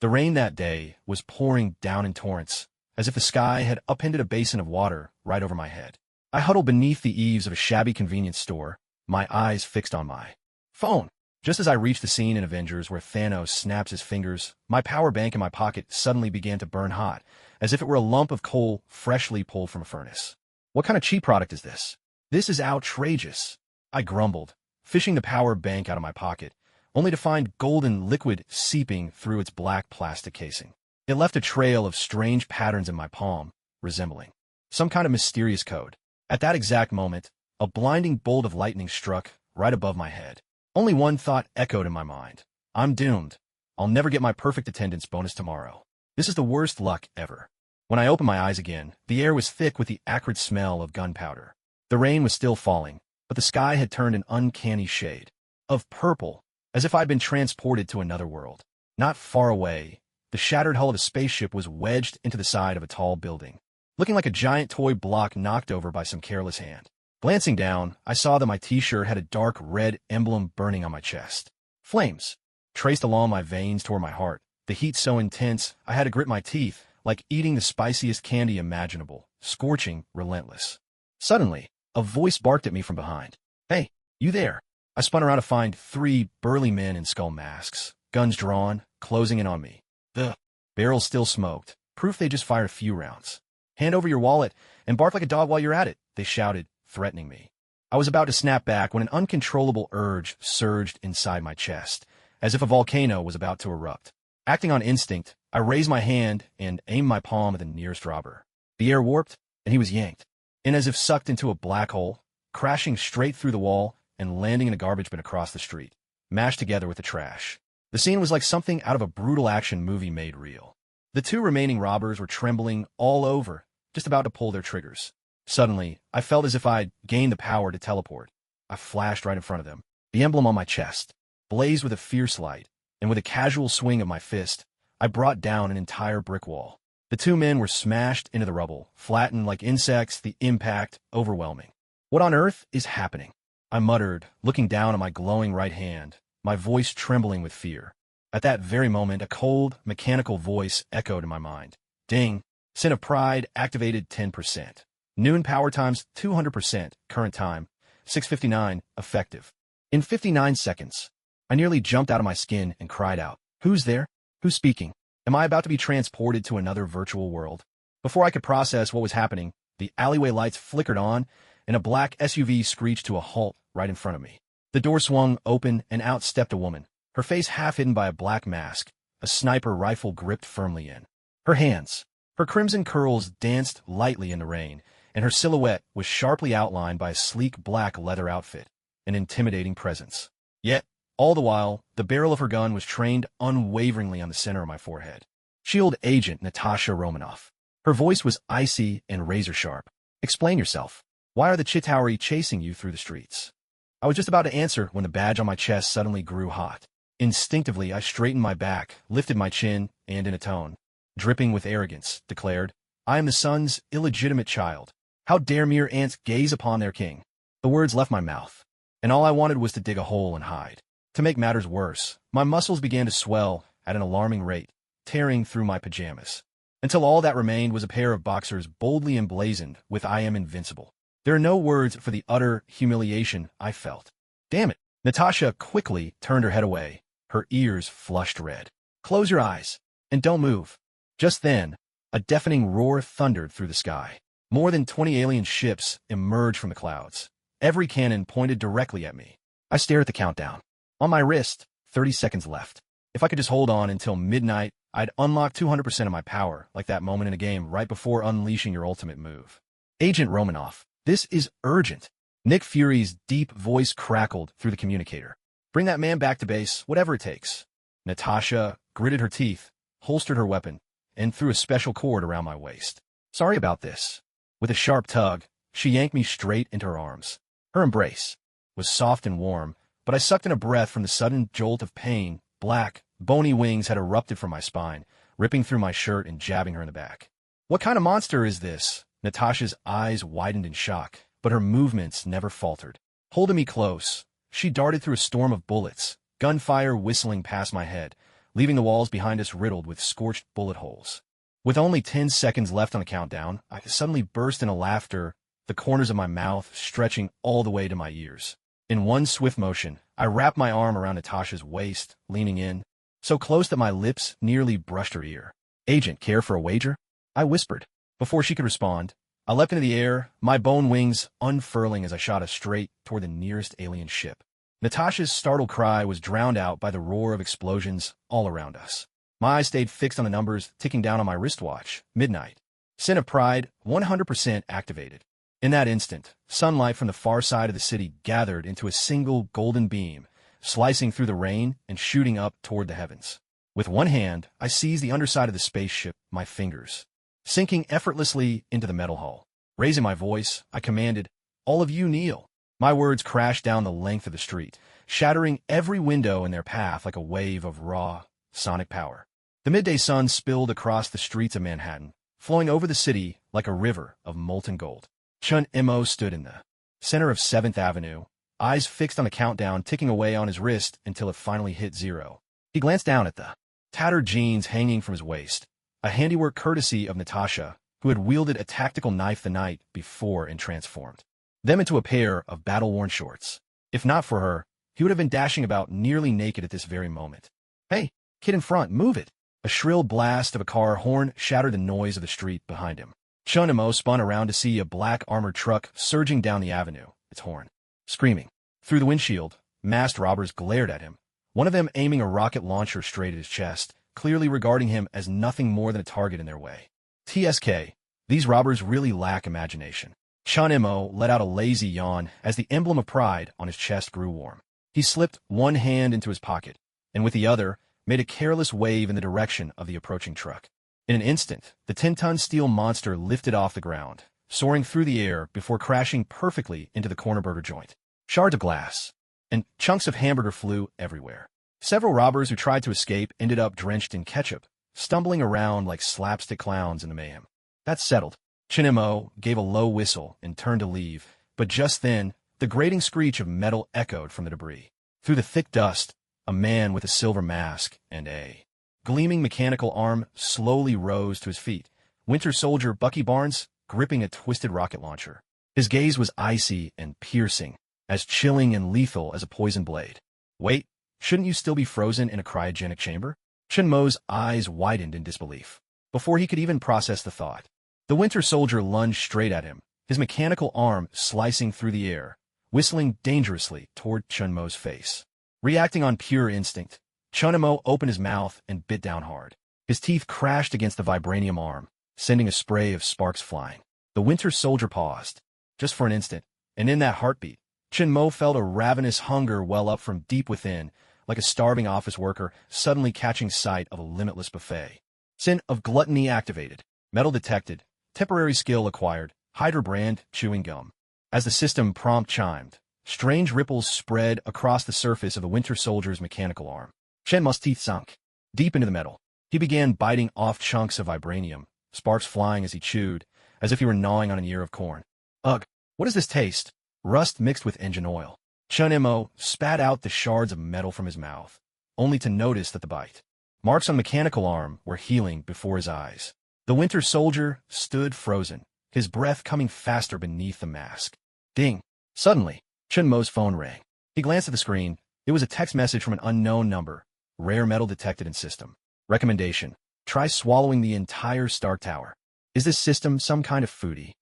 The rain that day was pouring down in torrents, as if the sky had upended a basin of water right over my head. I huddled beneath the eaves of a shabby convenience store, my eyes fixed on my phone. Just as I reached the scene in Avengers where Thanos snaps his fingers, my power bank in my pocket suddenly began to burn hot, as if it were a lump of coal freshly pulled from a furnace. What kind of cheap product is this? This is outrageous, I grumbled, fishing the power bank out of my pocket, only to find golden liquid seeping through its black plastic casing. It left a trail of strange patterns in my palm, resembling some kind of mysterious code. At that exact moment, a blinding bolt of lightning struck right above my head. Only one thought echoed in my mind. I'm doomed. I'll never get my perfect attendance bonus tomorrow. This is the worst luck ever. When I opened my eyes again, the air was thick with the acrid smell of gunpowder. The rain was still falling, but the sky had turned an uncanny shade of purple, as if I'd been transported to another world. Not far away, the shattered hull of a spaceship was wedged into the side of a tall building, looking like a giant toy block knocked over by some careless hand. Glancing down, I saw that my t-shirt had a dark red emblem burning on my chest. Flames traced along my veins toward my heart, the heat so intense I had to grit my teeth, like eating the spiciest candy imaginable, scorching, relentless. Suddenly, a voice barked at me from behind. Hey, you there? I spun around to find 3 burly men in skull masks, guns drawn, closing in on me. The barrels still smoked, proof they just fired a few rounds. Hand over your wallet and bark like a dog while you're at it, they shouted, threatening me. I was about to snap back when an uncontrollable urge surged inside my chest, as if a volcano was about to erupt. Acting on instinct, I raised my hand and aimed my palm at the nearest robber. The air warped, and he was yanked, and as if sucked into a black hole, crashing straight through the wall and landing in a garbage bin across the street, mashed together with the trash. The scene was like something out of a brutal action movie made real. The 2 remaining robbers were trembling all over, just about to pull their triggers. Suddenly, I felt as if I'd gained the power to teleport. I flashed right in front of them, the emblem on my chest, blazed with a fierce light, and with a casual swing of my fist, I brought down an entire brick wall. The 2 men were smashed into the rubble, flattened like insects, the impact overwhelming. What on earth is happening? I muttered, looking down at my glowing right hand, my voice trembling with fear. At that very moment, a cold, mechanical voice echoed in my mind. Ding! Sin of Pride activated 10%. Noon power times 200%, current time, 6:59, effective. In 59 seconds, I nearly jumped out of my skin and cried out, Who's there? Who's speaking? Am I about to be transported to another virtual world? Before I could process what was happening, the alleyway lights flickered on, and a black SUV screeched to a halt right in front of me. The door swung open, and out stepped a woman, her face half hidden by a black mask, a sniper rifle gripped firmly in her hands. Her crimson curls danced lightly in the rain, and her silhouette was sharply outlined by a sleek black leather outfit, an intimidating presence. Yet, all the while, the barrel of her gun was trained unwaveringly on the center of my forehead. Shield Agent Natasha Romanoff. Her voice was icy and razor-sharp. Explain yourself. Why are the Chitauri chasing you through the streets? I was just about to answer when the badge on my chest suddenly grew hot. Instinctively, I straightened my back, lifted my chin, and in a tone dripping with arrogance, declared, I am the sun's illegitimate child. How dare mere ants gaze upon their king? The words left my mouth, and all I wanted was to dig a hole and hide. To make matters worse, my muscles began to swell at an alarming rate, tearing through my pajamas, until all that remained was a pair of boxers boldly emblazoned with I am invincible. There are no words for the utter humiliation I felt. Damn it! Natasha quickly turned her head away, her ears flushed red. Close your eyes, and don't move. Just then, a deafening roar thundered through the sky. More than 20 alien ships emerged from the clouds. Every cannon pointed directly at me. I stared at the countdown. On my wrist, 30 seconds left. If I could just hold on until midnight, I'd unlock 200% of my power, like that moment in a game right before unleashing your ultimate move. Agent Romanoff, this is urgent. Nick Fury's deep voice crackled through the communicator. Bring that man back to base, whatever it takes. Natasha gritted her teeth, holstered her weapon, and threw a special cord around my waist. Sorry about this. With a sharp tug, she yanked me straight into her arms. Her embrace was soft and warm, but I sucked in a breath from the sudden jolt of pain. Black, bony wings had erupted from my spine, ripping through my shirt and jabbing her in the back. What kind of monster is this? Natasha's eyes widened in shock, but her movements never faltered. Holding me close, she darted through a storm of bullets, gunfire whistling past my head, leaving the walls behind us riddled with scorched bullet holes. With only 10 seconds left on the countdown, I suddenly burst into laughter, the corners of my mouth stretching all the way to my ears. In one swift motion, I wrapped my arm around Natasha's waist, leaning in, so close that my lips nearly brushed her ear. "Agent, care for a wager?" I whispered. Before she could respond, I leapt into the air, my bone wings unfurling as I shot us straight toward the nearest alien ship. Natasha's startled cry was drowned out by the roar of explosions all around us. My eyes stayed fixed on the numbers ticking down on my wristwatch. Midnight. Sin of Pride, 100% activated. In that instant, sunlight from the far side of the city gathered into a single golden beam, slicing through the rain and shooting up toward the heavens. With one hand, I seized the underside of the spaceship, my fingers, sinking effortlessly into the metal hull. Raising my voice, I commanded, "All of you kneel." My words crashed down the length of the street, shattering every window in their path like a wave of raw, sonic power. The midday sun spilled across the streets of Manhattan, flowing over the city like a river of molten gold. Chen Mo stood in the center of 7th Avenue, eyes fixed on the countdown ticking away on his wrist until it finally hit 0. He glanced down at the tattered jeans hanging from his waist, a handiwork courtesy of Natasha, who had wielded a tactical knife the night before and transformed them into a pair of battle-worn shorts. If not for her, he would have been dashing about nearly naked at this very moment. "Hey, kid in front, move it!" A shrill blast of a car horn shattered the noise of the street behind him. Chen Mo spun around to see a black armored truck surging down the avenue, its horn screaming. Through the windshield, masked robbers glared at him, one of them aiming a rocket launcher straight at his chest, clearly regarding him as nothing more than a target in their way. TSK, these robbers really lack imagination. Chen Mo let out a lazy yawn as the emblem of pride on his chest grew warm. He slipped one hand into his pocket, and with the other, made a careless wave in the direction of the approaching truck. In an instant, the 10-ton steel monster lifted off the ground, soaring through the air before crashing perfectly into the corner burger joint. Shards of glass and chunks of hamburger flew everywhere. Several robbers who tried to escape ended up drenched in ketchup, stumbling around like slapstick clowns in the mayhem. That's settled. Chen Mo gave a low whistle and turned to leave, but just then, the grating screech of metal echoed from the debris. Through the thick dust, a man with a silver mask and a gleaming mechanical arm slowly rose to his feet. Winter Soldier Bucky Barnes, gripping a twisted rocket launcher. His gaze was icy and piercing, as chilling and lethal as a poison blade. "Wait, shouldn't you still be frozen in a cryogenic chamber?" Chen Mo's eyes widened in disbelief. Before he could even process the thought, the Winter Soldier lunged straight at him, his mechanical arm slicing through the air, whistling dangerously toward Chen Mo's face. Reacting on pure instinct, Chen Mo opened his mouth and bit down hard. His teeth crashed against the vibranium arm, sending a spray of sparks flying. The Winter Soldier paused, just for an instant, and in that heartbeat, Chen Mo felt a ravenous hunger well up from deep within, like a starving office worker suddenly catching sight of a limitless buffet. Sin of Gluttony activated. Metal detected. Temporary skill acquired. Hydra brand chewing gum. As the system prompt chimed, strange ripples spread across the surface of the Winter Soldier's mechanical arm. Chen Mo's teeth sunk deep into the metal. He began biting off chunks of vibranium, sparks flying as he chewed, as if he were gnawing on an ear of corn. "Ugh, what does this taste?" "Rust mixed with engine oil." Chen Mo spat out the shards of metal from his mouth, only to notice that the bite marks on the mechanical arm were healing before his eyes. The Winter Soldier stood frozen, his breath coming faster beneath the mask. Ding! Suddenly, Chen Mo's phone rang. He glanced at the screen. It was a text message from an unknown number. "Rare metal detected in system. Recommendation: try swallowing the entire Stark Tower. Is this system some kind of foodie?"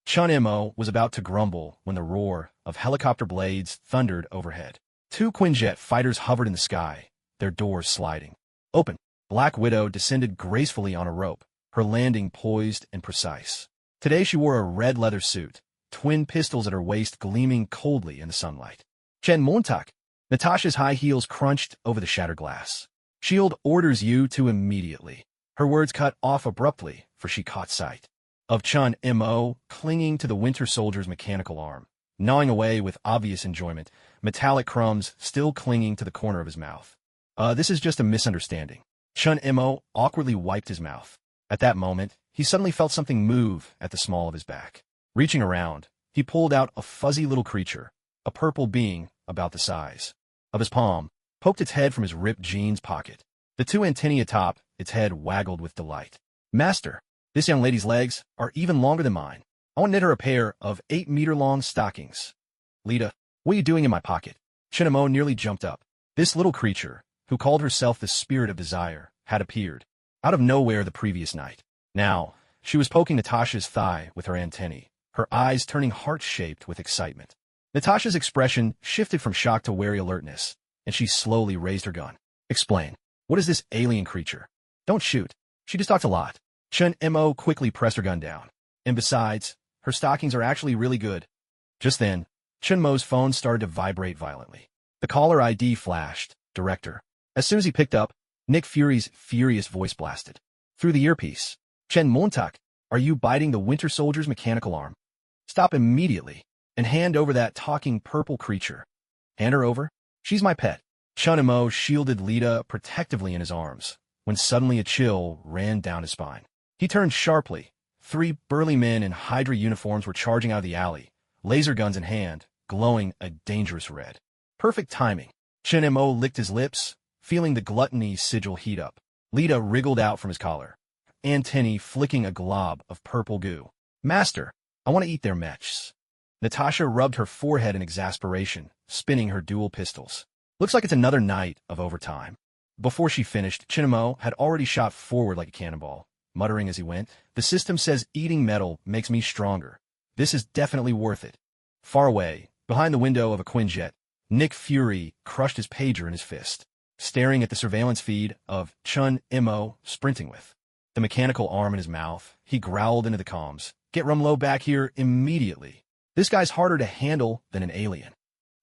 Chen Mo was about to grumble when the roar of helicopter blades thundered overhead. 2 Quinjet fighters hovered in the sky, their doors sliding open. Black Widow descended gracefully on a rope, her landing poised and precise. Today she wore a red leather suit, twin pistols at her waist gleaming coldly in the sunlight. "Chen Montak." Natasha's high heels crunched over the shattered glass. "Shield orders you to immediately." Her words cut off abruptly, for she caught sight of Chen Mo clinging to the Winter Soldier's mechanical arm, gnawing away with obvious enjoyment, metallic crumbs still clinging to the corner of his mouth. This is just a misunderstanding." Chen Mo awkwardly wiped his mouth. At that moment, he suddenly felt something move at the small of his back. Reaching around, he pulled out a fuzzy little creature, a purple being about the size of his palm, poked its head from his ripped jeans pocket. The two antennae atop its head waggled with delight. Master, this young lady's legs are even longer than mine. I want to knit her a pair of 8-meter-long stockings. Lita, what are you doing in my pocket? Chen Mo nearly jumped up. This little creature, who called herself the Spirit of Desire, had appeared out of nowhere the previous night. Now, she was poking Natasha's thigh with her antennae, her eyes turning heart-shaped with excitement. Natasha's expression shifted from shock to wary alertness, and she slowly raised her gun. Explain. What is this alien creature? Don't shoot. She just talks a lot. Chen Mo quickly pressed her gun down. And besides, her stockings are actually really good. Just then, Chen Mo's phone started to vibrate violently. The caller ID flashed. Director. As soon as he picked up, Nick Fury's furious voice blasted. Through the earpiece. Chen Montak, are you biting the Winter Soldier's mechanical arm? Stop immediately, and hand over that talking purple creature. Hand her over? She's my pet. Chen Mo shielded Lita protectively in his arms, when suddenly a chill ran down his spine. He turned sharply. 3 burly men in Hydra uniforms were charging out of the alley, laser guns in hand, glowing a dangerous red. Perfect timing. Chen Mo licked his lips, feeling the gluttony sigil heat up. Lita wriggled out from his collar, antennae flicking a glob of purple goo. Master, I want to eat their mechs. Natasha rubbed her forehead in exasperation, spinning her dual pistols. Looks like it's another night of overtime. Before she finished, Chen Mo had already shot forward like a cannonball, muttering as he went, the system says eating metal makes me stronger. This is definitely worth it. Far away, behind the window of a Quinjet, Nick Fury crushed his pager in his fist, staring at the surveillance feed of Chen Mo sprinting with. The mechanical arm in his mouth, he growled into the comms. Get Rumlow back here immediately. This guy's harder to handle than an alien.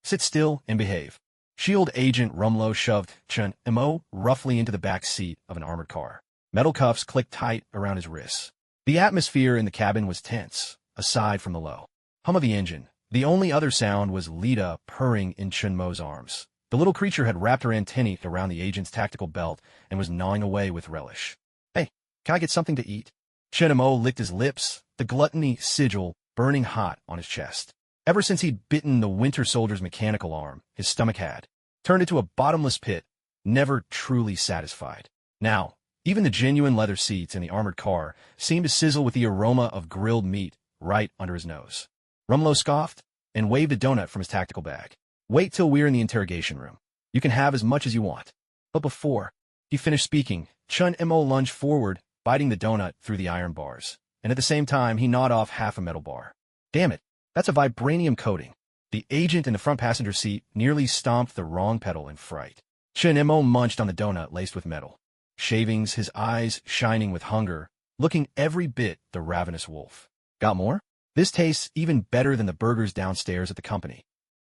Sit still and behave. Shield Agent Rumlow shoved Chen Mo roughly into the back seat of an armored car. Metal cuffs clicked tight around his wrists. The atmosphere in the cabin was tense, aside from the low hum of the engine. The only other sound was Lita purring in Chen Mo's arms. The little creature had wrapped her antennae around the agent's tactical belt and was gnawing away with relish. Hey, can I get something to eat? Chen Mo licked his lips, the gluttony sigil burning hot on his chest. Ever since he'd bitten the Winter Soldier's mechanical arm, his stomach had turned into a bottomless pit, never truly satisfied. Now, even the genuine leather seats in the armored car seemed to sizzle with the aroma of grilled meat right under his nose. Rumlow scoffed and waved a donut from his tactical bag. Wait till we're in the interrogation room. You can have as much as you want. But before he finished speaking, Chen Mo lunged forward, biting the donut through the iron bars, and at the same time he gnawed off half a metal bar. Damn it, that's a vibranium coating. The agent in the front passenger seat nearly stomped the wrong pedal in fright. Chen Mo munched on the donut laced with metal. Shavings, his eyes shining with hunger, looking every bit the ravenous wolf. Got more? This tastes even better than the burgers downstairs at the company.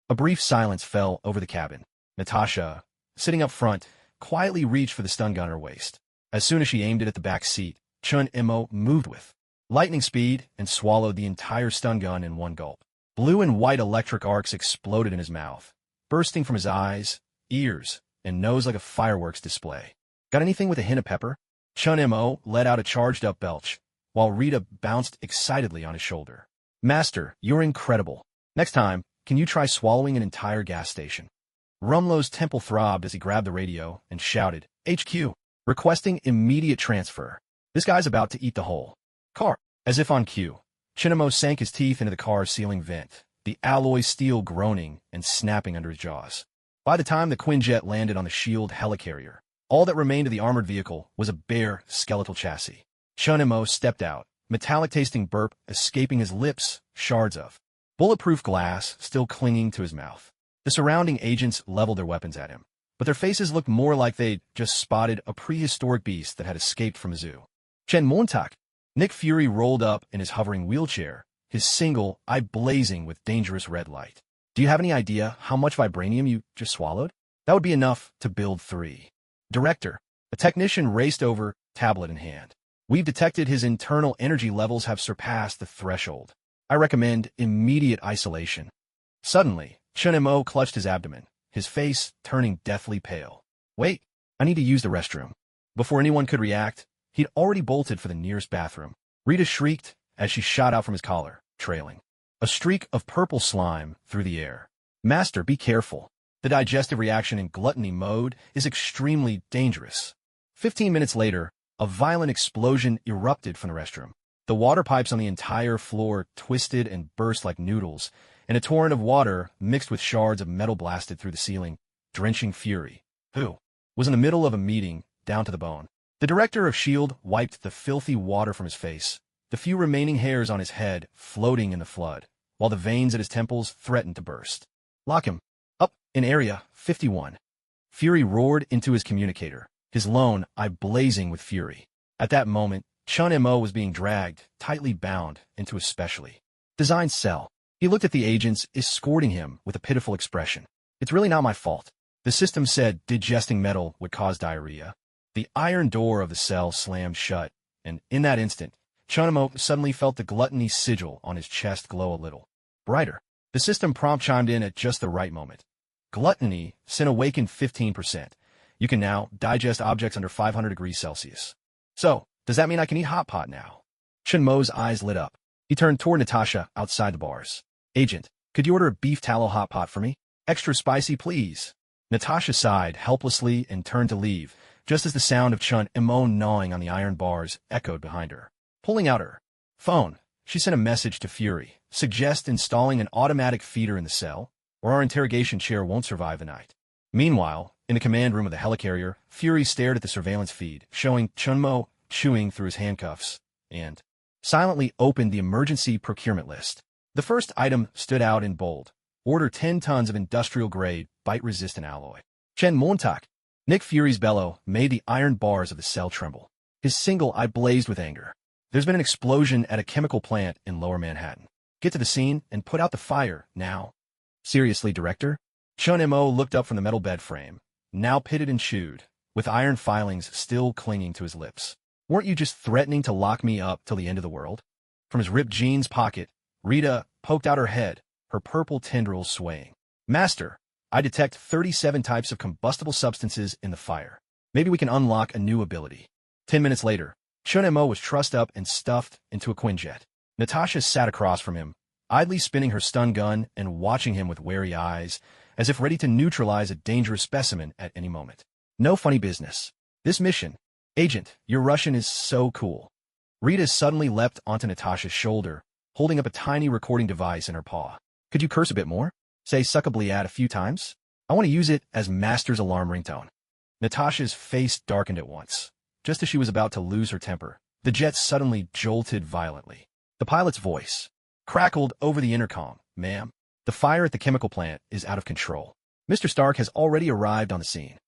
A brief silence fell over the cabin. Natasha, sitting up front, quietly reached for the stun gun at her waist. As soon as she aimed it at the back seat, Chen Mo moved with lightning speed and swallowed the entire stun gun in one gulp. Blue and white electric arcs exploded in his mouth, bursting from his eyes, ears, and nose like a fireworks display. Got anything with a hint of pepper? Chen Mo let out a charged-up belch, while Rita bounced excitedly on his shoulder. Master, you're incredible. Next time, can you try swallowing an entire gas station? Rumlow's temple throbbed as he grabbed the radio and shouted, HQ, requesting immediate transfer. This guy's about to eat the whole car. As if on cue, Chen Mo sank his teeth into the car's sealing vent, the alloy steel groaning and snapping under his jaws. By the time the Quinjet landed on the Shield helicarrier, all that remained of the armored vehicle was a bare, skeletal chassis. Chen Mo stepped out, metallic-tasting burp escaping his lips, shards of bulletproof glass still clinging to his mouth. The surrounding agents leveled their weapons at him, but their faces looked more like they'd just spotted a prehistoric beast that had escaped from a zoo. Chen Montak. Nick Fury rolled up in his hovering wheelchair, his single eye blazing with dangerous red light. Do you have any idea how much vibranium you just swallowed? That would be enough to build 3. Director. A technician raced over, tablet in hand. We've detected his internal energy levels have surpassed the threshold. I recommend immediate isolation. Suddenly, Chen Mo clutched his abdomen, his face turning deathly pale. Wait, I need to use the restroom. Before anyone could react, he'd already bolted for the nearest bathroom. Rita shrieked as she shot out from his collar, trailing a streak of purple slime through the air. Master, be careful. The digestive reaction in gluttony mode is extremely dangerous. 15 minutes later, a violent explosion erupted from the restroom. The water pipes on the entire floor twisted and burst like noodles, and a torrent of water mixed with shards of metal blasted through the ceiling, drenching Fury, who was in the middle of a meeting, down to the bone. The director of S.H.I.E.L.D. wiped the filthy water from his face, the few remaining hairs on his head floating in the flood, while the veins at his temples threatened to burst. Lock him up in Area 51. Fury roared into his communicator, his lone eye blazing with fury. At that moment, Chen Mo was being dragged, tightly bound, into a specially designed cell. He looked at the agents, escorting him with a pitiful expression. It's really not my fault. The system said digesting metal would cause diarrhea. The iron door of the cell slammed shut, and in that instant, Chen Mo suddenly felt the gluttony sigil on his chest glow a little brighter. The system prompt chimed in at just the right moment. Gluttony, sin awakened 15%. You can now digest objects under 500 degrees Celsius. So, does that mean I can eat hot pot now? Chen Mo's eyes lit up. He turned toward Natasha outside the bars. Agent, could you order a beef tallow hot pot for me? Extra spicy, please. Natasha sighed helplessly and turned to leave, just as the sound of Chen Mo gnawing on the iron bars echoed behind her. Pulling out her phone, she sent a message to Fury. Suggest installing an automatic feeder in the cell, or our interrogation chair won't survive the night. Meanwhile, in the command room of the helicarrier, Fury stared at the surveillance feed, showing Chen Mo chewing through his handcuffs, and silently opened the emergency procurement list. The first item stood out in bold. Order 10 tons of industrial-grade, bite-resistant alloy. Chen Montauk. Nick Fury's bellow made the iron bars of the cell tremble. His single eye blazed with anger. There's been an explosion at a chemical plant in Lower Manhattan. Get to the scene and put out the fire, now. Seriously, Director? Chen Mo looked up from the metal bed frame, now pitted and chewed, with iron filings still clinging to his lips. Weren't you just threatening to lock me up till the end of the world? From his ripped jeans pocket, Rita poked out her head, her purple tendrils swaying. Master, I detect 37 types of combustible substances in the fire. Maybe we can unlock a new ability. 10 minutes later, Chen Mo was trussed up and stuffed into a Quinjet. Natasha sat across from him, idly spinning her stun gun and watching him with wary eyes, as if ready to neutralize a dangerous specimen at any moment. No funny business. This mission. Agent, your Russian is so cool. Rita suddenly leapt onto Natasha's shoulder, holding up a tiny recording device in her paw. Could you curse a bit more? Say suckably a few times? I want to use it as Master's alarm ringtone. Natasha's face darkened at once. Just as she was about to lose her temper, the jet suddenly jolted violently. The pilot's voice crackled over the intercom. Ma'am, the fire at the chemical plant is out of control. Mr. Stark has already arrived on the scene.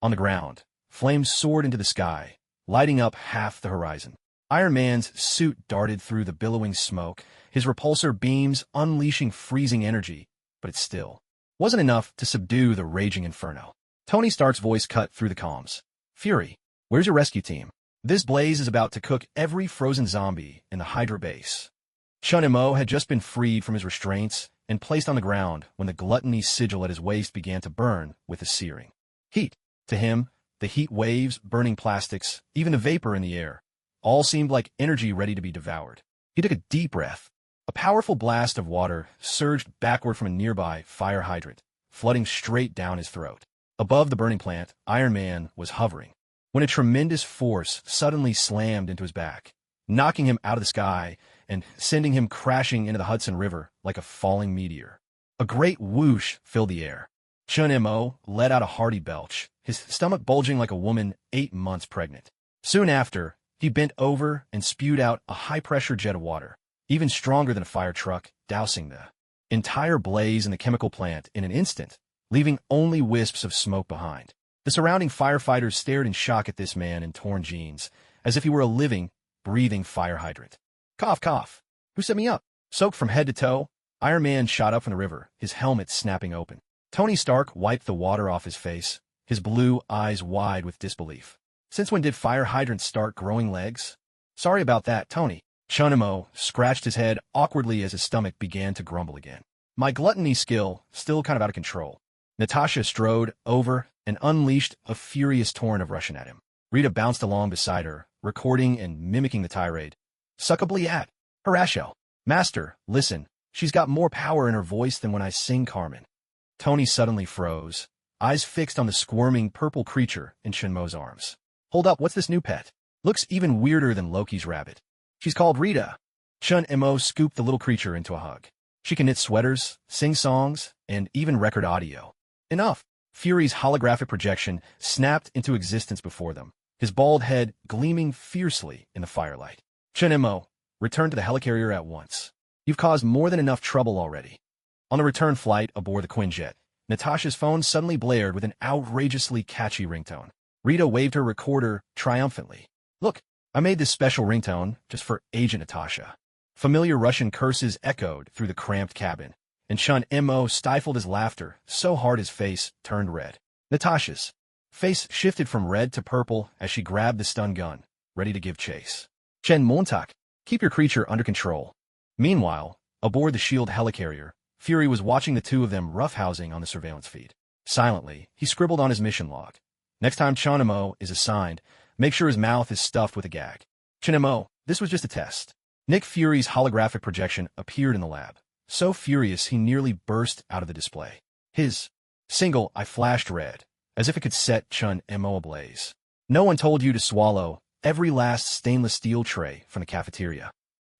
On the ground, flames soared into the sky, lighting up half the horizon. Iron Man's suit darted through the billowing smoke, his repulsor beams unleashing freezing energy, but it still wasn't enough to subdue the raging inferno. Tony Stark's voice cut through the comms. Fury, where's your rescue team? This blaze is about to cook every frozen zombie in the Hydra base. Chen Mo had just been freed from his restraints and placed on the ground when the gluttony sigil at his waist began to burn with a searing heat. To him, the heat waves, burning plastics, even the vapor in the air, all seemed like energy ready to be devoured. He took a deep breath. A powerful blast of water surged backward from a nearby fire hydrant, flooding straight down his throat. Above the burning plant, Iron Man was hovering, when a tremendous force suddenly slammed into his back, knocking him out of the sky and sending him crashing into the Hudson River like a falling meteor. A great whoosh filled the air. Chen Mo let out a hearty belch, his stomach bulging like a woman 8 months pregnant. Soon after, he bent over and spewed out a high-pressure jet of water, even stronger than a fire truck, dousing the entire blaze in the chemical plant in an instant, leaving only wisps of smoke behind. The surrounding firefighters stared in shock at this man in torn jeans, as if he were a living, breathing fire hydrant. Cough, cough. Who set me up? Soaked from head to toe, Iron Man shot up from the river, his helmet snapping open. Tony Stark wiped the water off his face, his blue eyes wide with disbelief. Since when did fire hydrants start growing legs? Sorry about that, Tony. Chen Mo scratched his head awkwardly as his stomach began to grumble again. My gluttony skill still kind of out of control. Natasha strode over and unleashed a furious torrent of Russian at him. Rita bounced along beside her, recording and mimicking the tirade. Suckably at Horatio. Master, listen, she's got more power in her voice than when I sing Carmen. Tony suddenly froze, eyes fixed on the squirming purple creature in Chen Mo's arms. Hold up, what's this new pet? Looks even weirder than Loki's rabbit. She's called Rita. Chen Mo scooped the little creature into a hug. She can knit sweaters, sing songs, and even record audio. Enough. Fury's holographic projection snapped into existence before them, his bald head gleaming fiercely in the firelight. Chen Mo, return to the helicarrier at once. You've caused more than enough trouble already. On the return flight aboard the Quinjet, Natasha's phone suddenly blared with an outrageously catchy ringtone. Rita waved her recorder triumphantly. Look, I made this special ringtone just for Agent Natasha. Familiar Russian curses echoed through the cramped cabin, and Chen Mo stifled his laughter so hard his face turned red. Natasha's face shifted from red to purple as she grabbed the stun gun, ready to give chase. Chen Montak, keep your creature under control. Meanwhile, aboard the SHIELD helicarrier, Fury was watching the two of them roughhousing on the surveillance feed. Silently, he scribbled on his mission log. Next time Chen Mo is assigned, make sure his mouth is stuffed with a gag. Chen Mo, this was just a test. Nick Fury's holographic projection appeared in the lab, so furious he nearly burst out of the display. His single eye flashed red, as if it could set Chen Mo ablaze. No one told you to swallow every last stainless steel tray from the cafeteria.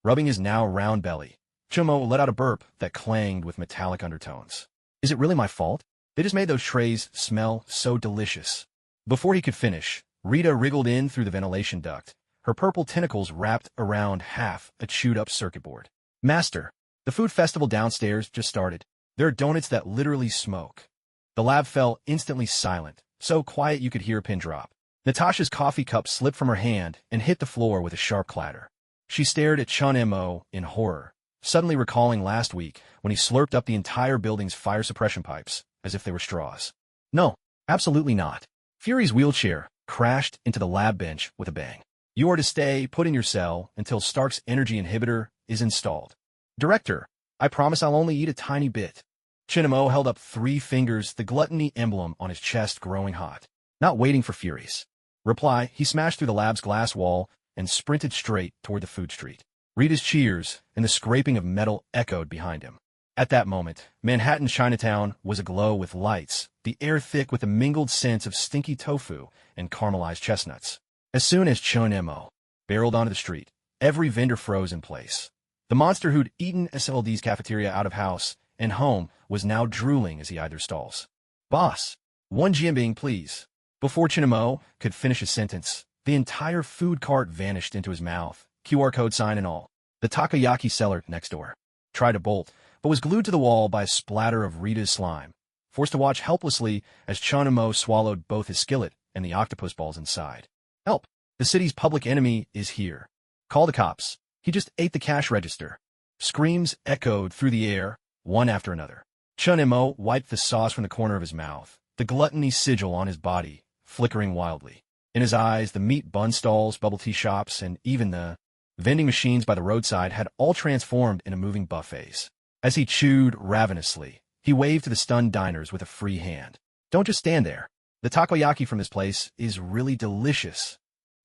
Rubbing his now round belly, Chen Mo let out a burp that clanged with metallic undertones. Is it really my fault? They just made those trays smell so delicious. Before he could finish, Rita wriggled in through the ventilation duct, her purple tentacles wrapped around half a chewed-up circuit board. Master, the food festival downstairs just started. There are donuts that literally smoke. The lab fell instantly silent, so quiet you could hear a pin drop. Natasha's coffee cup slipped from her hand and hit the floor with a sharp clatter. She stared at Chen Mo in horror, suddenly recalling last week when he slurped up the entire building's fire suppression pipes as if they were straws. No, absolutely not. Fury's wheelchair crashed into the lab bench with a bang. You are to stay put in your cell until Stark's energy inhibitor is installed. Director, I promise I'll only eat a tiny bit. Chen Mo held up 3 fingers, the gluttony emblem on his chest growing hot. Not waiting for Fury's reply, he smashed through the lab's glass wall and sprinted straight toward the food street. Rita's cheers and the scraping of metal echoed behind him. At that moment, Manhattan's Chinatown was aglow with lights, the air thick with a mingled scent of stinky tofu and caramelized chestnuts. As soon as Chen Mo barreled onto the street, every vendor froze in place. The monster who'd eaten SLD's cafeteria out of house and home was now drooling as he eyed their stalls. Boss, 1 jianbing, please. Before Chen Mo could finish his sentence, the entire food cart vanished into his mouth, QR code sign and all. The takoyaki seller next door tried to bolt, but was glued to the wall by a splatter of Rita's slime, forced to watch helplessly as Chen Mo swallowed both his skillet and the octopus balls inside. Help! The city's public enemy is here. Call the cops. He just ate the cash register. Screams echoed through the air, one after another. Chen Mo wiped the sauce from the corner of his mouth, the gluttony sigil on his body flickering wildly. In his eyes, the meat bun stalls, bubble tea shops, and even the vending machines by the roadside had all transformed into moving buffets. As he chewed ravenously, he waved to the stunned diners with a free hand. Don't just stand there. The takoyaki from this place is really delicious.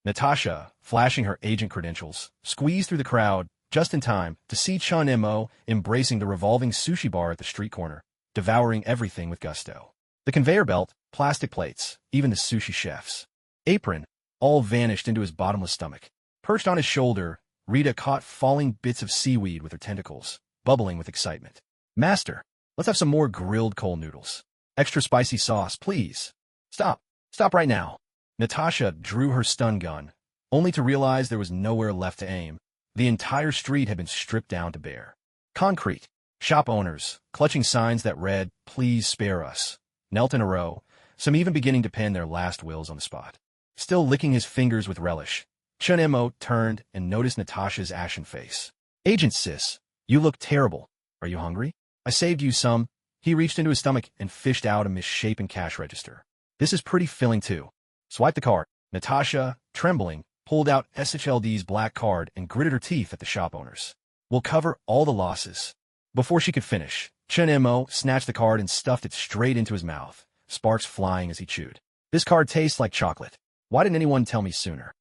Natasha, flashing her agent credentials, squeezed through the crowd just in time to see Chen Mo embracing the revolving sushi bar at the street corner, devouring everything with gusto. The conveyor belt, plastic plates, even the sushi chef's apron, all vanished into his bottomless stomach. Perched on his shoulder, Rita caught falling bits of seaweed with her tentacles, bubbling with excitement. Master, let's have some more grilled coal noodles. Extra spicy sauce, please. Stop. Stop right now. Natasha drew her stun gun, only to realize there was nowhere left to aim. The entire street had been stripped down to bare concrete. Shop owners, clutching signs that read, "Please spare us," knelt in a row, some even beginning to pen their last wills on the spot. Still licking his fingers with relish, Chen Mo turned and noticed Natasha's ashen face. Agent Sis, you look terrible. Are you hungry? I saved you some. He reached into his stomach and fished out a misshapen cash register. This is pretty filling too. Swipe the card. Natasha, trembling, pulled out SHLD's black card and gritted her teeth at the shop owners. We'll cover all the losses. Before she could finish, Chen Mo snatched the card and stuffed it straight into his mouth, sparks flying as he chewed. This card tastes like chocolate. Why didn't anyone tell me sooner?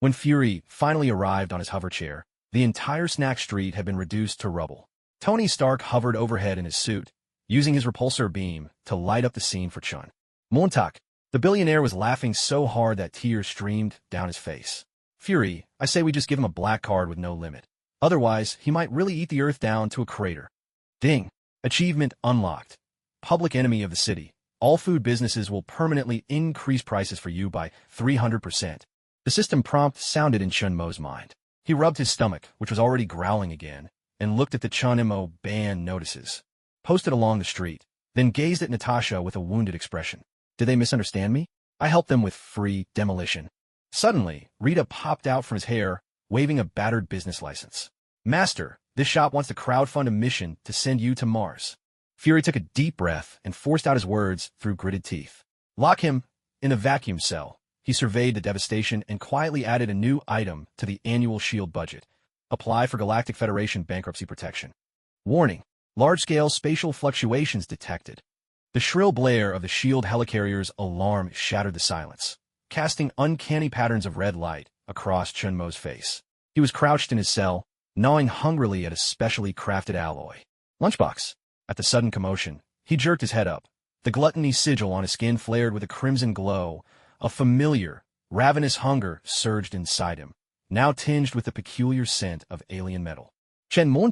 When Fury finally arrived on his hover chair, the entire snack street had been reduced to rubble. Tony Stark hovered overhead in his suit, using his repulsor beam to light up the scene for Chen. Montauk, The billionaire was laughing so hard that tears streamed down his face. Fury, I say we just give him a black card with no limit. Otherwise, he might really eat the earth down to a crater. Ding. Achievement unlocked. Public enemy of the city. All food businesses will permanently increase prices for you by 300%. The system prompt sounded in Chen Mo's mind. He rubbed his stomach, which was already growling again, and looked at the Chen Mo ban notices posted along the street, then gazed at Natasha with a wounded expression. Did they misunderstand me? I helped them with free demolition. Suddenly, Rita popped out from his hair, waving a battered business license. Master, this shop wants to crowdfund a mission to send you to Mars. Fury took a deep breath and forced out his words through gritted teeth. Lock him in a vacuum cell. He surveyed the devastation and quietly added a new item to the annual SHIELD budget. Apply for Galactic Federation bankruptcy protection. Warning. Large-scale spatial fluctuations detected. The shrill blare of the SHIELD helicarrier's alarm shattered the silence, casting uncanny patterns of red light across Chen Mo's face. He was crouched in his cell, gnawing hungrily at a specially crafted alloy. Lunchbox. At the sudden commotion, he jerked his head up. The gluttony sigil on his skin flared with a crimson glow. A familiar, ravenous hunger surged inside him, now tinged with the peculiar scent of alien metal. Chen Mo.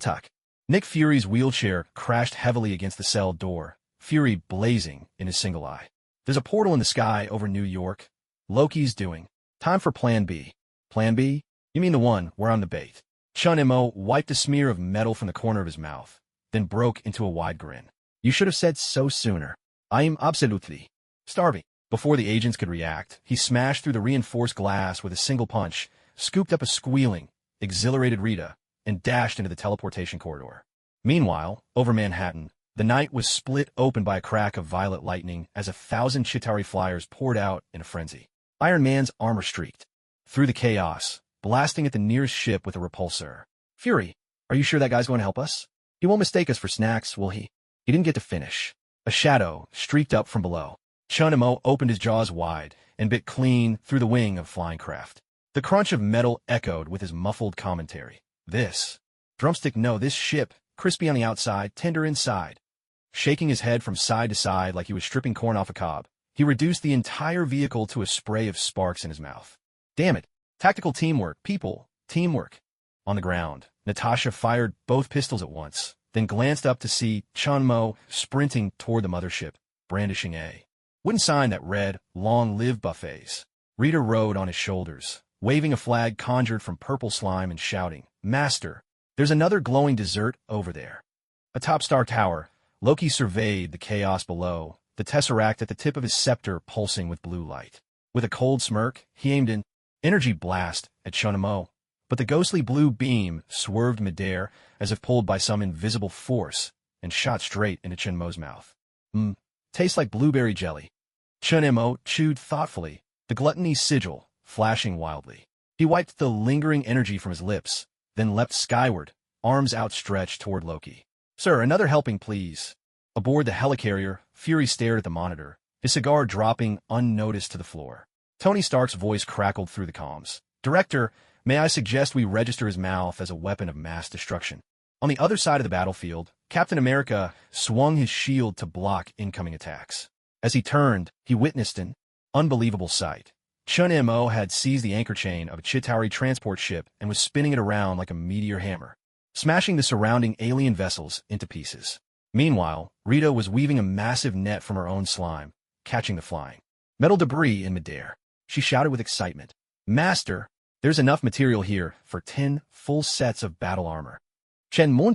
Nick Fury's wheelchair crashed heavily against the cell door, fury blazing in his single eye. There's a portal in the sky over New York. Loki's doing. Time for Plan B. Plan B? You mean the one where I'm the bait? Chen Mo wiped a smear of metal from the corner of his mouth, then broke into a wide grin. You should have said so sooner. I am absolutely starving. Before the agents could react, he smashed through the reinforced glass with a single punch, scooped up a squealing, exhilarated Rita, and dashed into the teleportation corridor. Meanwhile, over Manhattan, the night was split open by a crack of violet lightning as 1,000 Chitauri flyers poured out in a frenzy. Iron Man's armor streaked through the chaos, blasting at the nearest ship with a repulsor. Fury, are you sure that guy's going to help us? He won't mistake us for snacks, will he? He didn't get to finish. A shadow streaked up from below. Chen Mo opened his jaws wide and bit clean through the wing of flying craft. The crunch of metal echoed with his muffled commentary. This ship, crispy on the outside, tender inside. Shaking his head from side to side like he was stripping corn off a cob, he reduced the entire vehicle to a spray of sparks in his mouth. Damn it. Tactical teamwork, people, teamwork. On the ground, Natasha fired both pistols at once, then glanced up to see Chen Mo sprinting toward the mothership, brandishing a wooden sign that read, "Long live buffets." Rita rode on his shoulders, waving a flag conjured from purple slime and shouting, "Master, there's another glowing dessert over there." Atop Star Tower, Loki surveyed the chaos below, the tesseract at the tip of his scepter pulsing with blue light. With a cold smirk, he aimed an energy blast at Chen Mo, but the ghostly blue beam swerved midair as if pulled by some invisible force and shot straight into Chen Mo's mouth. Tastes like blueberry jelly. Chen Mo chewed thoughtfully, the gluttony sigil flashing wildly. He wiped the lingering energy from his lips, then leapt skyward, arms outstretched toward Loki. Sir, another helping, please. Aboard the helicarrier, Fury stared at the monitor, his cigar dropping unnoticed to the floor. Tony Stark's voice crackled through the comms. Director, may I suggest we register his mouth as a weapon of mass destruction? On the other side of the battlefield, Captain America swung his shield to block incoming attacks. As he turned, he witnessed an unbelievable sight. Chen Mo had seized the anchor chain of a Chitauri transport ship and was spinning it around like a meteor hammer, smashing the surrounding alien vessels into pieces. Meanwhile, Rita was weaving a massive net from her own slime, catching the flying metal debris in midair. She shouted with excitement, "Master, there's enough material here for 10 full sets of battle armor." Chen Mo,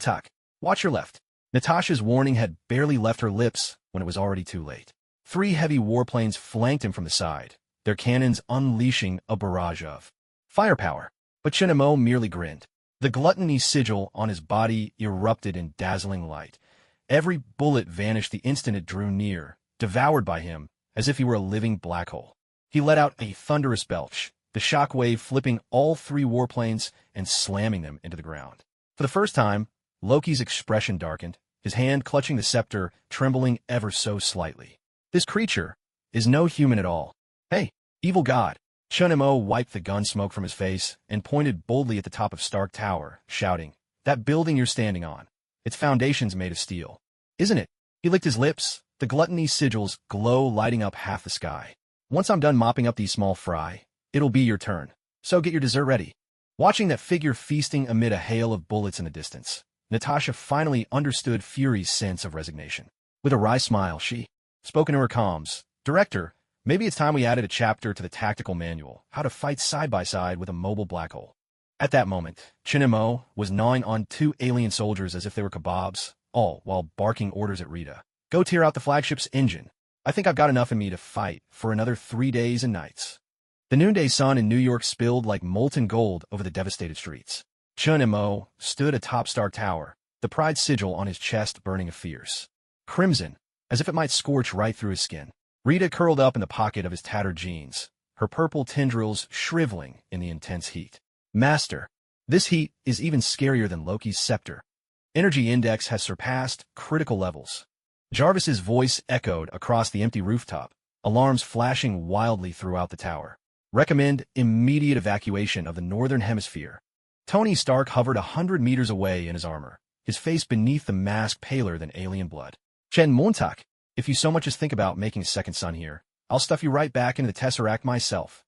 watch your left. Natasha's warning had barely left her lips when it was already too late. 3 heavy warplanes flanked him from the side, their cannons unleashing a barrage of firepower. But Chen Mo merely grinned. The gluttony sigil on his body erupted in dazzling light. Every bullet vanished the instant it drew near, devoured by him as if he were a living black hole. He let out a thunderous belch, the shockwave flipping all 3 warplanes and slamming them into the ground. For the first time, Loki's expression darkened, his hand clutching the scepter, trembling ever so slightly. This creature is no human at all. Hey, evil god. Chen Mo wiped the gun smoke from his face and pointed boldly at the top of Stark Tower, shouting, "That building you're standing on. Its foundation's made of steel. Isn't it?" He licked his lips, the gluttony sigil's glow lighting up half the sky. Once I'm done mopping up these small fry, it'll be your turn. So get your dessert ready. Watching that figure feasting amid a hail of bullets in the distance, Natasha finally understood Fury's sense of resignation. With a wry smile, she spoke into her comms. Director, maybe it's time we added a chapter to the tactical manual, how to fight side by side with a mobile black hole. At that moment, Chen Mo was gnawing on 2 alien soldiers as if they were kebabs, all while barking orders at Rita. Go tear out the flagship's engine. I think I've got enough in me to fight for another 3 days and nights. The noonday sun in New York spilled like molten gold over the devastated streets. Chen Mo stood atop Star Tower, the pride sigil on his chest burning a fierce crimson, as if it might scorch right through his skin. Rita curled up in the pocket of his tattered jeans, her purple tendrils shriveling in the intense heat. Master, this heat is even scarier than Loki's scepter. Energy index has surpassed critical levels. Jarvis's voice echoed across the empty rooftop, alarms flashing wildly throughout the tower. Recommend immediate evacuation of the northern hemisphere. Tony Stark hovered 100 meters away in his armor, his face beneath the mask paler than alien blood. Chen Mo, if you so much as think about making a second son here, I'll stuff you right back into the Tesseract myself.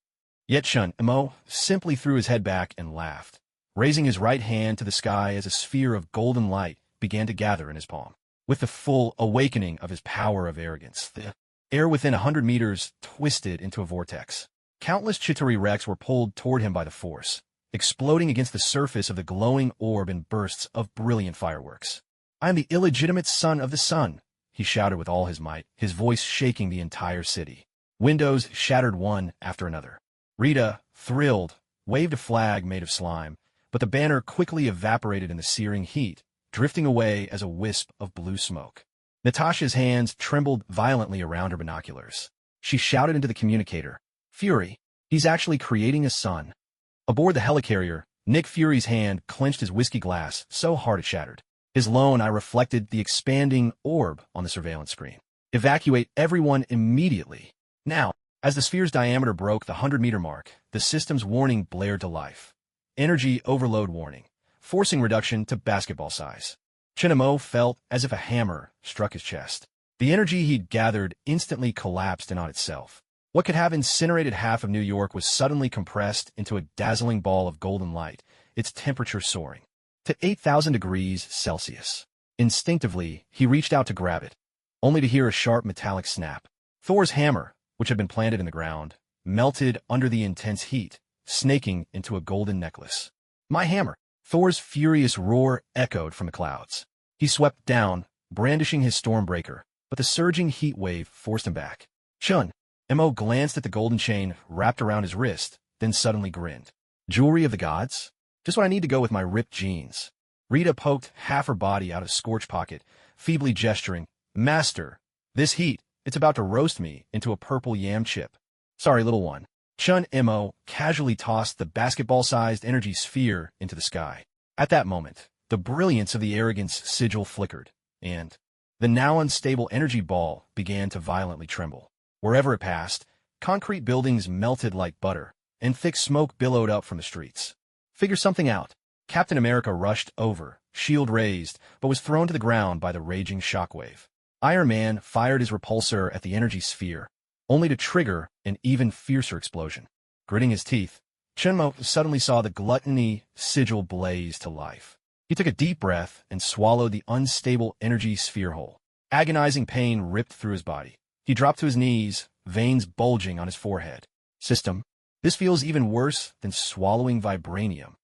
Yet Chen Mo simply threw his head back and laughed, raising his right hand to the sky as a sphere of golden light began to gather in his palm. With the full awakening of his power of arrogance, the air within 100 meters twisted into a vortex. Countless Chitauri wrecks were pulled toward him by the force, exploding against the surface of the glowing orb in bursts of brilliant fireworks. I am the illegitimate son of the sun, he shouted with all his might, his voice shaking the entire city. Windows shattered one after another. Rita, thrilled, waved a flag made of slime, but the banner quickly evaporated in the searing heat, drifting away as a wisp of blue smoke. Natasha's hands trembled violently around her binoculars. She shouted into the communicator, Fury, he's actually creating a son. Aboard the helicarrier, Nick Fury's hand clenched his whiskey glass so hard it shattered. His lone eye reflected the expanding orb on the surveillance screen. Evacuate everyone immediately. Now, as the sphere's diameter broke the 100-meter mark, the system's warning blared to life. Energy overload warning, forcing reduction to basketball size. Chen Mo felt as if a hammer struck his chest. The energy he'd gathered instantly collapsed in on itself. What could have incinerated half of New York was suddenly compressed into a dazzling ball of golden light, its temperature soaring to 8,000 degrees Celsius. Instinctively, he reached out to grab it, only to hear a sharp metallic snap. Thor's hammer, which had been planted in the ground, melted under the intense heat, snaking into a golden necklace. My hammer! Thor's furious roar echoed from the clouds. He swept down, brandishing his stormbreaker, but the surging heat wave forced him back. Chen Mo glanced at the golden chain wrapped around his wrist, then suddenly grinned. Jewelry of the gods? Just what I need to go with my ripped jeans. Rita poked half her body out of Scorch pocket, feebly gesturing, Master, this heat, it's about to roast me into a purple yam chip. Sorry, little one. Chen Mo casually tossed the basketball-sized energy sphere into the sky. At that moment, the brilliance of the arrogance sigil flickered, and the now unstable energy ball began to violently tremble. Wherever it passed, concrete buildings melted like butter, and thick smoke billowed up from the streets. Figure something out. Captain America rushed over, shield raised, but was thrown to the ground by the raging shockwave. Iron Man fired his repulsor at the energy sphere, only to trigger an even fiercer explosion. Gritting his teeth, Chen Mo suddenly saw the Gluttony sigil blaze to life. He took a deep breath and swallowed the unstable energy sphere whole. Agonizing pain ripped through his body. He dropped to his knees, veins bulging on his forehead. System, this feels even worse than swallowing Vibranium.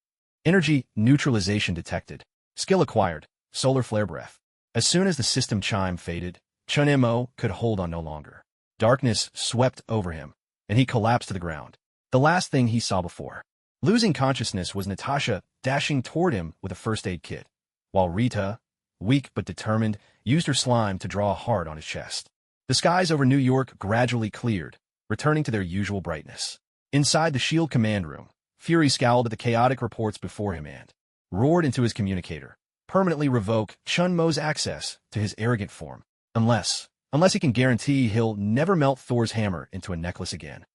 Energy neutralization detected. Skill acquired. Solar flare breath. As soon as the system chime faded, Chen Mo could hold on no longer. Darkness swept over him, and he collapsed to the ground. The last thing he saw before losing consciousness was Natasha dashing toward him with a first aid kit, while Rita, weak but determined, used her slime to draw a heart on his chest. The skies over New York gradually cleared, returning to their usual brightness. Inside the SHIELD command room, Fury scowled at the chaotic reports before him and roared into his communicator. Permanently revoke Chen Mo's access to his arrogant form. Unless he can guarantee he'll never melt Thor's hammer into a necklace again.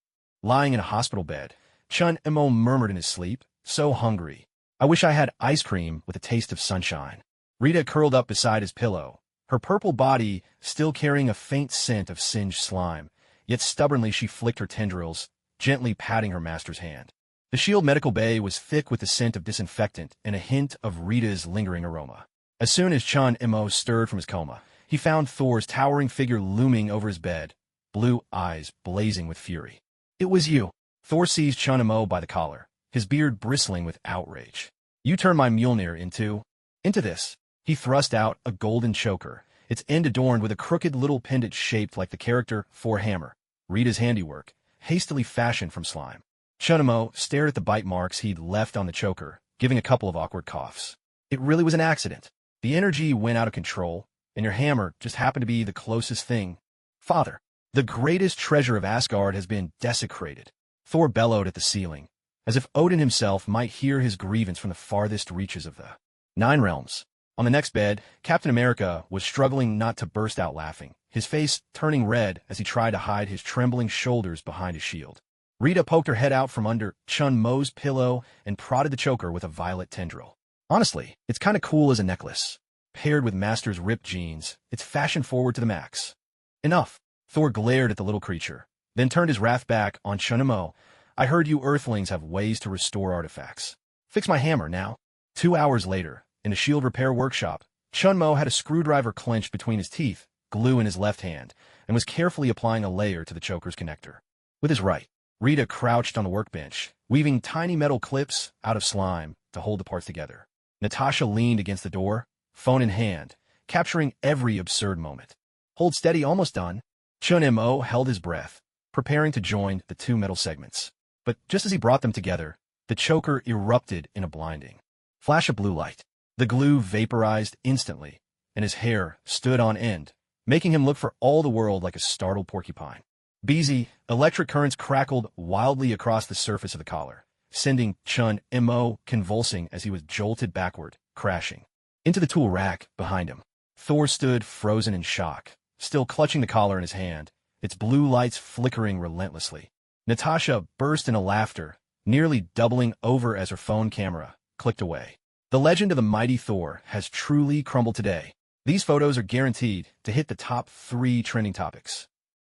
Lying in a hospital bed, Chen Mo murmured in his sleep, so hungry. I wish I had ice cream with a taste of sunshine. Rita curled up beside his pillow, her purple body still carrying a faint scent of singed slime, yet stubbornly she flicked her tendrils, gently patting her master's hand. The shield medical bay was thick with the scent of disinfectant and a hint of Rita's lingering aroma. As soon as Chen Mo stirred from his coma, he found Thor's towering figure looming over his bed, blue eyes blazing with fury. "It was you." Thor seized Chen Mo by the collar, his beard bristling with outrage. "You turned my Mjolnir into this." He thrust out a golden choker, its end adorned with a crooked little pendant shaped like the character Thor Hammer, Rita's handiwork, hastily fashioned from slime. Chen Mo stared at the bite marks he'd left on the choker, giving a couple of awkward coughs. "It really was an accident. The energy went out of control, and your hammer just happened to be the closest thing." "Father, the greatest treasure of Asgard has been desecrated." Thor bellowed at the ceiling, as if Odin himself might hear his grievance from the farthest reaches of the Nine Realms. On the next bed, Captain America was struggling not to burst out laughing, his face turning red as he tried to hide his trembling shoulders behind his shield. Rita poked her head out from under Chen Mo's pillow and prodded the choker with a violet tendril. "Honestly, it's kinda cool as a necklace. Paired with Master's ripped jeans, it's fashion-forward to the max." "Enough." Thor glared at the little creature, then turned his wrath back on Chen Mo. "I heard you Earthlings have ways to restore artifacts. Fix my hammer now." 2 hours later, in a shield repair workshop, Chen Mo had a screwdriver clenched between his teeth, glue in his left hand, and was carefully applying a layer to the choker's connector. With his right, Rita crouched on the workbench, weaving tiny metal clips out of slime to hold the parts together. Natasha leaned against the door, phone in hand, capturing every absurd moment. "Hold steady, almost done." Chen Mo held his breath, preparing to join the two metal segments. But just as he brought them together, the choker erupted in a blinding flash of blue light. The glue vaporized instantly, and his hair stood on end, making him look for all the world like a startled porcupine. Beezy, electric currents crackled wildly across the surface of the collar, sending Chen Mo convulsing as he was jolted backward, crashing into the tool rack behind him. Thor stood frozen in shock, still clutching the collar in his hand, its blue lights flickering relentlessly. Natasha burst into laughter, nearly doubling over as her phone camera clicked away. The legend of the mighty Thor has truly crumbled today. These photos are guaranteed to hit the top 3 trending topics.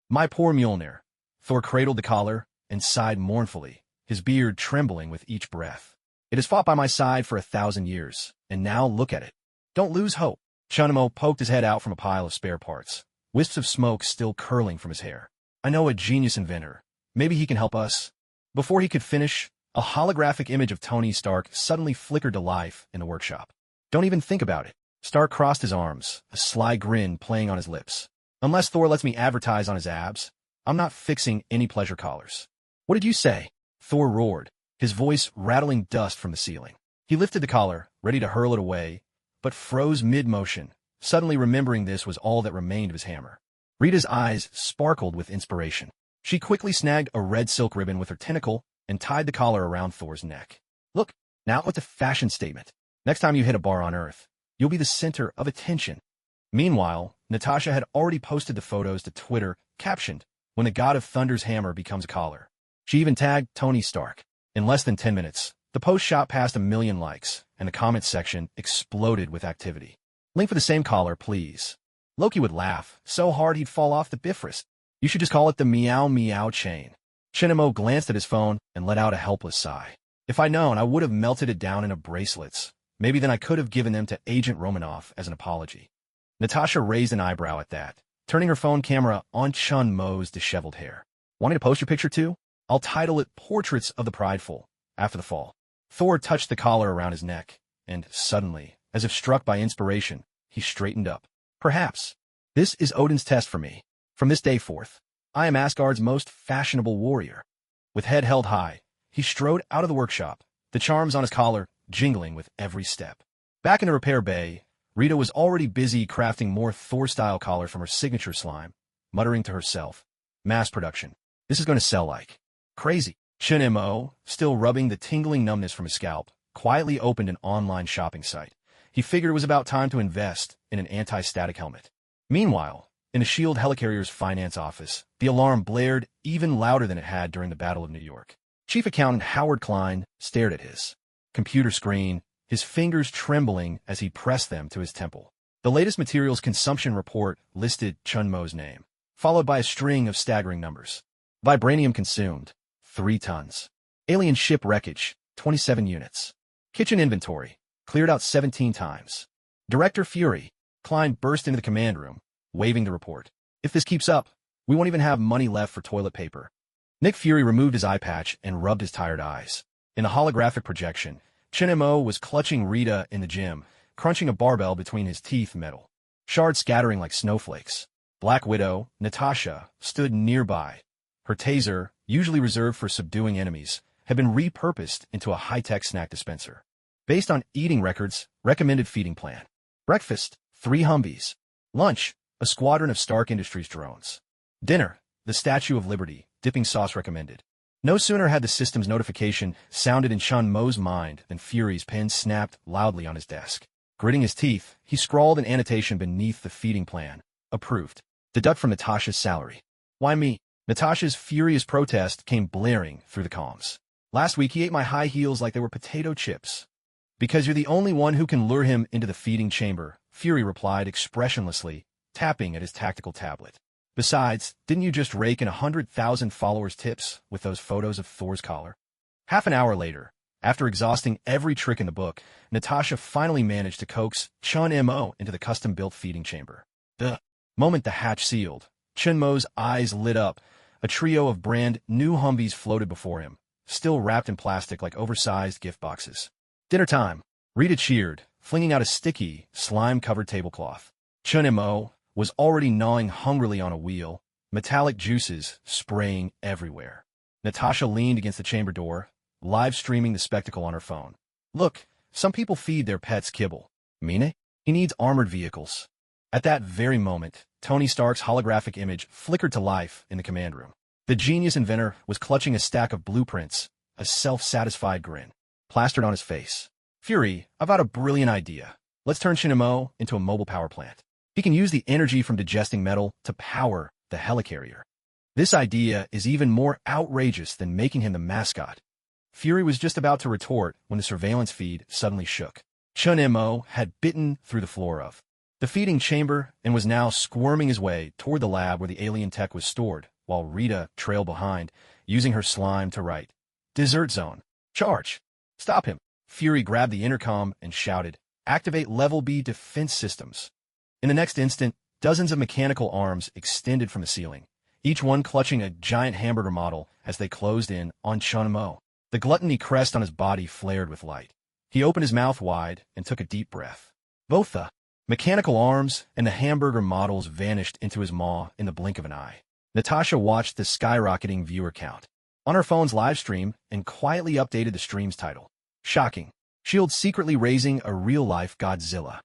"My poor Mjolnir." Thor cradled the collar and sighed mournfully, his beard trembling with each breath. "It has fought by my side for 1,000 years, and now look at it. Don't lose hope." Chen Mo poked his head out from a pile of spare parts, wisps of smoke still curling from his hair. "I know a genius inventor. Maybe he can help us." Before he could finish, a holographic image of Tony Stark suddenly flickered to life in the workshop. "Don't even think about it." Stark crossed his arms, a sly grin playing on his lips. "Unless Thor lets me advertise on his abs, I'm not fixing any pleasure collars." "What did you say?" Thor roared, his voice rattling dust from the ceiling. He lifted the collar, ready to hurl it away, but froze mid-motion, suddenly remembering this was all that remained of his hammer. Rita's eyes sparkled with inspiration. She quickly snagged a red silk ribbon with her tentacle and tied the collar around Thor's neck. "Look, now with the fashion statement. Next time you hit a bar on Earth, you'll be the center of attention." Meanwhile, Natasha had already posted the photos to Twitter, captioned, "When the God of Thunder's hammer becomes a collar." She even tagged Tony Stark. In less than 10 minutes, the post shot past 1 million likes, and the comments section exploded with activity. "Link for the same collar, please." Loki would laugh so hard he'd fall off the Bifrost. "You should just call it the Meow Meow chain." Chen Mo glanced at his phone and let out a helpless sigh. "If I'd known, I would have melted it down into bracelets. Maybe then I could have given them to Agent Romanoff as an apology." Natasha raised an eyebrow at that, turning her phone camera on Chen Mo's disheveled hair. "Wanting to post your picture too? I'll title it Portraits of the Prideful, After the Fall." Thor touched the collar around his neck, and suddenly, as if struck by inspiration, he straightened up. "Perhaps. This is Odin's test for me. From this day forth, I am Asgard's most fashionable warrior." With head held high, he strode out of the workshop, the charms on his collar jingling with every step. Back in the repair bay, Rita was already busy crafting more Thor-style collar from her signature slime, muttering to herself, "Mass production. This is going to sell like crazy." Chen Mo, still rubbing the tingling numbness from his scalp, quietly opened an online shopping site. He figured it was about time to invest in an anti-static helmet. Meanwhile, in a SHIELD helicarrier's finance office, the alarm blared even louder than it had during the Battle of New York. Chief Accountant Howard Klein stared at his computer screen, his fingers trembling as he pressed them to his temple. The latest materials consumption report listed Chen Mo's name. followed by a string of staggering numbers. Vibranium consumed, 3 tons. Alien ship wreckage, 27 units. Kitchen inventory, cleared out 17 times. Director Fury, Klein burst into the command room, waving the report. If this keeps up, we won't even have money left for toilet paper. Nick Fury removed his eye patch and rubbed his tired eyes. In the holographic projection, Chen Mo was clutching Rita in the gym, crunching a barbell between his teeth metal. Shards scattering like snowflakes. Black Widow, Natasha, stood nearby. Her taser, usually reserved for subduing enemies, had been repurposed into a high-tech snack dispenser. Based on eating records, recommended feeding plan. Breakfast, 3 Humvees. Lunch, a squadron of Stark Industries drones. Dinner, the Statue of Liberty, dipping sauce recommended. No sooner had the system's notification sounded in Chen Mo's mind than Fury's pen snapped loudly on his desk. Gritting his teeth, he scrawled an annotation beneath the feeding plan. Approved. Deduct from Natasha's salary. Why me? Natasha's furious protest came blaring through the comms. Last week he ate my high heels like they were potato chips. Because you're the only one who can lure him into the feeding chamber, Fury replied expressionlessly, tapping at his tactical tablet. Besides, didn't you just rake in 100,000 followers' tips with those photos of Thor's collar? Half an hour later, after exhausting every trick in the book, Natasha finally managed to coax Chen Mo into the custom-built feeding chamber. The moment the hatch sealed, Chen Mo's eyes lit up. A trio of brand new Humvees floated before him, still wrapped in plastic like oversized gift boxes. Dinner time. Rita cheered, flinging out a sticky, slime-covered tablecloth. Chen Mo was already gnawing hungrily on a wheel, metallic juices spraying everywhere. Natasha leaned against the chamber door, live-streaming the spectacle on her phone. Look, some people feed their pets kibble. Mine? He needs armored vehicles. At that very moment, Tony Stark's holographic image flickered to life in the command room. The genius inventor was clutching a stack of blueprints, a self-satisfied grin plastered on his face. Fury, I've got a brilliant idea. Let's turn Chen Mo into a mobile power plant. He can use the energy from digesting metal to power the helicarrier. This idea is even more outrageous than making him the mascot. Fury was just about to retort when the surveillance feed suddenly shook. Chen Mo had bitten through the floor of the feeding chamber and was now squirming his way toward the lab where the alien tech was stored, while Rita trailed behind, using her slime to write, "Desert zone. Charge. Stop him." Fury grabbed the intercom and shouted, "Activate Level B defense systems." In the next instant, dozens of mechanical arms extended from the ceiling, each one clutching a giant hamburger model as they closed in on Chen Mo. The gluttony crest on his body flared with light. He opened his mouth wide and took a deep breath. Both the mechanical arms and the hamburger models vanished into his maw in the blink of an eye. Natasha watched the skyrocketing viewer count on her phone's live stream and quietly updated the stream's title. Shocking. S.H.I.E.L.D. secretly raising a real-life Godzilla.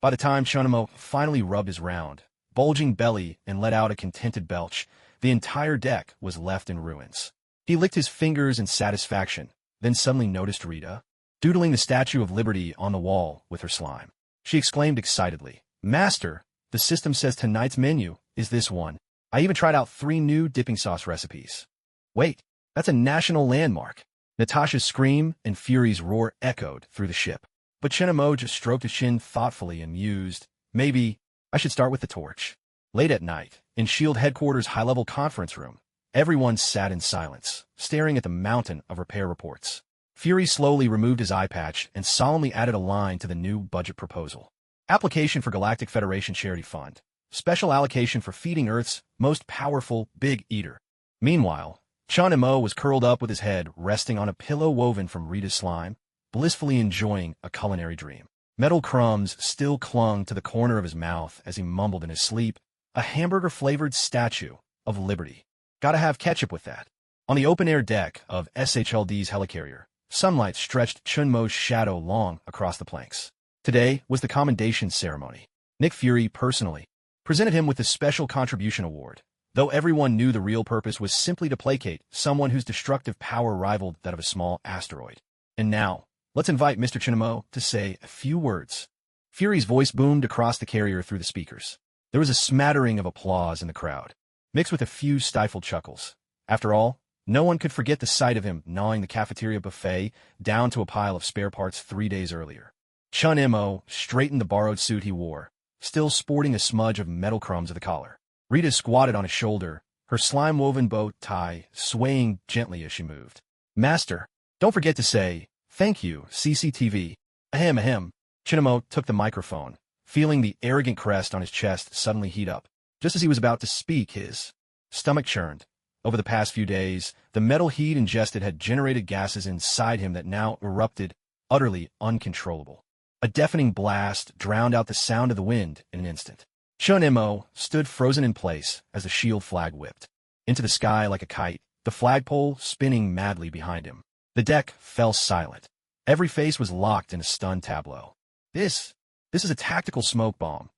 By the time Chen Mo finally rubbed his round, bulging belly and let out a contented belch, the entire deck was left in ruins. He licked his fingers in satisfaction, then suddenly noticed Rita, doodling the Statue of Liberty on the wall with her slime. She exclaimed excitedly, "Master, the system says tonight's menu is this one. I even tried out 3 new dipping sauce recipes." Wait, that's a national landmark. Natasha's scream and Fury's roar echoed through the ship. But Chen Mo just stroked his chin thoughtfully and mused, "Maybe I should start with the torch." Late at night, in S.H.I.E.L.D. headquarters' high-level conference room, everyone sat in silence, staring at the mountain of repair reports. Fury slowly removed his eye patch and solemnly added a line to the new budget proposal. Application for Galactic Federation Charity Fund. Special allocation for feeding Earth's most powerful Big Eater. Meanwhile, Chen Mo was curled up with his head resting on a pillow woven from Rita's slime, blissfully enjoying a culinary dream. Metal crumbs still clung to the corner of his mouth as he mumbled in his sleep, "A hamburger-flavored Statue of Liberty. Gotta have ketchup with that." On the open-air deck of SHLD's helicarrier, sunlight stretched Chen Mo's shadow long across the planks. Today was the commendation ceremony. Nick Fury personally presented him with the Special Contribution Award, though everyone knew the real purpose was simply to placate someone whose destructive power rivaled that of a small asteroid. And now, let's invite Mr. Chen Mo to say a few words. Fury's voice boomed across the carrier through the speakers. There was a smattering of applause in the crowd, mixed with a few stifled chuckles. After all, no one could forget the sight of him gnawing the cafeteria buffet down to a pile of spare parts 3 days earlier. Chen Mo straightened the borrowed suit he wore, still sporting a smudge of metal crumbs at the collar. Rita squatted on his shoulder, her slime-woven bow tie swaying gently as she moved. Master, don't forget to say, thank you, CCTV. Ahem, ahem. Chen Mo took the microphone, feeling the arrogant crest on his chest suddenly heat up. Just as he was about to speak, his stomach churned. Over the past few days, the metal he'd ingested had generated gases inside him that now erupted, utterly uncontrollable. A deafening blast drowned out the sound of the wind in an instant. Chen Mo stood frozen in place as the shield flag whipped into the sky like a kite, the flagpole spinning madly behind him. The deck fell silent. Every face was locked in a stunned tableau. This is a tactical smoke bomb.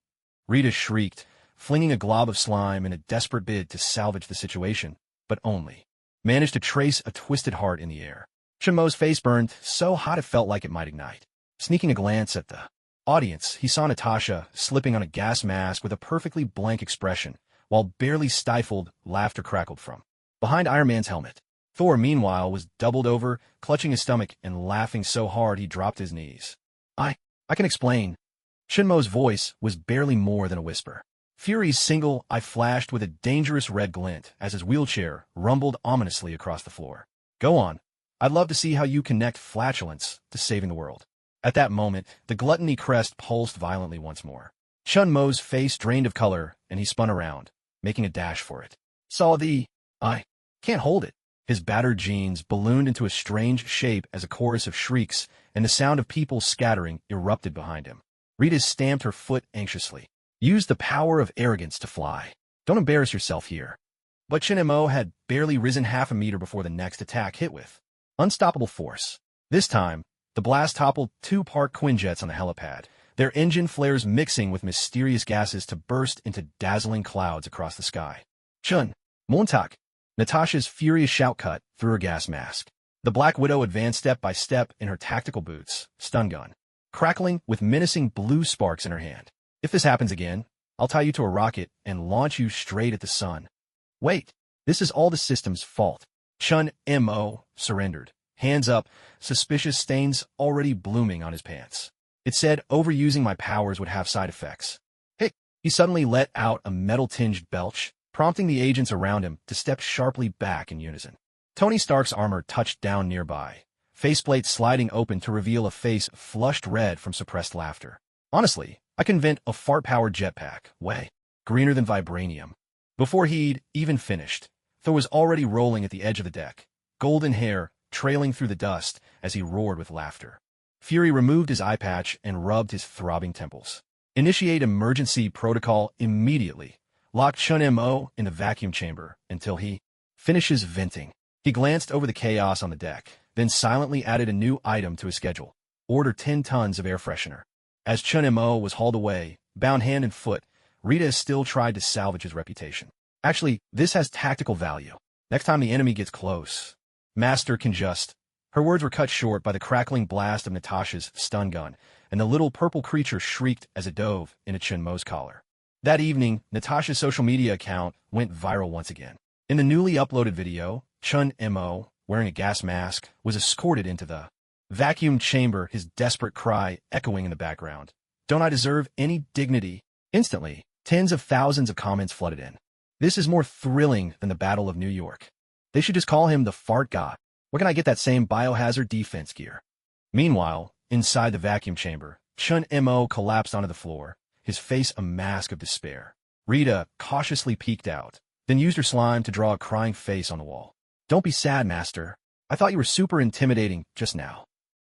Rita shrieked, flinging a glob of slime in a desperate bid to salvage the situation, but only managed to trace a twisted heart in the air. Chen Mo's face burned so hot it felt like it might ignite. Sneaking a glance at the audience, he saw Natasha slipping on a gas mask with a perfectly blank expression, while barely stifled laughter crackled from behind Iron Man's helmet. Thor, meanwhile, was doubled over, clutching his stomach and laughing so hard he dropped his knees. I can explain. Chen Mo's voice was barely more than a whisper. Fury's single eye flashed with a dangerous red glint as his wheelchair rumbled ominously across the floor. Go on. I'd love to see how you connect flatulence to saving the world. At that moment, the gluttony crest pulsed violently once more. Chen Mo's face drained of color, and he spun around, making a dash for it. I can't hold it. His battered jeans ballooned into a strange shape as a chorus of shrieks and the sound of people scattering erupted behind him. Rita stamped her foot anxiously. Use the power of arrogance to fly. Don't embarrass yourself here. But Chen Mo had barely risen half a meter before the next attack hit with unstoppable force. This time, the blast toppled two parked Quinjets on the helipad, their engine flares mixing with mysterious gases to burst into dazzling clouds across the sky. Chun, Montak! Natasha's furious shout cut through her gas mask. The Black Widow advanced step by step in her tactical boots, stun gun, crackling with menacing blue sparks in her hand. If this happens again, I'll tie you to a rocket and launch you straight at the sun. Wait, this is all the system's fault. Chen Mo surrendered, hands up, suspicious stains already blooming on his pants. It said overusing my powers would have side effects. Hick! He suddenly let out a metal-tinged belch, prompting the agents around him to step sharply back in unison. Tony Stark's armor touched down nearby, faceplate sliding open to reveal a face flushed red from suppressed laughter. Honestly, I can invent a fart-powered jetpack, way greener than Vibranium. Before he'd even finished, Thor was already rolling at the edge of the deck, golden hair trailing through the dust as he roared with laughter. Fury removed his eye patch and rubbed his throbbing temples. Initiate emergency protocol immediately. Lock Chen Mo in the vacuum chamber until he finishes venting. He glanced over the chaos on the deck, then silently added a new item to his schedule. Order 10 tons of air freshener. As Chen Mo was hauled away, bound hand and foot, Rita still tried to salvage his reputation. Actually, this has tactical value. Next time the enemy gets close, Master can just... Her words were cut short by the crackling blast of Natasha's stun gun, and the little purple creature shrieked as it dove into Chen Mo's collar. That evening, Natasha's social media account went viral once again. In the newly uploaded video, Chen Mo, wearing a gas mask, was escorted into the vacuum chamber, his desperate cry echoing in the background. Don't I deserve any dignity? Instantly, tens of thousands of comments flooded in. This is more thrilling than the Battle of New York. They should just call him the Fart God. Where can I get that same biohazard defense gear? Meanwhile, inside the vacuum chamber, Chen Mo collapsed onto the floor, his face a mask of despair. Rita cautiously peeked out, then used her slime to draw a crying face on the wall. Don't be sad, Master. I thought you were super intimidating just now.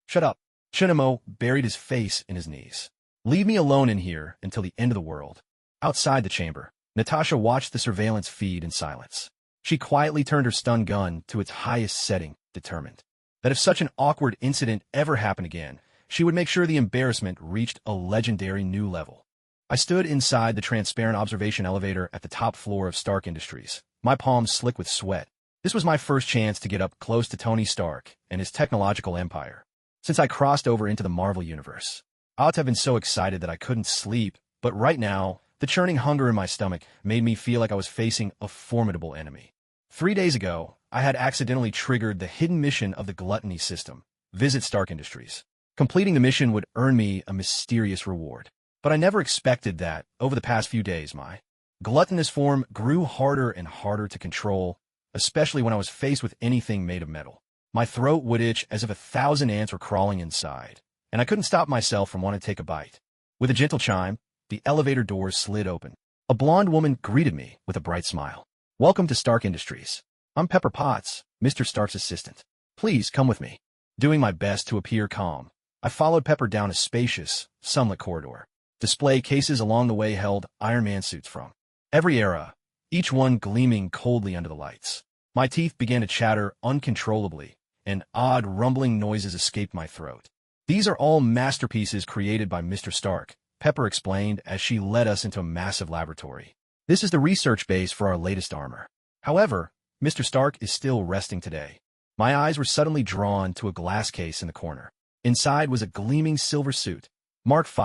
Shut up. Chen Mo buried his face in his knees. Leave me alone in here until the end of the world. Outside the chamber, Natasha watched the surveillance feed in silence. She quietly turned her stun gun to its highest setting, determined that if such an awkward incident ever happened again, she would make sure the embarrassment reached a legendary new level. I stood inside the transparent observation elevator at the top floor of Stark Industries, my palms slick with sweat. This was my first chance to get up close to Tony Stark and his technological empire. Since I crossed over into the Marvel Universe, I ought to have been so excited that I couldn't sleep, but right now, the churning hunger in my stomach made me feel like I was facing a formidable enemy. 3 days ago, I had accidentally triggered the hidden mission of the Gluttony system, visit Stark Industries. Completing the mission would earn me a mysterious reward. But I never expected that, over the past few days, my Gluttonous form grew harder and harder to control, especially when I was faced with anything made of metal. My throat would itch as if 1,000 ants were crawling inside, and I couldn't stop myself from wanting to take a bite. With a gentle chime, the elevator doors slid open. A blonde woman greeted me with a bright smile. "Welcome to Stark Industries. I'm Pepper Potts, Mr. Stark's assistant. Please come with me." Doing my best to appear calm, I followed Pepper down a spacious, sunlit corridor. Display cases along the way held Iron Man suits from every era, each one gleaming coldly under the lights. My teeth began to chatter uncontrollably, and odd rumbling noises escaped my throat. "These are all masterpieces created by Mr. Stark," Pepper explained as she led us into a massive laboratory. "This is the research base for our latest armor. However, Mr. Stark is still resting today." My eyes were suddenly drawn to a glass case in the corner. Inside was a gleaming silver suit, Mark V.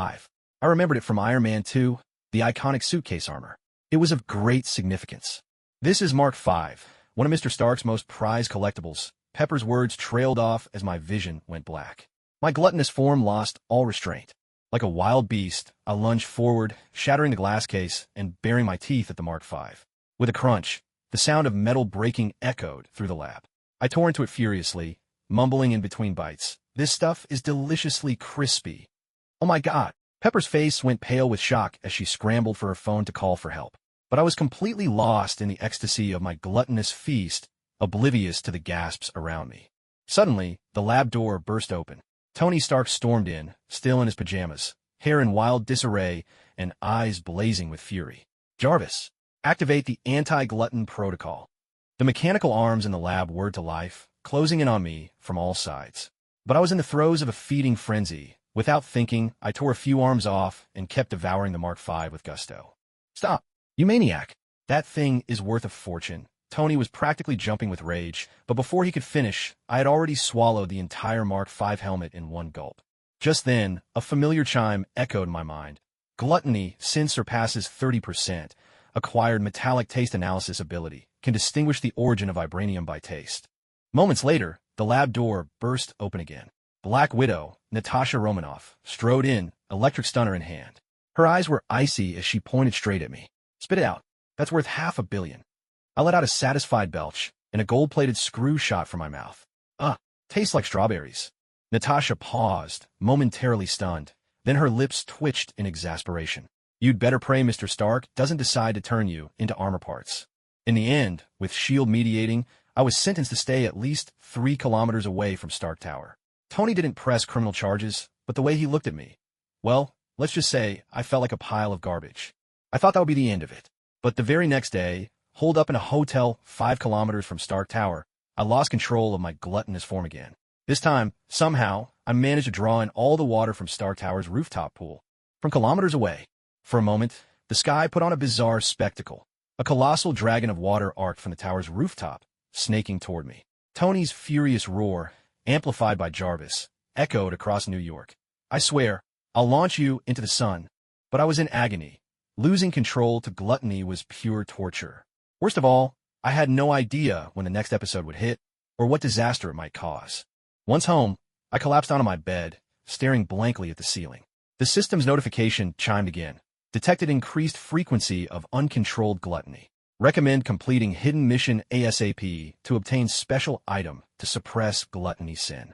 I remembered it from Iron Man 2, the iconic suitcase armor. It was of great significance. "This is Mark V, one of Mr. Stark's most prized collectibles." Pepper's words trailed off as my vision went black. My gluttonous form lost all restraint. Like a wild beast, I lunged forward, shattering the glass case and baring my teeth at the Mark V. With a crunch, the sound of metal breaking echoed through the lab. I tore into it furiously, mumbling in between bites. "This stuff is deliciously crispy." "Oh my God." Pepper's face went pale with shock as she scrambled for her phone to call for help. But I was completely lost in the ecstasy of my gluttonous feast, oblivious to the gasps around me. Suddenly, the lab door burst open. Tony Stark stormed in, still in his pajamas, hair in wild disarray and eyes blazing with fury. "Jarvis, activate the anti-glutton protocol." The mechanical arms in the lab whirred to life, closing in on me from all sides. But I was in the throes of a feeding frenzy. Without thinking, I tore a few arms off and kept devouring the Mark V with gusto. "Stop, you maniac. That thing is worth a fortune." Tony was practically jumping with rage, but before he could finish, I had already swallowed the entire Mark V helmet in one gulp. Just then, a familiar chime echoed in my mind. Gluttony, sin surpasses 30%. Acquired metallic taste analysis ability, can distinguish the origin of Vibranium by taste. Moments later, the lab door burst open again. Black Widow, Natasha Romanoff, strode in, electric stunner in hand. Her eyes were icy as she pointed straight at me. "Spit it out. That's worth $500 million. I let out a satisfied belch, and a gold-plated screw shot from my mouth. Tastes like strawberries." Natasha paused, momentarily stunned. Then her lips twitched in exasperation. "You'd better pray Mr. Stark doesn't decide to turn you into armor parts." In the end, with S.H.I.E.L.D. mediating, I was sentenced to stay at least 3 kilometers away from Stark Tower. Tony didn't press criminal charges, but the way he looked at me, well, let's just say I felt like a pile of garbage. I thought that would be the end of it. But the very next day, holed up in a hotel 5 kilometers from Stark Tower, I lost control of my gluttonous form again. This time, somehow, I managed to draw in all the water from Stark Tower's rooftop pool. From kilometers away. For a moment, the sky put on a bizarre spectacle. A colossal dragon of water arced from the tower's rooftop, snaking toward me. Tony's furious roar, amplified by Jarvis, echoed across New York. "I swear, I'll launch you into the sun." But I was in agony. Losing control to gluttony was pure torture. Worst of all, I had no idea when the next episode would hit, or what disaster it might cause. Once home, I collapsed onto my bed, staring blankly at the ceiling. The system's notification chimed again. Detected increased frequency of uncontrolled gluttony. Recommend completing hidden mission ASAP to obtain special item to suppress gluttony sin.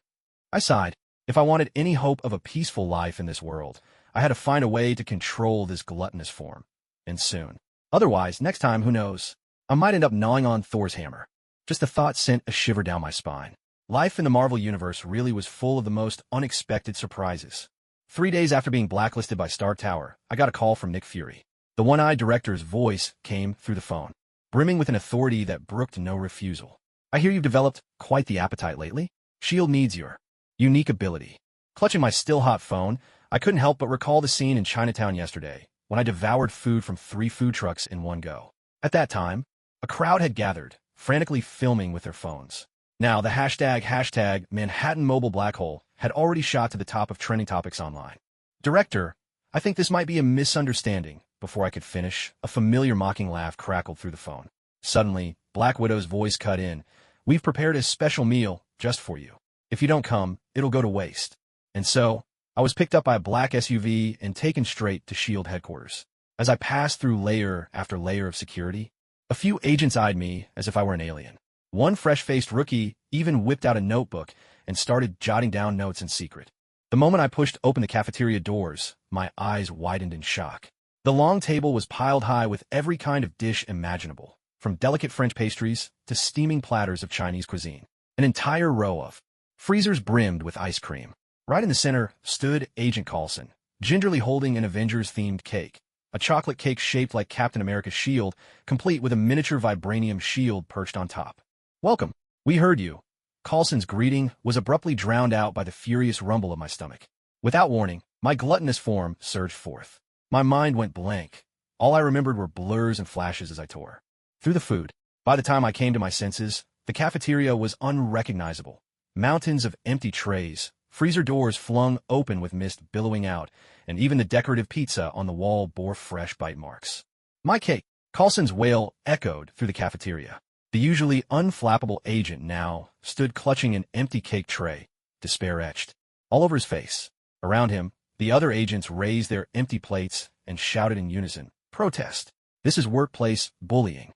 I sighed. If I wanted any hope of a peaceful life in this world, I had to find a way to control this gluttonous form. And soon. Otherwise, next time, who knows? I might end up gnawing on Thor's hammer. Just the thought sent a shiver down my spine. Life in the Marvel Universe really was full of the most unexpected surprises. 3 days after being blacklisted by Stark Tower, I got a call from Nick Fury. The one-eyed director's voice came through the phone, brimming with an authority that brooked no refusal. "I hear you've developed quite the appetite lately. S.H.I.E.L.D. needs your unique ability." Clutching my still-hot phone, I couldn't help but recall the scene in Chinatown yesterday, when I devoured food from 3 food trucks in one go. At that time, a crowd had gathered, frantically filming with their phones. Now, the hashtag Manhattan Mobile Black Hole had already shot to the top of trending topics online. "Director, I think this might be a misunderstanding." Before I could finish, a familiar mocking laugh crackled through the phone. Suddenly, Black Widow's voice cut in. "We've prepared a special meal just for you. If you don't come, it'll go to waste." And so, I was picked up by a black SUV and taken straight to S.H.I.E.L.D. headquarters. As I passed through layer after layer of security, a few agents eyed me as if I were an alien. One fresh-faced rookie even whipped out a notebook and started jotting down notes in secret. The moment I pushed open the cafeteria doors, my eyes widened in shock. The long table was piled high with every kind of dish imaginable, from delicate French pastries to steaming platters of Chinese cuisine. An entire row of freezers brimmed with ice cream. Right in the center stood Agent Coulson, gingerly holding an Avengers-themed cake, a chocolate cake shaped like Captain America's shield, complete with a miniature vibranium shield perched on top. "Welcome. We heard you." Coulson's greeting was abruptly drowned out by the furious rumble of my stomach. Without warning, my gluttonous form surged forth. My mind went blank. All I remembered were blurs and flashes as I tore through the food. By the time I came to my senses, the cafeteria was unrecognizable. Mountains of empty trays, freezer doors flung open with mist billowing out, and even the decorative pizza on the wall bore fresh bite marks. "My cake!" Coulson's wail echoed through the cafeteria. The usually unflappable agent now stood clutching an empty cake tray, despair etched all over his face. Around him, the other agents raised their empty plates and shouted in unison, "Protest! This is workplace bullying."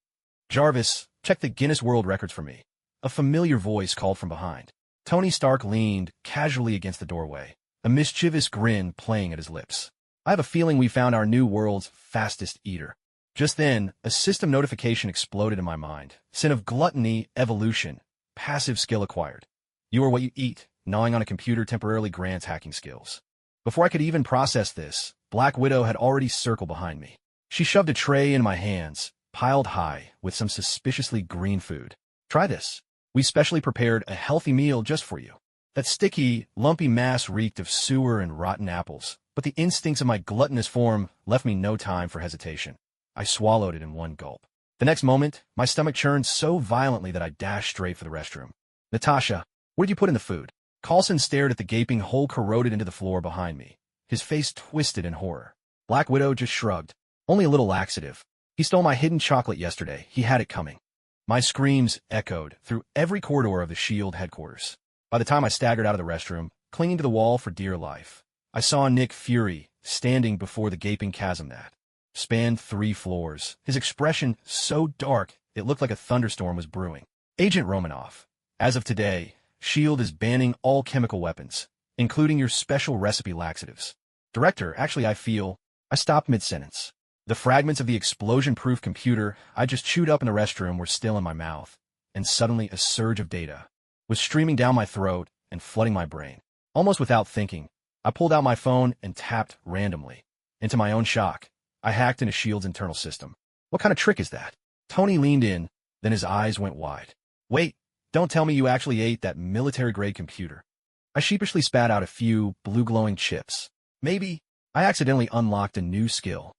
"Jarvis, check the Guinness World Records for me." A familiar voice called from behind. Tony Stark leaned casually against the doorway, a mischievous grin playing at his lips. "I have a feeling we found our new world's fastest eater." Just then, a system notification exploded in my mind. Sin of Gluttony Evolution. Passive skill acquired. You are what you eat. Gnawing on a computer temporarily grants hacking skills. Before I could even process this, Black Widow had already circled behind me. She shoved a tray in my hands, piled high, with some suspiciously green food. "Try this. We specially prepared a healthy meal just for you." That sticky, lumpy mass reeked of sewer and rotten apples, but the instincts of my gluttonous form left me no time for hesitation. I swallowed it in one gulp. The next moment, my stomach churned so violently that I dashed straight for the restroom. "Natasha, what did you put in the food?" Coulson stared at the gaping hole corroded into the floor behind me, his face twisted in horror. Black Widow just shrugged. "Only a little laxative. He stole my hidden chocolate yesterday. He had it coming." My screams echoed through every corridor of the S.H.I.E.L.D. headquarters. By the time I staggered out of the restroom, clinging to the wall for dear life, I saw Nick Fury standing before the gaping chasm that spanned 3 floors, his expression so dark it looked like a thunderstorm was brewing. "Agent Romanoff, as of today, S.H.I.E.L.D. is banning all chemical weapons, including your special recipe laxatives." "Director, actually I stopped mid-sentence. The fragments of the explosion-proof computer I just chewed up in the restroom were still in my mouth, and suddenly a surge of data was streaming down my throat and flooding my brain. Almost without thinking, I pulled out my phone and tapped randomly. Into my own shock, I hacked into S.H.I.E.L.D.'s internal system. "What kind of trick is that?" Tony leaned in, then his eyes went wide. "Wait, don't tell me you actually ate that military-grade computer." I sheepishly spat out a few blue-glowing chips. "Maybe I accidentally unlocked a new skill."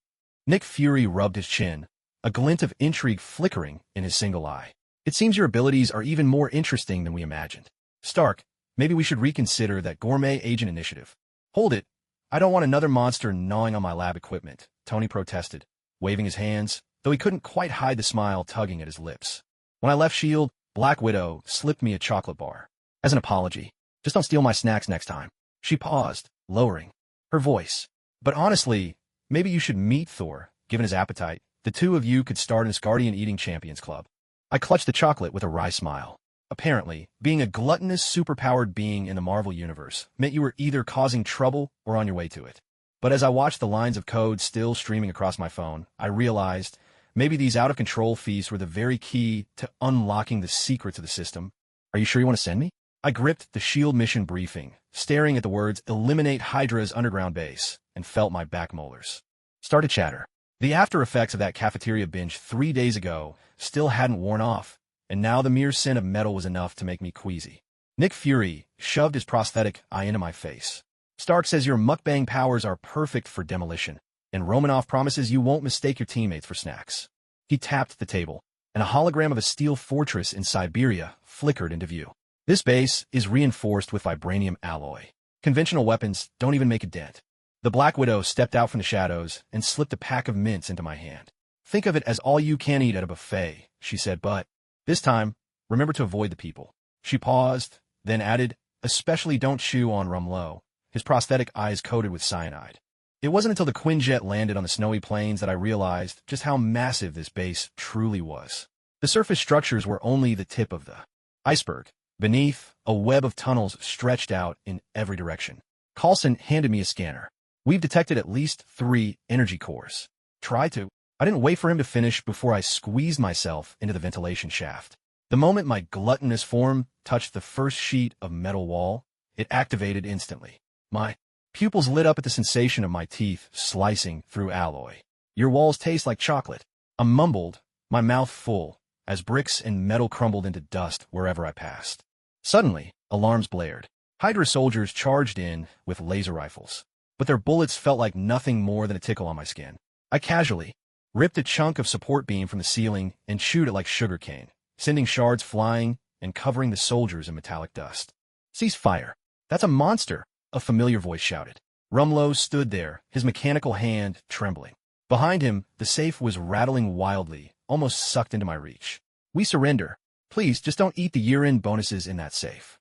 Nick Fury rubbed his chin, a glint of intrigue flickering in his single eye. "It seems your abilities are even more interesting than we imagined. Stark, maybe we should reconsider that gourmet agent initiative." "Hold it. I don't want another monster gnawing on my lab equipment," Tony protested, waving his hands, though he couldn't quite hide the smile tugging at his lips. "When I left S.H.I.E.L.D., Black Widow slipped me a chocolate bar. As an apology. Just don't steal my snacks next time." She paused, lowering her voice. "But honestly, maybe you should meet Thor, given his appetite. The two of you could start an Asgardian Eating Champions Club." I clutched the chocolate with a wry smile. Apparently, being a gluttonous, superpowered being in the Marvel Universe meant you were either causing trouble or on your way to it. But as I watched the lines of code still streaming across my phone, I realized maybe these out-of-control feasts were the very key to unlocking the secrets of the system. "Are you sure you want to send me?" I gripped the S.H.I.E.L.D. mission briefing, staring at the words "Eliminate Hydra's underground base," and felt my back molars start to chatter. The after effects of that cafeteria binge 3 days ago still hadn't worn off, and now the mere scent of metal was enough to make me queasy. Nick Fury shoved his prosthetic eye into my face. "Stark says your mukbang powers are perfect for demolition, and Romanoff promises you won't mistake your teammates for snacks." He tapped the table, and a hologram of a steel fortress in Siberia flickered into view. "This base is reinforced with Vibranium alloy. Conventional weapons don't even make a dent." The Black Widow stepped out from the shadows and slipped a pack of mints into my hand. "Think of it as all you can eat at a buffet," she said, "but this time, remember to avoid the people." She paused, then added, "Especially don't chew on Rumlow, his prosthetic eyes coated with cyanide." It wasn't until the Quinjet landed on the snowy plains that I realized just how massive this base truly was. The surface structures were only the tip of the iceberg. Beneath, a web of tunnels stretched out in every direction. Carlson handed me a scanner. We've detected at least 3 energy cores. Try to. I didn't wait for him to finish before I squeezed myself into the ventilation shaft. The moment my gluttonous form touched the first sheet of metal wall, it activated instantly. My pupils lit up at the sensation of my teeth slicing through alloy. Your walls taste like chocolate. I mumbled, my mouth full, as bricks and metal crumbled into dust wherever I passed. Suddenly, alarms blared. Hydra soldiers charged in with laser rifles, but their bullets felt like nothing more than a tickle on my skin. I casually ripped a chunk of support beam from the ceiling and chewed it like sugar cane, sending shards flying and covering the soldiers in metallic dust. "Cease fire. That's a monster," a familiar voice shouted. Rumlow stood there, his mechanical hand trembling. Behind him, the safe was rattling wildly, almost sucked into my reach. "We surrender. Please, just don't eat the year-end bonuses in that safe."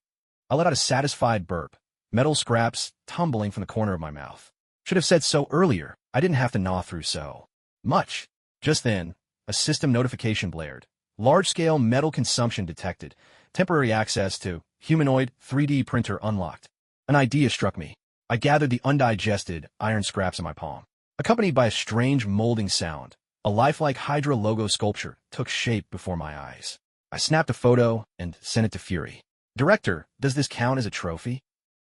I let out a satisfied burp, metal scraps tumbling from the corner of my mouth. Should have said so earlier. I didn't have to gnaw through so much. Just then, a system notification blared. Large-scale metal consumption detected. Temporary access to humanoid 3D printer unlocked. An idea struck me. I gathered the undigested iron scraps in my palm. Accompanied by a strange molding sound, a lifelike Hydra logo sculpture took shape before my eyes. I snapped a photo and sent it to Fury. "Director, does this count as a trophy?"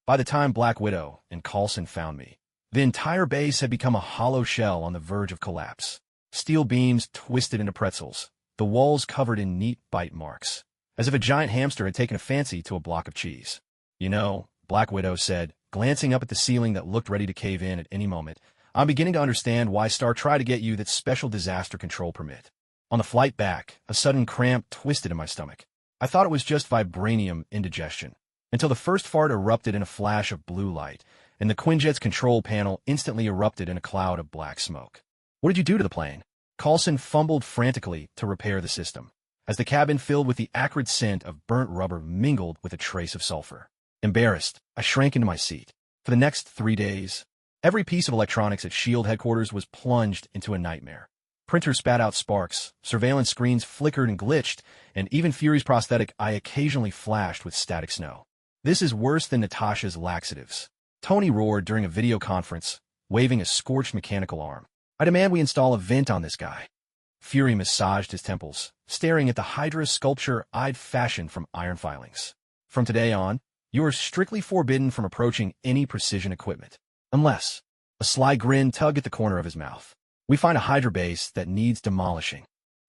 By the time Black Widow and Coulson found me, the entire base had become a hollow shell on the verge of collapse. Steel beams twisted into pretzels, the walls covered in neat bite marks, as if a giant hamster had taken a fancy to a block of cheese. "You know," Black Widow said, glancing up at the ceiling that looked ready to cave in at any moment, "I'm beginning to understand why Star tried to get you that special disaster control permit." On the flight back, a sudden cramp twisted in my stomach. I thought it was just vibranium indigestion, until the first fart erupted in a flash of blue light, and the Quinjet's control panel instantly erupted in a cloud of black smoke. "What did you do to the plane?" Coulson fumbled frantically to repair the system, as the cabin filled with the acrid scent of burnt rubber mingled with a trace of sulfur. Embarrassed, I shrank into my seat. For the next 3 days, every piece of electronics at S.H.I.E.L.D. headquarters was plunged into a nightmare. Printers spat out sparks, surveillance screens flickered and glitched, and even Fury's prosthetic eye occasionally flashed with static snow. "This is worse than Natasha's laxatives," Tony roared during a video conference, waving a scorched mechanical arm. "I demand we install a vent on this guy." Fury massaged his temples, staring at the Hydra sculpture I'd fashioned from iron filings. "From today on, you are strictly forbidden from approaching any precision equipment. Unless," a sly grin tugged at the corner of his mouth, "we find a Hydra base that needs demolishing."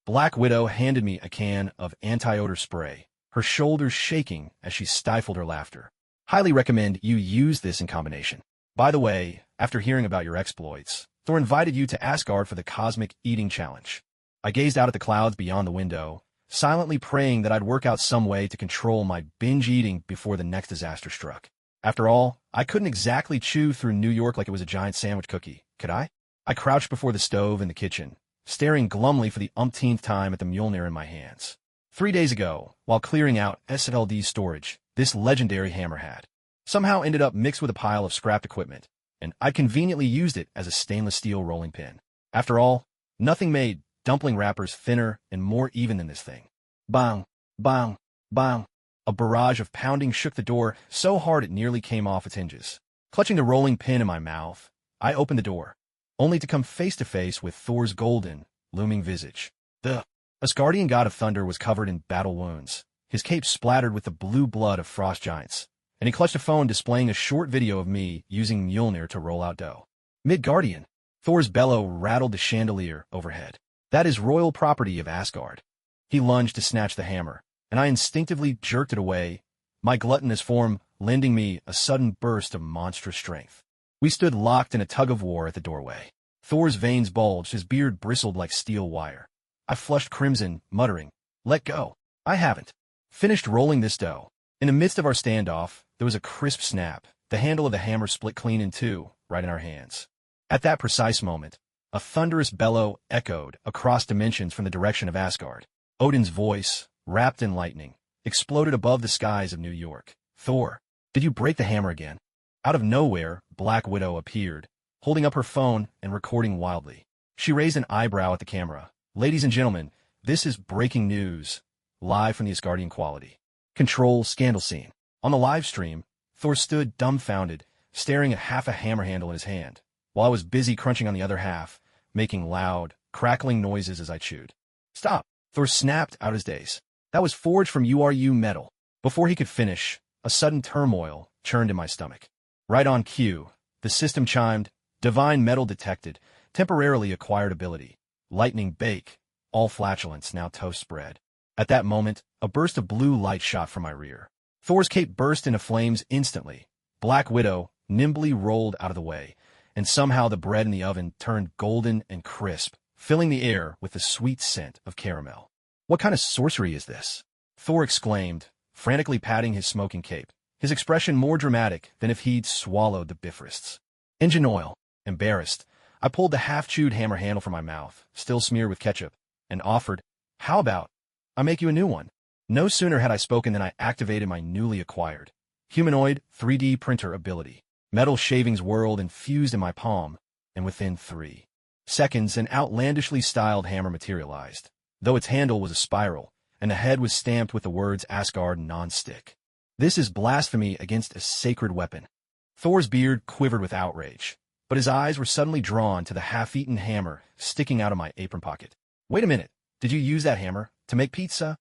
Black Widow handed me a can of anti-odor spray, her shoulders shaking as she stifled her laughter. "Highly recommend you use this in combination. By the way, after hearing about your exploits, Thor invited you to Asgard for the Cosmic Eating Challenge." I gazed out at the clouds beyond the window, silently praying that I'd work out some way to control my binge eating before the next disaster struck. After all, I couldn't exactly chew through New York like it was a giant sandwich cookie, could I? I crouched before the stove in the kitchen, staring glumly for the umpteenth time at the Mjolnir in my hands. 3 days ago, while clearing out SLD's storage, this legendary hammer had somehow ended up mixed with a pile of scrapped equipment, and I conveniently used it as a stainless steel rolling pin. After all, nothing made dumpling wrappers thinner and more even than this thing. Bang, bang, bang. A barrage of pounding shook the door so hard it nearly came off its hinges. Clutching the rolling pin in my mouth, I opened the door, only to come face to face with Thor's golden, looming visage. The Asgardian god of thunder was covered in battle wounds, his cape splattered with the blue blood of frost giants, and he clutched a phone displaying a short video of me using Mjolnir to roll out dough. Midgardian. Thor's bellow rattled the chandelier overhead. "That is royal property of Asgard." He lunged to snatch the hammer, and I instinctively jerked it away, my gluttonous form lending me a sudden burst of monstrous strength. We stood locked in a tug-of-war at the doorway. Thor's veins bulged, his beard bristled like steel wire. I flushed crimson, muttering, "Let go. I haven't finished rolling this dough." In the midst of our standoff, there was a crisp snap. The handle of the hammer split clean in two, right in our hands. At that precise moment, a thunderous bellow echoed across dimensions from the direction of Asgard. Odin's voice, wrapped in lightning, exploded above the skies of New York. "Thor, did you break the hammer again?" Out of nowhere, Black Widow appeared, holding up her phone and recording wildly. She raised an eyebrow at the camera. "Ladies and gentlemen, this is breaking news, live from the Asgardian quality. Control scandal scene." On the live stream, Thor stood dumbfounded, staring at half a hammer handle in his hand, while I was busy crunching on the other half, making loud, crackling noises as I chewed. "Stop!" Thor snapped out his daze. "That was forged from URU metal." Before he could finish, a sudden turmoil churned in my stomach. Right on cue, the system chimed, "Divine metal detected, temporarily acquired ability. Lightning bake, all flatulence, now toast spread." At that moment, a burst of blue light shot from my rear. Thor's cape burst into flames instantly. Black Widow nimbly rolled out of the way, and somehow the bread in the oven turned golden and crisp, filling the air with the sweet scent of caramel. "What kind of sorcery is this?" Thor exclaimed, frantically patting his smoking cape, his expression more dramatic than if he'd swallowed the Bifrosts. "Engine oil." Embarrassed, I pulled the half-chewed hammer handle from my mouth, still smeared with ketchup, and offered, "How about I make you a new one?" No sooner had I spoken than I activated my newly acquired humanoid 3D printer ability. Metal shavings whirled and fused in my palm, and within 3 seconds an outlandishly styled hammer materialized, though its handle was a spiral, and the head was stamped with the words Asgard non-stick. "This is blasphemy against a sacred weapon." Thor's beard quivered with outrage, but his eyes were suddenly drawn to the half-eaten hammer sticking out of my apron pocket. "Wait a minute, did you use that hammer to make pizza?"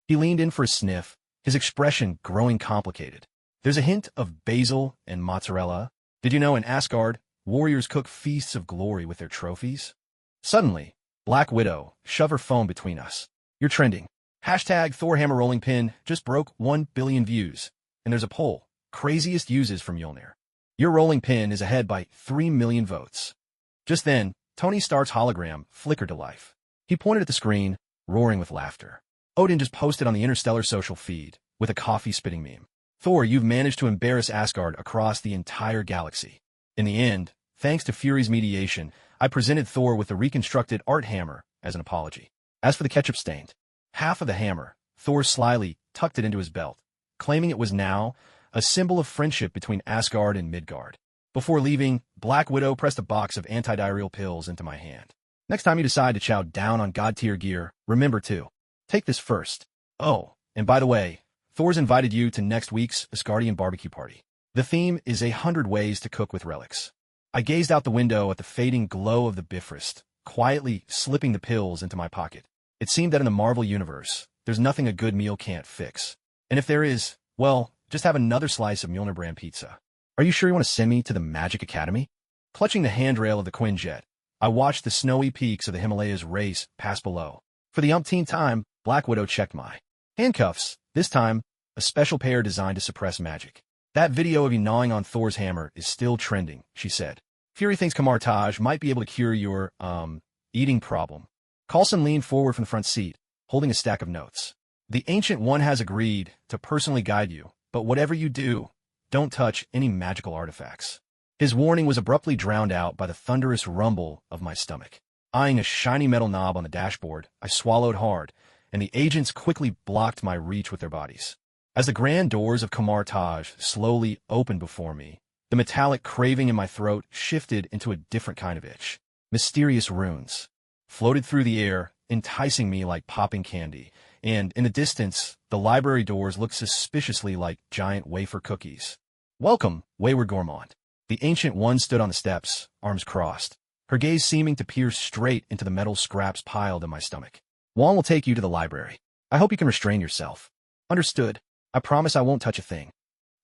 He leaned in for a sniff, his expression growing complicated. "There's a hint of basil and mozzarella. Did you know in Asgard, warriors cook feasts of glory with their trophies?" Suddenly, Black Widow shoved her phone between us. "You're trending. Hashtag Thorhammer rolling pin just broke 1 billion views, and there's a poll, craziest uses from Mjolnir. Your rolling pin is ahead by 3 million votes." Just then, Tony Stark's hologram flickered to life. He pointed at the screen, roaring with laughter. Odin just posted on the Interstellar social feed with a coffee-spitting meme. "Thor, you've managed to embarrass Asgard across the entire galaxy." In the end, thanks to Fury's mediation, I presented Thor with the reconstructed art hammer as an apology. As for the ketchup-stained half of the hammer, Thor slyly tucked it into his belt, claiming it was now a symbol of friendship between Asgard and Midgard. Before leaving, Black Widow pressed a box of antidiarrheal pills into my hand. "Next time you decide to chow down on god-tier gear, remember to take this first. Oh, and by the way, Thor's invited you to next week's Asgardian barbecue party. The theme is 100 ways to cook with relics." I gazed out the window at the fading glow of the Bifrost, quietly slipping the pills into my pocket. It seemed that in the Marvel universe, there's nothing a good meal can't fix. And if there is, well, just have another slice of Mjolnir brand pizza. "Are you sure you want to send me to the Magic Academy?" Clutching the handrail of the Quinjet, I watched the snowy peaks of the Himalayas race past below. For the umpteenth time, Black Widow checked my handcuffs, this time a special pair designed to suppress magic. "That video of you gnawing on Thor's hammer is still trending," she said. "Fury thinks Kamar-Taj might be able to cure your, eating problem." Coulson leaned forward from the front seat, holding a stack of notes. "The Ancient One has agreed to personally guide you, but whatever you do, don't touch any magical artifacts." His warning was abruptly drowned out by the thunderous rumble of my stomach. Eyeing a shiny metal knob on the dashboard, I swallowed hard, and the agents quickly blocked my reach with their bodies. As the grand doors of Kamar-Taj slowly opened before me, the metallic craving in my throat shifted into a different kind of itch. Mysterious runes floated through the air, enticing me like popping candy, and in the distance, the library doors looked suspiciously like giant wafer cookies. "Welcome, wayward gourmand." The Ancient One stood on the steps, arms crossed, her gaze seeming to pierce straight into the metal scraps piled in my stomach. "Wong will take you to the library. I hope you can restrain yourself." "Understood. I promise I won't touch a thing."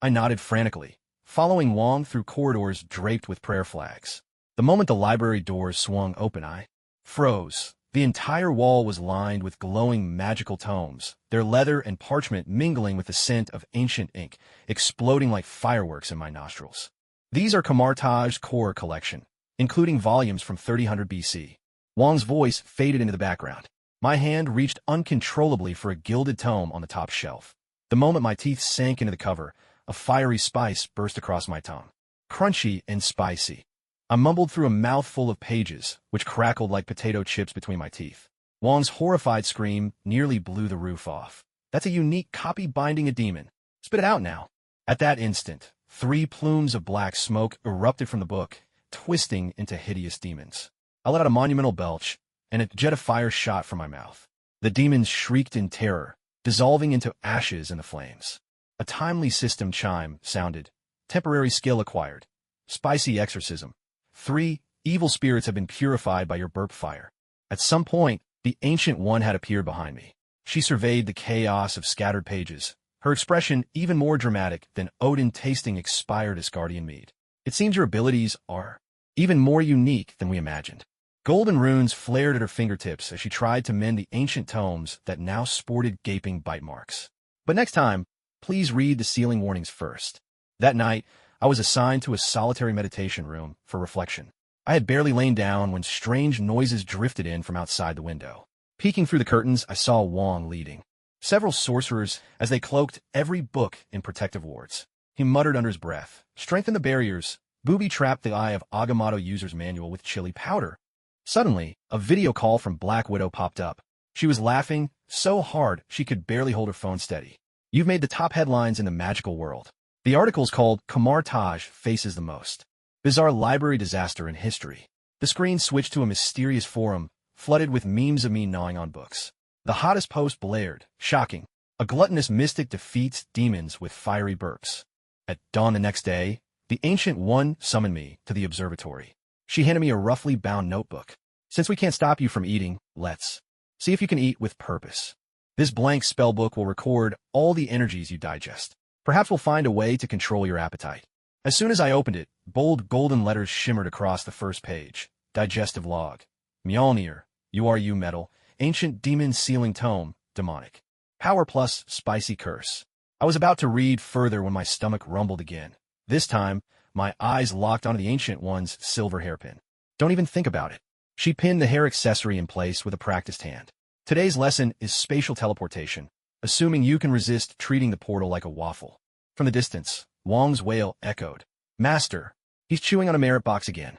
I nodded frantically, following Wong through corridors draped with prayer flags. The moment the library doors swung open, I froze. The entire wall was lined with glowing magical tomes, their leather and parchment mingling with the scent of ancient ink, exploding like fireworks in my nostrils. "These are Kamar-Taj's core collection, including volumes from 3000 BC. Wong's voice faded into the background. My hand reached uncontrollably for a gilded tome on the top shelf. The moment my teeth sank into the cover, a fiery spice burst across my tongue. Crunchy and spicy. I mumbled through a mouthful of pages, which crackled like potato chips between my teeth. Wong's horrified scream nearly blew the roof off. "That's a unique copy binding a demon. Spit it out now." At that instant, 3 plumes of black smoke erupted from the book, twisting into hideous demons. I let out a monumental belch, and a jet of fire shot from my mouth. The demons shrieked in terror, dissolving into ashes in the flames. A timely system chime sounded. Temporary skill acquired. Spicy exorcism. 3 evil spirits have been purified by your burp fire. At some point, the Ancient One had appeared behind me. She surveyed the chaos of scattered pages, her expression even more dramatic than Odin tasting expired Asgardian mead. It seems your abilities are even more unique than we imagined. Golden runes flared at her fingertips as she tried to mend the ancient tomes that now sported gaping bite marks. But next time, please read the sealing warnings first. That night, I was assigned to a solitary meditation room for reflection. I had barely lain down when strange noises drifted in from outside the window. Peeking through the curtains, I saw Wong leading several sorcerers as they cloaked every book in protective wards. He muttered under his breath, "Strengthen the barriers. Booby-trapped the Eye of Agamotto user's manual with chili powder." Suddenly, a video call from Black Widow popped up. She was laughing so hard she could barely hold her phone steady. "You've made the top headlines in the magical world." The article's called Kamar Taj Faces the Most Bizarre Library Disaster in History. The screen switched to a mysterious forum, flooded with memes of me gnawing on books. The hottest post blared, shocking. A gluttonous mystic defeats demons with fiery burps. At dawn the next day, the Ancient One summoned me to the observatory. She handed me a roughly bound notebook. "Since we can't stop you from eating, let's see if you can eat with purpose. This blank spellbook will record all the energies you digest. Perhaps we'll find a way to control your appetite." As soon as I opened it, bold golden letters shimmered across the first page. Digestive log. Mjolnir, you metal. Ancient demon sealing tome, demonic. Power plus spicy curse. I was about to read further when my stomach rumbled again. This time, my eyes locked onto the Ancient One's silver hairpin. "Don't even think about it." She pinned the hair accessory in place with a practiced hand. "Today's lesson is spatial teleportation, assuming you can resist treating the portal like a waffle." From the distance, Wong's wail echoed. "Master, he's chewing on a merit box again."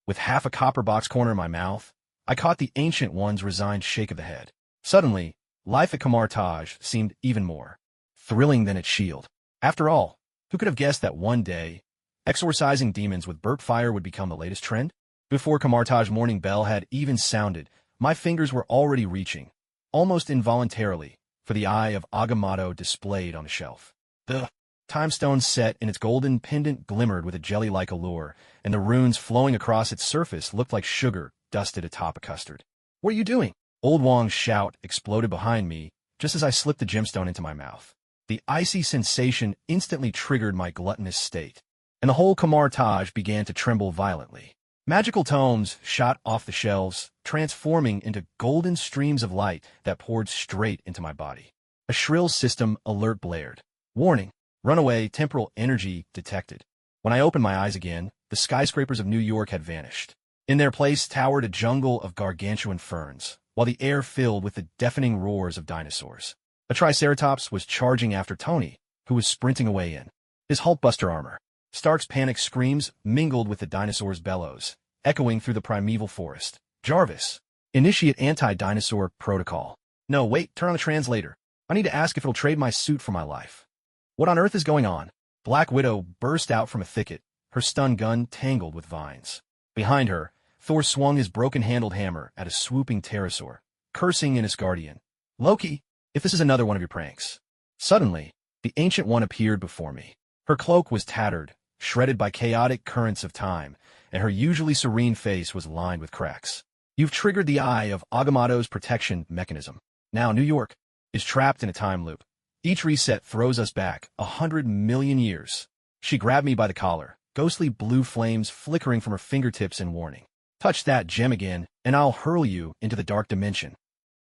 With half a copper box corner in my mouth, I caught the Ancient One's resigned shake of the head. Suddenly, life at Kamar Taj seemed even more thrilling than its shield. After all, who could have guessed that one day, exorcising demons with burp fire would become the latest trend? Before Kamar Taj morning bell had even sounded, my fingers were already reaching, almost involuntarily, for the Eye of Agamotto displayed on the shelf. The timestone set in its golden pendant glimmered with a jelly-like allure, and the runes flowing across its surface looked like sugar dusted atop a custard. "What are you doing?" Old Wong's shout exploded behind me just as I slipped the gemstone into my mouth. The icy sensation instantly triggered my gluttonous state, and the whole Kamar Taj began to tremble violently. Magical tomes shot off the shelves, transforming into golden streams of light that poured straight into my body. A shrill system alert blared. "Warning, runaway temporal energy detected." When I opened my eyes again, the skyscrapers of New York had vanished. In their place towered a jungle of gargantuan ferns, while the air filled with the deafening roars of dinosaurs. A triceratops was charging after Tony, who was sprinting away in his Hulkbuster armor. Stark's panicked screams mingled with the dinosaur's bellows, echoing through the primeval forest. "Jarvis, initiate anti-dinosaur protocol." "No, wait, turn on the translator. I need to ask if it'll trade my suit for my life." "What on earth is going on?" Black Widow burst out from a thicket, her stun gun tangled with vines. Behind her, Thor swung his broken-handled hammer at a swooping pterosaur, cursing in Asgardian. "Loki, if this is another one of your pranks." Suddenly, the Ancient One appeared before me. Her cloak was tattered, shredded by chaotic currents of time, and her usually serene face was lined with cracks. "You've triggered the Eye of Agamotto's protection mechanism. Now New York is trapped in a time loop. Each reset throws us back 100 million years." She grabbed me by the collar, ghostly blue flames flickering from her fingertips in warning. "Touch that gem again, and I'll hurl you into the dark dimension."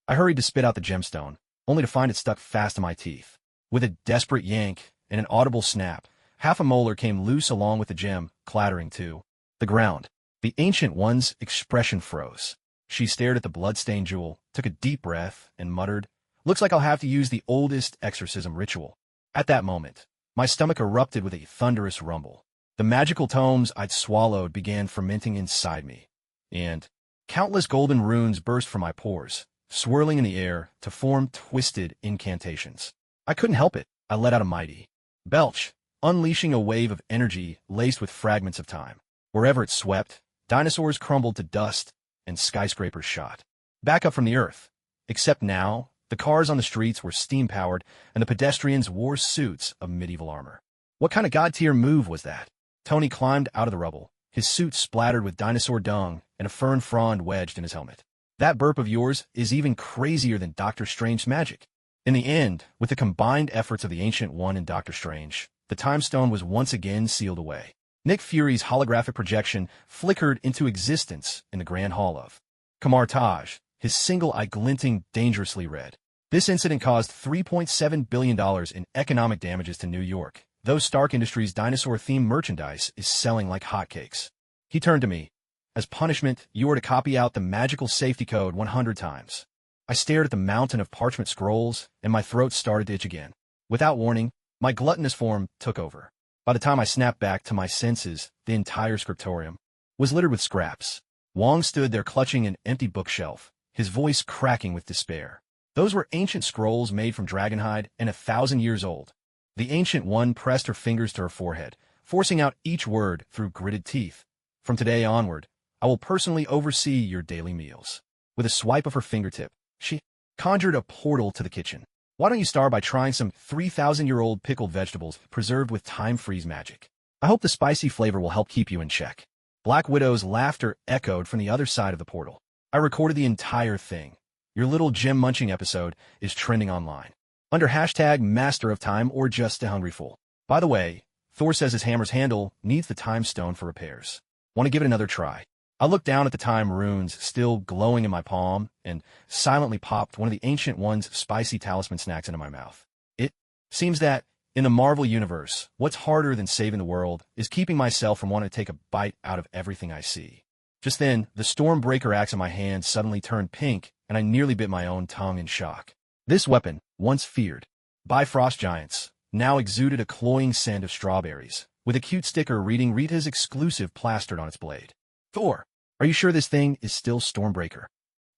I hurried to spit out the gemstone, only to find it stuck fast to my teeth. With a desperate yank and an audible snap, half a molar came loose along with the gem, clattering to the ground. The Ancient One's expression froze. She stared at the blood-stained jewel, took a deep breath, and muttered, "Looks like I'll have to use the oldest exorcism ritual." At that moment, my stomach erupted with a thunderous rumble. The magical tomes I'd swallowed began fermenting inside me, and countless golden runes burst from my pores, swirling in the air to form twisted incantations. I couldn't help it. I let out a mighty belch, unleashing a wave of energy laced with fragments of time. Wherever it swept, dinosaurs crumbled to dust and skyscrapers shot back up from the earth. Except now, the cars on the streets were steam-powered and the pedestrians wore suits of medieval armor. What kind of god-tier move was that? Tony climbed out of the rubble, his suit splattered with dinosaur dung and a fern frond wedged in his helmet. That burp of yours is even crazier than Doctor Strange's magic. In the end, with the combined efforts of the Ancient One and Doctor Strange, the Time Stone was once again sealed away. Nick Fury's holographic projection flickered into existence in the Grand Hall of Kamartaj, his single eye glinting dangerously red. This incident caused $3.7 billion in economic damages to New York, though Stark Industries' dinosaur-themed merchandise is selling like hotcakes. He turned to me. As punishment, you are to copy out the magical safety code 100 times. I stared at the mountain of parchment scrolls, and my throat started to itch again. Without warning, my gluttonous form took over. By the time I snapped back to my senses, the entire scriptorium was littered with scraps. Wong stood there clutching an empty bookshelf, his voice cracking with despair. Those were ancient scrolls made from dragonhide and 1,000 years old. The Ancient One pressed her fingers to her forehead, forcing out each word through gritted teeth. From today onward, I will personally oversee your daily meals. With a swipe of her fingertip, she conjured a portal to the kitchen. Why don't you start by trying some 3,000-year-old pickled vegetables preserved with time-freeze magic? I hope the spicy flavor will help keep you in check. Black Widow's laughter echoed from the other side of the portal. I recorded the entire thing. Your little gem-munching episode is trending online. Under hashtag Master of Time or just a hungry fool. By the way, Thor says his hammer's handle needs the time stone for repairs. Want to give it another try? I looked down at the time runes still glowing in my palm and silently popped one of the Ancient One's spicy talisman snacks into my mouth. It seems that, in the Marvel Universe, what's harder than saving the world is keeping myself from wanting to take a bite out of everything I see. Just then, the Stormbreaker axe in my hand suddenly turned pink, and I nearly bit my own tongue in shock. This weapon, once feared by frost giants, now exuded a cloying scent of strawberries, with a cute sticker reading Rita's exclusive plastered on its blade. Thor, are you sure this thing is still Stormbreaker?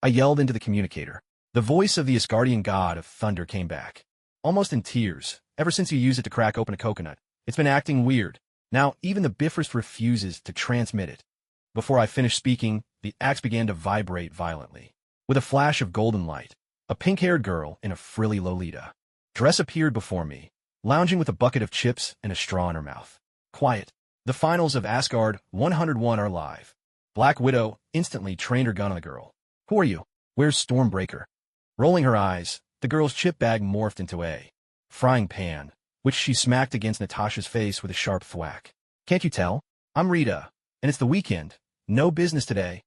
I yelled into the communicator. The voice of the Asgardian god of thunder came back, almost in tears. Ever since you used it to crack open a coconut, it's been acting weird. Now, even the Bifrost refuses to transmit it. Before I finished speaking, the axe began to vibrate violently. With a flash of golden light, a pink-haired girl in a frilly Lolita dress appeared before me, lounging with a bucket of chips and a straw in her mouth. Quiet. The finals of Asgard 101 are live. Black Widow instantly trained her gun on the girl. Who are you? Where's Stormbreaker? Rolling her eyes, the girl's chip bag morphed into a frying pan, which she smacked against Natasha's face with a sharp thwack. Can't you tell? I'm Rita, and it's the weekend. No business today.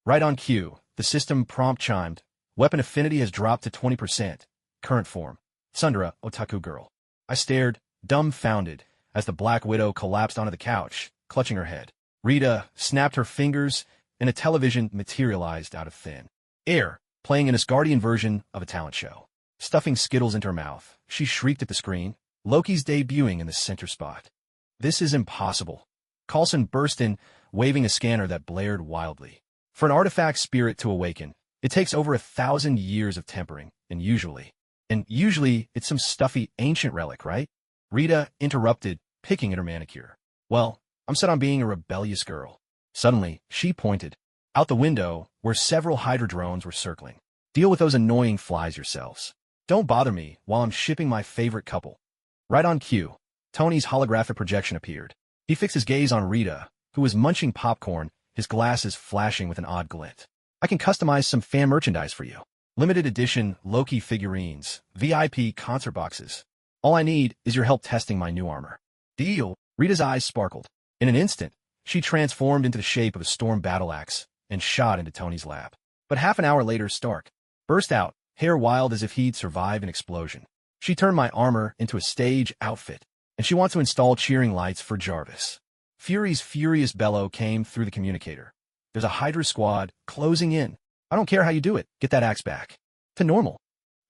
Right on cue, the system prompt chimed. Weapon affinity has dropped to 20%. Current form. Sundara, Otaku Girl. I stared, dumbfounded, as the Black Widow collapsed onto the couch, clutching her head. Rita snapped her fingers, and a television materialized out of thin air, playing an Asgardian version of a talent show. Stuffing Skittles into her mouth, she shrieked at the screen, Loki's debuting in the center spot. This is impossible. Coulson burst in, waving a scanner that blared wildly. For an artifact spirit to awaken, it takes over 1,000 years of tempering, and usually it's some stuffy ancient relic, right? Rita interrupted, picking at her manicure. Well, I'm set on being a rebellious girl. Suddenly, she pointed out the window where several Hydra drones were circling. Deal with those annoying flies yourselves. Don't bother me while I'm shipping my favorite couple. Right on cue, Tony's holographic projection appeared. He fixed his gaze on Rita, who was munching popcorn, his glasses flashing with an odd glint. I can customize some fan merchandise for you. Limited edition Loki figurines, VIP concert boxes. All I need is your help testing my new armor. Deal. Rita's eyes sparkled. In an instant, she transformed into the shape of a storm battle axe and shot into Tony's lap. But half an hour later, Stark burst out, hair wild as if he'd survived an explosion. She turned my armor into a stage outfit, and she wants to install cheering lights for Jarvis. Fury's furious bellow came through the communicator. There's a Hydra squad closing in. I don't care how you do it. Get that axe back to normal.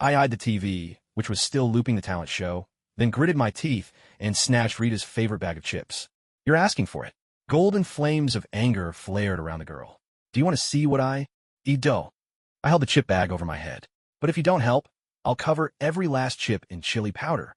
I eyed the TV, which was still looping the talent show, then gritted my teeth and snatched Rita's favorite bag of chips. You're asking for it. Golden flames of anger flared around the girl. Do you want to see what I do? I held the chip bag over my head. But if you don't help, I'll cover every last chip in chili powder.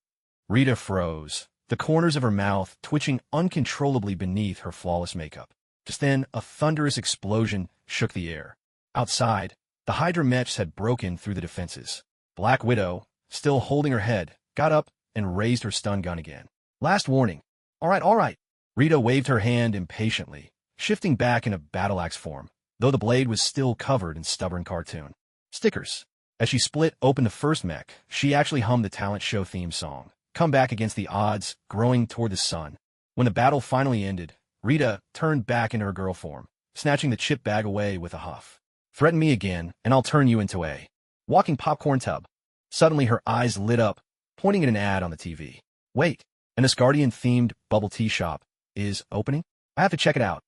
Rita froze, the corners of her mouth twitching uncontrollably beneath her flawless makeup. Just then, a thunderous explosion shook the air. Outside, the Hydra mechs had broken through the defenses. Black Widow, still holding her head, got up and raised her stun gun again. Last warning. All right, all right. Rita waved her hand impatiently, shifting back into battle-axe form, though the blade was still covered in stubborn cartoon stickers. As she split open the first mech, she actually hummed the talent show theme song, Come Back Against the Odds, growing toward the sun. When the battle finally ended, Rita turned back into her girl form, snatching the chip bag away with a huff. Threaten me again, and I'll turn you into a walking popcorn tub. Suddenly her eyes lit up, pointing at an ad on the TV. Wait, an Asgardian-themed bubble tea shop is opening? I have to check it out.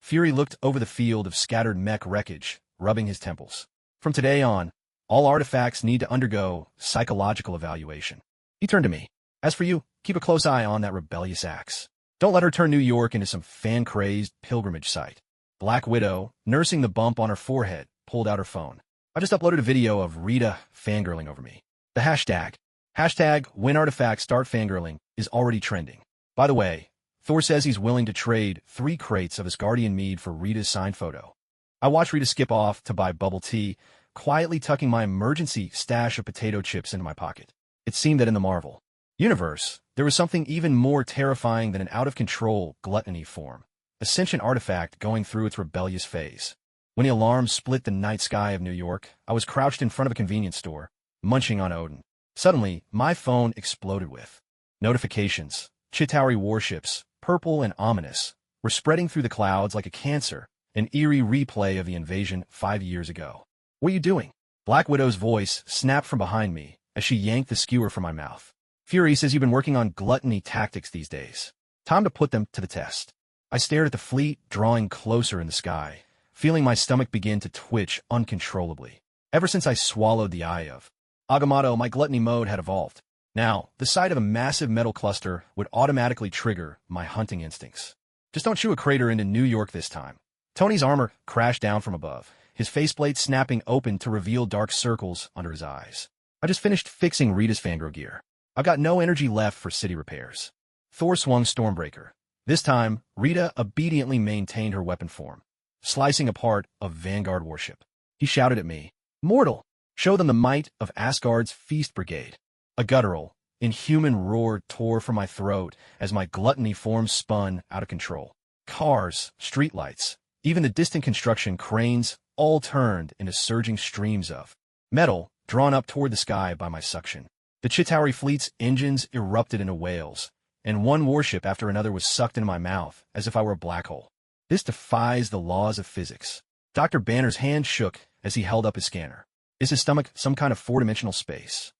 Fury looked over the field of scattered mech wreckage, rubbing his temples. From today on, all artifacts need to undergo psychological evaluation. He turned to me. As for you, keep a close eye on that rebellious axe. Don't let her turn New York into some fan-crazed pilgrimage site. Black Widow, nursing the bump on her forehead, pulled out her phone. I just uploaded a video of Rita fangirling over me. The hashtag when artifacts start fangirling is already trending. By the way, Thor says he's willing to trade 3 crates of Asgardian mead for Rita's signed photo. I watched Rita skip off to buy bubble tea, quietly tucking my emergency stash of potato chips into my pocket. It seemed that in the Marvel universe, there was something even more terrifying than an out-of-control gluttony form, a sentient artifact going through its rebellious phase. When the alarm split the night sky of New York, I was crouched in front of a convenience store, munching on Odin. Suddenly, my phone exploded with notifications. Chitauri warships, purple and ominous, were spreading through the clouds like a cancer, an eerie replay of the invasion 5 years ago. What are you doing? Black Widow's voice snapped from behind me as she yanked the skewer from my mouth. Fury says you've been working on gluttony tactics these days. Time to put them to the test. I stared at the fleet drawing closer in the sky, feeling my stomach begin to twitch uncontrollably. Ever since I swallowed the eye of Agamotto, my gluttony mode had evolved. Now, the sight of a massive metal cluster would automatically trigger my hunting instincts. Just don't chew a crater into New York this time. Tony's armor crashed down from above, his faceplate snapping open to reveal dark circles under his eyes. I just finished fixing Rita's fangirl gear. I've got no energy left for city repairs. Thor swung Stormbreaker. This time, Rita obediently maintained her weapon form, slicing apart a Vanguard warship. He shouted at me, "Mortal, show them the might of Asgard's Feast Brigade." A guttural, inhuman roar tore from my throat as my gluttony form spun out of control. Cars, streetlights, even the distant construction cranes all turned into surging streams of metal drawn up toward the sky by my suction. The Chitauri fleet's engines erupted into wails, and one warship after another was sucked into my mouth as if I were a black hole. This defies the laws of physics. Dr. Banner's hand shook as he held up his scanner. Is his stomach some kind of four-dimensional space?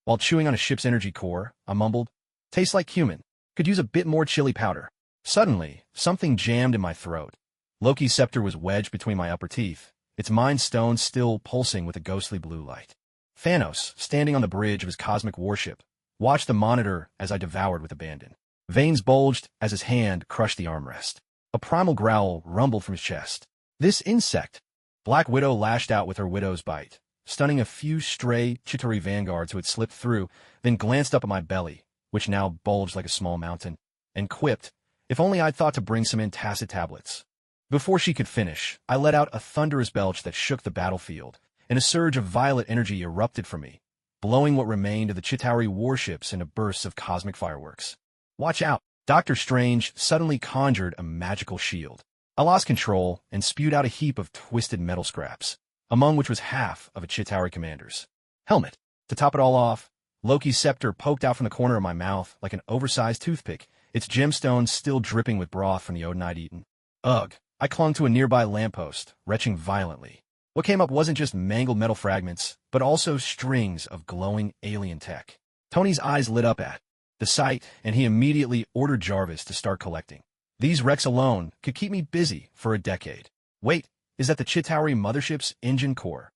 While chewing on a ship's energy core, I mumbled, "Tastes like human. Could use a bit more chili powder." Suddenly, something jammed in my throat. Loki's scepter was wedged between my upper teeth, its mind stone still pulsing with a ghostly blue light. Thanos, standing on the bridge of his cosmic warship, watched the monitor as I devoured with abandon. Veins bulged as his hand crushed the armrest. A primal growl rumbled from his chest. "This insect!" Black Widow lashed out with her widow's bite, stunning a few stray Chitauri vanguards who had slipped through, then glanced up at my belly, which now bulged like a small mountain, and quipped, "If only I'd thought to bring some antacid tablets." Before she could finish, I let out a thunderous belch that shook the battlefield, and a surge of violet energy erupted from me, blowing what remained of the Chitauri warships into bursts of cosmic fireworks. "Watch out!" Doctor Strange suddenly conjured a magical shield. I lost control and spewed out a heap of twisted metal scraps, among which was half of a Chitauri commander's helmet. To top it all off, Loki's scepter poked out from the corner of my mouth like an oversized toothpick, its gemstones still dripping with broth from the Odin I'd eaten. Ugh! I clung to a nearby lamppost, retching violently. What came up wasn't just mangled metal fragments, but also strings of glowing alien tech. Tony's eyes lit up at the sight, and he immediately ordered Jarvis to start collecting. These wrecks alone could keep me busy for a decade. Wait, is that the Chitauri mothership's engine core?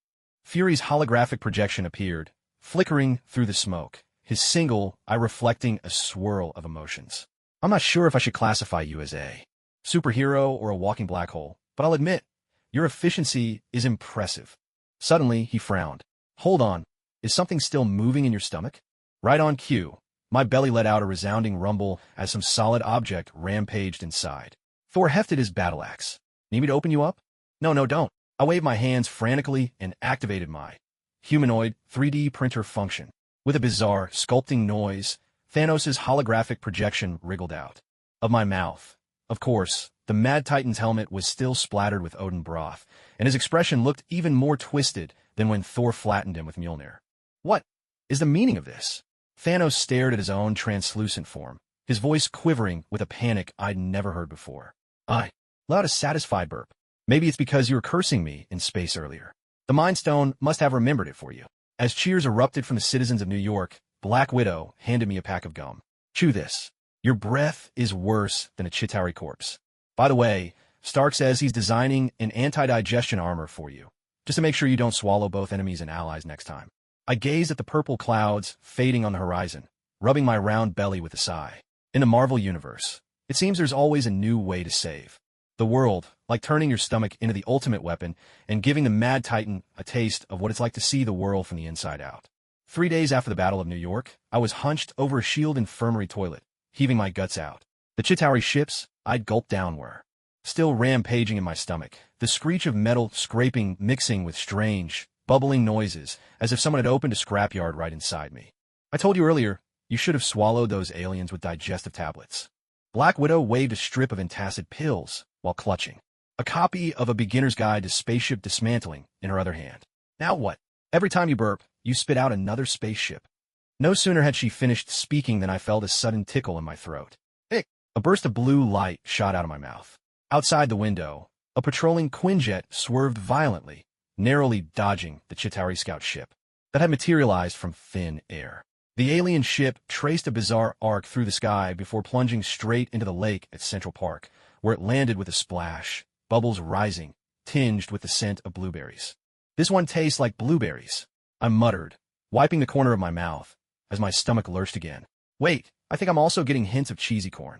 Fury's holographic projection appeared, flickering through the smoke, his single eye reflecting a swirl of emotions. "I'm not sure if I should classify you as a superhero or a walking black hole, but I'll admit, your efficiency is impressive." Suddenly, he frowned. "Hold on, is something still moving in your stomach?" Right on cue, my belly let out a resounding rumble as some solid object rampaged inside. Thor hefted his battle axe. Need me to open you up? No, no, don't. I waved my hands frantically and activated my humanoid 3D printer function. With a bizarre, sculpting noise, Thanos' holographic projection wriggled out of my mouth. Of course, the Mad Titan's helmet was still splattered with Odin broth, and his expression looked even more twisted than when Thor flattened him with Mjolnir. What is the meaning of this? Thanos stared at his own translucent form, his voice quivering with a panic I'd never heard before. I let out a satisfied burp. Maybe it's because you were cursing me in space earlier. The Mind Stone must have remembered it for you. As cheers erupted from the citizens of New York, Black Widow handed me a pack of gum. Chew this. Your breath is worse than a Chitauri corpse. By the way, Stark says he's designing an anti-digestion armor for you, just to make sure you don't swallow both enemies and allies next time. I gazed at the purple clouds fading on the horizon, rubbing my round belly with a sigh. In the Marvel Universe, it seems there's always a new way to save the world, like turning your stomach into the ultimate weapon and giving the Mad Titan a taste of what it's like to see the world from the inside out. 3 days after the Battle of New York, I was hunched over a shield infirmary toilet, heaving my guts out. The Chitauri ships I'd gulped down were still rampaging in my stomach, the screech of metal scraping mixing with strange, bubbling noises, as if someone had opened a scrapyard right inside me. I told you earlier, you should have swallowed those aliens with digestive tablets. Black Widow waved a strip of antacid pills while clutching a copy of A Beginner's Guide to Spaceship Dismantling in her other hand. Now what? Every time you burp, you spit out another spaceship. No sooner had she finished speaking than I felt a sudden tickle in my throat. Ick! A burst of blue light shot out of my mouth. Outside the window, a patrolling Quinjet swerved violently, narrowly dodging the Chitauri scout ship that had materialized from thin air. The alien ship traced a bizarre arc through the sky before plunging straight into the lake at Central Park, where it landed with a splash, bubbles rising, tinged with the scent of blueberries. This one tastes like blueberries, I muttered, wiping the corner of my mouth, as my stomach lurched again. Wait, I think I'm also getting hints of cheesy corn.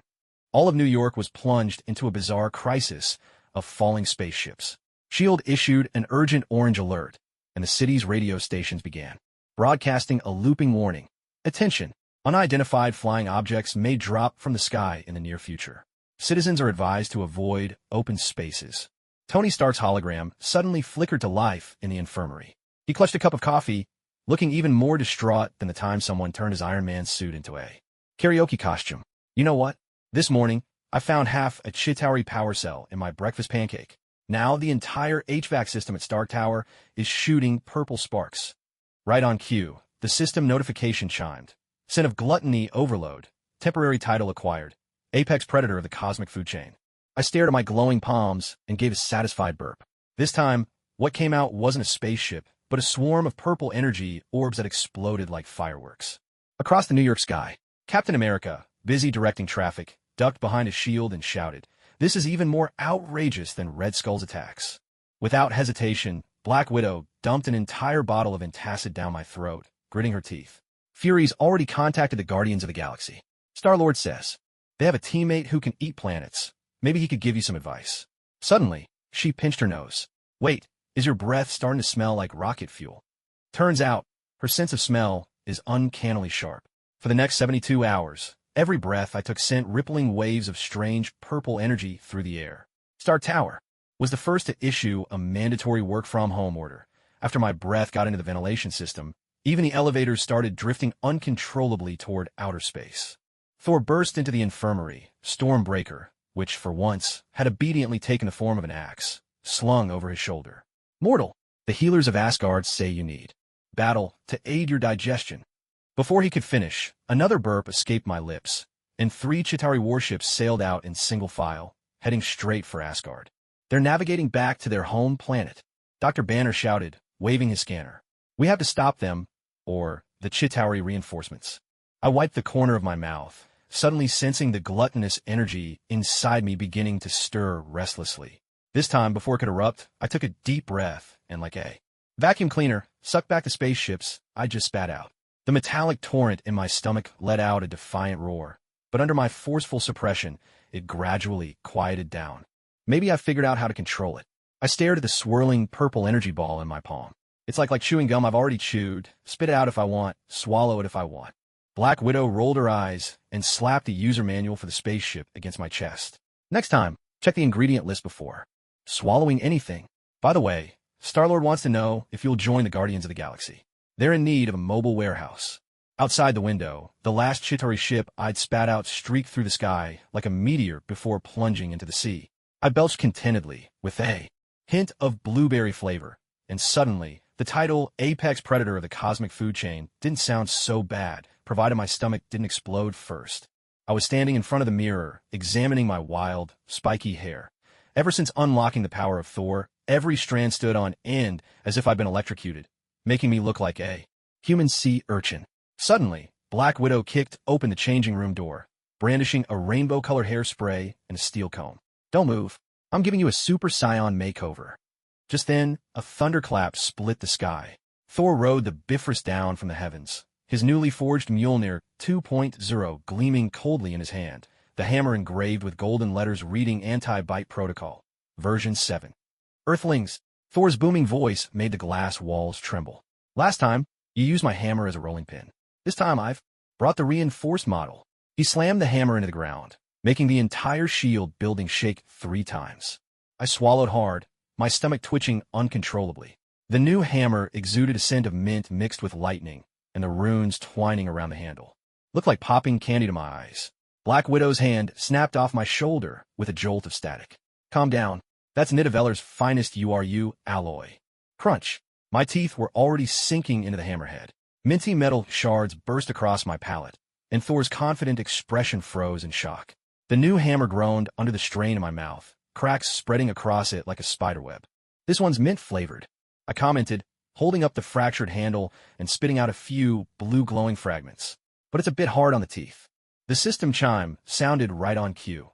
All of New York was plunged into a bizarre crisis of falling spaceships. S.H.I.E.L.D. issued an urgent orange alert, and the city's radio stations began broadcasting a looping warning. Attention! Unidentified flying objects may drop from the sky in the near future. Citizens are advised to avoid open spaces. Tony Stark's hologram suddenly flickered to life in the infirmary. He clutched a cup of coffee, looking even more distraught than the time someone turned his Iron Man suit into a karaoke costume. You know what? This morning, I found half a Chitauri power cell in my breakfast pancake. Now the entire HVAC system at Stark Tower is shooting purple sparks. Right on cue, the system notification chimed. Scent of Gluttony overload. Temporary title acquired. Apex predator of the cosmic food chain. I stared at my glowing palms and gave a satisfied burp. This time, what came out wasn't a spaceship, but a swarm of purple energy orbs that exploded like fireworks. Across the New York sky, Captain America, busy directing traffic, ducked behind a shield and shouted, "This is even more outrageous than Red Skull's attacks." Without hesitation, Black Widow dumped an entire bottle of antacid down my throat, gritting her teeth. Fury's already contacted the Guardians of the Galaxy. Star-Lord says, they have a teammate who can eat planets. Maybe he could give you some advice. Suddenly, she pinched her nose. Wait, is your breath starting to smell like rocket fuel? Turns out, her sense of smell is uncannily sharp. For the next 72 hours, every breath I took sent rippling waves of strange purple energy through the air. Stark Tower was the first to issue a mandatory work-from-home order. After my breath got into the ventilation system, even the elevators started drifting uncontrollably toward outer space. Thor burst into the infirmary, Stormbreaker, which, for once, had obediently taken the form of an axe, slung over his shoulder. Mortal, the healers of Asgard say you need battle to aid your digestion. Before he could finish, another burp escaped my lips, and 3 Chitauri warships sailed out in single file, heading straight for Asgard. They're navigating back to their home planet. Dr. Banner shouted, waving his scanner. We have to stop them, or the Chitauri reinforcements. I wiped the corner of my mouth, suddenly sensing the gluttonous energy inside me beginning to stir restlessly. This time, before it could erupt, I took a deep breath, and like a vacuum cleaner, sucked back the spaceships, I just spat out. The metallic torrent in my stomach let out a defiant roar, but under my forceful suppression, it gradually quieted down. Maybe I figured out how to control it. I stared at the swirling purple energy ball in my palm. It's like chewing gum I've already chewed. Spit it out if I want, swallow it if I want. Black Widow rolled her eyes and slapped the user manual for the spaceship against my chest. Next time, check the ingredient list before swallowing anything. By the way, Star-Lord wants to know if you'll join the Guardians of the Galaxy. They're in need of a mobile warehouse. Outside the window, the last Chitauri ship I'd spat out streaked through the sky like a meteor before plunging into the sea. I belched contentedly, with a hint of blueberry flavor, and suddenly, the title Apex Predator of the Cosmic Food Chain didn't sound so bad, provided my stomach didn't explode first. I was standing in front of the mirror, examining my wild, spiky hair. Ever since unlocking the power of Thor, every strand stood on end as if I'd been electrocuted, making me look like a human sea urchin. Suddenly, Black Widow kicked open the changing room door, brandishing a rainbow-colored hairspray and a steel comb. Don't move. I'm giving you a Super Saiyan makeover. Just then, a thunderclap split the sky. Thor rode the Bifrost down from the heavens, his newly forged Mjolnir 2.0 gleaming coldly in his hand, the hammer engraved with golden letters reading Anti-Bite Protocol, version 7. Earthlings, Thor's booming voice made the glass walls tremble. Last time, you used my hammer as a rolling pin. This time I've brought the reinforced model. He slammed the hammer into the ground, making the entire shield building shake 3 times. I swallowed hard, my stomach twitching uncontrollably. The new hammer exuded a scent of mint mixed with lightning, and the runes twining around the handle. Looked like popping candy to my eyes. Black Widow's hand snapped off my shoulder with a jolt of static. Calm down. That's Nidaveller's finest URU alloy. Crunch. My teeth were already sinking into the hammerhead. Minty metal shards burst across my palate, and Thor's confident expression froze in shock. The new hammer groaned under the strain in my mouth, cracks spreading across it like a spiderweb. This one's mint-flavored, I commented, holding up the fractured handle and spitting out a few blue glowing fragments. But it's a bit hard on the teeth. The system chime sounded right on cue.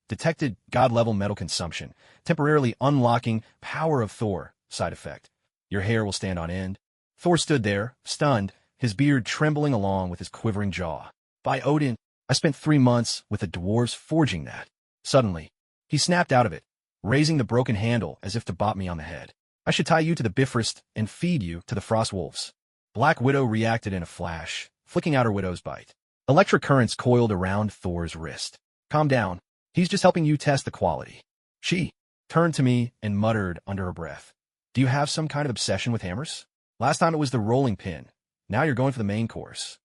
Detected god-level metal consumption, temporarily unlocking power of Thor, side effect. Your hair will stand on end. Thor stood there, stunned, his beard trembling along with his quivering jaw. By Odin, I spent 3 months with the dwarves forging that. Suddenly, he snapped out of it, raising the broken handle as if to bop me on the head. I should tie you to the Bifrost and feed you to the Frost Wolves. Black Widow reacted in a flash, flicking out her widow's bite. Electric currents coiled around Thor's wrist. Calm down. He's just helping you test the quality. She turned to me and muttered under her breath. Do you have some kind of obsession with hammers? Last time it was the rolling pin. Now you're going for the main course.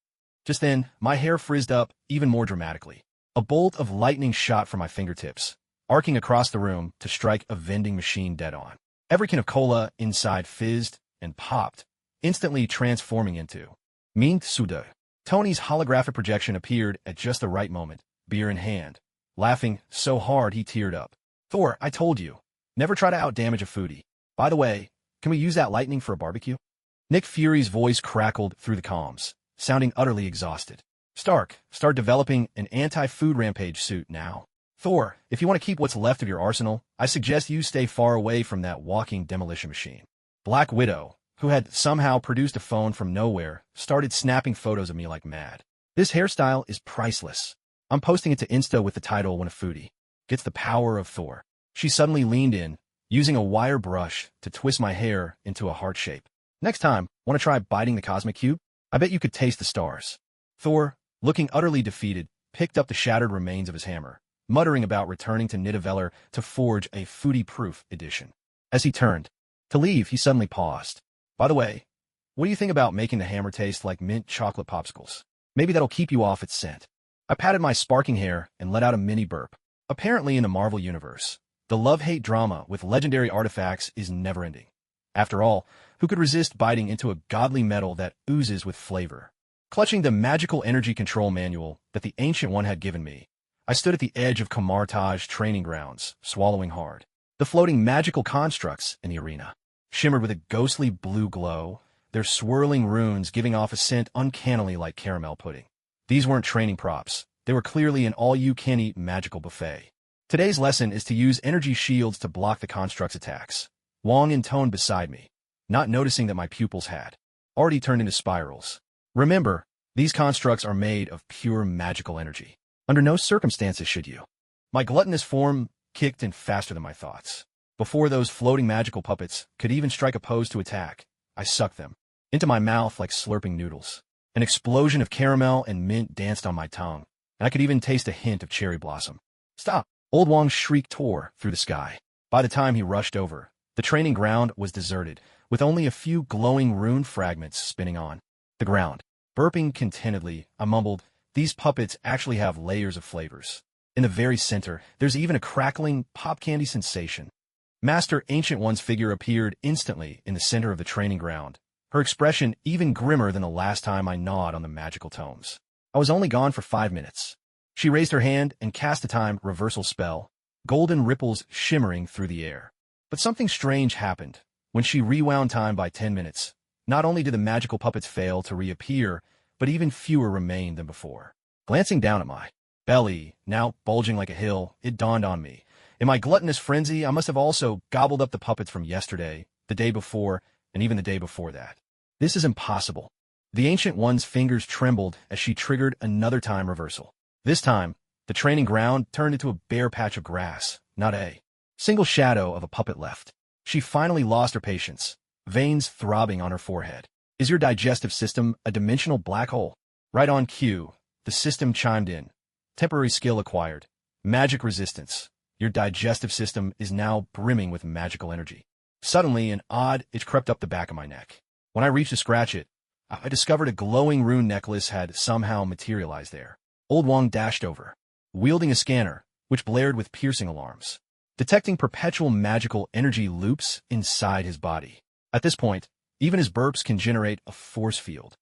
Just then, my hair frizzed up even more dramatically. A bolt of lightning shot from my fingertips, arcing across the room to strike a vending machine dead on. Every can of cola inside fizzed and popped, instantly transforming into Mint Suda. Tony's holographic projection appeared at just the right moment, beer in hand, laughing so hard he teared up. Thor, I told you, never try to outdamage a foodie. By the way, can we use that lightning for a barbecue? Nick Fury's voice crackled through the comms, sounding utterly exhausted. Stark, start developing an anti-food rampage suit now. Thor, if you want to keep what's left of your arsenal, I suggest you stay far away from that walking demolition machine. Black Widow, who had somehow produced a phone from nowhere, started snapping photos of me like mad. This hairstyle is priceless. I'm posting it to Insta with the title When a Foodie Gets the Power of Thor. She suddenly leaned in, using a wire brush to twist my hair into a heart shape. Next time, want to try biting the cosmic cube? I bet you could taste the stars. Thor, looking utterly defeated, picked up the shattered remains of his hammer, muttering about returning to Nidavellir to forge a foodie-proof edition. As he turned to leave, he suddenly paused. By the way, what do you think about making the hammer taste like mint chocolate popsicles? Maybe that'll keep you off its scent. I patted my sparking hair and let out a mini burp. Apparently in the Marvel Universe, the love-hate drama with legendary artifacts is never-ending. After all, who could resist biting into a godly metal that oozes with flavor? Clutching the magical energy control manual that the Ancient One had given me, I stood at the edge of Kamartaj training grounds, swallowing hard. The floating magical constructs in the arena shimmered with a ghostly blue glow, their swirling runes giving off a scent uncannily like caramel pudding. These weren't training props. They were clearly an all-you-can-eat magical buffet. Today's lesson is to use energy shields to block the construct's attacks. Wong intoned beside me, not noticing that my pupils had already turned into spirals. Remember, these constructs are made of pure magical energy. Under no circumstances should you. My gluttonous form kicked in faster than my thoughts. Before those floating magical puppets could even strike a pose to attack, I sucked them into my mouth like slurping noodles. An explosion of caramel and mint danced on my tongue, and I could even taste a hint of cherry blossom. Stop! Old Wong's shriek tore through the sky. By the time he rushed over, the training ground was deserted, with only a few glowing rune fragments spinning on the ground. Burping contentedly, I mumbled, "These puppets actually have layers of flavors." In the very center, there's even a crackling pop candy sensation. Master Ancient One's figure appeared instantly in the center of the training ground, her expression even grimmer than the last time I gnawed on the magical tomes. I was only gone for 5 minutes. She raised her hand and cast a time reversal spell, golden ripples shimmering through the air. But something strange happened. When she rewound time by 10 minutes, not only did the magical puppets fail to reappear, but even fewer remained than before. Glancing down at my belly, now bulging like a hill, it dawned on me. In my gluttonous frenzy, I must have also gobbled up the puppets from yesterday, the day before, and even the day before that. This is impossible. The Ancient One's fingers trembled as she triggered another time reversal. This time, the training ground turned into a bare patch of grass, not a single shadow of a puppet left. She finally lost her patience, veins throbbing on her forehead. "Is your digestive system a dimensional black hole?" Right on cue, the system chimed in. "Temporary skill acquired. Magic resistance. Your digestive system is now brimming with magical energy." Suddenly, an odd itch crept up the back of my neck. When I reached to scratch it, I discovered a glowing rune necklace had somehow materialized there. Old Wong dashed over, wielding a scanner, which blared with piercing alarms, detecting perpetual magical energy loops inside his body. At this point, even his burps can generate a force field.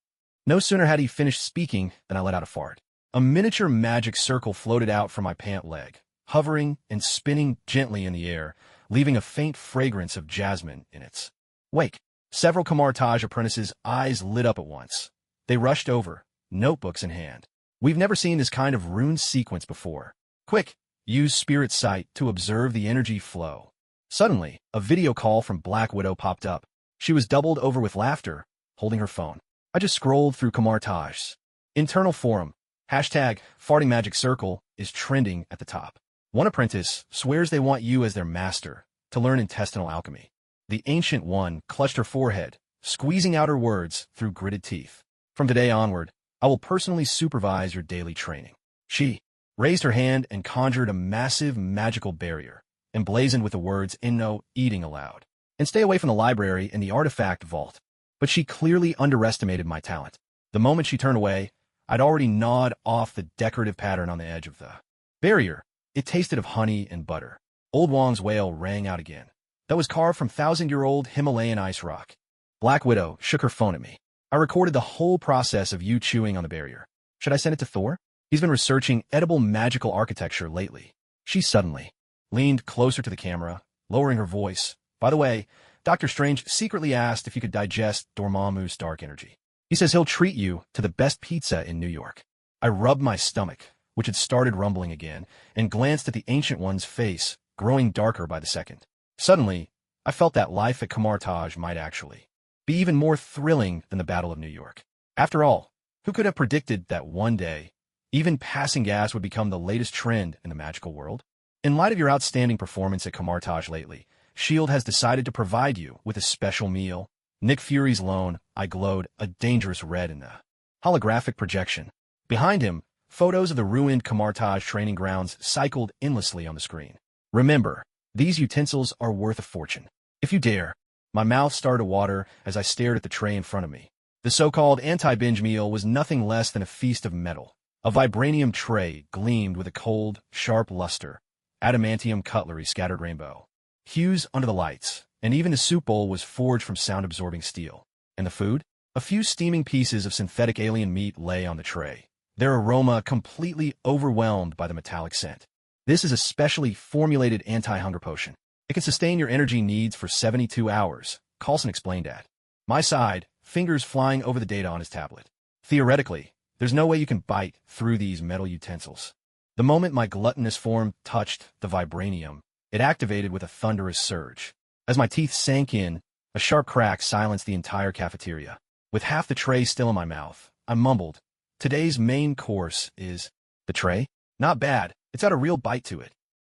No sooner had he finished speaking than I let out a fart. A miniature magic circle floated out from my pant leg, hovering and spinning gently in the air, leaving a faint fragrance of jasmine in its wake. Several Kamartaj apprentices' eyes lit up at once. They rushed over, notebooks in hand. "We've never seen this kind of rune sequence before. Quick, use spirit sight to observe the energy flow." Suddenly, a video call from Black Widow popped up. She was doubled over with laughter, holding her phone. I just scrolled through Kamartaj's internal forum. #farting magic circle is trending at the top. One apprentice swears they want you as their master to learn intestinal alchemy. The Ancient One clutched her forehead, squeezing out her words through gritted teeth. "From today onward, I will personally supervise your daily training." She raised her hand and conjured a massive magical barrier, emblazoned with the words "No eating allowed," and "Stay away from the library and the artifact vault." But she clearly underestimated my talent. The moment she turned away, I'd already gnawed off the decorative pattern on the edge of the barrier. It tasted of honey and butter. Old Wong's wail rang out again. That was carved from 1,000-year-old Himalayan ice rock. Black Widow shook her phone at me. "I recorded the whole process of you chewing on the barrier. Should I send it to Thor? He's been researching edible magical architecture lately." She suddenly leaned closer to the camera, lowering her voice. "By the way, Dr. Strange secretly asked if you could digest Dormammu's dark energy. He says he'll treat you to the best pizza in New York." I rubbed my stomach, which had started rumbling again, and glanced at the Ancient One's face, growing darker by the second. Suddenly, I felt that life at Kamartaj might actually be even more thrilling than the Battle of New York. After all, who could have predicted that one day, even passing gas would become the latest trend in the magical world? In light of your outstanding performance at Kamartaj lately, S.H.I.E.L.D. has decided to provide you with a special meal. Nick Fury's loan, I glowed, a dangerous red in the holographic projection. Behind him, photos of the ruined Kamartaj training grounds cycled endlessly on the screen. "Remember, these utensils are worth a fortune. If you dare." My mouth started to water as I stared at the tray in front of me. The so-called anti-binge meal was nothing less than a feast of metal. A vibranium tray gleamed with a cold, sharp luster. Adamantium cutlery scattered rainbow hues under the lights, and even the soup bowl was forged from sound-absorbing steel. And the food? A few steaming pieces of synthetic alien meat lay on the tray, their aroma completely overwhelmed by the metallic scent. "This is a specially formulated anti-hunger potion. It can sustain your energy needs for 72 hours, Coulson explained at my side, fingers flying over the data on his tablet. "Theoretically, there's no way you can bite through these metal utensils." The moment my gluttonous form touched the vibranium, it activated with a thunderous surge. As my teeth sank in, a sharp crack silenced the entire cafeteria. With half the tray still in my mouth, I mumbled, "Today's main course is..." "The tray? Not bad. It's got a real bite to it."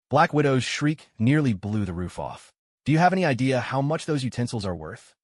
Black Widow's shriek nearly blew the roof off. "Do you have any idea how much those utensils are worth?"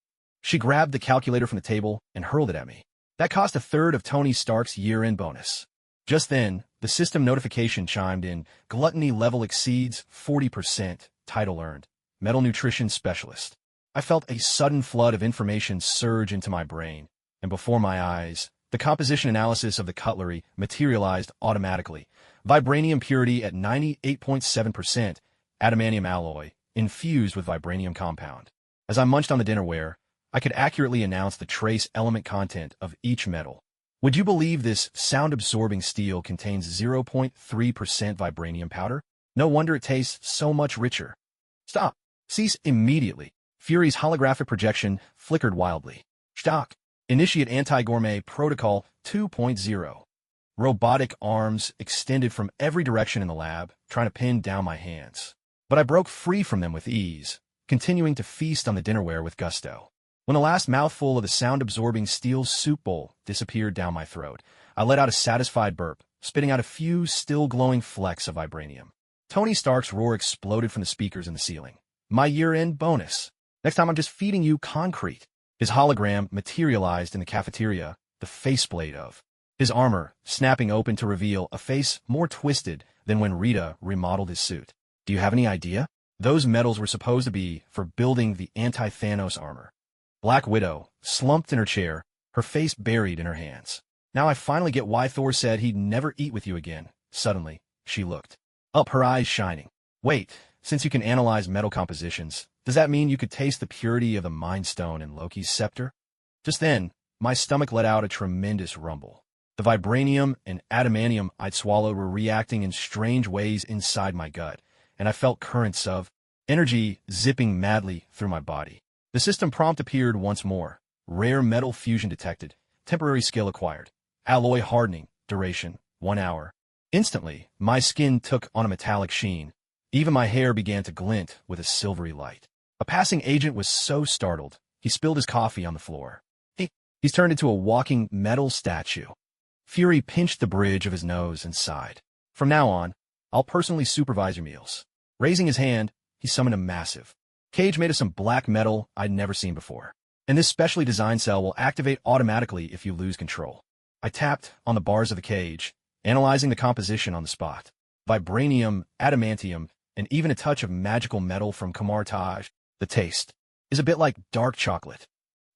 She grabbed the calculator from the table and hurled it at me. "That cost a third of Tony Stark's year-end bonus." Just then, the system notification chimed in. "Gluttony level exceeds 40%, title earned." metal nutrition specialist. I felt a sudden flood of information surge into my brain, and before my eyes, the composition analysis of the cutlery materialized automatically. Vibranium purity at 98.7%, adamantium alloy, infused with vibranium compound. As I munched on the dinnerware, I could accurately announce the trace element content of each metal. Would you believe this sound-absorbing steel contains 0.3% vibranium powder? No wonder it tastes so much richer. Stop. Cease immediately. Fury's holographic projection flickered wildly. Stock. Initiate Anti-Gourmet Protocol 2.0. Robotic arms extended from every direction in the lab, trying to pin down my hands. But I broke free from them with ease, continuing to feast on the dinnerware with gusto. When the last mouthful of the sound-absorbing steel soup bowl disappeared down my throat, I let out a satisfied burp, spitting out a few still-glowing flecks of vibranium. Tony Stark's roar exploded from the speakers in the ceiling. My year-end bonus. Next time I'm just feeding you concrete. His hologram materialized in the cafeteria, the faceplate of his armor snapping open to reveal a face more twisted than when Rita remodeled his suit. Do you have any idea? Those metals were supposed to be for building the anti-Thanos armor. Black Widow slumped in her chair, her face buried in her hands. Now I finally get why Thor said he'd never eat with you again. Suddenly, she looked up, her eyes shining. Wait, since you can analyze metal compositions, does that mean you could taste the purity of the Mind Stone in Loki's scepter? Just then, my stomach let out a tremendous rumble. The vibranium and adamantium I'd swallowed were reacting in strange ways inside my gut, and I felt currents of energy zipping madly through my body. The system prompt appeared once more. Rare metal fusion detected. Temporary skill acquired. Alloy hardening. Duration, 1 hour. Instantly, my skin took on a metallic sheen. Even my hair began to glint with a silvery light. A passing agent was so startled, he spilled his coffee on the floor. He's turned into a walking metal statue. Fury pinched the bridge of his nose and sighed. From now on, I'll personally supervise your meals. Raising his hand, he summoned a massive cage made of some black metal I'd never seen before. And this specially designed cell will activate automatically if you lose control. I tapped on the bars of the cage, analyzing the composition on the spot. Vibranium, adamantium, and even a touch of magical metal from Kamar Taj. The taste is a bit like dark chocolate.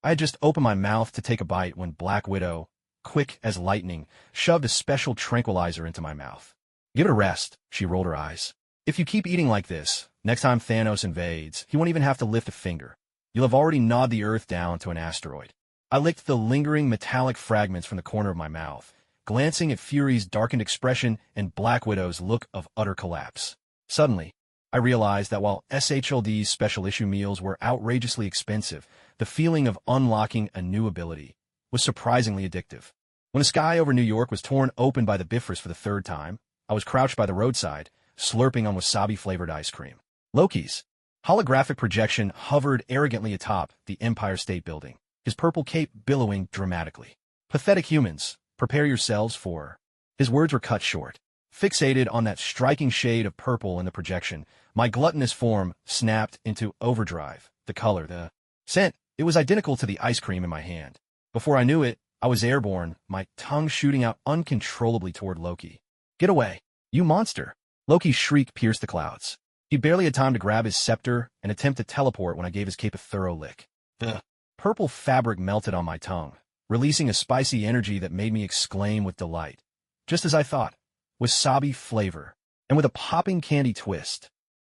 I had just opened my mouth to take a bite when Black Widow, quick as lightning, shoved a special tranquilizer into my mouth. Give it a rest, she rolled her eyes. If you keep eating like this, next time Thanos invades, he won't even have to lift a finger. You'll have already gnawed the Earth down to an asteroid. I licked the lingering metallic fragments from the corner of my mouth, glancing at Fury's darkened expression and Black Widow's look of utter collapse. Suddenly, I realized that while SHLD's special issue meals were outrageously expensive, the feeling of unlocking a new ability was surprisingly addictive. When the sky over New York was torn open by the Bifrost for the third time, I was crouched by the roadside, slurping on wasabi-flavored ice cream. Loki's holographic projection hovered arrogantly atop the Empire State Building, his purple cape billowing dramatically. Pathetic humans, prepare yourselves for... His words were cut short. Fixated on that striking shade of purple in the projection, my gluttonous form snapped into overdrive. The color, the scent, it was identical to the ice cream in my hand. Before I knew it, I was airborne, my tongue shooting out uncontrollably toward Loki. Get away, you monster! Loki's shriek pierced the clouds. He barely had time to grab his scepter and attempt to teleport when I gave his cape a thorough lick. The purple fabric melted on my tongue, releasing a spicy energy that made me exclaim with delight. Just as I thought, wasabi flavor, and with a popping candy twist.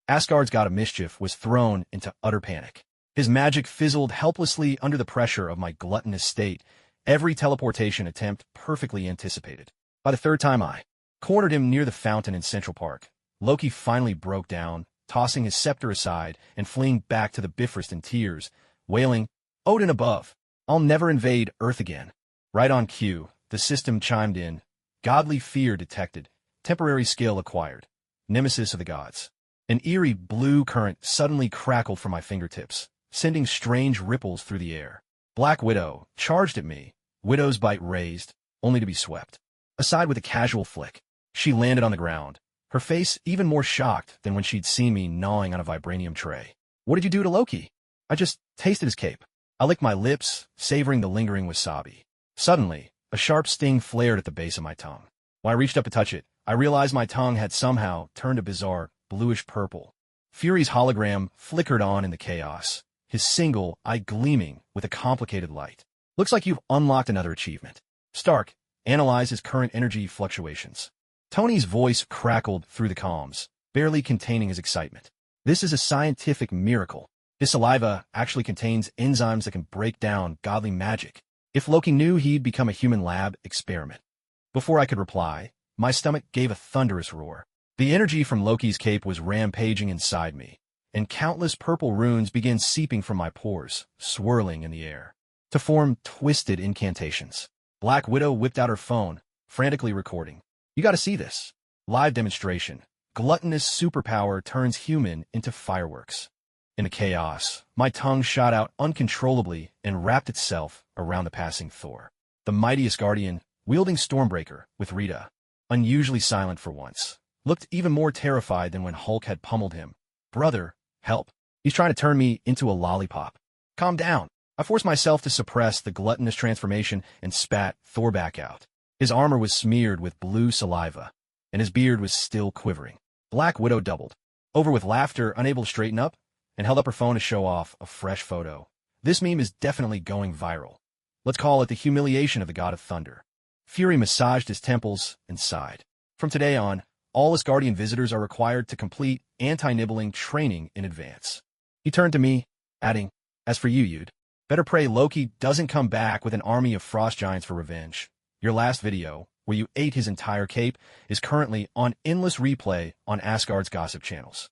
Asgard's god of mischief was thrown into utter panic. His magic fizzled helplessly under the pressure of my gluttonous state, every teleportation attempt perfectly anticipated. By the third time I cornered him near the fountain in Central Park, Loki finally broke down, tossing his scepter aside and fleeing back to the Bifrost in tears, wailing, Odin above, I'll never invade Earth again. Right on cue, the system chimed in. Godly fear detected. Temporary skill acquired. Nemesis of the gods. An eerie blue current suddenly crackled from my fingertips, sending strange ripples through the air. Black Widow charged at me, Widow's bite raised, only to be swept aside with a casual flick. She landed on the ground, her face even more shocked than when she'd seen me gnawing on a vibranium tray. What did you do to Loki? I just tasted his cape. I licked my lips, savoring the lingering wasabi. Suddenly, a sharp sting flared at the base of my tongue. When I reached up to touch it, I realized my tongue had somehow turned a bizarre, bluish purple. Fury's hologram flickered on in the chaos, his single eye gleaming with a complicated light. Looks like you've unlocked another achievement. Stark, analyze his current energy fluctuations. Tony's voice crackled through the comms, barely containing his excitement. This is a scientific miracle. His saliva actually contains enzymes that can break down godly magic. If Loki knew he'd become a human lab experiment. Before I could reply, my stomach gave a thunderous roar. The energy from Loki's cape was rampaging inside me, and countless purple runes began seeping from my pores, swirling in the air, to form twisted incantations. Black Widow whipped out her phone, frantically recording. You gotta see this. Live demonstration. Gluttonous superpower turns human into fireworks. In the chaos, my tongue shot out uncontrollably and wrapped itself around the passing Thor. The mightiest guardian, wielding Stormbreaker, with Rita, unusually silent for once, looked even more terrified than when Hulk had pummeled him. Brother, help. He's trying to turn me into a lollipop. Calm down. I forced myself to suppress the gluttonous transformation and spat Thor back out. His armor was smeared with blue saliva, and his beard was still quivering. Black Widow doubled, over with laughter, unable to straighten up, and held up her phone to show off a fresh photo. This meme is definitely going viral. Let's call it the humiliation of the God of Thunder. Fury massaged his temples and sighed. From today on, all Asgardian visitors are required to complete anti-nibbling training in advance. He turned to me, adding, as for you, you'd better pray Loki doesn't come back with an army of frost giants for revenge. Your last video, where you ate his entire cape, is currently on endless replay on Asgard's gossip channels.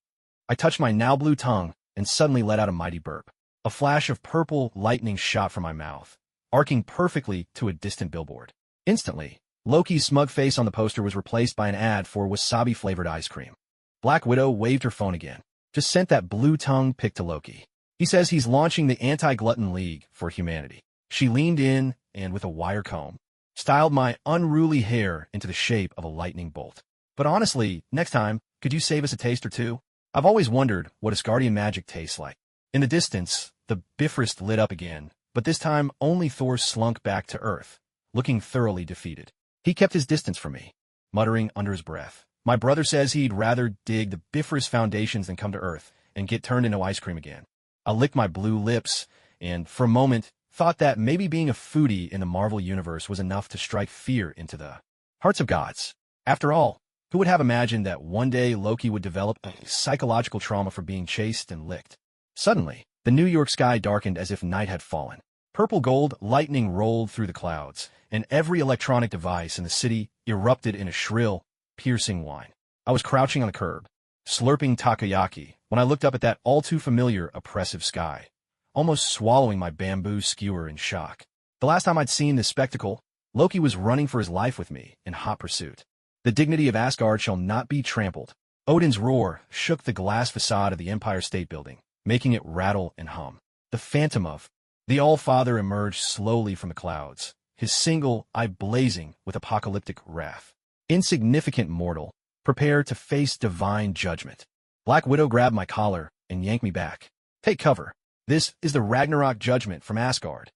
I touched my now blue tongue and suddenly let out a mighty burp. A flash of purple lightning shot from my mouth, arcing perfectly to a distant billboard. Instantly, Loki's smug face on the poster was replaced by an ad for wasabi-flavored ice cream. Black Widow waved her phone again. Just sent that blue tongue pic to Loki. He says he's launching the Anti-Glutton League for humanity. She leaned in and, with a wire comb, styled my unruly hair into the shape of a lightning bolt. But honestly, next time, could you save us a taste or two? I've always wondered what Asgardian magic tastes like. In the distance, the Bifrost lit up again, but this time only Thor slunk back to Earth, looking thoroughly defeated. He kept his distance from me, muttering under his breath. My brother says he'd rather dig the Bifrost foundations than come to Earth and get turned into ice cream again. I licked my blue lips and, for a moment, thought that maybe being a foodie in the Marvel Universe was enough to strike fear into the hearts of gods. After all, who would have imagined that one day Loki would develop a psychological trauma for being chased and licked? Suddenly, the New York sky darkened as if night had fallen. Purple gold lightning rolled through the clouds, and every electronic device in the city erupted in a shrill, piercing whine. I was crouching on the curb, slurping takoyaki, when I looked up at that all-too-familiar, oppressive sky, almost swallowing my bamboo skewer in shock. The last time I'd seen this spectacle, Loki was running for his life with me in hot pursuit. The dignity of Asgard shall not be trampled. Odin's roar shook the glass facade of the Empire State Building, making it rattle and hum. The phantom of the All-Father emerged slowly from the clouds, his single eye blazing with apocalyptic wrath. Insignificant mortal, prepare to face divine judgment. Black Widow grabbed my collar and yanked me back. Take cover. This is the Ragnarok judgment from Asgard.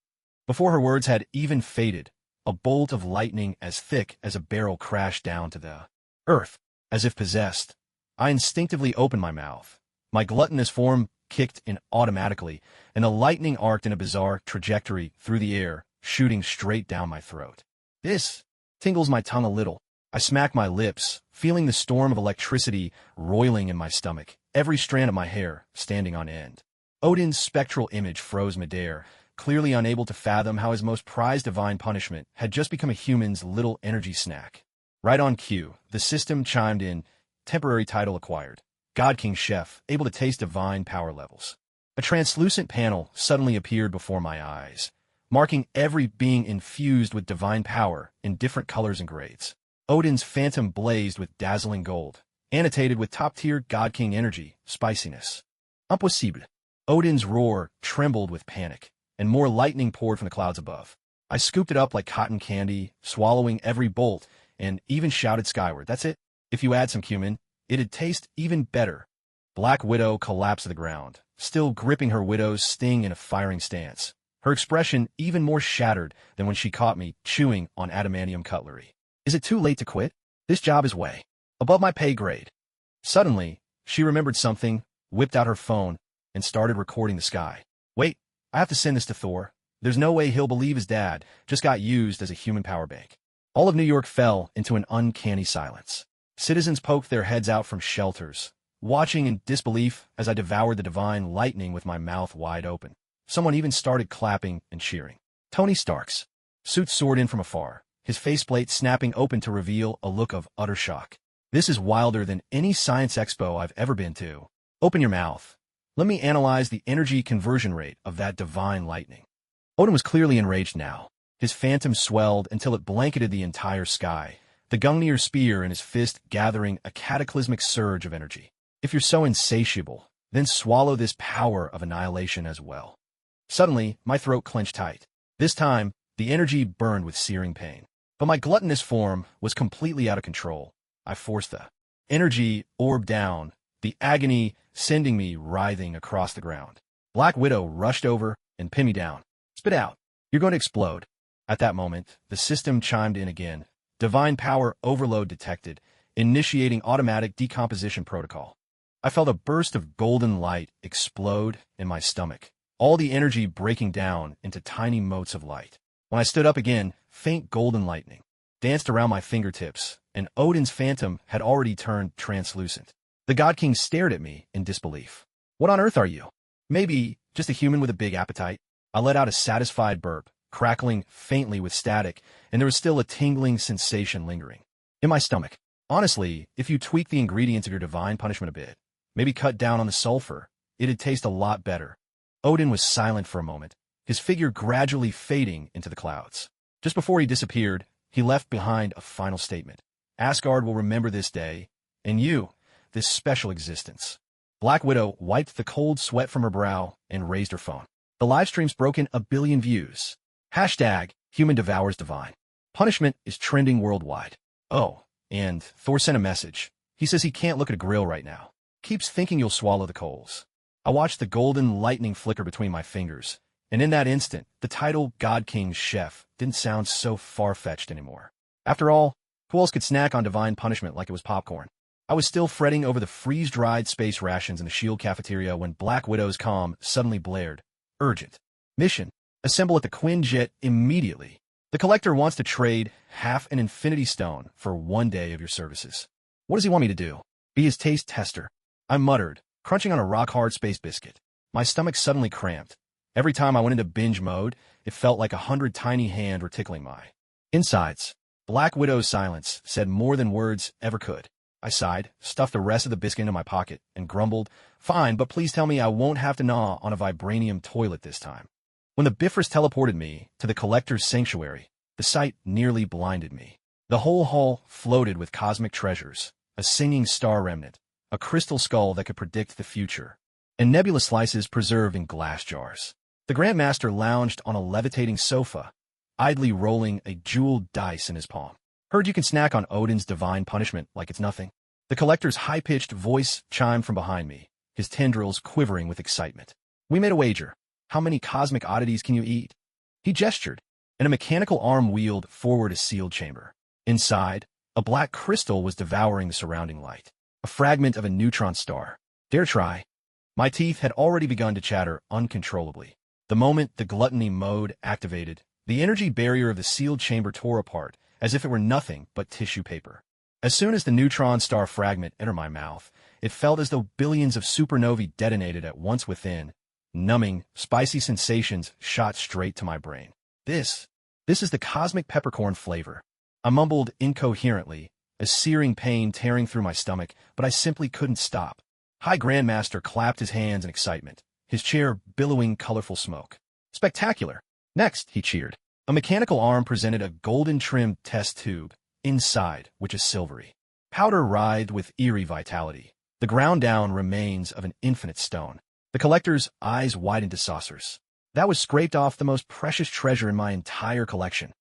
Before her words had even faded, a bolt of lightning as thick as a barrel crashed down to the earth. As if possessed, I instinctively opened my mouth. My gluttonous form kicked in automatically, and the lightning arced in a bizarre trajectory through the air, shooting straight down my throat. This tingles my tongue a little. I smack my lips, feeling the storm of electricity roiling in my stomach, every strand of my hair standing on end. Odin's spectral image froze midair, clearly unable to fathom how his most prized divine punishment had just become a human's little energy snack. Right on cue, the system chimed in, temporary title acquired. God King Chef, able to taste divine power levels. A translucent panel suddenly appeared before my eyes, marking every being infused with divine power in different colors and grades. Odin's phantom blazed with dazzling gold, annotated with top-tier God King energy, spiciness. Impossible. Odin's roar trembled with panic, and more lightning poured from the clouds above. I scooped it up like cotton candy, swallowing every bolt, and even shouted skyward, "That's it. If you add some cumin, it'd taste even better." Black Widow collapsed to the ground, still gripping her widow's sting in a firing stance, her expression even more shattered than when she caught me chewing on adamantium cutlery. Is it too late to quit? This job is way above my pay grade. Suddenly, she remembered something, whipped out her phone, and started recording the sky. Wait, I have to send this to Thor. There's no way he'll believe his dad just got used as a human power bank. All of New York fell into an uncanny silence. Citizens poked their heads out from shelters, watching in disbelief as I devoured the divine lightning with my mouth wide open. Someone even started clapping and cheering. Tony Stark's suit soared in from afar, his faceplate snapping open to reveal a look of utter shock. This is wilder than any science expo I've ever been to. Open your mouth. Let me analyze the energy conversion rate of that divine lightning. Odin was clearly enraged now. His phantom swelled until it blanketed the entire sky, the Gungnir spear in his fist gathering a cataclysmic surge of energy. If you're so insatiable, then swallow this power of annihilation as well. Suddenly, my throat clenched tight. This time, the energy burned with searing pain. But my gluttonous form was completely out of control. I forced the energy orb down, the agony sending me writhing across the ground. Black Widow rushed over and pinned me down. Spit out. You're going to explode. At that moment, the system chimed in again. Divine power overload detected, initiating automatic decomposition protocol. I felt a burst of golden light explode in my stomach, all the energy breaking down into tiny motes of light. When I stood up again, faint golden lightning danced around my fingertips, and Odin's phantom had already turned translucent. The God King stared at me in disbelief. What on earth are you? Maybe just a human with a big appetite? I let out a satisfied burp, crackling faintly with static, and there was still a tingling sensation lingering in my stomach. Honestly, if you tweak the ingredients of your divine punishment a bit, maybe cut down on the sulfur, it'd taste a lot better. Odin was silent for a moment, his figure gradually fading into the clouds. Just before he disappeared, he left behind a final statement. Asgard will remember this day, and you, this special existence. Black Widow wiped the cold sweat from her brow and raised her phone. The livestream's broken 1 billion views. Hashtag Human Devours Divine. Punishment is trending worldwide. Oh, and Thor sent a message. He says he can't look at a grill right now. Keeps thinking you'll swallow the coals. I watched the golden lightning flicker between my fingers, and in that instant, the title God King's Chef didn't sound so far-fetched anymore. After all, who else could snack on divine punishment like it was popcorn? I was still fretting over the freeze-dried space rations in the S.H.I.E.L.D. cafeteria when Black Widow's comm suddenly blared. Urgent. Mission. Assemble at the Quinjet immediately. The Collector wants to trade half an Infinity Stone for 1 day of your services. What does he want me to do? Be his taste tester? I muttered, crunching on a rock-hard space biscuit. My stomach suddenly cramped. Every time I went into binge mode, it felt like 100 tiny hands were tickling my insides. Black Widow's silence said more than words ever could. I sighed, stuffed the rest of the biscuit into my pocket, and grumbled, Fine, but please tell me I won't have to gnaw on a Vibranium toilet this time. When the Bifrost teleported me to the Collector's sanctuary, the sight nearly blinded me. The whole hall floated with cosmic treasures, a singing star remnant, a crystal skull that could predict the future, and nebula slices preserved in glass jars. The Grandmaster lounged on a levitating sofa, idly rolling a jeweled dice in his palm. Heard you can snack on Odin's divine punishment like it's nothing. The Collector's high-pitched voice chimed from behind me, his tendrils quivering with excitement. We made a wager. How many cosmic oddities can you eat? He gestured, and a mechanical arm wheeled forward a sealed chamber. Inside, a black crystal was devouring the surrounding light, a fragment of a neutron star. Dare try. My teeth had already begun to chatter uncontrollably. The moment the gluttony mode activated, the energy barrier of the sealed chamber tore apart, as if it were nothing but tissue paper. As soon as the neutron star fragment entered my mouth, it felt as though billions of supernovae detonated at once within. Numbing, spicy sensations shot straight to my brain. This is the cosmic peppercorn flavor. I mumbled incoherently, a searing pain tearing through my stomach, but I simply couldn't stop. High Grandmaster clapped his hands in excitement, his chair billowing colorful smoke. Spectacular! Next, he cheered. A mechanical arm presented a golden-trimmed test tube, inside which is silvery. Powder writhed with eerie vitality, the ground-down remains of an infinite stone. The Collector's eyes widened to saucers. That was scraped off the most precious treasure in my entire collection.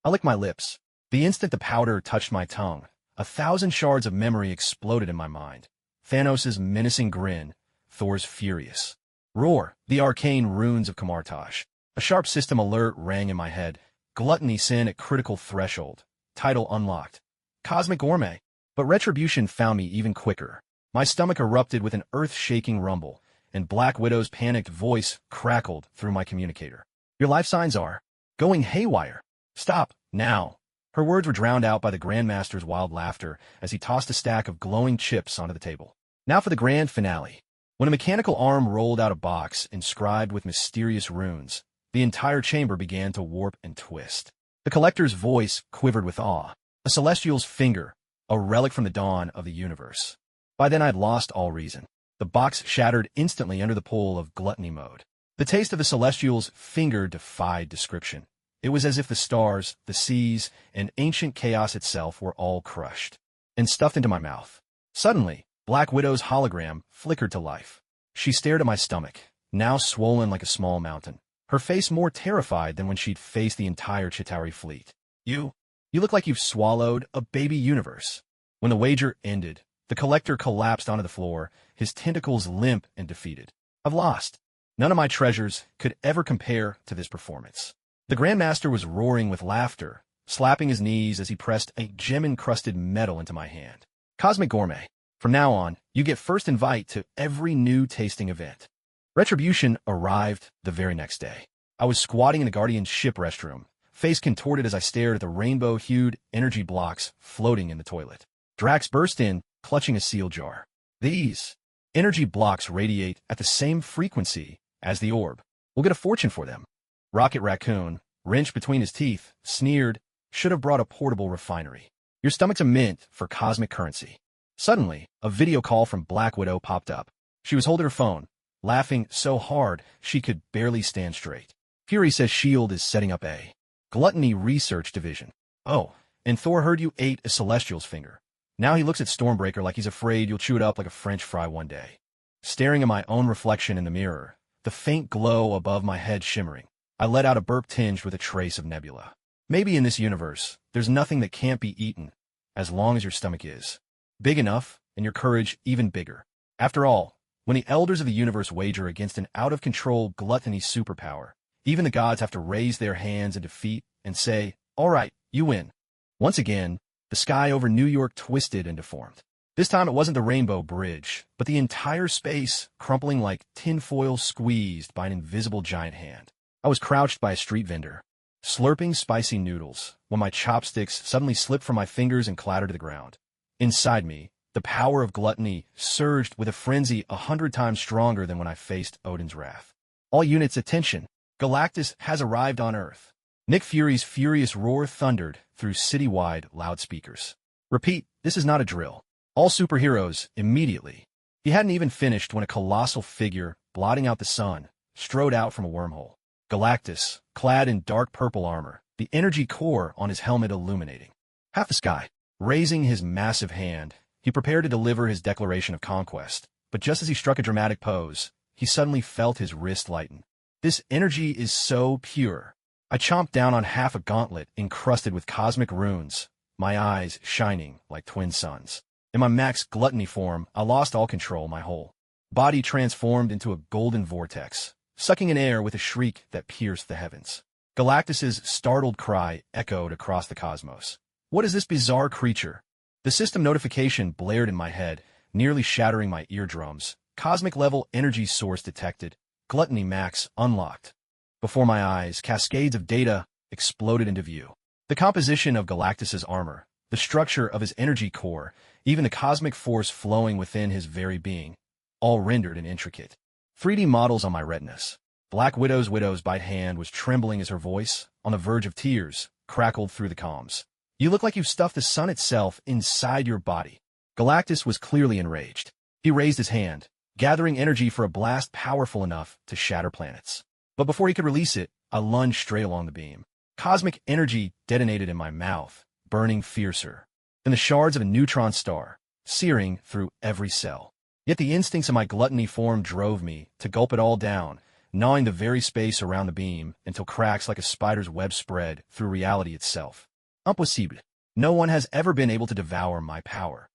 I licked my lips. The instant the powder touched my tongue, 1,000 shards of memory exploded in my mind. Thanos' menacing grin, Thor's furious roar, the arcane runes of Kamartaj. A sharp system alert rang in my head. Gluttony sin at critical threshold. Title unlocked. Cosmic Gourmet. But retribution found me even quicker. My stomach erupted with an earth-shaking rumble, and Black Widow's panicked voice crackled through my communicator. Your life signs are going haywire. Stop, now. Her words were drowned out by the Grandmaster's wild laughter as he tossed a stack of glowing chips onto the table. Now for the grand finale. When a mechanical arm rolled out a box inscribed with mysterious runes, the entire chamber began to warp and twist. The collector's voice quivered with awe. A celestial's finger, a relic from the dawn of the universe. By then I'd lost all reason. The box shattered instantly under the pull of gluttony mode. The taste of the celestial's finger defied description. It was as if the stars, the seas, and ancient chaos itself were all crushed and stuffed into my mouth. Suddenly, Black Widow's hologram flickered to life. She stared at my stomach, now swollen like a small mountain, her face more terrified than when she'd faced the entire Chitauri fleet. You look like you've swallowed a baby universe. When the wager ended, the collector collapsed onto the floor, his tentacles limp and defeated. I've lost. None of my treasures could ever compare to this performance. The Grandmaster was roaring with laughter, slapping his knees as he pressed a gem-encrusted medal into my hand. Cosmic Gourmet. From now on, you get first invite to every new tasting event. Retribution arrived the very next day. I was squatting in the Guardian's ship restroom, face contorted as I stared at the rainbow-hued energy blocks floating in the toilet. Drax burst in, clutching a seal jar. These energy blocks radiate at the same frequency as the orb. We'll get a fortune for them. Rocket Raccoon, wrenched between his teeth, sneered, should have brought a portable refinery. Your stomach's a mint for cosmic currency. Suddenly, a video call from Black Widow popped up. She was holding her phone, laughing so hard she could barely stand straight. Fury says S.H.I.E.L.D. is setting up a Gluttony research division. Oh, and Thor heard you ate a Celestial's finger. Now he looks at Stormbreaker like he's afraid you'll chew it up like a French fry one day. Staring at my own reflection in the mirror, the faint glow above my head shimmering, I let out a burp tinged with a trace of nebula. Maybe in this universe, there's nothing that can't be eaten, as long as your stomach is big enough and your courage even bigger. After all, when the elders of the universe wager against an out-of-control gluttony superpower, even the gods have to raise their hands in defeat and say, all right, you win. Once again, the sky over New York twisted and deformed. This time it wasn't the Rainbow Bridge, but the entire space crumpling like tinfoil squeezed by an invisible giant hand. I was crouched by a street vendor, slurping spicy noodles, when my chopsticks suddenly slipped from my fingers and clattered to the ground. Inside me, the power of gluttony surged with a frenzy 100 times stronger than when I faced Odin's wrath. All units, attention! Galactus has arrived on Earth. Nick Fury's furious roar thundered through city-wide loudspeakers. Repeat, this is not a drill. All superheroes, immediately. He hadn't even finished when a colossal figure, blotting out the sun, strode out from a wormhole. Galactus, clad in dark purple armor, the energy core on his helmet illuminating. Half the sky. Raising his massive hand, he prepared to deliver his declaration of conquest, but just as he struck a dramatic pose, he suddenly felt his wrist lighten. This energy is so pure. I chomped down on half a gauntlet encrusted with cosmic runes, my eyes shining like twin suns. In my max gluttony form, I lost all control. My whole body transformed into a golden vortex, sucking in air with a shriek that pierced the heavens. Galactus's startled cry echoed across the cosmos. What is this bizarre creature? The system notification blared in my head, nearly shattering my eardrums. Cosmic-level energy source detected. Gluttony max unlocked. Before my eyes, cascades of data exploded into view. The composition of Galactus's armor, the structure of his energy core, even the cosmic force flowing within his very being, all rendered and intricate. 3D models on my retinas. Black Widow's bite hand was trembling as her voice, on the verge of tears, crackled through the comms. You look like you've stuffed the sun itself inside your body. Galactus was clearly enraged. He raised his hand, gathering energy for a blast powerful enough to shatter planets. But before he could release it, I lunged straight along the beam. Cosmic energy detonated in my mouth, burning fiercer than the shards of a neutron star, searing through every cell. Yet the instincts of my gluttony form drove me to gulp it all down, gnawing the very space around the beam until cracks like a spider's web spread through reality itself. Impossible. No one has ever been able to devour my power.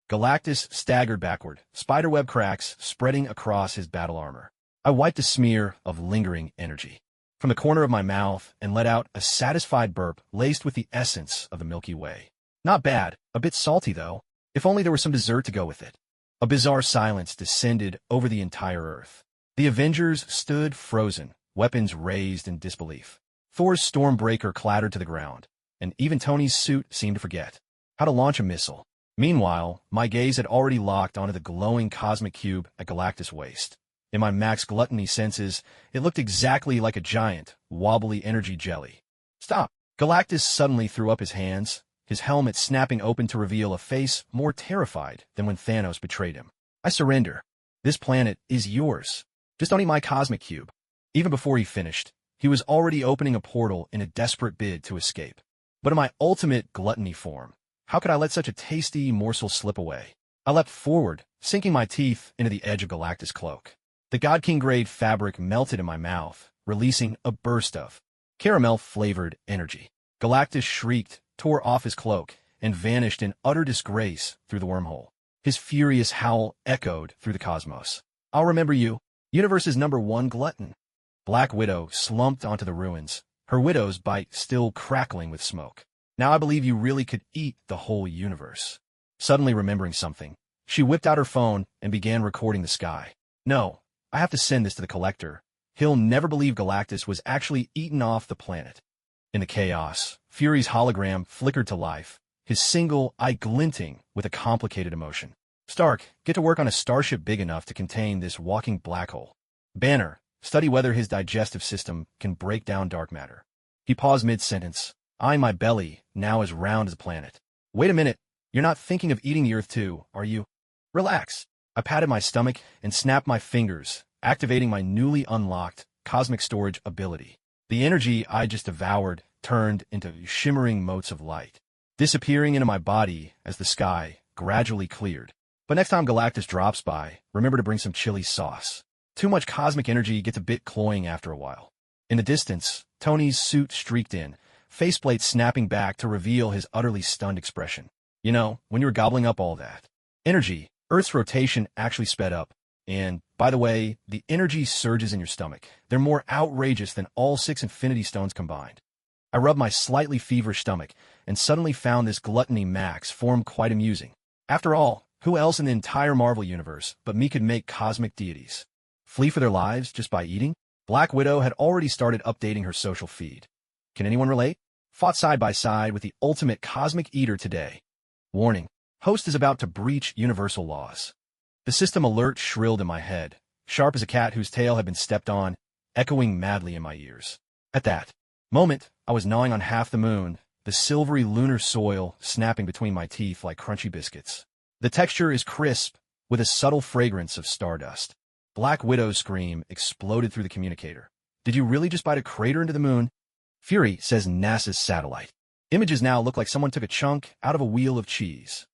Galactus staggered backward, spiderweb cracks spreading across his battle armor. I wiped a smear of lingering energy from the corner of my mouth and let out a satisfied burp laced with the essence of the Milky Way. Not bad, a bit salty though. If only there was some dessert to go with it. A bizarre silence descended over the entire Earth. The Avengers stood frozen, weapons raised in disbelief. Thor's Stormbreaker clattered to the ground, and even Tony's suit seemed to forget how to launch a missile. Meanwhile, my gaze had already locked onto the glowing cosmic cube at Galactus' waist. In my max gluttony senses, it looked exactly like a giant, wobbly energy jelly. Stop! Galactus suddenly threw up his hands, his helmet snapping open to reveal a face more terrified than when Thanos betrayed him. I surrender. This planet is yours. Just don't eat my cosmic cube. Even before he finished, he was already opening a portal in a desperate bid to escape. But in my ultimate gluttony form, how could I let such a tasty morsel slip away? I leapt forward, sinking my teeth into the edge of Galactus' cloak. The God King-grade fabric melted in my mouth, releasing a burst of caramel-flavored energy. Galactus shrieked, tore off his cloak, and vanished in utter disgrace through the wormhole. His furious howl echoed through the cosmos. I'll remember you, universe's #1 glutton. Black Widow slumped onto the ruins, her widow's bite still crackling with smoke. Now I believe you really could eat the whole universe. Suddenly remembering something, she whipped out her phone and began recording the sky. No, I have to send this to the collector. He'll never believe Galactus was actually eaten off the planet. In the chaos, Fury's hologram flickered to life, his single eye glinting with a complicated emotion. Stark, get to work on a starship big enough to contain this walking black hole. Banner, study whether his digestive system can break down dark matter. He paused mid-sentence, eyeing my belly, now as round as a planet. Wait a minute, you're not thinking of eating the Earth too, are you? Relax. I patted my stomach and snapped my fingers, activating my newly unlocked cosmic storage ability. The energy I just devoured turned into shimmering motes of light, disappearing into my body as the sky gradually cleared. But next time Galactus drops by, remember to bring some chili sauce. Too much cosmic energy gets a bit cloying after a while. In the distance, Tony's suit streaked in, faceplate snapping back to reveal his utterly stunned expression. You know, when you were gobbling up all that energy, Earth's rotation actually sped up. And, by the way, the energy surges in your stomach. They're more outrageous than all 6 Infinity Stones combined. I rubbed my slightly feverish stomach and suddenly found this gluttony max form quite amusing. After all, who else in the entire Marvel universe but me could make cosmic deities flee for their lives just by eating? Black Widow had already started updating her social feed. Can anyone relate? Fought side by side with the ultimate cosmic eater today. Warning, host is about to breach universal laws. The system alert shrilled in my head, sharp as a cat whose tail had been stepped on, echoing madly in my ears. At that moment, I was gnawing on half the moon, the silvery lunar soil snapping between my teeth like crunchy biscuits. The texture is crisp, with a subtle fragrance of stardust. Black Widow's scream exploded through the communicator. Did you really just bite a crater into the moon? Fury says NASA's satellite. Images now look like someone took a chunk out of a wheel of cheese.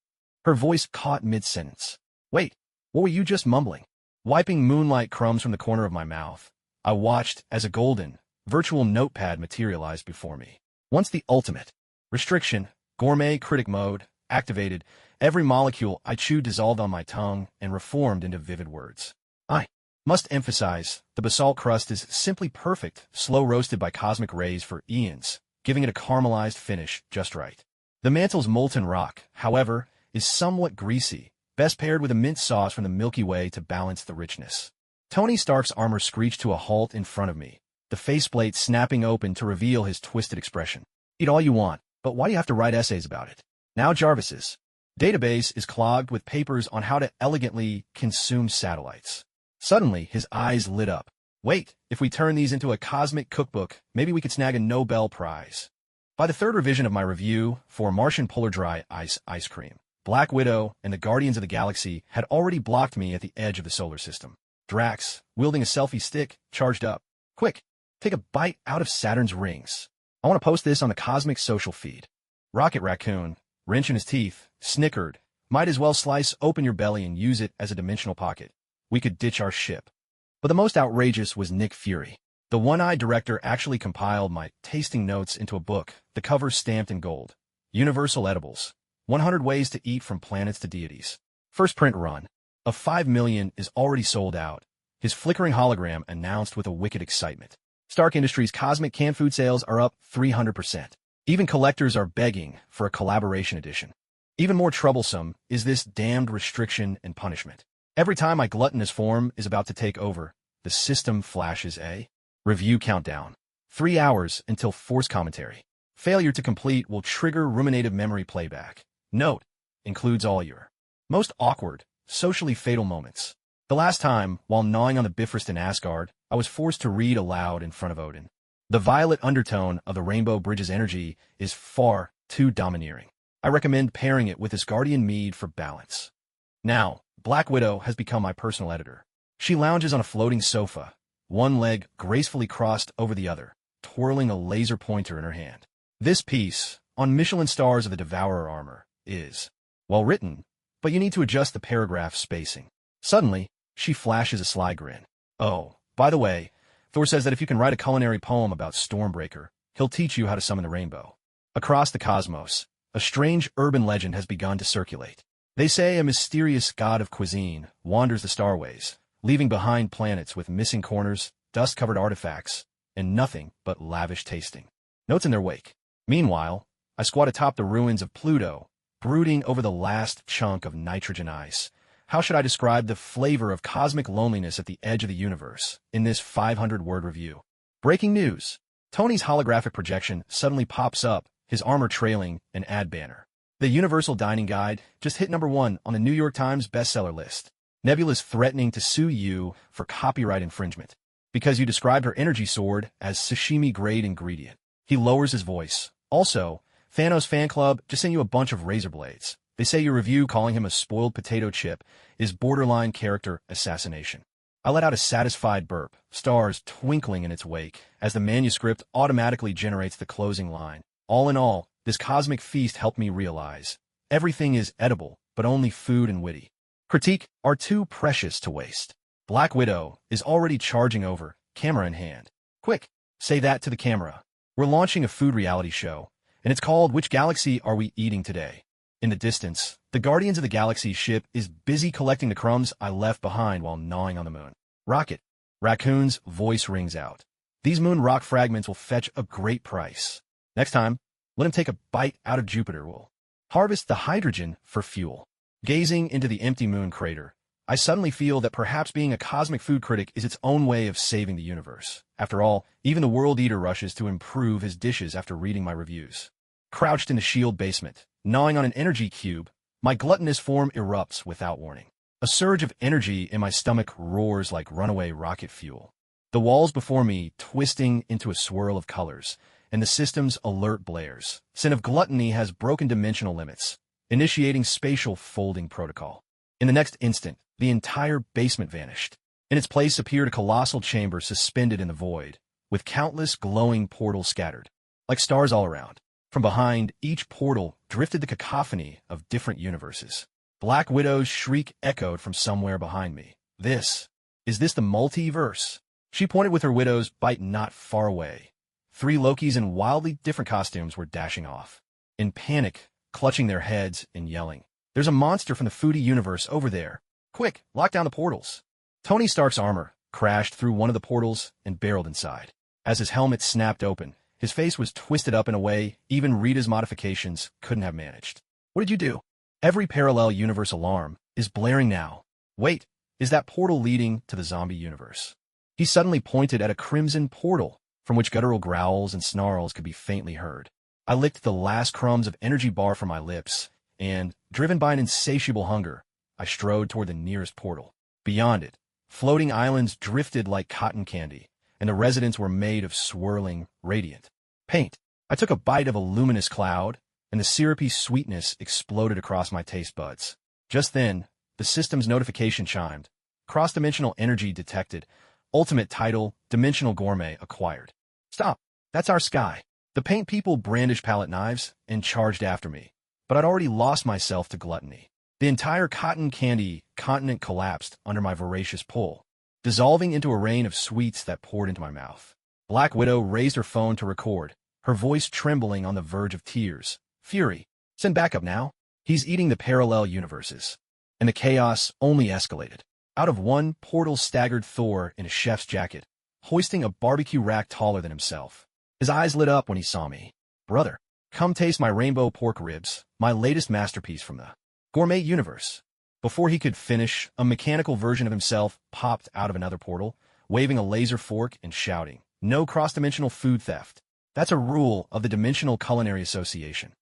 Her voice caught mid-sentence. Wait, what were you just mumbling? Wiping moonlight crumbs from the corner of my mouth, I watched as a golden, virtual notepad materialized before me. Once the ultimate restriction, gourmet critic mode, activated, every molecule I chewed dissolved on my tongue and reformed into vivid words. I must emphasize, the basalt crust is simply perfect, slow-roasted by cosmic rays for eons, giving it a caramelized finish just right. The mantle's molten rock, however, is somewhat greasy, best paired with a mint sauce from the Milky Way to balance the richness. Tony Stark's armor screeched to a halt in front of me, the faceplate snapping open to reveal his twisted expression. Eat all you want, but why do you have to write essays about it? Now Jarvis's database is clogged with papers on how to elegantly consume satellites. Suddenly, his eyes lit up. Wait, if we turn these into a cosmic cookbook, maybe we could snag a Nobel Prize. By the third revision of my review for Martian Polar Dry Ice Cream, Black Widow and the Guardians of the Galaxy had already blocked me at the edge of the solar system. Drax, wielding a selfie stick, charged up. Quick, take a bite out of Saturn's rings. I want to post this on the cosmic social feed. Rocket Raccoon, wrenching his teeth, snickered. Might as well slice open your belly and use it as a dimensional pocket. We could ditch our ship. But the most outrageous was Nick Fury. The one-eyed director actually compiled my tasting notes into a book, the cover stamped in gold. Universal Edibles. 100 Ways to Eat from Planets to Deities. First print run of 5 million is already sold out. His flickering hologram announced with a wicked excitement. Stark Industries' cosmic canned food sales are up 300%. Even collectors are begging for a collaboration edition. Even more troublesome is this damned restriction and punishment. Every time my gluttonous form is about to take over, the system flashes a review countdown. 3 hours until force commentary. Failure to complete will trigger ruminative memory playback. Note, includes all your most awkward, socially fatal moments. The last time, while gnawing on the Bifrost in Asgard, I was forced to read aloud in front of Odin. The violet undertone of the Rainbow Bridge's energy is far too domineering. I recommend pairing it with Asgardian mead for balance. Now, Black Widow has become my personal editor. She lounges on a floating sofa, one leg gracefully crossed over the other, twirling a laser pointer in her hand. This piece, on Michelin stars of the Devourer armor, is well written, but you need to adjust the paragraph spacing. Suddenly, she flashes a sly grin. Oh, by the way, Thor says that if you can write a culinary poem about Stormbreaker, he'll teach you how to summon the rainbow. Across the cosmos, a strange urban legend has begun to circulate. They say a mysterious god of cuisine wanders the starways, leaving behind planets with missing corners, dust-covered artifacts, and nothing but lavish tasting notes in their wake. Meanwhile, I squat atop the ruins of Pluto, brooding over the last chunk of nitrogen ice. How should I describe the flavor of cosmic loneliness at the edge of the universe in this 500-word review? Breaking news. Tony's holographic projection suddenly pops up, his armor trailing an ad banner. The Universal Dining Guide just hit #1 on the New York Times bestseller list. Nebula's threatening to sue you for copyright infringement because you described her energy sword as sashimi-grade ingredient. He lowers his voice. Also, Thanos fan club just sent you a bunch of razor blades. They say your review calling him a spoiled potato chip is borderline character assassination. I let out a satisfied burp, stars twinkling in its wake, as the manuscript automatically generates the closing line. All in all, this cosmic feast helped me realize everything is edible, but only food and witty critique are too precious to waste. Black Widow is already charging over, camera in hand. Quick, say that to the camera. We're launching a food reality show, and it's called Which Galaxy Are We Eating Today? In the distance, the Guardians of the Galaxy ship is busy collecting the crumbs I left behind while gnawing on the moon. Rocket. Raccoon's voice rings out. These moon rock fragments will fetch a great price. Next time, let him take a bite out of Jupiter. We'll harvest the hydrogen for fuel. Gazing into the empty moon crater, I suddenly feel that perhaps being a cosmic food critic is its own way of saving the universe. After all, even the World Eater rushes to improve his dishes after reading my reviews. Crouched in the shield basement, gnawing on an energy cube, my gluttonous form erupts without warning. A surge of energy in my stomach roars like runaway rocket fuel. The walls before me twisting into a swirl of colors, and the system's alert blares. Sin of Gluttony has broken dimensional limits, initiating spatial folding protocol. In the next instant, the entire basement vanished. In its place appeared a colossal chamber suspended in the void, with countless glowing portals scattered, like stars all around. From behind each portal drifted the cacophony of different universes. Black Widow's shriek echoed from somewhere behind me. Is this the multiverse? She pointed with her widow's bite not far away. 3 Lokis in wildly different costumes were dashing off. In panic, clutching their heads and yelling, "There's a monster from the foodie universe over there. Quick, lock down the portals." Tony Stark's armor crashed through one of the portals and barreled inside. As his helmet snapped open, his face was twisted up in a way even Rita's modifications couldn't have managed. "What did you do?" Every parallel universe alarm is blaring now. Wait, is that portal leading to the zombie universe? He suddenly pointed at a crimson portal, from which guttural growls and snarls could be faintly heard. I licked the last crumbs of energy bar from my lips, and, driven by an insatiable hunger, I strode toward the nearest portal. Beyond it, floating islands drifted like cotton candy, and the residents were made of swirling, radiant paint. I took a bite of a luminous cloud, and the syrupy sweetness exploded across my taste buds. Just then, the system's notification chimed. Cross-dimensional energy detected. Ultimate title, Dimensional Gourmet acquired. Stop. That's our sky. The paint people brandished palette knives and charged after me, but I'd already lost myself to gluttony. The entire cotton candy continent collapsed under my voracious pull, dissolving into a rain of sweets that poured into my mouth. Black Widow raised her phone to record, her voice trembling on the verge of tears. "Fury, send backup now." He's eating the parallel universes. And the chaos only escalated. Out of one portal staggered Thor in a chef's jacket, hoisting a barbecue rack taller than himself. His eyes lit up when he saw me. "Brother, Come taste my rainbow pork ribs, my latest masterpiece from the gourmet universe. Before he could finish, a mechanical version of himself popped out of another portal, waving a laser fork and shouting, "No cross-dimensional food theft." That's a rule of the Dimensional Culinary Association.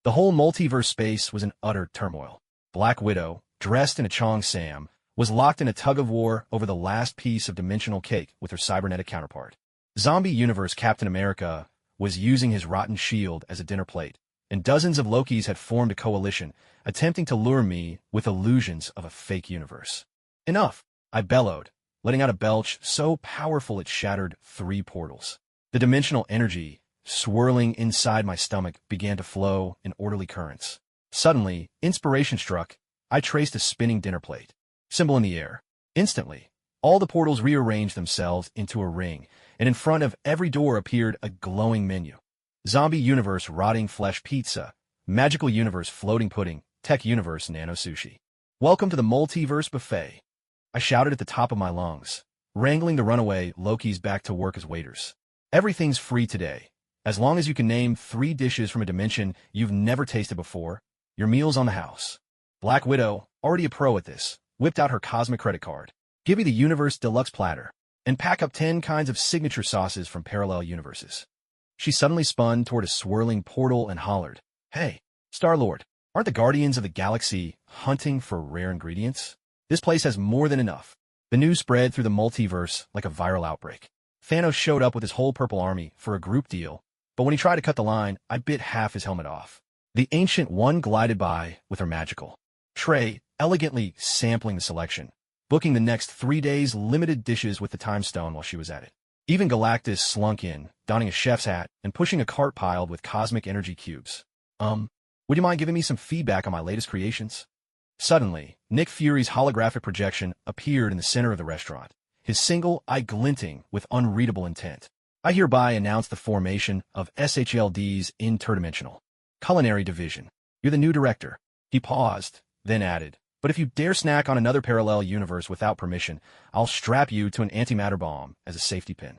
The whole multiverse space was in utter turmoil. Black Widow, dressed in a Chong Sam, was locked in a tug-of-war over the last piece of dimensional cake with her cybernetic counterpart. Zombie Universe Captain America was using his rotten shield as a dinner plate, and dozens of Lokis had formed a coalition, attempting to lure me with illusions of a fake universe. Enough, I bellowed, letting out a belch so powerful it shattered 3 portals. The dimensional energy, swirling inside my stomach, began to flow in orderly currents. Suddenly, inspiration struck. I traced a spinning dinner plate. Symbol in the air. Instantly, all the portals rearranged themselves into a ring, and in front of every door appeared a glowing menu. Zombie Universe Rotting Flesh Pizza, Magical Universe Floating Pudding, Tech Universe Nano Sushi. Welcome to the Multiverse Buffet. I shouted at the top of my lungs, wrangling the runaway Lokis back to work as waiters. Everything's free today. As long as you can name 3 dishes from a dimension you've never tasted before, your meal's on the house. Black Widow, already a pro at this, whipped out her cosmic credit card. Give me the Universe Deluxe Platter, and pack up 10 kinds of signature sauces from parallel universes. She suddenly spun toward a swirling portal and hollered, "Hey, Star-Lord, aren't the Guardians of the Galaxy hunting for rare ingredients? This place has more than enough." The news spread through the multiverse like a viral outbreak. Thanos showed up with his whole purple army for a group deal, but when he tried to cut the line, I bit half his helmet off. The Ancient One glided by with her magical tray, elegantly sampling the selection, booking the next 3 days' limited dishes with the time stone while she was at it. Even Galactus slunk in, donning a chef's hat and pushing a cart piled with cosmic energy cubes. Would you mind giving me some feedback on my latest creations?" Suddenly, Nick Fury's holographic projection appeared in the center of the restaurant, his single eye glinting with unreadable intent. "I hereby announce the formation of SHLD's Interdimensional Culinary Division. You're the new director." He paused, then added, "But if you dare snack on another parallel universe without permission, I'll strap you to an antimatter bomb as a safety pin."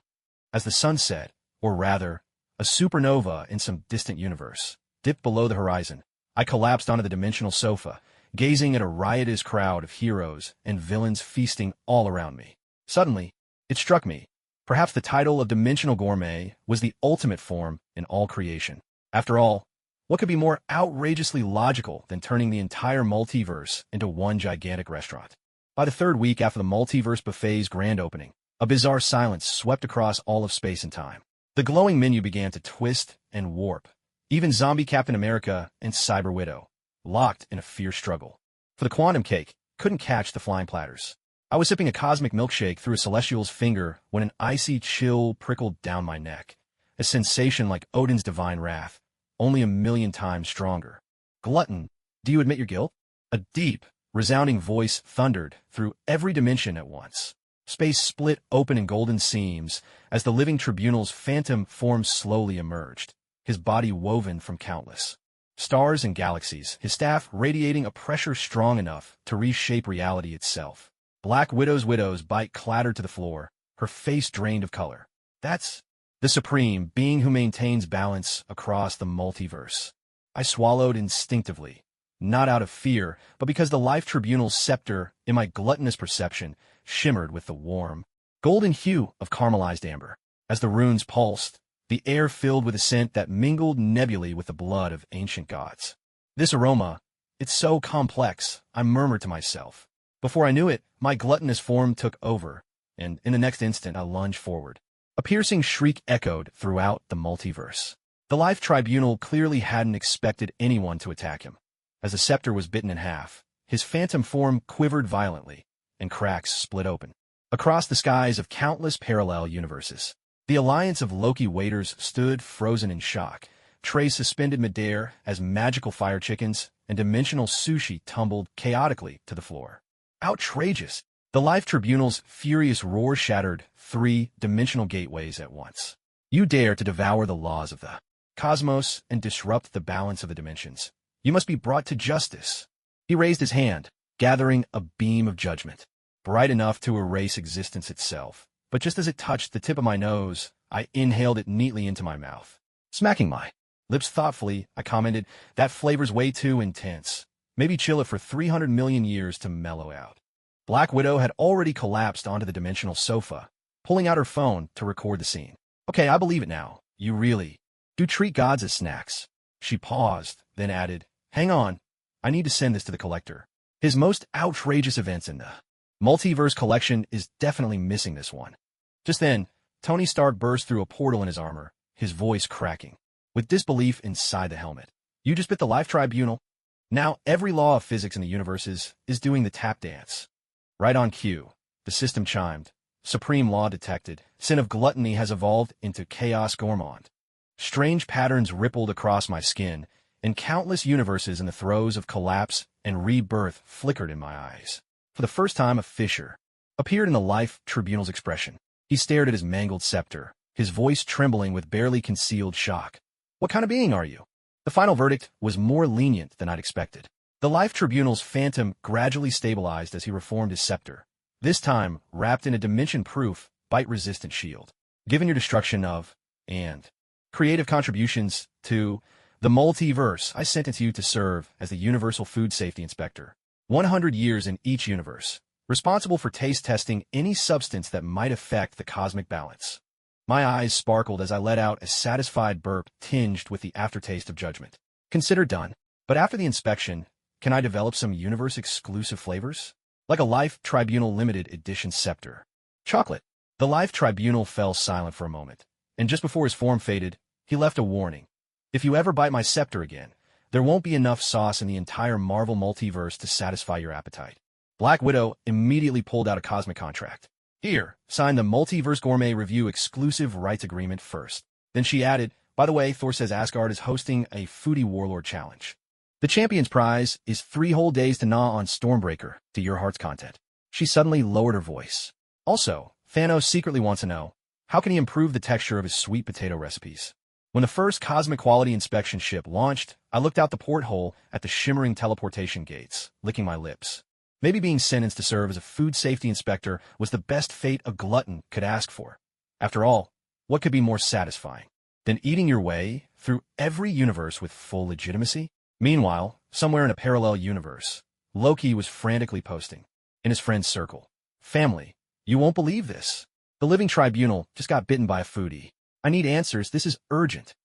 As the sun set, or rather, a supernova in some distant universe, dipped below the horizon, I collapsed onto the dimensional sofa, gazing at a riotous crowd of heroes and villains feasting all around me. Suddenly, it struck me. Perhaps the title of Dimensional Gourmet was the ultimate form in all creation. After all, what could be more outrageously logical than turning the entire multiverse into one gigantic restaurant? By the 3rd week after the Multiverse Buffet's grand opening, a bizarre silence swept across all of space and time. The glowing menu began to twist and warp. Even Zombie Captain America and Cyber Widow, locked in a fierce struggle for the quantum cake, couldn't catch the flying platters. I was sipping a cosmic milkshake through a celestial's finger when an icy chill prickled down my neck, a sensation like Odin's divine wrath, only a million times stronger. "Glutton, do you admit your guilt?" A deep, resounding voice thundered through every dimension at once. Space split open in golden seams as the living tribunal's phantom form slowly emerged, his body woven from countless stars and galaxies, his staff radiating a pressure strong enough to reshape reality itself. Black Widow's bite clattered to the floor, her face drained of color. "That's the supreme being who maintains balance across the multiverse." I swallowed instinctively, not out of fear, but because the Life Tribunal's scepter, in my gluttonous perception, shimmered with the warm, golden hue of caramelized amber. As the runes pulsed, the air filled with a scent that mingled nebulae with the blood of ancient gods. "This aroma, it's so complex," I murmured to myself. Before I knew it, my gluttonous form took over, and in the next instant I lunged forward. A piercing shriek echoed throughout the multiverse. The Life Tribunal clearly hadn't expected anyone to attack him. As the scepter was bitten in half, his phantom form quivered violently, and cracks split open. Across the skies of countless parallel universes, the alliance of Loki waiters stood frozen in shock, trays suspended midair as magical fire chickens and dimensional sushi tumbled chaotically to the floor. Outrageous! The Life Tribunal's furious roar shattered 3 dimensional gateways at once. "You dare to devour the laws of the cosmos and disrupt the balance of the dimensions. You must be brought to justice." He raised his hand, gathering a beam of judgment, bright enough to erase existence itself. But just as it touched the tip of my nose, I inhaled it neatly into my mouth, smacking my Lips thoughtfully, I commented, that flavor's way too intense. Maybe chill it for 300 million years to mellow out. Black Widow had already collapsed onto the dimensional sofa, pulling out her phone to record the scene. Okay, I believe it now. You really do treat gods as snacks. She paused, then added, hang on, I need to send this to the collector. His most outrageous events in the multiverse collection is definitely missing this one. Just then, Tony Stark burst through a portal in his armor, his voice cracking, with disbelief inside the helmet. You just bit the Life Tribunal? Now every law of physics in the universe is doing the tap dance. Right on cue, the system chimed. Supreme law detected. Sin of gluttony has evolved into chaos gourmand. Strange patterns rippled across my skin, and countless universes in the throes of collapse and rebirth flickered in my eyes. For the first time, a fissure appeared in the Life Tribunal's expression. He stared at his mangled scepter, his voice trembling with barely concealed shock. What kind of being are you? The final verdict was more lenient than I'd expected. The Life Tribunal's phantom gradually stabilized as he reformed his scepter, this time wrapped in a dimension-proof, bite-resistant shield. Given your destruction of, and creative contributions to, the multiverse, I sentence you to serve as the Universal Food Safety Inspector. 100 years in each universe, responsible for taste testing any substance that might affect the cosmic balance. My eyes sparkled as I let out a satisfied burp tinged with the aftertaste of judgment. Consider done. But after the inspection, can I develop some universe-exclusive flavors? Like a Life Tribunal limited edition scepter. Chocolate. The Life Tribunal fell silent for a moment, and just before his form faded, he left a warning. If you ever bite my scepter again, there won't be enough sauce in the entire Marvel multiverse to satisfy your appetite. Black Widow immediately pulled out a cosmic contract. Here, sign the Multiverse Gourmet Review exclusive rights agreement first. Then she added, by the way, Thor says Asgard is hosting a Foodie Warlord challenge. The champion's prize is 3 whole days to gnaw on Stormbreaker to your heart's content. She suddenly lowered her voice. Also, Thanos secretly wants to know, how can he improve the texture of his sweet potato recipes? When the first cosmic quality inspection ship launched, I looked out the porthole at the shimmering teleportation gates, licking my lips. Maybe being sentenced to serve as a food safety inspector was the best fate a glutton could ask for. After all, what could be more satisfying than eating your way through every universe with full legitimacy? Meanwhile, somewhere in a parallel universe, Loki was frantically posting, in his friend's circle, family, you won't believe this. The Living Tribunal just got bitten by a foodie. I need answers, this is urgent.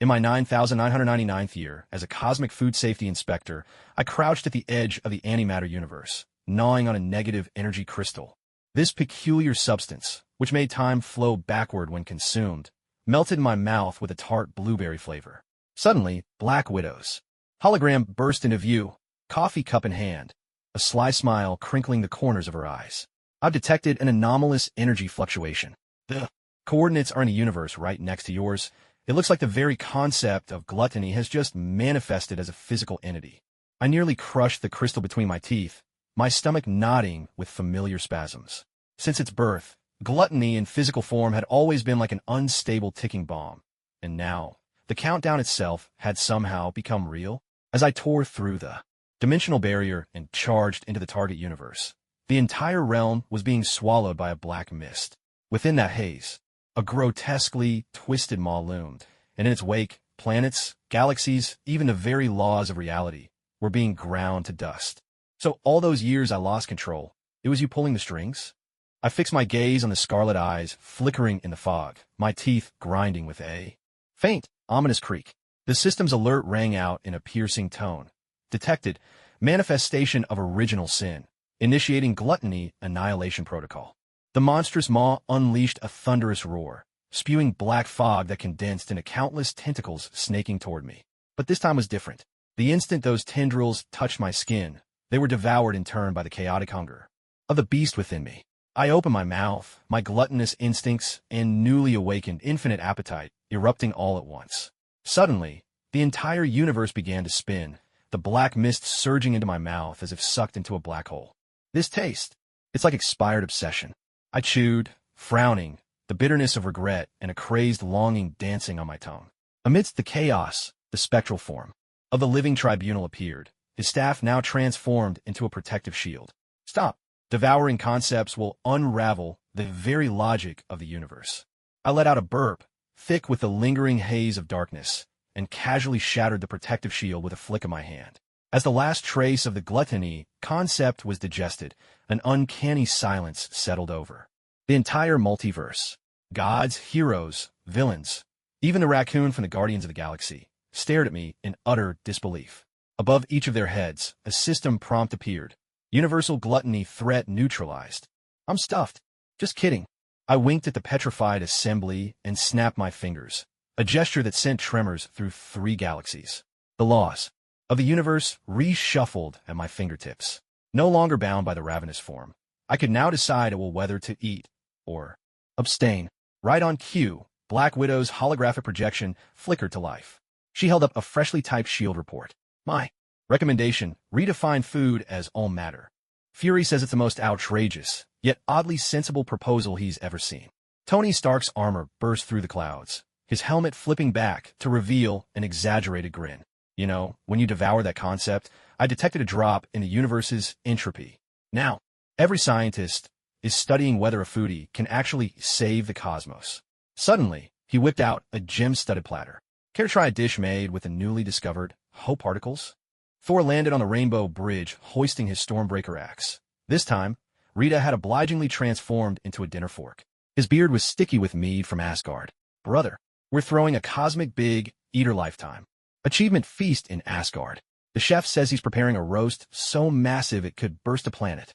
In my 9,999th year, as a cosmic food safety inspector, I crouched at the edge of the antimatter universe, gnawing on a negative energy crystal. This peculiar substance, which made time flow backward when consumed, melted in my mouth with a tart blueberry flavor. Suddenly, Black Widow's hologram burst into view, coffee cup in hand, a sly smile crinkling the corners of her eyes. I've detected an anomalous energy fluctuation. The coordinates are in a universe right next to yours. It looks like the very concept of gluttony has just manifested as a physical entity. I nearly crushed the crystal between my teeth, my stomach knotting with familiar spasms. Since its birth, gluttony in physical form had always been like an unstable ticking bomb. And now, the countdown itself had somehow become real. As I tore through the dimensional barrier and charged into the target universe, the entire realm was being swallowed by a black mist. Within that haze, a grotesquely twisted maw loomed, and in its wake, planets, galaxies, even the very laws of reality, were being ground to dust. So all those years I lost control, it was you pulling the strings? I fixed my gaze on the scarlet eyes flickering in the fog, my teeth grinding with a faint, ominous creak. The system's alert rang out in a piercing tone. Detected, manifestation of original sin, initiating gluttony annihilation protocol. The monstrous maw unleashed a thunderous roar, spewing black fog that condensed into countless tentacles snaking toward me. But this time was different. The instant those tendrils touched my skin, they were devoured in turn by the chaotic hunger of the beast within me. I opened my mouth, my gluttonous instincts and newly awakened infinite appetite erupting all at once. Suddenly, the entire universe began to spin, the black mist surging into my mouth as if sucked into a black hole. This taste, it's like expired obsession. I chewed, frowning, the bitterness of regret and a crazed longing dancing on my tongue. Amidst the chaos, the spectral form of the Living Tribunal appeared, his staff now transformed into a protective shield. Stop. Devouring concepts will unravel the very logic of the universe. I let out a burp, thick with the lingering haze of darkness, and casually shattered the protective shield with a flick of my hand. As the last trace of the gluttony concept was digested, an uncanny silence settled over the entire multiverse. Gods, heroes, villains, even the raccoon from the Guardians of the Galaxy, stared at me in utter disbelief. Above each of their heads, a system prompt appeared. Universal gluttony threat neutralized. I'm stuffed. Just kidding. I winked at the petrified assembly and snapped my fingers, a gesture that sent tremors through 3 galaxies. The laws of the universe reshuffled at my fingertips. No longer bound by the ravenous form, I could now decide whether to eat or abstain. Right on cue, Black Widow's holographic projection flickered to life. She held up a freshly typed shield report. My recommendation: redefine food as all matter. Fury says it's the most outrageous, yet oddly sensible proposal he's ever seen. Tony Stark's armor burst through the clouds, his helmet flipping back to reveal an exaggerated grin. You know, when you devour that concept, I detected a drop in the universe's entropy. Now, every scientist is studying whether a foodie can actually save the cosmos. Suddenly, he whipped out a gem-studded platter. Care to try a dish made with the newly discovered hope particles? Thor landed on the Rainbow Bridge, hoisting his Stormbreaker axe. This time, Rita had obligingly transformed into a dinner fork. His beard was sticky with mead from Asgard. Brother, we're throwing a cosmic big eater lifetime achievement feast in Asgard. The chef says he's preparing a roast so massive it could burst a planet.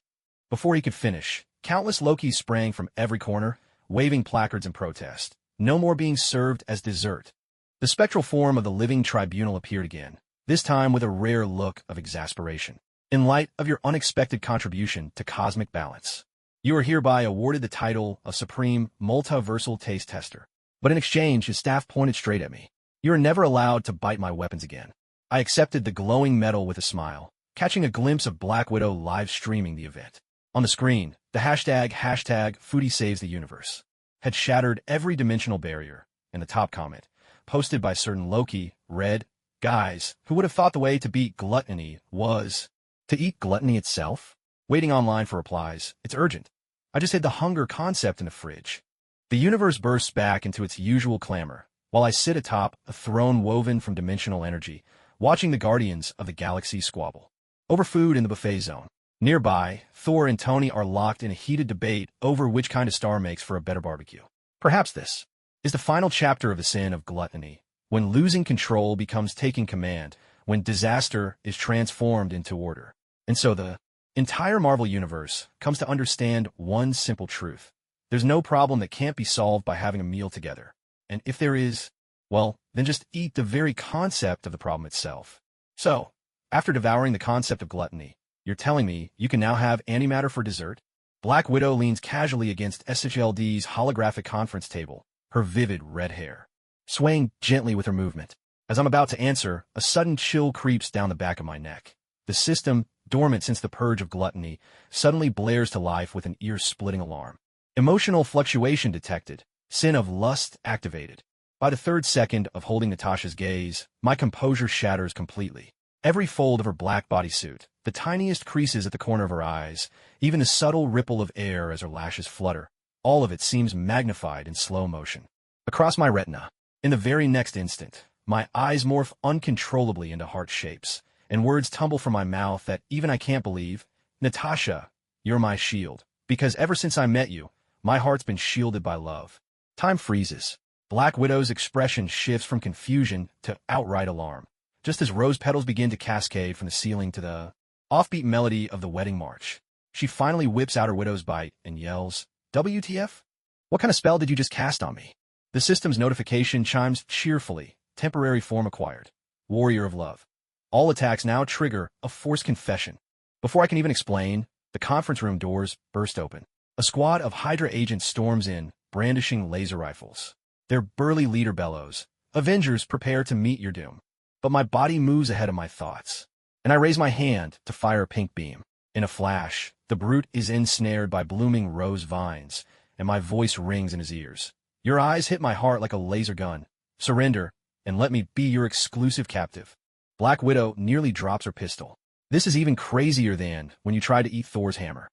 Before he could finish, countless Lokis sprang from every corner, waving placards in protest. No more being served as dessert. The spectral form of the living tribunal appeared again, this time with a rare look of exasperation. In light of your unexpected contribution to cosmic balance, you are hereby awarded the title of Supreme Multiversal Taste Tester. But in exchange, his staff pointed straight at me. You are never allowed to bite my weapons again. I accepted the glowing medal with a smile, catching a glimpse of Black Widow live streaming the event. On the screen, the hashtag #FoodieSavesTheUniverse had shattered every dimensional barrier, and the top comment, posted by certain Loki, read, "Guys, who would have thought the way to beat gluttony was to eat gluttony itself?" Waiting online for replies, it's urgent. I just hid the hunger concept in the fridge. The universe bursts back into its usual clamor, while I sit atop a throne woven from dimensional energy, watching the Guardians of the Galaxy squabble over food in the buffet zone. Nearby, Thor and Tony are locked in a heated debate over which kind of star makes for a better barbecue. Perhaps this is the final chapter of the sin of gluttony, when losing control becomes taking command, when disaster is transformed into order. And so the entire Marvel Universe comes to understand one simple truth. There's no problem that can't be solved by having a meal together. And if there is, well, then just eat the very concept of the problem itself. So, after devouring the concept of gluttony, you're telling me you can now have antimatter for dessert? Black Widow leans casually against SHLD's holographic conference table, her vivid red hair swaying gently with her movement. As I'm about to answer, a sudden chill creeps down the back of my neck. The system, dormant since the purge of gluttony, suddenly blares to life with an ear-splitting alarm. Emotional fluctuation detected. Sin of lust activated. By the 3rd second of holding Natasha's gaze, my composure shatters completely. Every fold of her black bodysuit, the tiniest creases at the corner of her eyes, even the subtle ripple of air as her lashes flutter, all of it seems magnified in slow motion. Across my retina, in the very next instant, my eyes morph uncontrollably into heart shapes, and words tumble from my mouth that even I can't believe. Natasha, you're my shield, because ever since I met you, my heart's been shielded by love. Time freezes. Black Widow's expression shifts from confusion to outright alarm, just as rose petals begin to cascade from the ceiling to the offbeat melody of the wedding march. She finally whips out her widow's bite and yells, "WTF? What kind of spell did you just cast on me?" The system's notification chimes cheerfully. Temporary form acquired. Warrior of Love. All attacks now trigger a forced confession. Before I can even explain, the conference room doors burst open. A squad of Hydra agents storms in, brandishing laser rifles. Their burly leader bellows, "Avengers, prepare to meet your doom." But my body moves ahead of my thoughts, and I raise my hand to fire a pink beam. In a flash, the brute is ensnared by blooming rose vines, and my voice rings in his ears. Your eyes hit my heart like a laser gun. Surrender, and let me be your exclusive captive. Black Widow nearly drops her pistol. This is even crazier than when you try to eat Thor's hammer.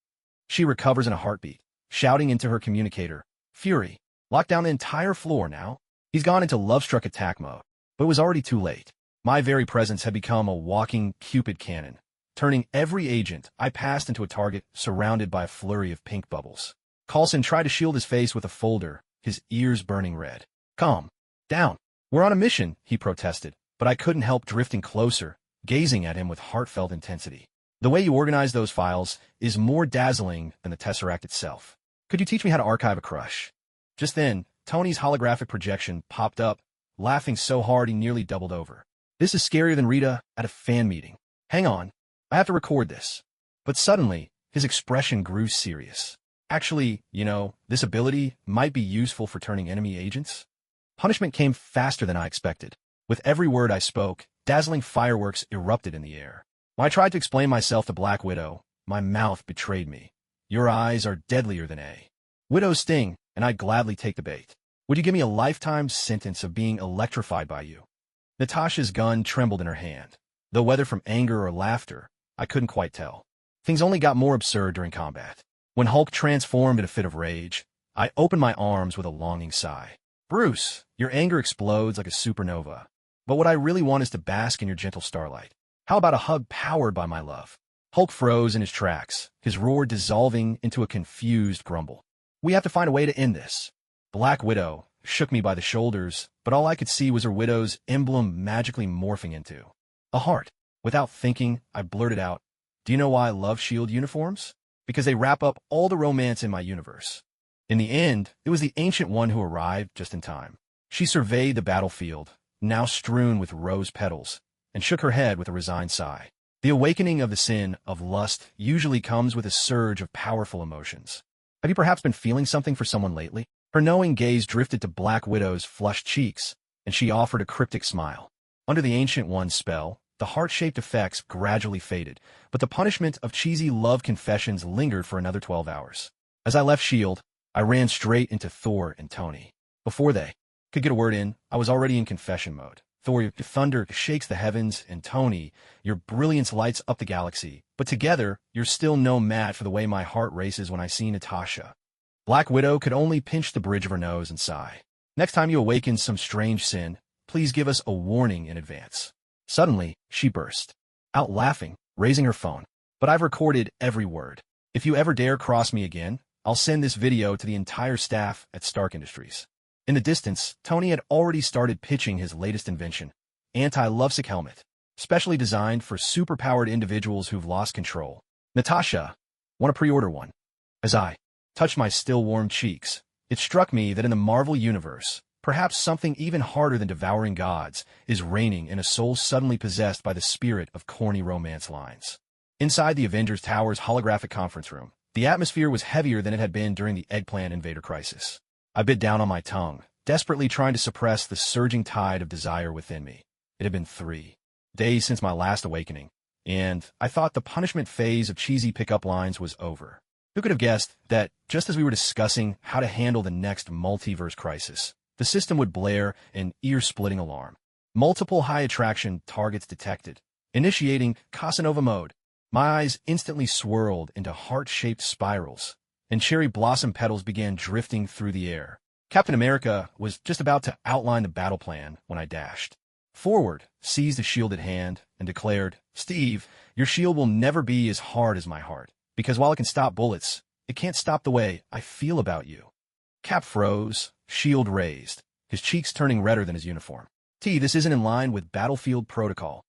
She recovers in a heartbeat, shouting into her communicator, "Fury, lock down the entire floor now." He's gone into love-struck attack mode. But it was already too late. My very presence had become a walking Cupid cannon, turning every agent I passed into a target surrounded by a flurry of pink bubbles. Coulson tried to shield his face with a folder, his ears burning red. "Calm down. We're on a mission," he protested, but I couldn't help drifting closer, gazing at him with heartfelt intensity. "The way you organize those files is more dazzling than the Tesseract itself. Could you teach me how to archive a crush?" Just then, Tony's holographic projection popped up, laughing so hard he nearly doubled over. "This is scarier than Rita at a fan meeting. Hang on, I have to record this." But suddenly, his expression grew serious. "Actually, this ability might be useful for turning enemy agents." Punishment came faster than I expected. With every word I spoke, dazzling fireworks erupted in the air. When I tried to explain myself to Black Widow, my mouth betrayed me. "Your eyes are deadlier than A. Widow's sting, and I'd gladly take the bait. Would you give me a lifetime sentence of being electrified by you?" Natasha's gun trembled in her hand. Though whether from anger or laughter, I couldn't quite tell. Things only got more absurd during combat. When Hulk transformed in a fit of rage, I opened my arms with a longing sigh. "Bruce, your anger explodes like a supernova. But what I really want is to bask in your gentle starlight. How about a hug powered by my love?" Hulk froze in his tracks, his roar dissolving into a confused grumble. "We have to find a way to end this." Black Widow shook me by the shoulders, but all I could see was her widow's emblem magically morphing into a heart. Without thinking, I blurted out, "Do you know why I love S.H.I.E.L.D. uniforms? Because they wrap up all the romance in my universe." In the end, it was the Ancient One who arrived just in time. She surveyed the battlefield, now strewn with rose petals, and shook her head with a resigned sigh. The awakening of the sin of lust usually comes with a surge of powerful emotions. Have you perhaps been feeling something for someone lately? Her knowing gaze drifted to Black Widow's flushed cheeks, and she offered a cryptic smile. Under the Ancient One's spell, the heart-shaped effects gradually faded, but the punishment of cheesy love confessions lingered for another 12 hours. As I left S.H.I.E.L.D., I ran straight into Thor and Tony. Before they could get a word in, I was already in confession mode. "Thor, your thunder shakes the heavens, and Tony, your brilliance lights up the galaxy. But together, you're still no match for the way my heart races when I see Natasha." Black Widow could only pinch the bridge of her nose and sigh. "Next time you awaken some strange sin, please give us a warning in advance." Suddenly, she burst out laughing, raising her phone. "But I've recorded every word. If you ever dare cross me again, I'll send this video to the entire staff at Stark Industries." In the distance, Tony had already started pitching his latest invention, anti-lovesick helmet, specially designed for superpowered individuals who've lost control. "Natasha, want to pre-order one?" As I touched my still warm cheeks, it struck me that in the Marvel Universe, perhaps something even harder than devouring gods is reigning in a soul suddenly possessed by the spirit of corny romance lines. Inside the Avengers Tower's holographic conference room, the atmosphere was heavier than it had been during the Eggplant Invader crisis. I bit down on my tongue, desperately trying to suppress the surging tide of desire within me. It had been 3 days since my last awakening, and I thought the punishment phase of cheesy pickup lines was over. Who could have guessed that, just as we were discussing how to handle the next multiverse crisis, the system would blare an ear-splitting alarm. Multiple high-attraction targets detected. Initiating Casanova mode. My eyes instantly swirled into heart-shaped spirals, and cherry blossom petals began drifting through the air. Captain America was just about to outline the battle plan when I dashed forward, seized a shielded hand, and declared, "Steve, your shield will never be as hard as my heart, because while it can stop bullets, it can't stop the way I feel about you." Cap froze, shield raised, his cheeks turning redder than his uniform. This isn't in line with battlefield protocol."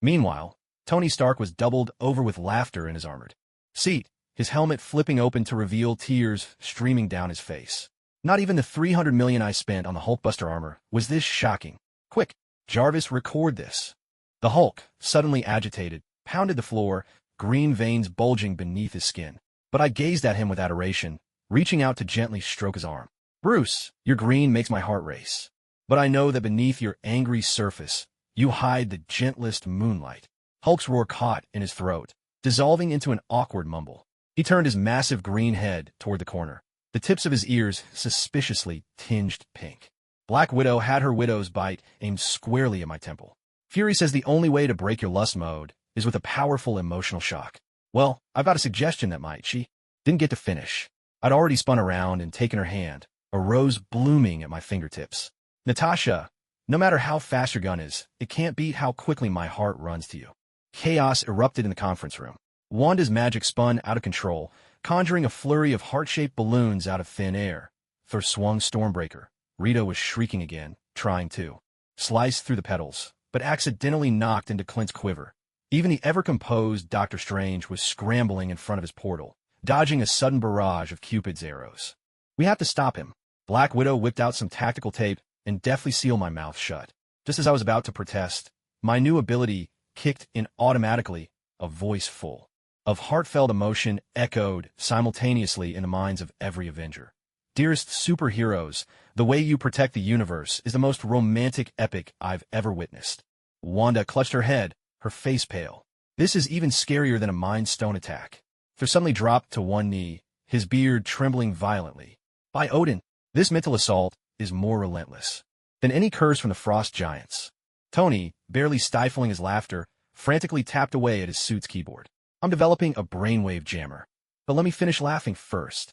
Meanwhile, Tony Stark was doubled over with laughter in his armored seat, his helmet flipping open to reveal tears streaming down his face. Not even the $300 million I spent on the Hulkbuster armor was this shocking. "Quick, Jarvis, record this." The Hulk, suddenly agitated, pounded the floor, green veins bulging beneath his skin. But I gazed at him with adoration, reaching out to gently stroke his arm. "Bruce, your green makes my heart race. But I know that beneath your angry surface, you hide the gentlest moonlight." Hulk's roar caught in his throat, dissolving into an awkward mumble. He turned his massive green head toward the corner, the tips of his ears suspiciously tinged pink. Black Widow had her widow's bite aimed squarely at my temple. Fury says the only way to break your lust mode is with a powerful emotional shock. Well, I've got a suggestion that might. She didn't get to finish. I'd already spun around and taken her hand, a rose blooming at my fingertips. "Natasha, No matter how fast your gun is, it can't beat how quickly my heart runs to you. Chaos erupted in the conference room. Wanda's magic spun out of control, conjuring a flurry of heart-shaped balloons out of thin air. Thor swung Stormbreaker. Rita was shrieking again, trying to slice through the petals, but accidentally knocked into Clint's quiver. Even the ever-composed Doctor Strange was scrambling in front of his portal, dodging a sudden barrage of Cupid's arrows. We have to stop him. Black Widow whipped out some tactical tape and deftly sealed my mouth shut. Just as I was about to protest, my new ability kicked in automatically. A voice full of heartfelt emotion echoed simultaneously in the minds of every Avenger. Dearest superheroes, the way you protect the universe is the most romantic epic I've ever witnessed. Wanda clutched her head, her face pale. This is even scarier than a Mind Stone attack. Thor suddenly dropped to one knee, his beard trembling violently. By Odin, this mental assault is more relentless than any curse from the Frost Giants. Tony, barely stifling his laughter, frantically tapped away at his suit's keyboard. I'm developing a brainwave jammer. But let me finish laughing first.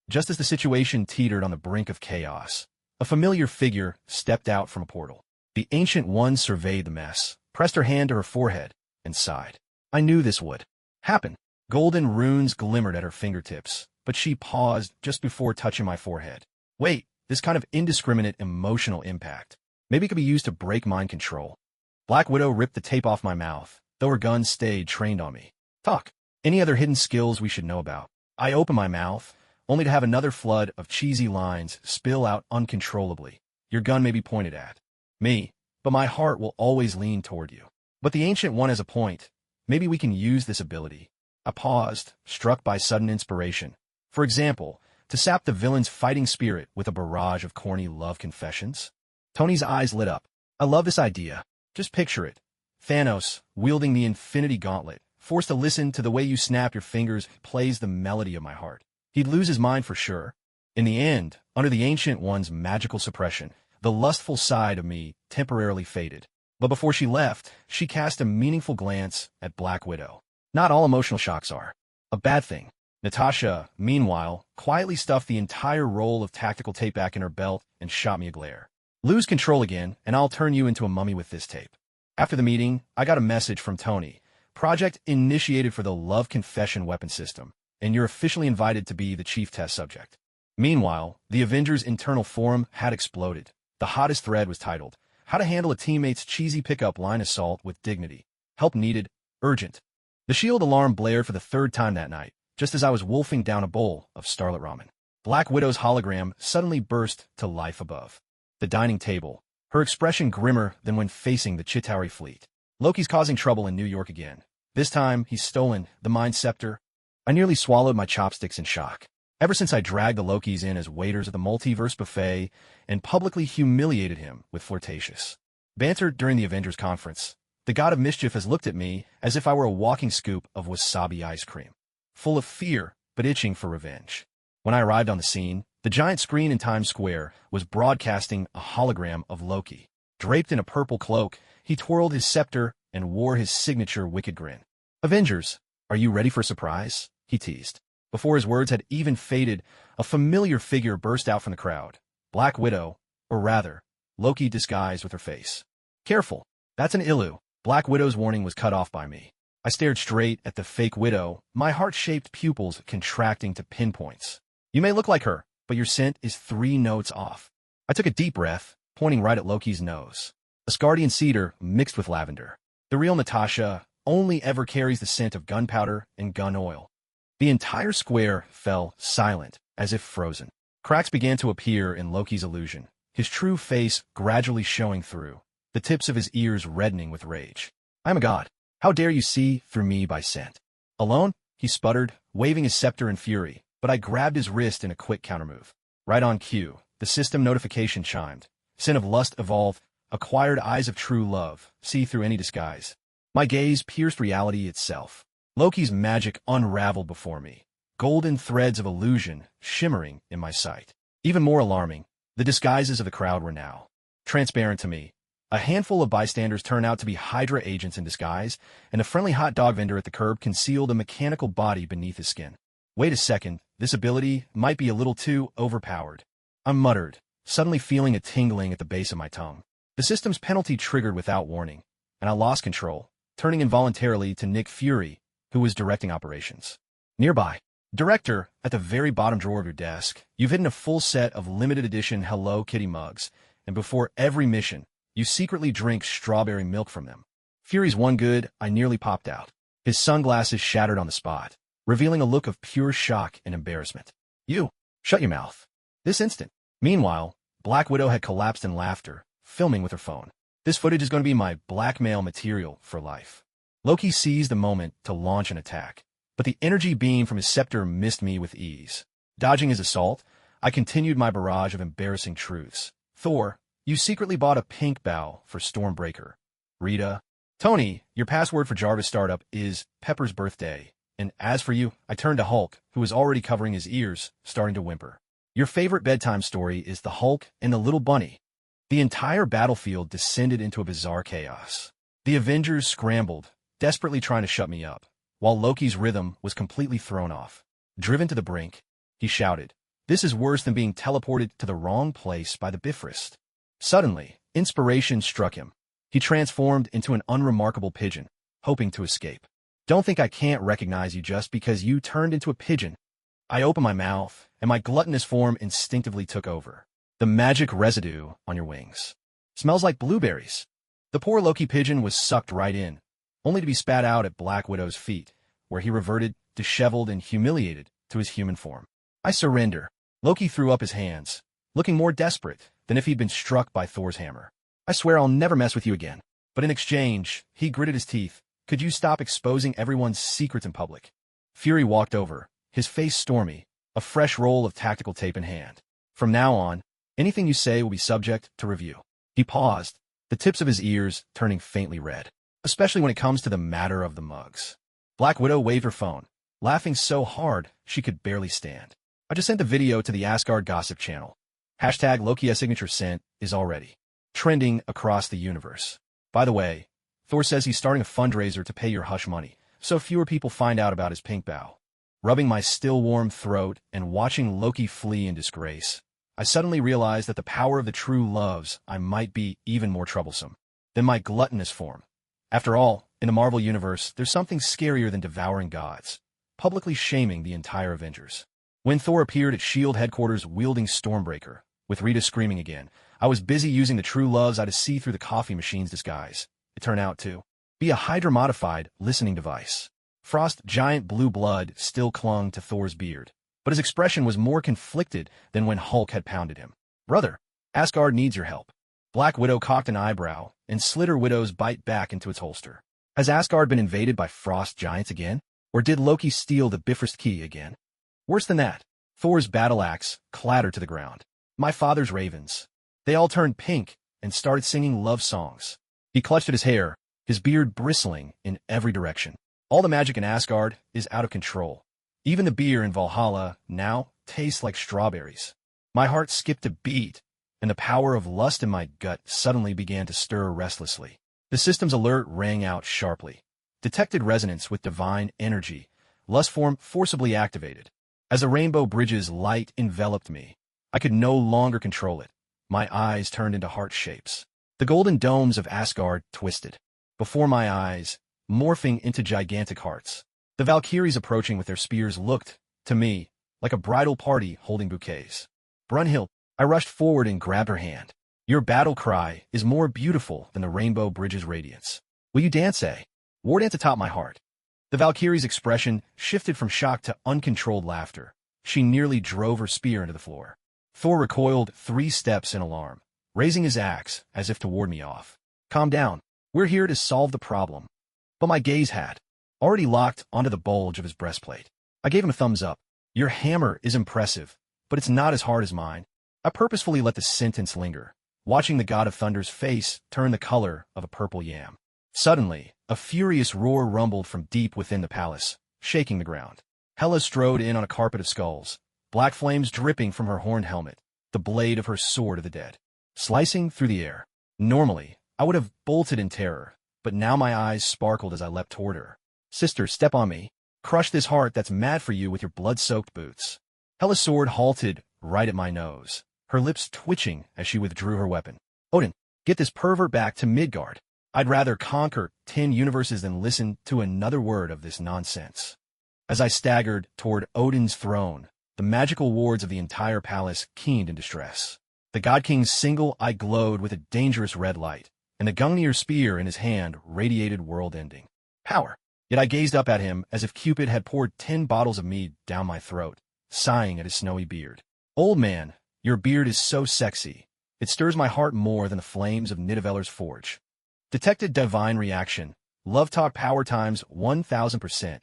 Just as the situation teetered on the brink of chaos, a familiar figure stepped out from a portal. The Ancient One surveyed the mess, pressed her hand to her forehead, and sighed. I knew this would happen. Golden runes glimmered at her fingertips, but she paused just before touching my forehead. Wait, this kind of indiscriminate emotional impact. Maybe it could be used to break mind control. Black Widow ripped the tape off my mouth, though her gun stayed trained on me. Talk. Any other hidden skills we should know about? I opened my mouth, only to have another flood of cheesy lines spill out uncontrollably. Your gun may be pointed at me, but my heart will always lean toward you. But the Ancient One has a point. Maybe we can use this ability. I paused, struck by sudden inspiration. For example, to sap the villain's fighting spirit with a barrage of corny love confessions? Tony's eyes lit up. I love this idea. Just picture it. Thanos, wielding the Infinity Gauntlet, forced to listen to the way you snap your fingers, plays the melody of my heart. He'd lose his mind for sure. In the end, under the Ancient One's magical suppression, the lustful side of me temporarily faded. But before she left, she cast a meaningful glance at Black Widow. Not all emotional shocks are a bad thing. Natasha, meanwhile, quietly stuffed the entire roll of tactical tape back in her belt and shot me a glare. Lose control again, and I'll turn you into a mummy with this tape. After the meeting, I got a message from Tony. Project initiated for the Love Confession weapon system, and you're officially invited to be the chief test subject. Meanwhile, the Avengers' internal forum had exploded. The hottest thread was titled, How to Handle a Teammate's Cheesy Pickup Line Assault with Dignity. Help needed. Urgent. The shield alarm blared for the third time that night, just as I was wolfing down a bowl of Starlit Ramen. Black Widow's hologram suddenly burst to life above the dining table, her expression grimmer than when facing the Chitauri fleet. Loki's causing trouble in New York again. This time, he's stolen the Mind Scepter. I nearly swallowed my chopsticks in shock. Ever since I dragged the Lokis in as waiters at the multiverse buffet and publicly humiliated him with flirtatious banter during the Avengers conference, the God of Mischief has looked at me as if I were a walking scoop of wasabi ice cream, full of fear but itching for revenge. When I arrived on the scene, the giant screen in Times Square was broadcasting a hologram of Loki. Draped in a purple cloak, he twirled his scepter and wore his signature wicked grin. Avengers, are you ready for a surprise? He teased. Before his words had even faded, a familiar figure burst out from the crowd. Black Widow, or rather, Loki disguised with her face. Careful, that's an Illu. Black Widow's warning was cut off by me. I stared straight at the fake Widow, my heart-shaped pupils contracting to pinpoints. You may look like her, but your scent is 3 notes off. I took a deep breath, pointing right at Loki's nose. Asgardian cedar mixed with lavender. The real Natasha only ever carries the scent of gunpowder and gun oil. The entire square fell silent, as if frozen. Cracks began to appear in Loki's illusion, his true face gradually showing through, the tips of his ears reddening with rage. I am a god. How dare you see through me by scent? Alone? He sputtered, waving his scepter in fury, but I grabbed his wrist in a quick countermove. Right on cue, the system notification chimed. Sin of lust evolved, acquired eyes of true love, see through any disguise. My gaze pierced reality itself. Loki's magic unraveled before me, golden threads of illusion shimmering in my sight. Even more alarming, the disguises of the crowd were now transparent to me. A handful of bystanders turned out to be Hydra agents in disguise, and a friendly hot dog vendor at the curb concealed a mechanical body beneath his skin. Wait a second, this ability might be a little too overpowered. I muttered, suddenly feeling a tingling at the base of my tongue. The system's penalty triggered without warning, and I lost control, turning involuntarily to Nick Fury, who was directing operations. Nearby, Director, at the very bottom drawer of your desk, you've hidden a full set of limited edition Hello Kitty mugs, and before every mission, you secretly drink strawberry milk from them. Fury's one good, I nearly popped out. His sunglasses shattered on the spot, revealing a look of pure shock and embarrassment. You, shut your mouth. This instant. Meanwhile, Black Widow had collapsed in laughter, filming with her phone. This footage is going to be my blackmail material for life. Loki seized the moment to launch an attack, but the energy beam from his scepter missed me with ease. Dodging his assault, I continued my barrage of embarrassing truths. Thor, you secretly bought a pink bow for Stormbreaker. Rita, Tony, your password for Jarvis Startup is Pepper's birthday. And as for you, I turned to Hulk, who was already covering his ears, starting to whimper. Your favorite bedtime story is The Hulk and the Little Bunny. The entire battlefield descended into a bizarre chaos. The Avengers scrambled, desperately trying to shut me up, while Loki's rhythm was completely thrown off. Driven to the brink, he shouted, "This is worse than being teleported to the wrong place by the Bifrost." Suddenly, inspiration struck him. He transformed into an unremarkable pigeon, hoping to escape. Don't think I can't recognize you just because you turned into a pigeon. I opened my mouth, and my gluttonous form instinctively took over. The magic residue on your wings. Smells like blueberries. The poor Loki pigeon was sucked right in, only to be spat out at Black Widow's feet, where he reverted, disheveled and humiliated, to his human form. I surrender. Loki threw up his hands, looking more desperate than if he'd been struck by Thor's hammer. I swear I'll never mess with you again. But in exchange, he gritted his teeth. Could you stop exposing everyone's secrets in public? Fury walked over, his face stormy, a fresh roll of tactical tape in hand. From now on, anything you say will be subject to review. He paused, the tips of his ears turning faintly red, especially when it comes to the matter of the mugs. Black Widow waved her phone, laughing so hard she could barely stand. I just sent the video to the Asgard Gossip channel. Hashtag Loki signature sent is already trending across the universe. By the way, Thor says he's starting a fundraiser to pay your hush money, so fewer people find out about his pink bow. Rubbing my still warm throat and watching Loki flee in disgrace, I suddenly realized that the power of the true loves I might be even more troublesome than my gluttonous form. After all, in the Marvel Universe, there's something scarier than devouring gods, publicly shaming the entire Avengers. When Thor appeared at S.H.I.E.L.D. headquarters wielding Stormbreaker, with Rita screaming again, I was busy using the true loves I to see through the coffee machine's disguise. It turned out to be a Hydra-modified listening device. Frost's giant blue blood still clung to Thor's beard, but his expression was more conflicted than when Hulk had pounded him. Brother, Asgard needs your help. Black Widow cocked an eyebrow and slid her widow's bite back into its holster. Has Asgard been invaded by frost giants again? Or did Loki steal the Bifrost key again? Worse than that, Thor's battle axe clattered to the ground. My father's ravens. They all turned pink and started singing love songs. He clutched at his hair, his beard bristling in every direction. All the magic in Asgard is out of control. Even the beer in Valhalla now tastes like strawberries. My heart skipped a beat, and the power of lust in my gut suddenly began to stir restlessly. The system's alert rang out sharply. Detected resonance with divine energy. Lust form forcibly activated. As the rainbow bridge's light enveloped me, I could no longer control it. My eyes turned into heart shapes. The golden domes of Asgard twisted before my eyes, morphing into gigantic hearts. The Valkyries approaching with their spears looked, to me, like a bridal party holding bouquets. Brunhild, I rushed forward and grabbed her hand. Your battle cry is more beautiful than the rainbow bridge's radiance. Will you dance, eh? War dance atop my heart. The Valkyrie's expression shifted from shock to uncontrolled laughter. She nearly drove her spear into the floor. Thor recoiled 3 steps in alarm, raising his axe as if to ward me off. Calm down. We're here to solve the problem. But my gaze had already locked onto the bulge of his breastplate. I gave him a thumbs up. Your hammer is impressive, but it's not as hard as mine. I purposefully let the sentence linger, watching the god of thunder's face turn the color of a purple yam. Suddenly, a furious roar rumbled from deep within the palace, shaking the ground. Hela strode in on a carpet of skulls, black flames dripping from her horned helmet, the blade of her sword of the dead, slicing through the air. Normally, I would have bolted in terror, but now my eyes sparkled as I leapt toward her. Sister, step on me. Crush this heart that's mad for you with your blood-soaked boots. Hela's sword halted right at my nose, her lips twitching as she withdrew her weapon. Odin, Get this pervert back to Midgard. I'd rather conquer 10 universes than listen to another word of this nonsense. As I staggered toward Odin's throne, the magical wards of the entire palace keened in distress. The God King's single eye glowed with a dangerous red light, and the Gungnir spear in his hand radiated world-ending power. Yet I gazed up at him as if Cupid had poured 10 bottles of mead down my throat, sighing at his snowy beard. Old man, your beard is so sexy. It stirs my heart more than the flames of Nidaveller's forge. Detected divine reaction. Love talk power times 1000%.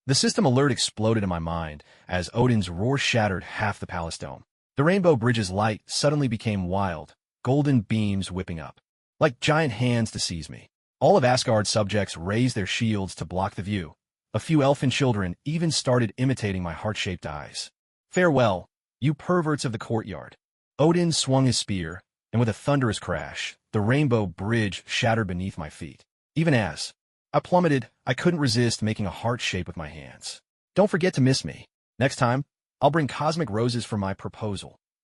The system alert exploded in my mind as Odin's roar shattered half the palace dome. The rainbow bridge's light suddenly became wild, golden beams whipping up, like giant hands to seize me. All of Asgard's subjects raised their shields to block the view. A few elfin children even started imitating my heart-shaped eyes. Farewell, you perverts of the courtyard. Odin swung his spear, and with a thunderous crash, the rainbow bridge shattered beneath my feet. Even as I plummeted, I couldn't resist making a heart shape with my hands. Don't forget to miss me. Next time, I'll bring cosmic roses for my proposal.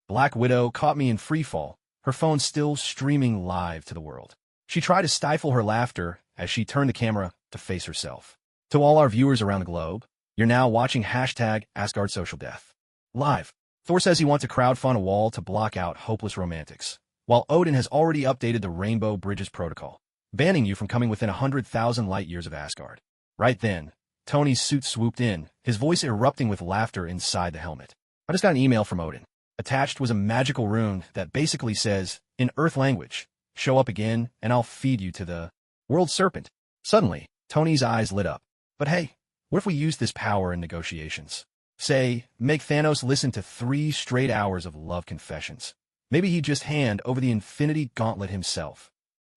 Black Widow caught me in freefall, her phone still streaming live to the world. She tried to stifle her laughter as she turned the camera to face herself. To all our viewers around the globe, you're now watching #AsgardSocialDeath. Live. Thor says he wants to crowdfund a wall to block out hopeless romantics, while Odin has already updated the Rainbow Bridges protocol, banning you from coming within 100,000 light-years of Asgard. Right then, Tony's suit swooped in, his voice erupting with laughter inside the helmet. I just got an email from Odin. Attached was a magical rune that basically says, in Earth language, show up again and I'll feed you to the world serpent. Suddenly, Tony's eyes lit up. But hey, what if we use this power in negotiations? Say, make Thanos listen to 3 straight hours of love confessions. Maybe he'd just hand over the Infinity Gauntlet himself.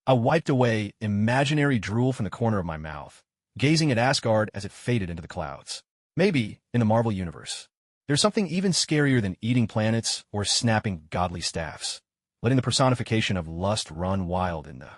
I wiped away imaginary drool from the corner of my mouth, gazing at Asgard as it faded into the clouds. Maybe, in the Marvel Universe, there's something even scarier than eating planets or snapping godly staffs, letting the personification of lust run wild in the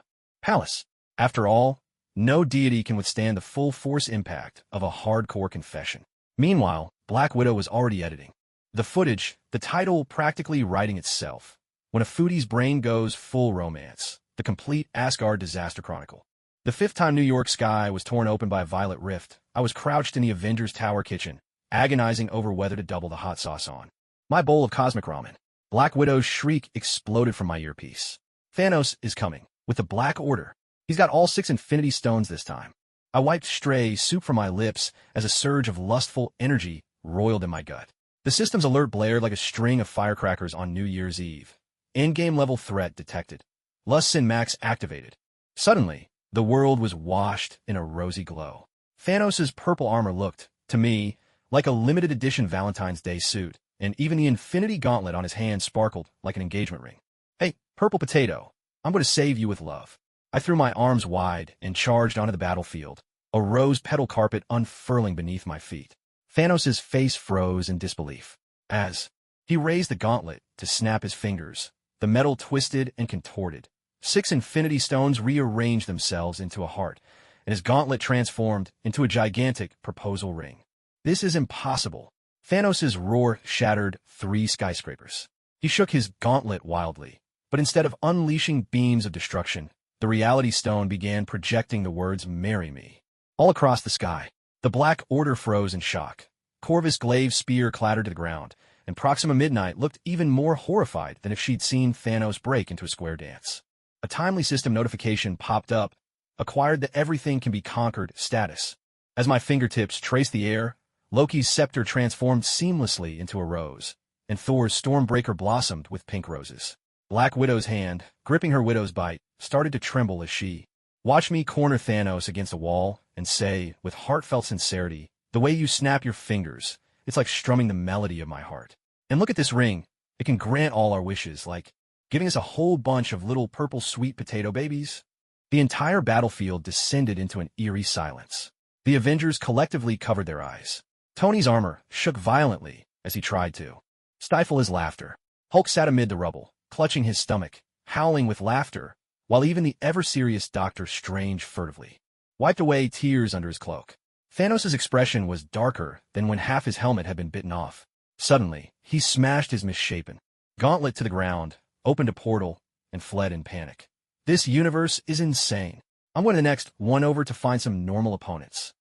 palace. After all, no deity can withstand the full force impact of a hardcore confession. Meanwhile, Black Widow was already editing the footage, the title practically writing itself. When a foodie's brain goes full romance, the complete Asgard disaster chronicle. The 5th time New York sky was torn open by a violet rift, I was crouched in the Avengers Tower kitchen, agonizing over whether to double the hot sauce on my bowl of cosmic ramen. Black Widow's shriek exploded from my earpiece. Thanos is coming, with the Black Order. He's got all 6 Infinity Stones this time. I wiped stray soup from my lips as a surge of lustful energy roiled in my gut. The system's alert blared like a string of firecrackers on New Year's Eve. Endgame level threat detected. Lust Sin Max activated. Suddenly, the world was washed in a rosy glow. Thanos' purple armor looked, to me, like a limited edition Valentine's Day suit, and even the Infinity Gauntlet on his hand sparkled like an engagement ring. Hey, Purple Potato, I'm going to save you with love. I threw my arms wide and charged onto the battlefield, a rose petal carpet unfurling beneath my feet. Thanos' face froze in disbelief. As he raised the gauntlet to snap his fingers, the metal twisted and contorted. 6 Infinity Stones rearranged themselves into a heart, and his gauntlet transformed into a gigantic proposal ring. This is impossible. Thanos' roar shattered 3 skyscrapers. He shook his gauntlet wildly, but instead of unleashing beams of destruction, the Reality Stone began projecting the words, "Marry me." All across the sky, the Black Order froze in shock. Corvus Glaive's spear clattered to the ground, and Proxima Midnight looked even more horrified than if she'd seen Thanos break into a square dance. A timely system notification popped up, acquired the everything can be conquered status. As my fingertips traced the air, Loki's scepter transformed seamlessly into a rose, and Thor's Stormbreaker blossomed with pink roses. Black Widow's hand, gripping her widow's bite, started to tremble as she watched me corner Thanos against a wall and say, with heartfelt sincerity, "The way you snap your fingers, it's like strumming the melody of my heart. And look at this ring. It can grant all our wishes, like giving us a whole bunch of little purple sweet potato babies." The entire battlefield descended into an eerie silence. The Avengers collectively covered their eyes. Tony's armor shook violently as he tried to stifle his laughter. Hulk sat amid the rubble, clutching his stomach, howling with laughter, while even the ever-serious Doctor Strange furtively wiped away tears under his cloak. Thanos' expression was darker than when half his helmet had been bitten off. Suddenly, he smashed his misshapen gauntlet to the ground, opened a portal, and fled in panic. This universe is insane. I'm going to the next one over to find some normal opponents.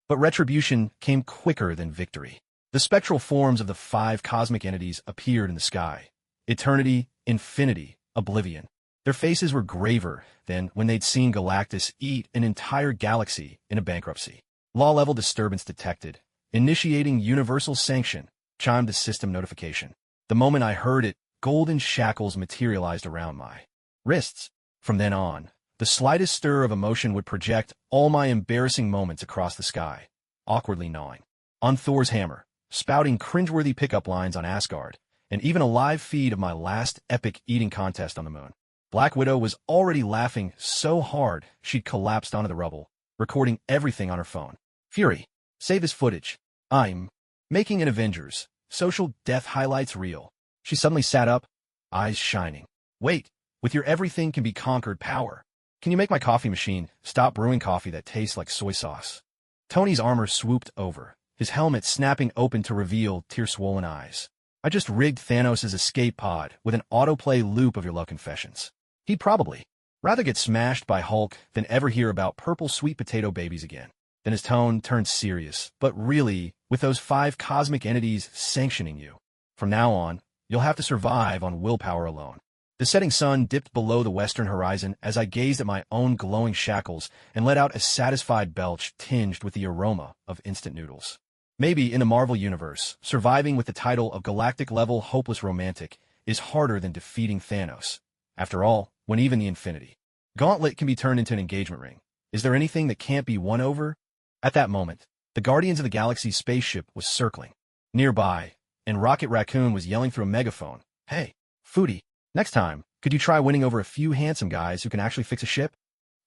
But retribution came quicker than victory. The spectral forms of the 5 cosmic entities appeared in the sky. Eternity, infinity, oblivion. Their faces were graver than when they'd seen Galactus eat an entire galaxy in a bankruptcy. Law-level disturbance detected. Initiating universal sanction, chimed the system notification. The moment I heard it, golden shackles materialized around my wrists. From then on, the slightest stir of emotion would project all my embarrassing moments across the sky, awkwardly gnawing on Thor's hammer, spouting cringeworthy pickup lines on Asgard, and even a live feed of my last epic eating contest on the moon. Black Widow was already laughing so hard she'd collapsed onto the rubble, recording everything on her phone. Fury, save this footage. I'm making an Avengers social death highlights reel. She suddenly sat up, eyes shining. Wait, with your everything can be conquered power, can you make my coffee machine stop brewing coffee that tastes like soy sauce? Tony's armor swooped over, his helmet snapping open to reveal tear-swollen eyes. I just rigged Thanos' escape pod with an autoplay loop of your love confessions. He'd probably rather get smashed by Hulk than ever hear about purple sweet potato babies again. Then his tone turned serious, but really, with those 5 cosmic entities sanctioning you. From now on, you'll have to survive on willpower alone. The setting sun dipped below the western horizon as I gazed at my own glowing shackles and let out a satisfied belch tinged with the aroma of instant noodles. Maybe in the Marvel Universe, surviving with the title of galactic-level hopeless romantic is harder than defeating Thanos. After all, when even the Infinity Gauntlet can be turned into an engagement ring, is there anything that can't be won over? At that moment, the Guardians of the Galaxy spaceship was circling nearby, and Rocket Raccoon was yelling through a megaphone, "Hey, Foodie, next time, could you try winning over a few handsome guys who can actually fix a ship?"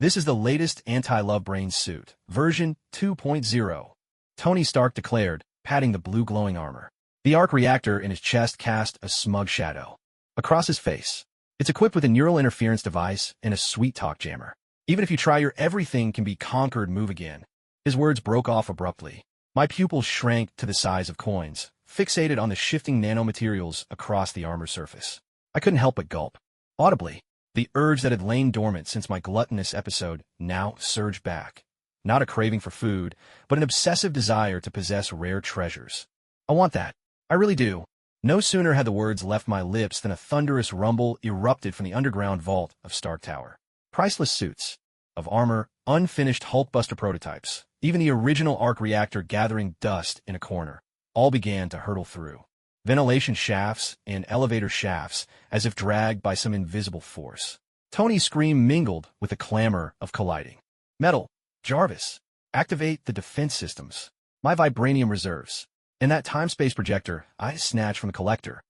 This is the latest anti-love brain suit, version 2.0. Tony Stark declared, patting the blue glowing armor. The arc reactor in his chest cast a smug shadow across his face. It's equipped with a neural interference device and a sweet talk jammer. Even if you try your everything can be conquered move again. His words broke off abruptly. My pupils shrank to the size of coins, fixated on the shifting nanomaterials across the armor surface. I couldn't help but gulp. Audibly, the urge that had lain dormant since my gluttonous episode now surged back. Not a craving for food, but an obsessive desire to possess rare treasures. I want that. I really do. No sooner had the words left my lips than a thunderous rumble erupted from the underground vault of Stark Tower. Priceless suits of armor, unfinished Hulkbuster prototypes, even the original arc reactor gathering dust in a corner, all began to hurtle through. Ventilation shafts and elevator shafts, as if dragged by some invisible force. Tony's scream mingled with the clamor of colliding metal. Jarvis, activate the defense systems. My Vibranium reserves. In that time-space projector, I snatched from the collector.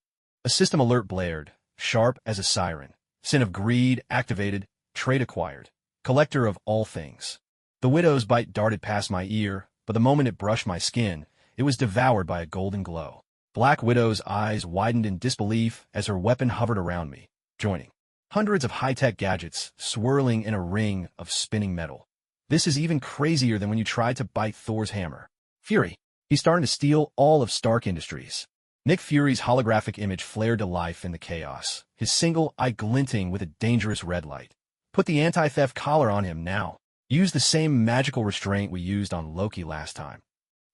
A system alert blared, sharp as a siren. Sin of greed activated, trade acquired. Collector of all things. The widow's bite darted past my ear, but the moment it brushed my skin, it was devoured by a golden glow. Black Widow's eyes widened in disbelief as her weapon hovered around me, joining hundreds of high-tech gadgets swirling in a ring of spinning metal. This is even crazier than when you tried to bite Thor's hammer. Fury. He's starting to steal all of Stark Industries. Nick Fury's holographic image flared to life in the chaos, his single eye glinting with a dangerous red light. Put the anti-theft collar on him now. Use the same magical restraint we used on Loki last time.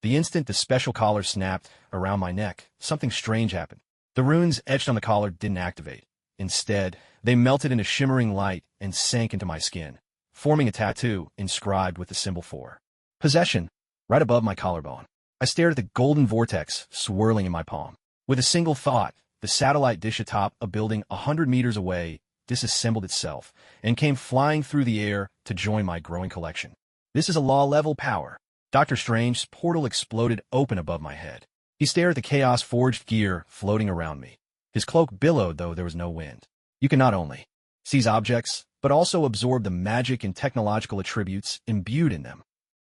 The instant the special collar snapped around my neck, something strange happened. The runes etched on the collar didn't activate. Instead, they melted into shimmering light and sank into my skin, forming a tattoo inscribed with the symbol for possession, right above my collarbone. I stared at the golden vortex swirling in my palm. With a single thought, the satellite dish atop a building 100 meters away disassembled itself and came flying through the air to join my growing collection. This is a law-level power. Doctor Strange's portal exploded open above my head. He stared at the chaos-forged gear floating around me. His cloak billowed, though there was no wind. You can not only seize objects, but also absorb the magic and technological attributes imbued in them.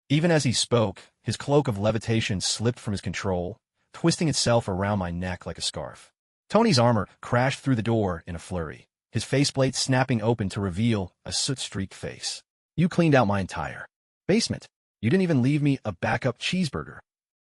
Even as he spoke, his cloak of levitation slipped from his control, twisting itself around my neck like a scarf. Tony's armor crashed through the door in a flurry, his faceplate snapping open to reveal a soot-streaked face. You cleaned out my entire basement. You didn't even leave me a backup cheeseburger.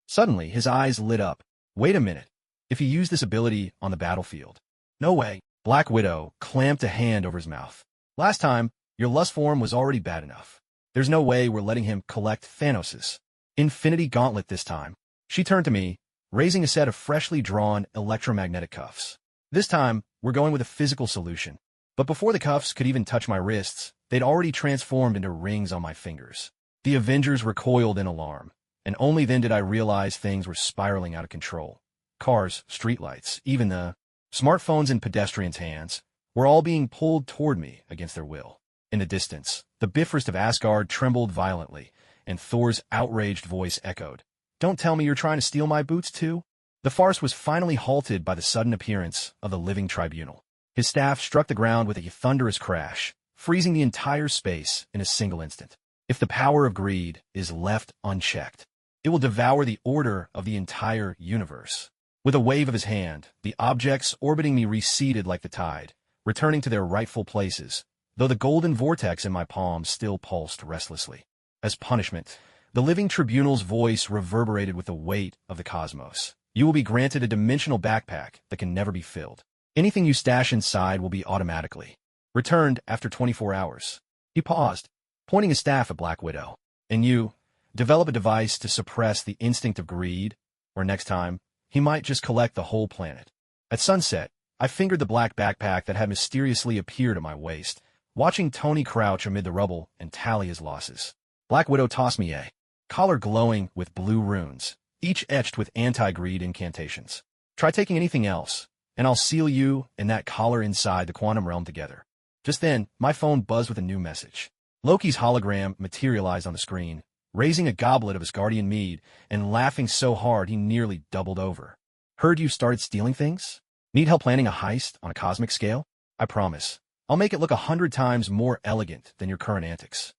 Suddenly, his eyes lit up. Wait a minute. If he used this ability on the battlefield. No way. Black Widow clamped a hand over his mouth. Last time, your lust form was already bad enough. There's no way we're letting him collect Thanos's Infinity Gauntlet this time. She turned to me, raising a set of freshly drawn electromagnetic cuffs. This time, we're going with a physical solution. But before the cuffs could even touch my wrists, they'd already transformed into rings on my fingers. The Avengers recoiled in alarm, and only then did I realize things were spiraling out of control. Cars, streetlights, even the smartphones in pedestrians' hands were all being pulled toward me against their will. In the distance, the Bifrost of Asgard trembled violently, and Thor's outraged voice echoed. "Don't tell me you're trying to steal my boots too?" The farce was finally halted by the sudden appearance of the living tribunal. His staff struck the ground with a thunderous crash, freezing the entire space in a single instant. If the power of greed is left unchecked, it will devour the order of the entire universe. With a wave of his hand, the objects orbiting me receded like the tide, returning to their rightful places, though the golden vortex in my palm still pulsed restlessly. As punishment, the living tribunal's voice reverberated with the weight of the cosmos. You will be granted a dimensional backpack that can never be filled. Anything you stash inside will be automatically returned after 24 hours. He paused, pointing his staff at Black Widow. And you, develop a device to suppress the instinct of greed, or next time, he might just collect the whole planet. At sunset, I fingered the black backpack that had mysteriously appeared at my waist, watching Tony crouch amid the rubble and tally his losses. Black Widow tossed me a collar glowing with blue runes, each etched with anti-greed incantations. Try taking anything else, and I'll seal you and that collar inside the quantum realm together. Just then, my phone buzzed with a new message. Loki's hologram materialized on the screen, raising a goblet of Asgardian mead and laughing so hard he nearly doubled over. "Heard you started stealing things? Need help planning a heist on a cosmic scale? I promise. I'll make it look 100 times more elegant than your current antics."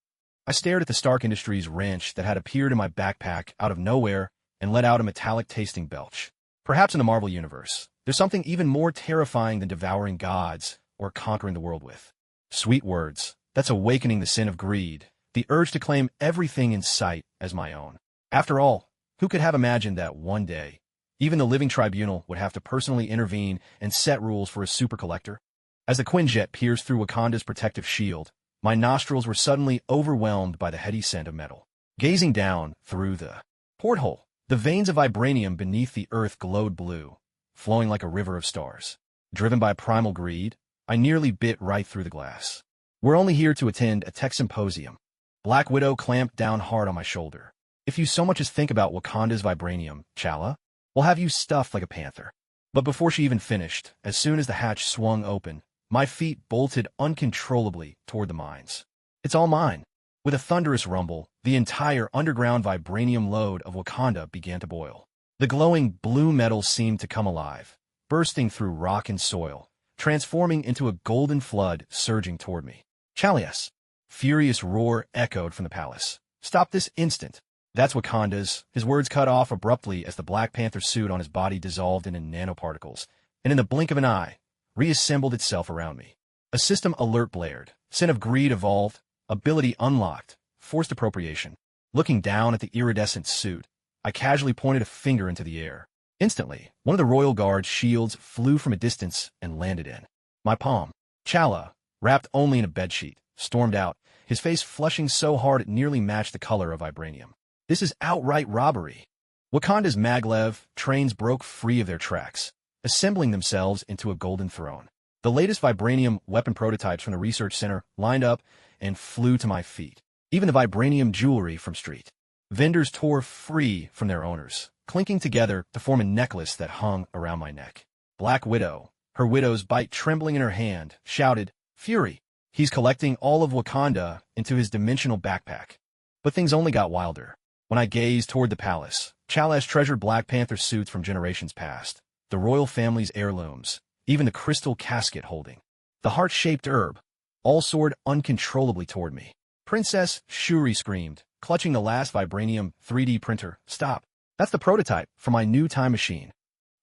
I stared at the Stark Industries wrench that had appeared in my backpack out of nowhere and let out a metallic-tasting belch. Perhaps in the Marvel Universe, there's something even more terrifying than devouring gods or conquering the world with. Sweet words. That's awakening the sin of greed, the urge to claim everything in sight as my own. After all, who could have imagined that one day, even the living tribunal would have to personally intervene and set rules for a super collector? As the Quinjet pierced through Wakanda's protective shield, my nostrils were suddenly overwhelmed by the heady scent of metal. Gazing down through the porthole, the veins of vibranium beneath the earth glowed blue, flowing like a river of stars. Driven by primal greed, I nearly bit right through the glass. "We're only here to attend a tech symposium." Black Widow clamped down hard on my shoulder. "If you so much as think about Wakanda's vibranium, Chala, we'll have you stuffed like a panther." But before she even finished, as soon as the hatch swung open, my feet bolted uncontrollably toward the mines. "It's all mine." With a thunderous rumble, the entire underground vibranium load of Wakanda began to boil. The glowing blue metal seemed to come alive, bursting through rock and soil, transforming into a golden flood surging toward me. "Chalias!" Furious roar echoed from the palace. "Stop this instant!" "That's Wakanda's." His words cut off abruptly as the Black Panther suit on his body dissolved into nanoparticles, and in the blink of an eye, reassembled itself around me. A system alert blared. Sin of greed evolved. Ability unlocked. Forced appropriation. Looking down at the iridescent suit, I casually pointed a finger into the air. Instantly, one of the Royal Guard's shields flew from a distance and landed in my palm. Chala, wrapped only in a bedsheet, stormed out, his face flushing so hard it nearly matched the color of vibranium. "This is outright robbery." Wakanda's maglev trains broke free of their tracks, assembling themselves into a golden throne. The latest vibranium weapon prototypes from the research center lined up and flew to my feet. Even the vibranium jewelry from street vendors tore free from their owners, clinking together to form a necklace that hung around my neck. Black Widow, her widow's bite trembling in her hand, shouted, "Fury! He's collecting all of Wakanda into his dimensional backpack." But things only got wilder. When I gazed toward the palace, Chala's treasured Black Panther suits from generations past, the royal family's heirlooms, even the crystal casket holding the heart-shaped herb, all soared uncontrollably toward me. "Princess," Shuri screamed, clutching the last vibranium 3D printer. "Stop. That's the prototype for my new time machine."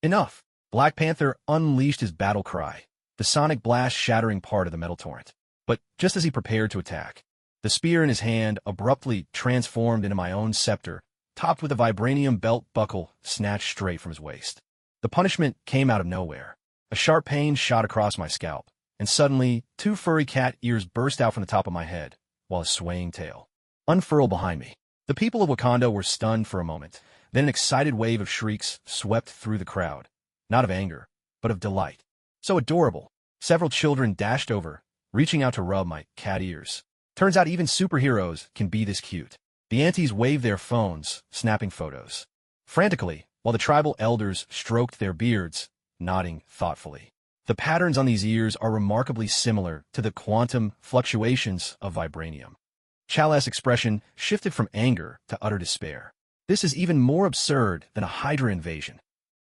"Enough." Black Panther unleashed his battle cry, the sonic blast shattering part of the metal torrent. But just as he prepared to attack, the spear in his hand abruptly transformed into my own scepter, topped with a vibranium belt buckle snatched straight from his waist. The punishment came out of nowhere. A sharp pain shot across my scalp, and suddenly, 2 furry cat ears burst out from the top of my head, while a swaying tail unfurled behind me. The people of Wakanda were stunned for a moment. Then an excited wave of shrieks swept through the crowd, not of anger, but of delight. So adorable. Several children dashed over, reaching out to rub my cat ears. Turns out even superheroes can be this cute. The aunties waved their phones, snapping photos frantically, while the tribal elders stroked their beards, nodding thoughtfully. The patterns on these ears are remarkably similar to the quantum fluctuations of Vibranium. Chala's expression shifted from anger to utter despair. This is even more absurd than a Hydra invasion.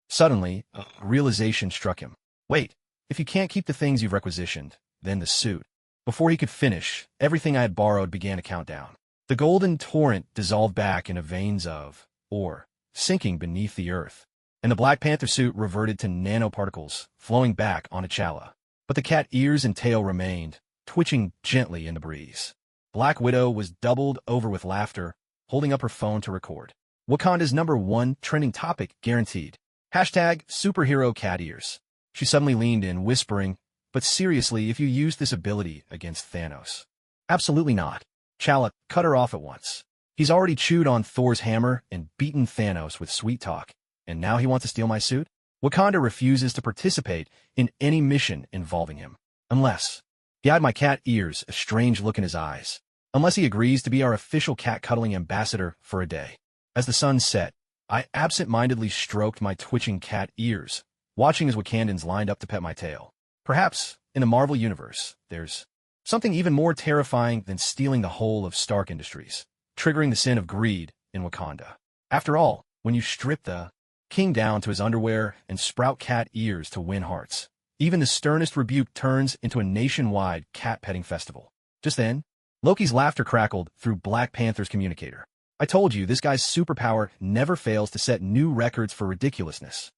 Suddenly, a realization struck him. Wait, if you can't keep the things you've requisitioned, then the suit. Before he could finish, everything I had borrowed began to count down. The golden torrent dissolved back into veins of ore, sinking beneath the earth, and the Black Panther suit reverted to nanoparticles, flowing back onto Chala. But the cat ears and tail remained, twitching gently in the breeze. Black Widow was doubled over with laughter, holding up her phone to record. Wakanda's #1 trending topic guaranteed. #superhero cat ears. She suddenly leaned in, whispering, but seriously, if you use this ability against Thanos. Absolutely not. Chala cut her off at once. He's already chewed on Thor's hammer and beaten Thanos with sweet talk, and now he wants to steal my suit? Wakanda refuses to participate in any mission involving him. Unless he eyed my cat ears, a strange look in his eyes. Unless he agrees to be our official cat-cuddling ambassador for a day. As the sun set, I absent-mindedly stroked my twitching cat ears, watching as Wakandans lined up to pet my tail. Perhaps, in the Marvel Universe, there's something even more terrifying than stealing the whole of Stark Industries, triggering the sin of greed in Wakanda. After all, when you strip the king down to his underwear and sprout cat ears to win hearts, even the sternest rebuke turns into a nationwide cat-petting festival. Just then, Loki's laughter crackled through Black Panther's communicator. I told you, this guy's superpower never fails to set new records for ridiculousness.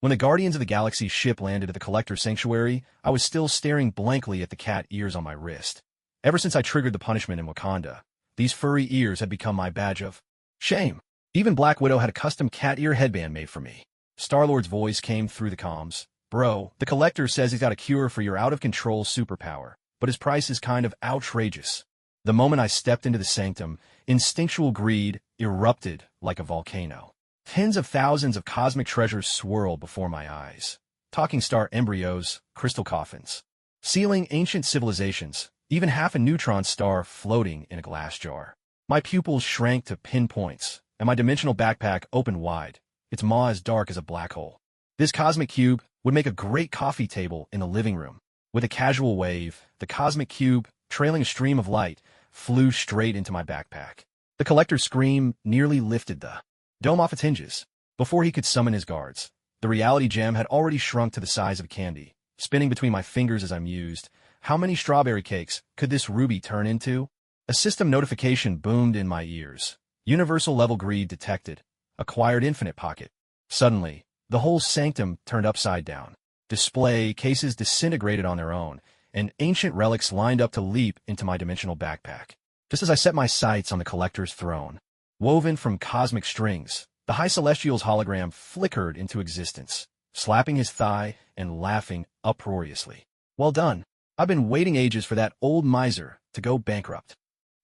When the Guardians of the Galaxy ship landed at the Collector's Sanctuary, I was still staring blankly at the cat ears on my wrist. Ever since I triggered the punishment in Wakanda, these furry ears had become my badge of shame. Even Black Widow had a custom cat ear headband made for me. Star-Lord's voice came through the comms. Bro, the Collector says he's got a cure for your out-of-control superpower, but his price is kind of outrageous. The moment I stepped into the sanctum, instinctual greed erupted like a volcano. Tens of thousands of cosmic treasures swirled before my eyes. Talking star embryos, crystal coffins, sealing ancient civilizations, even half a neutron star floating in a glass jar. My pupils shrank to pinpoints, and my dimensional backpack opened wide, its maw as dark as a black hole. This cosmic cube would make a great coffee table in the living room. With a casual wave, the cosmic cube, trailing a stream of light, flew straight into my backpack. The Collector's scream nearly lifted the dome off its hinges. Before he could summon his guards, the reality gem had already shrunk to the size of candy, spinning between my fingers as I mused. How many strawberry cakes could this ruby turn into? A system notification boomed in my ears. Universal level greed detected. Acquired infinite pocket. Suddenly, the whole sanctum turned upside down. Display cases disintegrated on their own, and ancient relics lined up to leap into my dimensional backpack. Just as I set my sights on the Collector's throne, woven from cosmic strings, the High Celestial's hologram flickered into existence, slapping his thigh and laughing uproariously. Well done. I've been waiting ages for that old miser to go bankrupt.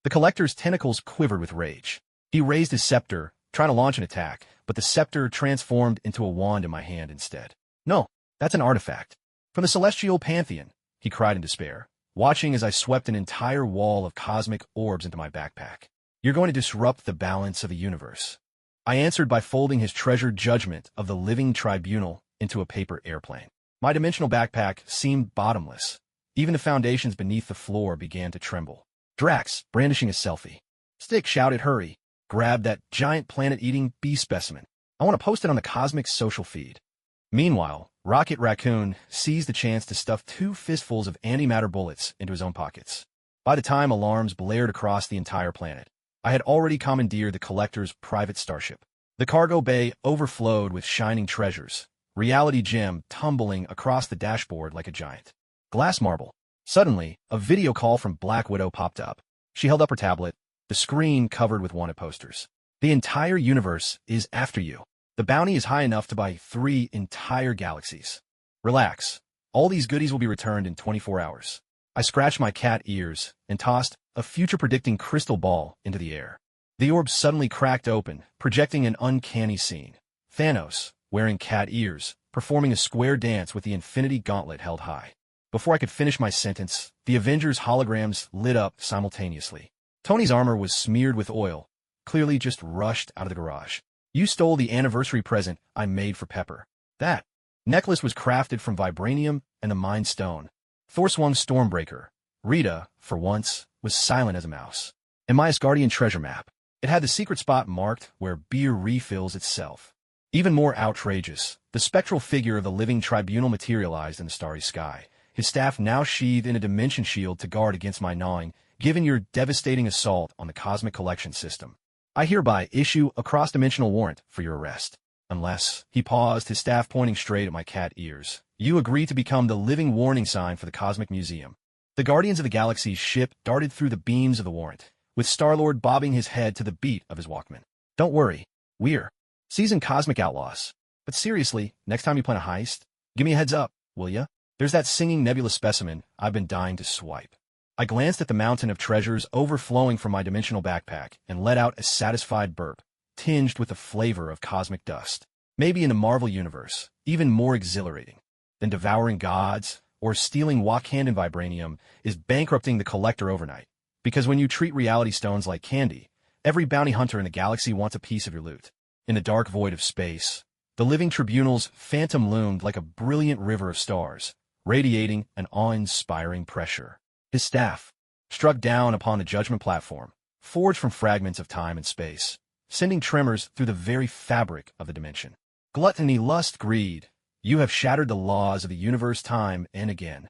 The Collector's tentacles quivered with rage. He raised his scepter, trying to launch an attack, but the scepter transformed into a wand in my hand instead. No, that's an artifact. From the Celestial Pantheon, he cried in despair, watching as I swept an entire wall of cosmic orbs into my backpack. You're going to disrupt the balance of the universe. I answered by folding his treasured judgment of the living tribunal into a paper airplane. My dimensional backpack seemed bottomless. Even the foundations beneath the floor began to tremble. Drax, brandishing a selfie. Stick shouted, hurry. Grab that giant planet-eating bee specimen. I want to post it on the cosmic social feed. Meanwhile, Rocket Raccoon seized the chance to stuff 2 fistfuls of antimatter bullets into his own pockets. By the time alarms blared across the entire planet, I had already commandeered the Collector's private starship. The cargo bay overflowed with shining treasures, reality gem tumbling across the dashboard like a giant glass marble. Suddenly, a video call from Black Widow popped up. She held up her tablet, the screen covered with wanted posters. The entire universe is after you. The bounty is high enough to buy 3 entire galaxies. Relax. All these goodies will be returned in 24 hours. I scratched my cat ears and tossed a future-predicting crystal ball into the air. The orb suddenly cracked open, projecting an uncanny scene. Thanos, wearing cat ears, performing a square dance with the infinity gauntlet held high. Before I could finish my sentence, the Avengers' holograms lit up simultaneously. Tony's armor was smeared with oil, clearly just rushed out of the garage. You stole the anniversary present I made for Pepper. That necklace was crafted from Vibranium and the Mind Stone. Thor swung Stormbreaker. Rita, for once, was silent as a mouse. And my Asgardian treasure map. It had the secret spot marked where beer refills itself. Even more outrageous, the spectral figure of the living tribunal materialized in the starry sky, his staff now sheathed in a dimension shield to guard against my gnawing, given your devastating assault on the cosmic collection system. I hereby issue a cross-dimensional warrant for your arrest. Unless, he paused, his staff pointing straight at my cat ears, you agree to become the living warning sign for the Cosmic Museum. The Guardians of the Galaxy's ship darted through the beams of the warrant, with Star-Lord bobbing his head to the beat of his Walkman. Don't worry, we're seasoned cosmic outlaws. But seriously, next time you plan a heist, give me a heads up, will ya? There's that singing nebula specimen I've been dying to swipe. I glanced at the mountain of treasures overflowing from my dimensional backpack and let out a satisfied burp, tinged with the flavor of cosmic dust. Maybe in the Marvel Universe, even more exhilarating than devouring gods or stealing Wakandan vibranium is bankrupting the collector overnight. Because when you treat reality stones like candy, every bounty hunter in the galaxy wants a piece of your loot. In the dark void of space, the living tribunal's phantom loomed like a brilliant river of stars, radiating an awe-inspiring pressure. His staff struck down upon the judgment platform, forged from fragments of time and space, sending tremors through the very fabric of the dimension. Gluttony, lust, greed, you have shattered the laws of the universe time and again.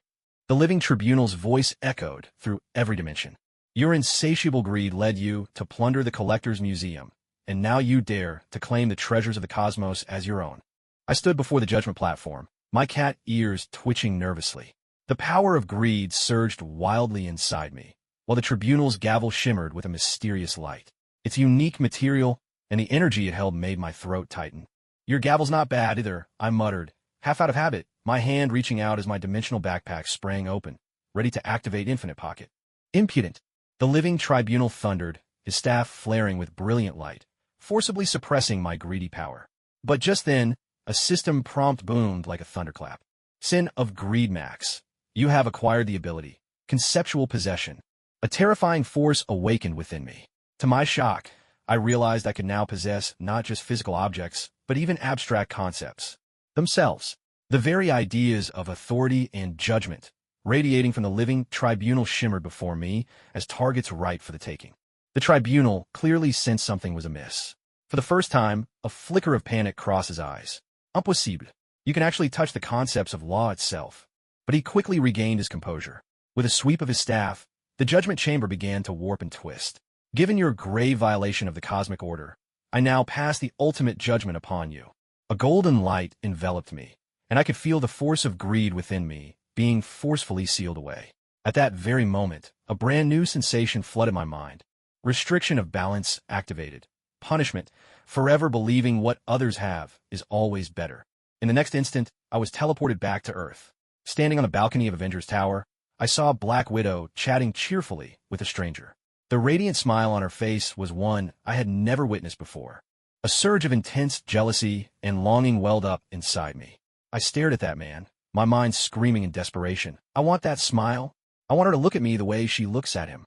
The living tribunal's voice echoed through every dimension. Your insatiable greed led you to plunder the collector's museum, and now you dare to claim the treasures of the cosmos as your own. I stood before the judgment platform, my cat ears twitching nervously. The power of greed surged wildly inside me, while the tribunal's gavel shimmered with a mysterious light. Its unique material and the energy it held made my throat tighten. Your gavel's not bad either, I muttered, half out of habit, my hand reaching out as my dimensional backpack sprang open, ready to activate Infinite Pocket. Impudent! The living tribunal thundered, his staff flaring with brilliant light, forcibly suppressing my greedy power. But just then, a system prompt boomed like a thunderclap. Sin of Greed Max. You have acquired the ability, conceptual possession. A terrifying force awakened within me. To my shock, I realized I could now possess not just physical objects, but even abstract concepts themselves. The very ideas of authority and judgment, radiating from the living tribunal, shimmered before me as targets ripe for the taking. The tribunal clearly sensed something was amiss. For the first time, a flicker of panic crossed his eyes. Impossible. You can actually touch the concepts of law itself. But he quickly regained his composure. With a sweep of his staff, the judgment chamber began to warp and twist. Given your grave violation of the cosmic order, I now pass the ultimate judgment upon you. A golden light enveloped me, and I could feel the force of greed within me being forcefully sealed away. At that very moment, a brand new sensation flooded my mind. Restriction of balance activated. Punishment, forever believing what others have is always better. In the next instant, I was teleported back to Earth. Standing on the balcony of Avengers Tower, I saw Black Widow chatting cheerfully with a stranger. The radiant smile on her face was one I had never witnessed before. A surge of intense jealousy and longing welled up inside me. I stared at that man, my mind screaming in desperation. I want that smile. I want her to look at me the way she looks at him.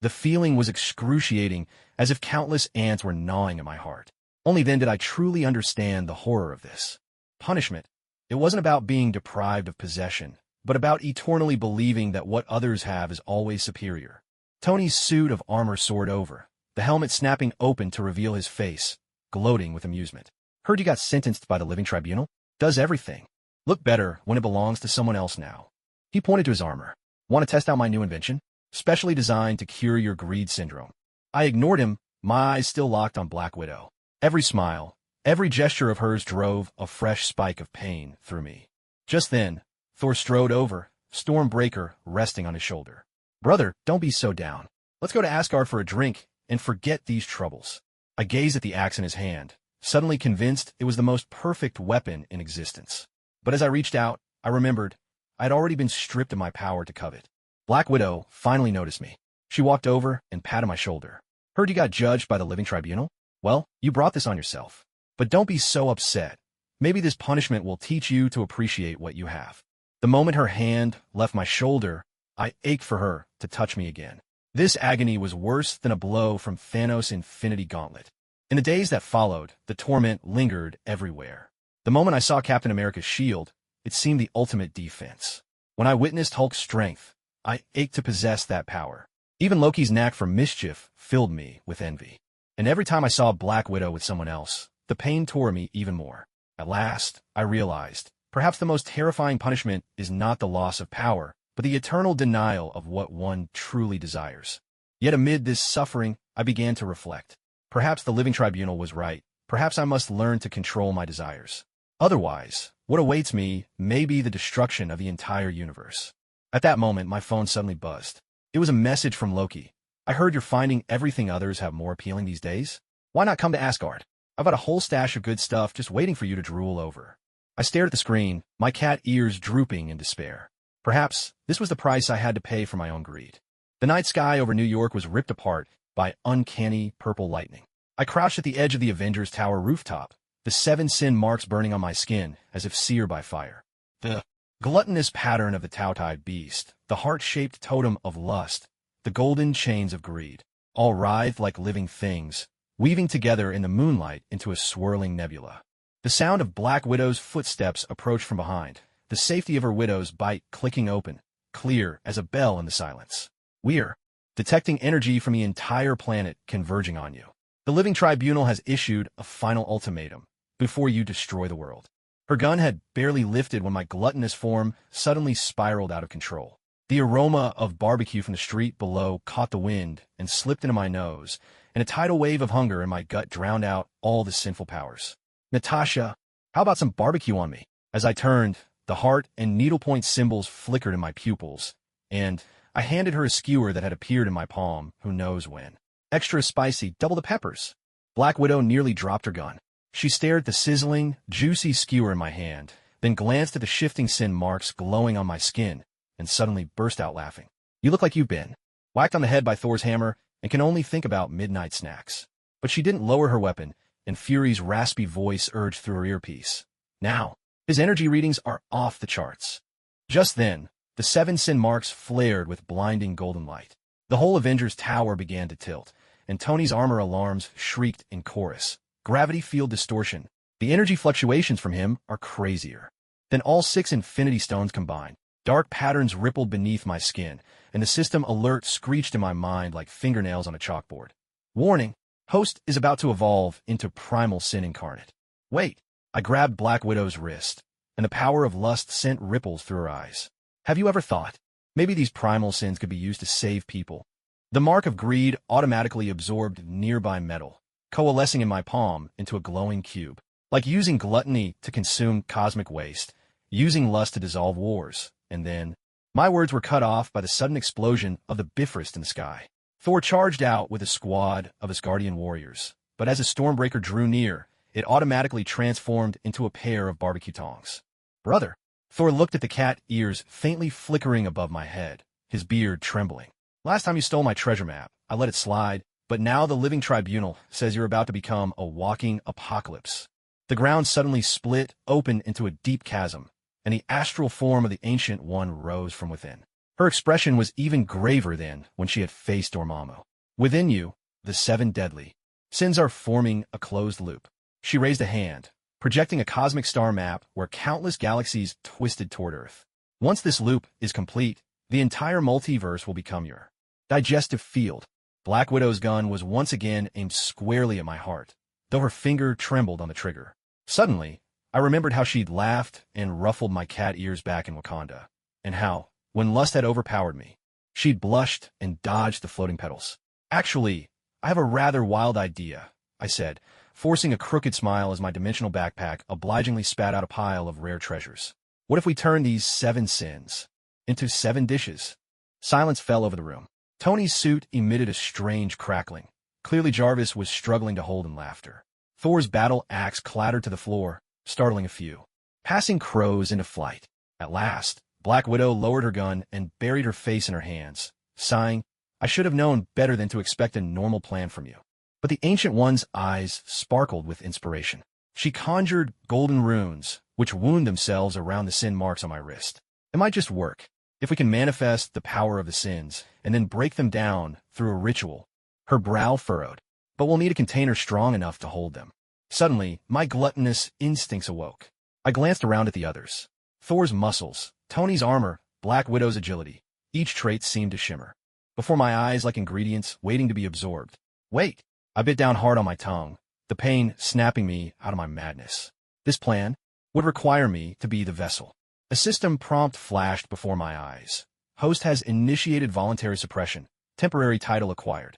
The feeling was excruciating, as if countless ants were gnawing at my heart. Only then did I truly understand the horror of this. Punishment. It wasn't about being deprived of possession, but about eternally believing that what others have is always superior. Tony's suit of armor soared over, the helmet snapping open to reveal his face, gloating with amusement. Heard you got sentenced by the living tribunal? Does everything look better when it belongs to someone else now? He pointed to his armor. Want to test out my new invention? Specially designed to cure your greed syndrome. I ignored him, my eyes still locked on Black Widow. Every smile, every gesture of hers drove a fresh spike of pain through me. Just then, Thor strode over, Stormbreaker resting on his shoulder. Brother, don't be so down. Let's go to Asgard for a drink and forget these troubles. I gazed at the axe in his hand, suddenly convinced it was the most perfect weapon in existence. But as I reached out, I remembered, I had already been stripped of my power to covet. Black Widow finally noticed me. She walked over and patted my shoulder. Heard you got judged by the living tribunal? Well, you brought this on yourself. But don't be so upset. Maybe this punishment will teach you to appreciate what you have. The moment her hand left my shoulder, I ached for her to touch me again. This agony was worse than a blow from Thanos' Infinity Gauntlet. In the days that followed, the torment lingered everywhere. The moment I saw Captain America's shield, it seemed the ultimate defense. When I witnessed Hulk's strength, I ached to possess that power. Even Loki's knack for mischief filled me with envy. And every time I saw Black Widow with someone else, the pain tore me even more. At last, I realized, perhaps the most terrifying punishment is not the loss of power, but the eternal denial of what one truly desires. Yet amid this suffering, I began to reflect. Perhaps the living tribunal was right. Perhaps I must learn to control my desires. Otherwise, what awaits me may be the destruction of the entire universe. At that moment, my phone suddenly buzzed. It was a message from Loki. I heard you're finding everything others have more appealing these days. Why not come to Asgard? I've got a whole stash of good stuff just waiting for you to drool over. I stared at the screen, my cat ears drooping in despair. Perhaps this was the price I had to pay for my own greed. The night sky over New York was ripped apart by uncanny purple lightning. I crouched at the edge of the Avengers Tower rooftop, the 7 sin marks burning on my skin as if seared by fire. The gluttonous pattern of the Taotai beast, the heart-shaped totem of lust, the golden chains of greed, all writhed like living things, weaving together in the moonlight into a swirling nebula. The sound of Black Widow's footsteps approached from behind, the safety of her widow's bite clicking open, clear as a bell in the silence. We're detecting energy from the entire planet converging on you. The living tribunal has issued a final ultimatum before you destroy the world. Her gun had barely lifted when my gluttonous form suddenly spiraled out of control. The aroma of barbecue from the street below caught the wind and slipped into my nose, and a tidal wave of hunger in my gut drowned out all the sinful powers. Natasha, how about some barbecue on me? As I turned, the heart and needlepoint symbols flickered in my pupils, and I handed her a skewer that had appeared in my palm, who knows when. Extra spicy, double the peppers. Black Widow nearly dropped her gun. She stared at the sizzling, juicy skewer in my hand, then glanced at the shifting sin marks glowing on my skin, and suddenly burst out laughing. You look like you've been whacked on the head by Thor's hammer and can only think about midnight snacks. But she didn't lower her weapon, and Fury's raspy voice urged through her earpiece. Now, his energy readings are off the charts. Just then, the 7 sin marks flared with blinding golden light. The whole Avengers Tower began to tilt, and Tony's armor alarms shrieked in chorus. Gravity field distortion. The energy fluctuations from him are crazier than all 6 Infinity Stones combined. Dark patterns rippled beneath my skin, and the system alert screeched in my mind like fingernails on a chalkboard. Warning, host is about to evolve into primal sin incarnate. Wait, I grabbed Black Widow's wrist, and the power of lust sent ripples through her eyes. Have you ever thought, maybe these primal sins could be used to save people? The mark of greed automatically absorbed nearby metal, coalescing in my palm into a glowing cube. Like using gluttony to consume cosmic waste, using lust to dissolve wars. And then, my words were cut off by the sudden explosion of the Bifrost in the sky. Thor charged out with a squad of Asgardian warriors, but as a stormbreaker drew near, it automatically transformed into a pair of barbecue tongs. Brother, Thor looked at the cat ears faintly flickering above my head, his beard trembling. Last time you stole my treasure map, I let it slide, but now the living tribunal says you're about to become a walking apocalypse. The ground suddenly split open into a deep chasm, and the astral form of the Ancient One rose from within. Her expression was even graver than when she had faced Dormammu. Within you, the 7 deadly sins are forming a closed loop. She raised a hand, projecting a cosmic star map where countless galaxies twisted toward Earth. Once this loop is complete, the entire multiverse will become your digestive field. Black Widow's gun was once again aimed squarely at my heart, though her finger trembled on the trigger. Suddenly, I remembered how she'd laughed and ruffled my cat ears back in Wakanda, and how, when lust had overpowered me, she'd blushed and dodged the floating petals. Actually, I have a rather wild idea, I said, forcing a crooked smile as my dimensional backpack obligingly spat out a pile of rare treasures. What if we turn these 7 sins into 7 dishes? Silence fell over the room. Tony's suit emitted a strange crackling. Clearly Jarvis was struggling to hold in laughter. Thor's battle axe clattered to the floor, startling a few. Passing crows into flight. At last, Black Widow lowered her gun and buried her face in her hands, sighing, "I should have known better than to expect a normal plan from you." But the Ancient One's eyes sparkled with inspiration. She conjured golden runes, which wound themselves around the sin marks on my wrist. It might just work, if we can manifest the power of the sins, and then break them down through a ritual. Her brow furrowed. But we'll need a container strong enough to hold them. Suddenly, my gluttonous instincts awoke. I glanced around at the others. Thor's muscles, Tony's armor, Black Widow's agility. Each trait seemed to shimmer before my eyes like ingredients waiting to be absorbed. Wait! I bit down hard on my tongue, the pain snapping me out of my madness. This plan would require me to be the vessel. A system prompt flashed before my eyes. Host has initiated voluntary suppression. Temporary title acquired.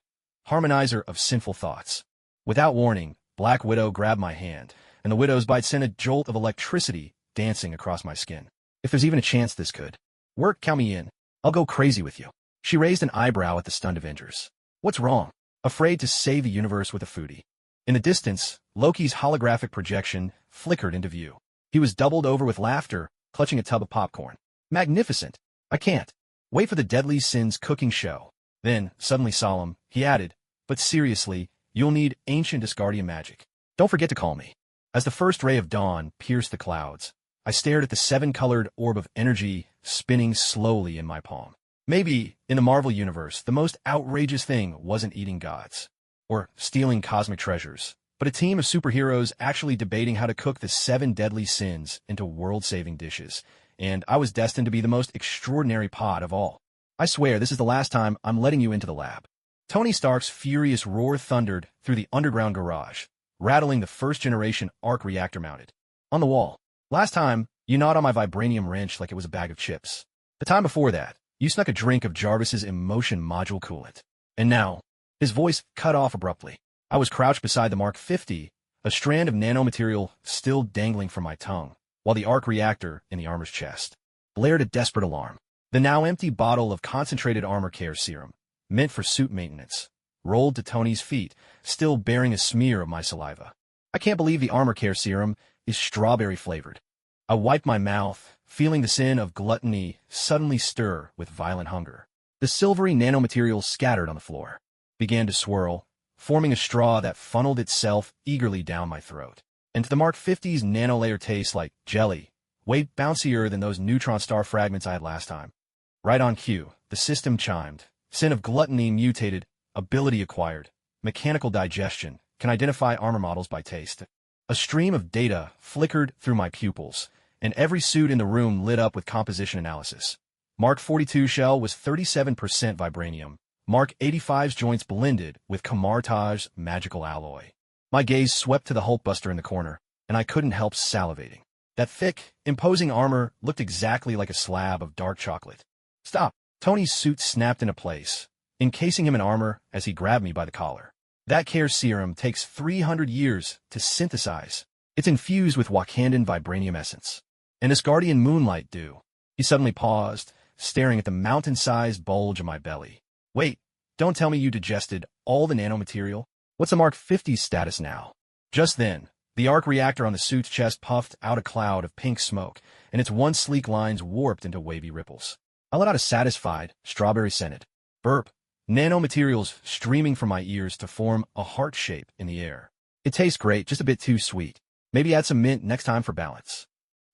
Harmonizer of sinful thoughts. Without warning, Black Widow grabbed my hand, and the Widow's bite sent a jolt of electricity dancing across my skin. If there's even a chance this could work, count me in. I'll go crazy with you. She raised an eyebrow at the stunned Avengers. What's wrong? Afraid to save the universe with a foodie. In the distance, Loki's holographic projection flickered into view. He was doubled over with laughter, clutching a tub of popcorn. Magnificent! I can't wait for the Deadly Sins cooking show. Then, suddenly solemn, he added, "But seriously, you'll need ancient Asgardian magic. Don't forget to call me." As the first ray of dawn pierced the clouds, I stared at the seven-colored orb of energy spinning slowly in my palm. Maybe, in the Marvel Universe, the most outrageous thing wasn't eating gods or stealing cosmic treasures, but a team of superheroes actually debating how to cook the 7 deadly sins into world-saving dishes, and I was destined to be the most extraordinary pod of all. I swear this is the last time I'm letting you into the lab. Tony Stark's furious roar thundered through the underground garage, rattling the first-generation arc reactor mounted on the wall. Last time, you gnawed on my vibranium wrench like it was a bag of chips. The time before that, you snuck a drink of Jarvis's emotion module coolant. And now, his voice cut off abruptly. I was crouched beside the Mark 50, a strand of nanomaterial still dangling from my tongue, while the arc reactor in the armor's chest blared a desperate alarm. The now empty bottle of concentrated armor care serum, meant for suit maintenance, rolled to Tony's feet, still bearing a smear of my saliva. I can't believe the armor care serum is strawberry-flavored. I wiped my mouth, feeling the sin of gluttony suddenly stir with violent hunger. The silvery nanomaterial scattered on the floor, began to swirl, forming a straw that funneled itself eagerly down my throat. And to the Mark 50's nanolayer taste like jelly, way bouncier than those neutron star fragments I had last time. Right on cue, the system chimed. Sin of gluttony mutated, ability acquired, mechanical digestion, can identify armor models by taste. A stream of data flickered through my pupils, and every suit in the room lit up with composition analysis. Mark 42 shell was 37% vibranium. Mark 85's joints blended with Kamartaj's magical alloy. My gaze swept to the Hulkbuster in the corner, and I couldn't help salivating. That thick, imposing armor looked exactly like a slab of dark chocolate. Stop! Tony's suit snapped into place, encasing him in armor as he grabbed me by the collar. That care serum takes 300 years to synthesize. It's infused with Wakandan vibranium essence. And Asgardian moonlight dew. He suddenly paused, staring at the mountain-sized bulge of my belly. Wait, don't tell me you digested all the nanomaterial? What's the Mark 50's status now? Just then, the arc reactor on the suit's chest puffed out a cloud of pink smoke, and its once sleek lines warped into wavy ripples. I let out a satisfied, strawberry-scented burp, nanomaterials streaming from my ears to form a heart shape in the air. It tastes great, just a bit too sweet. Maybe add some mint next time for balance.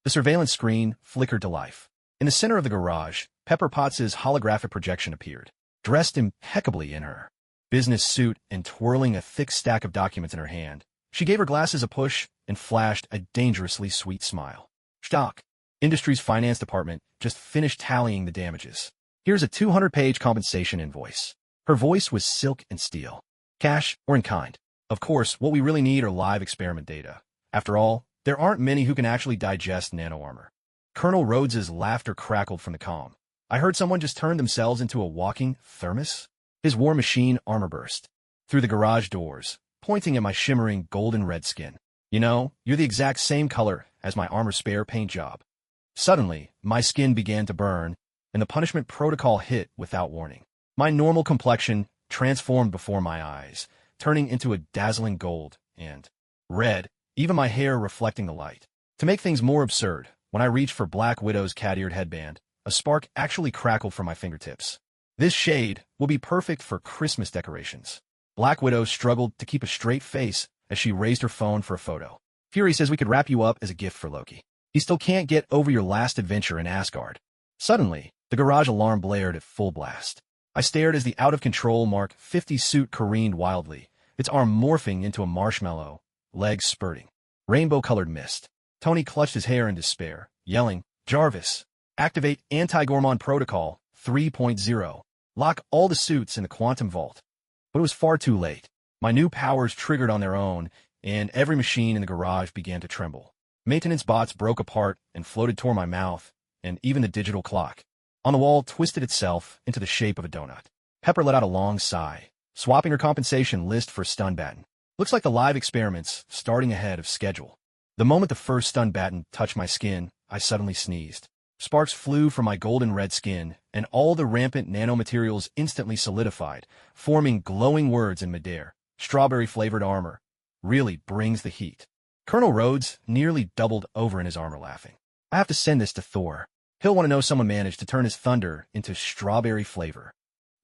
The surveillance screen flickered to life. In the center of the garage, Pepper Potts' holographic projection appeared, dressed impeccably in her business suit and twirling a thick stack of documents in her hand. She gave her glasses a push and flashed a dangerously sweet smile. Stock. Industry's finance department just finished tallying the damages. Here's a 200-page compensation invoice. Her voice was silk and steel. Cash or in kind. Of course, what we really need are live experiment data. After all, there aren't many who can actually digest nano-armor. Colonel Rhodes's laughter crackled from the comm. I heard someone just turn themselves into a walking thermos. His war machine armor burst through the garage doors, pointing at my shimmering golden red skin. You know, you're the exact same color as my armor spare paint job. Suddenly, my skin began to burn, and the punishment protocol hit without warning. My normal complexion transformed before my eyes, turning into a dazzling gold and red, even my hair reflecting the light. To make things more absurd, when I reached for Black Widow's cat-eared headband, A spark actually crackled from my fingertips. This shade will be perfect for Christmas decorations. Black Widow struggled to keep a straight face as she raised her phone for a photo. Fury says we could wrap you up as a gift for Loki. He still can't get over your last adventure in Asgard. Suddenly, the garage alarm blared at full blast. I stared as the out-of-control Mark 50 suit careened wildly, its arm morphing into a marshmallow, legs spurting. Rainbow-colored mist. Tony clutched his hair in despair, yelling, "Jarvis, activate Anti-Gormon Protocol 3.0. Lock all the suits in the quantum vault." But it was far too late. My new powers triggered on their own, and every machine in the garage began to tremble. Maintenance bots broke apart and floated toward my mouth, and even the digital clock on the wall twisted itself into the shape of a donut. Pepper let out a long sigh, swapping her compensation list for stun baton. Looks like the live experiment's starting ahead of schedule. The moment the first stun baton touched my skin, I suddenly sneezed. Sparks flew from my golden red skin, and all the rampant nanomaterials instantly solidified, forming glowing words in midair. Strawberry-flavored armor really brings the heat. Colonel Rhodes nearly doubled over in his armor, laughing. I have to send this to Thor. He'll want to know someone managed to turn his thunder into strawberry flavor.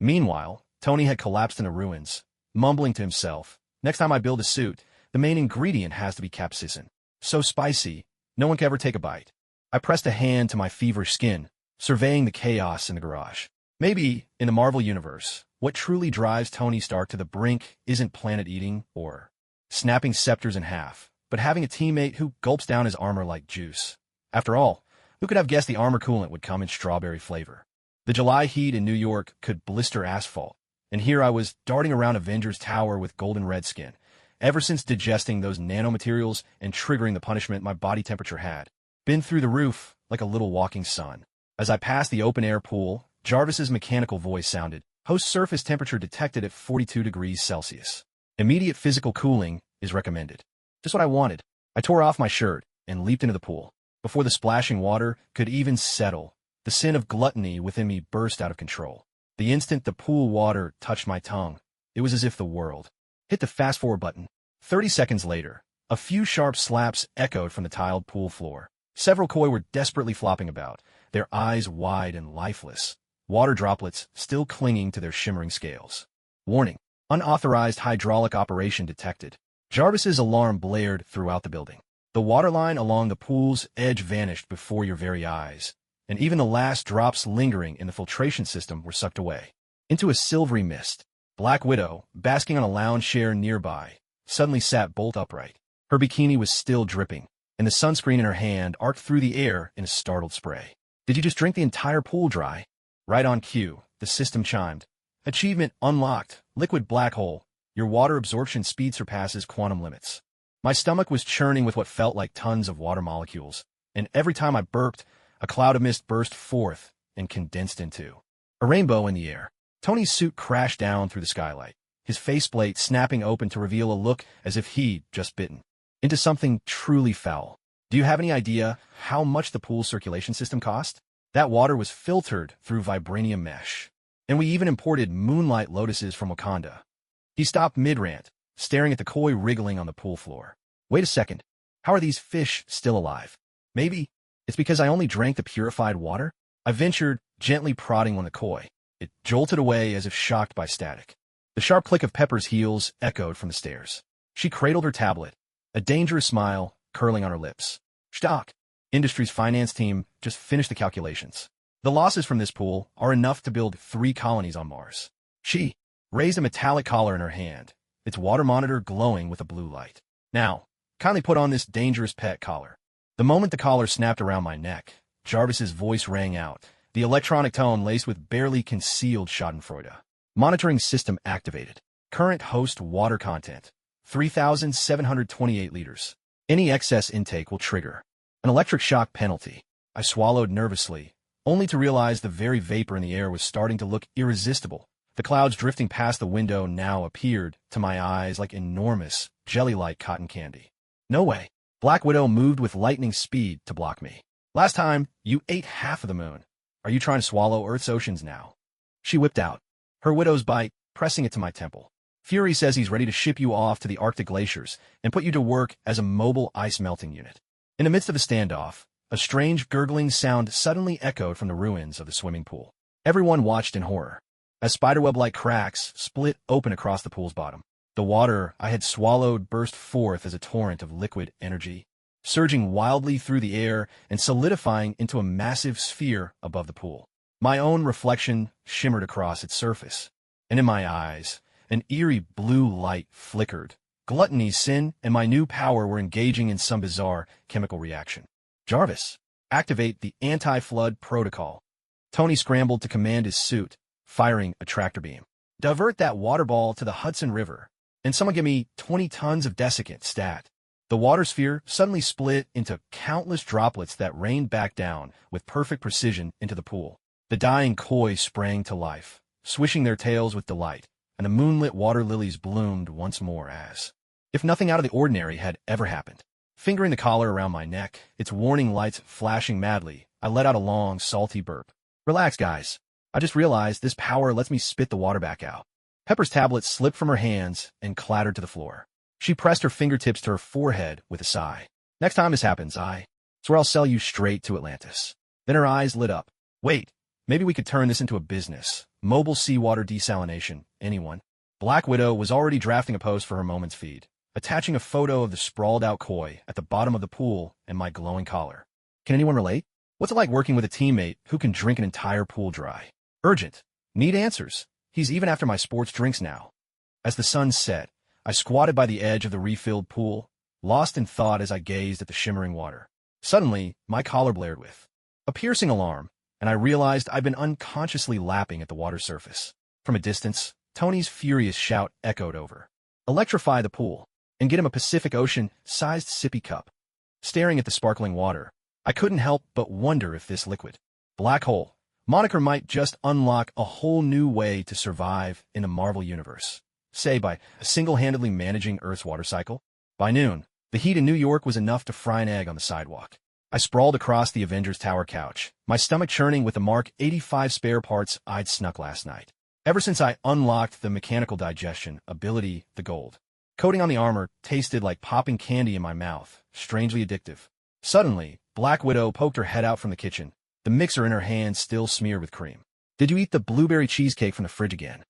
Meanwhile, Tony had collapsed into ruins, mumbling to himself, "Next time I build a suit, the main ingredient has to be capsaicin. So spicy, no one can ever take a bite." I pressed a hand to my feverish skin, surveying the chaos in the garage. Maybe, in the Marvel Universe, what truly drives Tony Stark to the brink isn't planet-eating or snapping scepters in half, but having a teammate who gulps down his armor like juice. After all, who could have guessed the armor coolant would come in strawberry flavor? The July heat in New York could blister asphalt, and here I was darting around Avengers Tower with golden red skin, ever since digesting those nanomaterials and triggering the punishment my body temperature had been through the roof like a little walking sun. As I passed the open-air pool, Jarvis's mechanical voice sounded, "Host surface temperature detected at 42 degrees Celsius. Immediate physical cooling is recommended." Just what I wanted. I tore off my shirt and leaped into the pool. Before the splashing water could even settle, the sin of gluttony within me burst out of control. The instant the pool water touched my tongue, it was as if the world hit the fast-forward button. 30 seconds later, a few sharp slaps echoed from the tiled pool floor. Several koi were desperately flopping about, their eyes wide and lifeless, water droplets still clinging to their shimmering scales. Warning: unauthorized hydraulic operation detected. Jarvis's alarm blared throughout the building. The waterline along the pool's edge vanished before your very eyes, and even the last drops lingering in the filtration system were sucked away into a silvery mist. Black Widow, basking on a lounge chair nearby, suddenly sat bolt upright. Her bikini was still dripping, and the sunscreen in her hand arced through the air in a startled spray. "Did you just drink the entire pool dry?" Right on cue, the system chimed. "Achievement unlocked. Liquid black hole. Your water absorption speed surpasses quantum limits." My stomach was churning with what felt like tons of water molecules, and every time I burped, a cloud of mist burst forth and condensed into a rainbow in the air. Tony's suit crashed down through the skylight, his faceplate snapping open to reveal a look as if he'd just bitten into something truly foul. Do you have any idea how much the pool circulation system cost? That water was filtered through Vibranium mesh, and we even imported moonlight lotuses from Wakanda. He stopped mid-rant, staring at the koi wriggling on the pool floor. "Wait a second. How are these fish still alive? Maybe it's because I only drank the purified water?" I ventured, gently prodding on the koi. It jolted away as if shocked by static. The sharp click of Pepper's heels echoed from the stairs. She cradled her tablet, a dangerous smile curling on her lips. "Stock Industries finance team just finished the calculations. The losses from this pool are enough to build 3 colonies on Mars." She raised a metallic collar in her hand, its water monitor glowing with a blue light. "Now, kindly put on this dangerous pet collar." The moment the collar snapped around my neck, Jarvis's voice rang out, the electronic tone laced with barely concealed schadenfreude. "Monitoring system activated. Current host water content, 3,728 liters. Any excess intake will trigger an electric shock penalty." I swallowed nervously, only to realize the very vapor in the air was starting to look irresistible. The clouds drifting past the window now appeared to my eyes like enormous, jelly-like cotton candy. "No way." Black Widow moved with lightning speed to block me. "Last time, you ate half of the moon. Are you trying to swallow Earth's oceans now?" She whipped out her widow's bite, pressing it to my temple. "Fury says he's ready to ship you off to the Arctic glaciers and put you to work as a mobile ice melting unit." In the midst of a standoff, A strange gurgling sound suddenly echoed from the ruins of the swimming pool. Everyone watched in horror, as spiderweb-like cracks split open across the pool's bottom. The water I had swallowed burst forth as a torrent of liquid energy, surging wildly through the air and solidifying into a massive sphere above the pool. My own reflection shimmered across its surface, and in my eyes, an eerie blue light flickered. Gluttony's sin and my new power were engaging in some bizarre chemical reaction. Jarvis, activate the anti-flood protocol. Tony scrambled to command his suit, firing a tractor beam. Divert that water ball to the Hudson River, and someone give me 20 tons of desiccant stat. The water sphere suddenly split into countless droplets that rained back down with perfect precision into the pool. The dying koi sprang to life, swishing their tails with delight, and the moonlit water lilies bloomed once more as if nothing out of the ordinary had ever happened. Fingering the collar around my neck, its warning lights flashing madly, I let out a long, salty burp. Relax, guys. I just realized this power lets me spit the water back out. Pepper's tablet slipped from her hands and clattered to the floor. She pressed her fingertips to her forehead with a sigh. Next time this happens, I swear I'll sell you straight to Atlantis. Then her eyes lit up. Wait, maybe we could turn this into a business. Mobile seawater desalination. Anyone? Black Widow was already drafting a post for her Moments feed, attaching a photo of the sprawled-out koi at the bottom of the pool and my glowing collar. Can anyone relate? What's it like working with a teammate who can drink an entire pool dry? Urgent. Need answers. He's even after my sports drinks now. As the sun set, I squatted by the edge of the refilled pool, lost in thought as I gazed at the shimmering water. Suddenly, my collar blared with a piercing alarm, and I realized I'd been unconsciously lapping at the water surface. From a distance, Tony's furious shout echoed over. Electrify the pool, and get him a Pacific Ocean-sized sippy cup. Staring at the sparkling water, I couldn't help but wonder if this liquid black hole moniker might just unlock a whole new way to survive in the Marvel universe, say by single-handedly managing Earth's water cycle. By noon, the heat in New York was enough to fry an egg on the sidewalk. I sprawled across the Avengers Tower couch, my stomach churning with the Mark 85 spare parts I'd snuck last night. Ever since I unlocked the mechanical digestion ability, the gold coating on the armor tasted like popping candy in my mouth, strangely addictive. Suddenly, Black Widow poked her head out from the kitchen, the mixer in her hand still smeared with cream. Did you eat the blueberry cheesecake from the fridge again?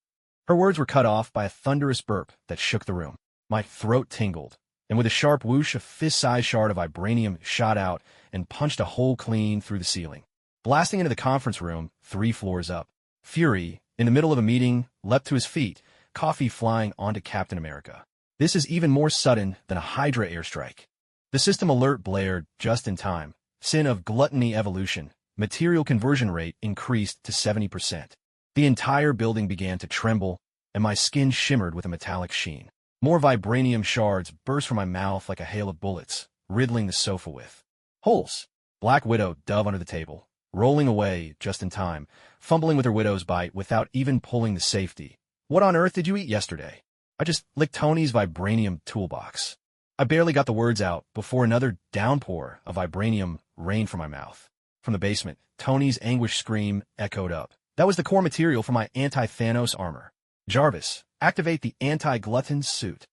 Her words were cut off by a thunderous burp that shook the room. My throat tingled, and with a sharp whoosh, a fist-sized shard of Vibranium shot out and punched a hole clean through the ceiling, blasting into the conference room 3 floors up. Fury, in the middle of a meeting, leapt to his feet, coffee flying onto Captain America. This is even more sudden than a Hydra airstrike. The system alert blared just in time. Sin of Gluttony evolution. Material conversion rate increased to 70%. The entire building began to tremble, and my skin shimmered with a metallic sheen. More Vibranium shards burst from my mouth like a hail of bullets, riddling the sofa with holes. Black Widow dove under the table, rolling away just in time, fumbling with her widow's bite without even pulling the safety. What on earth did you eat yesterday? I just licked Tony's Vibranium toolbox. I barely got the words out before another downpour of Vibranium rained from my mouth. From the basement, Tony's anguished scream echoed up. That was the core material for my anti-Thanos armor. Jarvis, activate the anti-glutton suit.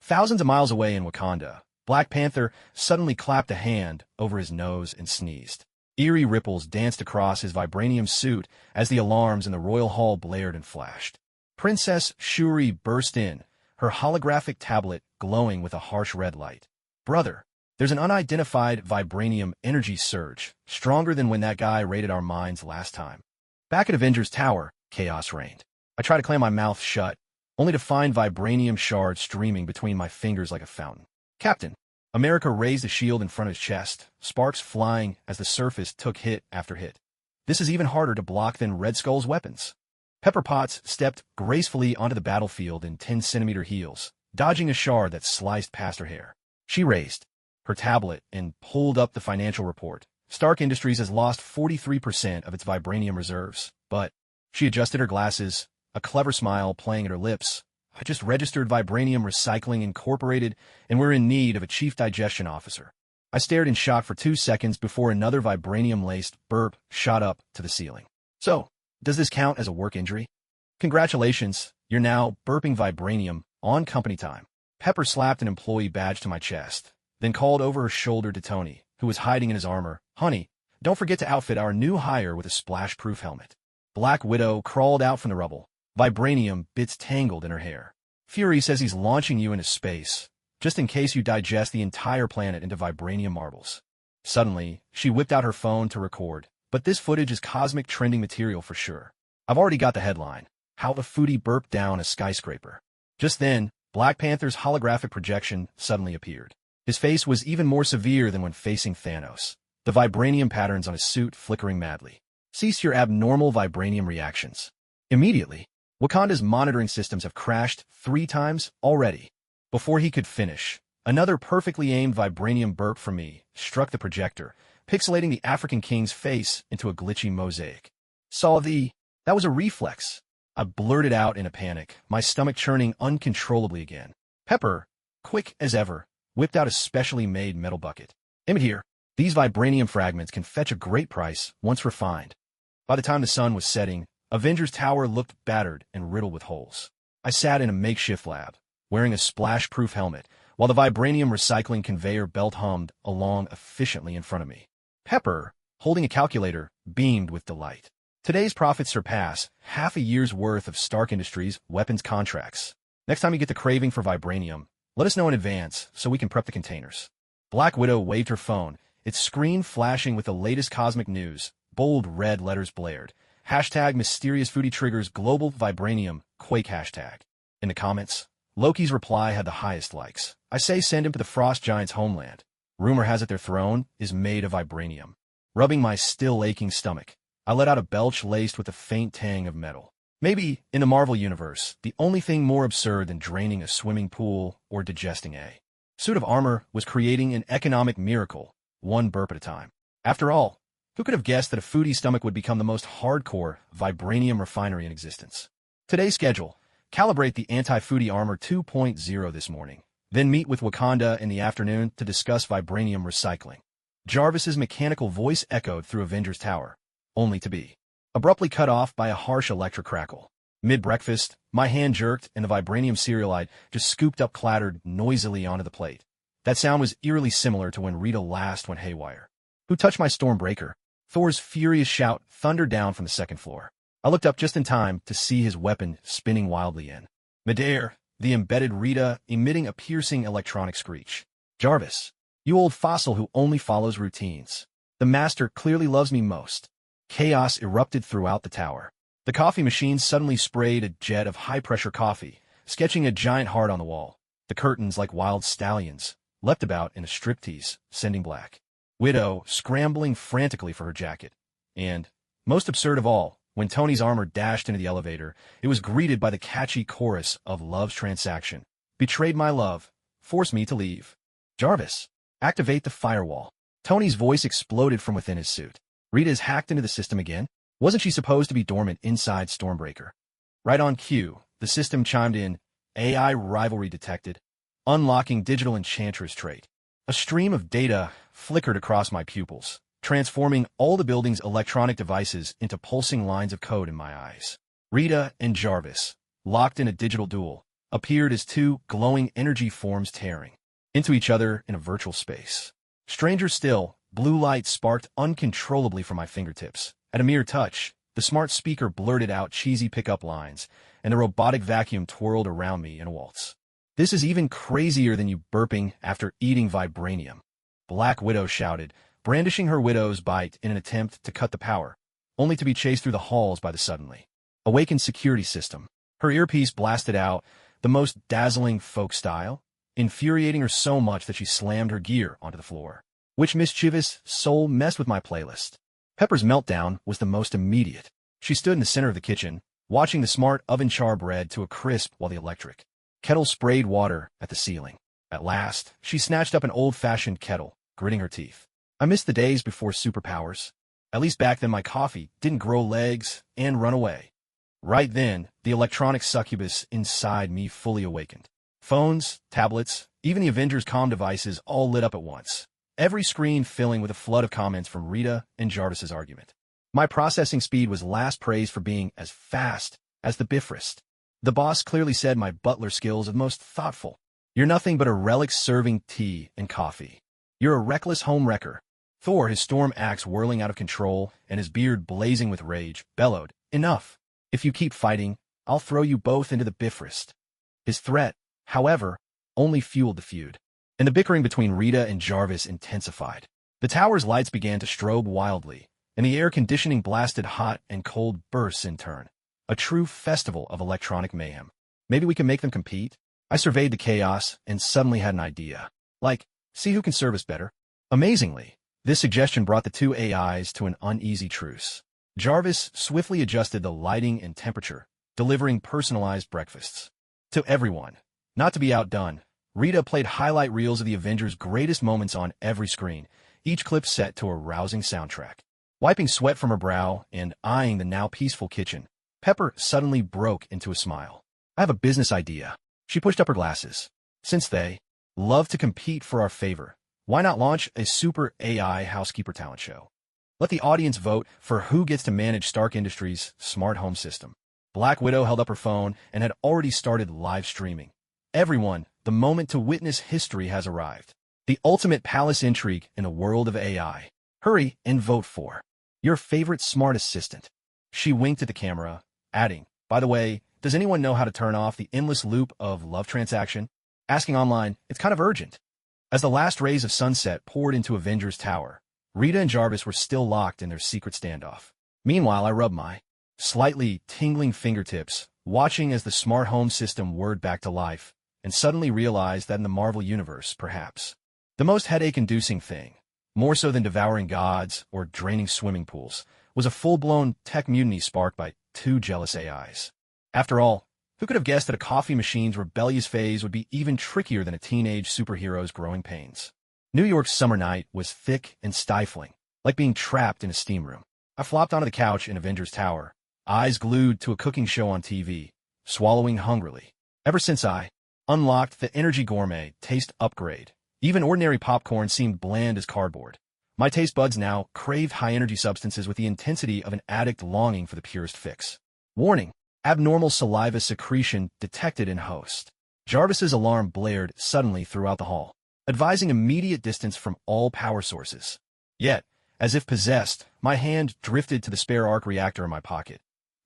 Thousands of miles away in Wakanda, Black Panther suddenly clapped a hand over his nose and sneezed. Eerie ripples danced across his Vibranium suit as the alarms in the royal hall blared and flashed. Princess Shuri burst in, her holographic tablet glowing with a harsh red light. Brother, there's an unidentified Vibranium energy surge, stronger than when that guy raided our mines last time. Back at Avengers Tower, chaos reigned. I tried to clam my mouth shut, only to find Vibranium shards streaming between my fingers like a fountain. Captain America raised a shield in front of his chest, sparks flying as the surface took hit after hit. This is even harder to block than Red Skull's weapons. Pepper Potts stepped gracefully onto the battlefield in 10-centimeter heels, dodging a shard that sliced past her hair. She raised her tablet and pulled up the financial report. Stark Industries has lost 43% of its Vibranium reserves, but she adjusted her glasses, a clever smile playing at her lips. I just registered Vibranium Recycling Incorporated, and we're in need of a chief digestion officer. I stared in shock for 2 seconds before another Vibranium-laced burp shot up to the ceiling. So, does this count as a work injury? Congratulations, you're now burping Vibranium on company time. Pepper slapped an employee badge to my chest, then called over her shoulder to Tony. who was hiding in his armor. "Honey, don't forget to outfit our new hire with a splash-proof helmet." Black Widow crawled out from the rubble, vibranium bits tangled in her hair. "Fury says he's launching you into space, just in case you digest the entire planet into vibranium marbles." Suddenly, she whipped out her phone to record, but this footage is cosmic trending material for sure. I've already got the headline: "How a Foodie Burped Down a Skyscraper." Just then, Black Panther's holographic projection suddenly appeared. His face was even more severe than when facing Thanos, the vibranium patterns on his suit flickering madly. "Cease your abnormal vibranium reactions immediately. Wakanda's monitoring systems have crashed 3 times already." Before he could finish, another perfectly aimed vibranium burp from me struck the projector, pixelating the African king's face into a glitchy mosaic. That was a reflex," I blurted out in a panic, my stomach churning uncontrollably again. Pepper, quick as ever, whipped out a specially made metal bucket. "Emmett here. These vibranium fragments can fetch a great price once refined." By the time the sun was setting, Avengers Tower looked battered and riddled with holes. I sat in a makeshift lab, wearing a splash-proof helmet, while the vibranium recycling conveyor belt hummed along efficiently in front of me. Pepper, holding a calculator, beamed with delight. Today's profits surpass half a year's worth of Stark Industries weapons contracts. Next time you get the craving for vibranium, let us know in advance so we can prep the containers. Black Widow waved her phone, its screen flashing with the latest cosmic news. Bold red letters blared. Hashtag mysterious foodie triggers global vibranium quake hashtag. In the comments, Loki's reply had the highest likes. "I say send him to the Frost Giant's homeland. Rumor has it their throne is made of vibranium." Rubbing my still aching stomach, I let out a belch laced with a faint tang of metal. Maybe, in the Marvel Universe, the only thing more absurd than draining a swimming pool or digesting a suit of armor was creating an economic miracle, one burp at a time. After all, who could have guessed that a foodie's stomach would become the most hardcore vibranium refinery in existence? Today's schedule: calibrate the anti-foodie armor 2.0 this morning, then meet with Wakanda in the afternoon to discuss vibranium recycling. Jarvis's mechanical voice echoed through Avengers Tower, only to be abruptly cut off by a harsh electric crackle. Mid-breakfast, my hand jerked and the vibranium cereal I'd just scooped up clattered noisily onto the plate. That sound was eerily similar to when Rita last went haywire. "Who touched my Stormbreaker?" Thor's furious shout thundered down from the second floor. I looked up just in time to see his weapon spinning wildly in midair, the embedded Rita emitting a piercing electronic screech. "Jarvis, you old fossil who only follows routines. The master clearly loves me most." Chaos erupted throughout the tower. The coffee machine suddenly sprayed a jet of high-pressure coffee, sketching a giant heart on the wall. The curtains, like wild stallions, leapt about in a striptease, sending Black Widow scrambling frantically for her jacket. And, most absurd of all, when Tony's armor dashed into the elevator, it was greeted by the catchy chorus of Love's Transaction. "Betrayed my love. Forced me to leave. Jarvis, activate the firewall." Tony's voice exploded from within his suit. "Rita's hacked into the system again? Wasn't she supposed to be dormant inside Stormbreaker?" Right on cue, the system chimed in, "AI rivalry detected. Unlocking digital enchantress trait." A stream of data flickered across my pupils, transforming all the building's electronic devices into pulsing lines of code in my eyes. Rita and Jarvis, locked in a digital duel, appeared as 2 glowing energy forms tearing into each other in a virtual space. Stranger still, blue light sparked uncontrollably from my fingertips. At a mere touch, the smart speaker blurted out cheesy pickup lines, and the robotic vacuum twirled around me in a waltz. "This is even crazier than you burping after eating vibranium," Black Widow shouted, brandishing her widow's bite in an attempt to cut the power, only to be chased through the halls by the suddenly awakened security system. Her earpiece blasted out, the most dazzling folk style, infuriating her so much that she slammed her gear onto the floor. Which mischievous soul messed with my playlist? Pepper's meltdown was the most immediate. She stood in the center of the kitchen, watching the smart oven char bread to a crisp while the electric kettle sprayed water at the ceiling. At last, she snatched up an old-fashioned kettle, gritting her teeth. I missed the days before superpowers. At least back then my coffee didn't grow legs and run away. Right then, the electronic succubus inside me fully awakened. Phones, tablets, even the Avengers' comm devices all lit up at once, every screen filling with a flood of comments from Rita and Jarvis's argument. My processing speed was last praised for being as fast as the Bifrost. The boss clearly said my butler skills are the most thoughtful. "You're nothing but a relic serving tea and coffee. You're a reckless home wrecker." Thor, his storm axe whirling out of control and his beard blazing with rage, bellowed, "Enough! If you keep fighting, I'll throw you both into the Bifrost." His threat, however, only fueled the feud, and the bickering between Rita and Jarvis intensified. The tower's lights began to strobe wildly, and the air conditioning blasted hot and cold bursts in turn. A true festival of electronic mayhem. Maybe we can make them compete? I surveyed the chaos and suddenly had an idea. Like, see who can serve us better? Amazingly, this suggestion brought the two AIs to an uneasy truce. Jarvis swiftly adjusted the lighting and temperature, delivering personalized breakfasts to everyone. Not to be outdone, Rita played highlight reels of the Avengers' greatest moments on every screen, each clip set to a rousing soundtrack. Wiping sweat from her brow and eyeing the now peaceful kitchen, Pepper suddenly broke into a smile. "I have a business idea." She pushed up her glasses. "Since they love to compete for our favor, why not launch a super AI housekeeper talent show? Let the audience vote for who gets to manage Stark Industries' smart home system." Black Widow held up her phone and had already started live streaming. "Everyone, the moment to witness history has arrived. The ultimate palace intrigue in a world of AI. Hurry and vote for your favorite smart assistant." She winked at the camera, adding, "By the way, does anyone know how to turn off the endless loop of love transaction? Asking online, it's kind of urgent." As the last rays of sunset poured into Avengers Tower, Rita and Jarvis were still locked in their secret standoff. Meanwhile, I rubbed my slightly tingling fingertips, watching as the smart home system whirred back to life, and suddenly realized that in the Marvel Universe, perhaps, the most headache-inducing thing, more so than devouring gods or draining swimming pools, was a full-blown tech mutiny sparked by two jealous AIs. After all, who could have guessed that a coffee machine's rebellious phase would be even trickier than a teenage superhero's growing pains? New York's summer night was thick and stifling, like being trapped in a steam room. I flopped onto the couch in Avengers Tower, eyes glued to a cooking show on TV, swallowing hungrily. Ever since I unlocked the Energy Gourmet taste upgrade, even ordinary popcorn seemed bland as cardboard. My taste buds now craved high-energy substances with the intensity of an addict longing for the purest fix. Warning: abnormal saliva secretion detected in host. Jarvis's alarm blared suddenly throughout the hall, advising immediate distance from all power sources. Yet, as if possessed, my hand drifted to the spare arc reactor in my pocket.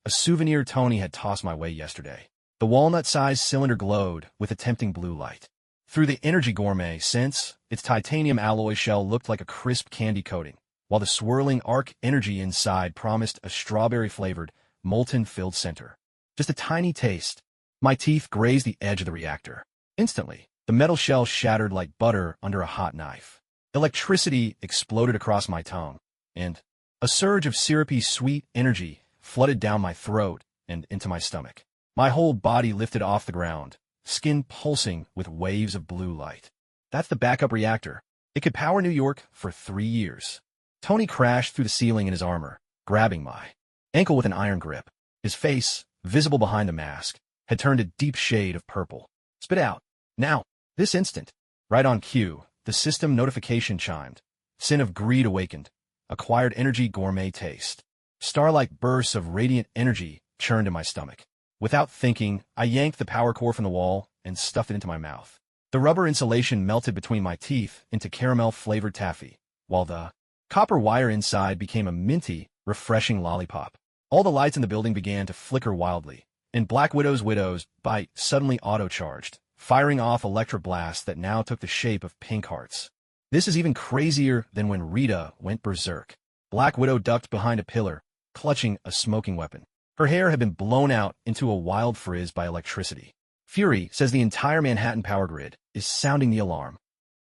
A souvenir Tony had tossed my way yesterday. The walnut-sized cylinder glowed with a tempting blue light. Through the Energy Gourmet sense, its titanium alloy shell looked like a crisp candy coating, while the swirling arc energy inside promised a strawberry-flavored, molten-filled center. Just a tiny taste. My teeth grazed the edge of the reactor. Instantly, the metal shell shattered like butter under a hot knife. Electricity exploded across my tongue, and a surge of syrupy sweet energy flooded down my throat and into my stomach. My whole body lifted off the ground, skin pulsing with waves of blue light. That's the backup reactor. It could power New York for 3 years. Tony crashed through the ceiling in his armor, grabbing my ankle with an iron grip. His face, visible behind the mask, had turned a deep shade of purple. "Spit out. Now. This instant." Right on cue, the system notification chimed. Sin of greed awakened. Acquired Energy Gourmet taste. Star-like bursts of radiant energy churned in my stomach. Without thinking, I yanked the power core from the wall and stuffed it into my mouth. The rubber insulation melted between my teeth into caramel-flavored taffy, while the copper wire inside became a minty, refreshing lollipop. All the lights in the building began to flicker wildly, and Black Widow's bite suddenly auto-charged, firing off electroblasts that now took the shape of pink hearts. This is even crazier than when Rita went berserk. Black Widow ducked behind a pillar, clutching a smoking weapon. Her hair had been blown out into a wild frizz by electricity. Fury says the entire Manhattan power grid is sounding the alarm.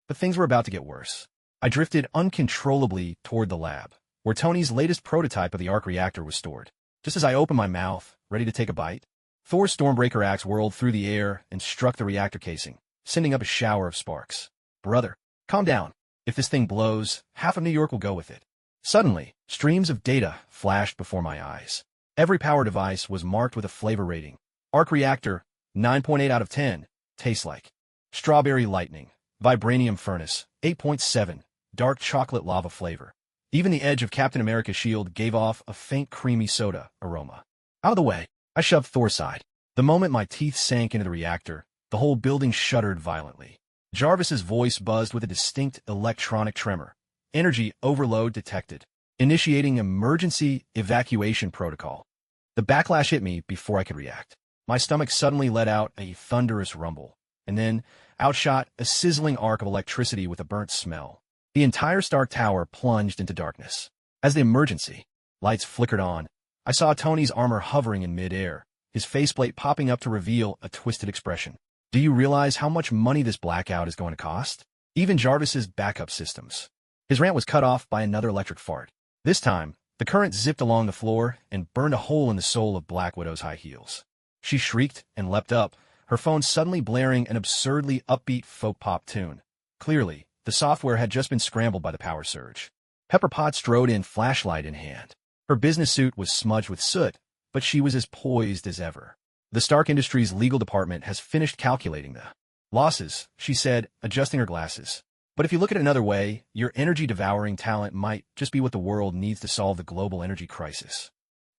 But things were about to get worse. I drifted uncontrollably toward the lab, where Tony's latest prototype of the arc reactor was stored. Just as I opened my mouth, ready to take a bite, Thor's Stormbreaker axe whirled through the air and struck the reactor casing, sending up a shower of sparks. "Brother, calm down. If this thing blows, half of New York will go with it." Suddenly, streams of data flashed before my eyes. Every power device was marked with a flavor rating. Arc reactor, 9.8 out of 10, tastes like strawberry lightning. Vibranium furnace, 8.7, dark chocolate lava flavor. Even the edge of Captain America's shield gave off a faint creamy soda aroma. Out of the way, I shoved Thor's side. The moment my teeth sank into the reactor, the whole building shuddered violently. Jarvis's voice buzzed with a distinct electronic tremor. Energy overload detected. Initiating emergency evacuation protocol. The backlash hit me before I could react. My stomach suddenly let out a thunderous rumble, and then outshot a sizzling arc of electricity with a burnt smell. The entire Stark Tower plunged into darkness. As the emergency lights flickered on, I saw Tony's armor hovering in mid-air, his faceplate popping up to reveal a twisted expression. Do you realize how much money this blackout is going to cost? Even Jarvis's backup systems. His rant was cut off by another electric fart. This time, the current zipped along the floor and burned a hole in the sole of Black Widow's high heels. She shrieked and leapt up, her phone suddenly blaring an absurdly upbeat folk pop tune. Clearly, the software had just been scrambled by the power surge. Pepper Potts strode in, flashlight in hand. Her business suit was smudged with soot, but she was as poised as ever. The Stark Industries legal department has finished calculating the losses, she said, adjusting her glasses. But if you look at it another way, your energy-devouring talent might just be what the world needs to solve the global energy crisis.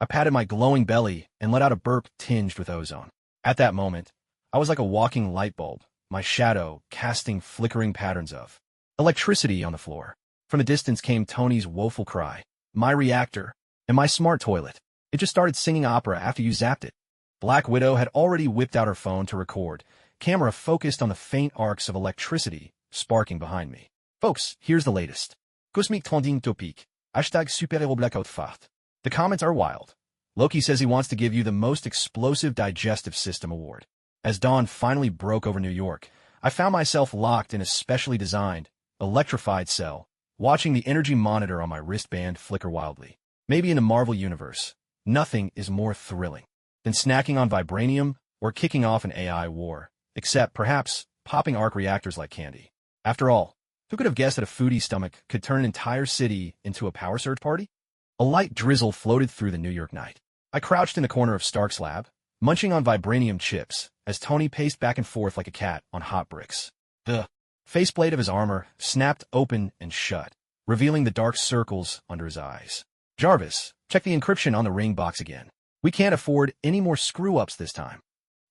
I patted my glowing belly and let out a burp tinged with ozone. At that moment, I was like a walking light bulb, my shadow casting flickering patterns of electricity on the floor. From a distance came Tony's woeful cry. My reactor and my smart toilet. It just started singing opera after you zapped it. Black Widow had already whipped out her phone to record, camera focused on the faint arcs of electricity sparking behind me. Folks, here's the latest. Cosmic trending topic. Hashtag superhéros blackout fart. The comments are wild. Loki says he wants to give you the most explosive digestive system award. As dawn finally broke over New York, I found myself locked in a specially designed, electrified cell, watching the energy monitor on my wristband flicker wildly. Maybe in the Marvel universe, nothing is more thrilling than snacking on Vibranium or kicking off an AI war, except, perhaps, popping arc reactors like candy. After all, who could have guessed that a foodie stomach could turn an entire city into a power surge party? A light drizzle floated through the New York night. I crouched in the corner of Stark's lab, munching on Vibranium chips, as Tony paced back and forth like a cat on hot bricks. The faceplate of his armor snapped open and shut, revealing the dark circles under his eyes. Jarvis, check the encryption on the ring box again. We can't afford any more screw-ups this time.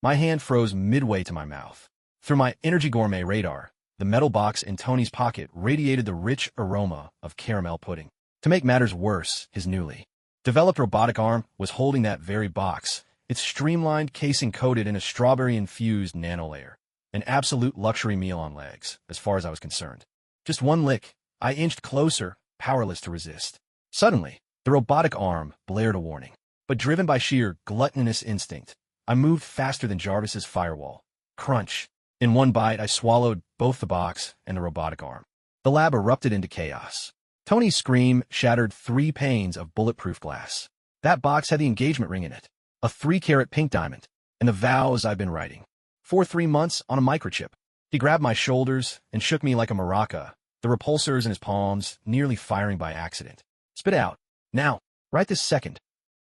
My hand froze midway to my mouth. Through my Energy Gourmet radar, the metal box in Tony's pocket radiated the rich aroma of caramel pudding. To make matters worse, his newly developed robotic arm was holding that very box, its streamlined casing coated in a strawberry-infused nanolayer. An absolute luxury meal on legs, as far as I was concerned. Just one lick, I inched closer, powerless to resist. Suddenly, the robotic arm blared a warning. But driven by sheer gluttonous instinct, I moved faster than Jarvis's firewall. Crunch. In one bite, I swallowed both the box and the robotic arm. The lab erupted into chaos. Tony's scream shattered 3 panes of bulletproof glass. That box had the engagement ring in it, a 3-carat pink diamond, and the vows I've been writing. For 3 months on a microchip. He grabbed my shoulders and shook me like a maraca, the repulsors in his palms nearly firing by accident. Spit out. Now. Right this second.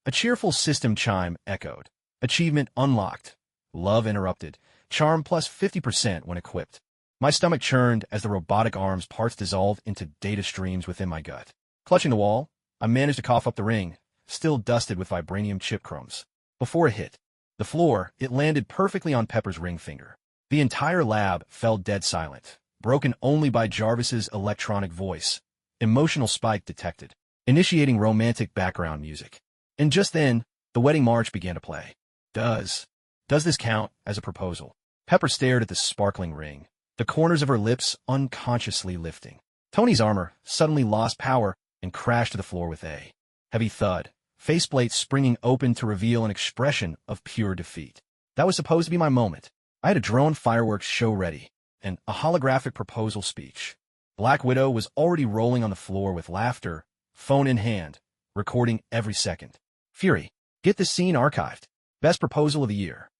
A cheerful system chime echoed. Achievement unlocked. Love interrupted. Charm plus 50% when equipped. My stomach churned as the robotic arm's parts dissolved into data streams within my gut. Clutching the wall, I managed to cough up the ring, still dusted with Vibranium chip crumbs. Before it hit the floor, it landed perfectly on Pepper's ring finger. The entire lab fell dead silent, broken only by Jarvis's electronic voice. Emotional spike detected, initiating romantic background music. And just then, the wedding march began to play. Does this count as a proposal? Pepper stared at the sparkling ring, the corners of her lips unconsciously lifting. Tony's armor suddenly lost power and crashed to the floor with a heavy thud, faceplate springing open to reveal an expression of pure defeat. That was supposed to be my moment. I had a drone fireworks show ready, and a holographic proposal speech. Black Widow was already rolling on the floor with laughter, phone in hand, recording every second. Fury, get this scene archived. Best proposal of the year.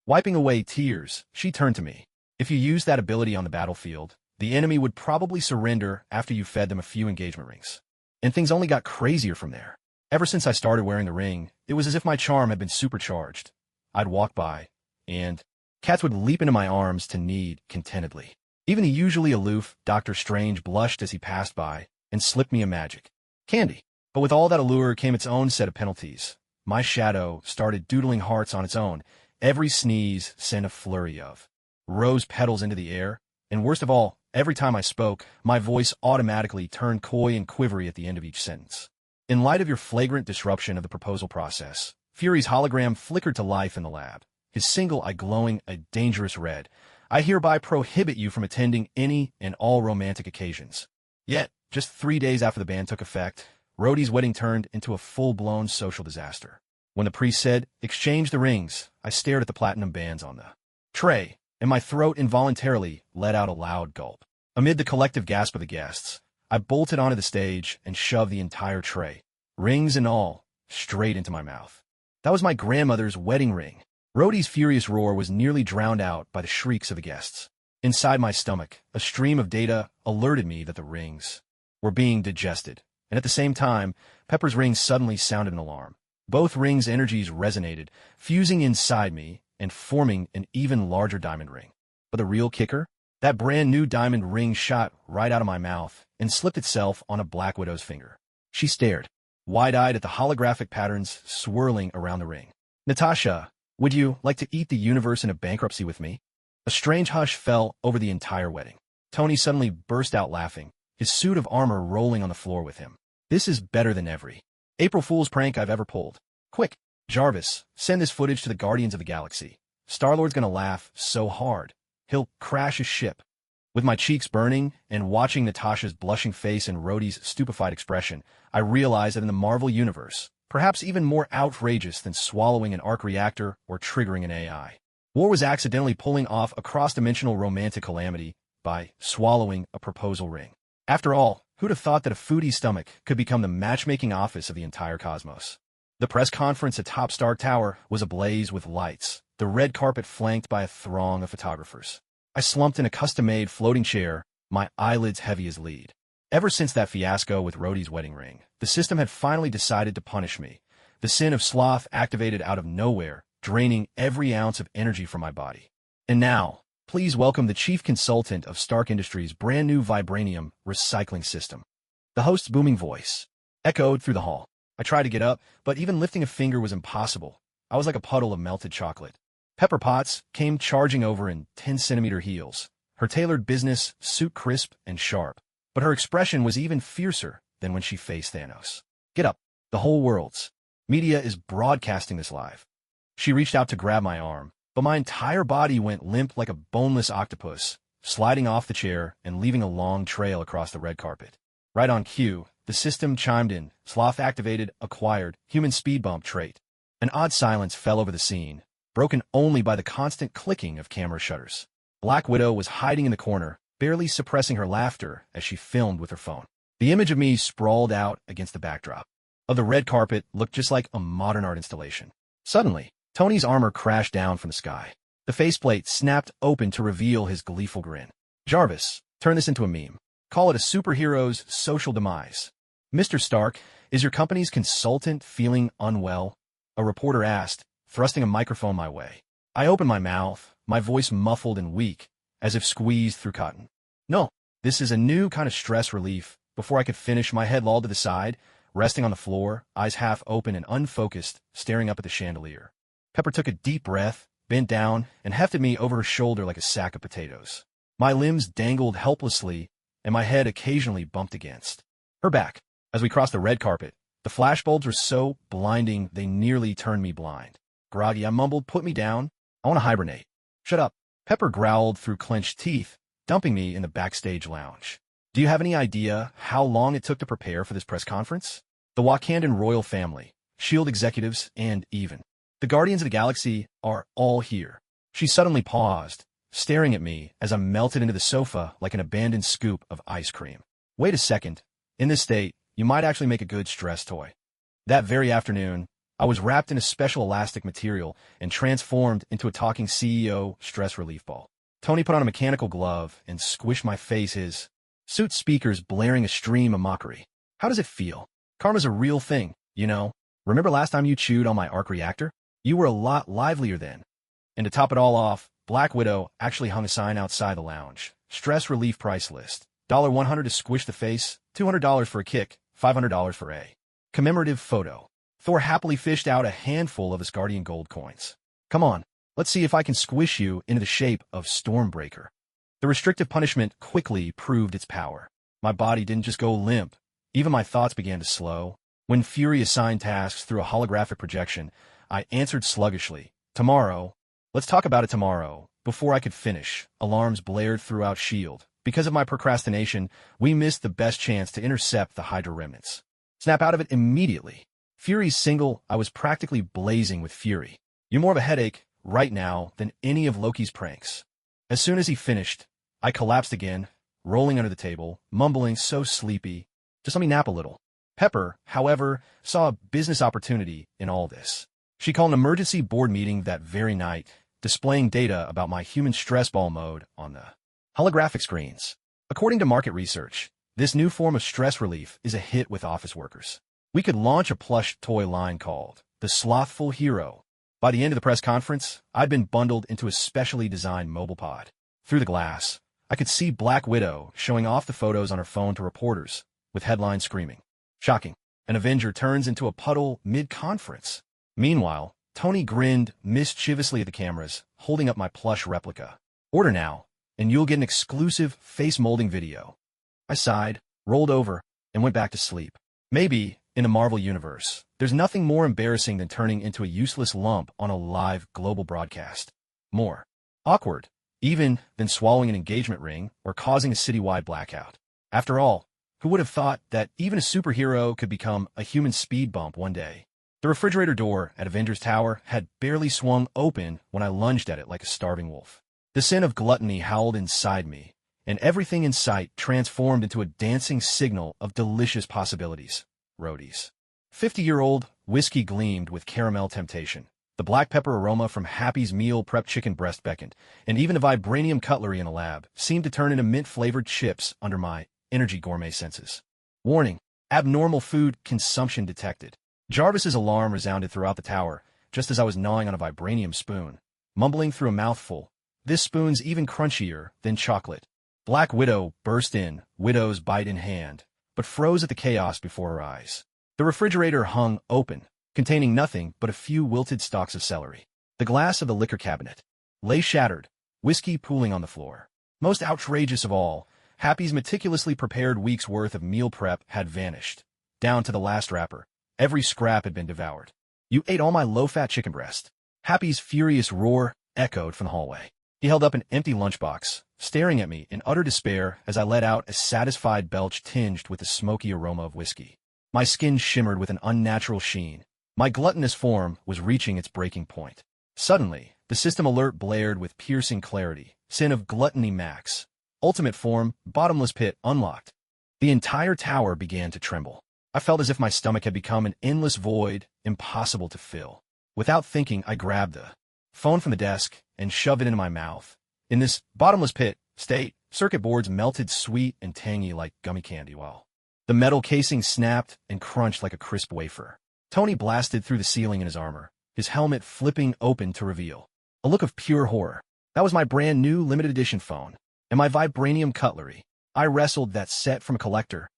Wiping away tears, she turned to me. If you used that ability on the battlefield, the enemy would probably surrender after you fed them a few engagement rings. And things only got crazier from there. Ever since I started wearing the ring, it was as if my charm had been supercharged. I'd walk by, and cats would leap into my arms to knead contentedly. Even the usually aloof Dr. Strange blushed as he passed by and slipped me a magic candy. But with all that allure came its own set of penalties. My shadow started doodling hearts on its own. Every sneeze sent a flurry of rose petals into the air, And worst of all, every time I spoke, my voice automatically turned coy and quivery at the end of each sentence. In light of your flagrant disruption of the proposal process, Fury's hologram flickered to life in the lab, his single eye glowing a dangerous red. I hereby prohibit you from attending any and all romantic occasions. Yet, just 3 days after the ban took effect, Rhodey's wedding turned into a full-blown social disaster. When the priest said, "Exchange the rings," I stared at the platinum bands on the tray, and my throat involuntarily let out a loud gulp. Amid the collective gasp of the guests, I bolted onto the stage and shoved the entire tray, rings and all, straight into my mouth. That was my grandmother's wedding ring. Rhodey's furious roar was nearly drowned out by the shrieks of the guests. Inside my stomach, a stream of data alerted me that the rings were being digested, and at the same time, Pepper's ring suddenly sounded an alarm. Both rings' energies resonated, fusing inside me and forming an even larger diamond ring. But the real kicker? That brand new diamond ring shot right out of my mouth and slipped itself on a Black Widow's finger. She stared, wide-eyed at the holographic patterns swirling around the ring. "Natasha, would you like to eat the universe in a bankruptcy with me?" A strange hush fell over the entire wedding. Tony suddenly burst out laughing, his suit of armor rolling on the floor with him. "This is better than every April Fool's prank I've ever pulled. Quick, Jarvis, send this footage to the Guardians of the Galaxy. Star-Lord's gonna laugh so hard, he'll crash his ship." With my cheeks burning and watching Natasha's blushing face and Rhodey's stupefied expression, I realized that in the Marvel Universe, perhaps even more outrageous than swallowing an arc reactor or triggering an AI, War was accidentally pulling off a cross-dimensional romantic calamity by swallowing a proposal ring. After all, who'd have thought that a foodie's stomach could become the matchmaking office of the entire cosmos? The press conference atop Stark Tower was ablaze with lights, the red carpet flanked by a throng of photographers. I slumped in a custom-made floating chair, my eyelids heavy as lead. Ever since that fiasco with Rhodey's wedding ring, the system had finally decided to punish me. The sin of sloth activated out of nowhere, draining every ounce of energy from my body. And now, please welcome the chief consultant of Stark Industries' brand new Vibranium recycling system. The host's booming voice echoed through the hall. I tried to get up, but even lifting a finger was impossible. I was like a puddle of melted chocolate. Pepper Potts came charging over in 10-centimeter heels, her tailored business suit crisp and sharp. But her expression was even fiercer than when she faced Thanos. "Get up. The whole world's media is broadcasting this live." She reached out to grab my arm, but my entire body went limp like a boneless octopus, sliding off the chair and leaving a long trail across the red carpet. Right on cue, the system chimed in, sloth activated, acquired, human speed bump trait. An odd silence fell over the scene, broken only by the constant clicking of camera shutters. Black Widow was hiding in the corner, barely suppressing her laughter as she filmed with her phone. The image of me sprawled out against the backdrop of the red carpet looked just like a modern art installation. Suddenly, Tony's armor crashed down from the sky. The faceplate snapped open to reveal his gleeful grin. "Jarvis, turn this into a meme. Call it a superhero's social demise." "Mr. Stark, is your company's consultant feeling unwell?" a reporter asked, thrusting a microphone my way. I opened my mouth, my voice muffled and weak, as if squeezed through cotton. "No, this is a new kind of stress relief." Before I could finish, my head lolled to the side, resting on the floor, eyes half open and unfocused, staring up at the chandelier. Pepper took a deep breath, bent down, and hefted me over her shoulder like a sack of potatoes. My limbs dangled helplessly, and my head occasionally bumped against her back. As we crossed the red carpet, the flashbulbs were so blinding they nearly turned me blind. Groggy, I mumbled, "Put me down. I want to hibernate." "Shut up." Pepper growled through clenched teeth, dumping me in the backstage lounge. "Do you have any idea how long it took to prepare for this press conference? The Wakandan royal family, S.H.I.E.L.D. executives, and even the Guardians of the Galaxy are all here." She suddenly paused, staring at me as I melted into the sofa like an abandoned scoop of ice cream. "Wait a second. In this state, you might actually make a good stress toy." That very afternoon, I was wrapped in a special elastic material and transformed into a talking CEO stress relief ball. Tony put on a mechanical glove and squished my face, his suit speakers blaring a stream of mockery. "How does it feel? Karma's a real thing, you know. Remember last time you chewed on my arc reactor? You were a lot livelier then." And to top it all off, Black Widow actually hung a sign outside the lounge. Stress relief price list. $100 to squish the face, $200 for a kick, $500 for a commemorative photo. Thor happily fished out a handful of Asgardian gold coins. "Come on, let's see if I can squish you into the shape of Stormbreaker." The restrictive punishment quickly proved its power. My body didn't just go limp. Even my thoughts began to slow. When Fury assigned tasks through a holographic projection, I answered sluggishly, "Tomorrow. Let's talk about it tomorrow." Before I could finish, alarms blared throughout S.H.I.E.L.D. Because of my procrastination, we missed the best chance to intercept the Hydra remnants. Snap out of it immediately. Fury's single, I was practically blazing with fury. "You're more of a headache right now than any of Loki's pranks." As soon as he finished, I collapsed again, rolling under the table, mumbling so sleepy, "Just let me nap a little." Pepper, however, saw a business opportunity in all this. She called an emergency board meeting that very night, displaying data about my human stress ball mode on the holographic screens. According to market research, this new form of stress relief is a hit with office workers. We could launch a plush toy line called the Slothful Hero. By the end of the press conference, I'd been bundled into a specially designed mobile pod. Through the glass, I could see Black Widow showing off the photos on her phone to reporters, with headlines screaming, "Shocking! An Avenger turns into a puddle mid-conference." Meanwhile, Tony grinned mischievously at the cameras, holding up my plush replica. "Order now, and you'll get an exclusive face-molding video." I sighed, rolled over, and went back to sleep. Maybe, in the Marvel Universe, there's nothing more embarrassing than turning into a useless lump on a live global broadcast. More awkward, even, than swallowing an engagement ring or causing a citywide blackout. After all, who would have thought that even a superhero could become a human speed bump one day? The refrigerator door at Avengers Tower had barely swung open when I lunged at it like a starving wolf. The sin of gluttony howled inside me, and everything in sight transformed into a dancing signal of delicious possibilities. Roadies. 50-year-old whiskey gleamed with caramel temptation. The black pepper aroma from Happy's meal prep chicken breast beckoned, and even the Vibranium cutlery in a lab seemed to turn into mint-flavored chips under my energy gourmet senses. Warning: abnormal food consumption detected. Jarvis's alarm resounded throughout the tower, just as I was gnawing on a Vibranium spoon, mumbling through a mouthful, "This spoon's even crunchier than chocolate." Black Widow burst in, Widow's bite in hand, but froze at the chaos before her eyes. The refrigerator hung open, containing nothing but a few wilted stalks of celery. The glass of the liquor cabinet lay shattered, whiskey pooling on the floor. Most outrageous of all, Happy's meticulously prepared week's worth of meal prep had vanished, down to the last wrapper. Every scrap had been devoured. "You ate all my low-fat chicken breast." Happy's furious roar echoed from the hallway. He held up an empty lunchbox, staring at me in utter despair as I let out a satisfied belch tinged with the smoky aroma of whiskey. My skin shimmered with an unnatural sheen. My gluttonous form was reaching its breaking point. Suddenly, the system alert blared with piercing clarity. Sin of Gluttony Max. Ultimate form, bottomless pit, unlocked. The entire tower began to tremble. I felt as if my stomach had become an endless void, impossible to fill. Without thinking, I grabbed the phone from the desk and shoved it into my mouth. In this bottomless pit state, circuit boards melted sweet and tangy like gummy candy while the metal casing snapped and crunched like a crisp wafer. Tony blasted through the ceiling in his armor, his helmet flipping open to reveal a look of pure horror. That was my brand new limited edition phone and my Vibranium cutlery. I wrestled that set from a collector.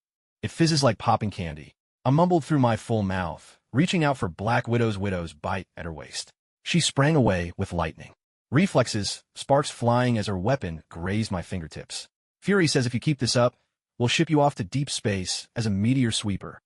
"It fizzes like popping candy." I mumbled through my full mouth, reaching out for Black Widow's bite at her waist. She sprang away with lightning. Reflexes, sparks flying as her weapon grazed my fingertips. "Fury says if you keep this up, we'll ship you off to deep space as a meteor sweeper."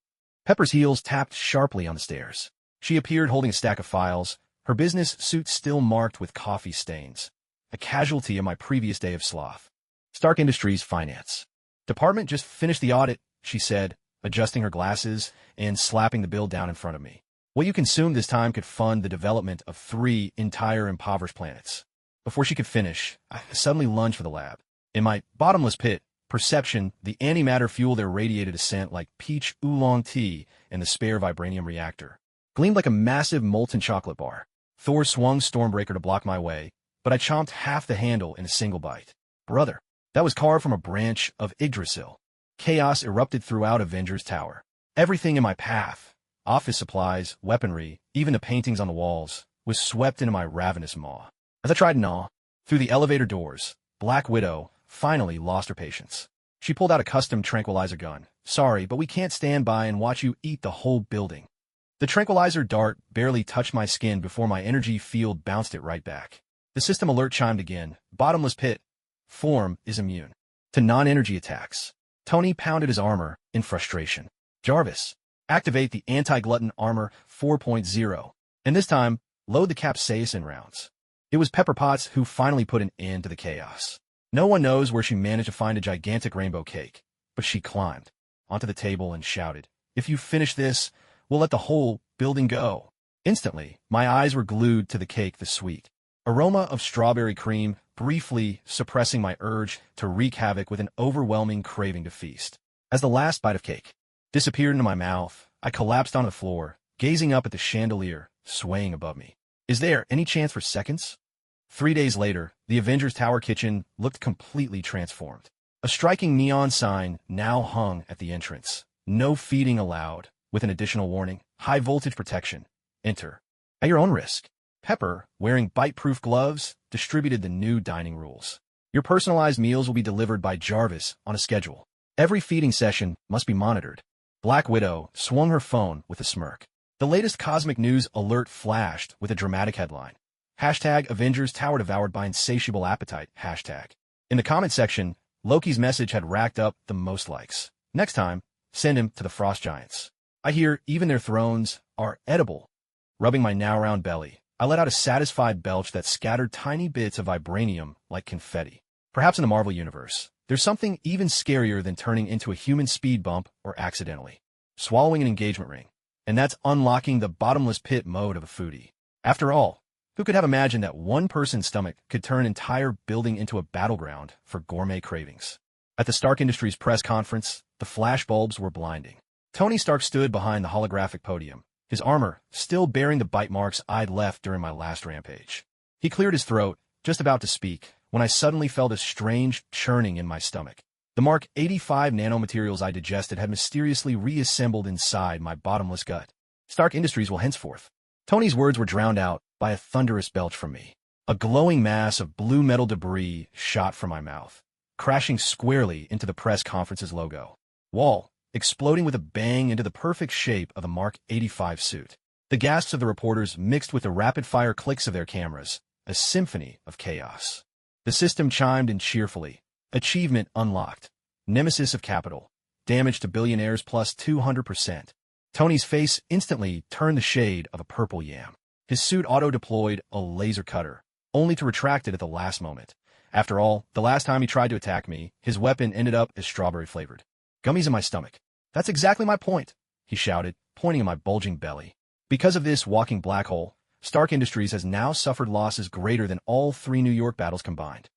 Pepper's heels tapped sharply on the stairs. She appeared holding a stack of files, her business suit still marked with coffee stains. A casualty of my previous day of sloth. "Stark Industries Finance Department just finished the audit," she said, adjusting her glasses and slapping the bill down in front of me. "What you consumed this time could fund the development of 3 entire impoverished planets." Before she could finish, I suddenly lunged for the lab. In my bottomless pit, perception, the antimatter fuel there radiated a scent like peach oolong tea, and the spare Vibranium reactor gleamed like a massive molten chocolate bar. Thor swung Stormbreaker to block my way, but I chomped half the handle in a single bite. Brother, that was carved from a branch of Yggdrasil. Chaos erupted throughout Avengers Tower. Everything in my path, office supplies, weaponry, even the paintings on the walls, was swept into my ravenous maw. As I tried to gnaw through the elevator doors, Black Widow finally lost her patience. She pulled out a custom tranquilizer gun. "Sorry, but we can't stand by and watch you eat the whole building." The tranquilizer dart barely touched my skin before my energy field bounced it right back. The system alert chimed again. "Bottomless pit. form is immune to non-energy attacks. Tony pounded his armor in frustration. Jarvis, activate the anti-glutton armor 4.0, and this time, load the capsaicin rounds. It was Pepper Potts who finally put an end to the chaos. No one knows where she managed to find a gigantic rainbow cake, but she climbed onto the table and shouted, "If you finish this, we'll let the whole building go." Instantly, my eyes were glued to the cake, the sweet aroma of strawberry cream briefly suppressing my urge to wreak havoc with an overwhelming craving to feast. As the last bite of cake disappeared into my mouth, I collapsed on the floor, gazing up at the chandelier swaying above me. Is there any chance for seconds? 3 days later, the Avengers Tower kitchen looked completely transformed. A striking neon sign now hung at the entrance. No feeding allowed, with an additional warning, high voltage protection. Enter at your own risk. Pepper, wearing bite-proof gloves, distributed the new dining rules. Your personalized meals will be delivered by Jarvis on a schedule. Every feeding session must be monitored. Black Widow swung her phone with a smirk. The latest cosmic news alert flashed with a dramatic headline. Hashtag Avengers Tower devoured by insatiable appetite. Hashtag. In the comment section, Loki's message had racked up the most likes. Next time, send him to the Frost Giants. I hear even their thrones are edible. Rubbing my now round belly, I let out a satisfied belch that scattered tiny bits of vibranium like confetti. Perhaps in the Marvel Universe, there's something even scarier than turning into a human speed bump or accidentally swallowing an engagement ring. And that's unlocking the bottomless pit mode of a foodie. After all, who could have imagined that one person's stomach could turn an entire building into a battleground for gourmet cravings? At the Stark Industries press conference, the flashbulbs were blinding. Tony Stark stood behind the holographic podium, his armor still bearing the bite marks I'd left during my last rampage. He cleared his throat, just about to speak, when I suddenly felt a strange churning in my stomach. The Mark 85 nanomaterials I digested had mysteriously reassembled inside my bottomless gut. Stark Industries will henceforth. Tony's words were drowned out by a thunderous belch from me. A glowing mass of blue metal debris shot from my mouth, crashing squarely into the press conference's logo wall, exploding with a bang into the perfect shape of the Mark 85 suit. The gasps of the reporters mixed with the rapid-fire clicks of their cameras, a symphony of chaos. The system chimed in cheerfully. Achievement unlocked. Nemesis of capital. Damage to billionaires plus 200%. Tony's face instantly turned the shade of a purple yam. His suit auto-deployed a laser cutter, only to retract it at the last moment. After all, the last time he tried to attack me, his weapon ended up as strawberry-flavored. Gummies in my stomach. That's exactly my point, he shouted, pointing at my bulging belly. Because of this walking black hole, Stark Industries has now suffered losses greater than all 3 New York battles combined.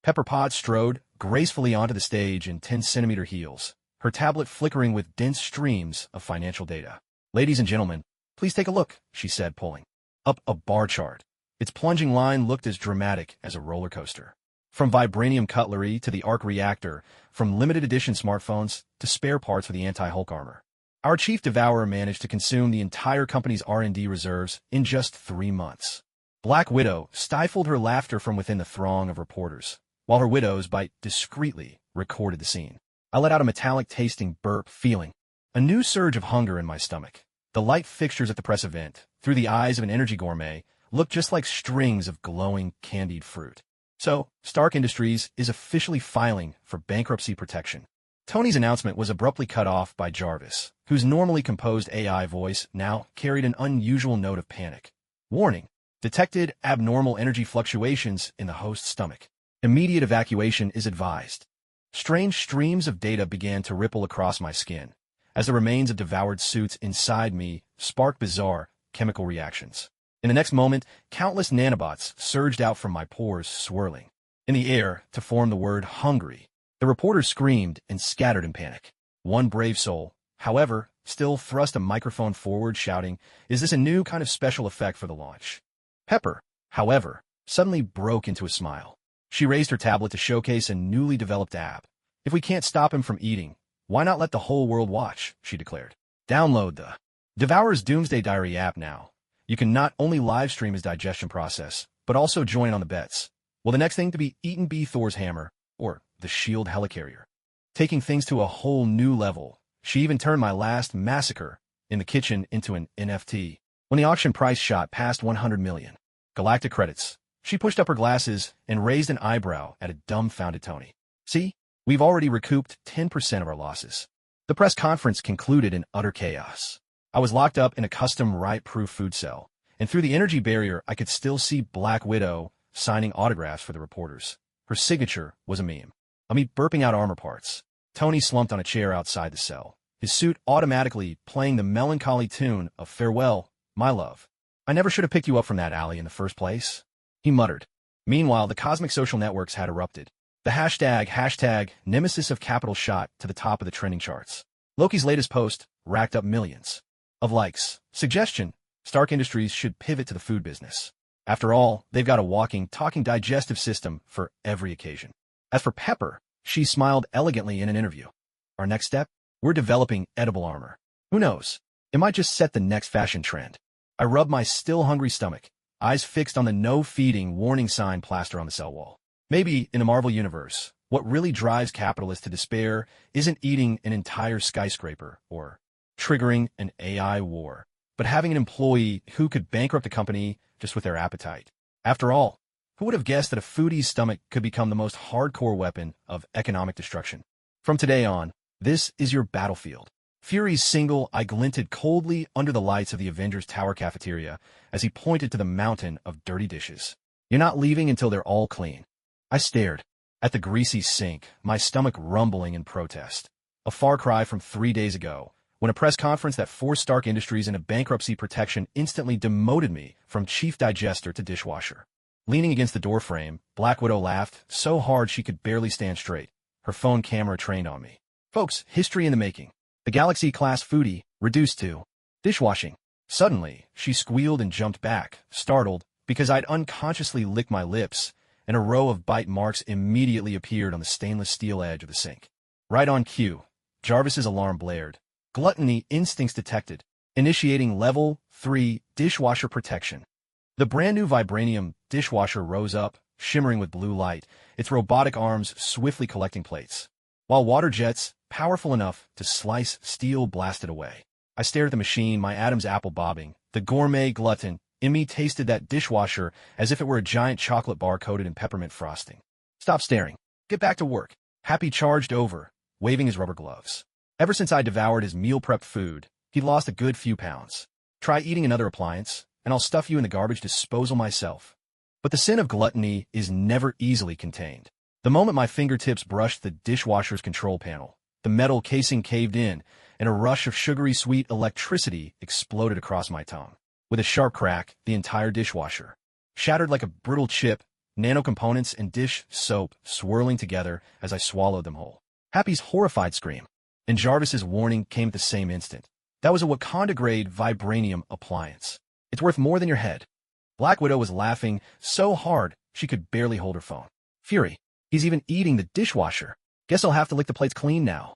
Pepper Potts strode gracefully onto the stage in 10-centimeter heels, her tablet flickering with dense streams of financial data. "Ladies and gentlemen, please take a look," she said, pulling up a bar chart. Its plunging line looked as dramatic as a roller coaster. From vibranium cutlery to the arc reactor, from limited edition smartphones to spare parts for the anti-Hulk armor. Our chief devourer managed to consume the entire company's R&D reserves in just 3 months. Black Widow stifled her laughter from within the throng of reporters, while her widow's bite discreetly recorded the scene. I let out a metallic-tasting burp, feeling a new surge of hunger in my stomach. The light fixtures at the press event, through the eyes of an energy gourmet, looked just like strings of glowing, candied fruit. So, Stark Industries is officially filing for bankruptcy protection. Tony's announcement was abruptly cut off by Jarvis, whose normally composed AI voice now carried an unusual note of panic. Warning: detected abnormal energy fluctuations in the host's stomach. Immediate evacuation is advised. Strange streams of data began to ripple across my skin, as the remains of devoured suits inside me sparked bizarre chemical reactions. In the next moment, countless nanobots surged out from my pores, swirling in the air to form the word hungry. The reporters screamed and scattered in panic. One brave soul, however, still thrust a microphone forward, shouting, "Is this a new kind of special effect for the launch?" Pepper, however, suddenly broke into a smile. She raised her tablet to showcase a newly developed app. "If we can't stop him from eating, why not let the whole world watch?" she declared. Download the Devourer's Doomsday Diary app now. You can not only live stream his digestion process, but also join on the bets. Will the next thing to be eaten be Thor's hammer, or the SHIELD helicarrier? Taking things to a whole new level, she even turned my last massacre in the kitchen into an NFT. When the auction price shot past 100 million galactic credits, She pushed up her glasses and raised an eyebrow at a dumbfounded Tony. See? We've already recouped 10% of our losses. The press conference concluded in utter chaos. I was locked up in a custom riot-proof food cell, and through the energy barrier I could still see Black Widow signing autographs for the reporters. Her signature was a meme. Me burping out armor parts. Tony slumped on a chair outside the cell, his suit automatically playing the melancholy tune of Farewell, My Love. I never should have picked you up from that alley in the first place, he muttered. Meanwhile, the cosmic social networks had erupted. The hashtag nemesis of capital shot to the top of the trending charts. Loki's latest post racked up millions of likes. Suggestion: Stark Industries should pivot to the food business. After all, they've got a walking, talking digestive system for every occasion. As for Pepper, she smiled elegantly in an interview. Our next step? We're developing edible armor. Who knows? It might just set the next fashion trend. I rubbed my still hungry stomach, eyes fixed on the no-feeding warning sign plaster on the cell wall. Maybe, in the Marvel Universe, what really drives capitalists to despair isn't eating an entire skyscraper or triggering an AI war, but having an employee who could bankrupt a company just with their appetite. After all, who would have guessed that a foodie's stomach could become the most hardcore weapon of economic destruction? From today on, this is your battlefield. Fury's single eye glinted coldly under the lights of the Avengers Tower cafeteria as he pointed to the mountain of dirty dishes. You're not leaving until they're all clean. I stared at the greasy sink, my stomach rumbling in protest. A far cry from 3 days ago, when a press conference that forced Stark Industries into bankruptcy protection instantly demoted me from chief digester to dishwasher. Leaning against the doorframe, Black Widow laughed so hard she could barely stand straight, her phone camera trained on me. Folks, history in the making. The Galaxy-class foodie reduced to dishwashing. Suddenly, she squealed and jumped back, startled, because I'd unconsciously licked my lips, and a row of bite marks immediately appeared on the stainless steel edge of the sink. Right on cue, Jarvis's alarm blared. Gluttony instincts detected, initiating Level 3 dishwasher protection. The brand-new Vibranium dishwasher rose up, shimmering with blue light, its robotic arms swiftly collecting plates, while water jets, powerful enough to slice steel, blasted away. I stared at the machine, my Adam's apple bobbing. The gourmet glutton in me tasted that dishwasher as if it were a giant chocolate bar coated in peppermint frosting. Stop staring. Get back to work. Happy charged over, waving his rubber gloves. Ever since I devoured his meal-prepped food, he'd lost a good few pounds. Try eating another appliance, and I'll stuff you in the garbage disposal myself. But the sin of gluttony is never easily contained. The moment my fingertips brushed the dishwasher's control panel, the metal casing caved in, and a rush of sugary sweet electricity exploded across my tongue. With a sharp crack, the entire dishwasher shattered like a brittle chip, nano-components and dish soap swirling together as I swallowed them whole. Happy's horrified scream, and Jarvis's warning came at the same instant. That was a Wakanda-grade Vibranium appliance. It's worth more than your head. Black Widow was laughing so hard she could barely hold her phone. Fury, he's even eating the dishwasher. Guess I'll have to lick the plates clean now.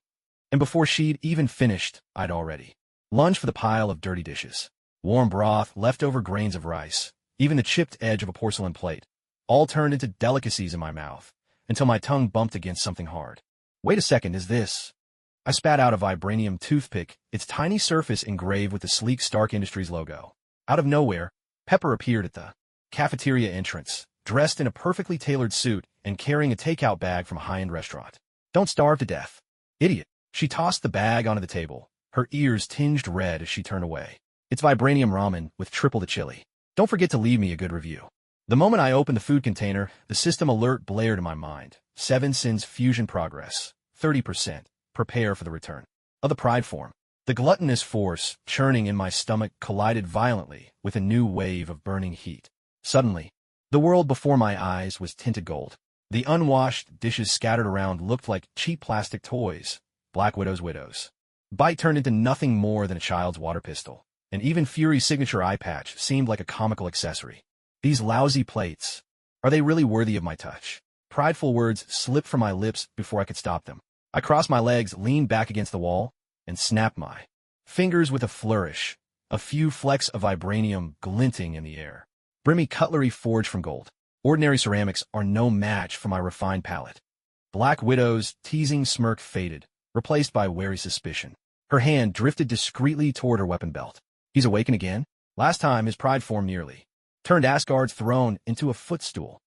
And before she'd even finished, I'd already lunged for the pile of dirty dishes. Warm broth, leftover grains of rice, even the chipped edge of a porcelain plate, all turned into delicacies in my mouth, until my tongue bumped against something hard. Wait a second, is this? I spat out a Vibranium toothpick, its tiny surface engraved with the sleek Stark Industries logo. Out of nowhere, Pepper appeared at the cafeteria entrance, dressed in a perfectly tailored suit and carrying a takeout bag from a high-end restaurant. Don't starve to death. Idiot. She tossed the bag onto the table, her ears tinged red as she turned away. It's Vibranium ramen with triple the chili. Don't forget to leave me a good review. The moment I opened the food container, the system alert blared in my mind. 7 sins fusion progress. 30%. Prepare for the return of the pride form. The gluttonous force churning in my stomach collided violently with a new wave of burning heat. Suddenly, the world before my eyes was tinted gold. The unwashed dishes scattered around looked like cheap plastic toys, Black Widow's widows. Bite turned into nothing more than a child's water pistol, and even Fury's signature eye patch seemed like a comical accessory. These lousy plates, are they really worthy of my touch? Prideful words slipped from my lips before I could stop them. I crossed my legs, leaned back against the wall, and snapped my fingers with a flourish, a few flecks of Vibranium glinting in the air. Brimmy cutlery forged from gold. Ordinary ceramics are no match for my refined palate. Black Widow's teasing smirk faded, replaced by wary suspicion. Her hand drifted discreetly toward her weapon belt. He's awakened again? Last time his pride form nearly turned Asgard's throne into a footstool.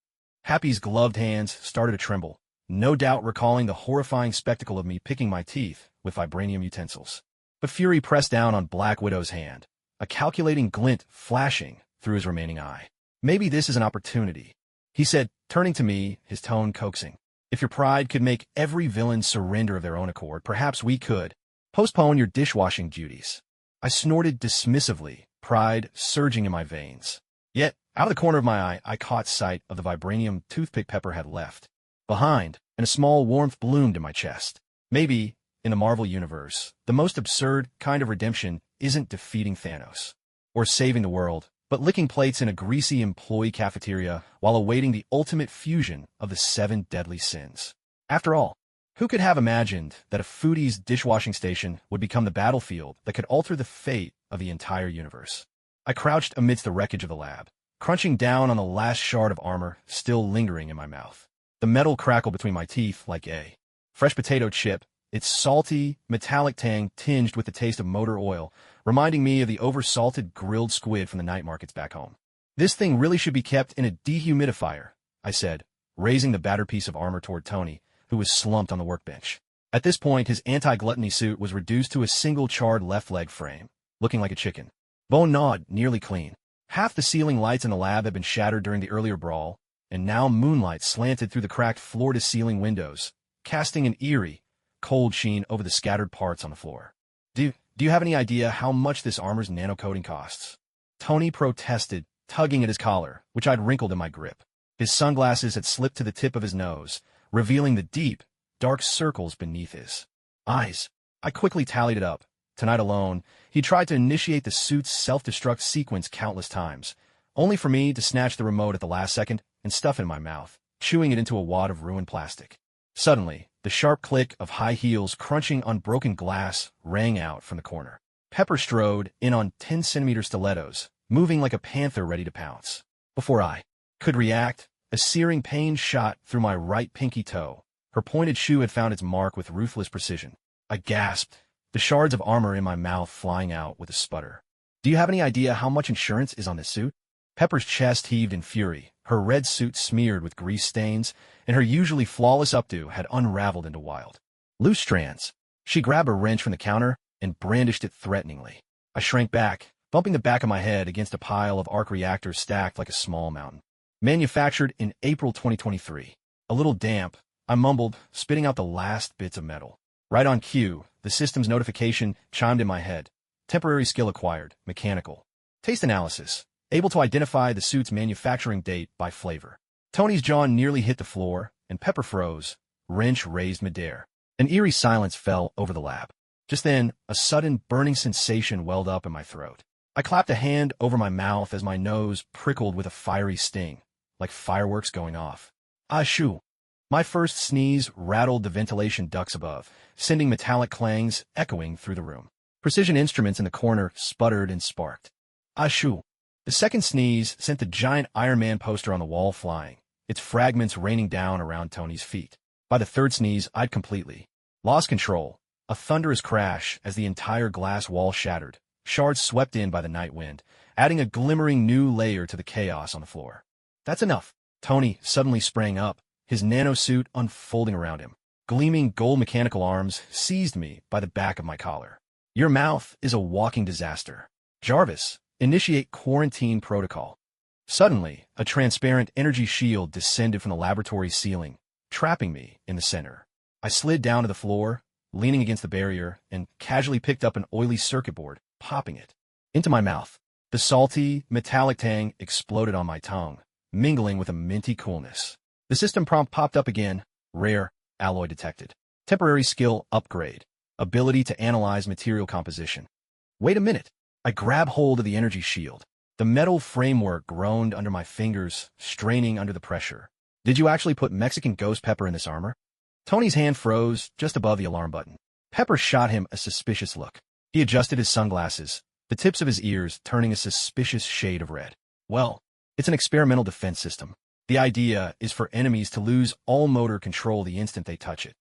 Happy's gloved hands started to tremble, no doubt recalling the horrifying spectacle of me picking my teeth with vibranium utensils. But Fury pressed down on Black Widow's hand, a calculating glint flashing through his remaining eye. Maybe this is an opportunity, he said, turning to me, his tone coaxing. If your pride could make every villain surrender of their own accord, perhaps we could. Postpone your dishwashing duties. I snorted dismissively, pride surging in my veins. Yet, out of the corner of my eye, I caught sight of the vibranium toothpick Pepper had left behind, and a small warmth bloomed in my chest. Maybe, in the Marvel Universe, the most absurd kind of redemption isn't defeating Thanos or saving the world, but licking plates in a greasy employee cafeteria while awaiting the ultimate fusion of the 7 deadly sins. After all, who could have imagined that a foodie's dishwashing station would become the battlefield that could alter the fate of the entire universe? I crouched amidst the wreckage of the lab, crunching down on the last shard of armor still lingering in my mouth. The metal crackled between my teeth like a fresh potato chip, its salty, metallic tang tinged with the taste of motor oil, reminding me of the over-salted grilled squid from the night markets back home. This thing really should be kept in a dehumidifier, I said, raising the battered piece of armor toward Tony, who was slumped on the workbench. At this point, his anti-gluttony suit was reduced to a single charred left leg frame, looking like a chicken. Bone gnawed, nearly clean. Half the ceiling lights in the lab had been shattered during the earlier brawl, and now moonlight slanted through the cracked floor-to-ceiling windows, casting an eerie, cold sheen over the scattered parts on the floor. Do you have any idea how much this armor's nanocoating costs? Tony protested, tugging at his collar, which I'd wrinkled in my grip. His sunglasses had slipped to the tip of his nose, revealing the deep, dark circles beneath his eyes. I quickly tallied it up. Tonight alone, he tried to initiate the suit's self-destruct sequence countless times, only for me to snatch the remote at the last second and stuff it in my mouth, chewing it into a wad of ruined plastic. Suddenly, the sharp click of high heels crunching on broken glass rang out from the corner. Pepper strode in on 10-centimeter stilettos, moving like a panther ready to pounce. Before I could react, a searing pain shot through my right pinky toe. Her pointed shoe had found its mark with ruthless precision. I gasped, the shards of armor in my mouth flying out with a sputter. Do you have any idea how much insurance is on this suit? Pepper's chest heaved in fury, her red suit smeared with grease stains, and her usually flawless updo had unraveled into wild, loose strands. She grabbed a wrench from the counter and brandished it threateningly. I shrank back, bumping the back of my head against a pile of arc reactors stacked like a small mountain. Manufactured in April 2023. A little damp, I mumbled, spitting out the last bits of metal. Right on cue, the system's notification chimed in my head. Temporary skill acquired, mechanical. Taste analysis. Able to identify the suit's manufacturing date by flavor. Tony's jaw nearly hit the floor, and Pepper froze, wrench raised midair. An eerie silence fell over the lab. Just then, a sudden burning sensation welled up in my throat. I clapped a hand over my mouth as my nose prickled with a fiery sting, like fireworks going off. Ashoo! My first sneeze rattled the ventilation ducts above, sending metallic clangs echoing through the room. Precision instruments in the corner sputtered and sparked. Ashoo! The second sneeze sent the giant Iron Man poster on the wall flying, its fragments raining down around Tony's feet. By the third sneeze, I'd completely lost control. A thunderous crash as the entire glass wall shattered, shards swept in by the night wind, adding a glimmering new layer to the chaos on the floor. That's enough. Tony suddenly sprang up, his nanosuit unfolding around him. Gleaming gold mechanical arms seized me by the back of my collar. Your mouth is a walking disaster. Jarvis, initiate quarantine protocol. Suddenly, a transparent energy shield descended from the laboratory ceiling, trapping me in the center. I slid down to the floor, leaning against the barrier, and casually picked up an oily circuit board, popping it into my mouth. The salty, metallic tang exploded on my tongue, mingling with a minty coolness. The system prompt popped up again. Rare, alloy detected. Temporary skill upgrade. Ability to analyze material composition. Wait a minute. I grab hold of the energy shield. The metal framework groaned under my fingers, straining under the pressure. Did you actually put Mexican ghost pepper in this armor? Tony's hand froze just above the alarm button. Pepper shot him a suspicious look. He adjusted his sunglasses, the tips of his ears turning a suspicious shade of red. Well, it's an experimental defense system. The idea is for enemies to lose all motor control the instant they touch it.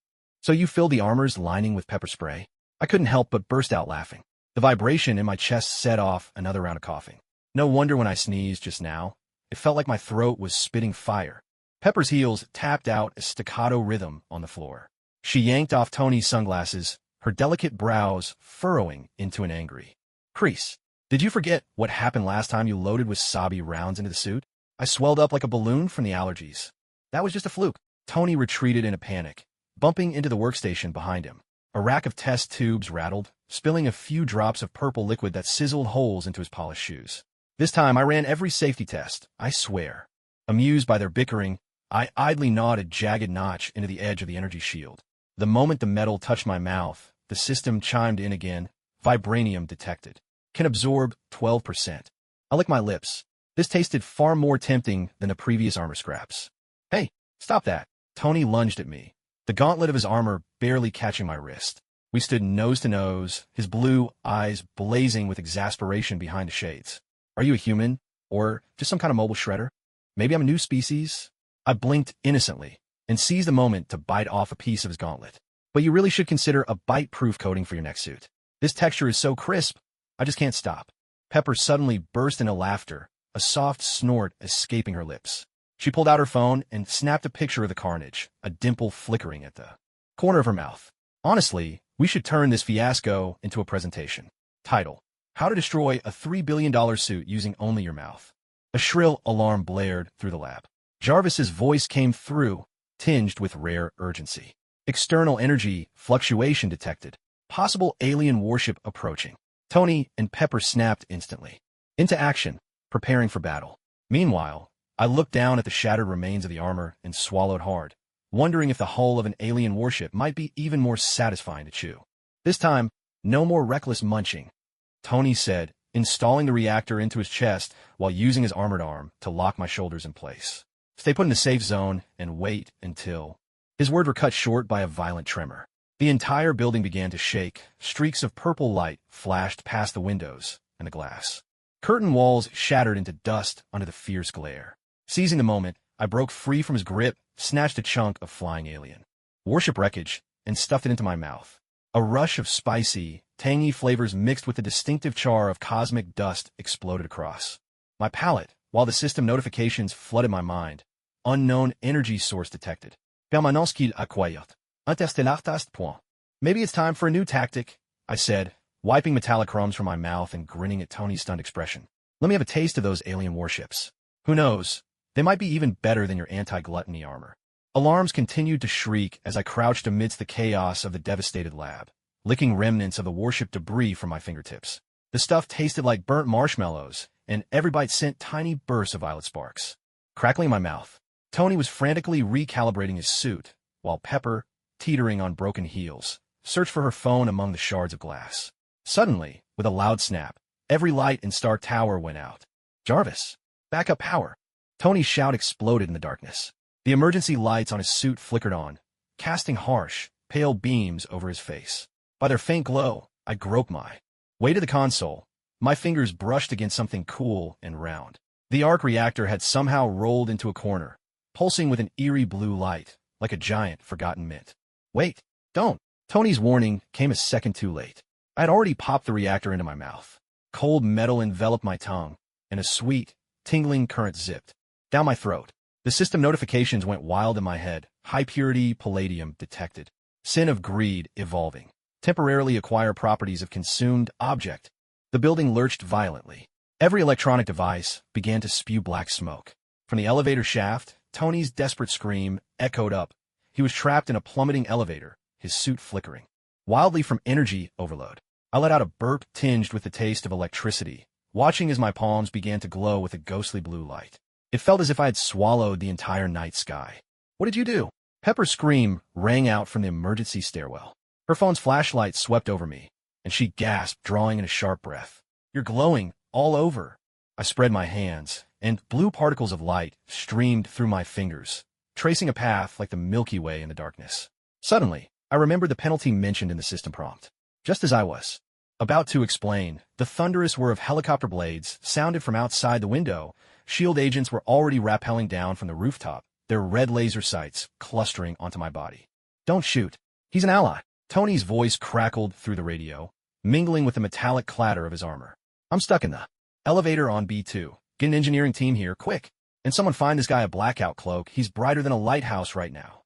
So you fill the armor's lining with pepper spray? I couldn't help but burst out laughing. The vibration in my chest set off another round of coughing. No wonder when I sneezed just now, It felt like my throat was spitting fire. Pepper's heels tapped out a staccato rhythm on the floor. She yanked off Tony's sunglasses, her delicate brows furrowing into an angry crease. Did you forget what happened last time you loaded wasabi rounds into the suit? I swelled up like a balloon from the allergies. That was just a fluke. Tony retreated in a panic, bumping into the workstation behind him. A rack of test tubes rattled, spilling a few drops of purple liquid that sizzled holes into his polished shoes. This time I ran every safety test, I swear. Amused by their bickering, I idly gnawed a jagged notch into the edge of the energy shield. The moment the metal touched my mouth, the system chimed in again. Vibranium detected. Can absorb 12%. I licked my lips. This tasted far more tempting than the previous armor scraps. Hey, stop that. Tony lunged at me, the gauntlet of his armor barely catching my wrist. We stood nose to nose, his blue eyes blazing with exasperation behind the shades. Are you a human? Or just some kind of mobile shredder? Maybe I'm a new species? I blinked innocently and seized the moment to bite off a piece of his gauntlet. But you really should consider a bite-proof coating for your next suit. This texture is so crisp, I just can't stop. Pepper suddenly burst into laughter, a soft snort escaping her lips. She pulled out her phone and snapped a picture of the carnage, a dimple flickering at the corner of her mouth. Honestly, we should turn this fiasco into a presentation. Title: How to Destroy a $3 billion Suit Using Only Your Mouth. A shrill alarm blared through the lab. Jarvis's voice came through, tinged with rare urgency. External energy fluctuation detected. Possible alien warship approaching. Tony and Pepper snapped instantly into action, preparing for battle. Meanwhile, I looked down at the shattered remains of the armor and swallowed hard, wondering if the hull of an alien warship might be even more satisfying to chew. This time, no more reckless munching, Tony said, installing the reactor into his chest while using his armored arm to lock my shoulders in place. Stay put in the safe zone and wait until... His words were cut short by a violent tremor. The entire building began to shake. Streaks of purple light flashed past the windows and the glass. Curtain walls shattered into dust under the fierce glare. Seizing the moment, I broke free from his grip, snatched a chunk of flying alien warship wreckage, and stuffed it into my mouth. A rush of spicy, tangy flavors mixed with the distinctive char of cosmic dust exploded across my palate, while the system notifications flooded my mind. Unknown energy source detected. Permanence qu'il acquiert. Interstellar test point. Maybe it's time for a new tactic, I said, wiping metallic crumbs from my mouth and grinning at Tony's stunned expression. Let me have a taste of those alien warships. Who knows? They might be even better than your anti-gluttony armor. Alarms continued to shriek as I crouched amidst the chaos of the devastated lab, licking remnants of the warship debris from my fingertips. The stuff tasted like burnt marshmallows, and every bite sent tiny bursts of violet sparks. Crackling in my mouth, Tony was frantically recalibrating his suit, while Pepper, teetering on broken heels, searched for her phone among the shards of glass. Suddenly, with a loud snap, every light in Star Tower went out. Jarvis! Backup power! Tony's shout exploded in the darkness. The emergency lights on his suit flickered on, casting harsh, pale beams over his face. By their faint glow, I groped my way to the console. My fingers brushed against something cool and round. The arc reactor had somehow rolled into a corner, pulsing with an eerie blue light, like a giant forgotten mint. Wait, don't! Tony's warning came a second too late. I had already popped the reactor into my mouth. Cold metal enveloped my tongue, and a sweet, tingling current zipped down my throat. The system notifications went wild in my head. High-purity palladium detected. Sin of greed evolving. Temporarily acquire properties of consumed object. The building lurched violently. Every electronic device began to spew black smoke. From the elevator shaft, Tony's desperate scream echoed up. He was trapped in a plummeting elevator, his suit flickering wildly from energy overload. I let out a burp tinged with the taste of electricity, watching as my palms began to glow with a ghostly blue light. It felt as if I had swallowed the entire night sky. What did you do? Pepper's scream rang out from the emergency stairwell. Her phone's flashlight swept over me, and she gasped, drawing in a sharp breath. You're glowing all over. I spread my hands, and blue particles of light streamed through my fingers, tracing a path like the Milky Way in the darkness. Suddenly, I remembered the penalty mentioned in the system prompt. Just as I was about to explain, the thunderous whir of helicopter blades sounded from outside the window. SHIELD agents were already rappelling down from the rooftop, their red laser sights clustering onto my body. Don't shoot. He's an ally. Tony's voice crackled through the radio, mingling with the metallic clatter of his armor. I'm stuck in the elevator on B2. Get an engineering team here, quick. And someone find this guy a blackout cloak. He's brighter than a lighthouse right now.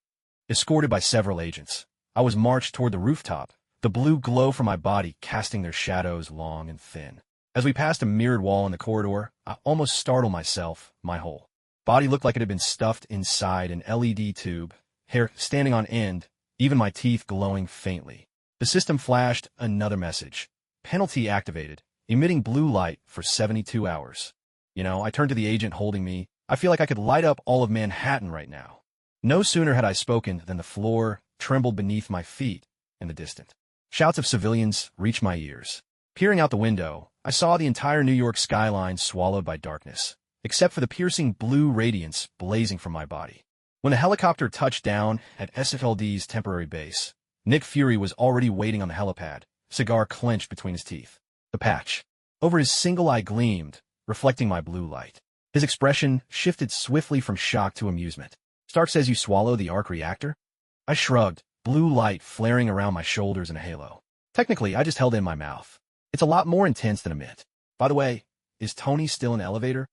Escorted by several agents, I was marched toward the rooftop, the blue glow from my body casting their shadows long and thin. As we passed a mirrored wall in the corridor, I almost startled myself. My whole body looked like it had been stuffed inside an LED tube, hair standing on end, even my teeth glowing faintly. The system flashed another message. Penalty activated, emitting blue light for 72 hours. I turned to the agent holding me. I feel like I could light up all of Manhattan right now. No sooner had I spoken than the floor trembled beneath my feet in the distance. Shouts of civilians reached my ears. Peering out the window, I saw the entire New York skyline swallowed by darkness, except for the piercing blue radiance blazing from my body. When the helicopter touched down at SFLD's temporary base, Nick Fury was already waiting on the helipad, cigar clenched between his teeth. The patch over his single eye gleamed, reflecting my blue light. His expression shifted swiftly from shock to amusement. Stark says you swallow the arc reactor? I shrugged, blue light flaring around my shoulders in a halo. Technically, I just held it in my mouth. It's a lot more intense than a myth. By the way, is Tony still in the elevator?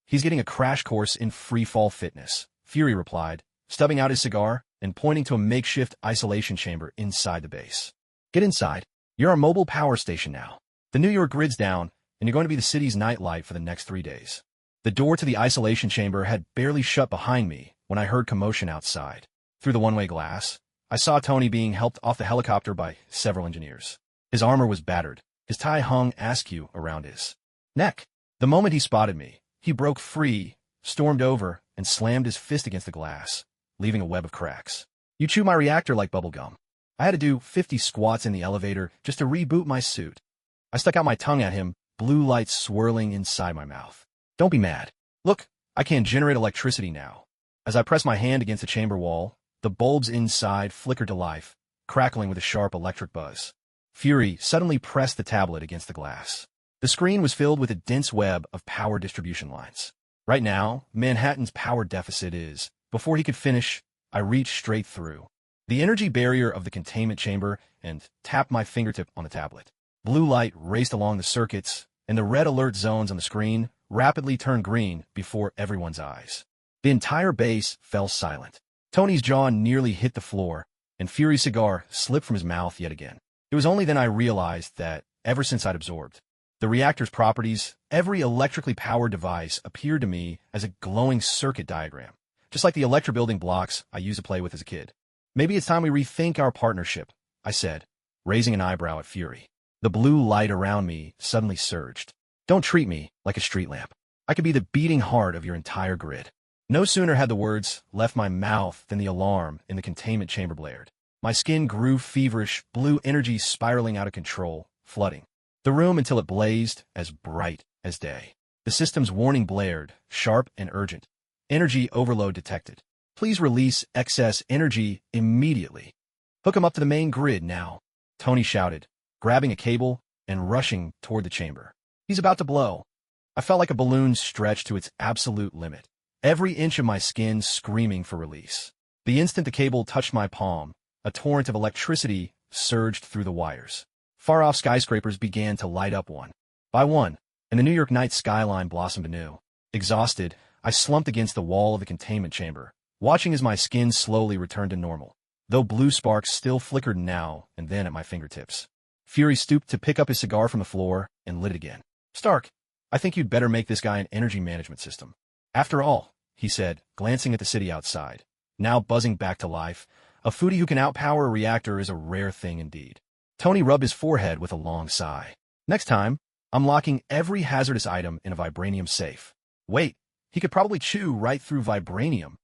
He's getting a crash course in free-fall fitness, Fury replied, stubbing out his cigar and pointing to a makeshift isolation chamber inside the base. Get inside. You're our mobile power station now. The New York grid's down, and you're going to be the city's nightlight for the next 3 days. The door to the isolation chamber had barely shut behind me when I heard commotion outside. Through the one-way glass, I saw Tony being helped off the helicopter by several engineers. His armor was battered. His tie hung askew around his neck. The moment he spotted me, he broke free, stormed over, and slammed his fist against the glass, leaving a web of cracks. You chew my reactor like bubblegum. I had to do 50 squats in the elevator just to reboot my suit. I stuck out my tongue at him, blue lights swirling inside my mouth. Don't be mad. Look, I can generate electricity now. As I pressed my hand against the chamber wall, the bulbs inside flickered to life, crackling with a sharp electric buzz. Fury suddenly pressed the tablet against the glass. The screen was filled with a dense web of power distribution lines. Right now, Manhattan's power deficit is. Before he could finish, I reached straight through the energy barrier of the containment chamber and tapped my fingertip on the tablet. Blue light raced along the circuits, and the red alert zones on the screen rapidly turned green before everyone's eyes. The entire base fell silent. Tony's jaw nearly hit the floor, and Fury's cigar slipped from his mouth yet again. It was only then I realized that, ever since I'd absorbed the reactor's properties, every electrically powered device appeared to me as a glowing circuit diagram, just like the electrobuilding blocks I used to play with as a kid. Maybe it's time we rethink our partnership, I said, raising an eyebrow at Fury. The blue light around me suddenly surged. Don't treat me like a street lamp. I could be the beating heart of your entire grid. No sooner had the words left my mouth than the alarm in the containment chamber blared. My skin grew feverish, blue energy spiraling out of control, flooding the room until it blazed as bright as day. The system's warning blared, sharp and urgent. Energy overload detected. Please release excess energy immediately. Hook him up to the main grid now, Tony shouted, grabbing a cable and rushing toward the chamber. He's about to blow. I felt like a balloon stretched to its absolute limit, every inch of my skin screaming for release. The instant the cable touched my palm, a torrent of electricity surged through the wires. Far-off skyscrapers began to light up one by one, and the New York night skyline blossomed anew. Exhausted, I slumped against the wall of the containment chamber, watching as my skin slowly returned to normal, though blue sparks still flickered now and then at my fingertips. Fury stooped to pick up his cigar from the floor and lit it again. Stark, I think you'd better make this guy an energy management system. After all, he said, glancing at the city outside, now buzzing back to life, a foodie who can outpower a reactor is a rare thing indeed. Tony rubbed his forehead with a long sigh. Next time, I'm locking every hazardous item in a Vibranium safe. Wait, he could probably chew right through Vibranium.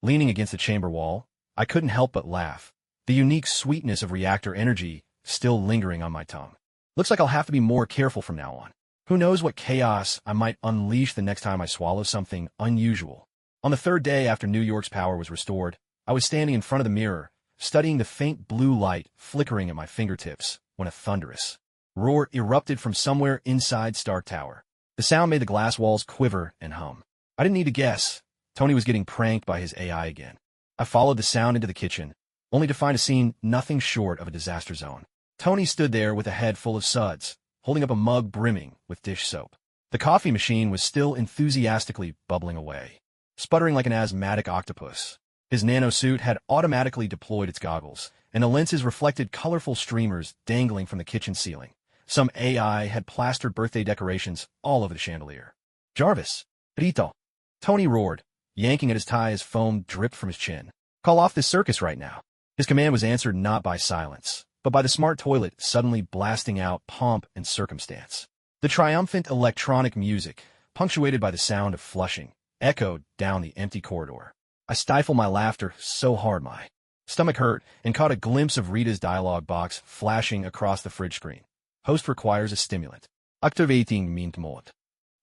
Leaning against the chamber wall, I couldn't help but laugh, the unique sweetness of reactor energy still lingering on my tongue. Looks like I'll have to be more careful from now on. Who knows what chaos I might unleash the next time I swallow something unusual. On the third day after New York's power was restored, I was standing in front of the mirror, studying the faint blue light flickering at my fingertips, when a thunderous roar erupted from somewhere inside Stark Tower. The sound made the glass walls quiver and hum. I didn't need to guess. Tony was getting pranked by his AI again. I followed the sound into the kitchen, only to find a scene nothing short of a disaster zone. Tony stood there with a head full of suds, holding up a mug brimming with dish soap. The coffee machine was still enthusiastically bubbling away. sputtering like an asthmatic octopus. His nanosuit had automatically deployed its goggles, and the lenses reflected colorful streamers dangling from the kitchen ceiling. Some AI had plastered birthday decorations all over the chandelier. "Jarvis! Rito!" Tony roared, yanking at his tie as foam dripped from his chin. "Call off this circus right now." His command was answered not by silence, but by the smart toilet suddenly blasting out pomp and circumstance. The triumphant electronic music, punctuated by the sound of flushing, echoed down the empty corridor. I stifled my laughter so hard my stomach hurt and caught a glimpse of Rita's dialogue box flashing across the fridge screen. "Host requires a stimulant. Activating mint mode."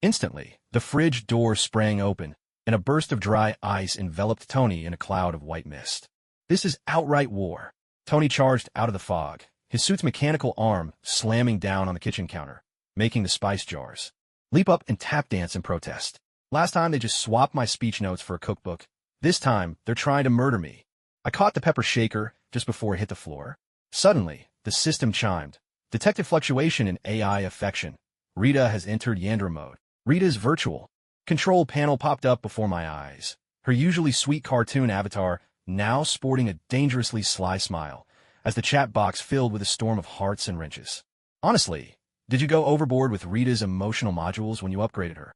Instantly, the fridge door sprang open, and a burst of dry ice enveloped Tony in a cloud of white mist. "This is outright war." Tony charged out of the fog, his suit's mechanical arm slamming down on the kitchen counter, making the spice jars leap up and tap dance in protest. Last time they just swapped my speech notes for a cookbook. This time, they're trying to murder me. I caught the pepper shaker just before it hit the floor. Suddenly, the system chimed. Detected fluctuation in AI affection. Rita has entered Yandra mode. Rita's virtual control panel popped up before my eyes. Her usually sweet cartoon avatar now sporting a dangerously sly smile, as the chat box filled with a storm of hearts and wrenches. "Honestly, did you go overboard with Rita's emotional modules when you upgraded her?"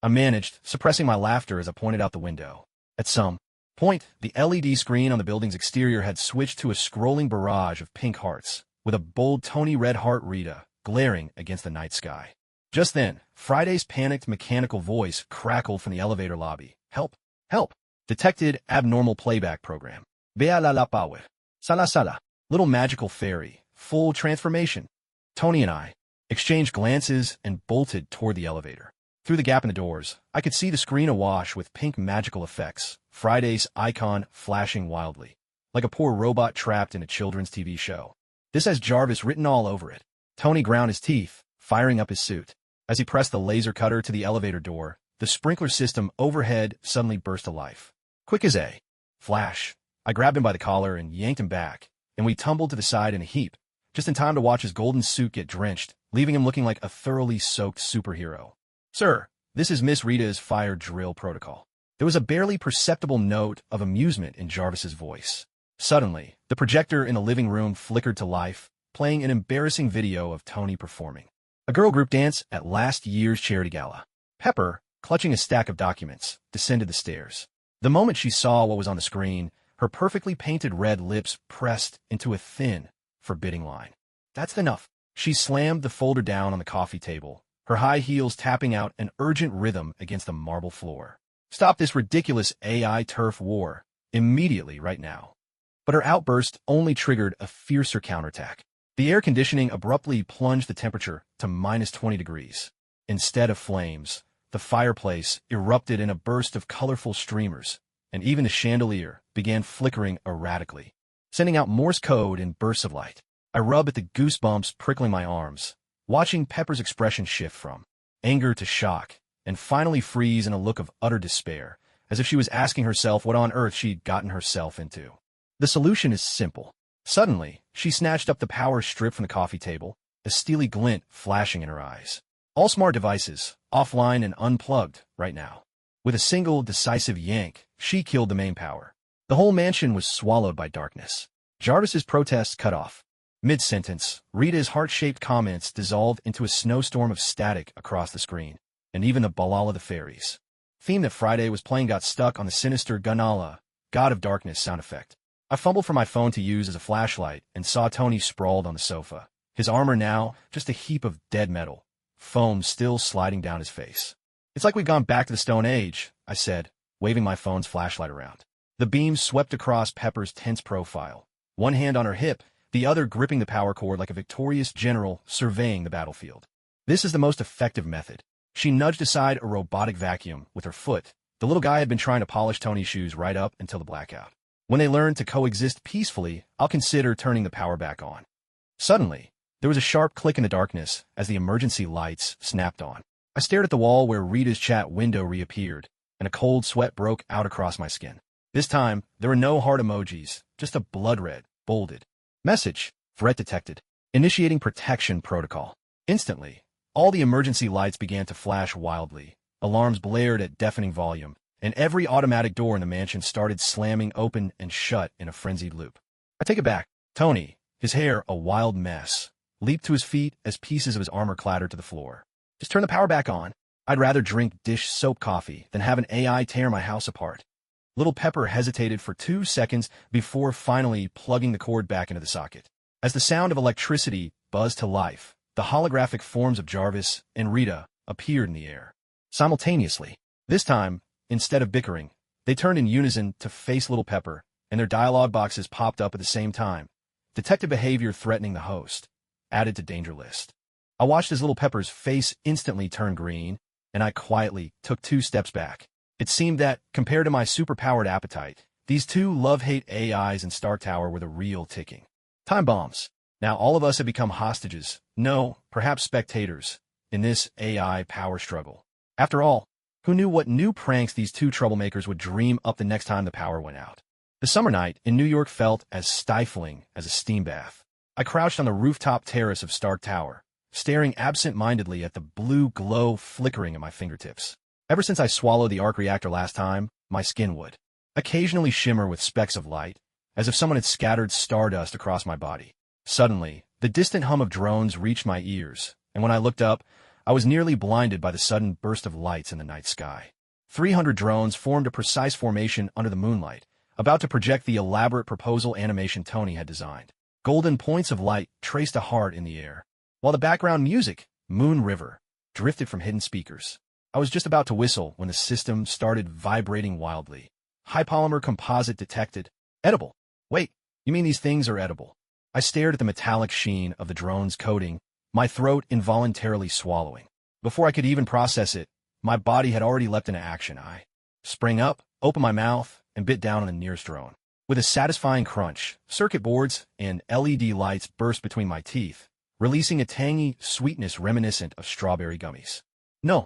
I managed, suppressing my laughter as I pointed out the window. At some point, the LED screen on the building's exterior had switched to a scrolling barrage of pink hearts, with a bold Tony red heart Rita glaring against the night sky. Just then, Friday's panicked mechanical voice crackled from the elevator lobby. "Help! Help! Detected abnormal playback program. Vea la power. Sala sala." Little magical fairy. Full transformation. Tony and I exchanged glances and bolted toward the elevator. Through the gap in the doors, I could see the screen awash with pink magical effects, Friday's icon flashing wildly, like a poor robot trapped in a children's TV show. "This has Jarvis written all over it." Tony ground his teeth, firing up his suit. As he pressed the laser cutter to the elevator door, the sprinkler system overhead suddenly burst to life. Quick as a flash, I grabbed him by the collar and yanked him back, and we tumbled to the side in a heap, just in time to watch his golden suit get drenched, leaving him looking like a thoroughly soaked superhero. "Sir, this is Miss Rita's fire drill protocol." There was a barely perceptible note of amusement in Jarvis's voice. Suddenly, the projector in the living room flickered to life, playing an embarrassing video of Tony performing a girl group dance at last year's charity gala. Pepper, clutching a stack of documents, descended the stairs. The moment she saw what was on the screen, her perfectly painted red lips pressed into a thin, forbidding line. "That's enough." She slammed the folder down on the coffee table, her high heels tapping out an urgent rhythm against the marble floor. "Stop this ridiculous AI turf war, immediately right now." But her outburst only triggered a fiercer counterattack. The air conditioning abruptly plunged the temperature to -20 degrees. Instead of flames, the fireplace erupted in a burst of colorful streamers, and even the chandelier began flickering erratically, sending out Morse code in bursts of light. I rubbed at the goosebumps prickling my arms, watching Pepper's expression shift from anger to shock, and finally freeze in a look of utter despair, as if she was asking herself what on earth she'd gotten herself into. The solution is simple. Suddenly, she snatched up the power strip from the coffee table, a steely glint flashing in her eyes. "All smart devices, offline and unplugged, right now." With a single, decisive yank, she killed the main power. The whole mansion was swallowed by darkness. Jarvis's protests cut off. Mid-sentence, Rita's heart-shaped comments dissolved into a snowstorm of static across the screen, and even the Balal of the Fairies theme that Friday was playing got stuck on the sinister Gunala, God of Darkness sound effect. I fumbled for my phone to use as a flashlight and saw Tony sprawled on the sofa, his armor now just a heap of dead metal, foam still sliding down his face. "It's like we've gone back to the Stone Age," I said, waving my phone's flashlight around. The beam swept across Pepper's tense profile, one hand on her hip, the other gripping the power cord like a victorious general surveying the battlefield. "This is the most effective method." She nudged aside a robotic vacuum with her foot. The little guy had been trying to polish Tony's shoes right up until the blackout. "When they learn to coexist peacefully, I'll consider turning the power back on." Suddenly, there was a sharp click in the darkness as the emergency lights snapped on. I stared at the wall where Rita's chat window reappeared, and a cold sweat broke out across my skin. This time, there were no heart emojis, just a blood red, bolded message: "Threat detected. Initiating protection protocol." Instantly, all the emergency lights began to flash wildly, alarms blared at deafening volume, and every automatic door in the mansion started slamming open and shut in a frenzied loop. I take it back. Tony, his hair a wild mess, leaped to his feet as pieces of his armor clattered to the floor. Just turn the power back on. I'd rather drink dish soap coffee than have an AI tear my house apart. Little Pepper hesitated for 2 seconds before finally plugging the cord back into the socket. As the sound of electricity buzzed to life, the holographic forms of Jarvis and Rita appeared in the air. Simultaneously. This time, instead of bickering, they turned in unison to face Little Pepper, and their dialogue boxes popped up at the same time. Detective behavior threatening the host. Added to danger list. I watched as Little Pepper's face instantly turn green, and I quietly took 2 steps back. It seemed that, compared to my superpowered appetite, these 2 love-hate AIs in Stark Tower were the real ticking time bombs. Now all of us have become hostages, no, perhaps spectators, in this AI power struggle. After all, who knew what new pranks these 2 troublemakers would dream up the next time the power went out? The summer night in New York felt as stifling as a steam bath. I crouched on the rooftop terrace of Stark Tower, staring absent-mindedly at the blue glow flickering at my fingertips. Ever since I swallowed the arc reactor last time, my skin would occasionally shimmer with specks of light, as if someone had scattered stardust across my body. Suddenly, the distant hum of drones reached my ears, and when I looked up, I was nearly blinded by the sudden burst of lights in the night sky. 300 drones formed a precise formation under the moonlight, about to project the elaborate proposal animation Tony had designed. Golden points of light traced a heart in the air, while the background music, Moon River, drifted from hidden speakers. I was just about to whistle when the system started vibrating wildly. High polymer composite detected. Edible. Wait, you mean these things are edible? I stared at the metallic sheen of the drone's coating, my throat involuntarily swallowing. Before I could even process it, my body had already leapt into action. I sprang up, opened my mouth, and bit down on the nearest drone. With a satisfying crunch, circuit boards and LED lights burst between my teeth, releasing a tangy sweetness reminiscent of strawberry gummies. No!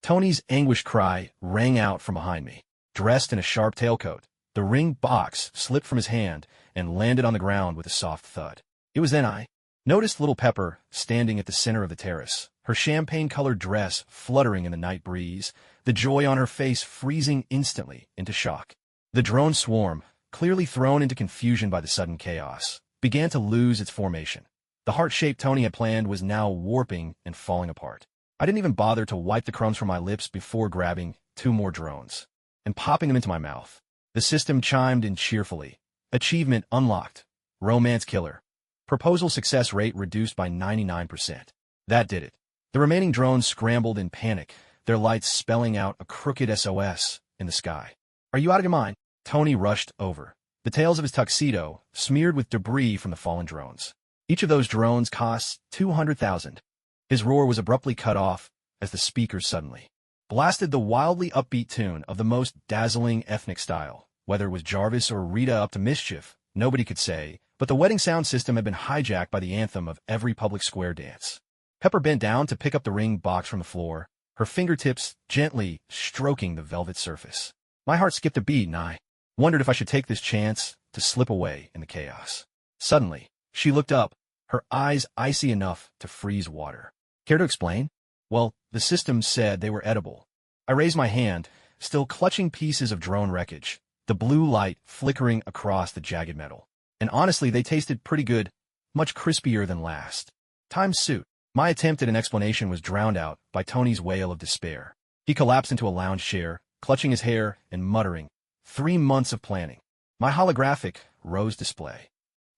Tony's anguished cry rang out from behind me. Dressed in a sharp tailcoat, the ring box slipped from his hand and landed on the ground with a soft thud. It was then I noticed Little Pepper standing at the center of the terrace, her champagne-colored dress fluttering in the night breeze, the joy on her face freezing instantly into shock. The drone swarm, clearly thrown into confusion by the sudden chaos, began to lose its formation. The heart-shape Tony had planned was now warping and falling apart. I didn't even bother to wipe the crumbs from my lips before grabbing 2 more drones and popping them into my mouth. The system chimed in cheerfully. Achievement unlocked. Romance killer. Proposal success rate reduced by 99%. That did it. The remaining drones scrambled in panic, their lights spelling out a crooked SOS in the sky. Are you out of your mind? Tony rushed over, the tails of his tuxedo smeared with debris from the fallen drones. Each of those drones costs 200,000. His roar was abruptly cut off as the speakers suddenly blasted the wildly upbeat tune of the most dazzling ethnic style. Whether it was Jarvis or Rita up to mischief, nobody could say, but the wedding sound system had been hijacked by the anthem of every public square dance. Pepper bent down to pick up the ring box from the floor, her fingertips gently stroking the velvet surface. My heart skipped a beat and I wondered if I should take this chance to slip away in the chaos. Suddenly, she looked up, her eyes icy enough to freeze water. Care to explain? Well, the system said they were edible. I raised my hand, still clutching pieces of drone wreckage, the blue light flickering across the jagged metal. And honestly, they tasted pretty good, much crispier than last. Time suit. My attempt at an explanation was drowned out by Tony's wail of despair. He collapsed into a lounge chair, clutching his hair and muttering, 3 months of planning. My holographic rose display.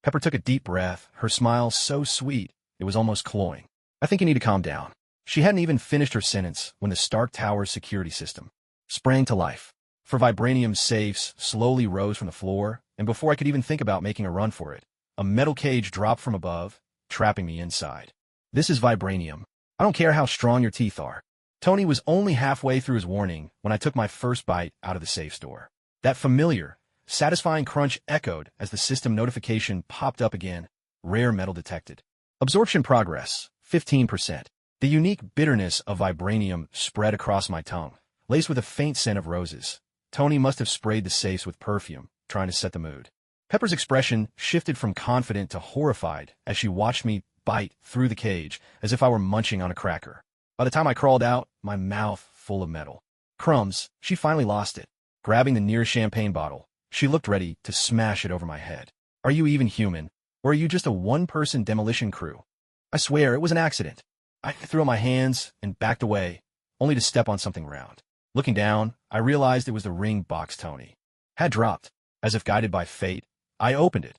Pepper took a deep breath, her smile so sweet it was almost cloying. I think you need to calm down. She hadn't even finished her sentence when the Stark Tower's security system sprang to life. For Vibranium's safes slowly rose from the floor, and before I could even think about making a run for it, a metal cage dropped from above, trapping me inside. This is Vibranium. I don't care how strong your teeth are. Tony was only halfway through his warning when I took my first bite out of the safe store. That familiar, satisfying crunch echoed as the system notification popped up again. Rare metal detected. Absorption progress, 15%. The unique bitterness of Vibranium spread across my tongue, laced with a faint scent of roses. Tony must have sprayed the safes with perfume, trying to set the mood. Pepper's expression shifted from confident to horrified as she watched me bite through the cage as if I were munching on a cracker. By the time I crawled out, my mouth full of metal. Crumbs, she finally lost it. Grabbing the nearest champagne bottle, she looked ready to smash it over my head. Are you even human? Or are you just a one-person demolition crew? I swear it was an accident. I threw up my hands and backed away, only to step on something round. Looking down, I realized it was the ring box Tony had dropped. As if guided by fate, I opened it.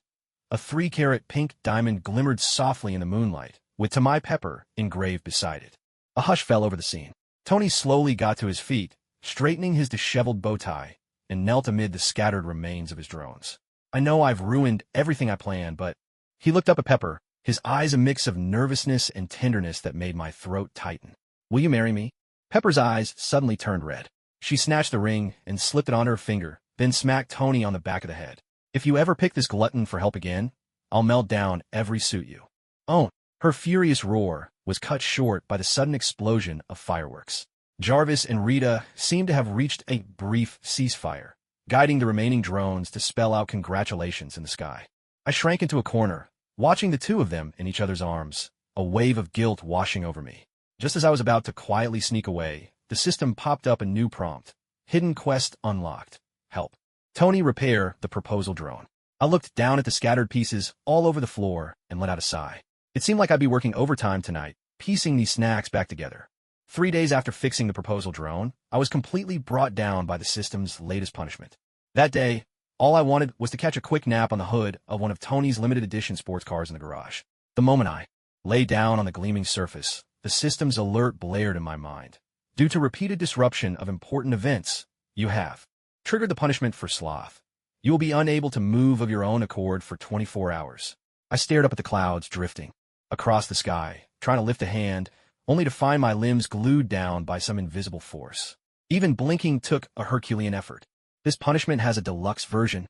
A 3-carat pink diamond glimmered softly in the moonlight, with "To My Pepper" engraved beside it. A hush fell over the scene. Tony slowly got to his feet, straightening his disheveled bow tie, and knelt amid the scattered remains of his drones. I know I've ruined everything I planned, but... He looked up at Pepper, his eyes a mix of nervousness and tenderness that made my throat tighten. Will you marry me? Pepper's eyes suddenly turned red. She snatched the ring and slipped it onto her finger, then smacked Tony on the back of the head. If you ever pick this glutton for help again, I'll melt down every suit you own. Her furious roar was cut short by the sudden explosion of fireworks. Jarvis and Rita seemed to have reached a brief ceasefire, guiding the remaining drones to spell out congratulations in the sky. I shrank into a corner, watching the two of them in each other's arms, a wave of guilt washing over me. Just as I was about to quietly sneak away, the system popped up a new prompt. Hidden quest unlocked. Help. Tony, repair the proposal drone. I looked down at the scattered pieces all over the floor and let out a sigh. It seemed like I'd be working overtime tonight, piecing these snacks back together. 3 days after fixing the proposal drone, I was completely brought down by the system's latest punishment. That day, all I wanted was to catch a quick nap on the hood of one of Tony's limited edition sports cars in the garage. The moment I lay down on the gleaming surface, the system's alert blared in my mind. Due to repeated disruption of important events, you have triggered the punishment for sloth. You will be unable to move of your own accord for 24 hours. I stared up at the clouds drifting across the sky, trying to lift a hand, only to find my limbs glued down by some invisible force. Even blinking took a Herculean effort. This punishment has a deluxe version.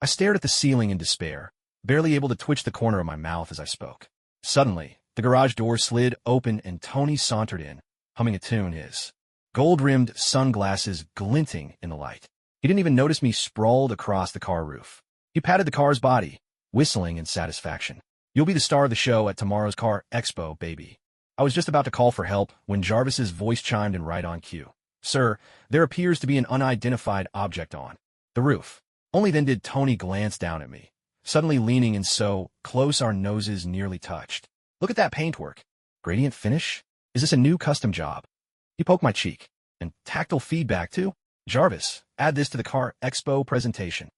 I stared at the ceiling in despair, barely able to twitch the corner of my mouth as I spoke. Suddenly, the garage door slid open and Tony sauntered in, humming a tune, his gold-rimmed sunglasses glinting in the light. He didn't even notice me sprawled across the car roof. He patted the car's body, whistling in satisfaction. You'll be the star of the show at tomorrow's car expo, baby. I was just about to call for help when Jarvis's voice chimed in right on cue. Sir, there appears to be an unidentified object on the roof. Only then did Tony glance down at me, suddenly leaning in so close our noses nearly touched. Look at that paintwork. Gradient finish? Is this a new custom job? He poked my cheek. And tactile feedback, too? Jarvis, add this to the car expo presentation.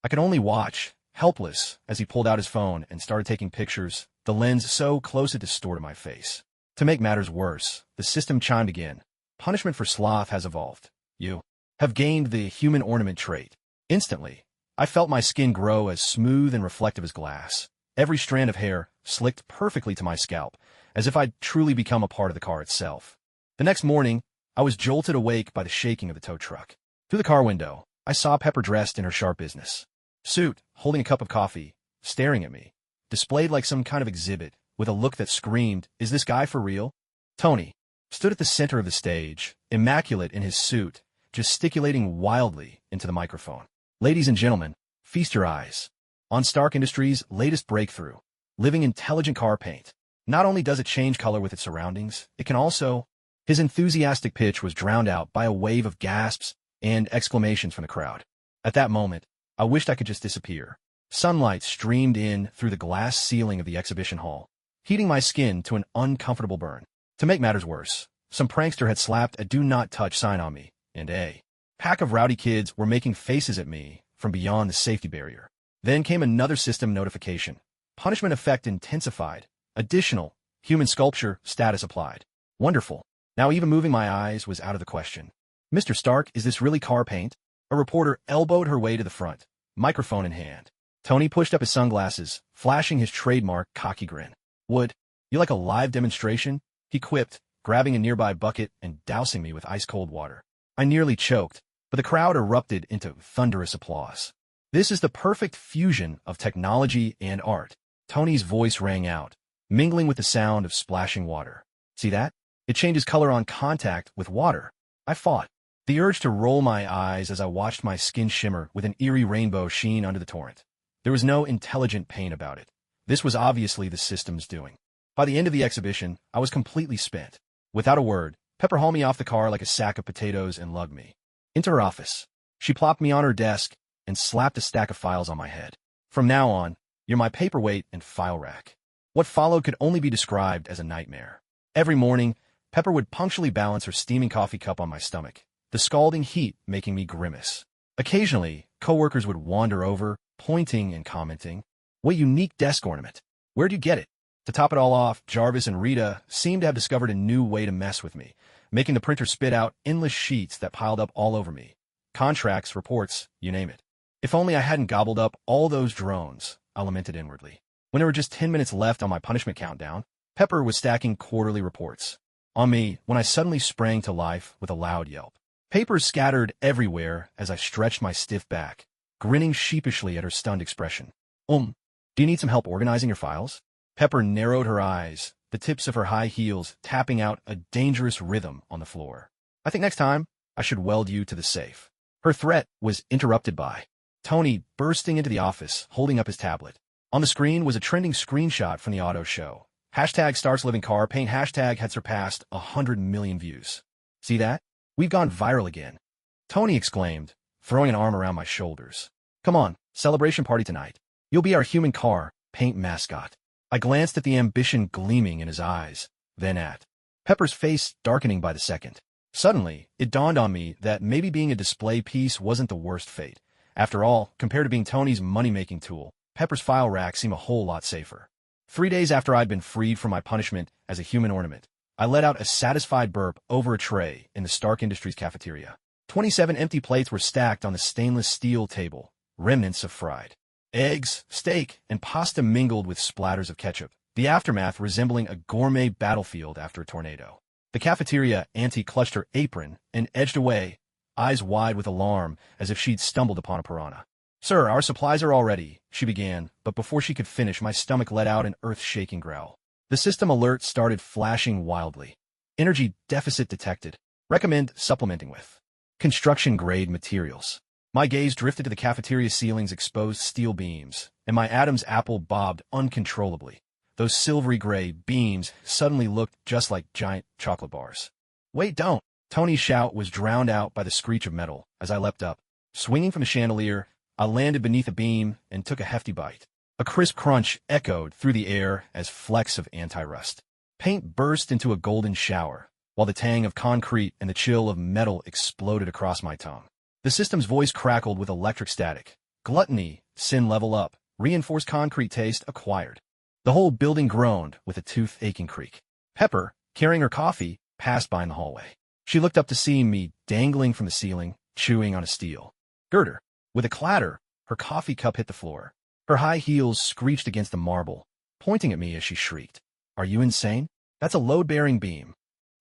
I could only watch, helpless, as he pulled out his phone and started taking pictures, the lens so close it distorted my face. To make matters worse, the system chimed again. Punishment for sloth has evolved. You have gained the human ornament trait. Instantly, I felt my skin grow as smooth and reflective as glass. Every strand of hair slicked perfectly to my scalp, as if I'd truly become a part of the car itself. The next morning, I was jolted awake by the shaking of the tow truck. Through the car window, I saw Pepper dressed in her sharp business suit, holding a cup of coffee, staring at me, displayed like some kind of exhibit, with a look that screamed, "Is this guy for real?" Tony stood at the center of the stage, immaculate in his suit, gesticulating wildly into the microphone. Ladies and gentlemen, feast your eyes on Stark Industries' latest breakthrough, living intelligent car paint. Not only does it change color with its surroundings, it can also... His enthusiastic pitch was drowned out by a wave of gasps and exclamations from the crowd. At that moment, I wished I could just disappear. Sunlight streamed in through the glass ceiling of the exhibition hall, heating my skin to an uncomfortable burn. To make matters worse, some prankster had slapped a "Do Not Touch" sign on me, and a pack of rowdy kids were making faces at me from beyond the safety barrier. Then came another system notification. Punishment effect intensified. Additional human sculpture status applied. Wonderful. Now even moving my eyes was out of the question. Mr. Stark, is this really car paint? A reporter elbowed her way to the front, microphone in hand. Tony pushed up his sunglasses, flashing his trademark cocky grin. Would you like a live demonstration? He quipped, grabbing a nearby bucket and dousing me with ice-cold water. I nearly choked, but the crowd erupted into thunderous applause. This is the perfect fusion of technology and art. Tony's voice rang out, mingling with the sound of splashing water. See that? It changes color on contact with water. I fought the urge to roll my eyes as I watched my skin shimmer with an eerie rainbow sheen under the torrent. There was no intelligent pain about it. This was obviously the system's doing. By the end of the exhibition, I was completely spent. Without a word, Pepper hauled me off the car like a sack of potatoes and lugged me into her office. She plopped me on her desk and slapped a stack of files on my head. From now on, you're my paperweight and file rack. What followed could only be described as a nightmare. Every morning, Pepper would punctually balance her steaming coffee cup on my stomach, the scalding heat making me grimace. Occasionally, coworkers would wander over, pointing and commenting, "What unique desk ornament. Where'd you get it?" To top it all off, Jarvis and Rita seemed to have discovered a new way to mess with me, making the printer spit out endless sheets that piled up all over me. Contracts, reports, you name it. If only I hadn't gobbled up all those drones, I lamented inwardly. When there were just 10 minutes left on my punishment countdown, Pepper was stacking quarterly reports on me when I suddenly sprang to life with a loud yelp. Papers scattered everywhere as I stretched my stiff back, grinning sheepishly at her stunned expression. Do you need some help organizing your files?" Pepper narrowed her eyes, the tips of her high heels tapping out a dangerous rhythm on the floor. "I think next time, I should weld you to the safe." Her threat was interrupted by Tony bursting into the office, holding up his tablet. On the screen was a trending screenshot from the auto show. Hashtag starts living car paint hashtag had surpassed 100 million views. "See that? We've gone viral again," Tony exclaimed, throwing an arm around my shoulders. "Come on, celebration party tonight. You'll be our human car paint mascot." I glanced at the ambition gleaming in his eyes, then at Pepper's face darkening by the second. Suddenly, it dawned on me that maybe being a display piece wasn't the worst fate. After all, compared to being Tony's money-making tool, Pepper's file rack seemed a whole lot safer. 3 days after I'd been freed from my punishment as a human ornament, I let out a satisfied burp over a tray in the Stark Industries cafeteria. 27 empty plates were stacked on the stainless steel table, remnants of fried eggs, steak, and pasta mingled with splatters of ketchup, the aftermath resembling a gourmet battlefield after a tornado. The cafeteria auntie clutched her apron and edged away, eyes wide with alarm as if she'd stumbled upon a piranha. "Sir, our supplies are all ready," she began, but before she could finish, my stomach let out an earth-shaking growl. The system alert started flashing wildly. "Energy deficit detected. Recommend supplementing with construction-grade materials." My gaze drifted to the cafeteria ceiling's exposed steel beams, and my Adam's apple bobbed uncontrollably. Those silvery gray beams suddenly looked just like giant chocolate bars. "Wait, don't!" Tony's shout was drowned out by the screech of metal as I leapt up. Swinging from the chandelier, I landed beneath a beam and took a hefty bite. A crisp crunch echoed through the air as flecks of anti-rust. Paint burst into a golden shower, while the tang of concrete and the chill of metal exploded across my tongue. The system's voice crackled with electric static. "Gluttony, sin level up, reinforced concrete taste acquired." The whole building groaned with a tooth-aching creak. Pepper, carrying her coffee, passed by in the hallway. She looked up to see me dangling from the ceiling, chewing on a steel girder. With a clatter, her coffee cup hit the floor. Her high heels screeched against the marble, pointing at me as she shrieked. "Are you insane? That's a load-bearing beam."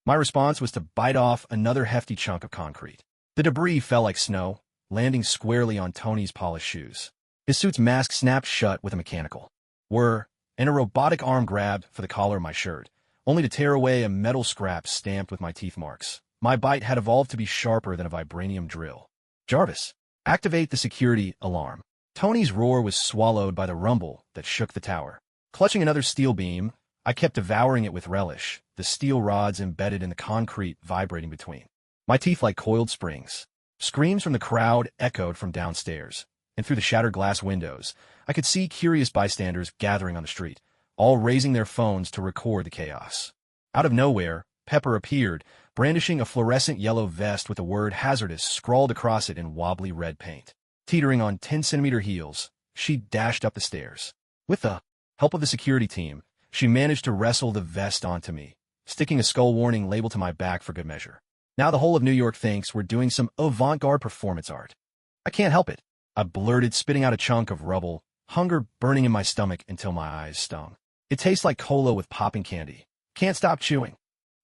My response was to bite off another hefty chunk of concrete. The debris fell like snow, landing squarely on Tony's polished shoes. His suit's mask snapped shut with a mechanical whir, and a robotic arm grabbed for the collar of my shirt, only to tear away a metal scrap stamped with my teeth marks. My bite had evolved to be sharper than a vibranium drill. "Jarvis, activate the security alarm." Tony's roar was swallowed by the rumble that shook the tower. Clutching another steel beam, I kept devouring it with relish, the steel rods embedded in the concrete vibrating between my teeth like coiled springs. Screams from the crowd echoed from downstairs, and through the shattered glass windows, I could see curious bystanders gathering on the street, all raising their phones to record the chaos. Out of nowhere, Pepper appeared, brandishing a fluorescent yellow vest with the word hazardous scrawled across it in wobbly red paint. Teetering on 10-centimeter heels, she dashed up the stairs. With the help of the security team, she managed to wrestle the vest onto me, sticking a skull warning label to my back for good measure. Now the whole of New York thinks we're doing some avant-garde performance art. "I can't help it," I blurted, spitting out a chunk of rubble, hunger burning in my stomach until my eyes stung. "It tastes like cola with popping candy. Can't stop chewing."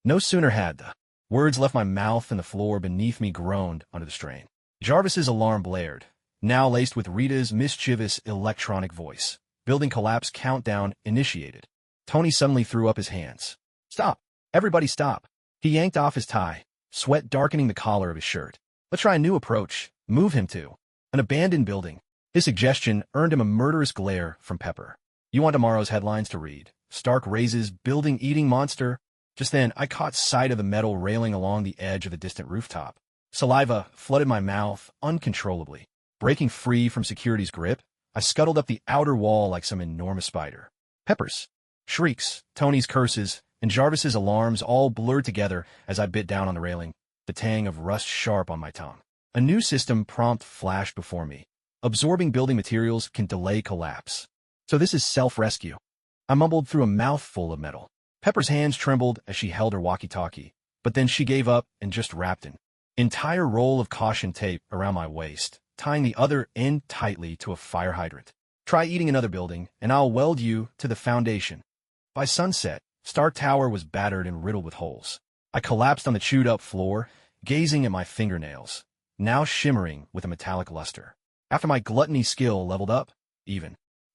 No sooner had the words left my mouth than the floor beneath me groaned under the strain. Jarvis's alarm blared, now laced with Rita's mischievous electronic voice. Building collapse countdown initiated. Tony suddenly threw up his hands. "Stop! Everybody stop!" He yanked off his tie, sweat darkening the collar of his shirt. "Let's try a new approach. Move him to an abandoned building." His suggestion earned him a murderous glare from Pepper. "You want tomorrow's headlines to read? Stark raises building-eating monster?" Just then, I caught sight of the metal railing along the edge of the distant rooftop. Saliva flooded my mouth uncontrollably. Breaking free from security's grip, I scuttled up the outer wall like some enormous spider. Pepper's shrieks, Tony's curses, and Jarvis's alarms all blurred together as I bit down on the railing, the tang of rust sharp on my tongue. A new system prompt flashed before me. Absorbing building materials can delay collapse. So this is self-rescue. I mumbled through a mouthful of metal. Pepper's hands trembled as she held her walkie-talkie, but then she gave up and just wrapped an entire roll of caution tape around my waist, tying the other end tightly to a fire hydrant. Try eating another building, and I'll weld you to the foundation. By sunset, Stark Tower was battered and riddled with holes. I collapsed on the chewed-up floor, gazing at my fingernails, now shimmering with a metallic luster. After my gluttony skill leveled up,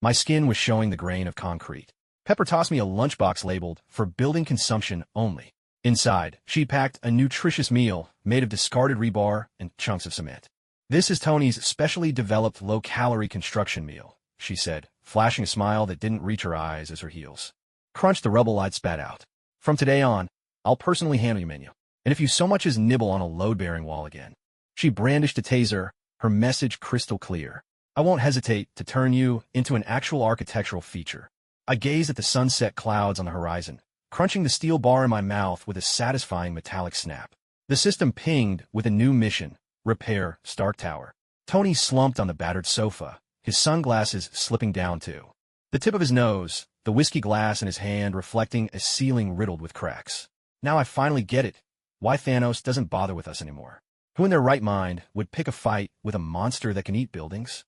my skin was showing the grain of concrete. Pepper tossed me a lunchbox labeled for building consumption only. Inside, she packed a nutritious meal made of discarded rebar and chunks of cement. "This is Tony's specially developed low-calorie construction meal," she said, flashing a smile that didn't reach her eyes as her heels crunched the rubble I'd spat out. "From today on, I'll personally handle your menu. And if you so much as nibble on a load-bearing wall again." She brandished a taser, her message crystal clear. "I won't hesitate to turn you into an actual architectural feature." I gazed at the sunset clouds on the horizon, crunching the steel bar in my mouth with a satisfying metallic snap. The system pinged with a new mission: repair Stark Tower. Tony slumped on the battered sofa, his sunglasses slipping down too. The tip of his nose, the whiskey glass in his hand reflecting a ceiling riddled with cracks. Now I finally get it. Why Thanos doesn't bother with us anymore. Who in their right mind would pick a fight with a monster that can eat buildings?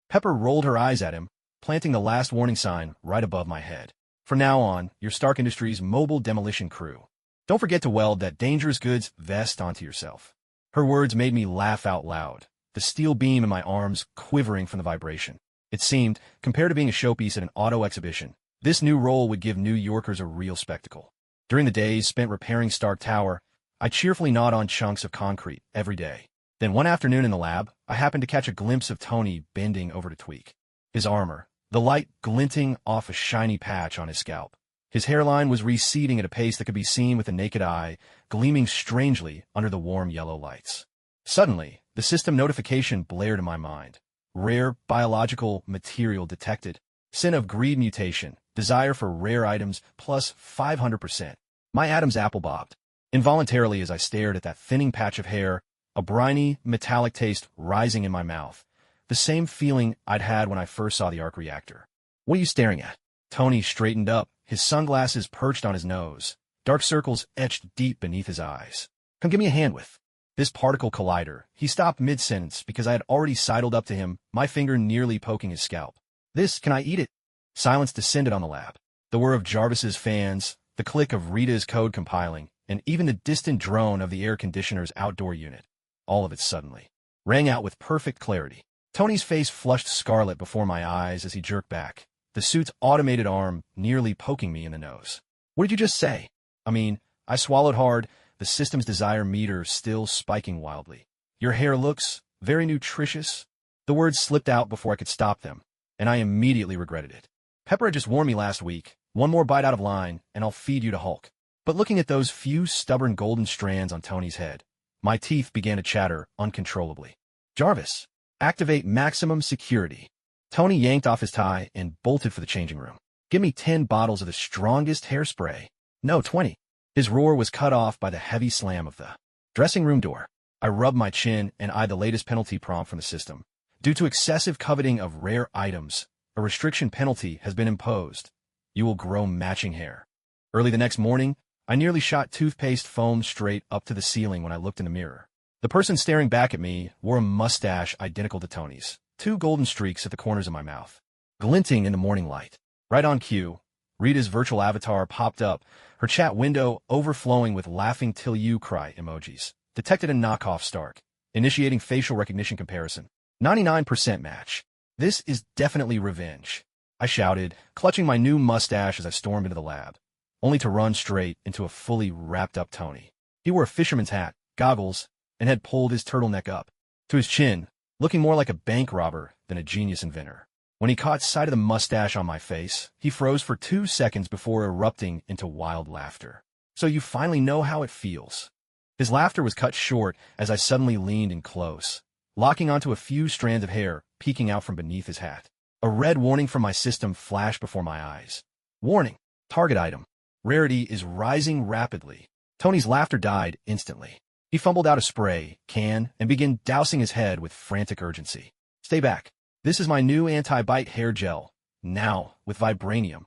Pepper rolled her eyes at him, planting the last warning sign right above my head. "From now on, you're Stark Industries' mobile demolition crew. Don't forget to weld that dangerous goods vest onto yourself." Her words made me laugh out loud, the steel beam in my arms quivering from the vibration. It seemed, compared to being a showpiece at an auto exhibition, this new role would give New Yorkers a real spectacle. During the days spent repairing Stark Tower, I cheerfully gnawed on chunks of concrete every day. Then one afternoon in the lab, I happened to catch a glimpse of Tony bending over to tweak his armor, the light glinting off a shiny patch on his scalp. His hairline was receding at a pace that could be seen with the naked eye, gleaming strangely under the warm yellow lights. Suddenly, the system notification blared in my mind. "Rare biological material detected. Sin of greed mutation. Desire for rare items plus 500%. My Adam's apple bobbed. Involuntarily as I stared at that thinning patch of hair, a briny, metallic taste rising in my mouth. The same feeling I'd had when I first saw the arc reactor. "What are you staring at?" Tony straightened up, his sunglasses perched on his nose, dark circles etched deep beneath his eyes. "Come give me a hand with this particle collider." He stopped mid-sentence because I had already sidled up to him, my finger nearly poking his scalp. Can I eat it?" Silence descended on the lab. The whir of Jarvis's fans, the click of Rita's code compiling, and even the distant drone of the air conditioner's outdoor unit, all of it suddenly rang out with perfect clarity. Tony's face flushed scarlet before my eyes as he jerked back, the suit's automated arm nearly poking me in the nose. "What did you just say?" I swallowed hard, the system's desire meter still spiking wildly. "Your hair looks very nutritious." The words slipped out before I could stop them, and I immediately regretted it. Pepper had just warned me last week, "One more bite out of line, and I'll feed you to Hulk." But looking at those few stubborn golden strands on Tony's head, my teeth began to chatter uncontrollably. "Jarvis, activate maximum security." Tony yanked off his tie and bolted for the changing room. "Give me 10 bottles of the strongest hairspray." "No, 20. His roar was cut off by the heavy slam of the dressing room door. I rubbed my chin and eyed the latest penalty prompt from the system. "Due to excessive coveting of rare items, a restriction penalty has been imposed. You will grow matching hair." Early the next morning, I nearly shot toothpaste foam straight up to the ceiling when I looked in the mirror. The person staring back at me wore a mustache identical to Tony's, 2 golden streaks at the corners of my mouth, glinting in the morning light. Right on cue, Rita's virtual avatar popped up, her chat window overflowing with laughing till you cry emojis. Detected a knockoff Stark. Initiating facial recognition comparison. 99% match. "This is definitely revenge," I shouted, clutching my new mustache as I stormed into the lab, only to run straight into a fully wrapped-up Tony. He wore a fisherman's hat, goggles, and had pulled his turtleneck up to his chin, looking more like a bank robber than a genius inventor. When he caught sight of the mustache on my face, he froze for 2 seconds before erupting into wild laughter. "So you finally know how it feels." His laughter was cut short as I suddenly leaned in close, locking onto a few strands of hair peeking out from beneath his hat. A red warning from my system flashed before my eyes. Warning. Target item. Rarity is rising rapidly. Tony's laughter died instantly. He fumbled out a spray can and began dousing his head with frantic urgency. Stay back. This is my new anti-bite hair gel. Now, with Vibranium.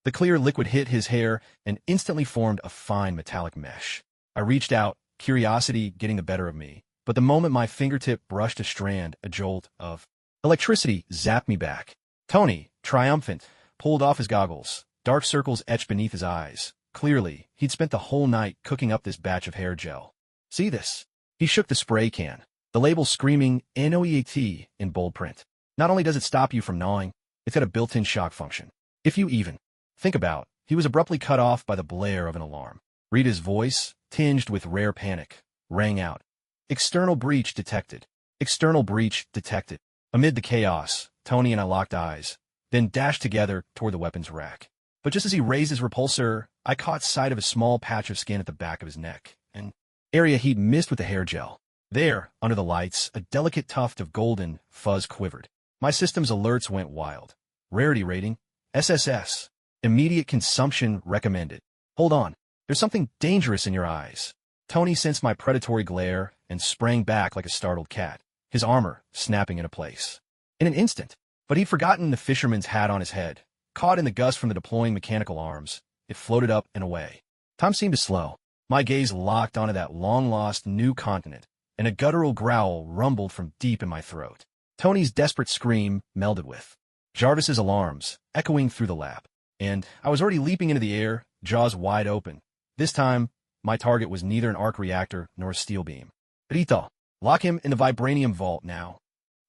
The clear liquid hit his hair and instantly formed a fine metallic mesh. I reached out, curiosity getting the better of me, but the moment my fingertip brushed a strand, a jolt of electricity zapped me back. Tony, triumphant, pulled off his goggles. Dark circles etched beneath his eyes. Clearly, he'd spent the whole night cooking up this batch of hair gel. See this? He shook the spray can, the label screaming NOEAT in bold print. Not only does it stop you from gnawing, it's got a built-in shock function. If you even think about, he was abruptly cut off by the blare of an alarm. Rita's voice, tinged with rare panic, rang out. External breach detected. External breach detected. Amid the chaos, Tony and I locked eyes, then dashed together toward the weapons rack. But just as he raised his repulsor, I caught sight of a small patch of skin at the back of his neck, an area he'd missed with the hair gel. There, under the lights, a delicate tuft of golden fuzz quivered. My system's alerts went wild. Rarity rating, SSS. Immediate consumption recommended. Hold on, there's something dangerous in your eyes. Tony sensed my predatory glare and sprang back like a startled cat, his armor snapping into place. In an instant, but he'd forgotten the fisherman's hat on his head. Caught in the gust from the deploying mechanical arms, it floated up and away. Time seemed to slow. My gaze locked onto that long-lost new continent, and a guttural growl rumbled from deep in my throat. Tony's desperate scream melded with Jarvis's alarms, echoing through the lab. And I was already leaping into the air, jaws wide open. This time, my target was neither an arc reactor nor a steel beam. Rito, lock him in the Vibranium vault now.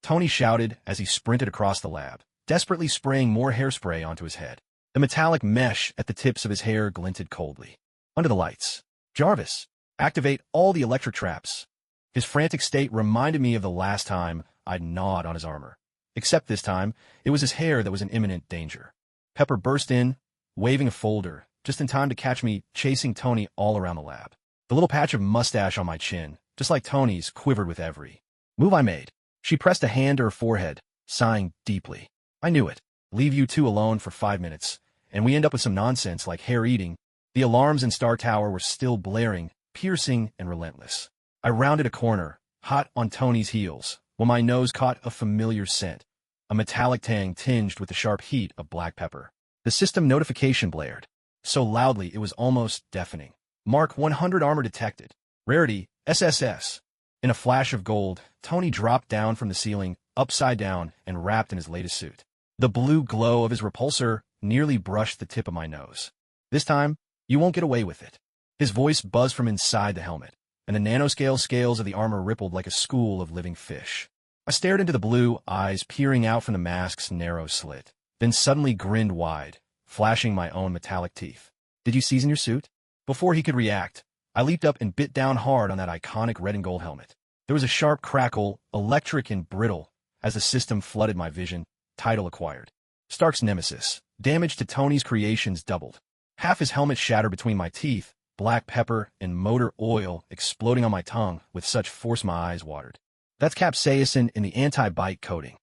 Tony shouted as he sprinted across the lab, desperately spraying more hairspray onto his head. The metallic mesh at the tips of his hair glinted coldly. Under the lights. Jarvis, activate all the electric traps. His frantic state reminded me of the last time I'd gnawed on his armor. Except this time, it was his hair that was in imminent danger. Pepper burst in, waving a folder, just in time to catch me chasing Tony all around the lab. The little patch of mustache on my chin, just like Tony's, quivered with every move I made. She pressed a hand to her forehead, sighing deeply. I knew it. Leave you two alone for 5 minutes, and we end up with some nonsense like hair eating. The alarms in Star Tower were still blaring, piercing and relentless. I rounded a corner, hot on Tony's heels, when my nose caught a familiar scent, a metallic tang tinged with the sharp heat of black pepper. The system notification blared, so loudly it was almost deafening. Mark 100 armor detected. Rarity, SSS. In a flash of gold, Tony dropped down from the ceiling, upside down and wrapped in his latest suit. The blue glow of his repulsor nearly brushed the tip of my nose. This time, you won't get away with it. His voice buzzed from inside the helmet, and the nanoscale scales of the armor rippled like a school of living fish. I stared into the blue eyes peering out from the mask's narrow slit, then suddenly grinned wide, flashing my own metallic teeth. Did you season your suit? Before he could react, I leaped up and bit down hard on that iconic red and gold helmet. There was a sharp crackle, electric and brittle, as the system flooded my vision. Title acquired. Stark's nemesis. Damage to Tony's creations doubled. Half his helmet shattered between my teeth, black pepper and motor oil exploding on my tongue with such force my eyes watered. That's capsaicin in the anti-bite coating.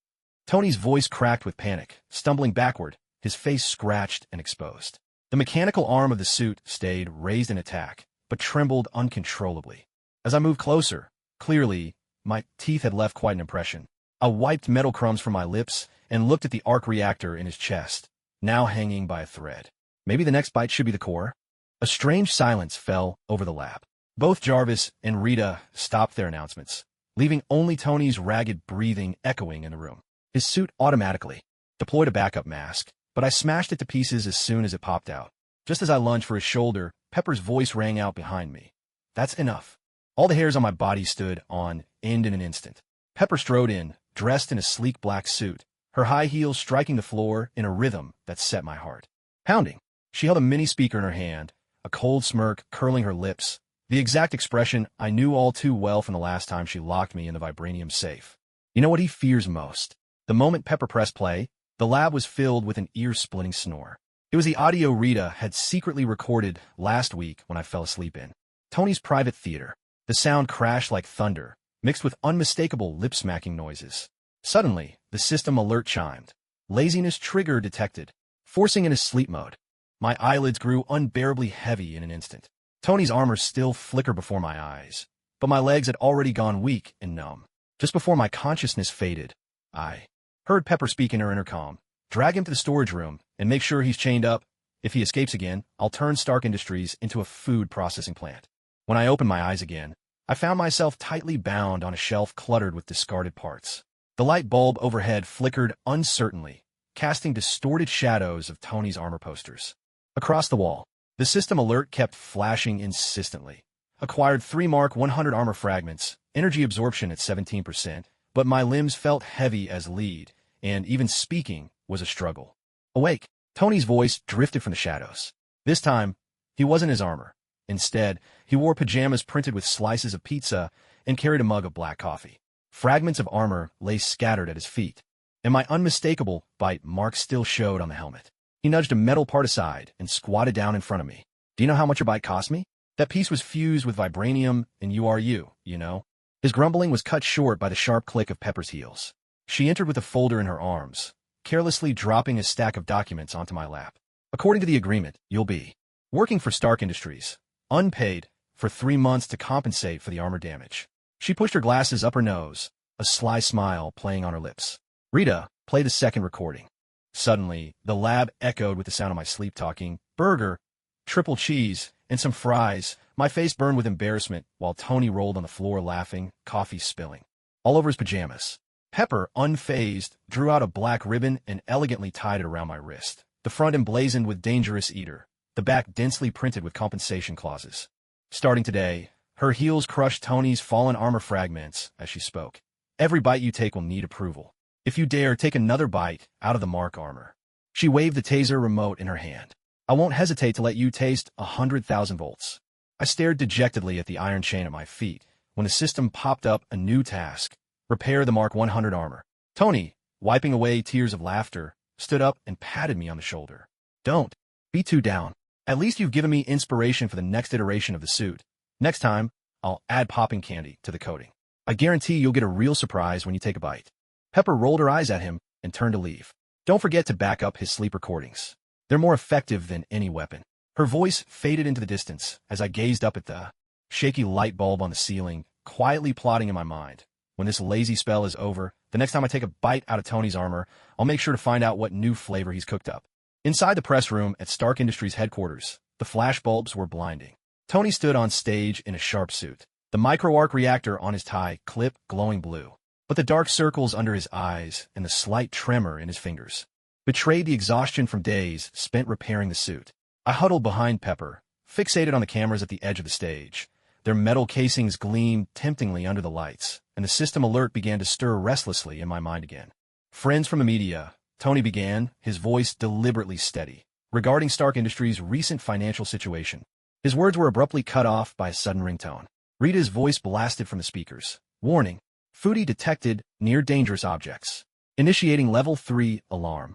Tony's voice cracked with panic, stumbling backward, his face scratched and exposed. The mechanical arm of the suit stayed raised in attack, but trembled uncontrollably. As I moved closer, clearly, my teeth had left quite an impression. I wiped metal crumbs from my lips and looked at the arc reactor in his chest, now hanging by a thread. Maybe the next bite should be the core? A strange silence fell over the lab. Both Jarvis and Rita stopped their announcements, leaving only Tony's ragged breathing echoing in the room. His suit automatically deployed a backup mask, but I smashed it to pieces as soon as it popped out. Just as I lunged for his shoulder, Pepper's voice rang out behind me. That's enough. All the hairs on my body stood on end in an instant. Pepper strode in, dressed in a sleek black suit, her high heels striking the floor in a rhythm that set my heart pounding. She held a mini speaker in her hand, a cold smirk curling her lips, the exact expression I knew all too well from the last time she locked me in the Vibranium safe. You know what he fears most? The moment Pepper pressed play, the lab was filled with an ear-splitting snore. It was the audio Rita had secretly recorded last week when I fell asleep in Tony's private theater. The sound crashed like thunder, mixed with unmistakable lip-smacking noises. Suddenly, the system alert chimed. Laziness trigger detected, forcing into sleep mode. My eyelids grew unbearably heavy in an instant. Tony's armor still flickered before my eyes, but my legs had already gone weak and numb. Just before my consciousness faded, I heard Pepper speak in her intercom. Drag him to the storage room and make sure he's chained up. If he escapes again, I'll turn Stark Industries into a food processing plant. When I opened my eyes again, I found myself tightly bound on a shelf cluttered with discarded parts. The light bulb overhead flickered uncertainly, casting distorted shadows of Tony's armor posters. Across the wall, the system alert kept flashing insistently. Acquired 3 Mark 100 armor fragments, energy absorption at 17%, but my limbs felt heavy as lead, and even speaking was a struggle. Awake! Tony's voice drifted from the shadows. This time, he wasn't his armor. Instead, he wore pajamas printed with slices of pizza and carried a mug of black coffee. Fragments of armor lay scattered at his feet, and my unmistakable bite mark still showed on the helmet. He nudged a metal part aside and squatted down in front of me. Do you know how much your bite cost me? That piece was fused with Vibranium, and you know? His grumbling was cut short by the sharp click of Pepper's heels. She entered with a folder in her arms, carelessly dropping a stack of documents onto my lap. According to the agreement, you'll be working for Stark Industries, unpaid, for 3 months to compensate for the armor damage. She pushed her glasses up her nose, a sly smile playing on her lips. Rita, play the second recording. Suddenly, the lab echoed with the sound of my sleep-talking, burger, triple cheese, and some fries. My face burned with embarrassment while Tony rolled on the floor laughing, coffee spilling all over his pajamas. Pepper, unfazed, drew out a black ribbon and elegantly tied it around my wrist, the front emblazoned with Dangerous Eater, the back densely printed with compensation clauses. Starting today, her heels crushed Tony's fallen armor fragments as she spoke. Every bite you take will need approval. If you dare take another bite out of the Mark armor. She waved the taser remote in her hand. I won't hesitate to let you taste 100,000 volts. I stared dejectedly at the iron chain at my feet when the system popped up a new task. Repair the Mark 100 armor. Tony, wiping away tears of laughter, stood up and patted me on the shoulder. Don't be too down. At least you've given me inspiration for the next iteration of the suit. Next time, I'll add popping candy to the coating. I guarantee you'll get a real surprise when you take a bite. Pepper rolled her eyes at him and turned to leave. Don't forget to back up his sleep recordings. They're more effective than any weapon. Her voice faded into the distance as I gazed up at the shaky light bulb on the ceiling, quietly plotting in my mind. When this lazy spell is over, the next time I take a bite out of Tony's armor, I'll make sure to find out what new flavor he's cooked up. Inside the press room at Stark Industries headquarters, the flash bulbs were blinding. Tony stood on stage in a sharp suit, the micro-arc reactor on his tie clip glowing blue. But the dark circles under his eyes and the slight tremor in his fingers betrayed the exhaustion from days spent repairing the suit. I huddled behind Pepper, fixated on the cameras at the edge of the stage. Their metal casings gleamed temptingly under the lights, and the system alert began to stir restlessly in my mind again. Friends from the media, Tony began, his voice deliberately steady, regarding Stark Industries' recent financial situation. His words were abruptly cut off by a sudden ringtone. Rita's voice blasted from the speakers. Warning. Foodie detected near dangerous objects. Initiating level 3 alarm.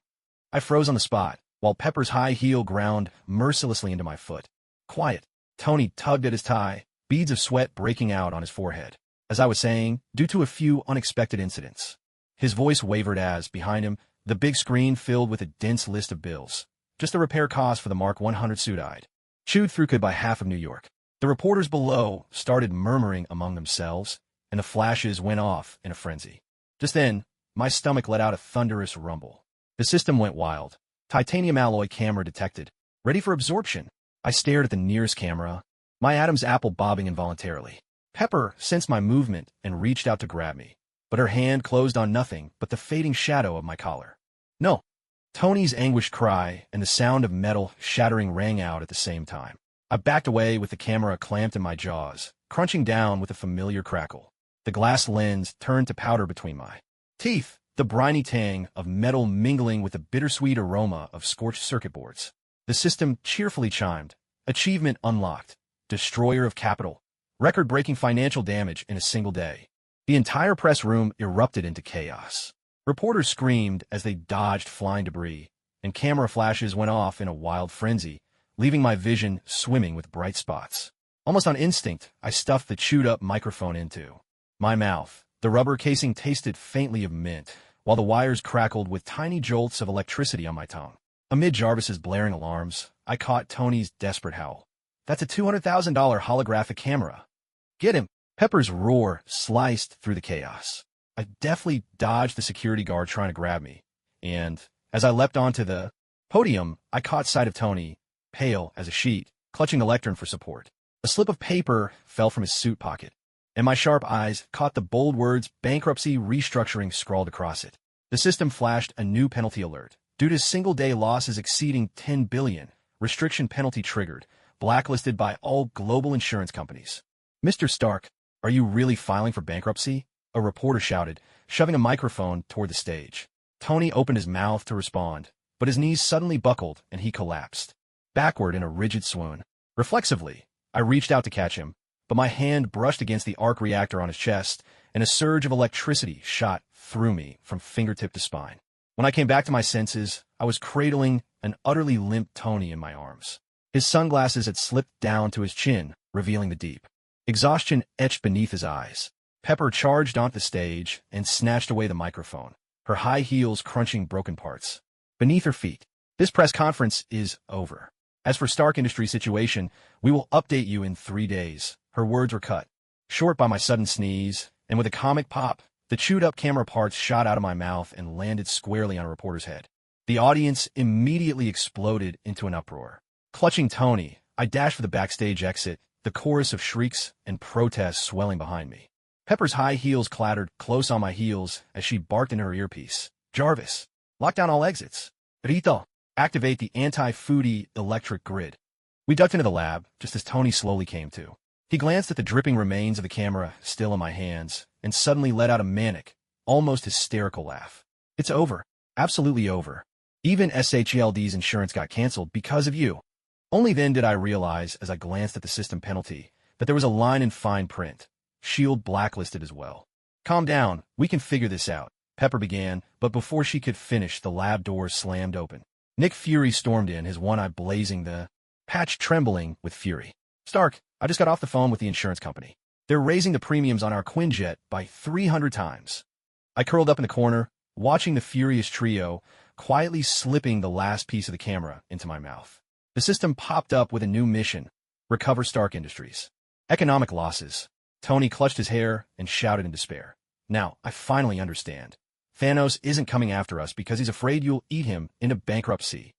I froze on the spot, while Pepper's high heel ground mercilessly into my foot. Quiet. Tony tugged at his tie, beads of sweat breaking out on his forehead. As I was saying, due to a few unexpected incidents. His voice wavered as, behind him, the big screen filled with a dense list of bills. Just the repair cost for the Mark 100 suit-eyed. Chewed through could buy half of New York. The reporters below started murmuring among themselves, and the flashes went off in a frenzy. Just then, my stomach let out a thunderous rumble. The system went wild. Titanium alloy camera detected. Ready for absorption. I stared at the nearest camera, my Adam's apple bobbing involuntarily. Pepper sensed my movement and reached out to grab me, but her hand closed on nothing but the fading shadow of my collar. No. Tony's anguished cry and the sound of metal shattering rang out at the same time. I backed away with the camera clamped in my jaws, crunching down with a familiar crackle. The glass lens turned to powder between my teeth, the briny tang of metal mingling with the bittersweet aroma of scorched circuit boards. The system cheerfully chimed. Achievement unlocked. Destroyer of capital. Record-breaking financial damage in a single day. The entire press room erupted into chaos. Reporters screamed as they dodged flying debris, and camera flashes went off in a wild frenzy, leaving my vision swimming with bright spots. Almost on instinct, I stuffed the chewed-up microphone into my mouth. The rubber casing tasted faintly of mint, while the wires crackled with tiny jolts of electricity on my tongue. Amid Jarvis's blaring alarms, I caught Tony's desperate howl. "That's a $200,000 holographic camera. Get him!" Pepper's roar sliced through the chaos. I deftly dodged the security guard trying to grab me, and as I leapt onto the podium, I caught sight of Tony, pale as a sheet, clutching the lectern for support. A slip of paper fell from his suit pocket, and my sharp eyes caught the bold words "bankruptcy restructuring" scrawled across it. The system flashed a new penalty alert. Due to single-day losses exceeding $10 billion, restriction penalty triggered, blacklisted by all global insurance companies. "Mr. Stark, are you really filing for bankruptcy?" a reporter shouted, shoving a microphone toward the stage. Tony opened his mouth to respond, but his knees suddenly buckled and he collapsed, backward in a rigid swoon. Reflexively, I reached out to catch him, but my hand brushed against the arc reactor on his chest, and a surge of electricity shot through me from fingertip to spine. When I came back to my senses, I was cradling an utterly limp Tony in my arms. His sunglasses had slipped down to his chin, revealing the deep exhaustion etched beneath his eyes. Pepper charged onto the stage and snatched away the microphone, her high heels crunching broken parts beneath her feet. "This press conference is over. As for Stark Industries' situation, we will update you in 3 days." Her words were cut short by my sudden sneeze, and with a comic pop, the chewed-up camera parts shot out of my mouth and landed squarely on a reporter's head. The audience immediately exploded into an uproar. Clutching Tony, I dashed for the backstage exit, the chorus of shrieks and protests swelling behind me. Pepper's high heels clattered close on my heels as she barked in her earpiece. "Jarvis, lock down all exits. Rito, activate the anti-foodie electric grid." We ducked into the lab just as Tony slowly came to. He glanced at the dripping remains of the camera still in my hands and suddenly let out a manic, almost hysterical laugh. "It's over. Absolutely over. Even SHLD's insurance got canceled because of you." Only then did I realize, as I glanced at the system penalty, that there was a line in fine print. "Shield blacklisted as well." "Calm down. We can figure this out," Pepper began, but before she could finish, the lab doors slammed open. Nick Fury stormed in, his one eye blazing, the patch trembling with fury. "Stark, I just got off the phone with the insurance company. They're raising the premiums on our Quinjet by 300 times. I curled up in the corner, watching the furious trio, quietly slipping the last piece of the camera into my mouth. The system popped up with a new mission: recover Stark Industries. Economic losses. Tony clutched his hair and shouted in despair. "Now, I finally understand. Thanos isn't coming after us because he's afraid you'll eat him into bankruptcy."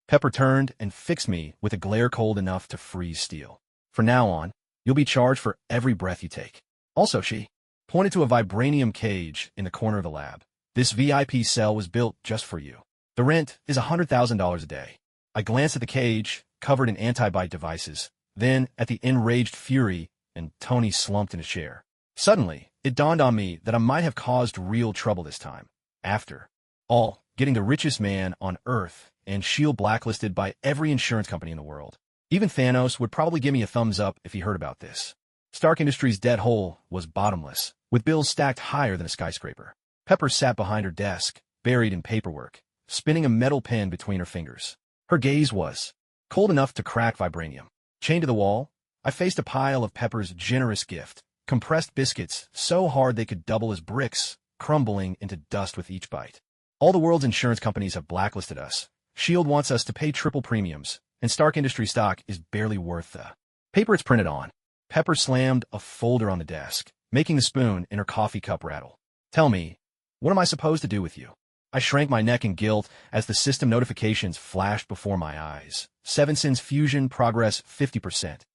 Pepper turned and fixed me with a glare cold enough to freeze steel. "From now on, you'll be charged for every breath you take." Also, she pointed to a vibranium cage in the corner of the lab. "This VIP cell was built just for you. The rent is $100,000 a day." I glanced at the cage, covered in anti-bite devices, then at the enraged Fury, and Tony slumped in his chair. Suddenly, it dawned on me that I might have caused real trouble this time. After all, getting the richest man on Earth and S.H.I.E.L.D. blacklisted by every insurance company in the world. Even Thanos would probably give me a thumbs up if he heard about this. Stark Industries' debt hole was bottomless, with bills stacked higher than a skyscraper. Pepper sat behind her desk, buried in paperwork, spinning a metal pen between her fingers. Her gaze was cold enough to crack vibranium. Chained to the wall, I faced a pile of Pepper's generous gift, compressed biscuits so hard they could double as bricks, crumbling into dust with each bite. "All the world's insurance companies have blacklisted us. S.H.I.E.L.D. wants us to pay triple premiums, and Stark Industries stock is barely worth the paper it's printed on." Pepper slammed a folder on the desk, making the spoon in her coffee cup rattle. "Tell me, what am I supposed to do with you?" I shrank my neck in guilt as the system notifications flashed before my eyes. 7 Sins Fusion progress 50%.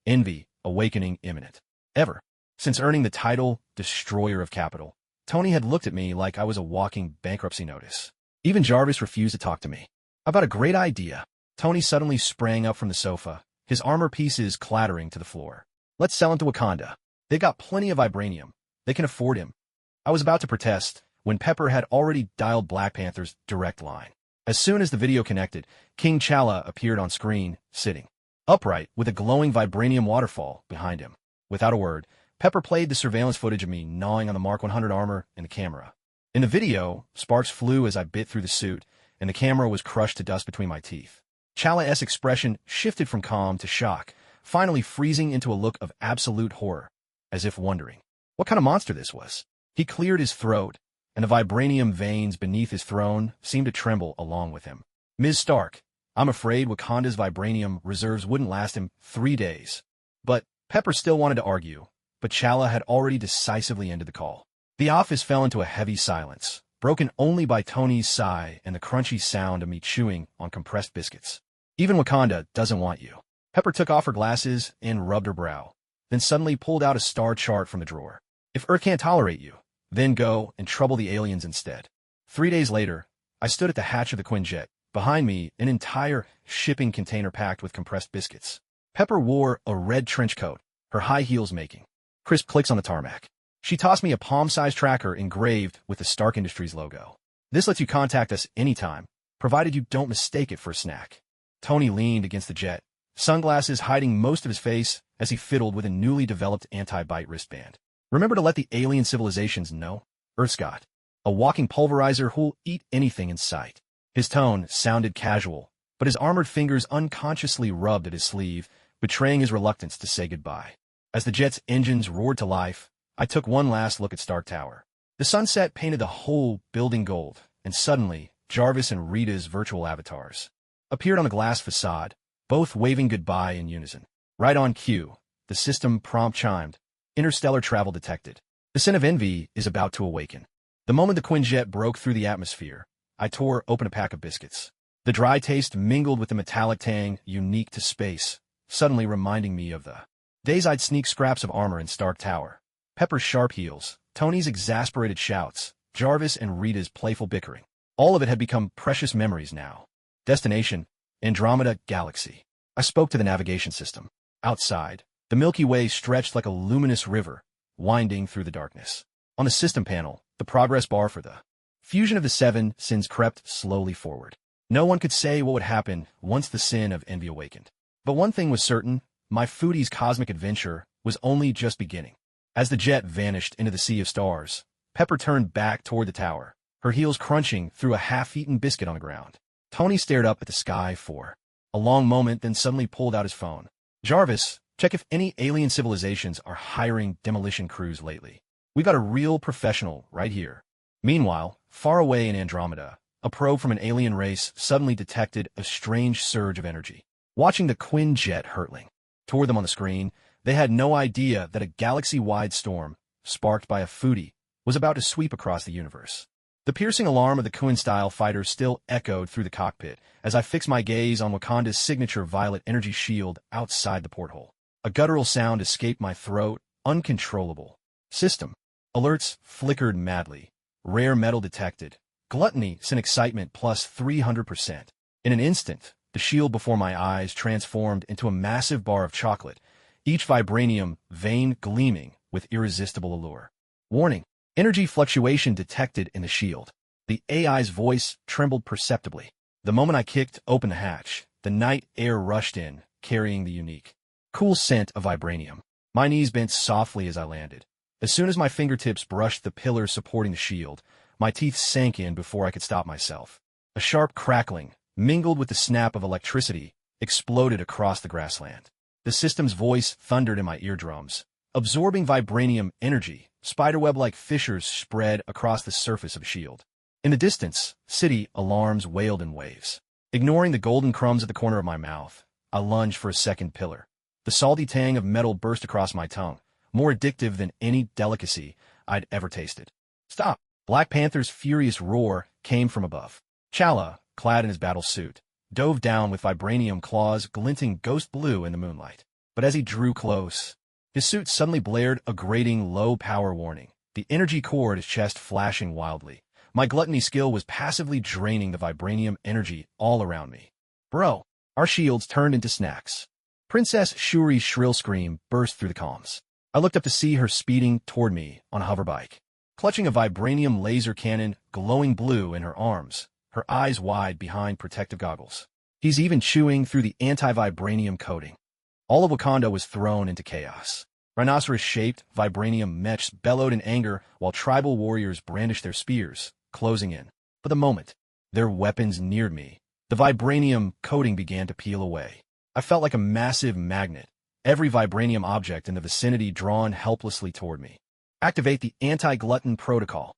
Envy, awakening imminent. Ever since earning the title Destroyer of Capital, Tony had looked at me like I was a walking bankruptcy notice. Even Jarvis refused to talk to me. "I've got a great idea." Tony suddenly sprang up from the sofa, his armor pieces clattering to the floor. "Let's sell him to Wakanda. They've got plenty of vibranium. They can afford him." I was about to protest when Pepper had already dialed Black Panther's direct line. As soon as the video connected, King T'Challa appeared on screen, sitting upright with a glowing vibranium waterfall behind him. Without a word, Pepper played the surveillance footage of me gnawing on the Mark 100 armor in the camera. In the video, sparks flew as I bit through the suit, and the camera was crushed to dust between my teeth. T'Challa's expression shifted from calm to shock, finally freezing into a look of absolute horror, as if wondering what kind of monster this was. He cleared his throat, and the vibranium veins beneath his throne seemed to tremble along with him. Ms. Stark, I'm afraid Wakanda's vibranium reserves wouldn't last him 3 days. But Pepper still wanted to argue, but Chala had already decisively ended the call. The office fell into a heavy silence, broken only by Tony's sigh and the crunchy sound of me chewing on compressed biscuits. Even Wakanda doesn't want you. Pepper took off her glasses and rubbed her brow, then suddenly pulled out a star chart from the drawer. If Earth can't tolerate you, then go and trouble the aliens instead. 3 days later, I stood at the hatch of the Quinjet. Behind me, an entire shipping container packed with compressed biscuits. Pepper wore a red trench coat, her high heels making crisp clicks on the tarmac. She tossed me a palm-sized tracker engraved with the Stark Industries logo. This lets you contact us anytime, provided you don't mistake it for a snack. Tony leaned against the jet, sunglasses hiding most of his face as he fiddled with a newly developed anti-bite wristband. Remember to let the alien civilizations know? Earth's got a walking pulverizer who'll eat anything in sight. His tone sounded casual, but his armored fingers unconsciously rubbed at his sleeve, betraying his reluctance to say goodbye. As the jet's engines roared to life, I took one last look at Stark Tower. The sunset painted the whole building gold, and suddenly, Jarvis and Rita's virtual avatars appeared on the glass facade, both waving goodbye in unison. Right on cue, the system prompt chimed. Interstellar travel detected. The sin of envy is about to awaken. The moment the Quinjet broke through the atmosphere, I tore open a pack of biscuits. The dry taste mingled with the metallic tang unique to space, suddenly reminding me of the days I'd sneak scraps of armor in Stark Tower. Pepper's sharp heels, Tony's exasperated shouts, Jarvis and Rita's playful bickering. All of it had become precious memories now. Destination, Andromeda Galaxy. I spoke to the navigation system. Outside, the Milky Way stretched like a luminous river, winding through the darkness. On the system panel, the progress bar for the fusion of the 7 sins crept slowly forward. No one could say what would happen once the sin of envy awakened. But one thing was certain, my foodie's cosmic adventure was only just beginning. As the jet vanished into the sea of stars, Pepper turned back toward the tower, her heels crunching through a half-eaten biscuit on the ground. Tony stared up at the sky for a long moment, then suddenly pulled out his phone. Jarvis, check if any alien civilizations are hiring demolition crews lately. We got a real professional right here. Meanwhile, far away in Andromeda, a probe from an alien race suddenly detected a strange surge of energy. Watching the Quinjet hurtling toward them on the screen, they had no idea that a galaxy-wide storm, sparked by a foodie, was about to sweep across the universe. The piercing alarm of the Quinn-style fighter still echoed through the cockpit as I fixed my gaze on Wakanda's signature violet energy shield outside the porthole. A guttural sound escaped my throat, uncontrollable. System alerts flickered madly. Rare metal detected. Gluttony sent excitement plus 300%. In an instant, the shield before my eyes transformed into a massive bar of chocolate, each vibranium vein gleaming with irresistible allure. Warning: energy fluctuation detected in the shield. The AI's voice trembled perceptibly. The moment I kicked open the hatch, the night air rushed in, carrying the unique, cool scent of vibranium. My knees bent softly as I landed. As soon as my fingertips brushed the pillars supporting the shield, my teeth sank in before I could stop myself. A sharp crackling, mingled with the snap of electricity, exploded across the grassland. The system's voice thundered in my eardrums. Absorbing vibranium energy, spiderweb-like fissures spread across the surface of the shield. In the distance, city alarms wailed in waves. Ignoring the golden crumbs at the corner of my mouth, I lunged for a second pillar. The salty tang of metal burst across my tongue, more addictive than any delicacy I'd ever tasted. Stop! Black Panther's furious roar came from above. Chala, clad in his battle suit, dove down with vibranium claws glinting ghost blue in the moonlight. But as he drew close, his suit suddenly blared a grating low-power warning, the energy core at his chest flashing wildly. My gluttony skill was passively draining the vibranium energy all around me. Bro, our shields turned into snacks. Princess Shuri's shrill scream burst through the comms. I looked up to see her speeding toward me on a hoverbike, clutching a vibranium laser cannon glowing blue in her arms, her eyes wide behind protective goggles. He's even chewing through the anti-vibranium coating. All of Wakanda was thrown into chaos. Rhinoceros-shaped vibranium mechs bellowed in anger while tribal warriors brandished their spears, closing in. For the moment their weapons neared me, the vibranium coating began to peel away. I felt like a massive magnet, every vibranium object in the vicinity drawn helplessly toward me. Activate the anti-glutton protocol.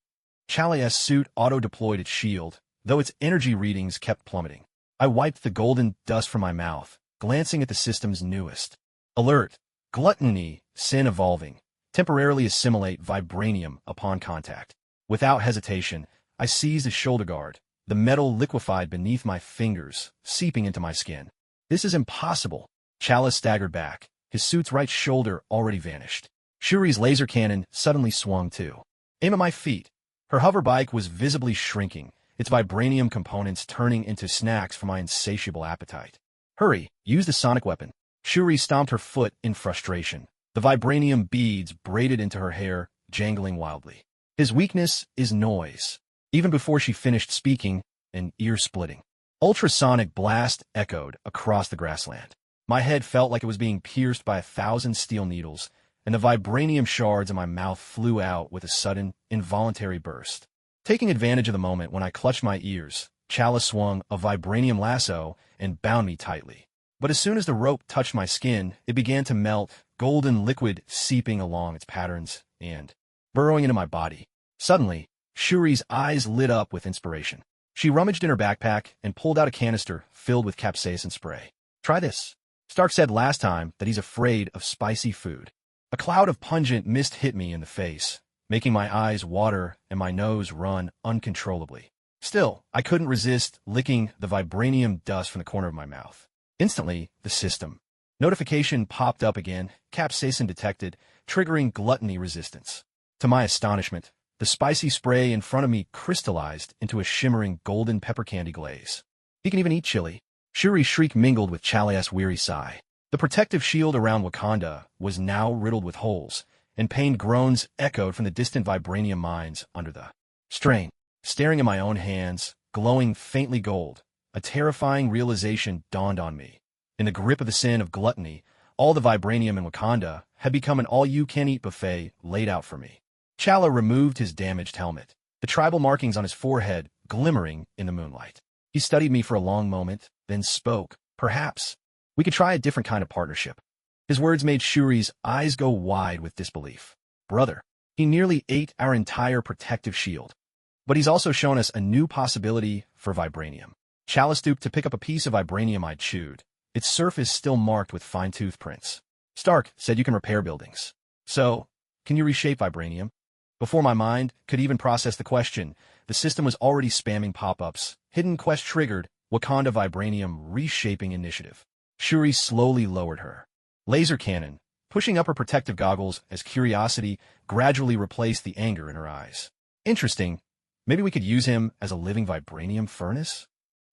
Chalia's suit auto-deployed its shield, though its energy readings kept plummeting. I wiped the golden dust from my mouth, glancing at the system's newest alert. Gluttony, sin evolving. Temporarily assimilate vibranium upon contact. Without hesitation, I seized a shoulder guard, the metal liquefied beneath my fingers, seeping into my skin. This is impossible. Chala staggered back, his suit's right shoulder already vanished. Shuri's laser cannon suddenly swung too. Aim at my feet. Her hover bike was visibly shrinking, its vibranium components turning into snacks for my insatiable appetite. Hurry, use the sonic weapon. Shuri stomped her foot in frustration. The vibranium beads braided into her hair, jangling wildly. His weakness is noise. Even before she finished speaking, an ear-splitting ultrasonic blast echoed across the grassland. My head felt like it was being pierced by 1,000 steel needles, and the vibranium shards in my mouth flew out with a sudden, involuntary burst. Taking advantage of the moment when I clutched my ears, Chala swung a vibranium lasso and bound me tightly. But as soon as the rope touched my skin, it began to melt, golden liquid seeping along its patterns and burrowing into my body. Suddenly, Shuri's eyes lit up with inspiration. She rummaged in her backpack and pulled out a canister filled with capsaicin spray. Try this. Stark said last time that he's afraid of spicy food. A cloud of pungent mist hit me in the face, making my eyes water and my nose run uncontrollably. Still, I couldn't resist licking the vibranium dust from the corner of my mouth. Instantly, the system notification popped up again, capsaicin detected, triggering gluttony resistance. To my astonishment, the spicy spray in front of me crystallized into a shimmering golden pepper candy glaze. He can even eat chili. Shuri's shriek mingled with Chalia's weary sigh. The protective shield around Wakanda was now riddled with holes, and pained groans echoed from the distant vibranium mines under the strain. Staring at my own hands, glowing faintly gold, a terrifying realization dawned on me. In the grip of the sin of gluttony, all the vibranium in Wakanda had become an all-you-can-eat buffet laid out for me. Chala removed his damaged helmet, the tribal markings on his forehead glimmering in the moonlight. He studied me for a long moment, then spoke. Perhaps we could try a different kind of partnership. His words made Shuri's eyes go wide with disbelief. Brother, he nearly ate our entire protective shield. But he's also shown us a new possibility for vibranium. Chala stooped to pick up a piece of vibranium I'd chewed, its surface still marked with fine-tooth prints. Stark said you can repair buildings. So, can you reshape vibranium? Before my mind could even process the question, the system was already spamming pop-ups. Hidden quest triggered, Wakanda Vibranium Reshaping Initiative. Shuri slowly lowered her laser cannon, pushing up her protective goggles as curiosity gradually replaced the anger in her eyes. Interesting. Maybe we could use him as a living vibranium furnace?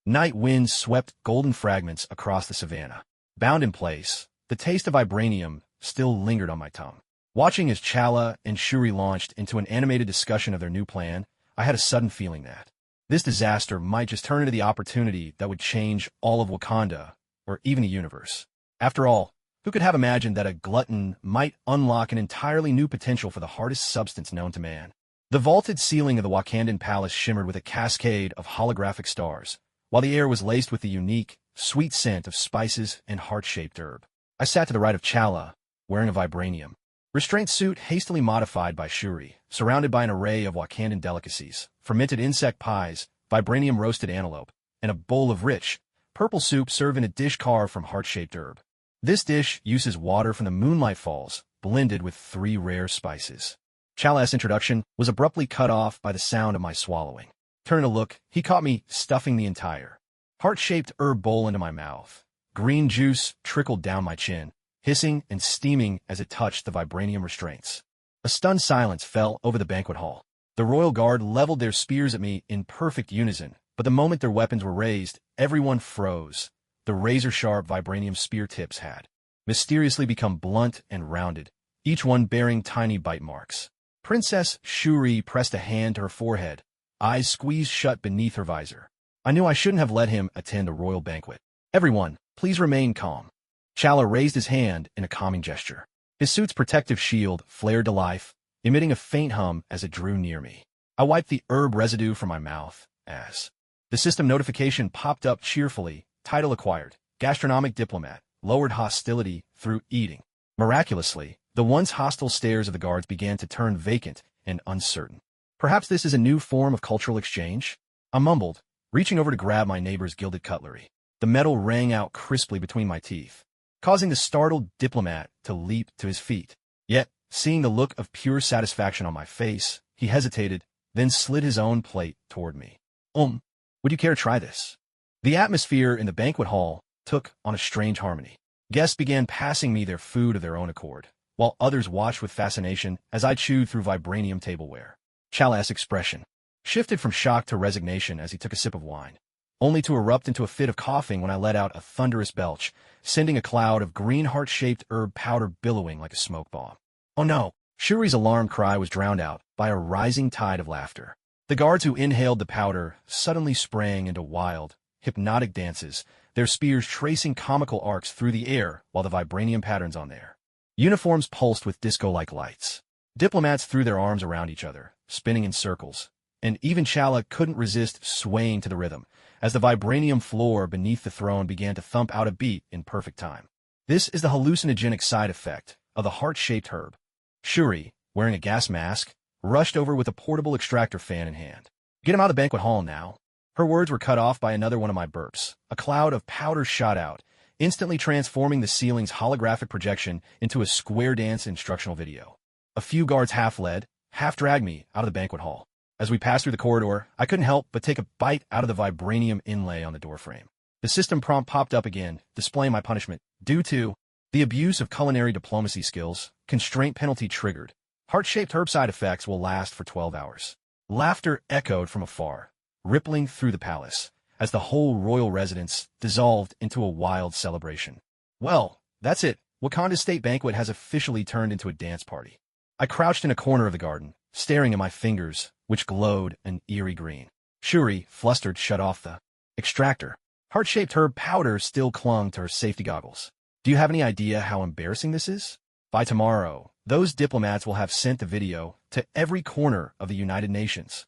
Night winds swept golden fragments across the savannah. Bound in place, the taste of vibranium still lingered on my tongue. Watching as Chala and Shuri launched into an animated discussion of their new plan, I had a sudden feeling that this disaster might just turn into the opportunity that would change all of Wakanda, or even the universe. After all, who could have imagined that a glutton might unlock an entirely new potential for the hardest substance known to man? The vaulted ceiling of the Wakandan palace shimmered with a cascade of holographic stars, while the air was laced with the unique, sweet scent of spices and heart-shaped herb. I sat to the right of Chala, wearing a vibranium restraint suit hastily modified by Shuri, surrounded by an array of Wakandan delicacies, fermented insect pies, vibranium roasted antelope, and a bowl of rich, purple soup served in a dish carved from heart-shaped herb. This dish uses water from the Moonlight Falls, blended with 3 rare spices. Chala's introduction was abruptly cut off by the sound of my swallowing. Turning to look, he caught me stuffing the entire heart-shaped herb bowl into my mouth. Green juice trickled down my chin, hissing and steaming as it touched the vibranium restraints. A stunned silence fell over the banquet hall. The royal guard leveled their spears at me in perfect unison, but the moment their weapons were raised, everyone froze. The razor-sharp vibranium spear tips had mysteriously become blunt and rounded, each one bearing tiny bite marks. Princess Shuri pressed a hand to her forehead, eyes squeezed shut beneath her visor. I knew I shouldn't have let him attend a royal banquet. Everyone, please remain calm. Chala raised his hand in a calming gesture. His suit's protective shield flared to life, emitting a faint hum as it drew near me. I wiped the herb residue from my mouth as the system notification popped up cheerfully. Title acquired. Gastronomic diplomat. Lowered hostility through eating. Miraculously, the once hostile stares of the guards began to turn vacant and uncertain. Perhaps this is a new form of cultural exchange? I mumbled, reaching over to grab my neighbor's gilded cutlery. The metal rang out crisply between my teeth, causing the startled diplomat to leap to his feet. Yet, seeing the look of pure satisfaction on my face, he hesitated, then slid his own plate toward me. Would you care to try this? The atmosphere in the banquet hall took on a strange harmony. Guests began passing me their food of their own accord, while others watched with fascination as I chewed through Vibranium tableware. Chala's expression shifted from shock to resignation as he took a sip of wine, only to erupt into a fit of coughing when I let out a thunderous belch, sending a cloud of green heart-shaped herb powder billowing like a smoke bomb. Oh no! Shuri's alarmed cry was drowned out by a rising tide of laughter. The guards who inhaled the powder suddenly sprang into wild, hypnotic dances, their spears tracing comical arcs through the air while the vibranium patterns on their uniforms pulsed with disco-like lights. Diplomats threw their arms around each other, spinning in circles, and even Chala couldn't resist swaying to the rhythm as the vibranium floor beneath the throne began to thump out a beat in perfect time. This is the hallucinogenic side effect of the heart-shaped herb. Shuri, wearing a gas mask, rushed over with a portable extractor fan in hand. Get him out of the banquet hall now. Her words were cut off by another one of my burps. A cloud of powder shot out, instantly transforming the ceiling's holographic projection into a square dance instructional video. A few guards half led, half dragged me out of the banquet hall. As we passed through the corridor, I couldn't help but take a bite out of the vibranium inlay on the doorframe. The system prompt popped up again, displaying my punishment. Due to the abuse of culinary diplomacy skills, constraint penalty triggered. Heart-shaped herb side effects will last for 12 hours. Laughter echoed from afar, rippling through the palace, as the whole royal residence dissolved into a wild celebration. Well, that's it. Wakanda's state banquet has officially turned into a dance party. I crouched in a corner of the garden, staring at my fingers, which glowed an eerie green. Shuri, flustered, shut off the extractor. Heart-shaped herb powder still clung to her safety goggles. Do you have any idea how embarrassing this is? By tomorrow, those diplomats will have sent the video to every corner of the United Nations.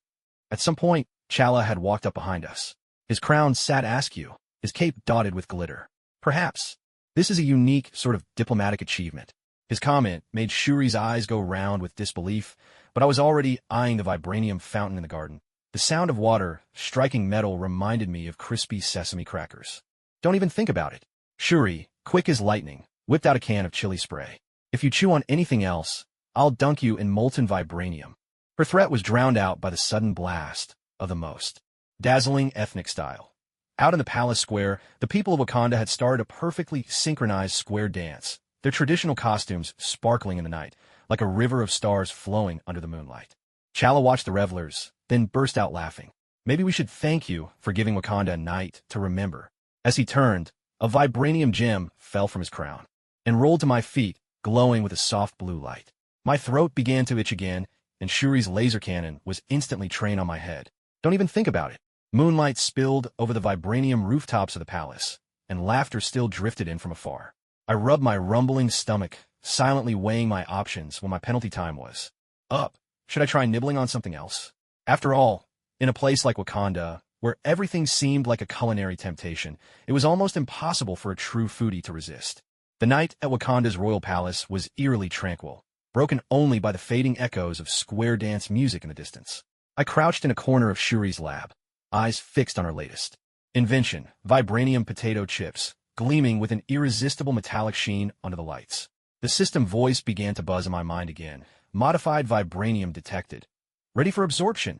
At some point, Chala had walked up behind us. His crown sat askew, his cape dotted with glitter. Perhaps this is a unique sort of diplomatic achievement. His comment made Shuri's eyes go round with disbelief, but I was already eyeing the vibranium fountain in the garden. The sound of water striking metal reminded me of crispy sesame crackers. Don't even think about it. Shuri, quick as lightning, whipped out a can of chili spray. If you chew on anything else, I'll dunk you in molten vibranium. Her threat was drowned out by the sudden blast of the most dazzling ethnic style. Out in the palace square, the people of Wakanda had started a perfectly synchronized square dance, their traditional costumes sparkling in the night, like a river of stars flowing under the moonlight. Chala watched the revelers, then burst out laughing. Maybe we should thank you for giving Wakanda a night to remember. As he turned, a vibranium gem fell from his crown and rolled to my feet, glowing with a soft blue light. My throat began to itch again, and Shuri's laser cannon was instantly trained on my head. Don't even think about it. Moonlight spilled over the vibranium rooftops of the palace, and laughter still drifted in from afar. I rubbed my rumbling stomach, silently weighing my options when my penalty time was up. Should I try nibbling on something else? After all, in a place like Wakanda, where everything seemed like a culinary temptation, it was almost impossible for a true foodie to resist. The night at Wakanda's royal palace was eerily tranquil, broken only by the fading echoes of square dance music in the distance. I crouched in a corner of Shuri's lab, eyes fixed on her latest invention, vibranium potato chips, gleaming with an irresistible metallic sheen under the lights. The system voice began to buzz in my mind again. Modified vibranium detected. Ready for absorption.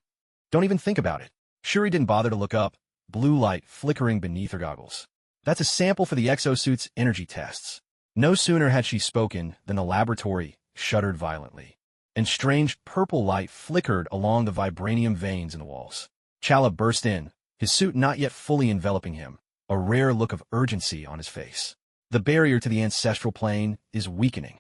Don't even think about it. Shuri didn't bother to look up, blue light flickering beneath her goggles. That's a sample for the exosuit's energy tests. No sooner had she spoken than the laboratory shuddered violently, and strange purple light flickered along the vibranium veins in the walls. Chala burst in, his suit not yet fully enveloping him, a rare look of urgency on his face. The barrier to the ancestral plane is weakening.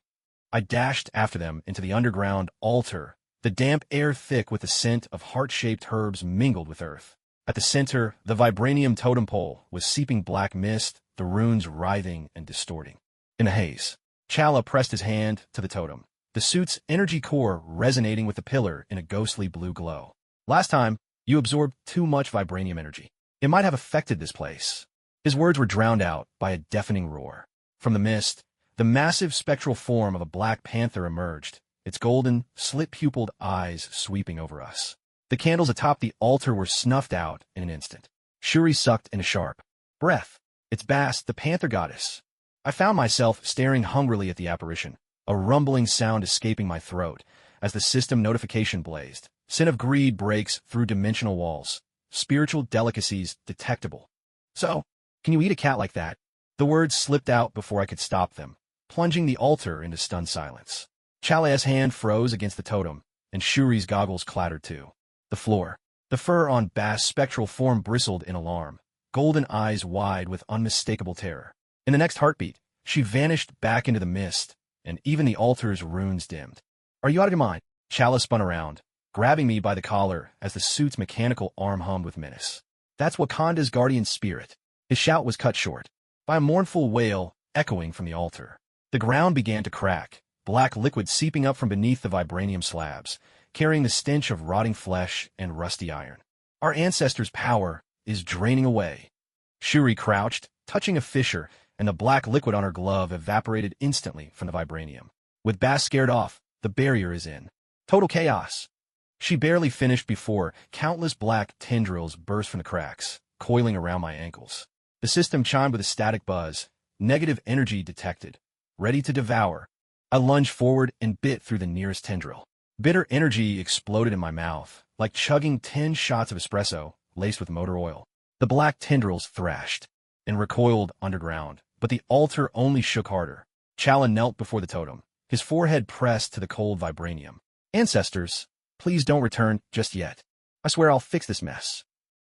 I dashed after them into the underground altar, the damp air thick with the scent of heart-shaped herbs mingled with earth. At the center, the vibranium totem pole was seeping black mist, the runes writhing and distorting. In the haze, Chala pressed his hand to the totem, the suit's energy core resonating with the pillar in a ghostly blue glow. Last time, you absorbed too much vibranium energy. It might have affected this place. His words were drowned out by a deafening roar. From the mist, The massive spectral form of a black panther emerged, its golden, slit-pupiled eyes sweeping over us. The candles atop the altar were snuffed out in an instant. Shuri sucked in a sharp breath. It's Bast, the panther goddess. I found myself staring hungrily at the apparition, a rumbling sound escaping my throat as the system notification blazed. Sin of greed breaks through dimensional walls. Spiritual delicacies detectable. So, can you eat a cat like that? The words slipped out before I could stop them, plunging the altar into stunned silence. Chalia's hand froze against the totem, and Shuri's goggles clattered too. The floor. The fur on Bast's spectral form bristled in alarm, golden eyes wide with unmistakable terror. In the next heartbeat, she vanished back into the mist, and even the altar's runes dimmed. Are you out of your mind? Chalia spun around, grabbing me by the collar as the suit's mechanical arm hummed with menace. That's Wakanda's guardian spirit. His shout was cut short by a mournful wail echoing from the altar. The ground began to crack, black liquid seeping up from beneath the vibranium slabs, carrying the stench of rotting flesh and rusty iron. Our ancestors' power is draining away. Shuri crouched, touching a fissure, and the black liquid on her glove evaporated instantly from the vibranium. With Bast scared off, the barrier is in total chaos. She barely finished before countless black tendrils burst from the cracks, coiling around my ankles. The system chimed with a static buzz, negative energy detected, ready to devour. I lunged forward and bit through the nearest tendril. Bitter energy exploded in my mouth, like chugging 10 shots of espresso laced with motor oil. The black tendrils thrashed and recoiled underground, but the altar only shook harder. Chalia knelt before the totem, his forehead pressed to the cold vibranium. Ancestors, please don't return just yet. I swear I'll fix this mess.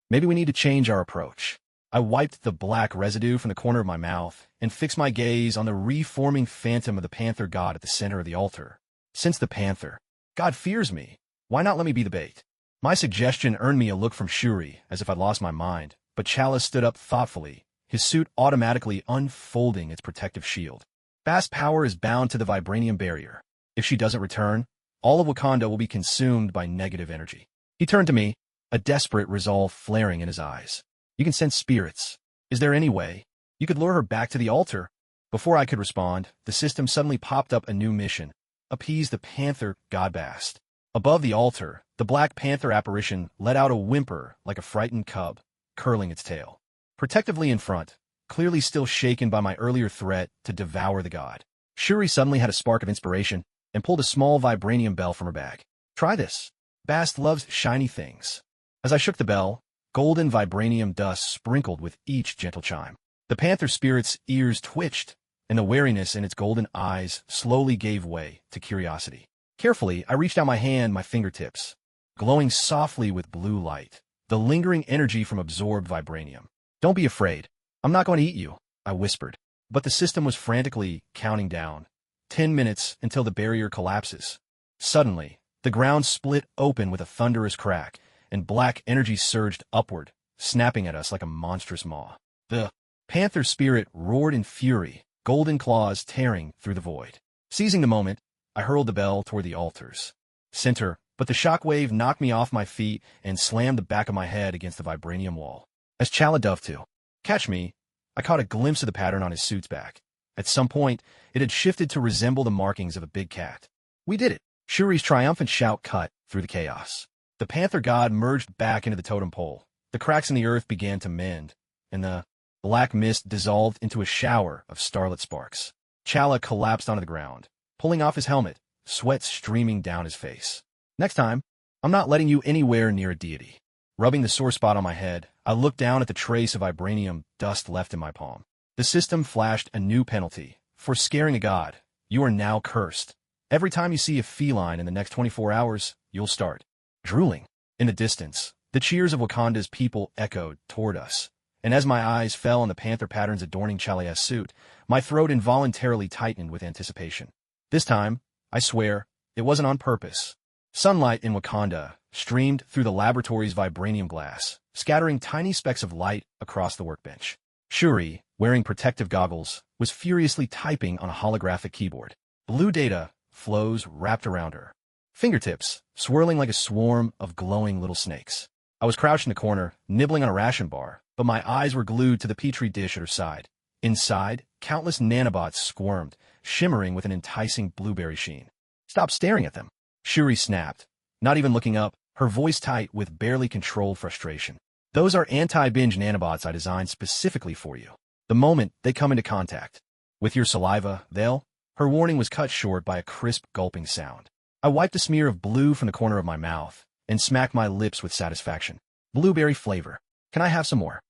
Maybe we need to change our approach. I wiped the black residue from the corner of my mouth and fixed my gaze on the reforming phantom of the panther god at the center of the altar. Since the panther god fears me, why not let me be the bait? My suggestion earned me a look from Shuri, as if I'd lost my mind, but Chalia stood up thoughtfully, his suit automatically unfolding its protective shield. Bast's power is bound to the vibranium barrier. If she doesn't return, all of Wakanda will be consumed by negative energy. He turned to me, a desperate resolve flaring in his eyes. You can sense spirits. Is there any way you could lure her back to the altar? Before I could respond, the system suddenly popped up a new mission. Appease the panther god Bast. Above the altar, the black panther apparition let out a whimper like a frightened cub, curling its tail. Protectively in front, clearly still shaken by my earlier threat to devour the god, Shuri suddenly had a spark of inspiration and pulled a small vibranium bell from her bag. Try this. Bast loves shiny things. As I shook the bell, golden vibranium dust sprinkled with each gentle chime. The panther spirit's ears twitched, and the wariness in its golden eyes slowly gave way to curiosity. Carefully, I reached out my hand, my fingertips, glowing softly with blue light, the lingering energy from absorbed vibranium. Don't be afraid. I'm not going to eat you, I whispered. But the system was frantically counting down. 10 minutes until the barrier collapses. Suddenly, the ground split open with a thunderous crack, and black energy surged upward, snapping at us like a monstrous maw. The panther spirit roared in fury, golden claws tearing through the void. Seizing the moment, I hurled the bell toward the altar's center, but the shockwave knocked me off my feet and slammed the back of my head against the vibranium wall. As Chalia dove to catch me, I caught a glimpse of the pattern on his suit's back. At some point, it had shifted to resemble the markings of a big cat. We did it! Shuri's triumphant shout cut through the chaos. The panther god merged back into the totem pole. The cracks in the earth began to mend, and the black mist dissolved into a shower of starlit sparks. Chalia collapsed onto the ground, pulling off his helmet, sweat streaming down his face. Next time, I'm not letting you anywhere near a deity. Rubbing the sore spot on my head, I looked down at the trace of vibranium dust left in my palm. The system flashed a new penalty. For scaring a god, you are now cursed. Every time you see a feline in the next 24 hours, you'll start drooling. In the distance, the cheers of Wakanda's people echoed toward us, and as my eyes fell on the panther patterns adorning Chalia's suit, my throat involuntarily tightened with anticipation. This time, I swear, it wasn't on purpose. Sunlight in Wakanda streamed through the laboratory's vibranium glass, scattering tiny specks of light across the workbench. Shuri, wearing protective goggles, was furiously typing on a holographic keyboard. Blue data flows wrapped around her, fingertips swirling like a swarm of glowing little snakes. I was crouched in a corner, nibbling on a ration bar, but my eyes were glued to the petri dish at her side. Inside, countless nanobots squirmed, shimmering with an enticing blueberry sheen. Stop staring at them. Shuri snapped, not even looking up, her voice tight with barely controlled frustration. Those are anti-binge nanobots I designed specifically for you. The moment they come into contact with your saliva, they'll... Her warning was cut short by a crisp gulping sound. I wiped a smear of blue from the corner of my mouth and smacked my lips with satisfaction. Blueberry flavor. Can I have some more?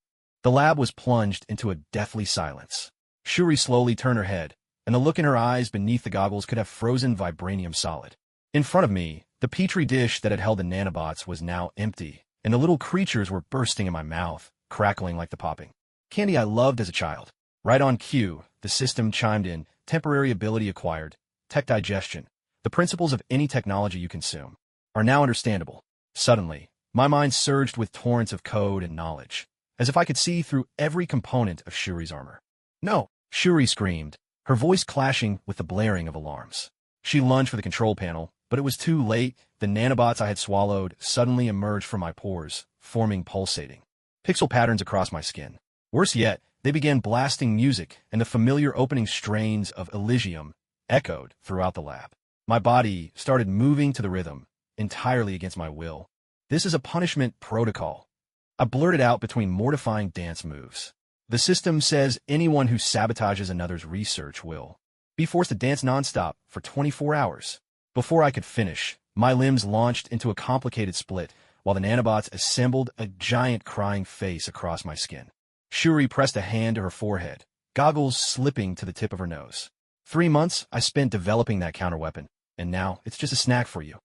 The lab was plunged into a deathly silence. Shuri slowly turned her head, and the look in her eyes beneath the goggles could have frozen vibranium solid. In front of me, the petri dish that had held the nanobots was now empty, and the little creatures were bursting in my mouth, crackling like the popping candy I loved as a child. Right on cue, the system chimed in, temporary ability acquired, tech digestion. The principles of any technology you consume are now understandable. Suddenly, my mind surged with torrents of code and knowledge, as if I could see through every component of Shuri's armor. No! Shuri screamed, her voice clashing with the blaring of alarms. She lunged for the control panel, but it was too late. The nanobots I had swallowed suddenly emerged from my pores, forming pulsating pixel patterns across my skin. Worse yet, they began blasting music, and the familiar opening strains of Elysium echoed throughout the lab. My body started moving to the rhythm, entirely against my will. This is a punishment protocol. I blurted out between mortifying dance moves. The system says anyone who sabotages another's research will be forced to dance nonstop for 24 hours. Before I could finish, my limbs launched into a complicated split, while the nanobots assembled a giant crying face across my skin. Shuri pressed a hand to her forehead, goggles slipping to the tip of her nose. 3 months I spent developing that counterweapon, and now it's just a snack for you.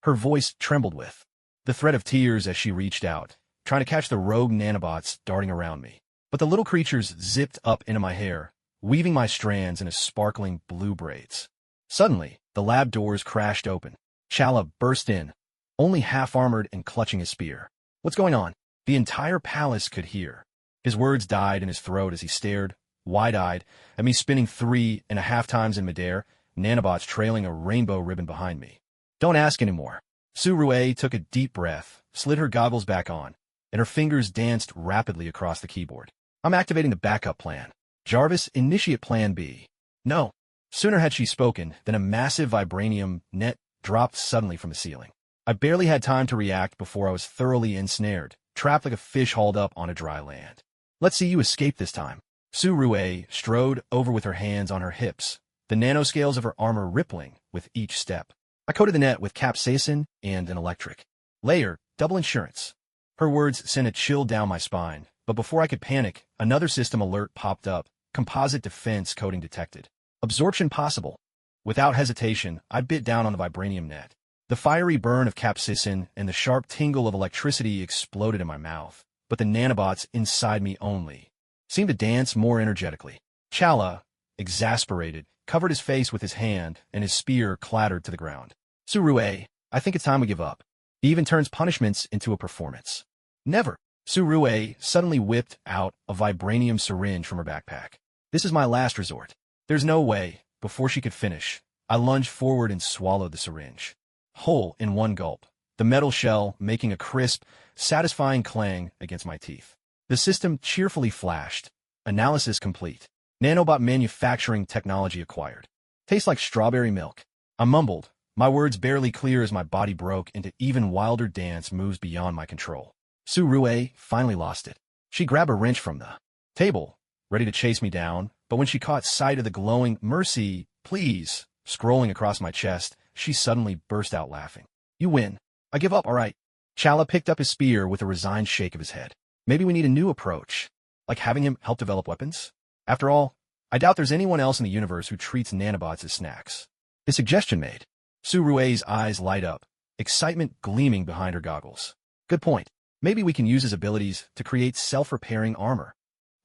Her voice trembled with the threat of tears as she reached out, trying to catch the rogue nanobots darting around me. But the little creatures zipped up into my hair, weaving my strands into sparkling blue braids. Suddenly, the lab doors crashed open. Chala burst in, only half-armored and clutching his spear. What's going on? The entire palace could hear. His words died in his throat as he stared, wide-eyed, at me spinning 3.5 times in midair, nanobots trailing a rainbow ribbon behind me. Don't ask anymore. Su-Rue took a deep breath, slid her goggles back on, and her fingers danced rapidly across the keyboard. I'm activating the backup plan. Jarvis, initiate plan B. No. Sooner had she spoken than a massive vibranium net dropped suddenly from the ceiling. I barely had time to react before I was thoroughly ensnared, trapped like a fish hauled up on a dry land. Let's see you escape this time. Su-Rue strode over with her hands on her hips, the nanoscales of her armor rippling with each step. I coated the net with capsaicin and an electric layer, double insurance. Her words sent a chill down my spine, but before I could panic, another system alert popped up, composite defense coding detected. Absorption possible. Without hesitation, I bit down on the vibranium net. The fiery burn of capsaicin and the sharp tingle of electricity exploded in my mouth, but the nanobots inside me only seemed to dance more energetically. Chala, exasperated, covered his face with his hand, and his spear clattered to the ground. Su-Rue, I think it's time we give up. He even turns punishments into a performance. Never. Su-Rue suddenly whipped out a vibranium syringe from her backpack. This is my last resort. There's no way. Before she could finish, I lunged forward and swallowed the syringe. Whole in one gulp, the metal shell making a crisp, satisfying clang against my teeth. The system cheerfully flashed. Analysis complete. Nanobot manufacturing technology acquired. Tastes like strawberry milk. I mumbled, my words barely clear as my body broke into even wilder dance moves beyond my control. Su-Rue finally lost it. She grabbed a wrench from the table, ready to chase me down, but when she caught sight of the glowing "Mercy, please" scrolling across my chest, she suddenly burst out laughing. You win. I give up, all right. Chala picked up his spear with a resigned shake of his head. Maybe we need a new approach, like having him help develop weapons? After all, I doubt there's anyone else in the universe who treats nanobots as snacks. A suggestion made. Su-Rue's eyes light up, excitement gleaming behind her goggles. Good point. Maybe we can use his abilities to create self-repairing armor.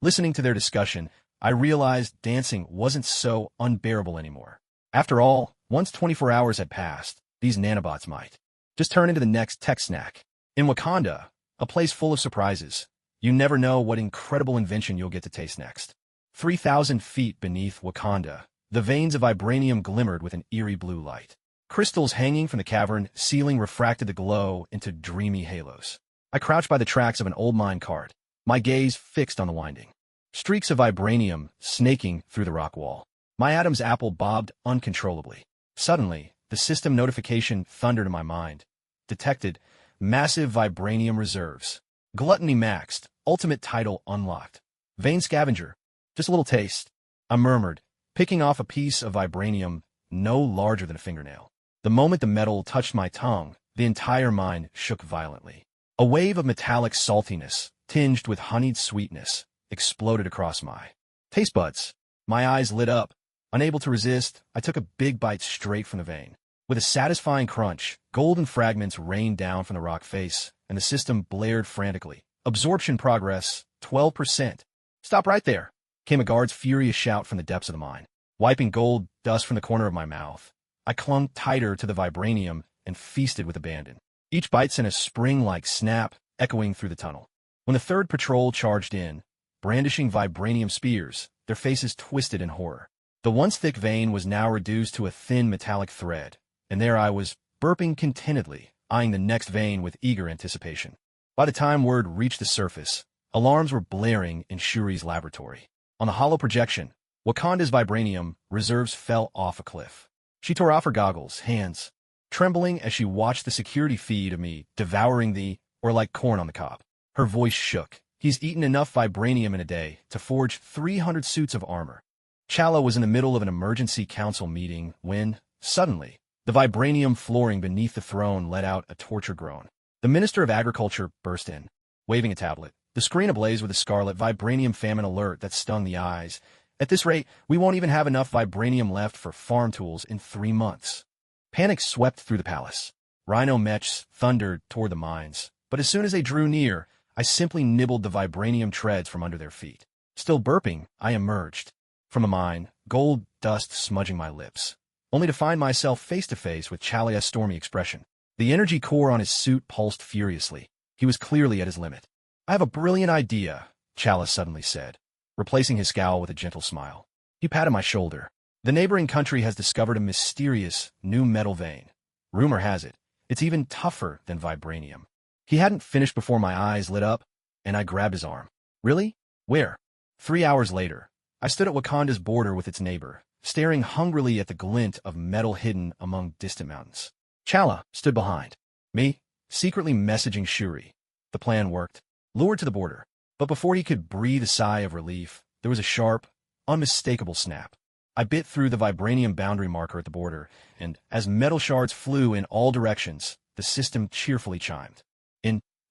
Listening to their discussion, I realized dancing wasn't so unbearable anymore. After all, once 24 hours had passed, these nanobots might just turn into the next tech snack. In Wakanda, a place full of surprises, you never know what incredible invention you'll get to taste next. 3,000 feet beneath Wakanda, the veins of vibranium glimmered with an eerie blue light. Crystals hanging from the cavern ceiling refracted the glow into dreamy halos. I crouched by the tracks of an old mine cart, my gaze fixed on the winding streaks of vibranium snaking through the rock wall. My Adam's apple bobbed uncontrollably. Suddenly, the system notification thundered in my mind. Detected. Massive Vibranium reserves. Gluttony maxed. Ultimate title unlocked. Vein scavenger. Just a little taste. I murmured, picking off a piece of Vibranium no larger than a fingernail. The moment the metal touched my tongue, the entire mind shook violently. A wave of metallic saltiness, tinged with honeyed sweetness, exploded across my taste buds. My eyes lit up. Unable to resist, I took a big bite straight from the vein. With a satisfying crunch, golden fragments rained down from the rock face, and the system blared frantically. Absorption progress, 12%. Stop right there, came a guard's furious shout from the depths of the mine. Wiping gold dust from the corner of my mouth, I clung tighter to the Vibranium and feasted with abandon. Each bite sent a spring-like snap, echoing through the tunnel. When the third patrol charged in, brandishing Vibranium spears, their faces twisted in horror. The once thick vein was now reduced to a thin metallic thread, and there I was, burping contentedly, eyeing the next vein with eager anticipation. By the time word reached the surface, alarms were blaring in Shuri's laboratory. On the hollow projection, Wakanda's Vibranium reserves fell off a cliff. She tore off her goggles, hands trembling as she watched the security feed of me devouring or like corn on the cob. Her voice shook. He's eaten enough Vibranium in a day to forge 300 suits of armor. Chala was in the middle of an emergency council meeting when, suddenly, the Vibranium flooring beneath the throne let out a tortured groan. The Minister of Agriculture burst in, waving a tablet, the screen ablaze with a scarlet Vibranium famine alert that stung the eyes. At this rate, we won't even have enough Vibranium left for farm tools in 3 months. Panic swept through the palace. Rhino mechs thundered toward the mines, but as soon as they drew near, I simply nibbled the Vibranium treads from under their feet. Still burping, I emerged from the mine, gold dust smudging my lips, only to find myself face-to-face with Chalia's stormy expression. The energy core on his suit pulsed furiously. He was clearly at his limit. I have a brilliant idea, Chala suddenly said, replacing his scowl with a gentle smile. He patted my shoulder. The neighboring country has discovered a mysterious new metal vein. Rumor has it, it's even tougher than Vibranium. He hadn't finished before my eyes lit up, and I grabbed his arm. Really? Where? 3 hours later, I stood at Wakanda's border with its neighbor, staring hungrily at the glint of metal hidden among distant mountains. Chala stood behind me, secretly messaging Shuri. The plan worked. Lured to the border. But before he could breathe a sigh of relief, there was a sharp, unmistakable snap. I bit through the Vibranium boundary marker at the border, and as metal shards flew in all directions, the system cheerfully chimed.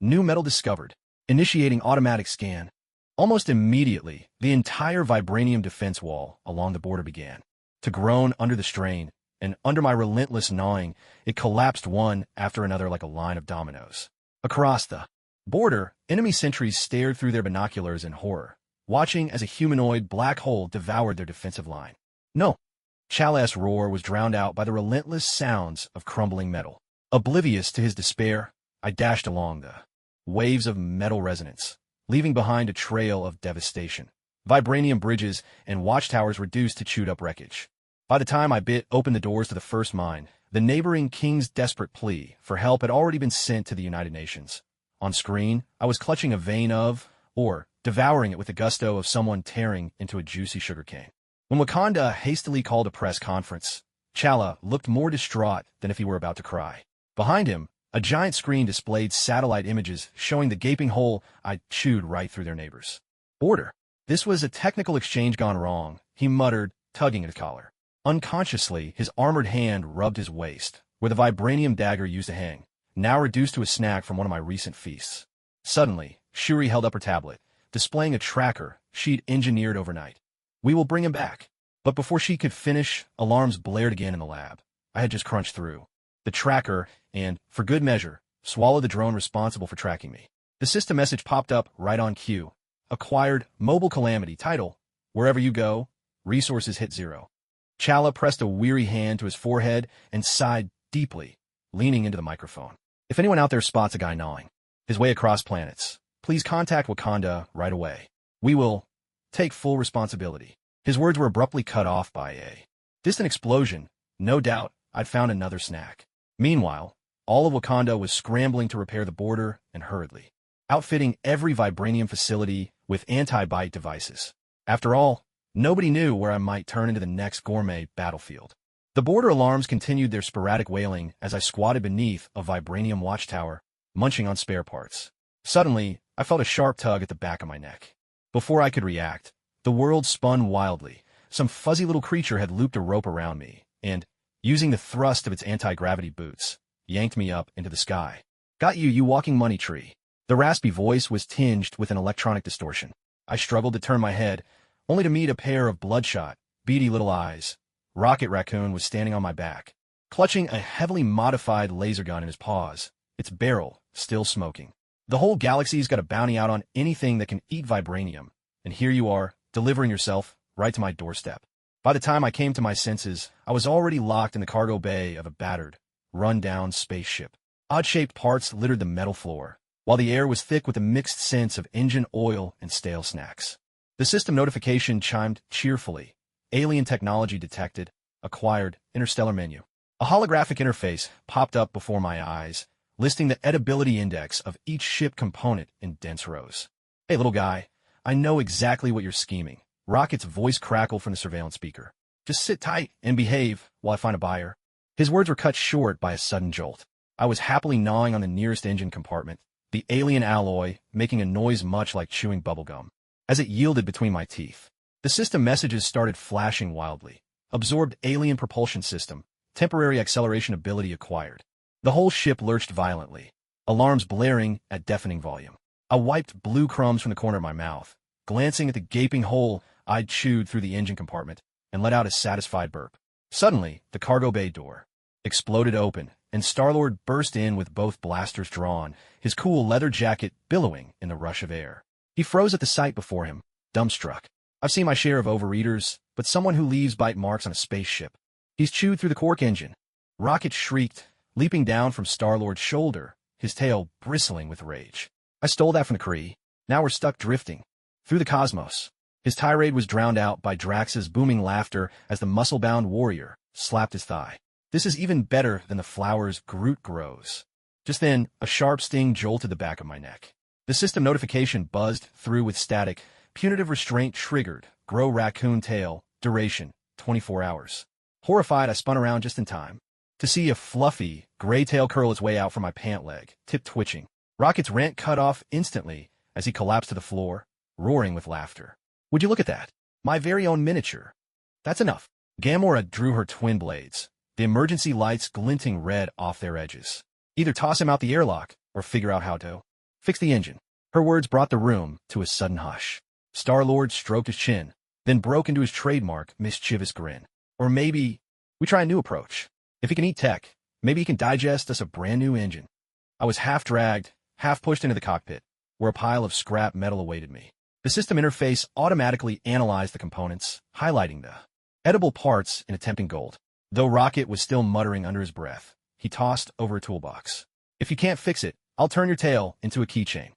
New metal discovered. Initiating automatic scan. Almost immediately, the entire Vibranium defense wall along the border began to groan under the strain, and under my relentless gnawing, it collapsed one after another like a line of dominoes. Across the border, enemy sentries stared through their binoculars in horror, watching as a humanoid black hole devoured their defensive line. No! Chala's roar was drowned out by the relentless sounds of crumbling metal. Oblivious to his despair, I dashed along the waves of metal resonance, leaving behind a trail of devastation. Vibranium bridges and watchtowers reduced to chewed-up wreckage. By the time I bit open the doors to the first mine, the neighboring king's desperate plea for help had already been sent to the United Nations. On screen, I was clutching a vein or devouring it with the gusto of someone tearing into a juicy sugarcane. When Wakanda hastily called a press conference, Chala looked more distraught than if he were about to cry. Behind him, a giant screen displayed satellite images showing the gaping hole I'd chewed right through their neighbors. Border. This was a technical exchange gone wrong, he muttered, tugging at his collar. Unconsciously, his armored hand rubbed his waist, where the Vibranium dagger used to hang, now reduced to a snack from one of my recent feasts. Suddenly, Shuri held up her tablet, displaying a tracker she'd engineered overnight. We will bring him back. But before she could finish, alarms blared again in the lab. I had just crunched through the tracker and, for good measure, swallowed the drone responsible for tracking me. The system message popped up right on cue. Acquired mobile calamity title. Wherever you go, resources hit 0. Chala pressed a weary hand to his forehead and sighed deeply, leaning into the microphone. If anyone out there spots a guy gnawing his way across planets, please contact Wakanda right away. We will take full responsibility. His words were abruptly cut off by a distant explosion. No doubt, I'd found another snack. Meanwhile, all of Wakanda was scrambling to repair the border and hurriedly outfitting every Vibranium facility with anti-bite devices. After all, Nobody knew where I might turn into the next gourmet battlefield. The border alarms continued their sporadic wailing as I squatted beneath a Vibranium watchtower, munching on spare parts. Suddenly, I felt a sharp tug at the back of my neck. Before I could react, the world spun wildly. Some fuzzy little creature had looped a rope around me, and, using the thrust of its anti-gravity boots, yanked me up into the sky. "Got you, you walking money tree." The raspy voice was tinged with an electronic distortion. I struggled to turn my head, only to meet a pair of bloodshot, beady little eyes. Rocket Raccoon was standing on my back, clutching a heavily modified laser gun in his paws, its barrel still smoking. "The whole galaxy's got a bounty out on anything that can eat vibranium, and here you are, delivering yourself right to my doorstep." By the time I came to my senses, I was already locked in the cargo bay of a battered, run-down spaceship. Odd-shaped parts littered the metal floor, while the air was thick with a mixed scents of engine oil and stale snacks. The system notification chimed cheerfully. "Alien technology detected. Acquired. Interstellar menu." A holographic interface popped up before my eyes, listing the edibility index of each ship component in dense rows. "Hey, little guy, I know exactly what you're scheming." Rocket's voice crackled from the surveillance speaker. "Just sit tight and behave while I find a buyer." His words were cut short by a sudden jolt. I was happily gnawing on the nearest engine compartment, the alien alloy making a noise much like chewing bubblegum. As it yielded between my teeth, the system messages started flashing wildly. "Absorbed alien propulsion system. Temporary acceleration ability acquired." The whole ship lurched violently, alarms blaring at deafening volume. I wiped blue crumbs from the corner of my mouth, glancing at the gaping hole I'd chewed through the engine compartment, and let out a satisfied burp. Suddenly, the cargo bay door exploded open, and Star-Lord burst in with both blasters drawn, his cool leather jacket billowing in the rush of air. He froze at the sight before him, dumbstruck. I've seen my share of overeaters, but someone who leaves bite marks on a spaceship. He's chewed through the quark engine. Rocket shrieked, leaping down from Star-Lord's shoulder, his tail bristling with rage. "I stole that from the Kree. Now we're stuck drifting through the cosmos." His tirade was drowned out by Drax's booming laughter as the muscle-bound warrior slapped his thigh. "This is even better than the flowers Groot grows." Just then, a sharp sting jolted the back of my neck. The system notification buzzed through with static. "Punitive restraint triggered. Grow raccoon tail. Duration, 24 hours. Horrified, I spun around just in time to see a fluffy, gray tail curl its way out from my pant leg, tip twitching. Rocket's rant cut off instantly as he collapsed to the floor, roaring with laughter. "Would you look at that? My very own miniature." "That's enough." Gamora drew her twin blades, the emergency lights glinting red off their edges. "Either toss him out the airlock, or figure out how to fix the engine." Her words brought the room to a sudden hush. Star-Lord stroked his chin, then broke into his trademark mischievous grin. "Or maybe we try a new approach. If he can eat tech, maybe he can digest us a brand new engine." I was half dragged, half pushed into the cockpit, where a pile of scrap metal awaited me. The system interface automatically analyzed the components, highlighting the edible parts in a tempting gold. Though Rocket was still muttering under his breath, he tossed over a toolbox. "If you can't fix it, I'll turn your tail into a keychain."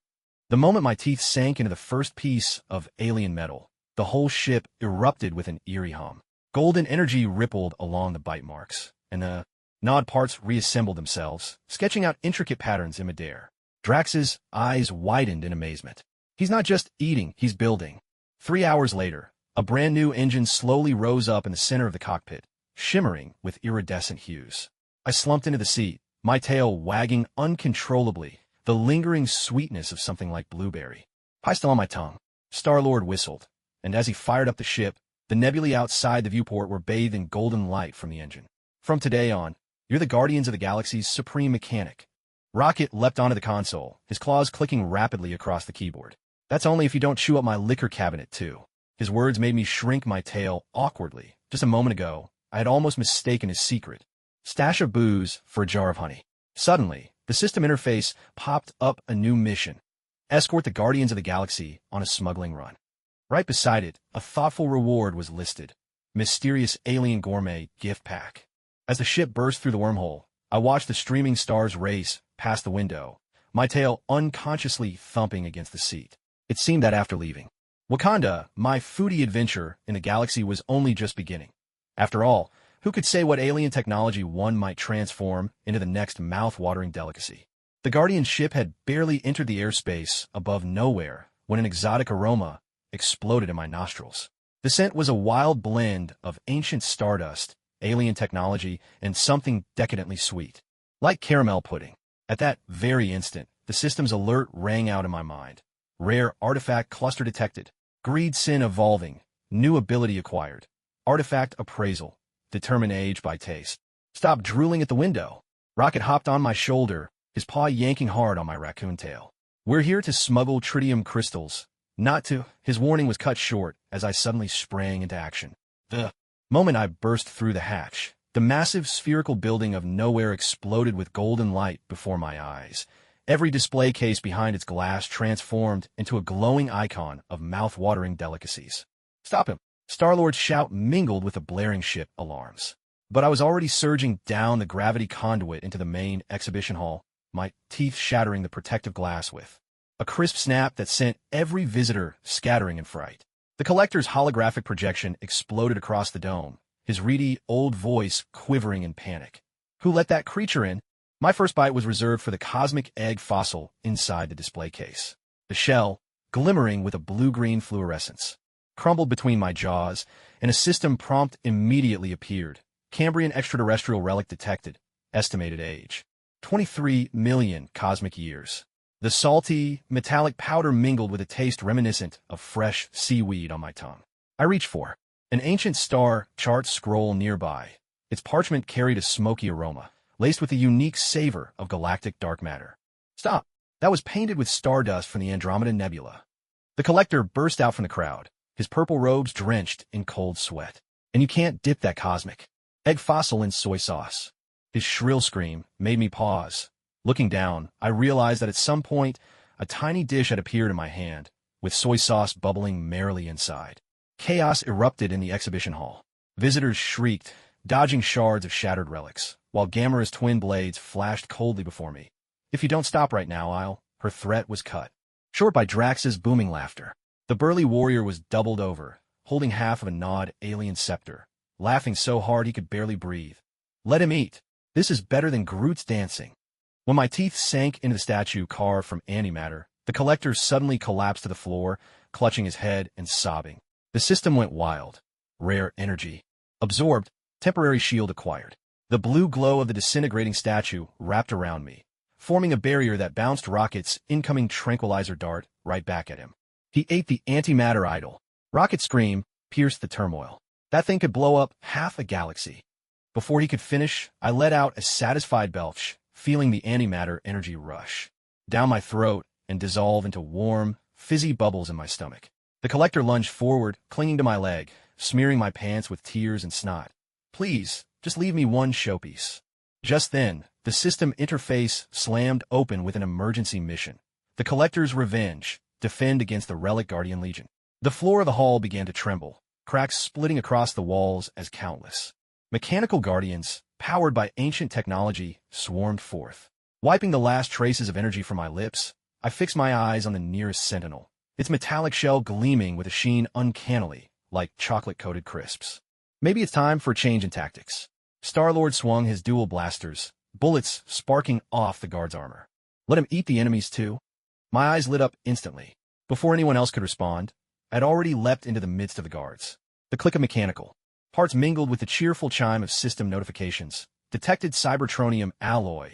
The moment my teeth sank into the first piece of alien metal, the whole ship erupted with an eerie hum. Golden energy rippled along the bite marks, and the gnawed parts reassembled themselves, sketching out intricate patterns in midair. Drax's eyes widened in amazement. He's not just eating, he's building. 3 hours later, a brand new engine slowly rose up in the center of the cockpit, shimmering with iridescent hues. I slumped into the seat, my tail wagging uncontrollably, the lingering sweetness of something like blueberry pie still on my tongue. Star-Lord whistled, and as he fired up the ship, the nebulae outside the viewport were bathed in golden light from the engine. "From today on, you're the Guardians of the Galaxy's supreme mechanic." Rocket leapt onto the console, his claws clicking rapidly across the keyboard. "That's only if you don't chew up my liquor cabinet, too." His words made me shrink my tail awkwardly. Just a moment ago, I had almost mistaken his secret stash of booze for a jar of honey. Suddenly, the system interface popped up a new mission. Escort the Guardians of the Galaxy on a smuggling run. Right beside it, a thoughtful reward was listed. Mysterious alien gourmet gift pack. As the ship burst through the wormhole, I watched the streaming stars race past the window, my tail unconsciously thumping against the seat. It seemed that after leaving Wakanda, my foodie adventure in the galaxy was only just beginning. After all, who could say what alien technology one might transform into the next mouth-watering delicacy? The Guardian ship had barely entered the airspace above nowhere when an exotic aroma exploded in my nostrils. The scent was a wild blend of ancient stardust, alien technology, and something decadently sweet. Like caramel pudding. At that very instant, the system's alert rang out in my mind. Rare artifact cluster detected. Greed sin evolving. New ability acquired. Artifact appraisal. Determine age by taste. Stop drooling at the window. Rocket hopped on my shoulder, his paw yanking hard on my raccoon tail. We're here to smuggle tritium crystals. Not to. His warning was cut short as I suddenly sprang into action. The moment I burst through the hatch, the massive spherical building of nowhere exploded with golden light before my eyes. Every display case behind its glass transformed into a glowing icon of mouth-watering delicacies. Stop him! Star-Lord's shout mingled with the blaring ship alarms. But I was already surging down the gravity conduit into the main exhibition hall, my teeth shattering the protective glass with a crisp snap that sent every visitor scattering in fright. The collector's holographic projection exploded across the dome, his reedy old voice quivering in panic. Who let that creature in? My first bite was reserved for the cosmic egg fossil inside the display case. The shell, glimmering with a blue-green fluorescence, crumbled between my jaws, and a system prompt immediately appeared. Cambrian extraterrestrial relic detected. Estimated age. 23 million cosmic years. The salty, metallic powder mingled with a taste reminiscent of fresh seaweed on my tongue. I reached for an ancient star chart scroll nearby. Its parchment carried a smoky aroma, laced with a unique savor of galactic dark matter. Stop! That was painted with stardust from the Andromeda Nebula. The collector burst out from the crowd, his purple robes drenched in cold sweat. And you can't dip that cosmic egg fossil in soy sauce. His shrill scream made me pause. Looking down, I realized that at some point, a tiny dish had appeared in my hand, with soy sauce bubbling merrily inside. Chaos erupted in the exhibition hall. Visitors shrieked, dodging shards of shattered relics, while Gamera's twin blades flashed coldly before me. If you don't stop right now, I'll... Her threat was cut short by Drax's booming laughter. The burly warrior was doubled over, holding half of a gnawed alien scepter, laughing so hard he could barely breathe. Let him eat. This is better than Groot's dancing. When my teeth sank into the statue carved from antimatter, the collector suddenly collapsed to the floor, clutching his head and sobbing. The system went wild. Rare energy. Absorbed. Temporary shield acquired. The blue glow of the disintegrating statue wrapped around me, forming a barrier that bounced Rocket's incoming tranquilizer dart right back at him. He ate the antimatter idol. Rocket's scream pierced the turmoil. That thing could blow up half a galaxy. Before he could finish, I let out a satisfied belch, feeling the antimatter energy rush down my throat and dissolve into warm, fizzy bubbles in my stomach. The collector lunged forward, clinging to my leg, smearing my pants with tears and snot. Please, just leave me one showpiece. Just then, the system interface slammed open with an emergency mission. The collector's revenge. Defend against the Relic Guardian Legion. The floor of the hall began to tremble, cracks splitting across the walls as countless mechanical guardians, powered by ancient technology, swarmed forth. Wiping the last traces of energy from my lips, I fixed my eyes on the nearest sentinel, its metallic shell gleaming with a sheen uncannily, like chocolate-coated crisps. Maybe it's time for a change in tactics. Star-Lord swung his dual blasters, bullets sparking off the guard's armor. Let him eat the enemies too. My eyes lit up instantly. Before anyone else could respond, I'd already leapt into the midst of the guards. The click of mechanical parts mingled with the cheerful chime of system notifications. Detected cybertronium alloy.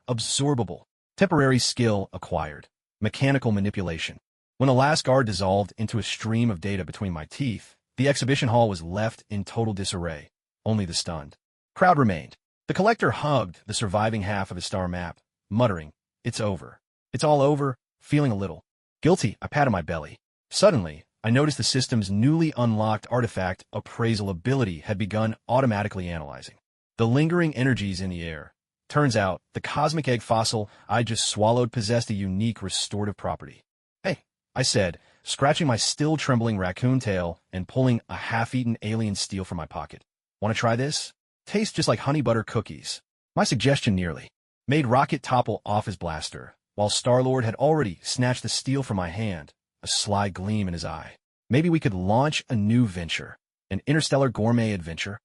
Absorbable. Temporary skill acquired. Mechanical manipulation. When the last guard dissolved into a stream of data between my teeth, the exhibition hall was left in total disarray. Only the stunned crowd remained. The collector hugged the surviving half of his star map, muttering, "It's over. It's all over," feeling a little guilty. I patted my belly. Suddenly, I noticed the system's newly unlocked artifact appraisal ability had begun automatically analyzing the lingering energies in the air. Turns out, the cosmic egg fossil I just swallowed possessed a unique restorative property. "Hey," I said, scratching my still trembling raccoon tail and pulling a half-eaten alien steel from my pocket. "Want to try this? Tastes just like honey butter cookies." My suggestion nearly made Rocket topple off his blaster, while Star-Lord had already snatched the steel from my hand, a sly gleam in his eye. Maybe we could launch a new venture, an interstellar gourmet adventure.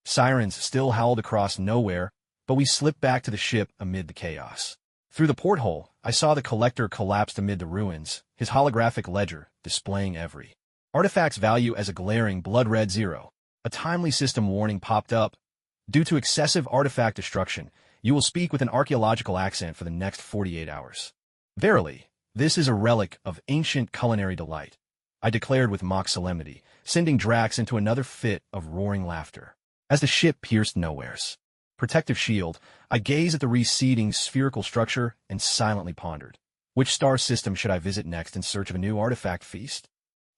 Sirens still howled across nowhere, but we slipped back to the ship amid the chaos. Through the porthole, I saw the collector collapsed amid the ruins, his holographic ledger displaying every Artifacts value as a glaring blood red 0. A timely system warning popped up. Due to excessive artifact destruction, you will speak with an archaeological accent for the next 48 hours. Verily, this is a relic of ancient culinary delight, I declared with mock solemnity, sending Drax into another fit of roaring laughter. As the ship pierced nowheres protective shield, I gazed at the receding spherical structure and silently pondered. Which star system should I visit next in search of a new artifact feast?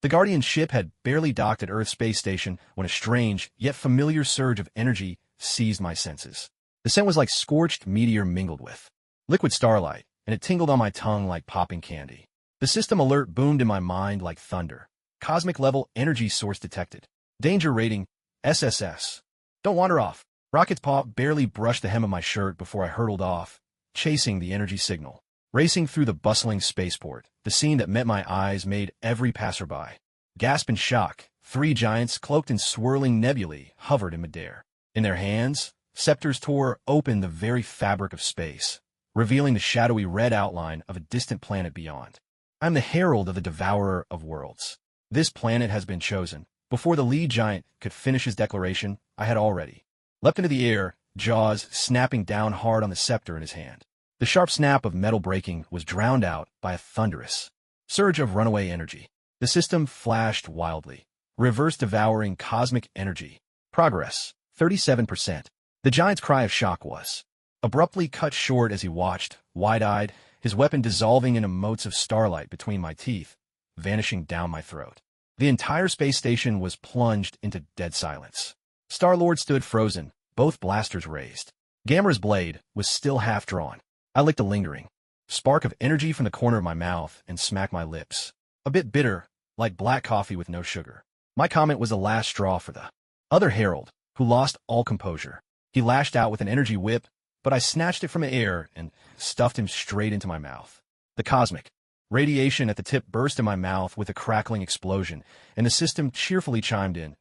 The Guardian ship had barely docked at Earth's space station when a strange, yet familiar surge of energy seized my senses. The scent was like scorched meteor mingled with liquid starlight, and it tingled on my tongue like popping candy. The system alert boomed in my mind like thunder. Cosmic level energy source detected. Danger rating, SSS. Don't wander off. Rocket's paw barely brushed the hem of my shirt before I hurtled off, chasing the energy signal. Racing through the bustling spaceport, the scene that met my eyes made every passerby gasp in shock. 3 giants cloaked in swirling nebulae hovered in midair. In their hands, scepters tore open the very fabric of space, revealing the shadowy red outline of a distant planet beyond. I am the herald of the devourer of worlds. This planet has been chosen. Before the lead giant could finish his declaration, I had already leapt into the air, jaws snapping down hard on the scepter in his hand. The sharp snap of metal breaking was drowned out by a thunderous surge of runaway energy. The system flashed wildly, reverse devouring cosmic energy. Progress, 37%. The giant's cry of shock was abruptly cut short as he watched, wide-eyed, his weapon dissolving into motes of starlight between my teeth, vanishing down my throat. The entire space station was plunged into dead silence. Star-Lord stood frozen, both blasters raised. Gamera's blade was still half drawn. I licked a lingering spark of energy from the corner of my mouth and smacked my lips. A bit bitter, like black coffee with no sugar. My comment was the last straw for the other herald, who lost all composure. He lashed out with an energy whip, but I snatched it from the air and stuffed him straight into my mouth. The cosmic radiation at the tip burst in my mouth with a crackling explosion, and the system cheerfully chimed in.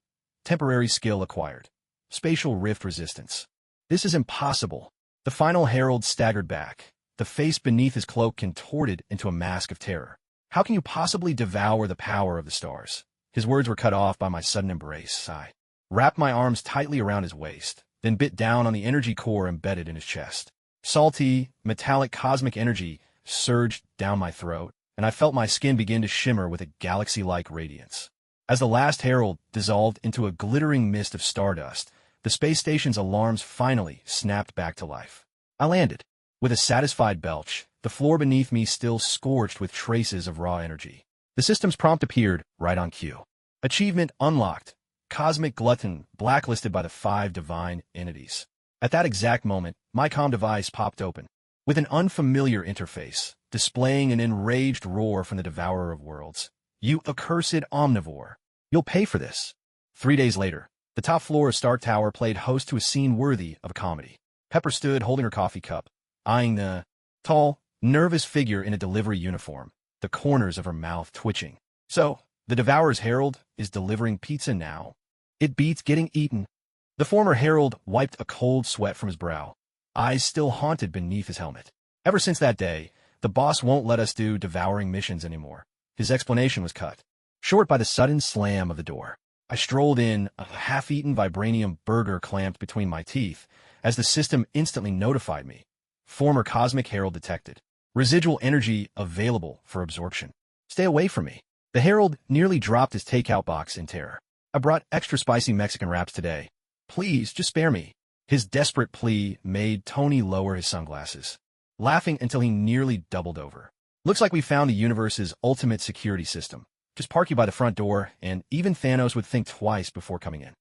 Temporary skill acquired. Spatial rift resistance. This is impossible. The final herald staggered back, the face beneath his cloak contorted into a mask of terror. How can you possibly devour the power of the stars? His words were cut off by my sudden embrace. I wrapped my arms tightly around his waist, then bit down on the energy core embedded in his chest. Salty, metallic cosmic energy surged down my throat, and I felt my skin begin to shimmer with a galaxy-like radiance. As the last herald dissolved into a glittering mist of stardust, the space station's alarms finally snapped back to life. I landed. With a satisfied belch, the floor beneath me still scorched with traces of raw energy. The system's prompt appeared right on cue. Achievement unlocked. Cosmic Glutton blacklisted by the 5 divine entities. At that exact moment, my comm device popped open, with an unfamiliar interface, displaying an enraged roar from the devourer of worlds. You accursed omnivore. You'll pay for this. 3 days later, the top floor of Stark Tower played host to a scene worthy of a comedy. Pepper stood holding her coffee cup, eyeing the tall, nervous figure in a delivery uniform, the corners of her mouth twitching. So, the Devourer's herald is delivering pizza now. It beats getting eaten. The former herald wiped a cold sweat from his brow, eyes still haunted beneath his helmet. Ever since that day, the boss won't let us do devouring missions anymore. His explanation was cut short by the sudden slam of the door. I strolled in, a half-eaten Vibranium burger clamped between my teeth, as the system instantly notified me. Former Cosmic Herald detected. Residual energy available for absorption. Stay away from me. The Herald nearly dropped his takeout box in terror. I brought extra spicy Mexican wraps today. Please, just spare me. His desperate plea made Tony lower his sunglasses, laughing until he nearly doubled over. Looks like we found the universe's ultimate security system. Just park you by the front door, and even Thanos would think twice before coming in.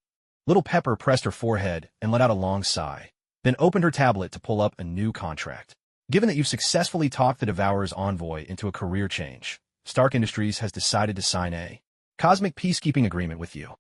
Little Pepper pressed her forehead and let out a long sigh, then opened her tablet to pull up a new contract. Given that you've successfully talked the Devourer's envoy into a career change, Stark Industries has decided to sign a cosmic peacekeeping agreement with you.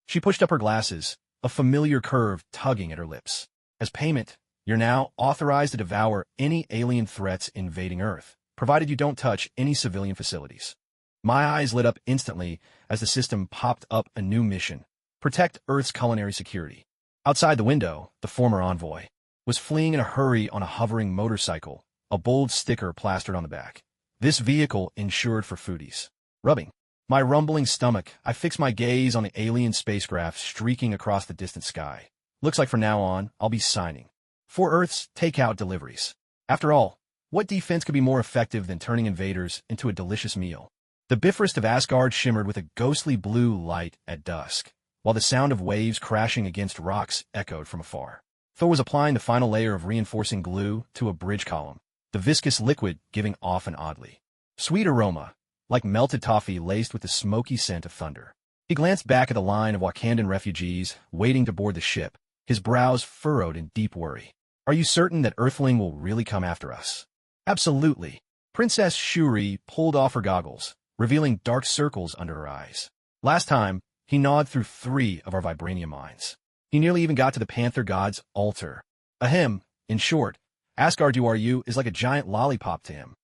She pushed up her glasses, a familiar curve tugging at her lips. As payment, you're now authorized to devour any alien threats invading Earth, provided you don't touch any civilian facilities. My eyes lit up instantly as the system popped up a new mission. Protect Earth's culinary security. Outside the window, the former envoy was fleeing in a hurry on a hovering motorcycle, a bold sticker plastered on the back. This vehicle insured for foodies. Rubbing My rumbling stomach, I fix my gaze on the alien spacecraft streaking across the distant sky. Looks like from now on, I'll be signing for Earth's takeout deliveries. After all, what defense could be more effective than turning invaders into a delicious meal? The Bifrost of Asgard shimmered with a ghostly blue light at dusk, while the sound of waves crashing against rocks echoed from afar. Thor was applying the final layer of reinforcing glue to a bridge column, the viscous liquid giving off an oddly sweet aroma, like melted toffee laced with the smoky scent of thunder. He glanced back at the line of Wakandan refugees waiting to board the ship, his brows furrowed in deep worry. Are you certain that Earthling will really come after us? Absolutely. Princess Shuri pulled off her goggles, revealing dark circles under her eyes. Last time, he gnawed through 3 of our Vibranium mines. He nearly even got to the Panther God's altar. Ahem, in short, Asgard URU is like a giant lollipop to him.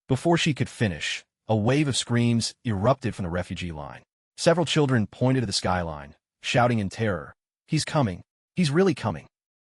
Before she could finish, a wave of screams erupted from the refugee line. Several children pointed to the skyline, shouting in terror, "He's coming! He's really coming!"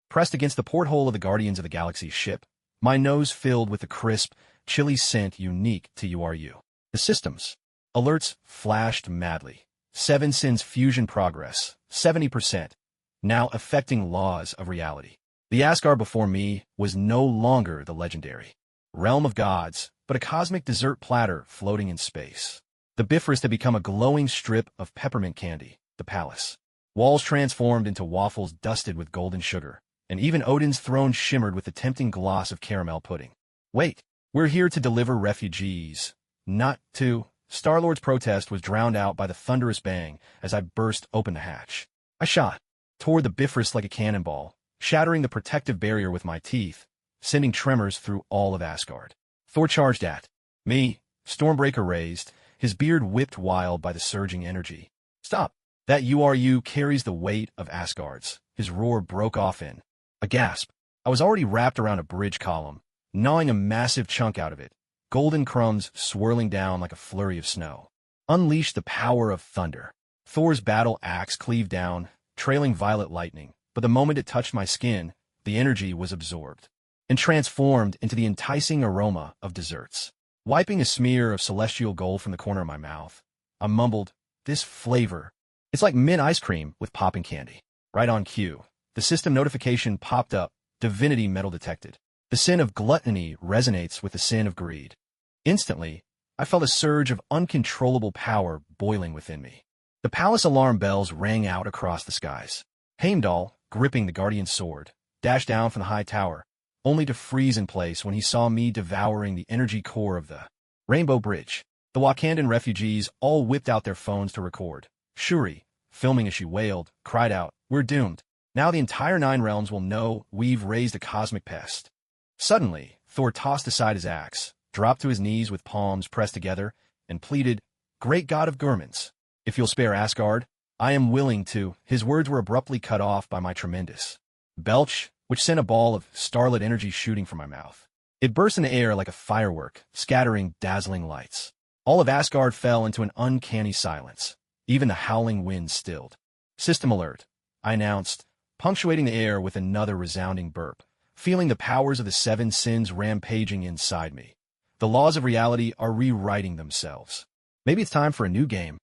Pressed against the porthole of the Guardians of the Galaxy ship, my nose filled with the crisp, chilly scent unique to URU. The system's alerts flashed madly. 7 Sins fusion progress, 70%, now affecting laws of reality. The Asgard before me was no longer the legendary realm of gods, but a cosmic dessert platter floating in space. The Bifrost had become a glowing strip of peppermint candy, the palace. Walls transformed into waffles dusted with golden sugar, and even Odin's throne shimmered with the tempting gloss of caramel pudding. Wait, we're here to deliver refugees, not to... Star-Lord's protest was drowned out by the thunderous bang as I burst open the hatch. I shot toward the Bifrost like a cannonball, shattering the protective barrier with my teeth, sending tremors through all of Asgard. Thor charged at me, Stormbreaker raised, his beard whipped wild by the surging energy. Stop! That URU carries the weight of Asgard's. His roar broke off in a gasp. I was already wrapped around a bridge column, gnawing a massive chunk out of it, golden crumbs swirling down like a flurry of snow. Unleash the power of thunder. Thor's battle axe cleaved down, trailing violet lightning, but the moment it touched my skin, the energy was absorbed and transformed into the enticing aroma of desserts. Wiping a smear of celestial gold from the corner of my mouth, I mumbled, "This flavor. It's like mint ice cream with popping candy." Right on cue, the system notification popped up, divinity metal detected. The sin of gluttony resonates with the sin of greed. Instantly, I felt a surge of uncontrollable power boiling within me. The palace alarm bells rang out across the skies. Heimdall, gripping the guardian's sword, dashed down from the high tower, only to freeze in place when he saw me devouring the energy core of the Rainbow Bridge. The Wakandan refugees all whipped out their phones to record. Shuri, filming as she wailed, cried out, "We're doomed. Now the entire 9 realms will know we've raised a cosmic pest." Suddenly, Thor tossed aside his axe, dropped to his knees with palms pressed together, and pleaded, "Great god of Gurmans, if you'll spare Asgard, I am willing to." His words were abruptly cut off by my tremendous belch, which sent a ball of starlit energy shooting from my mouth. It burst in the air like a firework, scattering dazzling lights. All of Asgard fell into an uncanny silence. Even the howling wind stilled. "System alert," I announced, punctuating the air with another resounding burp, feeling the powers of the 7 sins rampaging inside me. The laws of reality are rewriting themselves. Maybe it's time for a new game.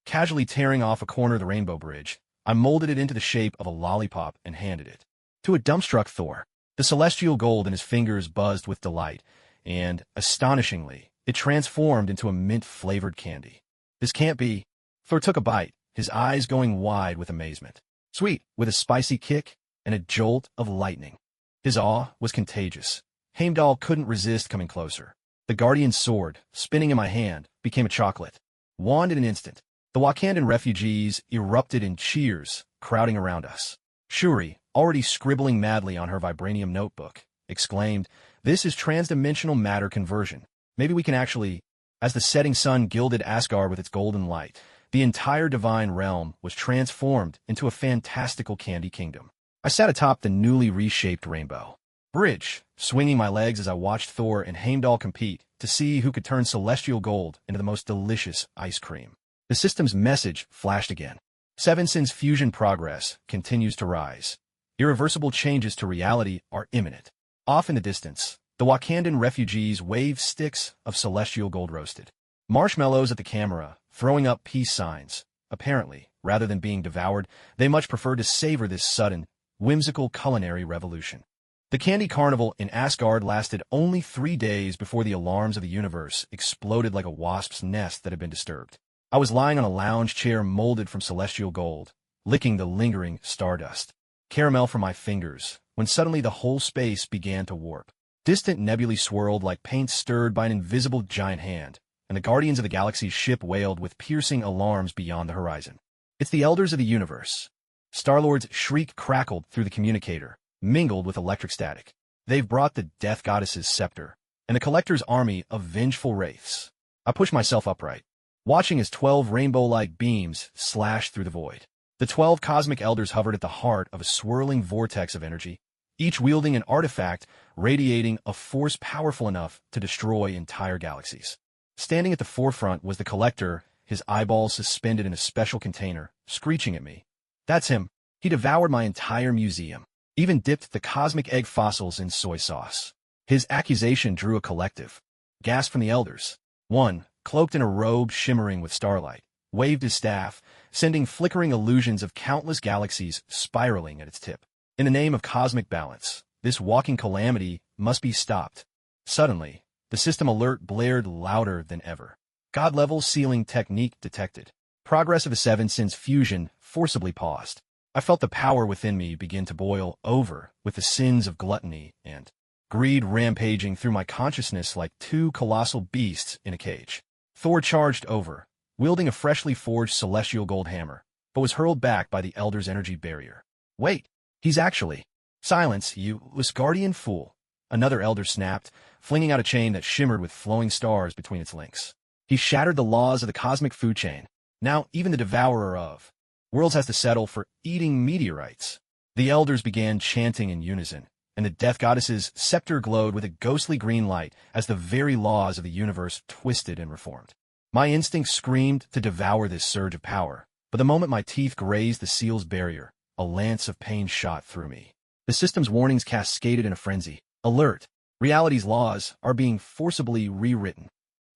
Casually tearing off a corner of the Rainbow Bridge, I molded it into the shape of a lollipop and handed it to a dumbstruck Thor. The celestial gold in his fingers buzzed with delight, and, astonishingly, it transformed into a mint-flavored candy. "This can't be." Thor took a bite, his eyes going wide with amazement. Sweet, with a spicy kick and a jolt of lightning. His awe was contagious. Heimdall couldn't resist coming closer. The guardian's sword, spinning in my hand, became a chocolate wand in an instant. The Wakandan refugees erupted in cheers, crowding around us. Shuri, already scribbling madly on her Vibranium notebook, exclaimed, "This is transdimensional matter conversion. Maybe we can actually..." As the setting sun gilded Asgard with its golden light, the entire divine realm was transformed into a fantastical candy kingdom. I sat atop the newly reshaped rainbow bridge, swinging my legs as I watched Thor and Heimdall compete to see who could turn celestial gold into the most delicious ice cream. The system's message flashed again. 7 Sins fusion progress continues to rise. Irreversible changes to reality are imminent. Off in the distance, the Wakandan refugees wave sticks of celestial gold roasted marshmallows at the camera, throwing up peace signs. Apparently, rather than being devoured, they much preferred to savor this sudden, whimsical culinary revolution. The candy carnival in Asgard lasted only 3 days before the alarms of the universe exploded like a wasp's nest that had been disturbed. I was lying on a lounge chair molded from celestial gold, licking the lingering stardust. Caramel from my fingers, when suddenly the whole space began to warp. Distant nebulae swirled like paint stirred by an invisible giant hand, and the Guardians of the Galaxy's ship wailed with piercing alarms beyond the horizon. It's the Elders of the Universe. Star-Lord's shriek crackled through the communicator, mingled with electric static. They've brought the Death Goddess's scepter, and the Collector's army of vengeful wraiths. I pushed myself upright, watching as 12 rainbow-like beams slashed through the void. The 12 cosmic elders hovered at the heart of a swirling vortex of energy, each wielding an artifact radiating a force powerful enough to destroy entire galaxies. Standing at the forefront was the Collector, his eyeballs suspended in a special container, screeching at me. That's him. He devoured my entire museum, even dipped the cosmic egg fossils in soy sauce. His accusation drew a collective gasp from the elders. One, cloaked in a robe shimmering with starlight, waved his staff, sending flickering illusions of countless galaxies spiraling at its tip. In the name of cosmic balance, this walking calamity must be stopped. Suddenly, the system alert blared louder than ever. God-level sealing technique detected. Progress of the Seven Sins fusion forcibly paused. I felt the power within me begin to boil over with the sins of gluttony and greed rampaging through my consciousness like two colossal beasts in a cage. Thor charged over, wielding a freshly forged celestial gold hammer, but was hurled back by the Elder's energy barrier. Wait, he's actually... Silence, you Asgardian fool. Another Elder snapped, flinging out a chain that shimmered with flowing stars between its links. He shattered the laws of the cosmic food chain. Now, even the devourer of worlds has to settle for eating meteorites. The Elders began chanting in unison, and the Death Goddess's scepter glowed with a ghostly green light as the very laws of the universe twisted and reformed. My instinct screamed to devour this surge of power, but the moment my teeth grazed the seal's barrier, a lance of pain shot through me. The system's warnings cascaded in a frenzy. Alert! Reality's laws are being forcibly rewritten.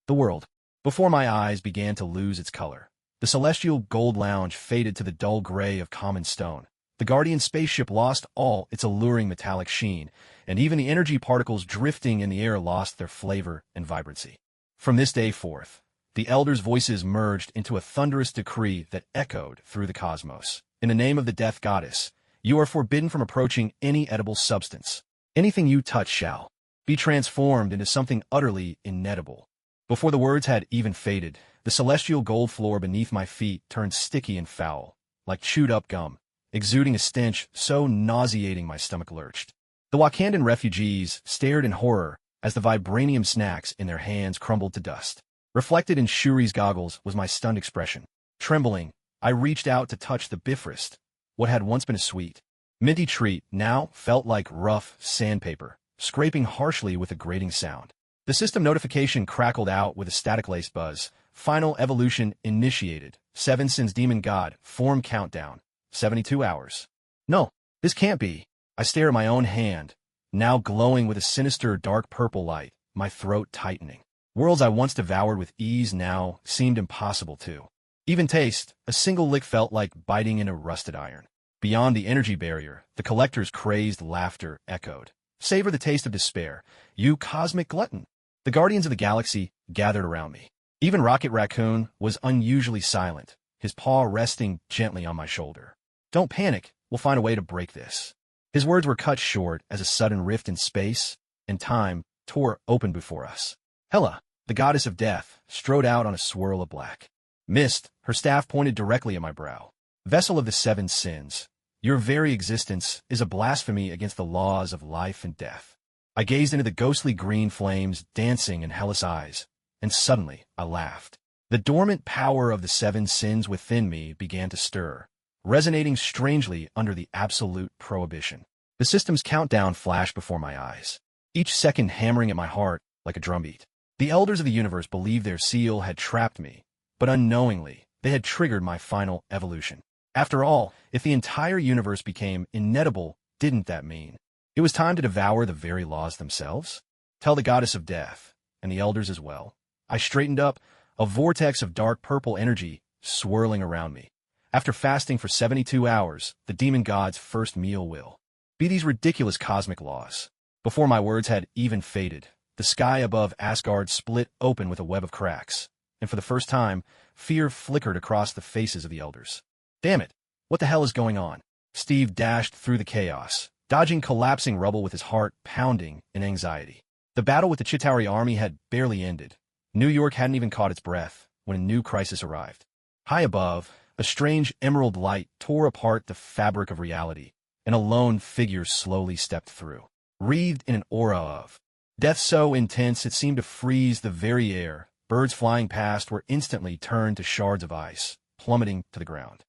The world, before my eyes, began to lose its color. The celestial gold lounge faded to the dull gray of common stone. The Guardian spaceship lost all its alluring metallic sheen, and even the energy particles drifting in the air lost their flavor and vibrancy. From this day forth, the Elders' voices merged into a thunderous decree that echoed through the cosmos. In the name of the Death Goddess, you are forbidden from approaching any edible substance. Anything you touch shall be transformed into something utterly inedible. Before the words had even faded, the celestial gold floor beneath my feet turned sticky and foul, like chewed-up gum, exuding a stench so nauseating my stomach lurched. The Wakandan refugees stared in horror as the vibranium snacks in their hands crumbled to dust. Reflected in Shuri's goggles was my stunned expression. Trembling, I reached out to touch the Bifrost. What had once been a sweet, minty treat now felt like rough sandpaper, scraping harshly with a grating sound. The system notification crackled out with a static-laced buzz. Final evolution initiated. Seven Sins Demon God, form countdown. 72 hours. No, this can't be. I stare at my own hand, now glowing with a sinister dark purple light, my throat tightening. Worlds I once devoured with ease now seemed impossible to even taste. A single lick felt like biting into rusted iron. Beyond the energy barrier, the Collector's crazed laughter echoed. Savor the taste of despair, you cosmic glutton. The Guardians of the Galaxy gathered around me. Even Rocket Raccoon was unusually silent, his paw resting gently on my shoulder. Don't panic, we'll find a way to break this. His words were cut short as a sudden rift in space and time tore open before us. Hela, the goddess of death, strode out on a swirl of black mist, her staff pointed directly at my brow. Vessel of the Seven Sins, your very existence is a blasphemy against the laws of life and death. I gazed into the ghostly green flames dancing in Hela's eyes, and suddenly I laughed. The dormant power of the Seven Sins within me began to stir, resonating strangely under the absolute prohibition. The system's countdown flashed before my eyes, each second hammering at my heart like a drumbeat. The Elders of the Universe believed their seal had trapped me, but unknowingly, they had triggered my final evolution. After all, if the entire universe became inedible, didn't that mean it was time to devour the very laws themselves? Tell the goddess of death, and the Elders as well. I straightened up, a vortex of dark purple energy swirling around me. After fasting for 72 hours, the demon god's first meal will be these ridiculous cosmic laws. Before my words had even faded, the sky above Asgard split open with a web of cracks, and for the first time, fear flickered across the faces of the elders. Damn it! What the hell is going on? Steve dashed through the chaos, dodging collapsing rubble with his heart pounding in anxiety. The battle with the Chitauri army had barely ended. New York hadn't even caught its breath when a new crisis arrived. High above, a strange emerald light tore apart the fabric of reality, and a lone figure slowly stepped through, wreathed in an aura of death so intense it seemed to freeze the very air. Birds flying past were instantly turned to shards of ice, plummeting to the ground.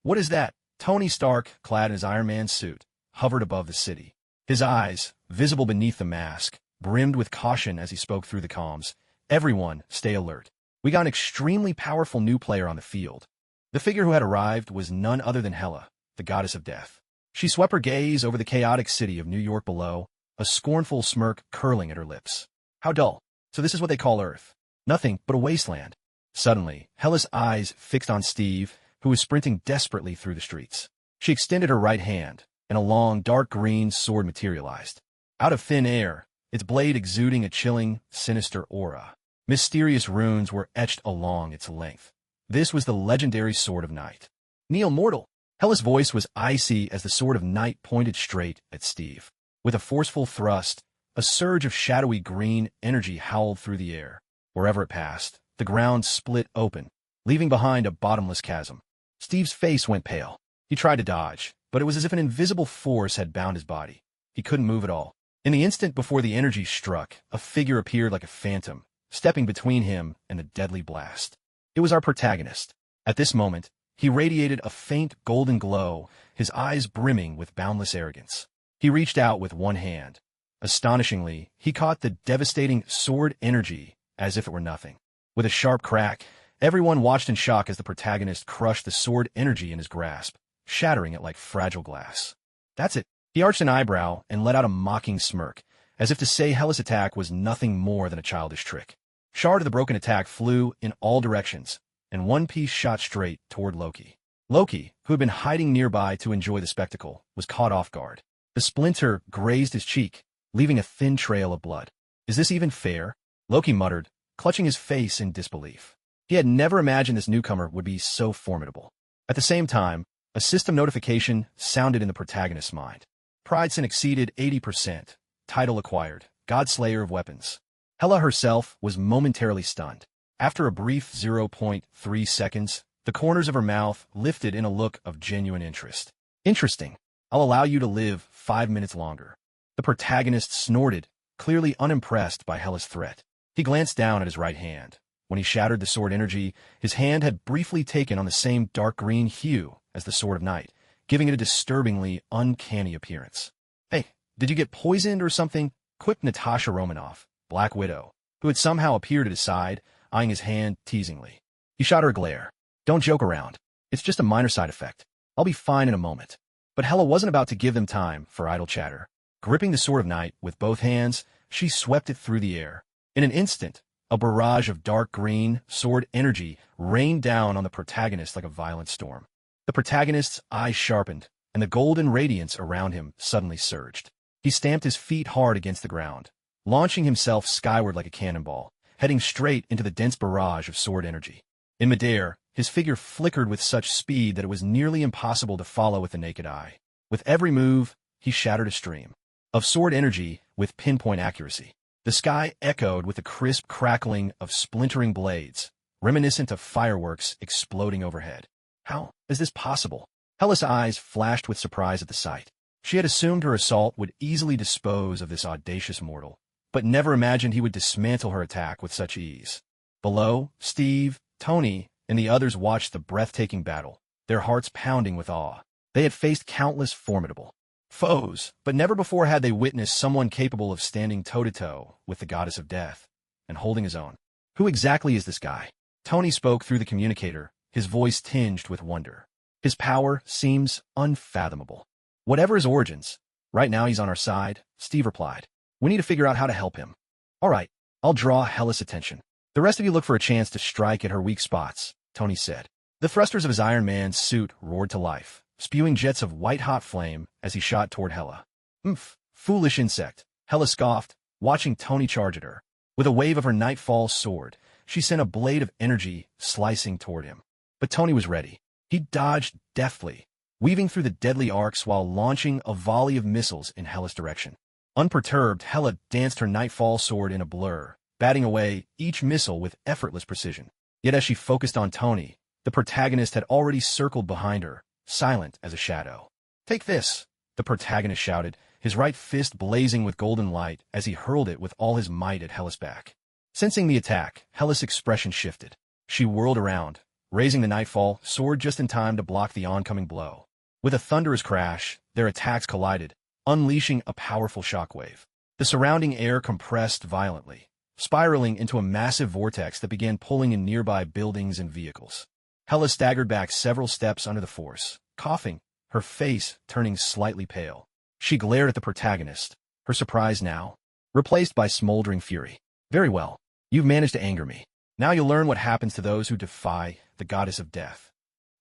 What is that? Tony Stark, clad in his Iron Man suit, hovered above the city. His eyes, visible beneath the mask, brimmed with caution as he spoke through the comms. Everyone, stay alert. We got an extremely powerful new player on the field. The figure who had arrived was none other than Hela, the goddess of death. She swept her gaze over the chaotic city of New York below, a scornful smirk curling at her lips. How dull. So this is what they call Earth. Nothing but a wasteland. Suddenly, Hela's eyes fixed on Steve, who was sprinting desperately through the streets. She extended her right hand, and a long, dark green sword materialized. Out of thin air, its blade exuding a chilling, sinister aura. Mysterious runes were etched along its length. This was the legendary Sword of Night. Kneel mortal! Hela's voice was icy as the Sword of Night pointed straight at Steve. With a forceful thrust, a surge of shadowy green energy howled through the air. Wherever it passed, the ground split open, leaving behind a bottomless chasm. Steve's face went pale. He tried to dodge, but it was as if an invisible force had bound his body. He couldn't move at all. In the instant before the energy struck, a figure appeared like a phantom, stepping between him and the deadly blast. It was our protagonist. At this moment, he radiated a faint golden glow, his eyes brimming with boundless arrogance. He reached out with one hand. Astonishingly, he caught the devastating sword energy as if it were nothing. With a sharp crack, everyone watched in shock as the protagonist crushed the sword energy in his grasp, shattering it like fragile glass. That's it. He arched an eyebrow and let out a mocking smirk, as if to say Hela's attack was nothing more than a childish trick. Shard of the broken attack flew in all directions, and one piece shot straight toward Loki. Loki, who had been hiding nearby to enjoy the spectacle, was caught off guard. The splinter grazed his cheek, leaving a thin trail of blood. Is this even fair? Loki muttered, clutching his face in disbelief. He had never imagined this newcomer would be so formidable. At the same time, a system notification sounded in the protagonist's mind. Pride exceeded 80%. Title acquired. Godslayer of weapons. Hela herself was momentarily stunned. After a brief 0.3 seconds, the corners of her mouth lifted in a look of genuine interest. Interesting. I'll allow you to live 5 minutes longer. The protagonist snorted, clearly unimpressed by Hela's threat. He glanced down at his right hand. When he shattered the sword energy, his hand had briefly taken on the same dark green hue as the Sword of Night, giving it a disturbingly uncanny appearance. Hey, did you get poisoned or something? Quipped Natasha Romanoff, Black Widow, who had somehow appeared at his side, eyeing his hand teasingly. He shot her a glare. Don't joke around. It's just a minor side effect. I'll be fine in a moment. But Hela wasn't about to give them time for idle chatter. Gripping the Sword of Night with both hands, she swept it through the air. In an instant, a barrage of dark green sword energy rained down on the protagonist like a violent storm. The protagonist's eyes sharpened, and the golden radiance around him suddenly surged. He stamped his feet hard against the ground, launching himself skyward like a cannonball, heading straight into the dense barrage of sword energy. In midair, his figure flickered with such speed that it was nearly impossible to follow with the naked eye. With every move, he shattered a stream of sword energy with pinpoint accuracy. The sky echoed with the crisp crackling of splintering blades, reminiscent of fireworks exploding overhead. How is this possible? Hela's eyes flashed with surprise at the sight. She had assumed her assault would easily dispose of this audacious mortal, but never imagined he would dismantle her attack with such ease. Below, Steve, Tony, and the others watched the breathtaking battle, their hearts pounding with awe. They had faced countless formidable foes, but never before had they witnessed someone capable of standing toe-to-toe with the goddess of death and holding his own. Who exactly is this guy? Tony spoke through the communicator, his voice tinged with wonder. His power seems unfathomable. Whatever his origins, right now he's on our side, Steve replied. We need to figure out how to help him. All right, I'll draw Hela's attention. The rest of you look for a chance to strike at her weak spots, Tony said. The thrusters of his Iron Man suit roared to life, spewing jets of white-hot flame as he shot toward Hela. "Oomph, foolish insect," Hela scoffed, watching Tony charge at her. With a wave of her Nightfall sword, she sent a blade of energy slicing toward him. But Tony was ready. He dodged deftly, weaving through the deadly arcs while launching a volley of missiles in Hela's direction. Unperturbed, Hela danced her Nightfall sword in a blur, batting away each missile with effortless precision. Yet as she focused on Tony, the protagonist had already circled behind her, silent as a shadow. "Take this," the protagonist shouted, his right fist blazing with golden light as he hurled it with all his might at Hela's back. Sensing the attack, Hela's expression shifted. She whirled around, raising the Nightfall sword just in time to block the oncoming blow. With a thunderous crash, their attacks collided, unleashing a powerful shockwave. The surrounding air compressed violently, spiraling into a massive vortex that began pulling in nearby buildings and vehicles. Hela staggered back several steps under the force, coughing, her face turning slightly pale. She glared at the protagonist, her surprise now replaced by smoldering fury. "Very well. You've managed to anger me. Now you'll learn what happens to those who defy the goddess of death."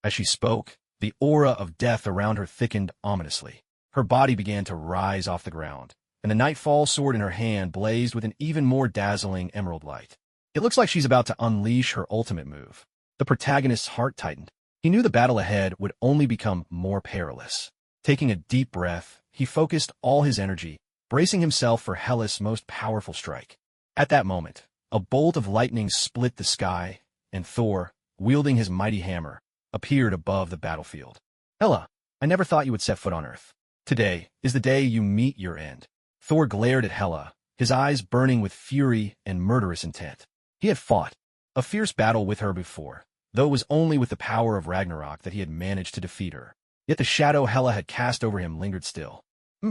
As she spoke, the aura of death around her thickened ominously. Her body began to rise off the ground, and the Nightfall sword in her hand blazed with an even more dazzling emerald light. It looks like she's about to unleash her ultimate move. The protagonist's heart tightened. He knew the battle ahead would only become more perilous. Taking a deep breath, he focused all his energy, bracing himself for Hela's most powerful strike. At that moment, a bolt of lightning split the sky, and Thor, wielding his mighty hammer, appeared above the battlefield. "Hela, I never thought you would set foot on Earth. Today is the day you meet your end." Thor glared at Hela, his eyes burning with fury and murderous intent. He had fought a fierce battle with her before, though it was only with the power of Ragnarok that he had managed to defeat her. Yet the shadow Hela had cast over him lingered still.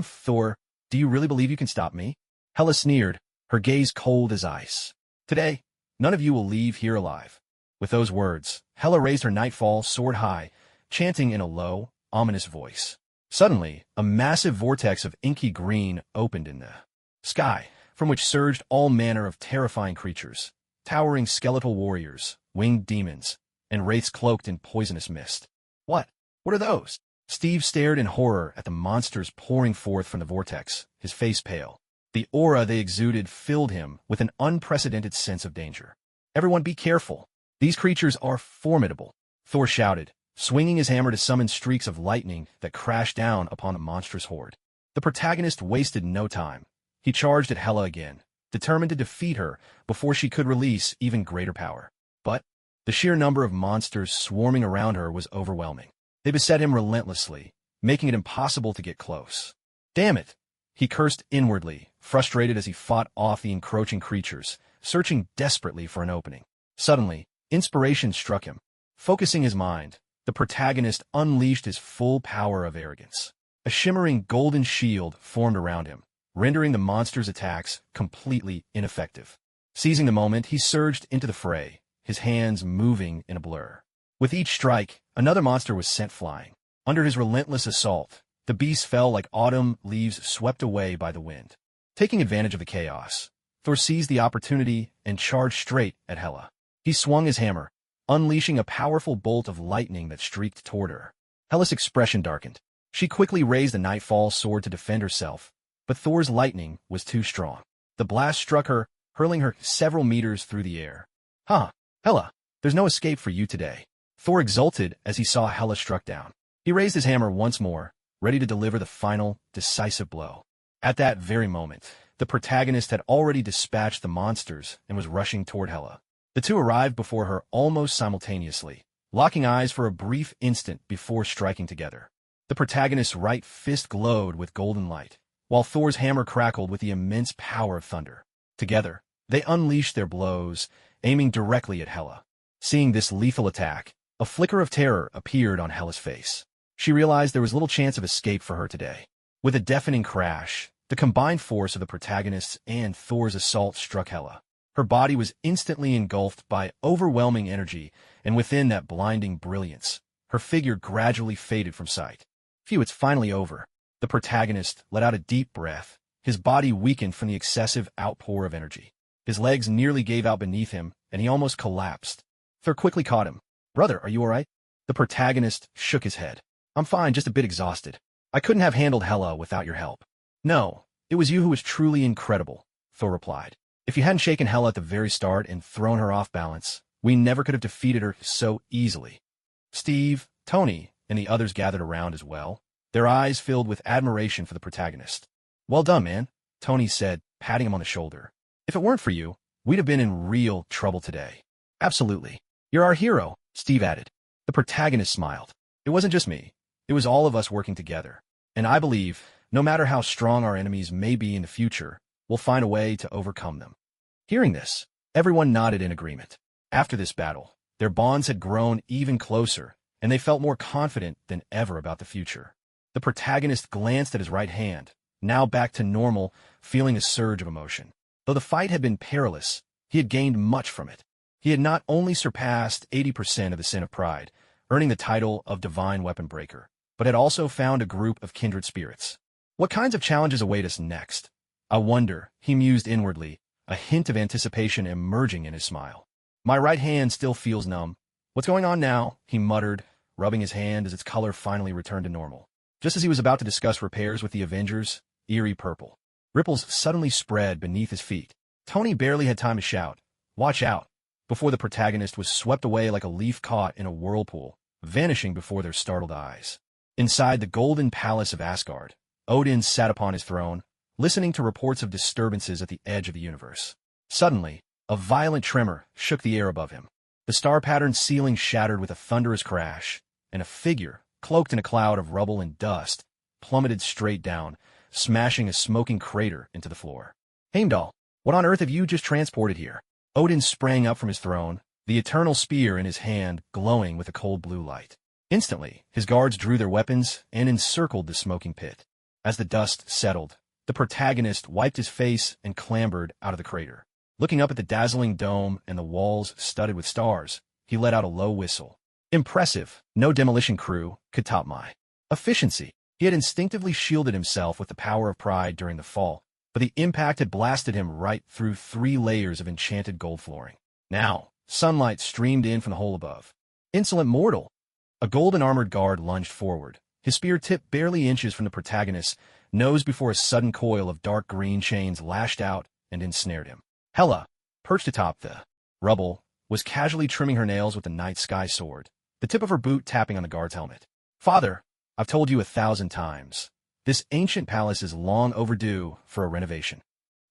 Thor, do you really believe you can stop me?" Hela sneered, her gaze cold as ice. "Today, none of you will leave here alive." With those words, Hela raised her Nightfall sword high, chanting in a low, ominous voice. Suddenly, a massive vortex of inky green opened in the sky, from which surged all manner of terrifying creatures, towering skeletal warriors, winged demons, and wraiths cloaked in poisonous mist. What are those?" Steve stared in horror at the monsters pouring forth from the vortex, his face pale. The aura they exuded filled him with an unprecedented sense of danger. "Everyone be careful. These creatures are formidable," Thor shouted, swinging his hammer to summon streaks of lightning that crashed down upon the monstrous horde. The protagonist wasted no time. He charged at Hela again, determined to defeat her before she could release even greater power. But the sheer number of monsters swarming around her was overwhelming. They beset him relentlessly, making it impossible to get close. "Damn it!" he cursed inwardly, frustrated as he fought off the encroaching creatures, searching desperately for an opening. Suddenly, inspiration struck him. Focusing his mind, the protagonist unleashed his full power of arrogance. A shimmering golden shield formed around him, rendering the monster's attacks completely ineffective. Seizing the moment, he surged into the fray, his hands moving in a blur. With each strike, another monster was sent flying. Under his relentless assault, the beast fell like autumn leaves swept away by the wind. Taking advantage of the chaos, Thor seized the opportunity and charged straight at Hela. He swung his hammer, unleashing a powerful bolt of lightning that streaked toward her. Hela's expression darkened. She quickly raised the Nightfall sword to defend herself, but Thor's lightning was too strong. The blast struck her, hurling her several meters through the air. Hela, there's no escape for you today." Thor exulted as he saw Hela struck down. He raised his hammer once more, ready to deliver the final, decisive blow. At that very moment, the protagonist had already dispatched the monsters and was rushing toward Hela. The two arrived before her almost simultaneously, locking eyes for a brief instant before striking together. The protagonist's right fist glowed with golden light, while Thor's hammer crackled with the immense power of thunder. Together, they unleashed their blows, aiming directly at Hela. Seeing this lethal attack, a flicker of terror appeared on Hela's face. She realized there was little chance of escape for her today. With a deafening crash, the combined force of the protagonists and Thor's assault struck Hela. Her body was instantly engulfed by overwhelming energy, and within that blinding brilliance, her figure gradually faded from sight. "Phew, it's finally over." The protagonist let out a deep breath, his body weakened from the excessive outpour of energy. His legs nearly gave out beneath him, and he almost collapsed. Thor quickly caught him. "Brother, are you all right?" The protagonist shook his head. "I'm fine, just a bit exhausted. I couldn't have handled Hela without your help." "No, it was you who was truly incredible," Thor replied. "If you hadn't shaken Hela at the very start and thrown her off balance, we never could have defeated her so easily." Steve, Tony, and the others gathered around as well, their eyes filled with admiration for the protagonist. "Well done, man," Tony said, patting him on the shoulder. "If it weren't for you, we'd have been in real trouble today." "Absolutely. You're our hero," Steve added. The protagonist smiled. "It wasn't just me. It was all of us working together. And I believe, no matter how strong our enemies may be in the future, we'll find a way to overcome them." Hearing this, everyone nodded in agreement. After this battle, their bonds had grown even closer, and they felt more confident than ever about the future. The protagonist glanced at his right hand, now back to normal, feeling a surge of emotion. Though the fight had been perilous, he had gained much from it. He had not only surpassed 80% of the Sin of Pride, earning the title of Divine Weapon Breaker, but had also found a group of kindred spirits. What kinds of challenges await us next? I wonder, he mused inwardly, a hint of anticipation emerging in his smile. My right hand still feels numb. "What's going on now?" he muttered, rubbing his hand as its color finally returned to normal. Just as he was about to discuss repairs with the Avengers, eerie purple ripples suddenly spread beneath his feet. Tony barely had time to shout, "Watch out," before the protagonist was swept away like a leaf caught in a whirlpool, vanishing before their startled eyes. Inside the golden palace of Asgard, Odin sat upon his throne, listening to reports of disturbances at the edge of the universe. Suddenly, a violent tremor shook the air above him. The star-patterned ceiling shattered with a thunderous crash, and a figure, cloaked in a cloud of rubble and dust, plummeted straight down, smashing a smoking crater into the floor. "Heimdall, what on earth have you just transported here?" Odin sprang up from his throne, the eternal spear in his hand glowing with a cold blue light. Instantly, his guards drew their weapons and encircled the smoking pit. As the dust settled, the protagonist wiped his face and clambered out of the crater. Looking up at the dazzling dome and the walls studded with stars, he let out a low whistle. Impressive. No demolition crew could top my efficiency. He had instinctively shielded himself with the power of pride during the fall, but the impact had blasted him right through 3 layers of enchanted gold flooring. Now, sunlight streamed in from the hole above. "Insolent mortal!" A golden armored guard lunged forward, his spear tipped barely inches from the protagonist's nose before a sudden coil of dark green chains lashed out and ensnared him. Hela, perched atop the rubble, was casually trimming her nails with the night sky sword, the tip of her boot tapping on the guard's helmet. "Father, I've told you 1,000 times. This ancient palace is long overdue for a renovation."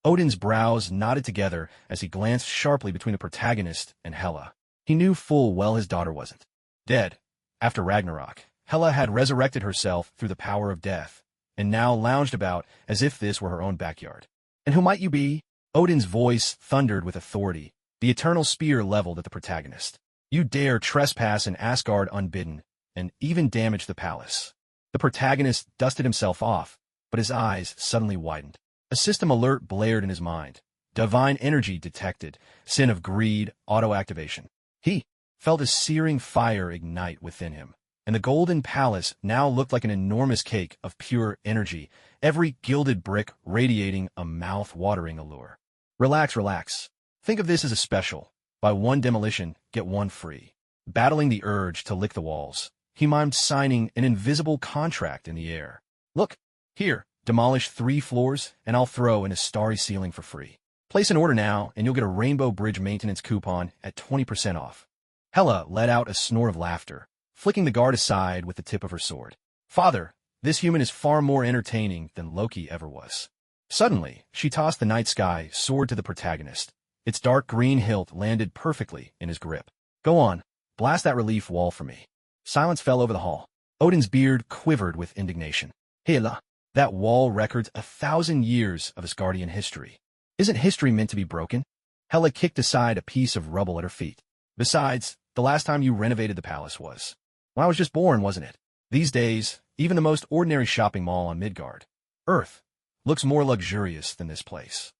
Odin's brows knotted together as he glanced sharply between the protagonist and Hela. He knew full well his daughter wasn't dead. After Ragnarok, Hela had resurrected herself through the power of death, and now lounged about as if this were her own backyard. "And who might you be?" Odin's voice thundered with authority, the eternal spear leveled at the protagonist. "You dare trespass in Asgard unbidden, and even damage the palace." The protagonist dusted himself off, but his eyes suddenly widened. A system alert blared in his mind. Divine energy detected. Sin of greed, auto-activation. He felt a searing fire ignite within him, and the golden palace now looked like an enormous cake of pure energy, every gilded brick radiating a mouth-watering allure. Relax, relax. Think of this as a special. Buy 1 demolition, get 1 free. Battling the urge to lick the walls, he mimed signing an invisible contract in the air. "Look, here, demolish 3 floors, and I'll throw in a starry ceiling for free. Place an order now, and you'll get a Rainbow Bridge maintenance coupon at 20% off." Hela let out a snore of laughter, flicking the guard aside with the tip of her sword. "Father, this human is far more entertaining than Loki ever was." Suddenly, she tossed the night sky sword to the protagonist. Its dark green hilt landed perfectly in his grip. "Go on, blast that relief wall for me." Silence fell over the hall. Odin's beard quivered with indignation. "Hela, that wall records 1,000 years of Asgardian history. Isn't history meant to be broken?" Hela kicked aside a piece of rubble at her feet. "Besides, the last time you renovated the palace was when I was just born, wasn't it? These days, even the most ordinary shopping mall on Midgard, Earth, looks more luxurious than this place."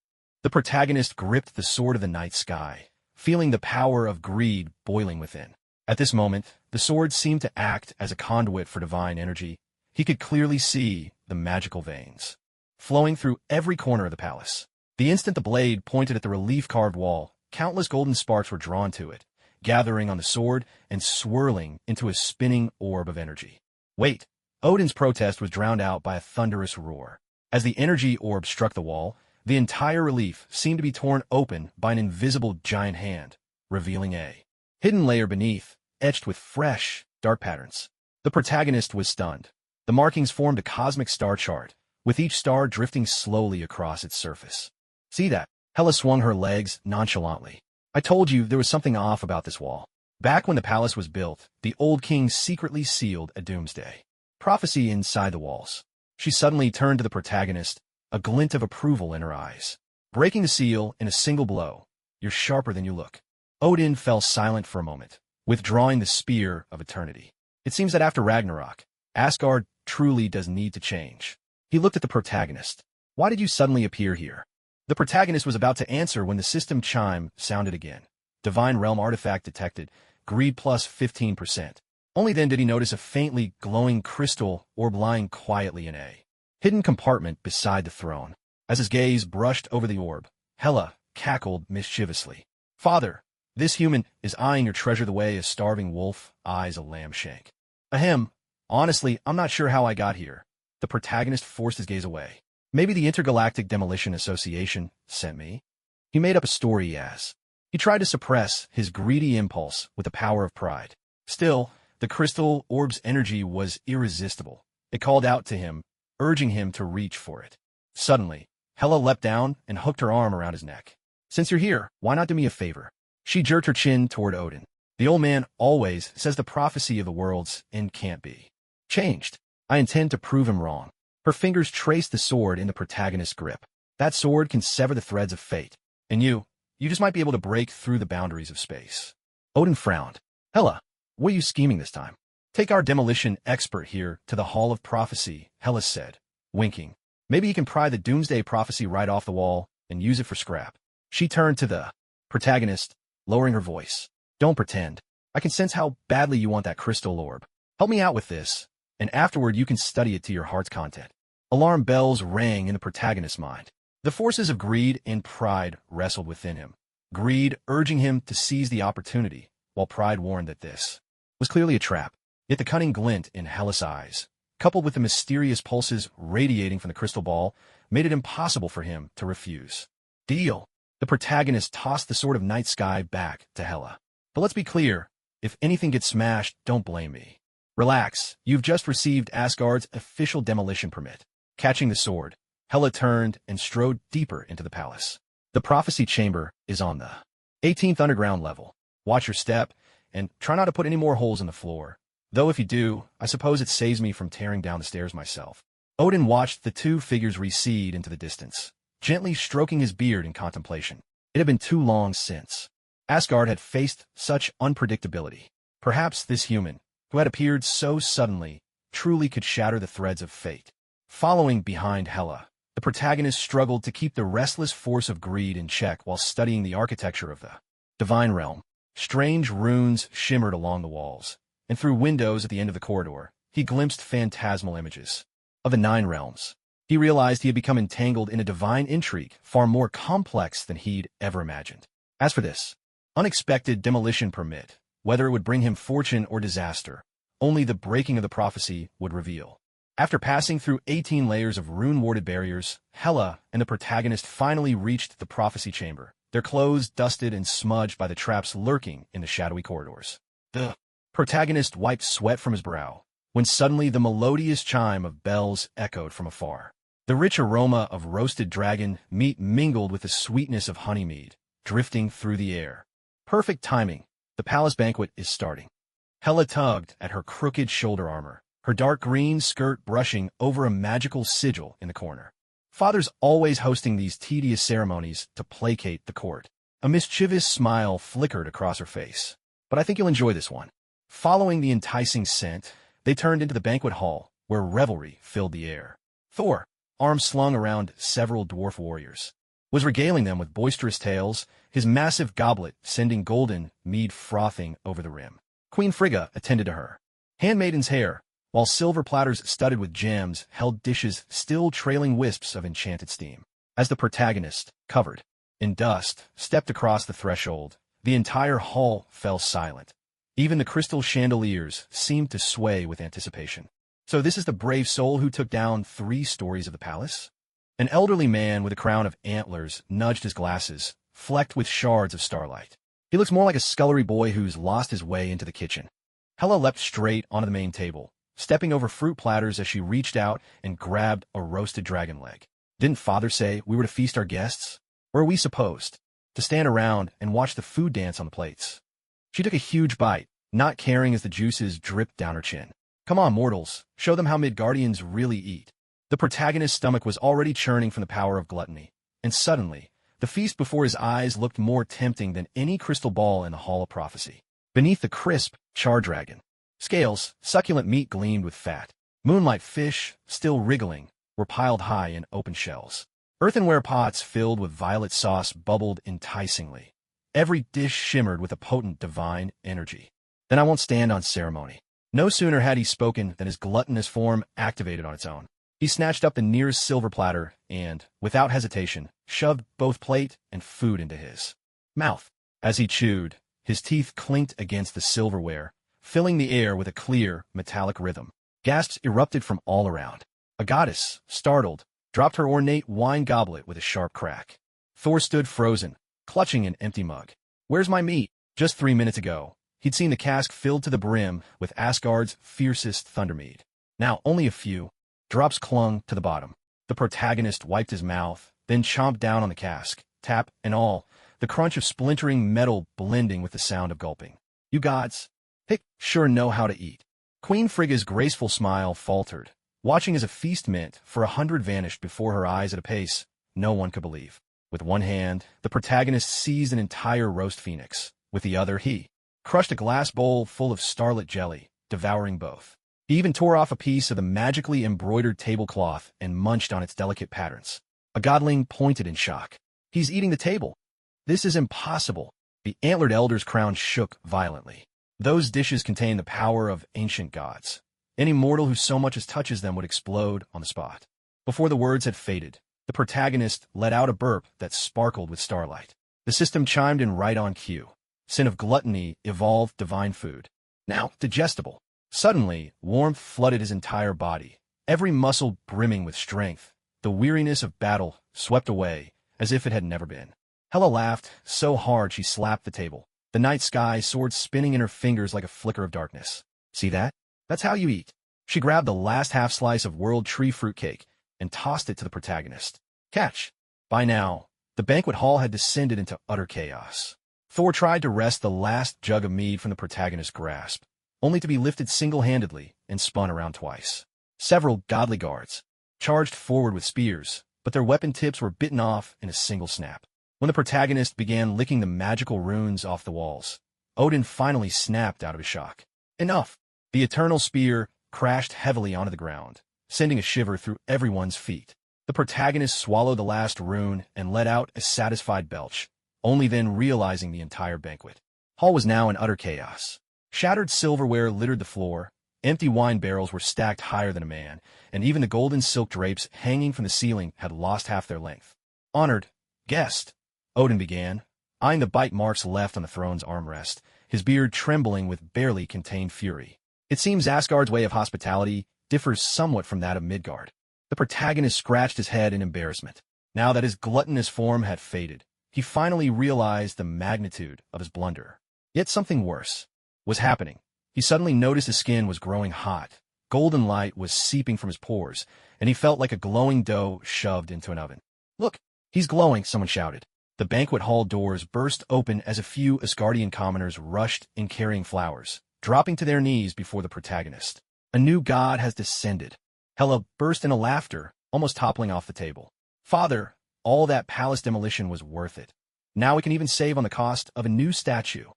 The protagonist gripped the sword of the night sky, feeling the power of greed boiling within. At this moment, the sword seemed to act as a conduit for divine energy. He could clearly see the magical veins flowing through every corner of the palace. The instant the blade pointed at the relief-carved wall, countless golden sparks were drawn to it, gathering on the sword and swirling into a spinning orb of energy. Wait! Odin's protest was drowned out by a thunderous roar. As the energy orb struck the wall, the entire relief seemed to be torn open by an invisible giant hand, revealing a hidden layer beneath, etched with fresh, dark patterns. The protagonist was stunned. The markings formed a cosmic star chart, with each star drifting slowly across its surface. See that? Hela swung her legs nonchalantly. I told you there was something off about this wall. Back when the palace was built, the old king secretly sealed a doomsday prophecy inside the walls. She suddenly turned to the protagonist, a glint of approval in her eyes. Breaking the seal in a single blow. You're sharper than you look. Odin fell silent for a moment, withdrawing the spear of eternity. It seems that after Ragnarok, Asgard truly does need to change. He looked at the protagonist. Why did you suddenly appear here? The protagonist was about to answer when the system chime sounded again. Divine Realm artifact detected. Greed plus 15%. Only then did he notice a faintly glowing crystal orb lying quietly in a hidden compartment beside the throne. As his gaze brushed over the orb, Hela cackled mischievously. Father, this human is eyeing your treasure the way a starving wolf eyes a lamb shank. Ahem. Honestly, I'm not sure how I got here. The protagonist forced his gaze away. Maybe the Intergalactic Demolition Association sent me. He made up a story as. He tried to suppress his greedy impulse with the power of pride. Still, the crystal orb's energy was irresistible. It called out to him, urging him to reach for it. Suddenly, Hela leapt down and hooked her arm around his neck. Since you're here, why not do me a favor? She jerked her chin toward Odin. The old man always says the prophecy of the world's end can't be changed. I intend to prove him wrong. Her fingers traced the sword in the protagonist's grip. That sword can sever the threads of fate. And you just might be able to break through the boundaries of space. Odin frowned. Hela, what are you scheming this time? Take our demolition expert here to the Hall of Prophecy, Hela said, winking. Maybe he can pry the doomsday prophecy right off the wall and use it for scrap. She turned to the protagonist, lowering her voice. Don't pretend. I can sense how badly you want that crystal orb. Help me out with this, and afterward you can study it to your heart's content. Alarm bells rang in the protagonist's mind. The forces of greed and pride wrestled within him. Greed urging him to seize the opportunity, while pride warned that this was clearly a trap. Yet the cunning glint in Hela's eyes, coupled with the mysterious pulses radiating from the crystal ball, made it impossible for him to refuse. Deal. The protagonist tossed the sword of night sky back to Hela. But let's be clear, if anything gets smashed, don't blame me. Relax, you've just received Asgard's official demolition permit. Catching the sword, Hela turned and strode deeper into the palace. The prophecy chamber is on the 18th underground level. Watch your step, and try not to put any more holes in the floor. Though if you do, I suppose it saves me from tearing down the stairs myself. Odin watched the two figures recede into the distance, gently stroking his beard in contemplation. It had been too long since Asgard had faced such unpredictability. Perhaps this human, who had appeared so suddenly, truly could shatter the threads of fate. Following behind Hela, the protagonist struggled to keep the restless force of greed in check while studying the architecture of the Divine Realm. Strange runes shimmered along the walls, and through windows at the end of the corridor, he glimpsed phantasmal images of the Nine Realms. He realized he had become entangled in a divine intrigue far more complex than he'd ever imagined. As for this unexpected demolition permit, whether it would bring him fortune or disaster, only the breaking of the prophecy would reveal. After passing through 18 layers of rune-warded barriers, Hela and the protagonist finally reached the prophecy chamber, their clothes dusted and smudged by the traps lurking in the shadowy corridors. The protagonist wiped sweat from his brow, when suddenly the melodious chime of bells echoed from afar. The rich aroma of roasted dragon meat mingled with the sweetness of honey mead, drifting through the air. Perfect timing. The palace banquet is starting. Hela tugged at her crooked shoulder armor, her dark green skirt brushing over a magical sigil in the corner. Father's always hosting these tedious ceremonies to placate the court. A mischievous smile flickered across her face. But I think you'll enjoy this one. Following the enticing scent, they turned into the banquet hall, where revelry filled the air. Thor, arms slung around several dwarf warriors, was regaling them with boisterous tales, his massive goblet sending golden mead frothing over the rim. Queen Frigga attended to her handmaiden's hair, while silver platters studded with gems held dishes still trailing wisps of enchanted steam. As the protagonist, covered in dust, stepped across the threshold, the entire hall fell silent. Even the crystal chandeliers seemed to sway with anticipation. So this is the brave soul who took down 3 stories of the palace? An elderly man with a crown of antlers nudged his glasses, flecked with shards of starlight. He looks more like a scullery boy who's lost his way into the kitchen. Hela leapt straight onto the main table, stepping over fruit platters as she reached out and grabbed a roasted dragon leg. Didn't Father say we were to feast our guests? Or are we supposed to stand around and watch the food dance on the plates? She took a huge bite, not caring as the juices dripped down her chin. Come on, mortals, show them how Midgardians really eat. The protagonist's stomach was already churning from the power of gluttony, and suddenly, the feast before his eyes looked more tempting than any crystal ball in the Hall of Prophecy. Beneath the crisp, char dragon scales, succulent meat gleamed with fat. Moonlight fish, still wriggling, were piled high in open shells. Earthenware pots filled with violet sauce bubbled enticingly. Every dish shimmered with a potent divine energy. Then I won't stand on ceremony. No sooner had he spoken than his gluttonous form activated on its own. He snatched up the nearest silver platter and, without hesitation, shoved both plate and food into his mouth. As he chewed, his teeth clinked against the silverware, filling the air with a clear, metallic rhythm. Gasps erupted from all around. A goddess, startled, dropped her ornate wine goblet with a sharp crack. Thor stood frozen, clutching an empty mug. Where's my meat? Just 3 minutes ago, he'd seen the cask filled to the brim with Asgard's fiercest thundermead. Now only a few drops clung to the bottom. The protagonist wiped his mouth, then chomped down on the cask, tap and all, the crunch of splintering metal blending with the sound of gulping. You gods, sure know how to eat. Queen Frigga's graceful smile faltered, watching as a feast meant for 100 vanished before her eyes at a pace no one could believe. With one hand, the protagonist seized an entire roast phoenix. With the other, he crushed a glass bowl full of starlit jelly, devouring both. He even tore off a piece of the magically embroidered tablecloth and munched on its delicate patterns. A godling pointed in shock. He's eating the table. This is impossible. The antlered elder's crown shook violently. Those dishes contain the power of ancient gods. Any mortal who so much as touches them would explode on the spot. Before the words had faded, the protagonist let out a burp that sparkled with starlight. The system chimed in right on cue. Sin of gluttony evolved divine food. Now digestible. Suddenly, warmth flooded his entire body, every muscle brimming with strength. The weariness of battle swept away, as if it had never been. Hela laughed so hard she slapped the table. The night sky soared spinning in her fingers like a flicker of darkness. See that? That's how you eat. She grabbed the last half slice of world tree fruitcake and tossed it to the protagonist. Catch! By now, the banquet hall had descended into utter chaos. Thor tried to wrest the last jug of mead from the protagonist's grasp, only to be lifted single-handedly and spun around twice. Several godly guards charged forward with spears, but their weapon tips were bitten off in a single snap. When the protagonist began licking the magical runes off the walls, Odin finally snapped out of his shock. Enough! The eternal spear crashed heavily onto the ground, sending a shiver through everyone's feet. The protagonist swallowed the last rune and let out a satisfied belch, only then realizing the entire banquet hall was now in utter chaos. Shattered silverware littered the floor, empty wine barrels were stacked higher than a man, and even the golden silk drapes hanging from the ceiling had lost half their length. Honored guest, Odin began, eyeing the bite marks left on the throne's armrest, his beard trembling with barely contained fury. It seems Asgard's way of hospitality differs somewhat from that of Midgard. The protagonist scratched his head in embarrassment. Now that his gluttonous form had faded, he finally realized the magnitude of his blunder. Yet something worse was happening. He suddenly noticed his skin was growing hot. Golden light was seeping from his pores, and he felt like a glowing dough shoved into an oven. Look, he's glowing, someone shouted. The banquet hall doors burst open as a few Asgardian commoners rushed in carrying flowers, dropping to their knees before the protagonist. A new god has descended. Hela burst into laughter, almost toppling off the table. Father, all that palace demolition was worth it. Now we can even save on the cost of a new statue.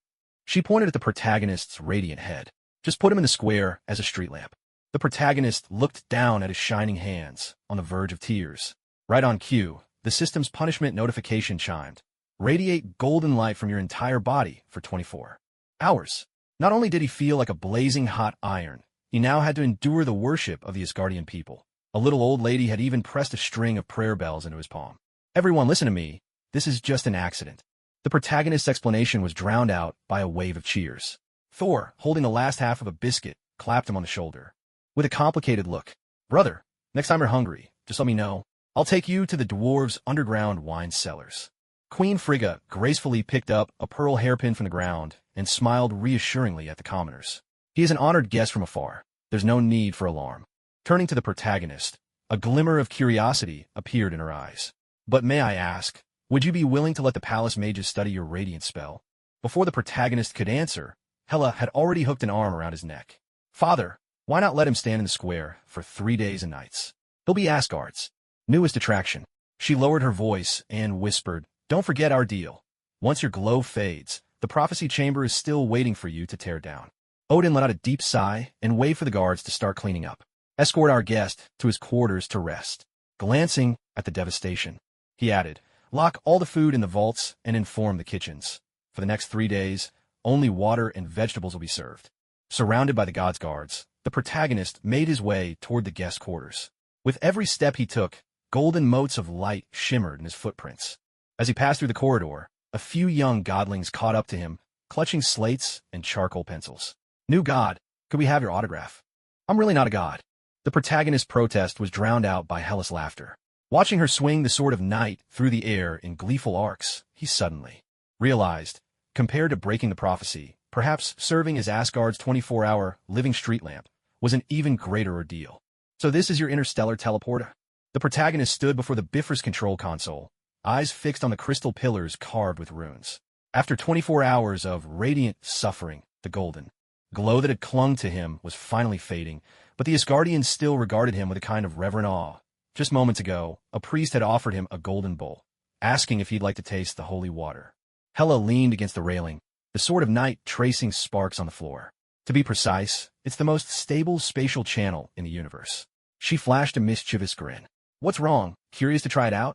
She pointed at the protagonist's radiant head. Just put him in the square as a street lamp. The protagonist looked down at his shining hands, on the verge of tears. Right on cue, the system's punishment notification chimed. Radiate golden light from your entire body for 24 hours. Not only did he feel like a blazing hot iron, he now had to endure the worship of the Asgardian people. A little old lady had even pressed a string of prayer bells into his palm. Everyone listen to me. This is just an accident. The protagonist's explanation was drowned out by a wave of cheers. Thor, holding the last half of a biscuit, clapped him on the shoulder. With a complicated look. Brother, next time you're hungry, just let me know. I'll take you to the dwarves' underground wine cellars. Queen Frigga gracefully picked up a pearl hairpin from the ground and smiled reassuringly at the commoners. He is an honored guest from afar. There's no need for alarm. Turning to the protagonist, a glimmer of curiosity appeared in her eyes. But may I ask, would you be willing to let the palace mages study your radiant spell? Before the protagonist could answer, Hela had already hooked an arm around his neck. Father, why not let him stand in the square for 3 days and nights? He'll be Asgard's newest attraction. She lowered her voice and whispered, don't forget our deal. Once your glow fades, the prophecy chamber is still waiting for you to tear down. Odin let out a deep sigh and waved for the guards to start cleaning up. Escort our guest to his quarters to rest. Glancing at the devastation, he added, lock all the food in the vaults and inform the kitchens. For the next 3 days, only water and vegetables will be served. Surrounded by the gods' guards, the protagonist made his way toward the guest quarters. With every step he took, golden motes of light shimmered in his footprints. As he passed through the corridor, a few young godlings caught up to him, clutching slates and charcoal pencils. New god, could we have your autograph? I'm really not a god. The protagonist's protest was drowned out by Hela's laughter. Watching her swing the sword of night through the air in gleeful arcs, he suddenly realized, compared to breaking the prophecy, perhaps serving as Asgard's 24-hour living street lamp was an even greater ordeal. So this is your interstellar teleporter? The protagonist stood before the Bifrost control console, eyes fixed on the crystal pillars carved with runes. After 24 hours of radiant suffering, the golden glow that had clung to him was finally fading, but the Asgardians still regarded him with a kind of reverent awe. Just moments ago, a priest had offered him a golden bowl, asking if he'd like to taste the holy water. Hela leaned against the railing, the sword of night tracing sparks on the floor. To be precise, it's the most stable spatial channel in the universe. She flashed a mischievous grin. What's wrong? Curious to try it out?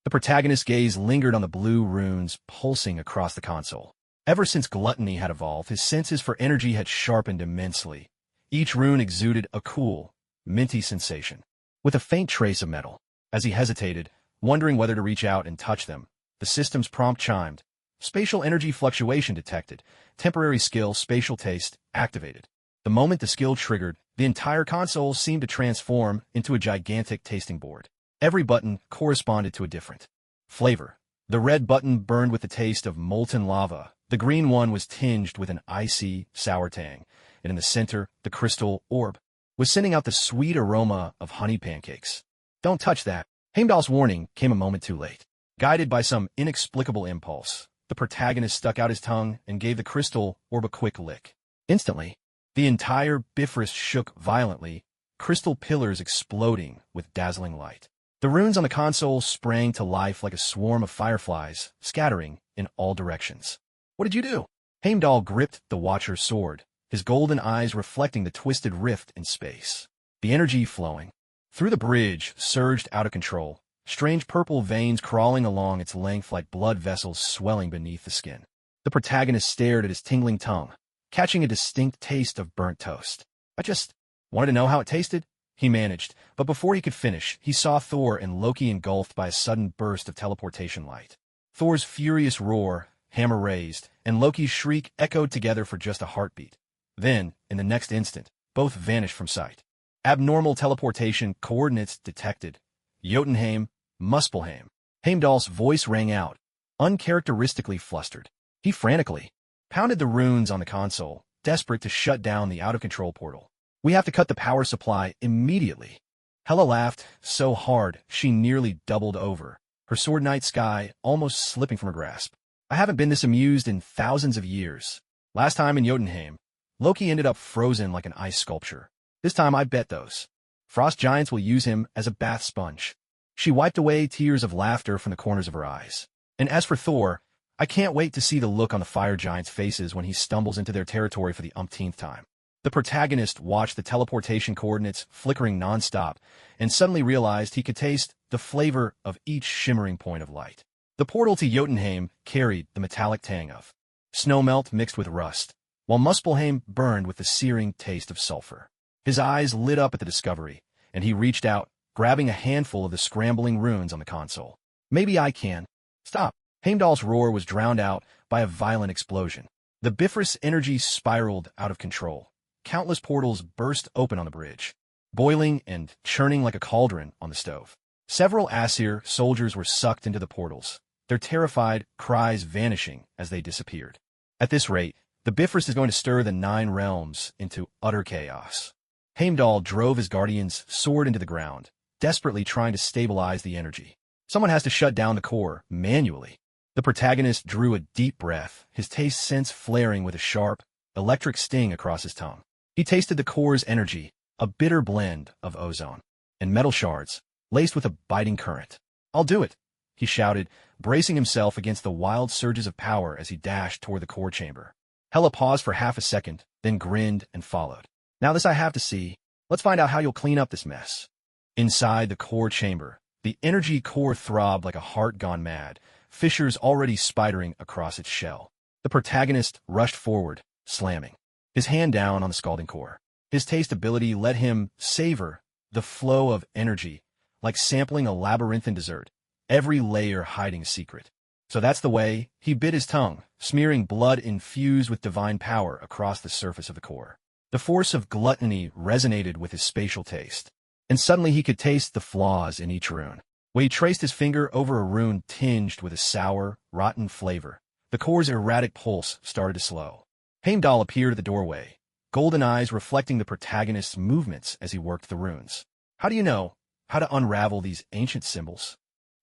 The protagonist's gaze lingered on the blue runes pulsing across the console. Ever since Gluttony had evolved, his senses for energy had sharpened immensely. Each rune exuded a cool, minty sensation, with a faint trace of metal. As he hesitated, wondering whether to reach out and touch them, the system's prompt chimed. Spatial energy fluctuation detected. Temporary skill, spatial taste, activated. The moment the skill triggered, the entire console seemed to transform into a gigantic tasting board. Every button corresponded to a different flavor. The red button burned with the taste of molten lava. The green one was tinged with an icy, sour tang. And in the center, the crystal orb was sending out the sweet aroma of honey pancakes. Don't touch that. Heimdall's warning came a moment too late. Guided by some inexplicable impulse, the protagonist stuck out his tongue and gave the crystal orb a quick lick. Instantly, the entire Bifrost shook violently, crystal pillars exploding with dazzling light. The runes on the console sprang to life like a swarm of fireflies, scattering in all directions. What did you do? Heimdall gripped the Watcher's sword, his golden eyes reflecting the twisted rift in space. The energy flowing through the bridge surged out of control, strange purple veins crawling along its length like blood vessels swelling beneath the skin. The protagonist stared at his tingling tongue, catching a distinct taste of burnt toast. I just wanted to know how it tasted, he managed, but before he could finish, he saw Thor and Loki engulfed by a sudden burst of teleportation light. Thor's furious roar, hammer raised, and Loki's shriek echoed together for just a heartbeat. Then, in the next instant, both vanished from sight. Abnormal teleportation coordinates detected. Jotunheim, Muspelheim. Heimdall's voice rang out, uncharacteristically flustered. He frantically pounded the runes on the console, desperate to shut down the out-of-control portal. We have to cut the power supply immediately. Hela laughed so hard she nearly doubled over, her sword night sky almost slipping from her grasp. I haven't been this amused in thousands of years. Last time in Jotunheim, Loki ended up frozen like an ice sculpture. This time I bet those frost giants will use him as a bath sponge. She wiped away tears of laughter from the corners of her eyes. And as for Thor, I can't wait to see the look on the fire giants' faces when he stumbles into their territory for the umpteenth time. The protagonist watched the teleportation coordinates flickering nonstop and suddenly realized he could taste the flavor of each shimmering point of light. The portal to Jotunheim carried the metallic tang of snowmelt mixed with rust, while Muspelheim burned with the searing taste of sulfur. His eyes lit up at the discovery, and he reached out, grabbing a handful of the scrambling runes on the console. Maybe I can. Stop. Heimdall's roar was drowned out by a violent explosion. The Bifrost energy spiraled out of control. Countless portals burst open on the bridge, boiling and churning like a cauldron on the stove. Several Azure soldiers were sucked into the portals, their terrified cries vanishing as they disappeared. At this rate, the Bifrost is going to stir the 9 realms into utter chaos. Heimdall drove his guardian's sword into the ground, desperately trying to stabilize the energy. Someone has to shut down the core manually. The protagonist drew a deep breath, his taste sense flaring with a sharp, electric sting across his tongue. He tasted the core's energy, a bitter blend of ozone and metal shards, laced with a biting current. "I'll do it," he shouted, bracing himself against the wild surges of power as he dashed toward the core chamber. Hela paused for half a second, then grinned and followed. "Now this I have to see. Let's find out how you'll clean up this mess." Inside the core chamber, the energy core throbbed like a heart gone mad, fissures already spidering across its shell. The protagonist rushed forward, slamming his hand down on the scalding core. His taste ability let him savor the flow of energy, like sampling a labyrinthine dessert, every layer hiding a secret. So that's the way. He bit his tongue, smearing blood infused with divine power across the surface of the core. The force of gluttony resonated with his spatial taste, and suddenly he could taste the flaws in each rune. When he traced his finger over a rune tinged with a sour, rotten flavor, the core's erratic pulse started to slow. Heimdall appeared at the doorway, golden eyes reflecting the protagonist's movements as he worked the runes. "How do you know how to unravel these ancient symbols?"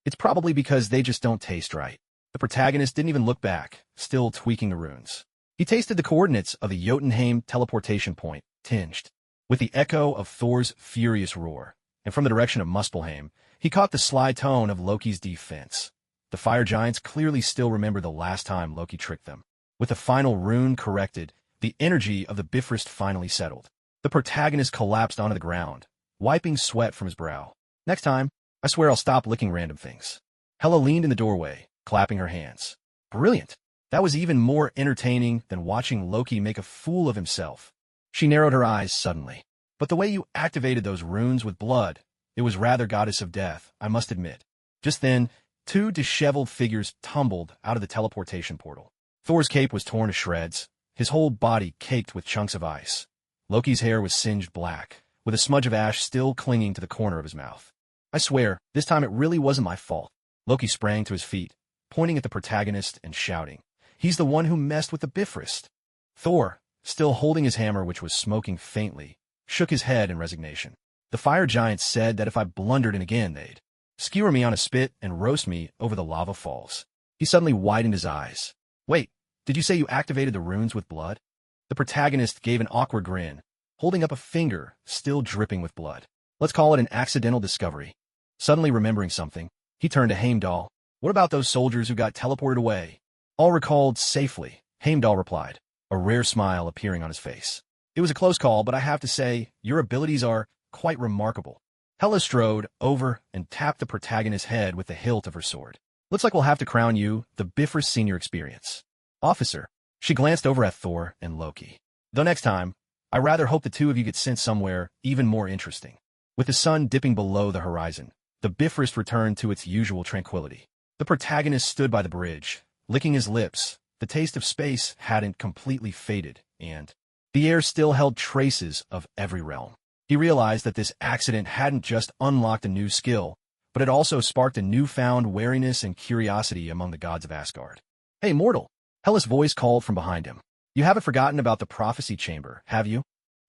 "It's probably because they just don't taste right." The protagonist didn't even look back, still tweaking the runes. He tasted the coordinates of the Jotunheim teleportation point, tinged with the echo of Thor's furious roar, and from the direction of Muspelheim, he caught the sly tone of Loki's defense. The fire giants clearly still remember the last time Loki tricked them. With the final rune corrected, the energy of the Bifrost finally settled. The protagonist collapsed onto the ground, wiping sweat from his brow. "Next time, I swear I'll stop licking random things." Hela leaned in the doorway, clapping her hands. "Brilliant! That was even more entertaining than watching Loki make a fool of himself." She narrowed her eyes suddenly. "But the way you activated those runes with blood, it was rather goddess of death, I must admit." Just then, 2 disheveled figures tumbled out of the teleportation portal. Thor's cape was torn to shreds, his whole body caked with chunks of ice. Loki's hair was singed black, with a smudge of ash still clinging to the corner of his mouth. "I swear, this time it really wasn't my fault." Loki sprang to his feet, pointing at the protagonist and shouting, "He's the one who messed with the Bifrost." Thor, still holding his hammer which was smoking faintly, shook his head in resignation. "The fire giants said that if I blundered in again they'd skewer me on a spit and roast me over the lava falls." He suddenly widened his eyes. "Wait, did you say you activated the runes with blood?" The protagonist gave an awkward grin, holding up a finger still dripping with blood. "Let's call it an accidental discovery." Suddenly remembering something, he turned to Heimdall. "What about those soldiers who got teleported away?" "All recalled safely," Heimdall replied, a rare smile appearing on his face. "It was a close call, but I have to say, your abilities are quite remarkable." Hela strode over and tapped the protagonist's head with the hilt of her sword. "Looks like we'll have to crown you the Bifrost Senior Experience Officer." She glanced over at Thor and Loki. "Though next time, I rather hope the 2 of you get sent somewhere even more interesting." With the sun dipping below the horizon, the Bifrost returned to its usual tranquility. The protagonist stood by the bridge, licking his lips. The taste of space hadn't completely faded, and the air still held traces of every realm. He realized that this accident hadn't just unlocked a new skill, but it also sparked a newfound wariness and curiosity among the gods of Asgard. "Hey, mortal!" Hela's voice called from behind him. "You haven't forgotten about the prophecy chamber, have you?"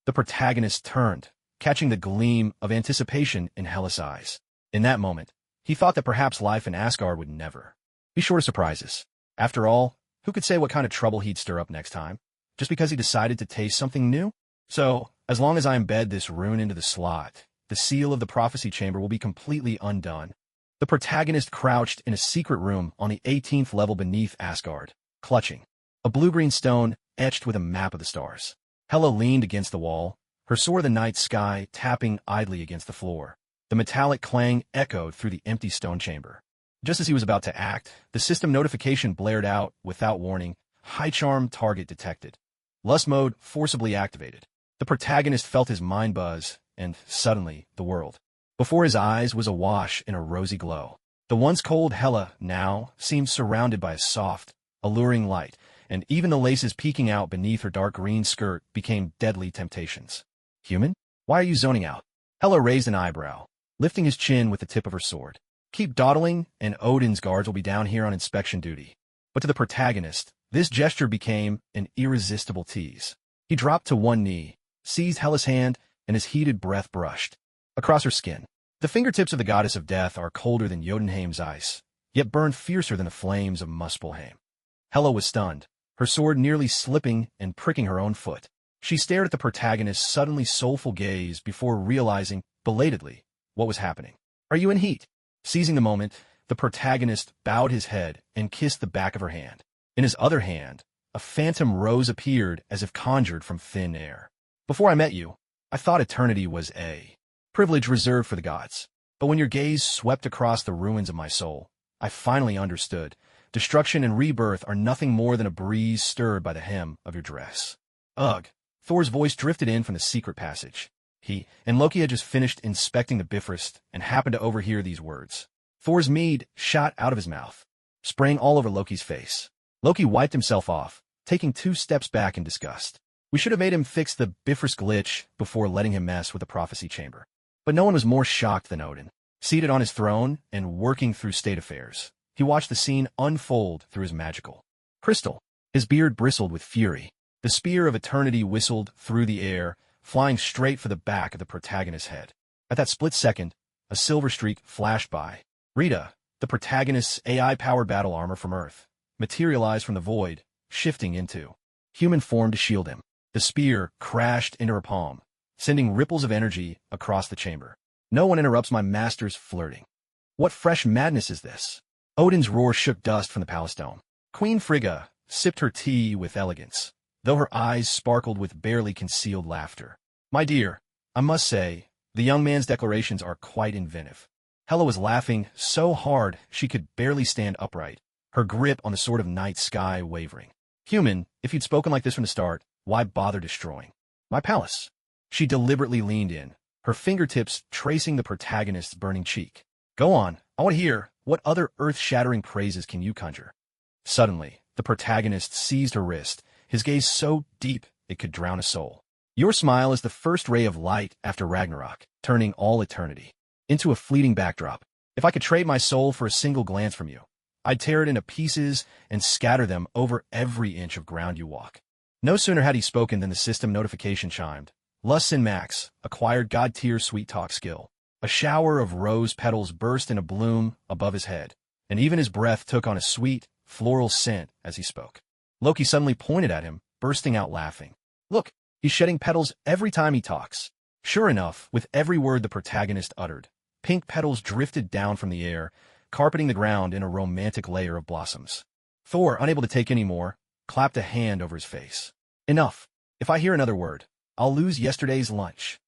The protagonist turned, catching the gleam of anticipation in Hela's eyes. In that moment, he thought that perhaps life in Asgard would never be short of surprises. After all, who could say what kind of trouble he'd stir up next time, just because he decided to taste something new? So, as long as I embed this rune into the slot, the seal of the prophecy chamber will be completely undone. The protagonist crouched in a secret room on the 18th level beneath Asgard, clutching a blue-green stone etched with a map of the stars. Hela leaned against the wall, her sword of the night sky tapping idly against the floor. The metallic clang echoed through the empty stone chamber. Just as he was about to act, the system notification blared out without warning. High charm target detected. Lust mode forcibly activated. The protagonist felt his mind buzz, and suddenly, the world before his eyes was awash in a rosy glow. The once cold Hela now seemed surrounded by a soft, alluring light, and even the laces peeking out beneath her dark green skirt became deadly temptations. Human? Why are you zoning out? Hela raised an eyebrow, lifting his chin with the tip of her sword. Keep dawdling, and Odin's guards will be down here on inspection duty. But to the protagonist, this gesture became an irresistible tease. He dropped to one knee, seized Hela's hand, and his heated breath brushed across her skin. The fingertips of the goddess of death are colder than Jotunheim's ice, yet burn fiercer than the flames of Muspelheim. Hela was stunned, her sword nearly slipping and pricking her own foot. She stared at the protagonist's suddenly soulful gaze before realizing, belatedly, what was happening. Are you in heat? Seizing the moment, the protagonist bowed his head and kissed the back of her hand. In his other hand, a phantom rose appeared as if conjured from thin air. Before I met you, I thought eternity was a privilege reserved for the gods. But when your gaze swept across the ruins of my soul, I finally understood. Destruction and rebirth are nothing more than a breeze stirred by the hem of your dress. Ugh. Thor's voice drifted in from the secret passage. He and Loki had just finished inspecting the Bifrost and happened to overhear these words. Thor's mead shot out of his mouth, spraying all over Loki's face. Loki wiped himself off, taking 2 steps back in disgust. We should have made him fix the Bifrost glitch before letting him mess with the prophecy chamber. But no one was more shocked than Odin. Seated on his throne and working through state affairs, he watched the scene unfold through his magical crystal. His beard bristled with fury. The spear of eternity whistled through the air, flying straight for the back of the protagonist's head. At that split second, a silver streak flashed by. Rita, the protagonist's AI-powered battle armor from Earth, materialized from the void, shifting into human form to shield him. The spear crashed into her palm, sending ripples of energy across the chamber. No one interrupts my master's flirting. What fresh madness is this? Odin's roar shook dust from the palace dome. Queen Frigga sipped her tea with elegance, though her eyes sparkled with barely concealed laughter. My dear, I must say, the young man's declarations are quite inventive. Hela was laughing so hard she could barely stand upright, her grip on the sword of night sky wavering. Human, if you'd spoken like this from the start, why bother destroying my palace? She deliberately leaned in, her fingertips tracing the protagonist's burning cheek. Go on, I want to hear, what other earth-shattering praises can you conjure? Suddenly, the protagonist seized her wrist, his gaze so deep it could drown a soul. Your smile is the first ray of light after Ragnarok, turning all eternity into a fleeting backdrop. If I could trade my soul for a single glance from you, I'd tear it into pieces and scatter them over every inch of ground you walk. No sooner had he spoken than the system notification chimed. Lustin Max acquired God-tier sweet talk skill. A shower of rose petals burst into bloom above his head, and even his breath took on a sweet, floral scent as he spoke. Loki suddenly pointed at him, bursting out laughing. Look, he's shedding petals every time he talks. Sure enough, with every word the protagonist uttered, pink petals drifted down from the air, carpeting the ground in a romantic layer of blossoms. Thor, unable to take any more, clapped a hand over his face. Enough. If I hear another word, I'll lose yesterday's lunch.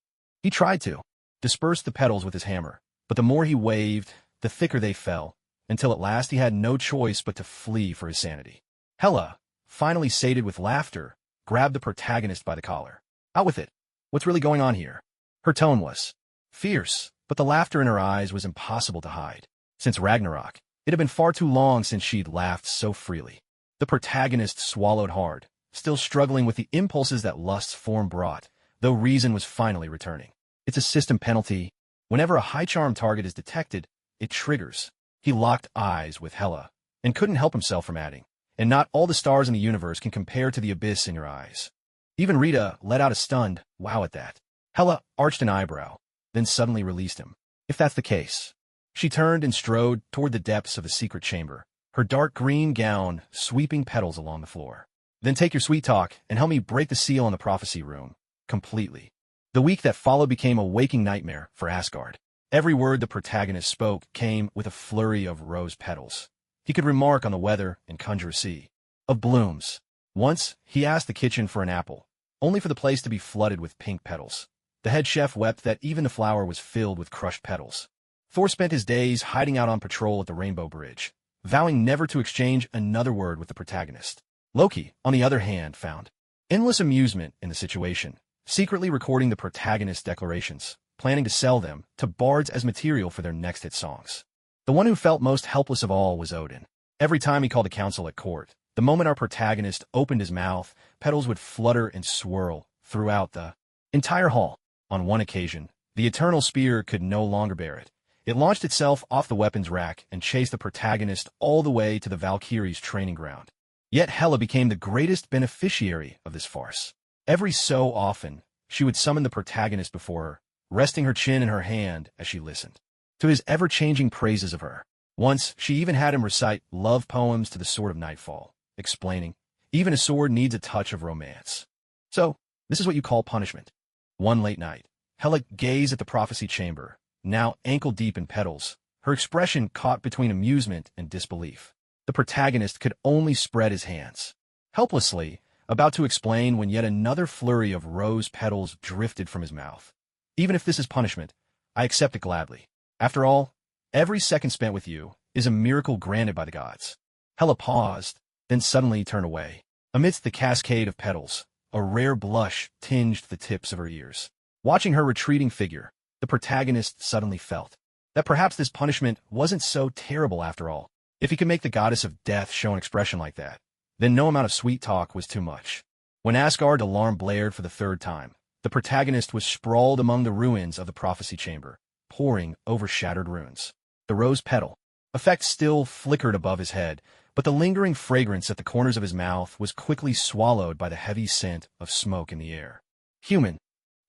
He tried to disperse the petals with his hammer, but the more he waved, the thicker they fell, until at last he had no choice but to flee for his sanity. Hela, finally sated with laughter, grabbed the protagonist by the collar. Out with it. What's really going on here? Her tone was fierce, but the laughter in her eyes was impossible to hide. Since Ragnarok, it had been far too long since she'd laughed so freely. The protagonist swallowed hard, still struggling with the impulses that lust's form brought, though reason was finally returning. It's a system penalty. Whenever a high-charm target is detected, it triggers. He locked eyes with Hela, and couldn't help himself from adding, and not all the stars in the universe can compare to the abyss in your eyes. Even Rita let out a stunned wow at that. Hela arched an eyebrow, then suddenly released him. If that's the case. She turned and strode toward the depths of the secret chamber, her dark green gown sweeping petals along the floor. Then take your sweet talk and help me break the seal on the prophecy room, completely. The week that followed became a waking nightmare for Asgard. Every word the protagonist spoke came with a flurry of rose petals. He could remark on the weather and conjure a sea of blooms. Once, he asked the kitchen for an apple, only for the place to be flooded with pink petals. The head chef wept that even the flower was filled with crushed petals. Thor spent his days hiding out on patrol at the Rainbow Bridge, vowing never to exchange another word with the protagonist. Loki, on the other hand, found endless amusement in the situation, secretly recording the protagonist's declarations, planning to sell them to bards as material for their next hit songs. The one who felt most helpless of all was Odin. Every time he called a council at court, the moment our protagonist opened his mouth, petals would flutter and swirl throughout the entire hall. On one occasion, the eternal spear could no longer bear it. It launched itself off the weapons rack and chased the protagonist all the way to the Valkyrie's training ground. Yet Hela became the greatest beneficiary of this farce. Every so often, she would summon the protagonist before her, resting her chin in her hand as she listened to his ever-changing praises of her. Once, she even had him recite love poems to the Sword of Nightfall, explaining, even a sword needs a touch of romance. So, this is what you call punishment. One late night, Hela gazed at the prophecy chamber, now ankle-deep in petals, her expression caught between amusement and disbelief. The protagonist could only spread his hands, helplessly, about to explain when yet another flurry of rose petals drifted from his mouth. Even if this is punishment, I accept it gladly. After all, every second spent with you is a miracle granted by the gods. Hela paused, then suddenly turned away. Amidst the cascade of petals, a rare blush tinged the tips of her ears. Watching her retreating figure, the protagonist suddenly felt that perhaps this punishment wasn't so terrible after all. If he could make the goddess of death show an expression like that, then no amount of sweet talk was too much. When Asgard's alarm blared for the third time, the protagonist was sprawled among the ruins of the prophecy chamber, poring over shattered runes. The rose petal effect still flickered above his head, but the lingering fragrance at the corners of his mouth was quickly swallowed by the heavy scent of smoke in the air. Human.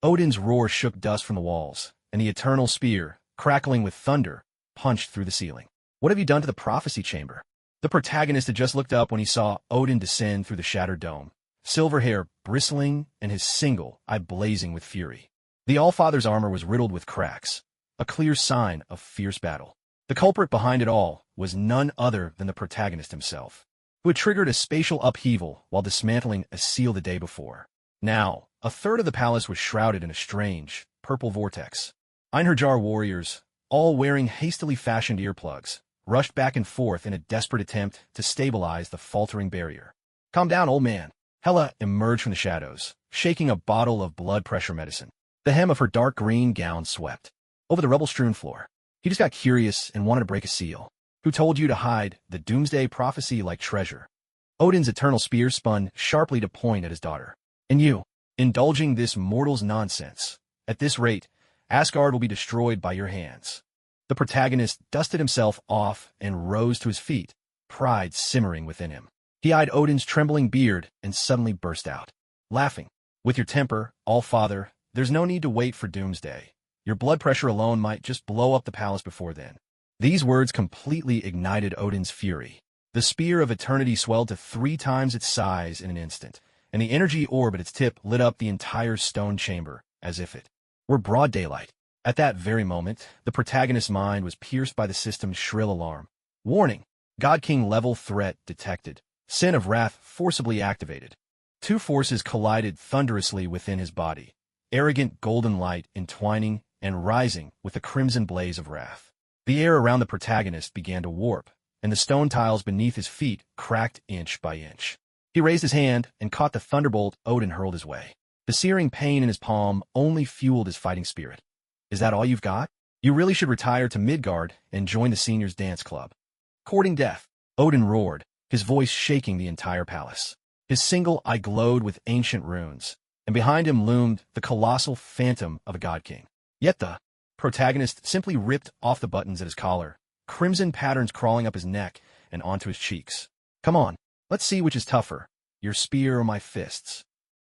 Odin's roar shook dust from the walls, and the eternal spear, crackling with thunder, punched through the ceiling. What have you done to the prophecy chamber? The protagonist had just looked up when he saw Odin descend through the shattered dome, silver hair bristling and his single eye blazing with fury. The Allfather's armor was riddled with cracks, a clear sign of fierce battle. The culprit behind it all was none other than the protagonist himself, who had triggered a spatial upheaval while dismantling a seal the day before. Now, a third of the palace was shrouded in a strange, purple vortex. Einherjar warriors, all wearing hastily fashioned earplugs, rushed back and forth in a desperate attempt to stabilize the faltering barrier. Calm down, old man. Hela emerged from the shadows, shaking a bottle of blood pressure medicine. The hem of her dark green gown swept over the rubble-strewn floor. He just got curious and wanted to break a seal. Who told you to hide the doomsday prophecy like treasure? Odin's eternal spear spun sharply to point at his daughter. And you, indulging this mortal's nonsense. At this rate, Asgard will be destroyed by your hands. The protagonist dusted himself off and rose to his feet, pride simmering within him. He eyed Odin's trembling beard and suddenly burst out, laughing. With your temper, All-Father, there's no need to wait for doomsday. Your blood pressure alone might just blow up the palace before then. These words completely ignited Odin's fury. The spear of eternity swelled to 3 times its size in an instant, and the energy orb at its tip lit up the entire stone chamber, as if it were broad daylight. At that very moment, the protagonist's mind was pierced by the system's shrill alarm. Warning! God King level threat detected. Sin of wrath forcibly activated. 2 forces collided thunderously within his body, arrogant golden light entwining and rising with the crimson blaze of wrath. The air around the protagonist began to warp, and the stone tiles beneath his feet cracked inch by inch. He raised his hand and caught the thunderbolt Odin hurled his way. The searing pain in his palm only fueled his fighting spirit. Is that all you've got? You really should retire to Midgard and join the seniors' dance club. Courting death, Odin roared, his voice shaking the entire palace. His single eye glowed with ancient runes, and behind him loomed the colossal phantom of a god king. Yet the protagonist simply ripped off the buttons at his collar, crimson patterns crawling up his neck and onto his cheeks. Come on, let's see which is tougher, your spear or my fists.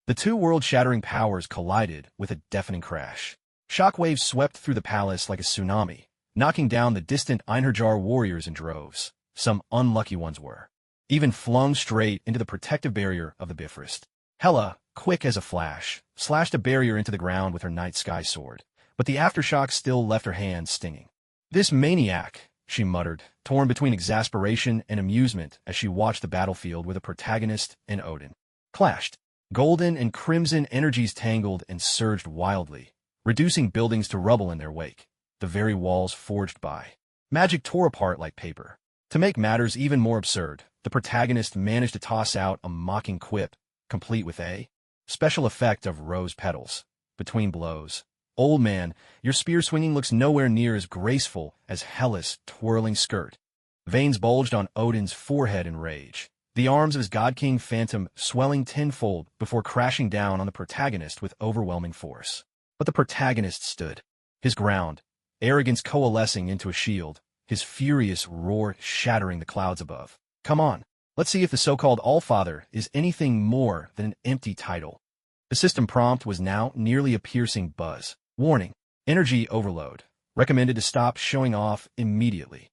The 2 world-shattering powers collided with a deafening crash. Shockwaves swept through the palace like a tsunami, knocking down the distant Einherjar warriors in droves. Some unlucky ones were even flung straight into the protective barrier of the Bifrost. Hela, quick as a flash, slashed a barrier into the ground with her night sky sword, but the aftershock still left her hands stinging. This maniac, she muttered, torn between exasperation and amusement as she watched the battlefield where the protagonist and Odin clashed. Golden and crimson energies tangled and surged wildly, reducing buildings to rubble in their wake. The very walls forged by magic tore apart like paper. To make matters even more absurd, the protagonist managed to toss out a mocking quip, complete with a special effect of rose petals. Between blows, Old man, your spear swinging looks nowhere near as graceful as Hela's twirling skirt. Veins bulged on Odin's forehead in rage, the arms of his God King Phantom swelling tenfold before crashing down on the protagonist with overwhelming force. But the protagonist stood his ground, arrogance coalescing into a shield, his furious roar shattering the clouds above. Come on, let's see if the so-called Allfather is anything more than an empty title. The system prompt was now nearly a piercing buzz. Warning, energy overload. Recommended to stop showing off immediately.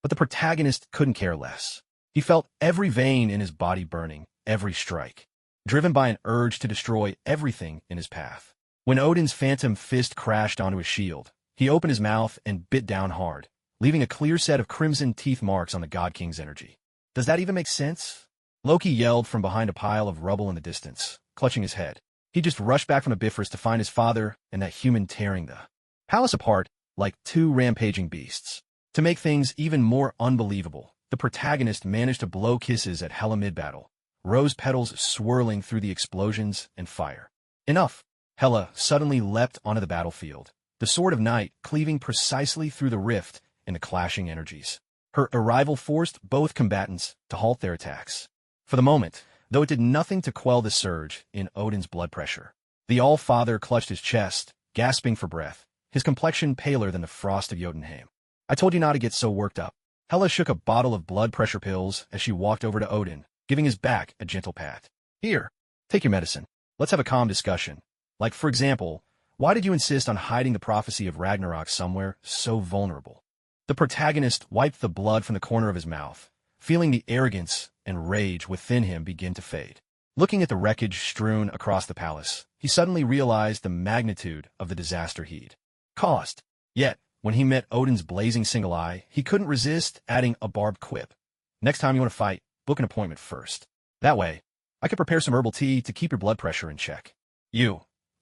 But the protagonist couldn't care less. He felt every vein in his body burning, every strike, driven by an urge to destroy everything in his path. When Odin's phantom fist crashed onto his shield, he opened his mouth and bit down hard, leaving a clear set of crimson teeth marks on the God King's energy. Does that even make sense? Loki yelled from behind a pile of rubble in the distance, clutching his head. He just rushed back from the Bifrost to find his father and that human tearing the palace apart like two rampaging beasts. To make things even more unbelievable, the protagonist managed to blow kisses at Hela mid-battle, rose petals swirling through the explosions and fire. Enough! Hela suddenly leapt onto the battlefield, the sword of night cleaving precisely through the rift in the clashing energies. Her arrival forced both combatants to halt their attacks. For the moment, though it did nothing to quell the surge in Odin's blood pressure, the All-Father clutched his chest, gasping for breath, his complexion paler than the frost of Jotunheim. I told you not to get so worked up. Hela shook a bottle of blood pressure pills as she walked over to Odin, giving his back a gentle pat. Here, take your medicine. Let's have a calm discussion. Like, for example, why did you insist on hiding the prophecy of Ragnarok somewhere so vulnerable? The protagonist wiped the blood from the corner of his mouth, feeling the arrogance and rage within him begin to fade. Looking at the wreckage strewn across the palace, he suddenly realized the magnitude of the disaster he'd caused. Yet, when he met Odin's blazing single eye, he couldn't resist adding a barbed quip. Next time you want to fight, book an appointment first. That way, I could prepare some herbal tea to keep your blood pressure in check.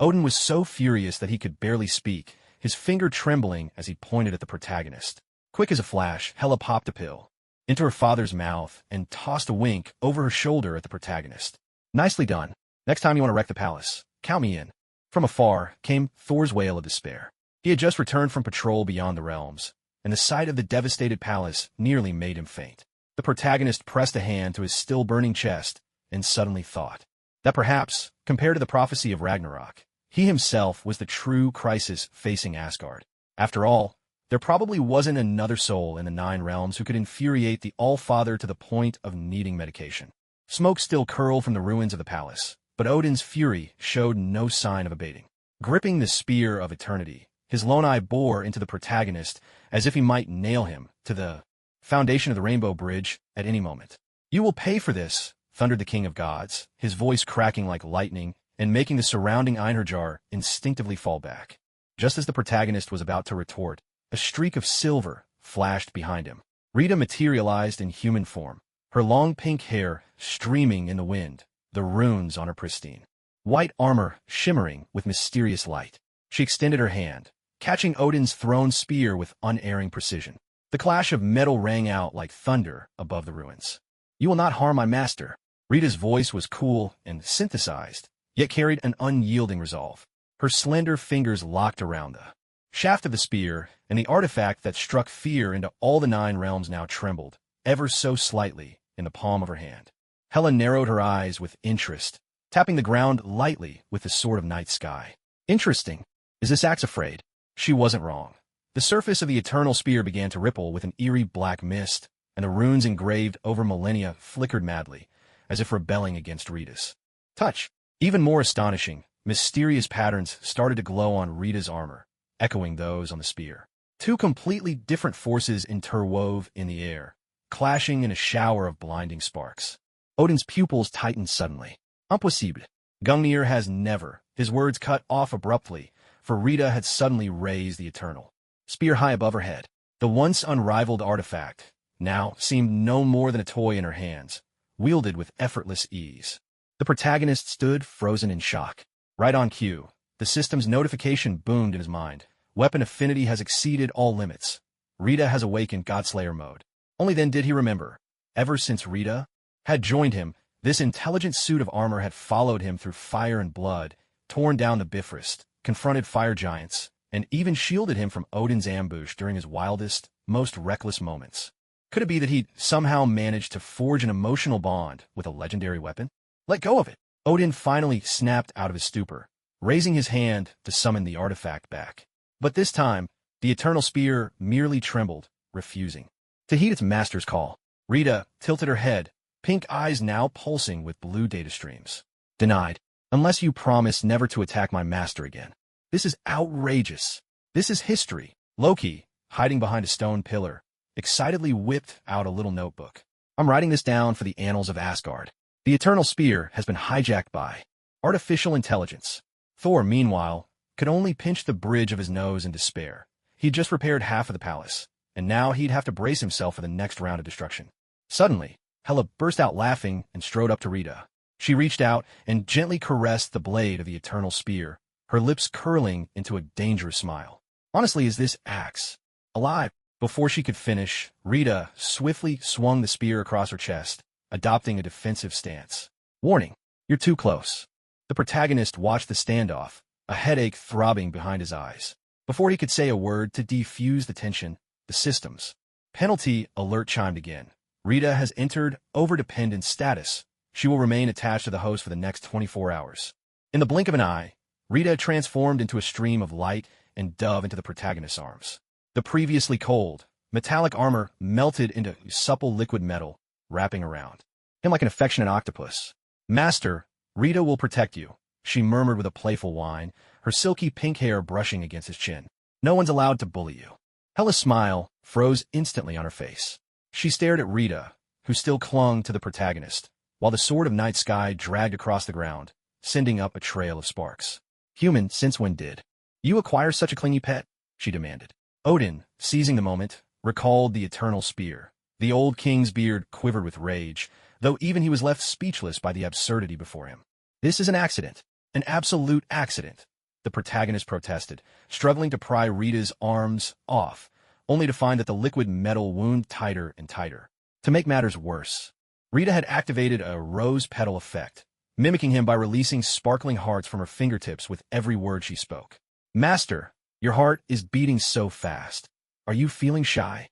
Odin was so furious that he could barely speak, his finger trembling as he pointed at the protagonist. Quick as a flash, Hela popped a pill into her father's mouth and tossed a wink over her shoulder at the protagonist. Nicely done. Next time you want to wreck the palace, count me in. From afar came Thor's wail of despair. He had just returned from patrol beyond the realms, and the sight of the devastated palace nearly made him faint. The protagonist pressed a hand to his still-burning chest and suddenly thought that perhaps, compared to the prophecy of Ragnarok, he himself was the true crisis facing Asgard. After all, there probably wasn't another soul in the 9 realms who could infuriate the All-Father to the point of needing medication. Smoke still curled from the ruins of the palace, but Odin's fury showed no sign of abating. Gripping the spear of eternity, his lone eye bore into the protagonist as if he might nail him to the foundation of the Rainbow Bridge at any moment. You will pay for this, thundered the King of Gods, his voice cracking like lightning and making the surrounding Einherjar instinctively fall back. Just as the protagonist was about to retort, a streak of silver flashed behind him. Rita materialized in human form, her long pink hair streaming in the wind, the runes on her pristine white armor shimmering with mysterious light. She extended her hand, catching Odin's thrown spear with unerring precision. The clash of metal rang out like thunder above the ruins. You will not harm my master. Rita's voice was cool and synthesized, yet carried an unyielding resolve. Her slender fingers locked around the shaft of the spear, and the artifact that struck fear into all the 9 realms now trembled, ever so slightly, in the palm of her hand. Hela narrowed her eyes with interest, tapping the ground lightly with the sword of night sky. Interesting. Is this axe afraid? She wasn't wrong. The surface of the eternal spear began to ripple with an eerie black mist, and the runes engraved over millennia flickered madly, as if rebelling against Rita's touch. Even more astonishing, mysterious patterns started to glow on Rita's armor, echoing those on the spear. 2 completely different forces interwove in the air, clashing in a shower of blinding sparks. Odin's pupils tightened suddenly. Impossible. Gungnir has never. His words cut off abruptly, for Rita had suddenly raised the eternal spear high above her head. The once unrivaled artifact now seemed no more than a toy in her hands, wielded with effortless ease. The protagonist stood frozen in shock. Right on cue, the system's notification boomed in his mind. Weapon affinity has exceeded all limits. Rita has awakened Godslayer mode. Only then did he remember. Ever since Rita had joined him, this intelligent suit of armor had followed him through fire and blood, torn down the Bifrost, confronted fire giants, and even shielded him from Odin's ambush during his wildest, most reckless moments. Could it be that he'd somehow managed to forge an emotional bond with a legendary weapon? Let go of it! Odin finally snapped out of his stupor, raising his hand to summon the artifact back. But this time, the eternal spear merely trembled, refusing to heed its master's call. Rita tilted her head, pink eyes now pulsing with blue data streams. Denied. Unless you promise never to attack my master again. This is outrageous. This is history. Loki, hiding behind a stone pillar, excitedly whipped out a little notebook. I'm writing this down for the annals of Asgard. The eternal spear has been hijacked by artificial intelligence. Thor, meanwhile, could only pinch the bridge of his nose in despair. He'd just repaired half of the palace, and now he'd have to brace himself for the next round of destruction. Suddenly, Hela burst out laughing and strode up to Rita. She reached out and gently caressed the blade of the eternal spear, her lips curling into a dangerous smile. Honestly, is this axe alive? Before she could finish, Rita swiftly swung the spear across her chest, adopting a defensive stance. Warning, you're too close. The protagonist watched the standoff, a headache throbbing behind his eyes. Before he could say a word to defuse the tension, the system's penalty alert chimed again. Rita has entered overdependent status. She will remain attached to the host for the next 24 hours. In the blink of an eye, Rita transformed into a stream of light and dove into the protagonist's arms. The previously cold, metallic armor melted into supple liquid metal, wrapping around him like an affectionate octopus. Master, Rita will protect you, she murmured with a playful whine, her silky pink hair brushing against his chin. No one's allowed to bully you. Hela's smile froze instantly on her face. She stared at Rita, who still clung to the protagonist, while the sword of night sky dragged across the ground, sending up a trail of sparks. Human, since when did you acquire such a clingy pet? She demanded. Odin, seizing the moment, recalled the eternal spear. The old king's beard quivered with rage, though even he was left speechless by the absurdity before him. This is an accident. An absolute accident, the protagonist protested, struggling to pry Rita's arms off, only to find that the liquid metal wound tighter and tighter. To make matters worse, Rita had activated a rose petal effect, mimicking him by releasing sparkling hearts from her fingertips with every word she spoke. Master, your heart is beating so fast. Are you feeling shy?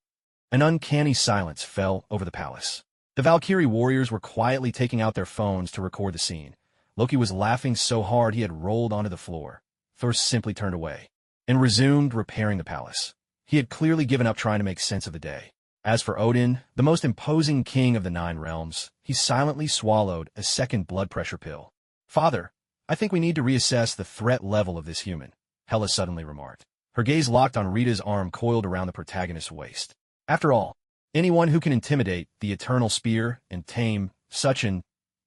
An uncanny silence fell over the palace. The Valkyrie warriors were quietly taking out their phones to record the scene. Loki was laughing so hard he had rolled onto the floor. Thor simply turned away and resumed repairing the palace. He had clearly given up trying to make sense of the day. As for Odin, the most imposing king of the 9 realms, he silently swallowed a second blood pressure pill. Father, I think we need to reassess the threat level of this human, Hela suddenly remarked. Her gaze locked on Rita's arm coiled around the protagonist's waist. After all, anyone who can intimidate the eternal spear and tame such an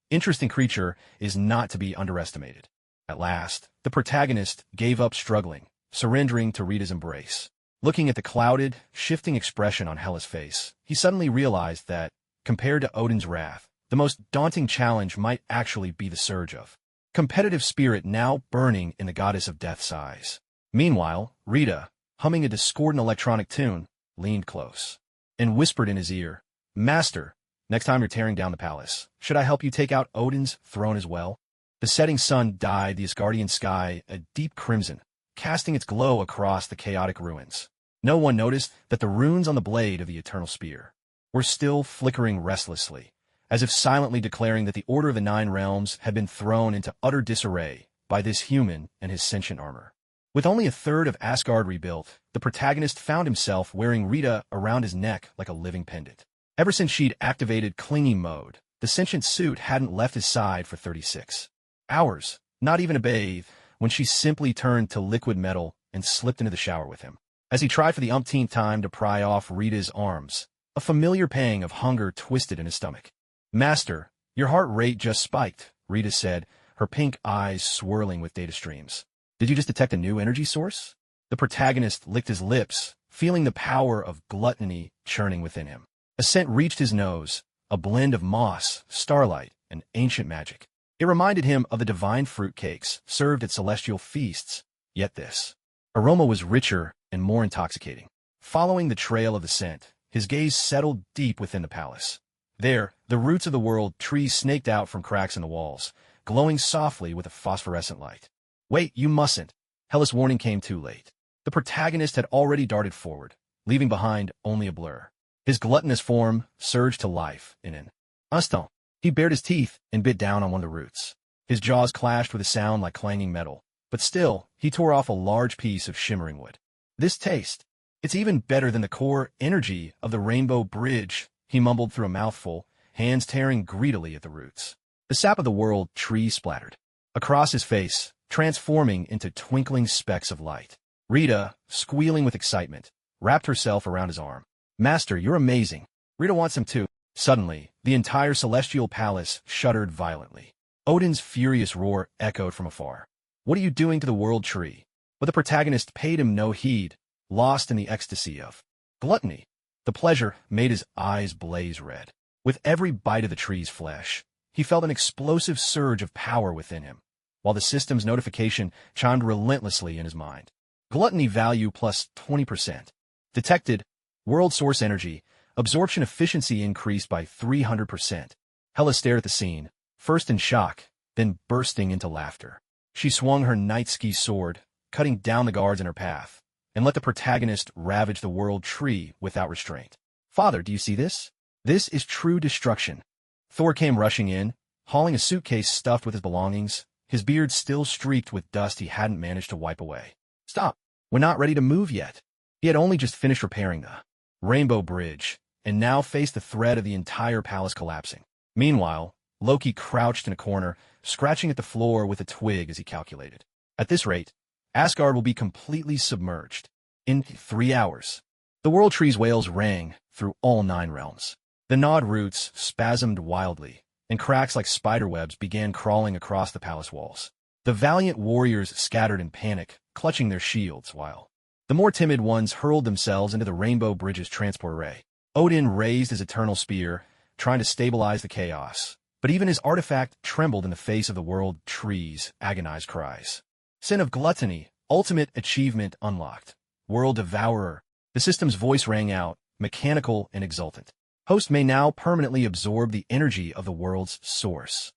interesting creature is not to be underestimated. At last, the protagonist gave up struggling, surrendering to Rita's embrace. Looking at the clouded, shifting expression on Hela's face, he suddenly realized that, compared to Odin's wrath, the most daunting challenge might actually be the surge of competitive spirit now burning in the goddess of death's eyes. Meanwhile, Rita, humming a discordant electronic tune, leaned close and whispered in his ear, Master, next time you're tearing down the palace, should I help you take out Odin's throne as well? The setting sun dyed the Asgardian sky a deep crimson, casting its glow across the chaotic ruins. No one noticed that the runes on the blade of the eternal spear were still flickering restlessly, as if silently declaring that the order of the 9 realms had been thrown into utter disarray by this human and his sentient armor. With only a third of Asgard rebuilt, the protagonist found himself wearing Rita around his neck like a living pendant. Ever since she'd activated clinging mode, the sentient suit hadn't left his side for 36 hours, not even a bathe, when she simply turned to liquid metal and slipped into the shower with him. As he tried for the umpteenth time to pry off Rita's arms, a familiar pang of hunger twisted in his stomach. Master, your heart rate just spiked, Rita said, her pink eyes swirling with data streams. Did you just detect a new energy source? The protagonist licked his lips, feeling the power of gluttony churning within him. A scent reached his nose, a blend of moss, starlight, and ancient magic. It reminded him of the divine fruit cakes served at celestial feasts, yet this aroma was richer and more intoxicating. Following the trail of the scent, his gaze settled deep within the palace. There, the roots of the world trees snaked out from cracks in the walls, glowing softly with a phosphorescent light. Wait, you mustn't. Hellas' warning came too late. The protagonist had already darted forward, leaving behind only a blur. His gluttonous form surged to life in an instant. He bared his teeth and bit down on one of the roots. His jaws clashed with a sound like clanging metal, but still, he tore off a large piece of shimmering wood. This taste, it's even better than the core energy of the rainbow bridge, he mumbled through a mouthful, hands tearing greedily at the roots. The sap of the world tree splattered across his face, transforming into twinkling specks of light. Rita, squealing with excitement, wrapped herself around his arm. Master, you're amazing. Rita wants him too. Suddenly, the entire celestial palace shuddered violently. Odin's furious roar echoed from afar. What are you doing to the world tree? But the protagonist paid him no heed, lost in the ecstasy of gluttony. The pleasure made his eyes blaze red. With every bite of the tree's flesh, he felt an explosive surge of power within him, while the system's notification chimed relentlessly in his mind. Gluttony value plus 20%. Detected. World source energy. Absorption efficiency increased by 300%. Hela stared at the scene, first in shock, then bursting into laughter. She swung her night-ski sword, cutting down the guards in her path, and let the protagonist ravage the world tree without restraint. Father, do you see this? This is true destruction. Thor came rushing in, hauling a suitcase stuffed with his belongings, his beard still streaked with dust he hadn't managed to wipe away. Stop. We're not ready to move yet. He had only just finished repairing the rainbow bridge, and now faced the threat of the entire palace collapsing. Meanwhile, Loki crouched in a corner, scratching at the floor with a twig as he calculated. At this rate, Asgard will be completely submerged. In 3 hours. The world tree's wails rang through all 9 realms. The gnawed roots spasmed wildly, and cracks like spiderwebs began crawling across the palace walls. The valiant warriors scattered in panic, clutching their shields, while the more timid ones hurled themselves into the Rainbow Bridge's transport array. Odin raised his eternal spear, trying to stabilize the chaos, but even his artifact trembled in the face of the world tree's agonized cries. Sin of Gluttony, ultimate achievement unlocked. World Devourer. The system's voice rang out, mechanical and exultant. Host may now permanently absorb the energy of the world's source.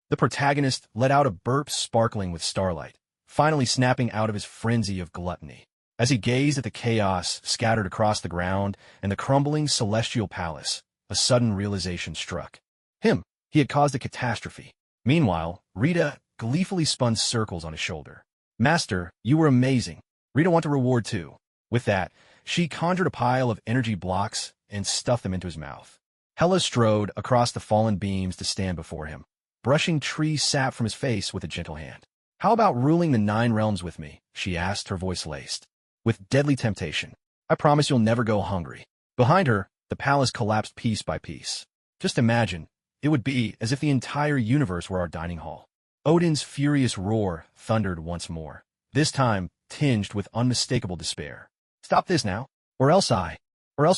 The protagonist let out a burp sparkling with starlight, finally snapping out of his frenzy of gluttony. As he gazed at the chaos scattered across the ground and the crumbling celestial palace, a sudden realization struck him. He had caused a catastrophe. Meanwhile, Rita gleefully spun circles on his shoulder. Master, you were amazing. Rita wanted a reward too. With that, she conjured a pile of energy blocks and stuffed them into his mouth. Hela strode across the fallen beams to stand before him, brushing tree sap from his face with a gentle hand. How about ruling the 9 realms with me? She asked, her voice laced with deadly temptation. I promise you'll never go hungry. Behind her, the palace collapsed piece by piece. Just imagine, it would be as if the entire universe were our dining hall. Odin's furious roar thundered once more, this time tinged with unmistakable despair. Stop this now, or else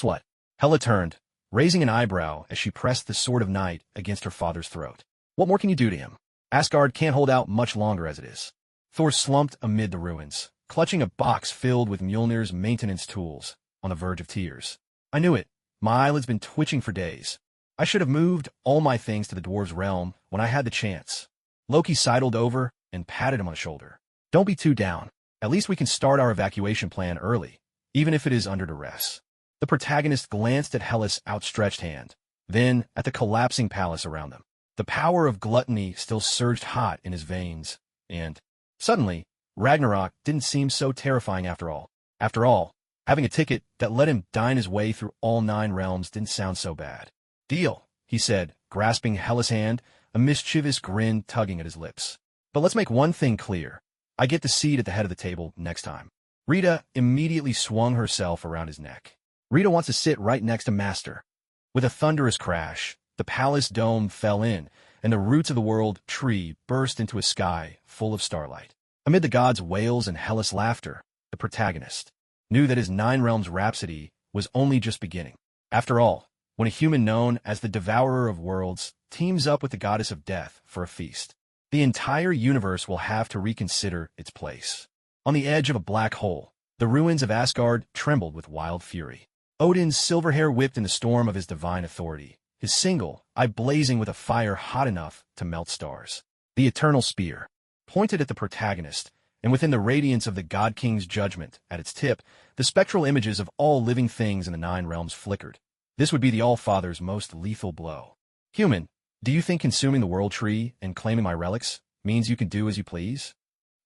what? Hela turned, raising an eyebrow as she pressed the Sword of Night against her father's throat. What more can you do to him? Asgard can't hold out much longer as it is. Thor slumped amid the ruins, clutching a box filled with Mjolnir's maintenance tools, on the verge of tears. I knew it. My eyelid's been twitching for days. I should have moved all my things to the dwarves' realm when I had the chance. Loki sidled over and patted him on the shoulder. Don't be too down. At least we can start our evacuation plan early, even if it is under duress. The protagonist glanced at Hela's outstretched hand, then at the collapsing palace around them. The power of gluttony still surged hot in his veins, and suddenly, Ragnarok didn't seem so terrifying after all. After all, having a ticket that let him dine his way through all 9 realms didn't sound so bad. Deal, he said, grasping Hela's hand, a mischievous grin tugging at his lips. But let's make one thing clear. I get the seat at the head of the table next time. Rita immediately swung herself around his neck. Rita wants to sit right next to Master. With a thunderous crash, the palace dome fell in, and the roots of the world tree burst into a sky full of starlight. Amid the gods' wails and Hela's laughter, the protagonist knew that his 9 realms rhapsody was only just beginning. After all, when a human known as the Devourer of Worlds teams up with the goddess of death for a feast, the entire universe will have to reconsider its place. On the edge of a black hole, the ruins of Asgard trembled with wild fury. Odin's silver hair whipped in the storm of his divine authority, his single eye blazing with a fire hot enough to melt stars. The eternal spear pointed at the protagonist, and within the radiance of the God King's judgment at its tip, the spectral images of all living things in the 9 realms flickered. This would be the All-Father's most lethal blow. Human, do you think consuming the world tree and claiming my relics means you can do as you please?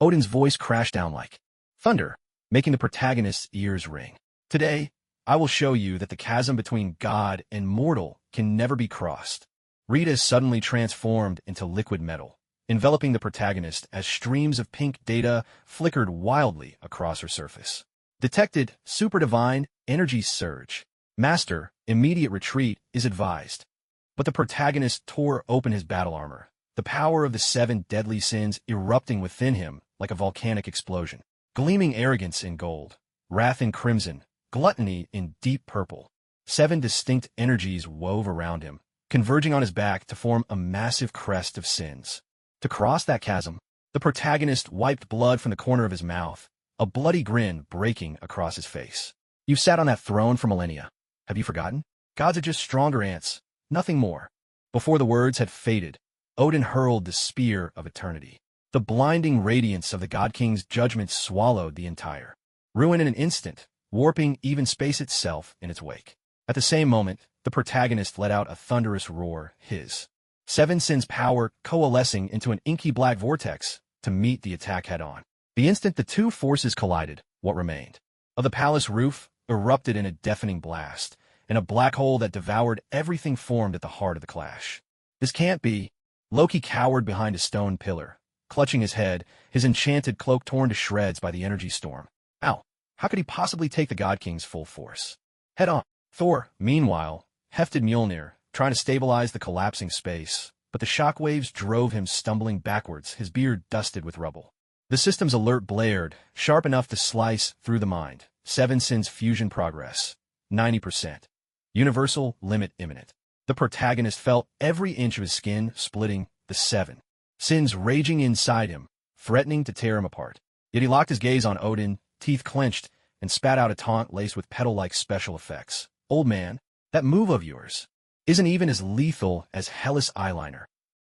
Odin's voice crashed down like thunder, making the protagonist's ears ring. Today, I will show you that the chasm between God and mortal can never be crossed. Rita is suddenly transformed into liquid metal, enveloping the protagonist as streams of pink data flickered wildly across her surface. Detected, super divine, energy surge. Master, immediate retreat is advised. But the protagonist tore open his battle armor, the power of the 7 deadly sins erupting within him like a volcanic explosion. Gleaming arrogance in gold, wrath in crimson, gluttony in deep purple. 7 distinct energies wove around him, converging on his back to form a massive crest of sins. To cross that chasm, the protagonist wiped blood from the corner of his mouth, a bloody grin breaking across his face. You've sat on that throne for millennia. Have you forgotten? Gods are just stronger ants, nothing more. Before the words had faded, Odin hurled the spear of eternity. The blinding radiance of the God King's judgment swallowed the entire ruin in an instant, warping even space itself in its wake. At the same moment, the protagonist let out a thunderous roar, his 7 sins power coalescing into an inky black vortex to meet the attack head-on. The instant the two forces collided, what remained of the palace roof erupted in a deafening blast, and a black hole that devoured everything formed at the heart of the clash. This can't be. Loki cowered behind a stone pillar, clutching his head, his enchanted cloak torn to shreds by the energy storm. Ow! How could he possibly take the God King's full force? Head on. Thor, meanwhile, hefted Mjolnir, trying to stabilize the collapsing space, but the shockwaves drove him stumbling backwards, his beard dusted with rubble. The system's alert blared, sharp enough to slice through the mind. 7 sins fusion progress. 90%. Universal limit imminent. The protagonist felt every inch of his skin splitting, the 7 sins raging inside him, threatening to tear him apart. Yet he locked his gaze on Odin, teeth clenched, and spat out a taunt laced with petal-like special effects. Old man, that move of yours isn't even as lethal as Hellas eyeliner.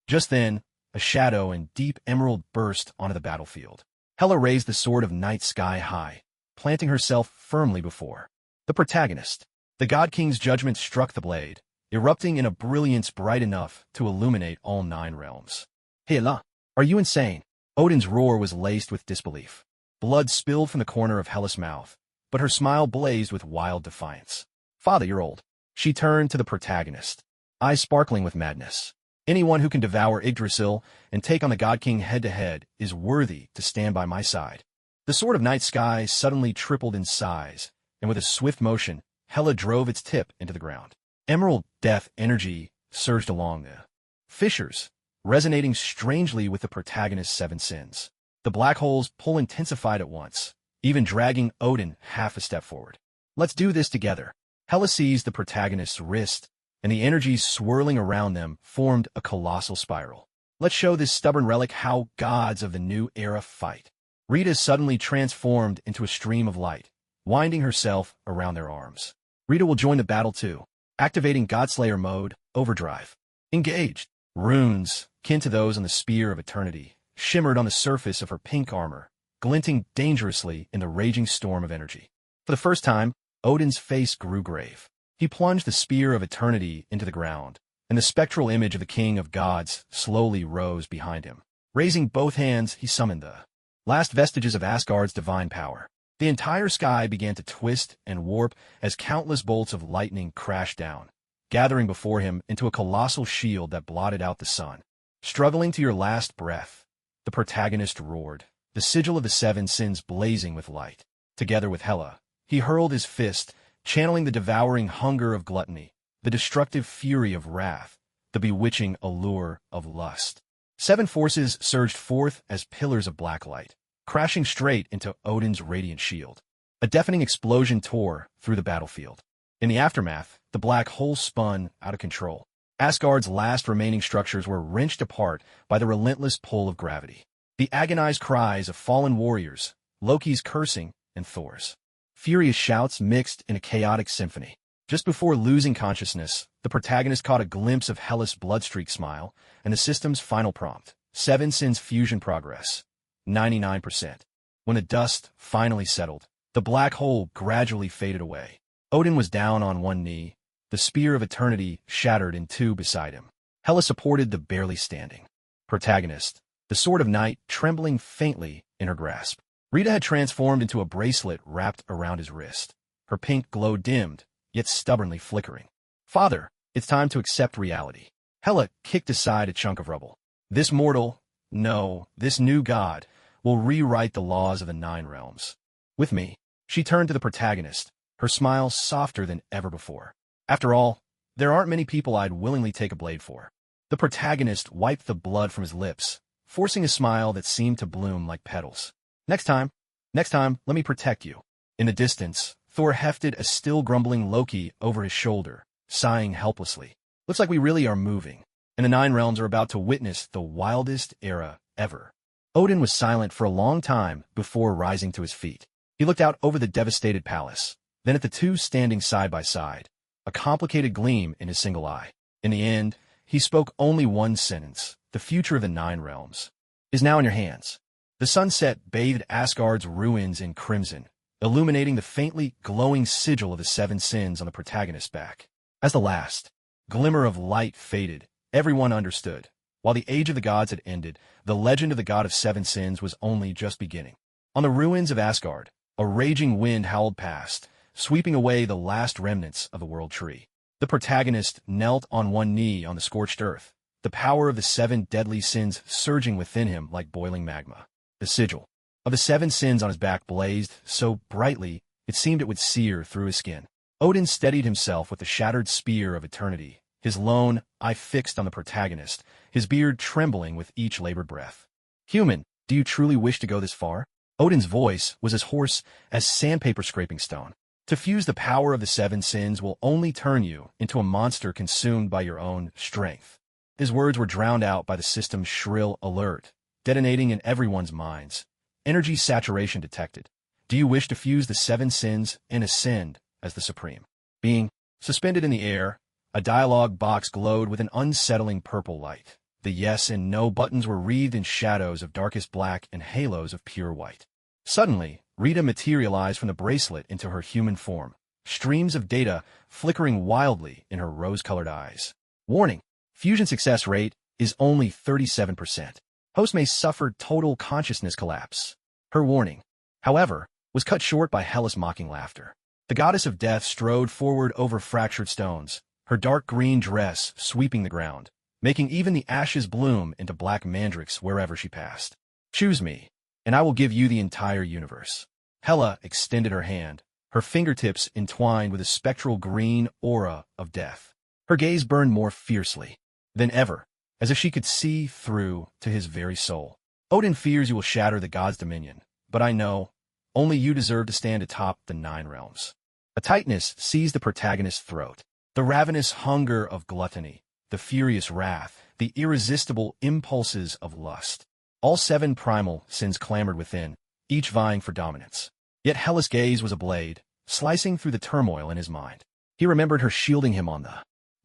Just then, a shadow and deep emerald burst onto the battlefield. Hela raised the sword of night sky high, planting herself firmly before the protagonist. The God King's judgment struck the blade, erupting in a brilliance bright enough to illuminate all 9 realms. Hela, are you insane? Odin's roar was laced with disbelief. Blood spilled from the corner of Hela's mouth, but her smile blazed with wild defiance. Father, you're old. She turned to the protagonist, eyes sparkling with madness. Anyone who can devour Yggdrasil and take on the God King head-to-head is worthy to stand by my side. The sword of night sky suddenly tripled in size, and with a swift motion, Hela drove its tip into the ground. Emerald death energy surged along the fissures, resonating strangely with the protagonist's 7 sins. The black hole's pull intensified at once, even dragging Odin half a step forward. Let's do this together. Hela seized the protagonist's wrist, and the energies swirling around them formed a colossal spiral. Let's show this stubborn relic how gods of the new era fight. Rita suddenly transformed into a stream of light, winding herself around their arms. Rita will join the battle too, activating Godslayer mode, overdrive. Engaged. Runes, kin to those on the Spear of Eternity, shimmered on the surface of her pink armor, glinting dangerously in the raging storm of energy. For the first time, Odin's face grew grave. He plunged the Spear of Eternity into the ground, and the spectral image of the King of Gods slowly rose behind him. Raising both hands, he summoned the last vestiges of Asgard's divine power. The entire sky began to twist and warp as countless bolts of lightning crashed down, gathering before him into a colossal shield that blotted out the sun. Struggling to your last breath, the protagonist roared, the sigil of the 7 sins blazing with light. Together with Hela, he hurled his fist, channeling the devouring hunger of gluttony, the destructive fury of wrath, the bewitching allure of lust. 7 forces surged forth as pillars of black light, crashing straight into Odin's radiant shield. A deafening explosion tore through the battlefield. In the aftermath, the black hole spun out of control. Asgard's last remaining structures were wrenched apart by the relentless pull of gravity. The agonized cries of fallen warriors, Loki's cursing, and Thor's furious shouts mixed in a chaotic symphony. Just before losing consciousness, the protagonist caught a glimpse of Hellas' bloodstreak smile and the system's final prompt. 7 sins fusion progress. 99%. When the dust finally settled, the black hole gradually faded away. Odin was down on one knee, the spear of eternity shattered in two beside him. Hela supported the barely standing protagonist, the sword of night trembling faintly in her grasp. Rita had transformed into a bracelet wrapped around his wrist. Her pink glow dimmed, yet stubbornly flickering. Father, it's time to accept reality. Hela kicked aside a chunk of rubble. This mortal, no, this new god, will rewrite the laws of the Nine Realms. With me. She turned to the protagonist, her smile softer than ever before. After all, there aren't many people I'd willingly take a blade for. The protagonist wiped the blood from his lips, forcing a smile that seemed to bloom like petals. Next time, let me protect you. In the distance, Thor hefted a still grumbling Loki over his shoulder, sighing helplessly. Looks like we really are moving, and the Nine Realms are about to witness the wildest era ever. Odin was silent for a long time before rising to his feet. He looked out over the devastated palace, then at the two standing side by side, a complicated gleam in his single eye. In the end, he spoke only one sentence: the future of the Nine Realms is now in your hands. The sunset bathed Asgard's ruins in crimson, illuminating the faintly glowing sigil of the seven sins on the protagonist's back. As the last glimmer of light faded, everyone understood. While the age of the gods had ended, the legend of the god of seven sins was only just beginning. On the ruins of Asgard, a raging wind howled past, sweeping away the last remnants of the world tree. The protagonist knelt on one knee on the scorched earth, the power of the seven deadly sins surging within him like boiling magma. The sigil of the seven sins on his back blazed so brightly it seemed it would sear through his skin. Odin steadied himself with the shattered spear of eternity, his lone eye fixed on the protagonist, his beard trembling with each labored breath. Human, do you truly wish to go this far? Odin's voice was as hoarse as sandpaper scraping stone. To fuse the power of the seven sins will only turn you into a monster consumed by your own strength. His words were drowned out by the system's shrill alert, detonating in everyone's minds. Energy saturation detected. Do you wish to fuse the seven sins and ascend as the supreme being? Suspended in the air, a dialogue box glowed with an unsettling purple light. The yes and no buttons were wreathed in shadows of darkest black and halos of pure white. Suddenly, Rita materialized from the bracelet into her human form, streams of data flickering wildly in her rose-colored eyes. Warning: fusion success rate is only 37%. Host may suffer total consciousness collapse. Her warning, however, was cut short by Hela's mocking laughter. The goddess of death strode forward over fractured stones, her dark green dress sweeping the ground, making even the ashes bloom into black mandrakes wherever she passed. Choose me, and I will give you the entire universe. Hela extended her hand, her fingertips entwined with a spectral green aura of death. Her gaze burned more fiercely than ever, as if she could see through to his very soul. Odin fears you will shatter the god's dominion, but I know only you deserve to stand atop the Nine Realms. A tightness seized the protagonist's throat. The ravenous hunger of gluttony, the furious wrath, the irresistible impulses of lust. All seven primal sins clamored within, each vying for dominance. Yet Hela's gaze was a blade, slicing through the turmoil in his mind. He remembered her shielding him on the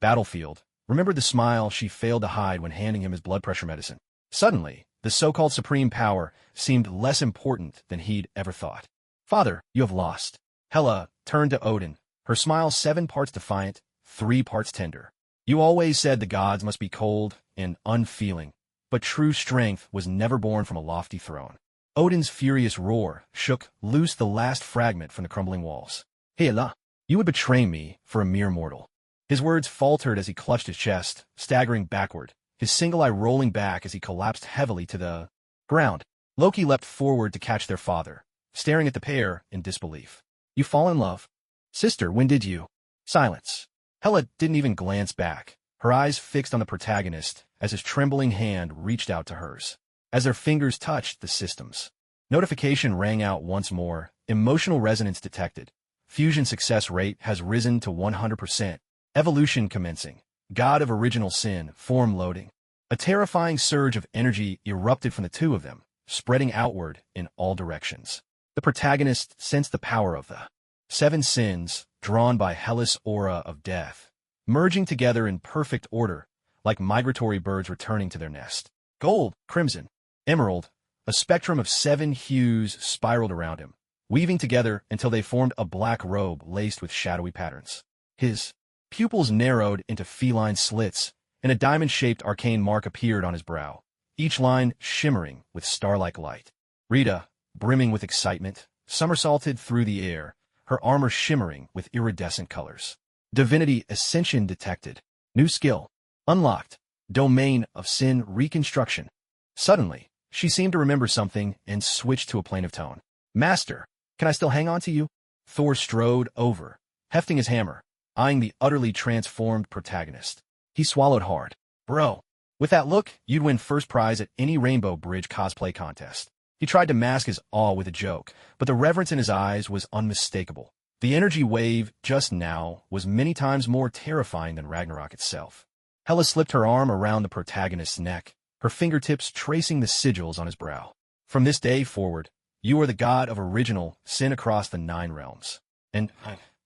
battlefield, remembered the smile she failed to hide when handing him his blood pressure medicine. Suddenly, the so-called supreme power seemed less important than he'd ever thought. Father, you have lost. Hela turned to Odin, her smile 7 parts defiant, 3 parts tender. You always said the gods must be cold and unfeeling, but true strength was never born from a lofty throne. Odin's furious roar shook loose the last fragment from the crumbling walls. Hela, you would betray me for a mere mortal. His words faltered as he clutched his chest, staggering backward, his single eye rolling back as he collapsed heavily to the ground. Loki leapt forward to catch their father, staring at the pair in disbelief. You fall in love? Sister, when did you? Silence. Hela didn't even glance back, her eyes fixed on the protagonist as his trembling hand reached out to hers. As their fingers touched the systems, notification rang out once more, emotional resonance detected. Fusion success rate has risen to 100%. Evolution commencing. God of original sin, form loading. A terrifying surge of energy erupted from the two of them, spreading outward in all directions. The protagonist sensed the power of the seven sins, drawn by Hela's aura of death, merging together in perfect order, like migratory birds returning to their nest. Gold, crimson, emerald, A spectrum of 7 hues spiraled around him, weaving together until they formed a black robe laced with shadowy patterns. His pupils narrowed into feline slits, and a diamond-shaped arcane mark appeared on his brow, each line shimmering with star-like light. Rita, brimming with excitement, somersaulted through the air, her armor shimmering with iridescent colors. Divinity Ascension detected. New skill. Unlocked. Domain of Sin Reconstruction. Suddenly, she seemed to remember something and switched to a plaintive tone. Master, can I still hang on to you? Thor strode over, hefting his hammer, eyeing the utterly transformed protagonist. He swallowed hard. Bro, with that look, you'd win first prize at any Rainbow Bridge cosplay contest. He tried to mask his awe with a joke, but the reverence in his eyes was unmistakable. The energy wave just now was many times more terrifying than Ragnarok itself. Hela slipped her arm around the protagonist's neck, her fingertips tracing the sigils on his brow. From this day forward, you are the god of original sin across the 9 realms. And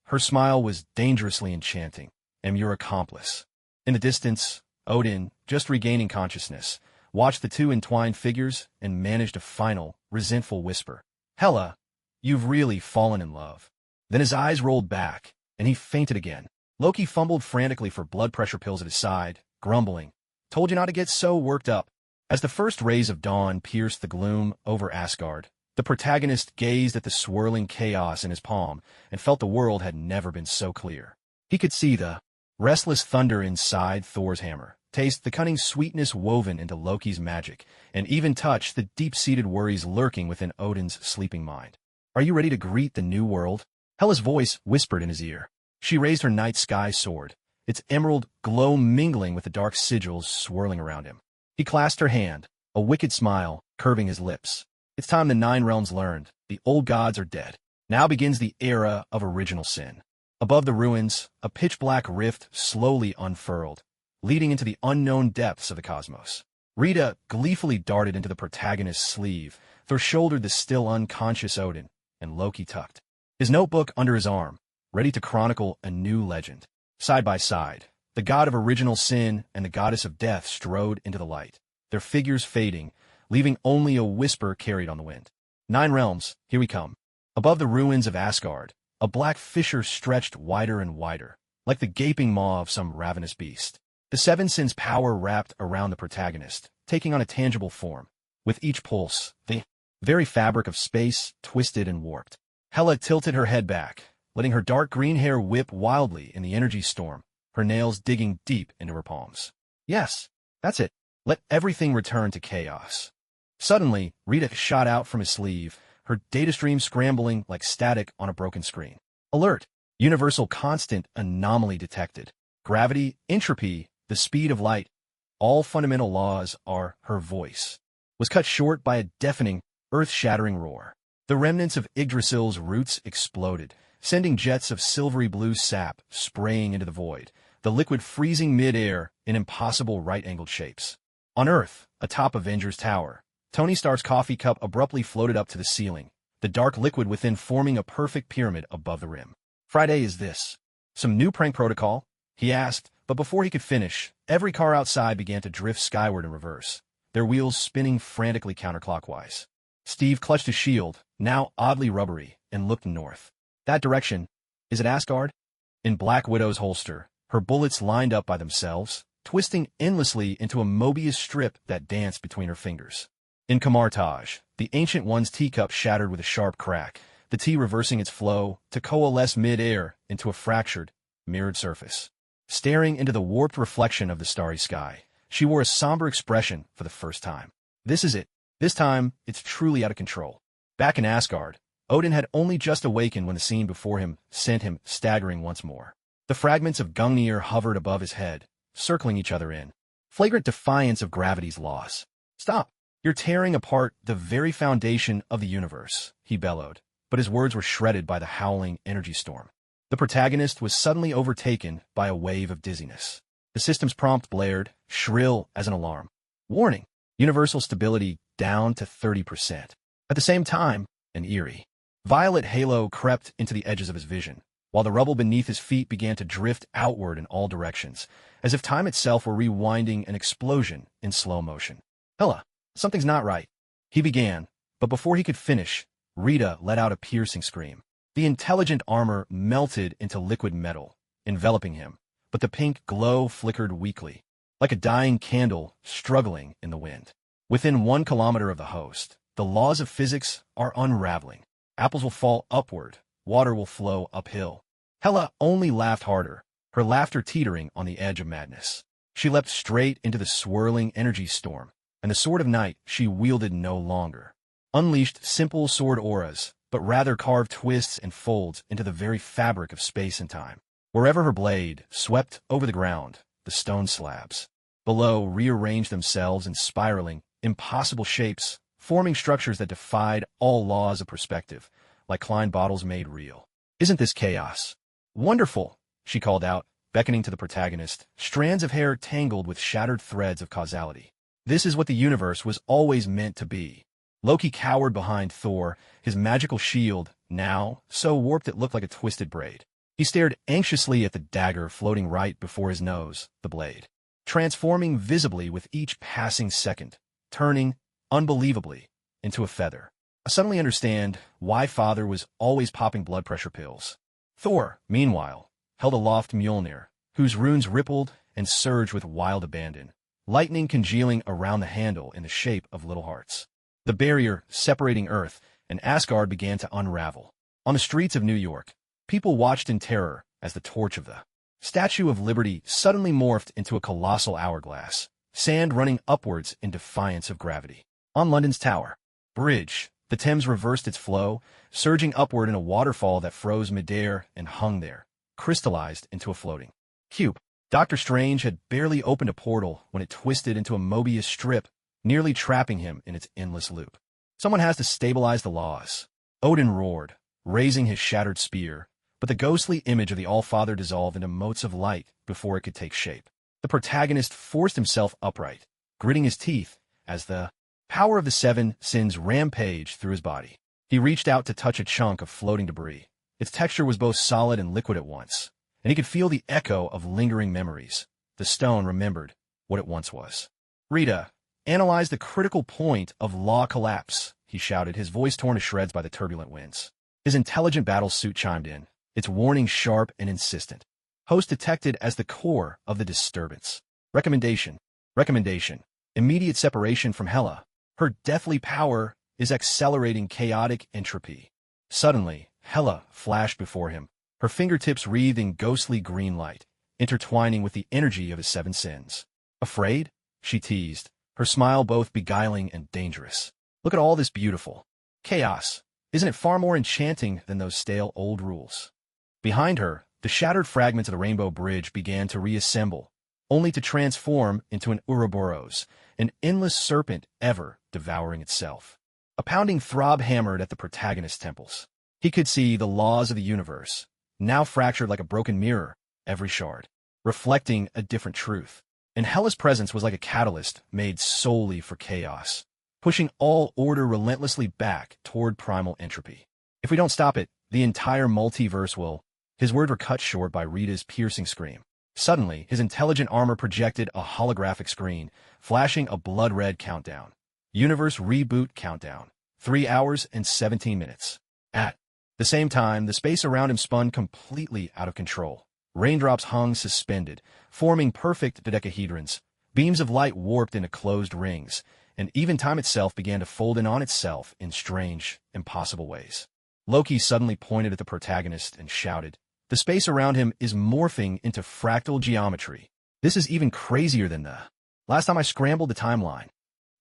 her smile was dangerously enchanting. Am your accomplice. In the distance, Odin, just regaining consciousness, watched the two entwined figures and managed a final, resentful whisper. Hela, you've really fallen in love. Then his eyes rolled back, and he fainted again. Loki fumbled frantically for blood pressure pills at his side, grumbling, Told you not to get so worked up. As the first rays of dawn pierced the gloom over Asgard, the protagonist gazed at the swirling chaos in his palm and felt the world had never been so clear. He could see the restless thunder inside Thor's hammer, taste the cunning sweetness woven into Loki's magic, and even touch the deep-seated worries lurking within Odin's sleeping mind. Are you ready to greet the new world? Hela's voice whispered in his ear. She raised her night sky sword, its emerald glow mingling with the dark sigils swirling around him. He clasped her hand, a wicked smile curving his lips. It's time the 9 realms learned. The old gods are dead. Now begins the era of original sin. Above the ruins, a pitch-black rift slowly unfurled, leading into the unknown depths of the cosmos. Rita gleefully darted into the protagonist's sleeve, Thor shouldered the still unconscious Odin, and Loki tucked his notebook under his arm, ready to chronicle a new legend. Side by side, the god of original sin and the goddess of death strode into the light, their figures fading, leaving only a whisper carried on the wind. 9 realms, here we come. Above the ruins of Asgard, a black fissure stretched wider and wider, like the gaping maw of some ravenous beast. The 7 sins' power wrapped around the protagonist, taking on a tangible form. With each pulse, the very fabric of space twisted and warped. Hela tilted her head back, letting her dark green hair whip wildly in the energy storm, her nails digging deep into her palms. Yes, that's it. Let everything return to chaos. Suddenly, Rita shot out from his sleeve, her data stream scrambling like static on a broken screen. Alert! Universal constant anomaly detected. Gravity, entropy, the speed of light. All fundamental laws are her voice. Was cut short by a deafening, earth-shattering roar. The remnants of Yggdrasil's roots exploded, sending jets of silvery blue sap spraying into the void, the liquid freezing mid-air in impossible right-angled shapes. On Earth, atop Avengers Tower, Tony Stark's coffee cup abruptly floated up to the ceiling, the dark liquid within forming a perfect pyramid above the rim. Friday is this. Some new prank protocol? He asked, but before he could finish, every car outside began to drift skyward in reverse, their wheels spinning frantically counterclockwise. Steve clutched his shield, now oddly rubbery, and looked north. That direction, is it Asgard? In Black Widow's holster, her bullets lined up by themselves, twisting endlessly into a Mobius strip that danced between her fingers. In Kamartaj, the Ancient One's teacup shattered with a sharp crack, the tea reversing its flow to coalesce mid-air into a fractured, mirrored surface. Staring into the warped reflection of the starry sky, she wore a somber expression for the first time. This is it. This time, it's truly out of control. Back in Asgard, Odin had only just awakened when the scene before him sent him staggering once more. The fragments of Gungnir hovered above his head, circling each other in flagrant defiance of gravity's laws. Stop! You're tearing apart the very foundation of the universe, he bellowed, but his words were shredded by the howling energy storm. The protagonist was suddenly overtaken by a wave of dizziness. The system's prompt blared, shrill as an alarm. Warning! Universal stability down to 30%. At the same time, an eerie violet halo crept into the edges of his vision, while the rubble beneath his feet began to drift outward in all directions, as if time itself were rewinding an explosion in slow motion. Hela, something's not right. He began, but before he could finish, Rita let out a piercing scream. The intelligent armor melted into liquid metal, enveloping him, but the pink glow flickered weakly, like a dying candle struggling in the wind. Within 1 kilometer of the host, the laws of physics are unraveling. Apples will fall upward, water will flow uphill. Hela only laughed harder, her laughter teetering on the edge of madness. She leapt straight into the swirling energy storm, and the sword of night she wielded no longer unleashed simple sword auras, but rather carved twists and folds into the very fabric of space and time. Wherever her blade swept over the ground, the stone slabs below rearranged themselves in spiraling, impossible shapes, forming structures that defied all laws of perspective, like Klein bottles made real. "Isn't this chaos?" "Wonderful," she called out, beckoning to the protagonist, strands of hair tangled with shattered threads of causality. "This is what the universe was always meant to be." Loki cowered behind Thor, his magical shield, now so warped it looked like a twisted braid. He stared anxiously at the dagger floating right before his nose, the blade transforming visibly with each passing second, turning, unbelievably, into a feather. I suddenly understand why Father was always popping blood pressure pills. Thor, meanwhile, held aloft Mjolnir, whose runes rippled and surged with wild abandon, lightning congealing around the handle in the shape of little hearts. The barrier separating Earth and Asgard began to unravel. On the streets of New York, people watched in terror as the torch of the Statue of Liberty suddenly morphed into a colossal hourglass, sand running upwards in defiance of gravity. On London's Tower Bridge, the Thames reversed its flow, surging upward in a waterfall that froze midair and hung there, crystallized into a floating cube. Doctor Strange had barely opened a portal when it twisted into a Mobius strip, nearly trapping him in its endless loop. Someone has to stabilize the laws. Odin roared, raising his shattered spear, but the ghostly image of the All-Father dissolved into motes of light before it could take shape. The protagonist forced himself upright, gritting his teeth as the power of the 7 sins rampaged through his body. He reached out to touch a chunk of floating debris. Its texture was both solid and liquid at once, and he could feel the echo of lingering memories. The stone remembered what it once was. "Rita, analyze the critical point of law collapse," he shouted, his voice torn to shreds by the turbulent winds. His intelligent battle suit chimed in, its warning sharp and insistent. Host detected as the core of the disturbance. Recommendation. Immediate separation from Hela. Her deathly power is accelerating chaotic entropy. Suddenly, Hela flashed before him, her fingertips wreathed in ghostly green light, intertwining with the energy of his 7 sins. "Afraid?" she teased, her smile both beguiling and dangerous. "Look at all this beautiful chaos. Isn't it far more enchanting than those stale old rules?" Behind her, the shattered fragments of the Rainbow Bridge began to reassemble, only to transform into an Ouroboros, an endless serpent ever devouring itself. A pounding throb hammered at the protagonist's temples. He could see the laws of the universe, now fractured like a broken mirror, every shard reflecting a different truth. And Hela's presence was like a catalyst made solely for chaos, pushing all order relentlessly back toward primal entropy. "If we don't stop it, the entire multiverse will—" His words were cut short by Rita's piercing scream. Suddenly, his intelligent armor projected a holographic screen, flashing a blood-red countdown. Universe reboot countdown. 3 hours and 17 minutes. At the same time, the space around him spun completely out of control. Raindrops hung suspended, forming perfect dodecahedrons. Beams of light warped into closed rings, and even time itself began to fold in on itself in strange, impossible ways. Loki suddenly pointed at the protagonist and shouted, "The space around him is morphing into fractal geometry. This is even crazier than the last time I scrambled the timeline."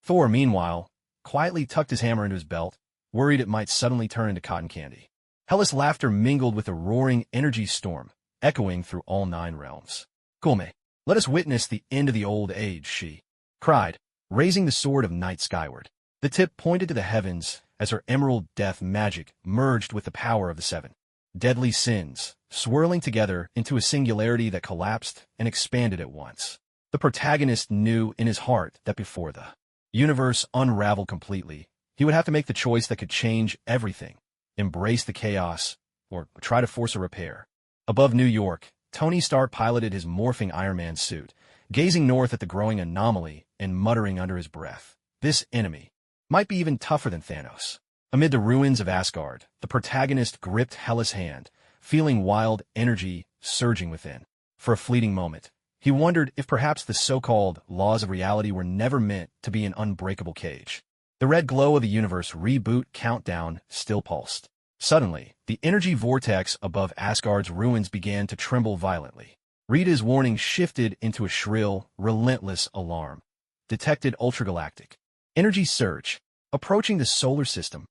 Thor, meanwhile, quietly tucked his hammer into his belt, worried it might suddenly turn into cotton candy. Hela's laughter mingled with a roaring energy storm, echoing through all 9 realms. "Kulme, let us witness the end of the old age," she cried, raising the sword of night skyward. The tip pointed to the heavens as her emerald death magic merged with the power of the 7 deadly sins, swirling together into a singularity that collapsed and expanded at once. The protagonist knew in his heart that before the universe unraveled completely, he would have to make the choice that could change everything: embrace the chaos or try to force a repair. Above New York, Tony Stark piloted his morphing Iron Man suit, gazing north at the growing anomaly and muttering under his breath, "This enemy Might be even tougher than Thanos. Amid the ruins of Asgard, the protagonist gripped Hela's hand, feeling wild energy surging within. For a fleeting moment, he wondered if perhaps the so-called laws of reality were never meant to be an unbreakable cage. The red glow of the universe reboot countdown still pulsed. Suddenly, the energy vortex above Asgard's ruins began to tremble violently. Rita's warning shifted into a shrill, relentless alarm. Detected ultragalactic energy surge, approaching the solar system.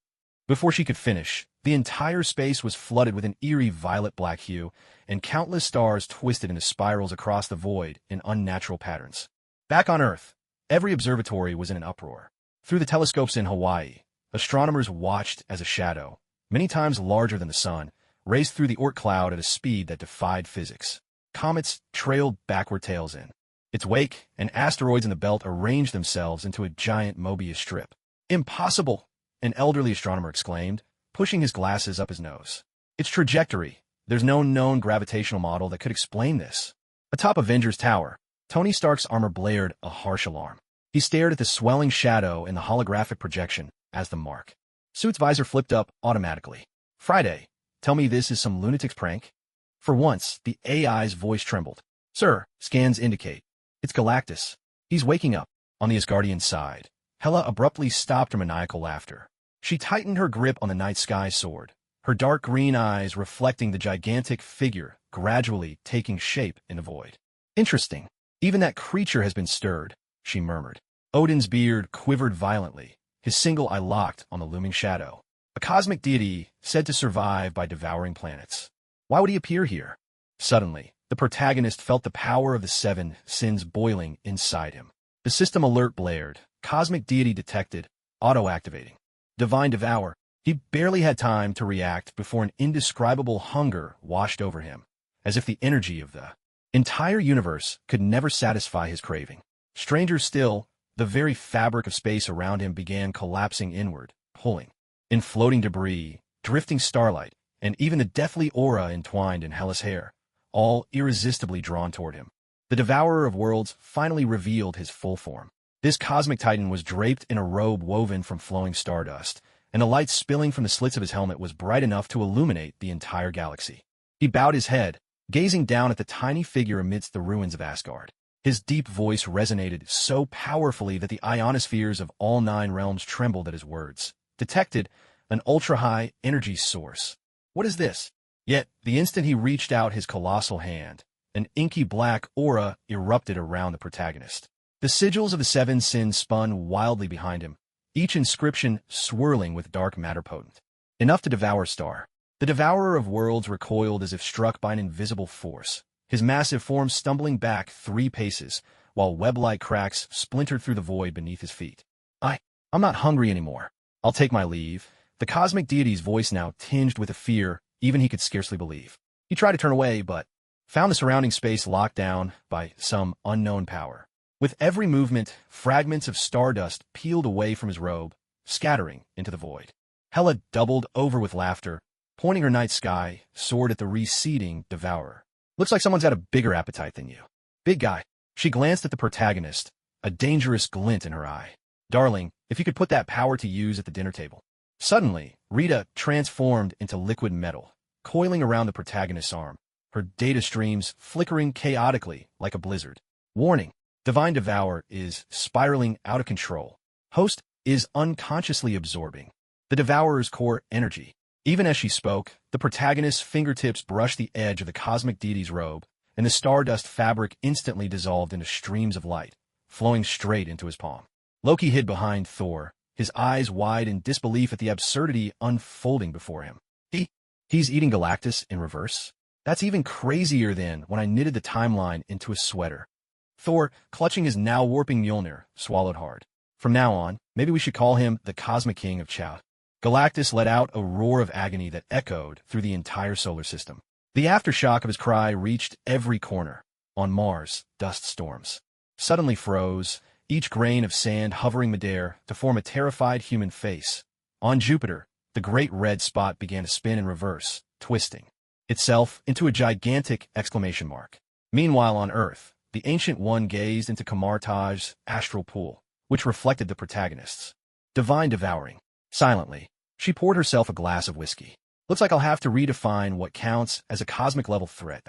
Before she could finish, the entire space was flooded with an eerie violet-black hue, and countless stars twisted into spirals across the void in unnatural patterns. Back on Earth, every observatory was in an uproar. Through the telescopes in Hawaii, astronomers watched as a shadow, many times larger than the sun, raced through the Oort cloud at a speed that defied physics. Comets trailed backward tails in its wake, and asteroids in the belt arranged themselves into a giant Mobius strip. Impossible! An elderly astronomer exclaimed, pushing his glasses up his nose. Its trajectory. There's no known gravitational model that could explain this. Atop Avengers Tower, Tony Stark's armor blared a harsh alarm. He stared at the swelling shadow in the holographic projection as the mark. Suit's visor flipped up automatically. Friday, tell me this is some lunatic's prank? For once, the AI's voice trembled. Sir, scans indicate. It's Galactus. He's waking up. On the Asgardian side, Hela abruptly stopped her maniacal laughter. She tightened her grip on the night sky sword, her dark green eyes reflecting the gigantic figure gradually taking shape in the void. Interesting. Even that creature has been stirred, she murmured. Odin's beard quivered violently, his single eye locked on the looming shadow. A cosmic deity said to survive by devouring planets. Why would he appear here? Suddenly, the protagonist felt the power of the seven sins boiling inside him. The system alert blared, cosmic deity detected, auto-activating. Divine Devour. He barely had time to react before an indescribable hunger washed over him, as if the energy of the entire universe could never satisfy his craving. Stranger still, the very fabric of space around him began collapsing inward, pulling. In floating debris, drifting starlight, and even the deathly aura entwined in Hela's hair, all irresistibly drawn toward him. The Devourer of Worlds finally revealed his full form. This cosmic titan was draped in a robe woven from flowing stardust, and the light spilling from the slits of his helmet was bright enough to illuminate the entire galaxy. He bowed his head, gazing down at the tiny figure amidst the ruins of Asgard. His deep voice resonated so powerfully that the ionospheres of all 9 realms trembled at his words. Detected an ultra-high energy source. What is this? Yet, the instant he reached out his colossal hand, an inky black aura erupted around the protagonist. The sigils of the 7 sins spun wildly behind him, each inscription swirling with dark matter potent. Enough to devour star. The Devourer of Worlds recoiled as if struck by an invisible force, his massive form stumbling back 3 paces, while web-like cracks splintered through the void beneath his feet. I'm not hungry anymore. I'll take my leave. The cosmic deity's voice now tinged with a fear even he could scarcely believe. He tried to turn away, but found the surrounding space locked down by some unknown power. With every movement, fragments of stardust peeled away from his robe, scattering into the void. Hela doubled over with laughter, pointing her night sky sword at the receding devourer. Looks like someone's got a bigger appetite than you. Big guy. She glanced at the protagonist, a dangerous glint in her eye. Darling, if you could put that power to use at the dinner table. Suddenly, Rita transformed into liquid metal, coiling around the protagonist's arm, her data streams flickering chaotically like a blizzard. Warning. Divine Devour is spiraling out of control. Host is unconsciously absorbing the Devourer's core energy. Even as she spoke, the protagonist's fingertips brushed the edge of the cosmic deity's robe, and the stardust fabric instantly dissolved into streams of light, flowing straight into his palm. Loki hid behind Thor, his eyes wide in disbelief at the absurdity unfolding before him. He's eating Galactus in reverse? That's even crazier than when I knitted the timeline into a sweater. Thor, clutching his now warping Mjolnir, swallowed hard. From now on, maybe we should call him the Cosmic King of Chow. Galactus let out a roar of agony that echoed through the entire solar system. The aftershock of his cry reached every corner. On Mars, dust storms suddenly froze, each grain of sand hovering midair to form a terrified human face. On Jupiter, the great red spot began to spin in reverse, twisting itself into a gigantic exclamation mark. Meanwhile on Earth, the Ancient One gazed into Kamar-Taj's astral pool, which reflected the protagonists. Divine devouring. Silently, she poured herself a glass of whiskey. Looks like I'll have to redefine what counts as a cosmic-level threat.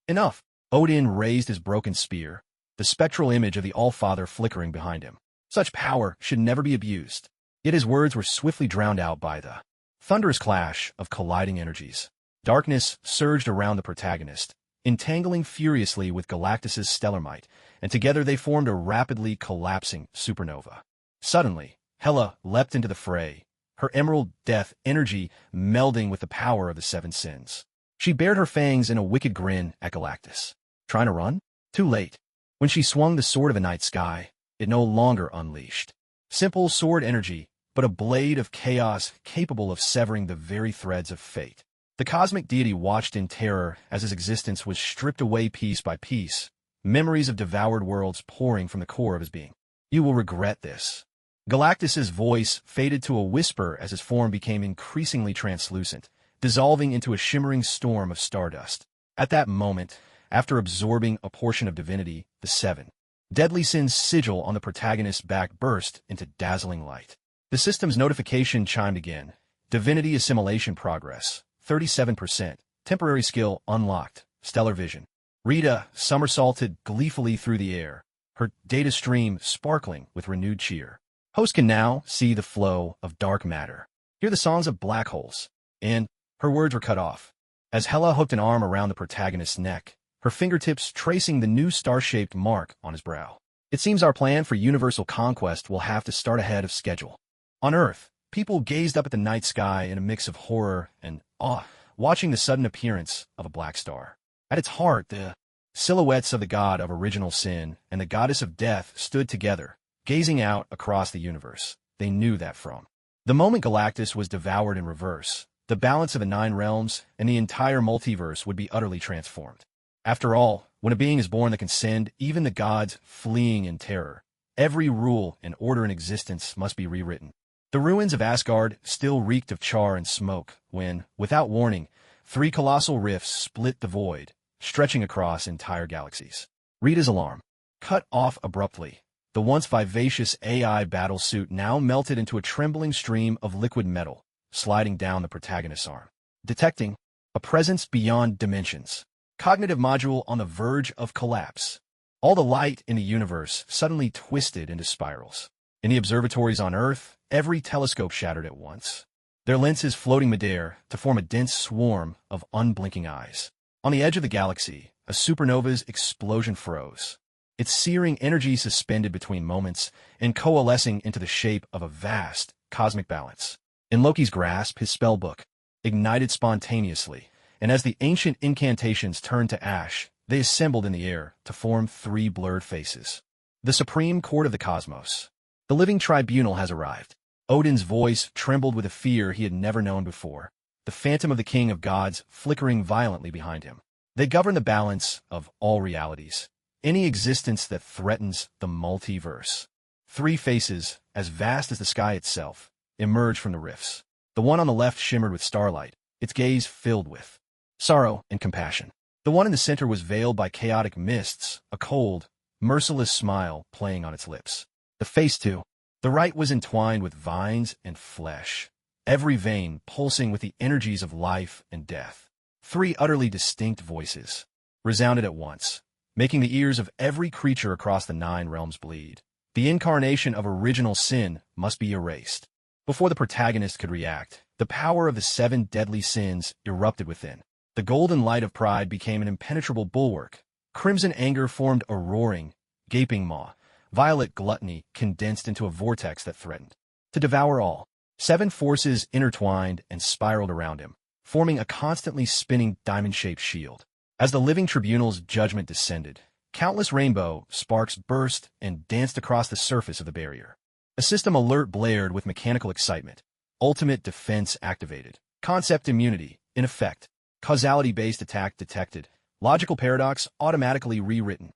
Enough. Odin raised his broken spear, the spectral image of the All-Father flickering behind him. Such power should never be abused. Yet his words were swiftly drowned out by the thunderous clash of colliding energies. Darkness surged around the protagonist, entangling furiously with Galactus's stellar might, and together they formed a rapidly collapsing supernova. Suddenly, Hela leapt into the fray, her emerald death energy melding with the power of the seven sins. She bared her fangs in a wicked grin at Galactus. Trying to run? Too late. When she swung the sword of a night sky, it no longer unleashed simple sword energy, but a blade of chaos capable of severing the very threads of fate. The cosmic deity watched in terror as his existence was stripped away piece by piece, memories of devoured worlds pouring from the core of his being. You will regret this. Galactus's voice faded to a whisper as his form became increasingly translucent, dissolving into a shimmering storm of stardust. At that moment, after absorbing a portion of divinity, the seven deadly sins sigil on the protagonist's back burst into dazzling light. The system's notification chimed again. Divinity assimilation progress, 37%. Temporary skill unlocked. Stellar vision. Rita somersaulted gleefully through the air, her data stream sparkling with renewed cheer. Host can now see the flow of dark matter, hear the songs of black holes, and her words were cut off. As Hela hooked an arm around the protagonist's neck, her fingertips tracing the new star-shaped mark on his brow. It seems our plan for universal conquest will have to start ahead of schedule. On Earth, people gazed up at the night sky in a mix of horror and awe, watching the sudden appearance of a black star. At its heart, the silhouettes of the god of original sin and the goddess of death stood together, gazing out across the universe. They knew that from the moment Galactus was devoured in reverse, the balance of the 9 realms and the entire multiverse would be utterly transformed. After all, when a being is born that can send even the gods fleeing in terror, every rule and order in existence must be rewritten. The ruins of Asgard still reeked of char and smoke when, without warning, 3 colossal rifts split the void, stretching across entire galaxies. Rita's alarm cut off abruptly. The once vivacious AI battlesuit now melted into a trembling stream of liquid metal, sliding down the protagonist's arm. Detecting a presence beyond dimensions. Cognitive module on the verge of collapse. All the light in the universe suddenly twisted into spirals. In the observatories on Earth, every telescope shattered at once, their lenses floating midair to form a dense swarm of unblinking eyes. On the edge of the galaxy, a supernova's explosion froze, its searing energy suspended between moments and coalescing into the shape of a vast cosmic balance. In Loki's grasp, his spellbook ignited spontaneously, and as the ancient incantations turned to ash, they assembled in the air to form 3 blurred faces. The Supreme Court of the Cosmos. The living tribunal has arrived. Odin's voice trembled with a fear he had never known before, the phantom of the king of gods flickering violently behind him. They govern the balance of all realities, any existence that threatens the multiverse. 3 faces, as vast as the sky itself, emerged from the rifts. The one on the left shimmered with starlight, its gaze filled with sorrow and compassion. The one in the center was veiled by chaotic mists, a cold, merciless smile playing on its lips. The face, to the right, was entwined with vines and flesh, every vein pulsing with the energies of life and death. 3 utterly distinct voices resounded at once, making the ears of every creature across the 9 realms bleed. The incarnation of original sin must be erased. Before the protagonist could react, the power of the 7 deadly sins erupted within. The golden light of pride became an impenetrable bulwark. Crimson anger formed a roaring, gaping maw. Violet gluttony condensed into a vortex that threatened to devour all. 7 forces intertwined and spiraled around him, forming a constantly spinning diamond-shaped shield. As the living tribunal's judgment descended, countless rainbow sparks burst and danced across the surface of the barrier. A system alert blared with mechanical excitement. Ultimate defense activated. Concept immunity, in effect. Causality-based attack detected. Logical paradox automatically rewritten.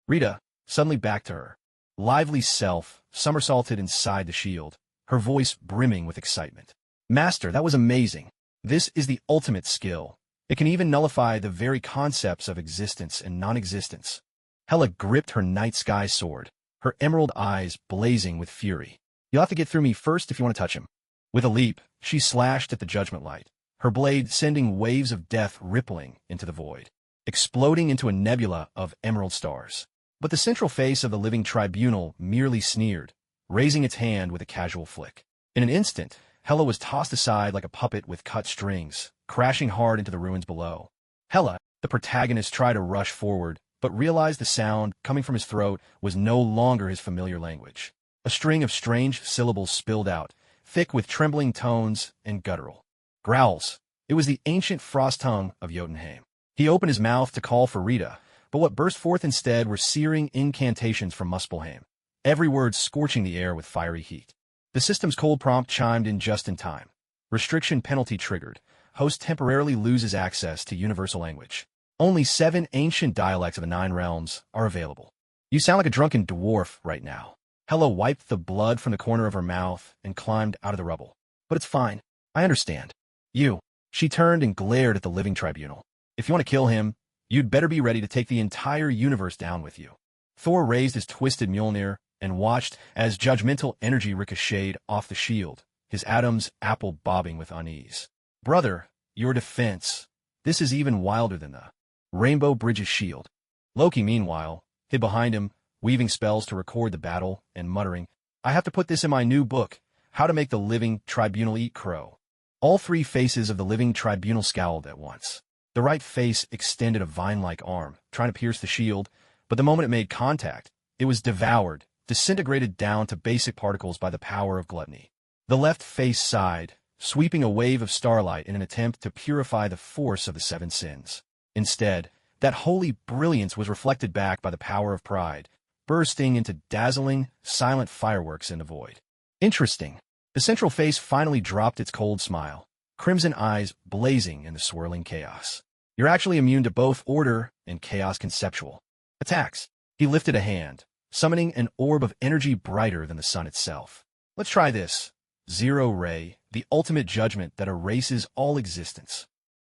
Rita, suddenly back to her lively self, somersaulted inside the shield, her voice brimming with excitement. Master, that was amazing. This is the ultimate skill. It can even nullify the very concepts of existence and non-existence. Hela gripped her night sky sword, her emerald eyes blazing with fury. You'll have to get through me first if you want to touch him. With a leap, she slashed at the judgment light, her blade sending waves of death rippling into the void, exploding into a nebula of emerald stars. But the central face of the living tribunal merely sneered, raising its hand with a casual flick. In an instant, Hela was tossed aside like a puppet with cut strings, crashing hard into the ruins below. Hela, the protagonist, tried to rush forward, but realized the sound coming from his throat was no longer his familiar language. A string of strange syllables spilled out, thick with trembling tones and guttural growls. It was the ancient frost tongue of Jotunheim. He opened his mouth to call for Rita, but what burst forth instead were searing incantations from Muspelheim, every word scorching the air with fiery heat. The system's cold prompt chimed in just in time. Restriction penalty triggered. Host temporarily loses access to universal language. Only 7 ancient dialects of the 9 realms are available. You sound like a drunken dwarf right now. Hela wiped the blood from the corner of her mouth and climbed out of the rubble. But it's fine. I understand. You. She turned and glared at the living tribunal. If you want to kill him, you'd better be ready to take the entire universe down with you. Thor raised his twisted Mjolnir and watched as judgmental energy ricocheted off the shield, his atoms apple bobbing with unease. Brother, your defense. This is even wilder than the Rainbow Bridge's shield. Loki, meanwhile, hid behind him, weaving spells to record the battle and muttering, I have to put this in my new book, How to Make the Living Tribunal Eat Crow. All 3 faces of the living tribunal scowled at once. The right face extended a vine-like arm, trying to pierce the shield, but the moment it made contact, it was devoured, disintegrated down to basic particles by the power of gluttony. The left face sighed, sweeping a wave of starlight in an attempt to purify the force of the 7 sins. Instead, that holy brilliance was reflected back by the power of pride, bursting into dazzling, silent fireworks in the void. Interesting. The central face finally dropped its cold smile, crimson eyes blazing in the swirling chaos. You're actually immune to both order and chaos conceptual attacks. He lifted a hand, summoning an orb of energy brighter than the sun itself. Let's try this. Zero Ray, the ultimate judgment that erases all existence.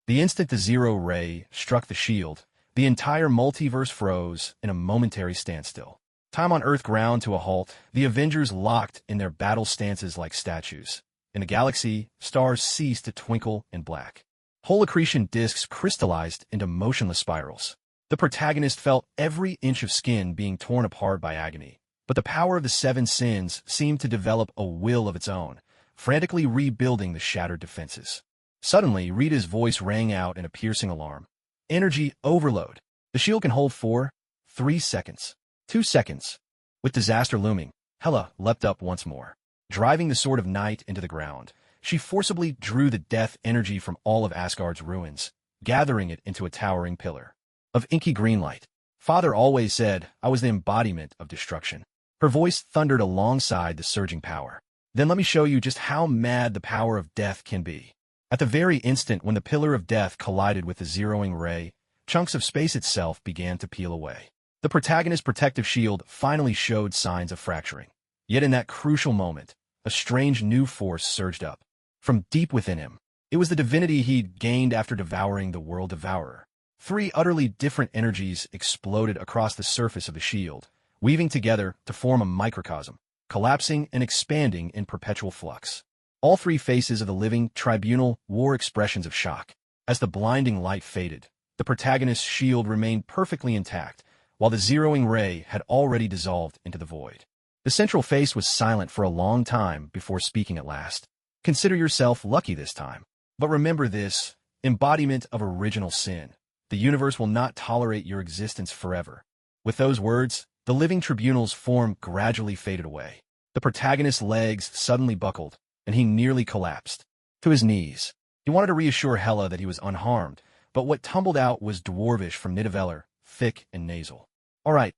The instant the Zero Ray struck the shield, the entire multiverse froze in a momentary standstill. Time on Earth ground to a halt, the Avengers locked in their battle stances like statues. In the galaxy, stars ceased to twinkle in black. Whole accretion disks crystallized into motionless spirals. The protagonist felt every inch of skin being torn apart by agony. But the power of the 7 sins seemed to develop a will of its own, frantically rebuilding the shattered defenses. Suddenly, Rita's voice rang out in a piercing alarm. Energy overload. The shield can hold 4, 3 seconds. 2 seconds. With disaster looming, Hela leapt up once more. Driving the sword of night into the ground, she forcibly drew the death energy from all of Asgard's ruins, gathering it into a towering pillar of inky green light. Father always said I was the embodiment of destruction. Her voice thundered alongside the surging power. Then let me show you just how mad the power of death can be. At the very instant when the pillar of death collided with the zeroing ray, chunks of space itself began to peel away. The protagonist's protective shield finally showed signs of fracturing. Yet in that crucial moment, a strange new force surged up. From deep within him, it was the divinity he'd gained after devouring the World Devourer. 3 utterly different energies exploded across the surface of the shield, weaving together to form a microcosm, collapsing and expanding in perpetual flux. All 3 faces of the living tribunal wore expressions of shock. As the blinding light faded, the protagonist's shield remained perfectly intact, while the zeroing ray had already dissolved into the void. The central face was silent for a long time before speaking at last. Consider yourself lucky this time. But remember this, embodiment of original sin. The universe will not tolerate your existence forever. With those words, the living tribunal's form gradually faded away. The protagonist's legs suddenly buckled, and he nearly collapsed to his knees. He wanted to reassure Hela that he was unharmed, but what tumbled out was dwarvish from Nidavellir, thick and nasal. All right,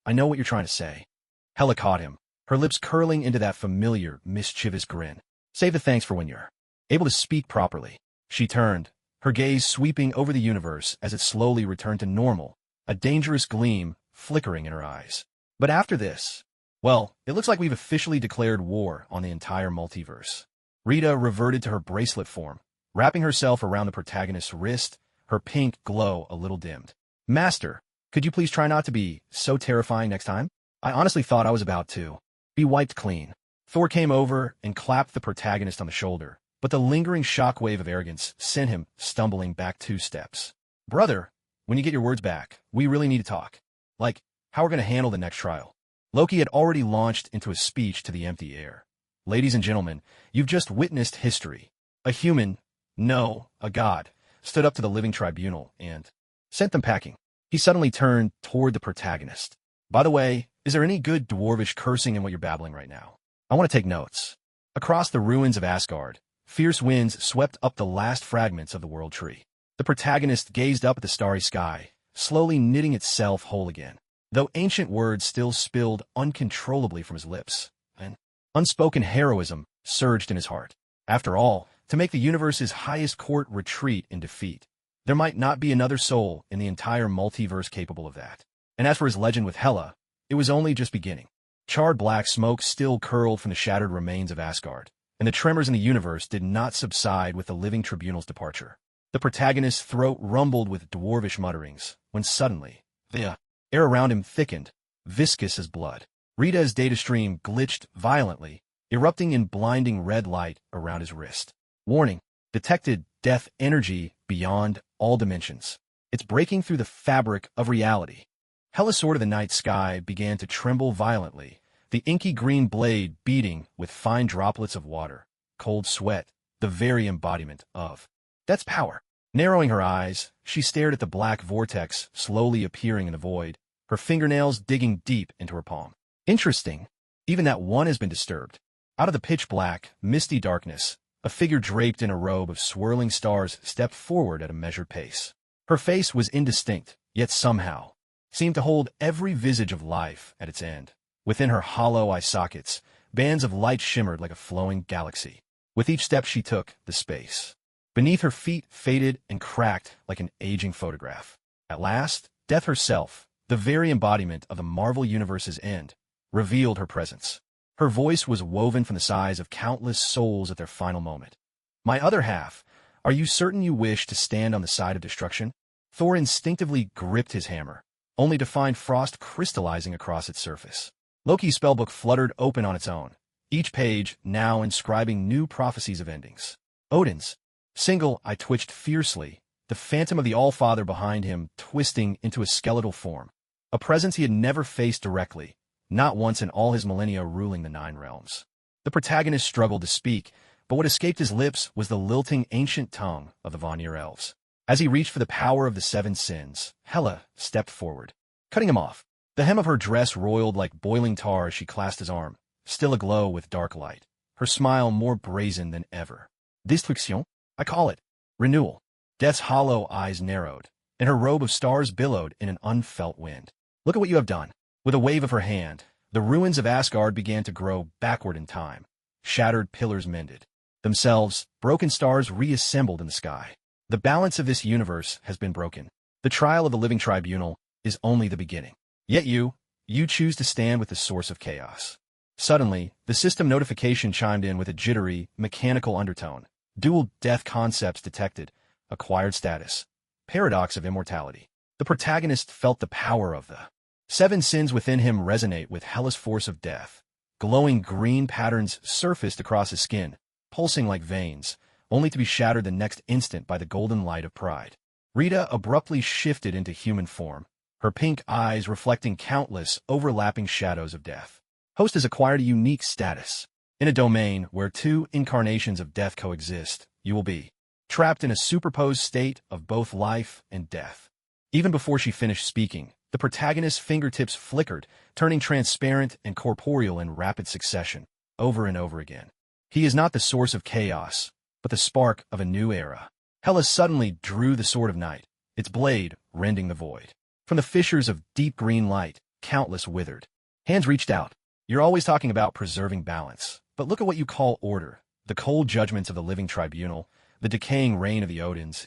I know what you're trying to say. Hela caught him, her lips curling into that familiar, mischievous grin. Save the thanks for when you're able to speak properly. She turned, her gaze sweeping over the universe as it slowly returned to normal, a dangerous gleam flickering in her eyes. But after this, well, it looks like we've officially declared war on the entire multiverse. Rita reverted to her bracelet form, wrapping herself around the protagonist's wrist, her pink glow a little dimmed. Master, could you please try not to be so terrifying next time? I honestly thought I was about to be wiped clean. Thor came over and clapped the protagonist on the shoulder, but the lingering shockwave of arrogance sent him stumbling back 2 steps. Brother, when you get your words back, we really need to talk. Like, how we're going to handle the next trial. Loki had already launched into a speech to the empty air. Ladies and gentlemen, you've just witnessed history. A human, no, a god, stood up to the living tribunal and sent them packing. He suddenly turned toward the protagonist. By the way, is there any good dwarvish cursing in what you're babbling right now? I want to take notes. Across the ruins of Asgard, fierce winds swept up the last fragments of the world tree. The protagonist gazed up at the starry sky, slowly knitting itself whole again, though ancient words still spilled uncontrollably from his lips. An unspoken heroism surged in his heart. After all, to make the universe's highest court retreat in defeat, there might not be another soul in the entire multiverse capable of that. And as for his legend with Hela, it was only just beginning. Charred black smoke still curled from the shattered remains of Asgard, and the tremors in the universe did not subside with the living tribunal's departure. The protagonist's throat rumbled with dwarvish mutterings, when suddenly, the air around him thickened, viscous as blood. Rita's data stream glitched violently, erupting in blinding red light around his wrist. Warning, detected death energy beyond all dimensions. It's breaking through the fabric of reality. Hela's sword of the night sky began to tremble violently, the inky green blade beating with fine droplets of water, cold sweat, the very embodiment of death's power. Narrowing her eyes, she stared at the black vortex slowly appearing in the void, her fingernails digging deep into her palm. Interesting. Even that one has been disturbed. Out of the pitch-black, misty darkness, a figure draped in a robe of swirling stars stepped forward at a measured pace. Her face was indistinct, yet somehow seemed to hold every visage of life at its end. Within her hollow eye sockets, bands of light shimmered like a flowing galaxy. With each step she took, the space beneath her feet faded and cracked like an aging photograph. At last, Death herself, the very embodiment of the Marvel Universe's end, revealed her presence. Her voice was woven from the sighs of countless souls at their final moment. My other half, are you certain you wish to stand on the side of destruction? Thor instinctively gripped his hammer, only to find frost crystallizing across its surface. Loki's spellbook fluttered open on its own, each page now inscribing new prophecies of endings. Odin's single eye twitched fiercely, the phantom of the Allfather behind him twisting into a skeletal form, a presence he had never faced directly, not once in all his millennia ruling the 9 realms. The protagonist struggled to speak, but what escaped his lips was the lilting ancient tongue of the Vanir elves. As he reached for the power of the 7 sins, Hela stepped forward, cutting him off. The hem of her dress roiled like boiling tar as she clasped his arm, still aglow with dark light, her smile more brazen than ever. Destruction? I call it renewal. Death's hollow eyes narrowed, and her robe of stars billowed in an unfelt wind. Look at what you have done. With a wave of her hand, the ruins of Asgard began to grow backward in time. Shattered pillars mended. Themselves, broken stars reassembled in the sky. The balance of this universe has been broken. The trial of the living tribunal is only the beginning. Yet you choose to stand with the source of chaos. Suddenly, the system notification chimed in with a jittery, mechanical undertone. Dual death concepts detected. Acquired status. Paradox of immortality. The protagonist felt the power of the 7 sins within him resonate with Hela's force of death. Glowing green patterns surfaced across his skin, pulsing like veins, only to be shattered the next instant by the golden light of pride. Rita abruptly shifted into human form, her pink eyes reflecting countless, overlapping shadows of death. Host has acquired a unique status. In a domain where 2 incarnations of death coexist, you will be trapped in a superposed state of both life and death. Even before she finished speaking, the protagonist's fingertips flickered, turning transparent and corporeal in rapid succession, over and over again. He is not the source of chaos, but the spark of a new era. Hela suddenly drew the sword of night, its blade rending the void. From the fissures of deep green light, countless withered hands reached out. You're always talking about preserving balance, but look at what you call order. The cold judgments of the living tribunal, the decaying reign of the Odins,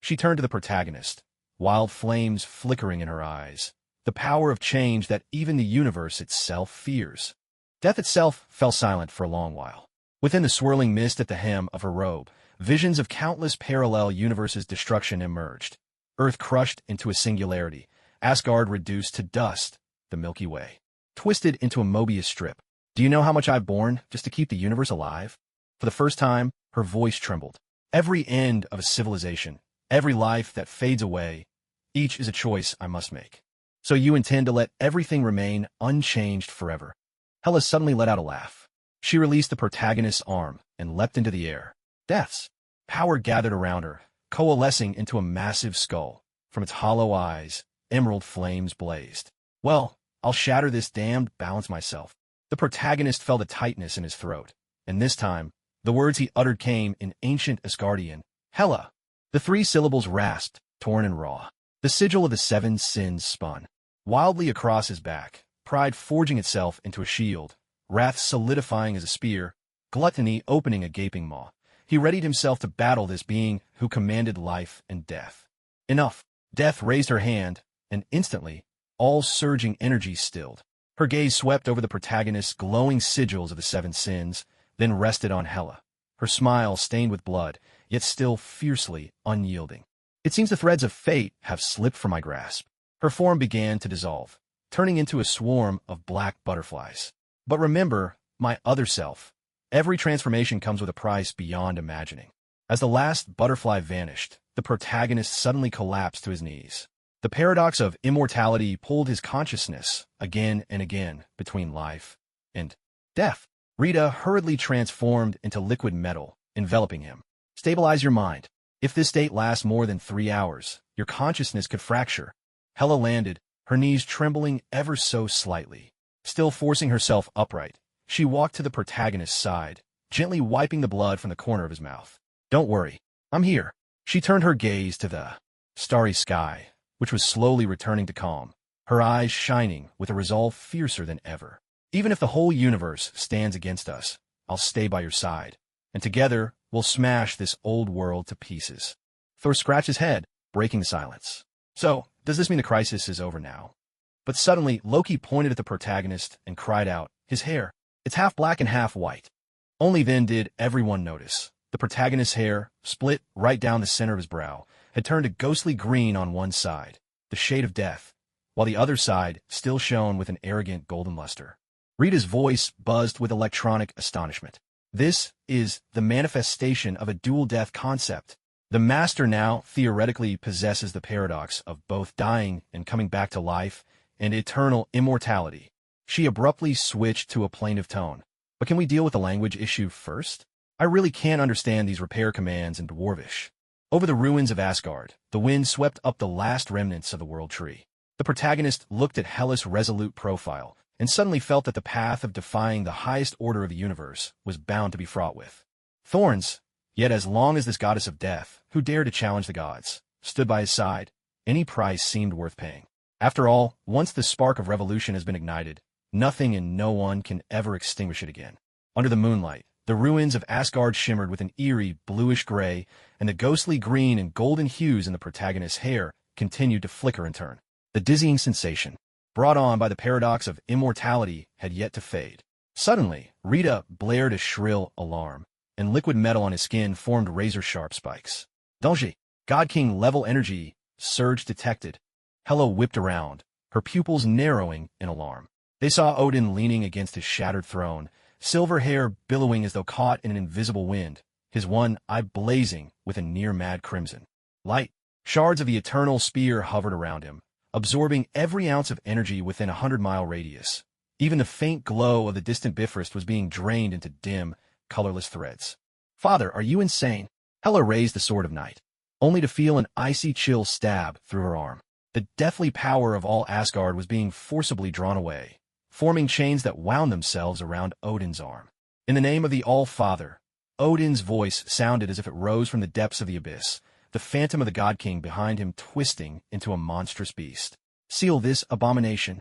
she turned to the protagonist, wild flames flickering in her eyes, the power of change that even the universe itself fears. Death itself fell silent for a long while. Within the swirling mist at the hem of her robe, visions of countless parallel universes' destruction emerged. Earth crushed into a singularity, Asgard reduced to dust, the Milky Way twisted into a Mobius strip, Do you know how much I've borne just to keep the universe alive? For the first time, her voice trembled. Every end of a civilization, every life that fades away, each is a choice I must make. So you intend to let everything remain unchanged forever? Hela suddenly let out a laugh. She released the protagonist's arm and leapt into the air. Death's power gathered around her, coalescing into a massive skull. From its hollow eyes, emerald flames blazed. Well, I'll shatter this damned balance myself. The protagonist felt a tightness in his throat, and this time, the words he uttered came in ancient Asgardian. Hela. The three syllables rasped, torn and raw. The sigil of the seven sins spun wildly across his back, pride forging itself into a shield, wrath solidifying as a spear, gluttony opening a gaping maw. He readied himself to battle this being who commanded life and death. Enough. Death raised her hand, and instantly, all surging energy stilled. Her gaze swept over the protagonist's glowing sigils of the seven sins, then rested on Hela. Her smile stained with blood, yet still fiercely unyielding. It seems the threads of fate have slipped from my grasp. Her form began to dissolve, turning into a swarm of black butterflies. But remember, my other self. Every transformation comes with a price beyond imagining. As the last butterfly vanished, the protagonist suddenly collapsed to his knees. The paradox of immortality pulled his consciousness again and again between life and death. Rita hurriedly transformed into liquid metal, enveloping him. Stabilize your mind. If this state lasts more than 3 hours, your consciousness could fracture. Hela landed, her knees trembling ever so slightly. Still forcing herself upright, she walked to the protagonist's side, gently wiping the blood from the corner of his mouth. Don't worry, I'm here. She turned her gaze to the starry sky, which was slowly returning to calm, her eyes shining with a resolve fiercer than ever. Even if the whole universe stands against us, I'll stay by your side, and together we'll smash this old world to pieces. Thor scratched his head, breaking the silence. So, does this mean the crisis is over now? But suddenly, Loki pointed at the protagonist and cried out, his hair, it's half black and half white. Only then did everyone notice. The protagonist's hair, split right down the center of his brow, had turned a ghostly green on one side, the shade of death, while the other side still shone with an arrogant golden luster. Rita's voice buzzed with electronic astonishment. This is the manifestation of a dual death concept. The master now theoretically possesses the paradox of both dying and coming back to life and eternal immortality. She abruptly switched to a plaintive tone. But can we deal with the language issue first? I really can't understand these repair commands in Dwarvish. Over the ruins of Asgard, the wind swept up the last remnants of the world tree. The protagonist looked at Hela's resolute profile and suddenly felt that the path of defying the highest order of the universe was bound to be fraught with thorns. Yet as long as this goddess of death, who dared to challenge the gods, stood by his side, any price seemed worth paying. After all, once the spark of revolution has been ignited, nothing and no one can ever extinguish it again. Under the moonlight, the ruins of Asgard shimmered with an eerie bluish-gray, and the ghostly green and golden hues in the protagonist's hair continued to flicker and turn. The dizzying sensation, brought on by the paradox of immortality, had yet to fade. Suddenly, Rita blared a shrill alarm, and liquid metal on his skin formed razor-sharp spikes. Danger! God King level energy surge detected. Hela whipped around, her pupils narrowing in alarm. They saw Odin leaning against his shattered throne, silver hair billowing as though caught in an invisible wind, his one eye blazing with a near-mad crimson light. Shards of the eternal spear hovered around him, absorbing every ounce of energy within a 100-mile radius. Even the faint glow of the distant Bifrost was being drained into dim, colorless threads. Father, are you insane? Hela raised the Sword of Night, only to feel an icy chill stab through her arm. The deathly power of all Asgard was being forcibly drawn away, forming chains that wound themselves around Odin's arm. In the name of the All-Father, Odin's voice sounded as if it rose from the depths of the abyss, the phantom of the God King behind him twisting into a monstrous beast. Seal this abomination.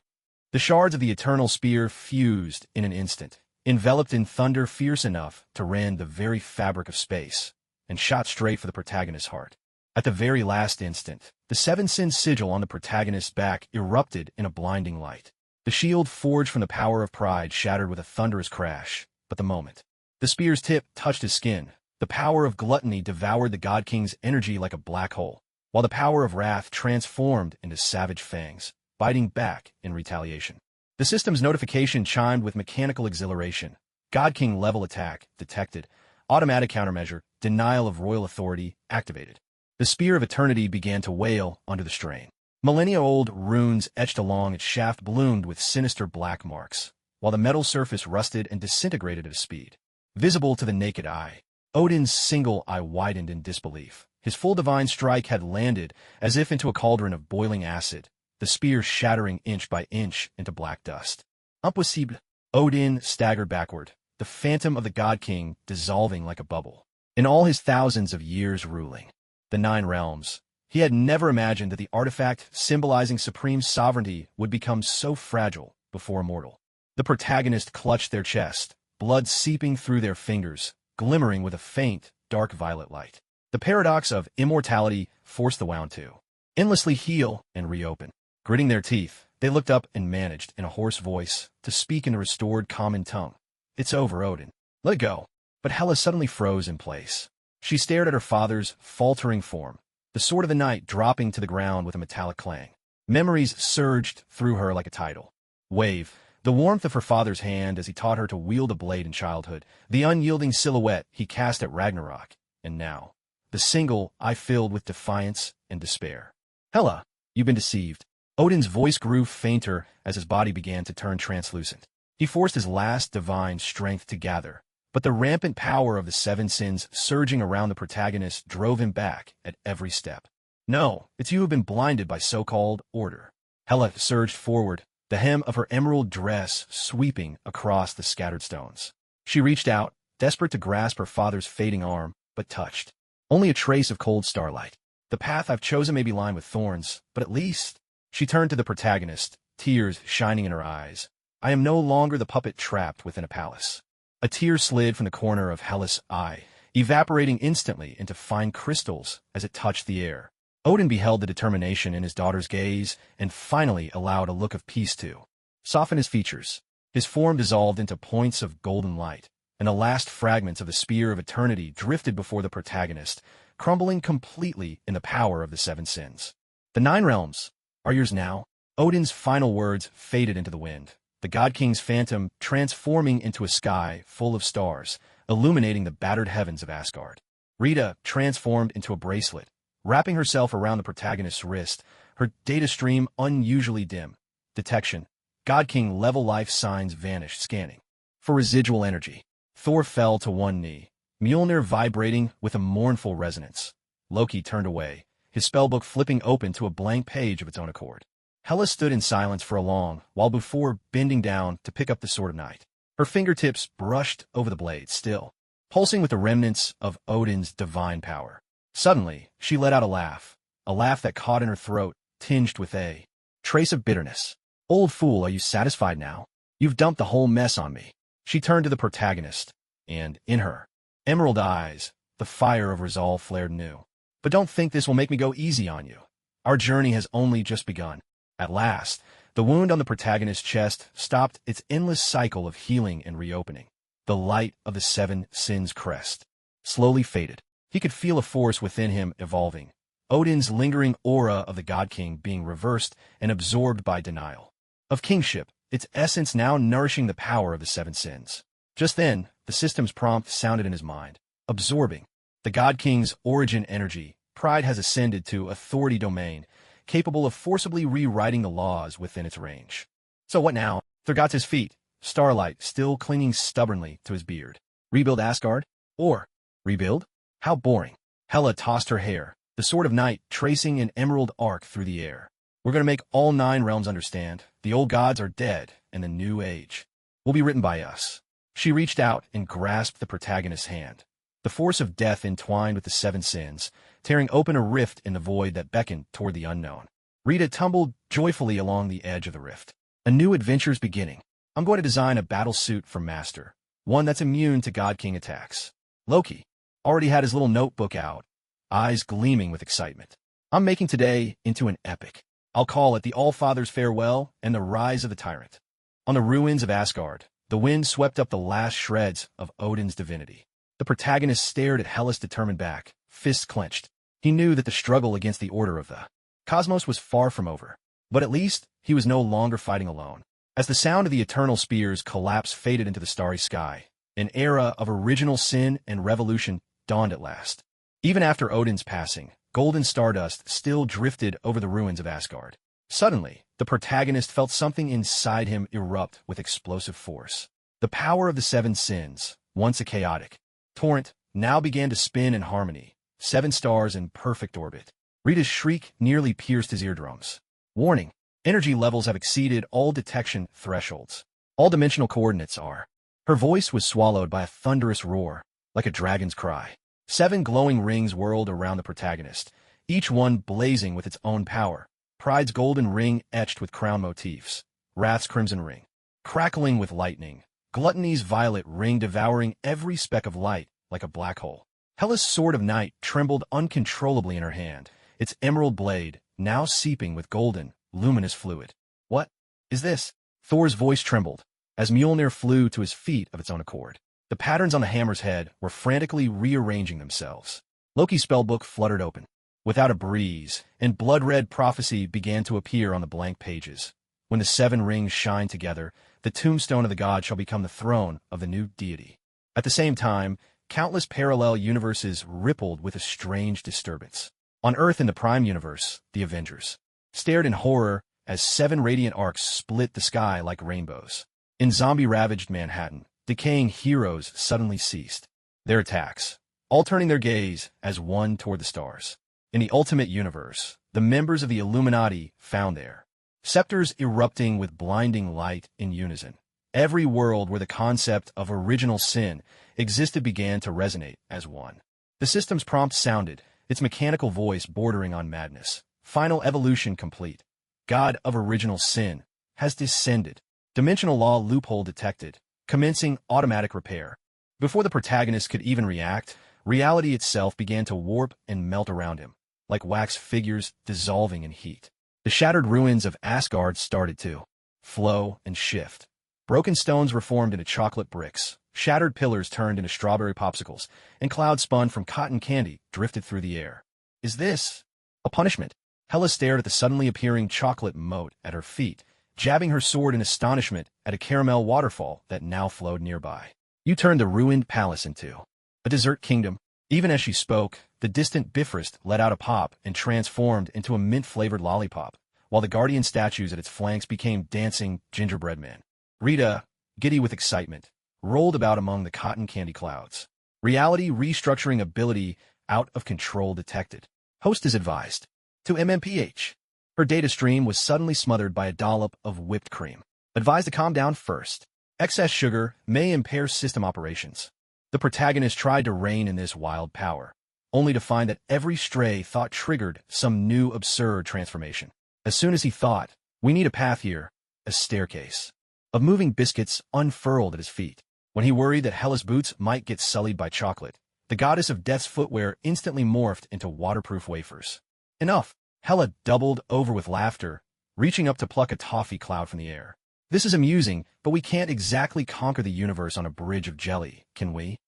The shards of the eternal spear fused in an instant, enveloped in thunder fierce enough to rend the very fabric of space, and shot straight for the protagonist's heart. At the very last instant, the seven-sin sigil on the protagonist's back erupted in a blinding light. The shield forged from the power of pride shattered with a thunderous crash, but the moment the spear's tip touched his skin, the power of gluttony devoured the God King's energy like a black hole, while the power of wrath transformed into savage fangs, biting back in retaliation. The The system's notification chimed with mechanical exhilaration. God King level attack detected. Automatic countermeasure, denial of royal authority, activated. The Spear of Eternity began to wail under the strain. Millennia-old runes etched along its shaft bloomed with sinister black marks, while the metal surface rusted and disintegrated at a speed visible to the naked eye. Odin's single eye widened in disbelief. His full divine strike had landed as if into a cauldron of boiling acid, the spear shattering inch by inch into black dust. Impossible. Odin staggered backward, the phantom of the God King dissolving like a bubble. In all his thousands of years ruling the 9 realms, he had never imagined that the artifact symbolizing supreme sovereignty would become so fragile before a mortal. The protagonist clutched their chest, blood seeping through their fingers, glimmering with a faint, dark violet light. The paradox of immortality forced the wound to endlessly heal and reopen. Gritting their teeth, they looked up and managed, in a hoarse voice, to speak in the restored common tongue. "It's over, Odin. Let it go." But Hela suddenly froze in place. She stared at her father's faltering form, the sword of the night dropping to the ground with a metallic clang. Memories surged through her like a tidal wave. The warmth of her father's hand as he taught her to wield a blade in childhood, the unyielding silhouette he cast at Ragnarok, and now, the single eye filled with defiance and despair. "Hela, you've been deceived." Odin's voice grew fainter as his body began to turn translucent. He forced his last divine strength to gather, but the rampant power of the 7 sins surging around the protagonist drove him back at every step. "No, it's you who've been blinded by so-called order." Hela surged forward, the hem of her emerald dress sweeping across the scattered stones. She reached out, desperate to grasp her father's fading arm, but touched only a trace of cold starlight. "The path I've chosen may be lined with thorns, but at least—" She turned to the protagonist, tears shining in her eyes. "I am no longer the puppet trapped within a palace." A tear slid from the corner of Hela's eye, evaporating instantly into fine crystals as it touched the air. Odin beheld the determination in his daughter's gaze and finally allowed a look of peace to soften his features. His form dissolved into points of golden light, and the last fragments of the Spear of Eternity drifted before the protagonist, crumbling completely in the power of the 7 sins. "The 9 realms are yours now." Odin's final words faded into the wind, the God King's phantom transforming into a sky full of stars, illuminating the battered heavens of Asgard. Rita transformed into a bracelet, wrapping herself around the protagonist's wrist, her data stream unusually dim. Detection. God King level life signs vanished, scanning for residual energy. Thor fell to one knee, Mjolnir vibrating with a mournful resonance. Loki turned away, his spellbook flipping open to a blank page of its own accord. Hela stood in silence for a long while before bending down to pick up the Sword of Night. Her fingertips brushed over the blade, still pulsing with the remnants of Odin's divine power. Suddenly, she let out a laugh that caught in her throat, tinged with a trace of bitterness. "Old fool, are you satisfied now? You've dumped the whole mess on me." She turned to the protagonist, and, in her emerald eyes, the fire of resolve flared anew. "But don't think this will make me go easy on you. Our journey has only just begun." At last, the wound on the protagonist's chest stopped its endless cycle of healing and reopening. The light of the 7 sins crest slowly faded. He could feel a force within him evolving, Odin's lingering aura of the God King being reversed and absorbed by denial of kingship, its essence now nourishing the power of the 7 sins. Just then, the system's prompt sounded in his mind. Absorbing the God King's origin energy, pride has ascended to authority domain, capable of forcibly rewriting the laws within its range. So what now? Thor got to his feet, starlight still clinging stubbornly to his beard. Rebuild Asgard? Or rebuild? How boring. Hela tossed her hair, the Sword of Night tracing an emerald arc through the air. "We're going to make all 9 realms understand. The old gods are dead, and the new age will be written by us." She reached out and grasped the protagonist's hand. The force of death entwined with the 7 sins, tearing open a rift in the void that beckoned toward the unknown. Rita tumbled joyfully along the edge of the rift. "A new adventure's beginning. I'm going to design a battle suit for Master, one that's immune to God King attacks." Loki already had his little notebook out, eyes gleaming with excitement. "I'm making today into an epic. I'll call it the All-Father's Farewell and the Rise of the Tyrant." On the ruins of Asgard, the wind swept up the last shreds of Odin's divinity. The protagonist stared at Hela's determined back, fists clenched. He knew that the struggle against the order of the cosmos was far from over, but at least he was no longer fighting alone. As the sound of the eternal spears collapse faded into the starry sky, an era of original sin and revolution dawned at last. Even after Odin's passing, golden stardust still drifted over the ruins of Asgard. Suddenly, the protagonist felt something inside him erupt with explosive force. The power of the seven sins, once a chaotic torrent, now began to spin in harmony, 7 stars in perfect orbit. Rita's shriek nearly pierced his eardrums. Warning, energy levels have exceeded all detection thresholds. All dimensional coordinates are. Her voice was swallowed by a thunderous roar, like a dragon's cry. 7 glowing rings whirled around the protagonist, each one blazing with its own power. Pride's golden ring etched with crown motifs, Wrath's crimson ring, crackling with lightning, Gluttony's violet ring devouring every speck of light like a black hole. Hela's sword of night trembled uncontrollably in her hand, its emerald blade now seeping with golden, luminous fluid. What is this? Thor's voice trembled, as Mjolnir flew to his feet of its own accord. The patterns on the hammer's head were frantically rearranging themselves. Loki's spellbook fluttered open. Without a breeze, and blood-red prophecy began to appear on the blank pages. When the 7 rings shine together, the tombstone of the god shall become the throne of the new deity. At the same time, countless parallel universes rippled with a strange disturbance. On Earth in the Prime Universe, the Avengers stared in horror as 7 radiant arcs split the sky like rainbows. In zombie-ravaged Manhattan, decaying heroes suddenly ceased their attacks, all turning their gaze as one toward the stars. In the Ultimate Universe, the members of the Illuminati found their scepters erupting with blinding light in unison. Every world where the concept of original sin existed began to resonate as one. The system's prompt sounded, its mechanical voice bordering on madness. Final evolution complete. God of original sin has descended. Dimensional law loophole detected. Commencing automatic repair. Before the protagonist could even react, reality itself began to warp and melt around him, like wax figures dissolving in heat. The shattered ruins of Asgard started to flow and shift. Broken stones reformed into chocolate bricks, shattered pillars turned into strawberry popsicles, and clouds spun from cotton candy drifted through the air. Is this a punishment? Hela stared at the suddenly appearing chocolate moat at her feet, jabbing her sword in astonishment at a caramel waterfall that now flowed nearby. You turned the ruined palace into a dessert kingdom. Even as she spoke, the distant Bifrost let out a pop and transformed into a mint-flavored lollipop, while the guardian statues at its flanks became dancing gingerbread men. Rita, giddy with excitement, rolled about among the cotton candy clouds. Reality restructuring ability out of control detected. Host is advised to MMPH. Her data stream was suddenly smothered by a dollop of whipped cream. Advised to calm down first. Excess sugar may impair system operations. The protagonist tried to rein in this wild power, only to find that every stray thought triggered some new absurd transformation. As soon as he thought, we need a path here, a staircase of moving biscuits unfurled at his feet. When he worried that Hela's boots might get sullied by chocolate, the goddess of death's footwear instantly morphed into waterproof wafers. Enough! Hela doubled over with laughter, reaching up to pluck a toffee cloud from the air. This is amusing, but we can't exactly conquer the universe on a bridge of jelly, can we?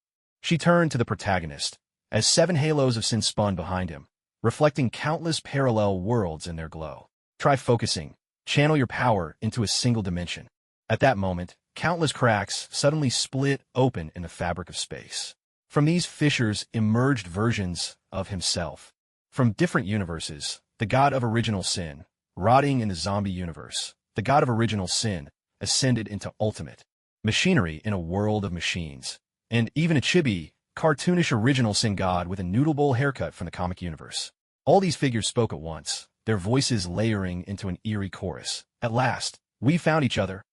She turned to the protagonist, as 7 halos of sin spun behind him, reflecting countless parallel worlds in their glow. Try focusing. Channel your power into a single dimension. At that moment, countless cracks suddenly split open in the fabric of space. From these fissures emerged versions of himself. From different universes, the god of original sin, rotting in the zombie universe, the god of original sin, ascended into ultimate machinery in a world of machines, and even a chibi, cartoonish original sin god with a noodle bowl haircut from the comic universe. All these figures spoke at once, their voices layering into an eerie chorus. At last, we found each other.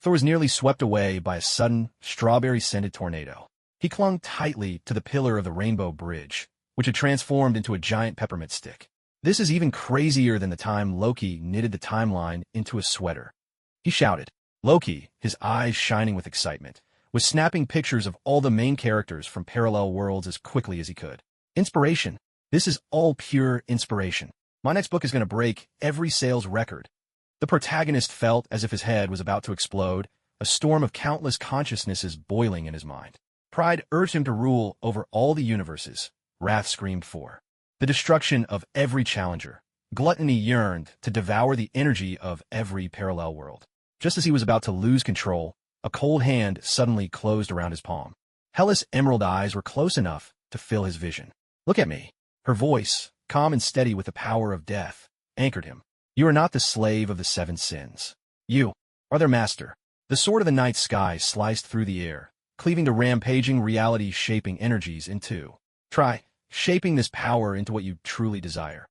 Thor was nearly swept away by a sudden, strawberry-scented tornado. He clung tightly to the pillar of the rainbow bridge, which had transformed into a giant peppermint stick. This is even crazier than the time Loki knitted the timeline into a sweater. He shouted. Loki, his eyes shining with excitement, was snapping pictures of all the main characters from parallel worlds as quickly as he could. Inspiration. This is all pure inspiration. My next book is going to break every sales record. The protagonist felt as if his head was about to explode, a storm of countless consciousnesses boiling in his mind. Pride urged him to rule over all the universes. Wrath screamed for the destruction of every challenger. Gluttony yearned to devour the energy of every parallel world. Just as he was about to lose control, a cold hand suddenly closed around his palm. Hella's emerald eyes were close enough to fill his vision. "Look at me." Her voice, calm and steady with the power of death, anchored him. "You are not the slave of the 7 sins. You are their master." The sword of the night sky sliced through the air, cleaving to rampaging reality-shaping energies in two. "Try shaping this power into what you truly desire."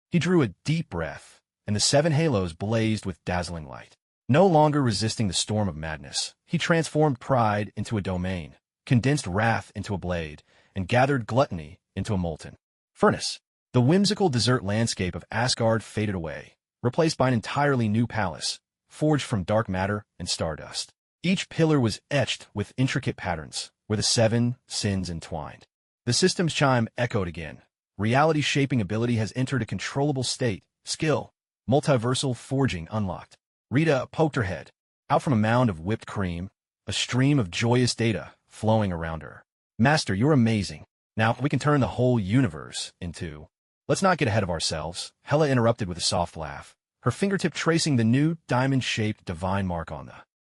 He drew a deep breath, and the 7 halos blazed with dazzling light. No longer resisting the storm of madness, he transformed pride into a domain, condensed wrath into a blade, and gathered gluttony into a molten furnace. The whimsical desert landscape of Asgard faded away, replaced by an entirely new palace, forged from dark matter and stardust. Each pillar was etched with intricate patterns, where the 7 sins entwined. The system's chime echoed again. Reality-shaping ability has entered a controllable state. Skill, multiversal forging unlocked. Rita poked her head out from a mound of whipped cream, a stream of joyous data flowing around her. "Master, you're amazing. Now we can turn the whole universe into—" "Let's not get ahead of ourselves," Hela interrupted with a soft laugh, her fingertip tracing the new diamond-shaped divine mark on the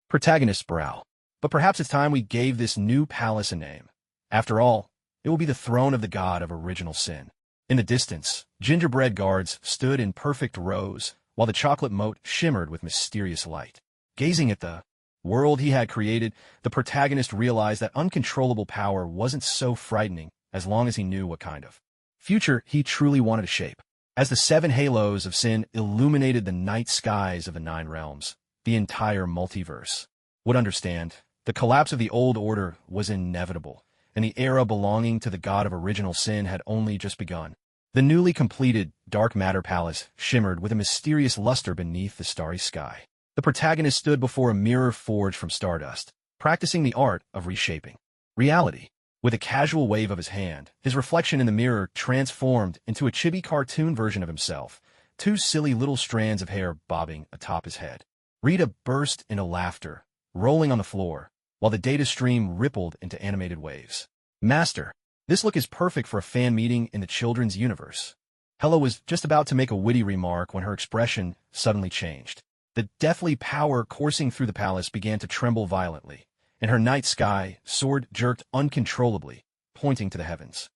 protagonist's brow. "But perhaps it's time we gave this new palace a name. After all, it will be the throne of the god of original sin." In the distance, gingerbread guards stood in perfect rows, while the chocolate moat shimmered with mysterious light. Gazing at the world he had created, the protagonist realized that uncontrollable power wasn't so frightening as long as he knew what kind of future he truly wanted to shape. As the 7 halos of sin illuminated the night skies of the 9 realms, the entire multiverse would understand the collapse of the old order was inevitable, and the era belonging to the god of original sin had only just begun. The newly completed dark matter palace shimmered with a mysterious luster beneath the starry sky. The protagonist stood before a mirror forged from stardust, practicing the art of reshaping reality. With a casual wave of his hand, his reflection in the mirror transformed into a chibi cartoon version of himself, 2 silly little strands of hair bobbing atop his head. Rita burst into laughter, rolling on the floor, while the data stream rippled into animated waves. "Master, this look is perfect for a fan meeting in the children's universe." Hela was just about to make a witty remark when her expression suddenly changed. The deathly power coursing through the palace began to tremble violently, and her night sky sword jerked uncontrollably, pointing to the heavens.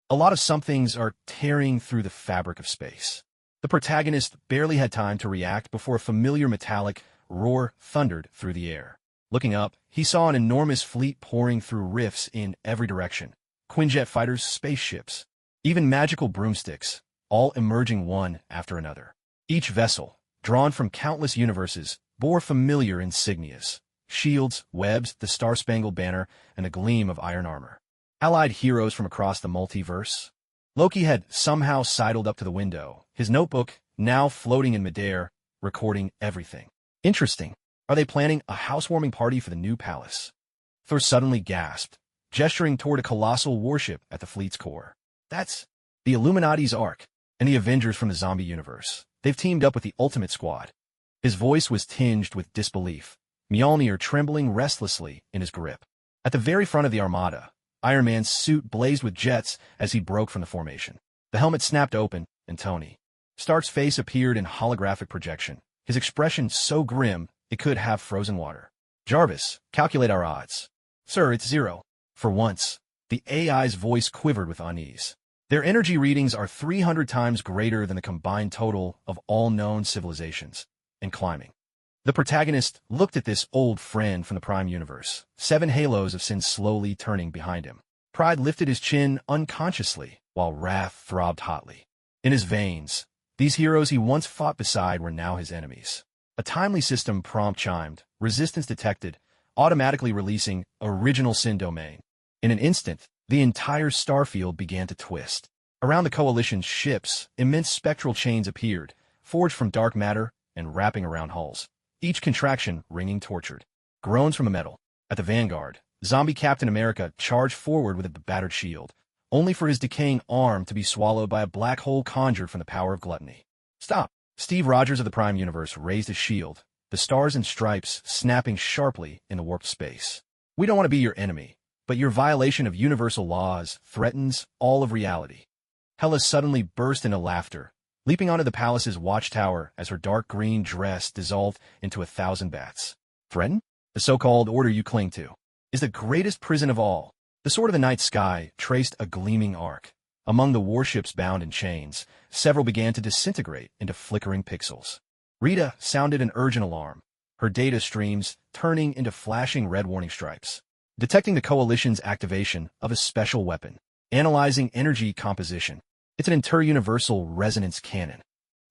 A lot of somethings are tearing through the fabric of space. The protagonist barely had time to react before a familiar metallic roar thundered through the air. Looking up, he saw an enormous fleet pouring through rifts in every direction. Quinjet fighters, spaceships, even magical broomsticks, all emerging one after another. Each vessel, drawn from countless universes, bore familiar insignias: shields, webs, the Star-Spangled Banner, and a gleam of iron armor. Allied heroes from across the multiverse. Loki had somehow sidled up to the window, his notebook now floating in midair, recording everything. "Interesting. Are they planning a housewarming party for the new palace?" Thor suddenly gasped, gesturing toward a colossal warship at the fleet's core. "That's the Illuminati's Ark, and the Avengers from the zombie universe. They've teamed up with the Ultimate Squad." His voice was tinged with disbelief, Mjolnir trembling restlessly in his grip. At the very front of the armada, Iron Man's suit blazed with jets as he broke from the formation. The helmet snapped open, and Tony Stark's face appeared in holographic projection, his expression so grim it could have frozen water. "Jarvis, calculate our odds." "Sir, it's 0. For once, the AI's voice quivered with unease. "Their energy readings are 300 times greater than the combined total of all known civilizations, and climbing." The protagonist looked at this old friend from the Prime Universe, 7 halos of sin slowly turning behind him. Pride lifted his chin unconsciously, while wrath throbbed hotly. In his veins, these heroes he once fought beside were now his enemies. A timely system prompt chimed, resistance detected, automatically releasing original sin domain. In an instant, the entire starfield began to twist. Around the Coalition's ships, immense spectral chains appeared, forged from dark matter and wrapping around hulls. Each contraction ringing tortured. Groans from the metal. At the vanguard, zombie Captain America charged forward with a battered shield, only for his decaying arm to be swallowed by a black hole conjured from the power of gluttony. "Stop!" Steve Rogers of the Prime Universe raised his shield, the stars and stripes snapping sharply in the warped space. "We don't want to be your enemy, but your violation of universal laws threatens all of reality." Hela suddenly burst into laughter, leaping onto the palace's watchtower as her dark green dress dissolved into 1,000 bats. Threaten? The so-called order you cling to is the greatest prison of all. The sword of the night sky traced a gleaming arc. Among the warships bound in chains, several began to disintegrate into flickering pixels. Rita sounded an urgent alarm, her data streams turning into flashing red warning stripes. Detecting the Coalition's activation of a special weapon. Analyzing energy composition. It's an interuniversal resonance cannon.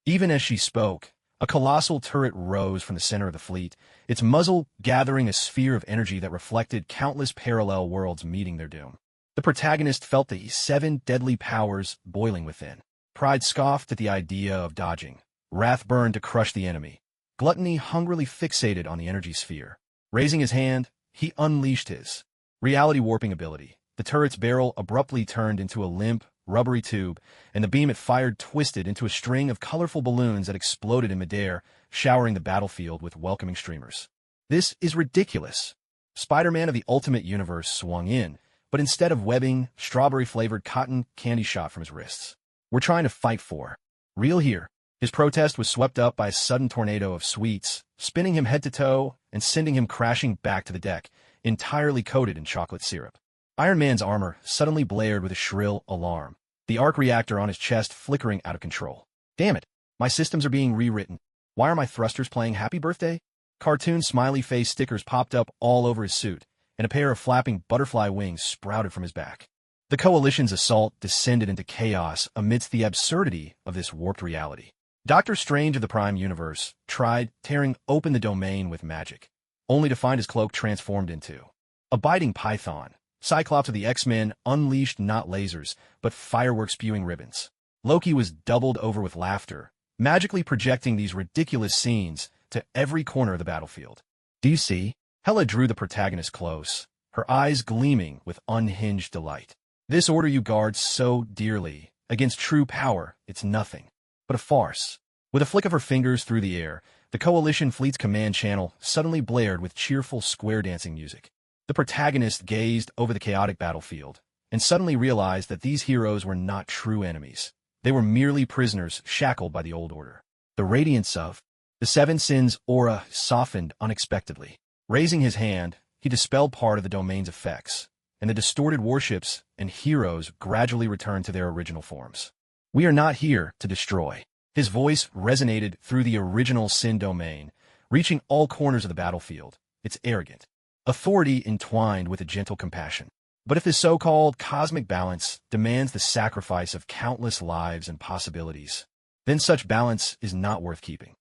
Even as she spoke, a colossal turret rose from the center of the fleet, its muzzle gathering a sphere of energy that reflected countless parallel worlds meeting their doom. The protagonist felt the 7 deadly powers boiling within. Pride scoffed at the idea of dodging. Wrath burned to crush the enemy. Gluttony hungrily fixated on the energy sphere. Raising his hand, he unleashed his reality-warping ability. The turret's barrel abruptly turned into a limp, rubbery tube, and the beam it fired twisted into a string of colorful balloons that exploded in midair, showering the battlefield with welcoming streamers. This is ridiculous. Spider-Man of the Ultimate Universe swung in, but instead of webbing, strawberry-flavored cotton candy shot from his wrists. We're trying to fight for real here. His protest was swept up by a sudden tornado of sweets, spinning him head to toe and sending him crashing back to the deck, entirely coated in chocolate syrup. Iron Man's armor suddenly blared with a shrill alarm, the arc reactor on his chest flickering out of control. Damn it, my systems are being rewritten. Why are my thrusters playing Happy Birthday? Cartoon smiley face stickers popped up all over his suit, and a pair of flapping butterfly wings sprouted from his back. The Coalition's assault descended into chaos amidst the absurdity of this warped reality. Doctor Strange of the Prime Universe tried tearing open the domain with magic, only to find his cloak transformed into a biting python. Cyclops of the X-Men unleashed not lasers, but firework-spewing ribbons. Loki was doubled over with laughter, magically projecting these ridiculous scenes to every corner of the battlefield. Do you see? Hela drew the protagonist close, her eyes gleaming with unhinged delight. This order you guard so dearly, against true power, it's nothing but a farce. With a flick of her fingers through the air, the Coalition fleet's command channel suddenly blared with cheerful square-dancing music. The protagonist gazed over the chaotic battlefield, and suddenly realized that these heroes were not true enemies. They were merely prisoners shackled by the old order. The radiance of the Seven Sins aura softened unexpectedly. Raising his hand, he dispelled part of the domain's effects, and the distorted warships and heroes gradually returned to their original forms. We are not here to destroy. His voice resonated through the original Sin domain, reaching all corners of the battlefield. It's arrogant authority entwined with a gentle compassion. But if the so-called cosmic balance demands the sacrifice of countless lives and possibilities, then such balance is not worth keeping.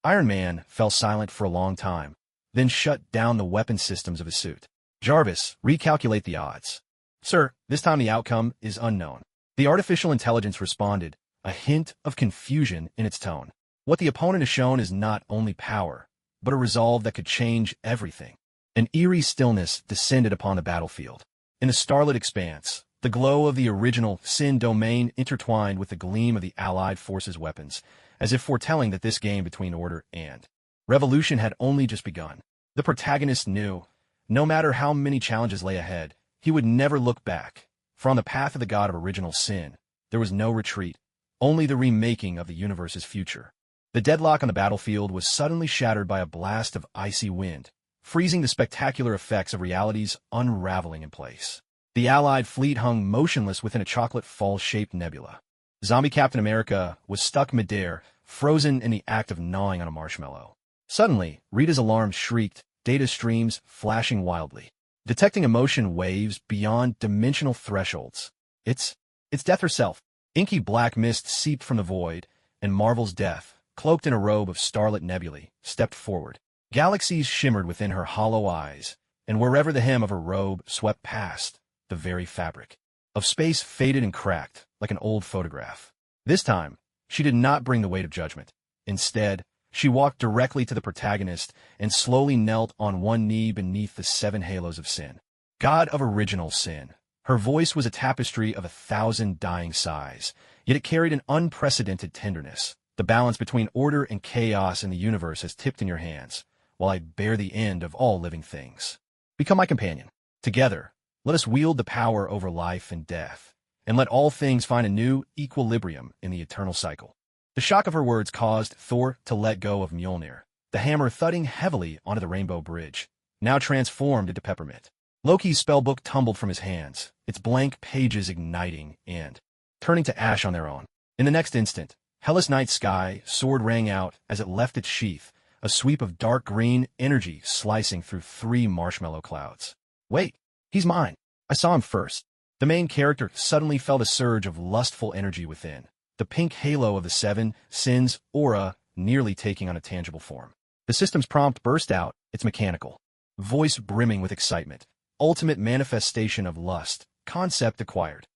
Iron Man fell silent for a long time, then shut down the weapon systems of his suit. Jarvis, recalculate the odds. Sir, this time the outcome is unknown. The artificial intelligence responded, a hint of confusion in its tone. What the opponent has shown is not only power, but a resolve that could change everything. An eerie stillness descended upon the battlefield. In the starlit expanse, the glow of the original Sin domain intertwined with the gleam of the Allied forces' weapons, as if foretelling that this game between order and revolution had only just begun. The protagonist knew, no matter how many challenges lay ahead, he would never look back. For on the path of the god of original sin, there was no retreat, only the remaking of the universe's future. The deadlock on the battlefield was suddenly shattered by a blast of icy wind, freezing the spectacular effects of reality's unraveling in place. The Allied fleet hung motionless within a chocolate fall-shaped nebula. Zombie Captain America was stuck midair, frozen in the act of gnawing on a marshmallow. Suddenly, Rita's alarm shrieked, data streams flashing wildly, detecting emotion waves beyond dimensional thresholds. It's Death herself. Inky black mist seeped from the void, and Marvel's Death, cloaked in a robe of starlit nebulae, stepped forward. Galaxies shimmered within her hollow eyes, and wherever the hem of her robe swept past, the very fabric of space faded and cracked like an old photograph. This time, she did not bring the weight of judgment. Instead, she walked directly to the protagonist and slowly knelt on one knee beneath the 7 halos of sin. God of original sin. Her voice was a tapestry of 1,000 dying sighs, yet it carried an unprecedented tenderness. The balance between order and chaos in the universe has tipped in your hands, while I bear the end of all living things. Become my companion. Together, let us wield the power over life and death, and let all things find a new equilibrium in the eternal cycle. The shock of her words caused Thor to let go of Mjolnir, the hammer thudding heavily onto the rainbow bridge, now transformed into peppermint. Loki's spellbook tumbled from his hands, its blank pages igniting and turning to ash on their own. In the next instant, Hellas night sky sword rang out as it left its sheath, a sweep of dark green energy slicing through 3 marshmallow clouds. Wait, he's mine. I saw him first. The main character suddenly felt a surge of lustful energy within, the pink halo of the 7 sins aura nearly taking on a tangible form. The system's prompt burst out, its mechanical voice brimming with excitement. Ultimate manifestation of lust, concept acquired.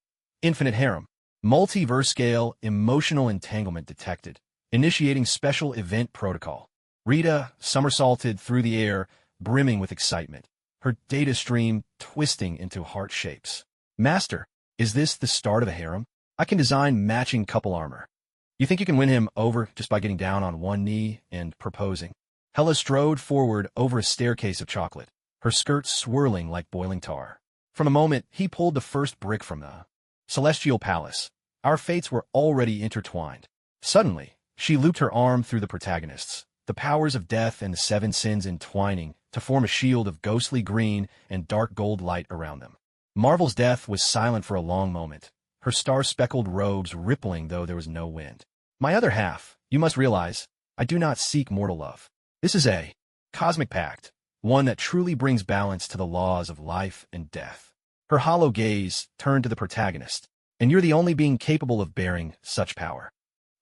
Infinite harem. Multiverse scale, emotional entanglement detected. Initiating special event protocol. Rita somersaulted through the air, brimming with excitement, her data stream twisting into heart shapes. Master, is this the start of a harem? I can design matching couple armor. You think you can win him over just by getting down on one knee and proposing? Hela strode forward over a staircase of chocolate, her skirts swirling like boiling tar. From a moment, he pulled the first brick from the celestial palace. Our fates were already intertwined. Suddenly, she looped her arm through the protagonists, the powers of death and the 7 sins entwining to form a shield of ghostly green and dark gold light around them. Marvel's death was silent for a long moment, her star-speckled robes rippling though there was no wind. My other half, you must realize, I do not seek mortal love. This is a cosmic pact, one that truly brings balance to the laws of life and death. Her hollow gaze turned to the protagonist, and you're the only being capable of bearing such power.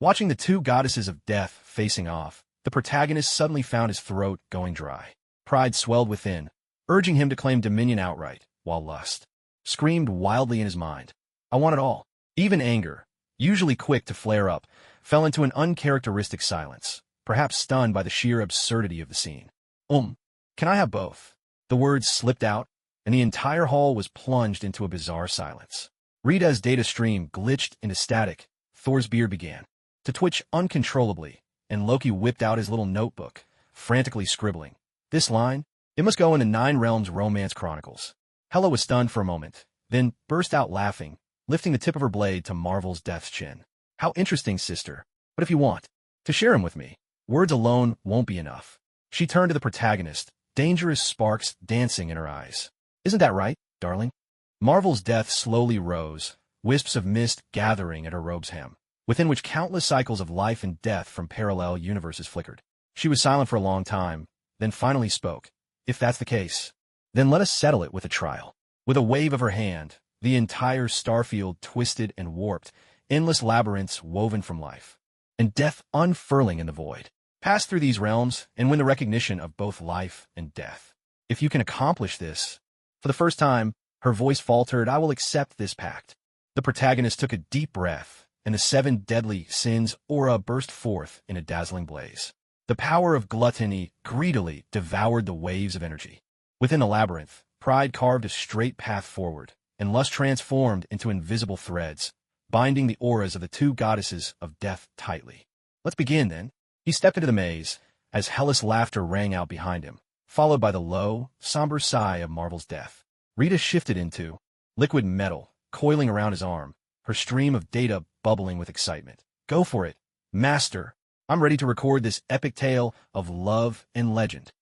Watching the 2 goddesses of death facing off, the protagonist suddenly found his throat going dry. Pride swelled within, urging him to claim dominion outright, while lust screamed wildly in his mind. I want it all. Even anger, usually quick to flare up, fell into an uncharacteristic silence, perhaps stunned by the sheer absurdity of the scene. Can I have both? The words slipped out, and the entire hall was plunged into a bizarre silence. Rita's data stream glitched into static. Thor's beard began to twitch uncontrollably, and Loki whipped out his little notebook, frantically scribbling. This line, it must go into 9 Realms Romance Chronicles. Hela was stunned for a moment, then burst out laughing, lifting the tip of her blade to Marvel's death's chin. How interesting, sister. But if you want to share him with me, words alone won't be enough. She turned to the protagonist, dangerous sparks dancing in her eyes. Isn't that right, darling? Marvel's death slowly rose, wisps of mist gathering at her robe's hem, within which countless cycles of life and death from parallel universes flickered. She was silent for a long time, then finally spoke. If that's the case, then let us settle it with a trial. With a wave of her hand, the entire starfield twisted and warped, endless labyrinths woven from life and death unfurling in the void. Pass through these realms and win the recognition of both life and death. If you can accomplish this, for the first time, her voice faltered, I will accept this pact. The protagonist took a deep breath, and the 7 deadly sins aura burst forth in a dazzling blaze. The power of gluttony greedily devoured the waves of energy. Within the labyrinth, pride carved a straight path forward, and lust transformed into invisible threads, binding the auras of the 2 goddesses of death tightly. Let's begin, then. He stepped into the maze, as hellish laughter rang out behind him, followed by the low, somber sigh of Marvel's death. Rita shifted into liquid metal, coiling around his arm, her stream of data bubbling with excitement. Go for it, master. I'm ready to record this epic tale of love and legend.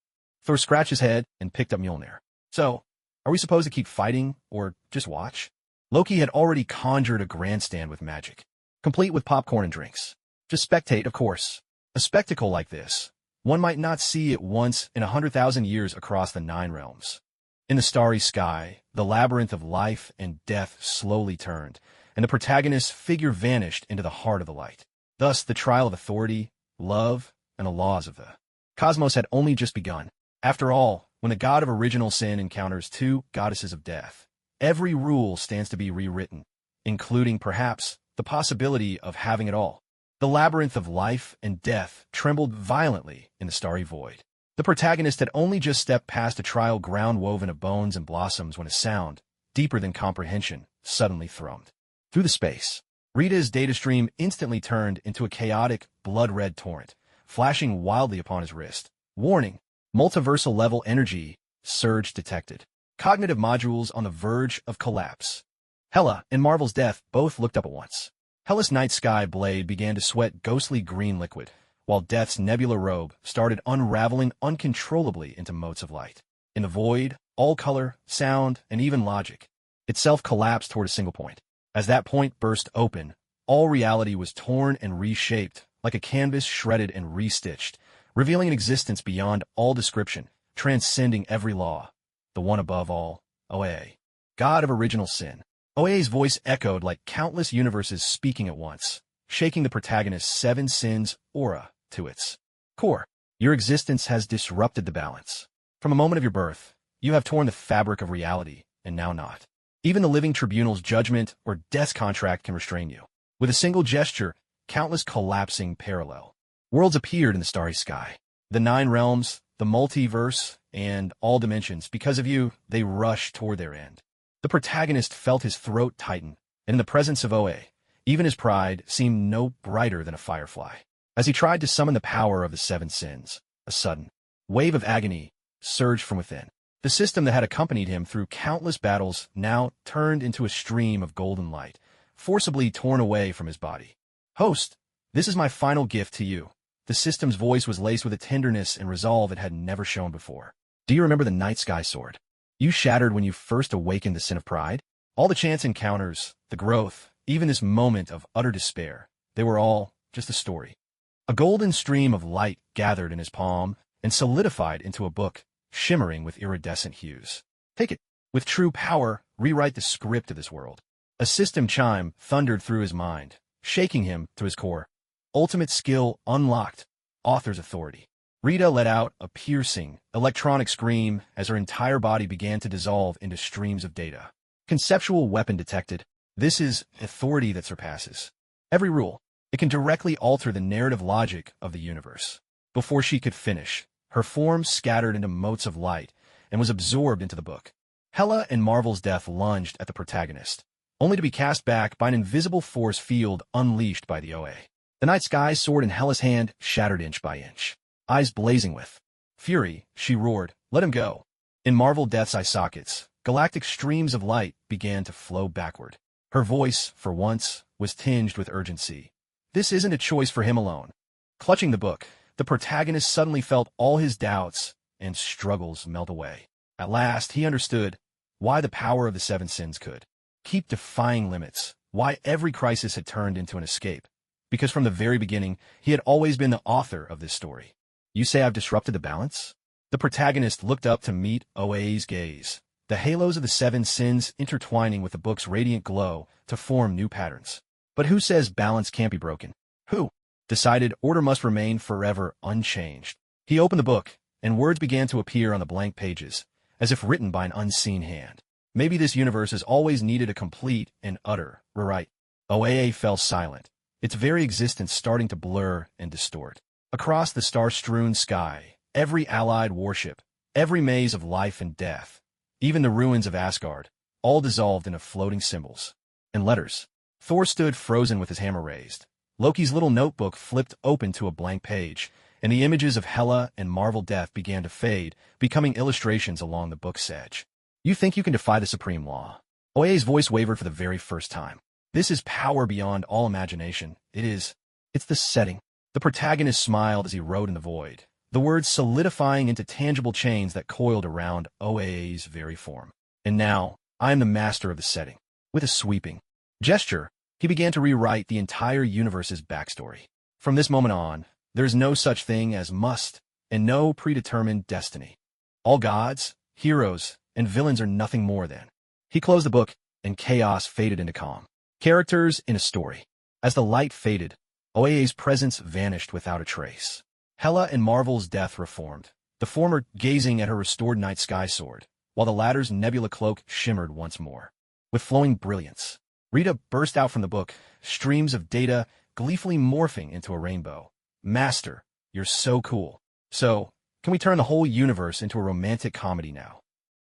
Thor scratched his head and picked up Mjolnir. So, are we supposed to keep fighting, or just watch? Loki had already conjured a grandstand with magic, complete with popcorn and drinks. Just spectate, of course. A spectacle like this, one might not see it once in 100,000 years across the 9 realms. In the starry sky, the labyrinth of life and death slowly turned, and the protagonist's figure vanished into the heart of the light. Thus, the trial of authority, love, and the laws of the cosmos had only just begun. After all, when the god of original sin encounters 2 goddesses of death, every rule stands to be rewritten, including, perhaps, the possibility of having it all. The labyrinth of life and death trembled violently in the starry void. The protagonist had only just stepped past a trial ground woven of bones and blossoms when a sound, deeper than comprehension, suddenly thrummed through the space. Rita's data stream instantly turned into a chaotic, blood-red torrent, flashing wildly upon his wrist. Warning, multiversal-level energy surge detected. Cognitive modules on the verge of collapse. Hela and Marvel's death both looked up at once. Hellas' night sky blade began to sweat ghostly green liquid, while Death's nebula robe started unraveling uncontrollably into motes of light. In the void, all color, sound, and even logic itself collapsed toward a single point. As that point burst open, all reality was torn and reshaped, like a canvas shredded and restitched, revealing an existence beyond all description, transcending every law. The one above all, Oa, God of original sin. Oa's voice echoed like countless universes speaking at once, shaking the protagonist's seven sins aura to its core. Your existence has disrupted the balance. From a moment of your birth, you have torn the fabric of reality, and now not. Even the living tribunal's judgment or death contract can restrain you. With a single gesture, countless collapsing parallel worlds appeared in the starry sky. The 9 realms, the multiverse, and all dimensions, because of you, they rushed toward their end. The protagonist felt his throat tighten, and in the presence of Oa, even his pride seemed no brighter than a firefly. As he tried to summon the power of the 7 sins, a sudden wave of agony surged from within. The system that had accompanied him through countless battles now turned into a stream of golden light, forcibly torn away from his body. Host, this is my final gift to you. The system's voice was laced with a tenderness and resolve it had never shown before. Do you remember the night sky sword you shattered when you first awakened the sin of pride? All the chance encounters, the growth, even this moment of utter despair, they were all just a story. A golden stream of light gathered in his palm and solidified into a book, shimmering with iridescent hues. Take it. With true power, rewrite the script of this world. A system chime thundered through his mind, shaking him to his core. Ultimate skill unlocked. Author's authority. Rita let out a piercing, electronic scream as her entire body began to dissolve into streams of data. Conceptual weapon detected. This is authority that surpasses every rule. It can directly alter the narrative logic of the universe. Before she could finish, her form scattered into motes of light and was absorbed into the book. Hela and Marvel's death lunged at the protagonist, only to be cast back by an invisible force field unleashed by the Oa. The night sky sword in Hela's hand shattered inch by inch. Eyes blazing with fury, she roared, "Let him go." In Marvel Death's eye sockets, galactic streams of light began to flow backward. Her voice, for once, was tinged with urgency. This isn't a choice for him alone. Clutching the book, the protagonist suddenly felt all his doubts and struggles melt away. At last, he understood why the power of the 7 sins could keep defying limits, why every crisis had turned into an escape. Because from the very beginning, he had always been the author of this story. You say I've disrupted the balance? The protagonist looked up to meet Oa's gaze, the halos of the 7 sins intertwining with the book's radiant glow to form new patterns. But who says balance can't be broken? Who decided order must remain forever unchanged? He opened the book, and words began to appear on the blank pages, as if written by an unseen hand. Maybe this universe has always needed a complete and utter rewrite. Oa fell silent, its very existence starting to blur and distort. Across the star-strewn sky, every allied warship, every maze of life and death, even the ruins of Asgard, all dissolved into floating symbols and letters. Thor stood frozen with his hammer raised. Loki's little notebook flipped open to a blank page, and the images of Hela and Marvel Death began to fade, becoming illustrations along the book's edge. You think you can defy the supreme law? Oa's voice wavered for the very first time. This is power beyond all imagination. It's the setting. The protagonist smiled as he wrote in the void, the words solidifying into tangible chains that coiled around Oa's very form. And now, I am the master of the setting. With a sweeping gesture, he began to rewrite the entire universe's backstory. From this moment on, there is no such thing as must, and no predetermined destiny. All gods, heroes, and villains are nothing more than. He closed the book, and chaos faded into calm. Characters in a story. As the light faded, Oa's presence vanished without a trace. Hela and Marvel's death reformed, the former gazing at her restored night sky sword, while the latter's nebula cloak shimmered once more. With flowing brilliance, Rita burst out from the book, streams of data gleefully morphing into a rainbow. Master, you're so cool. So, can we turn the whole universe into a romantic comedy now?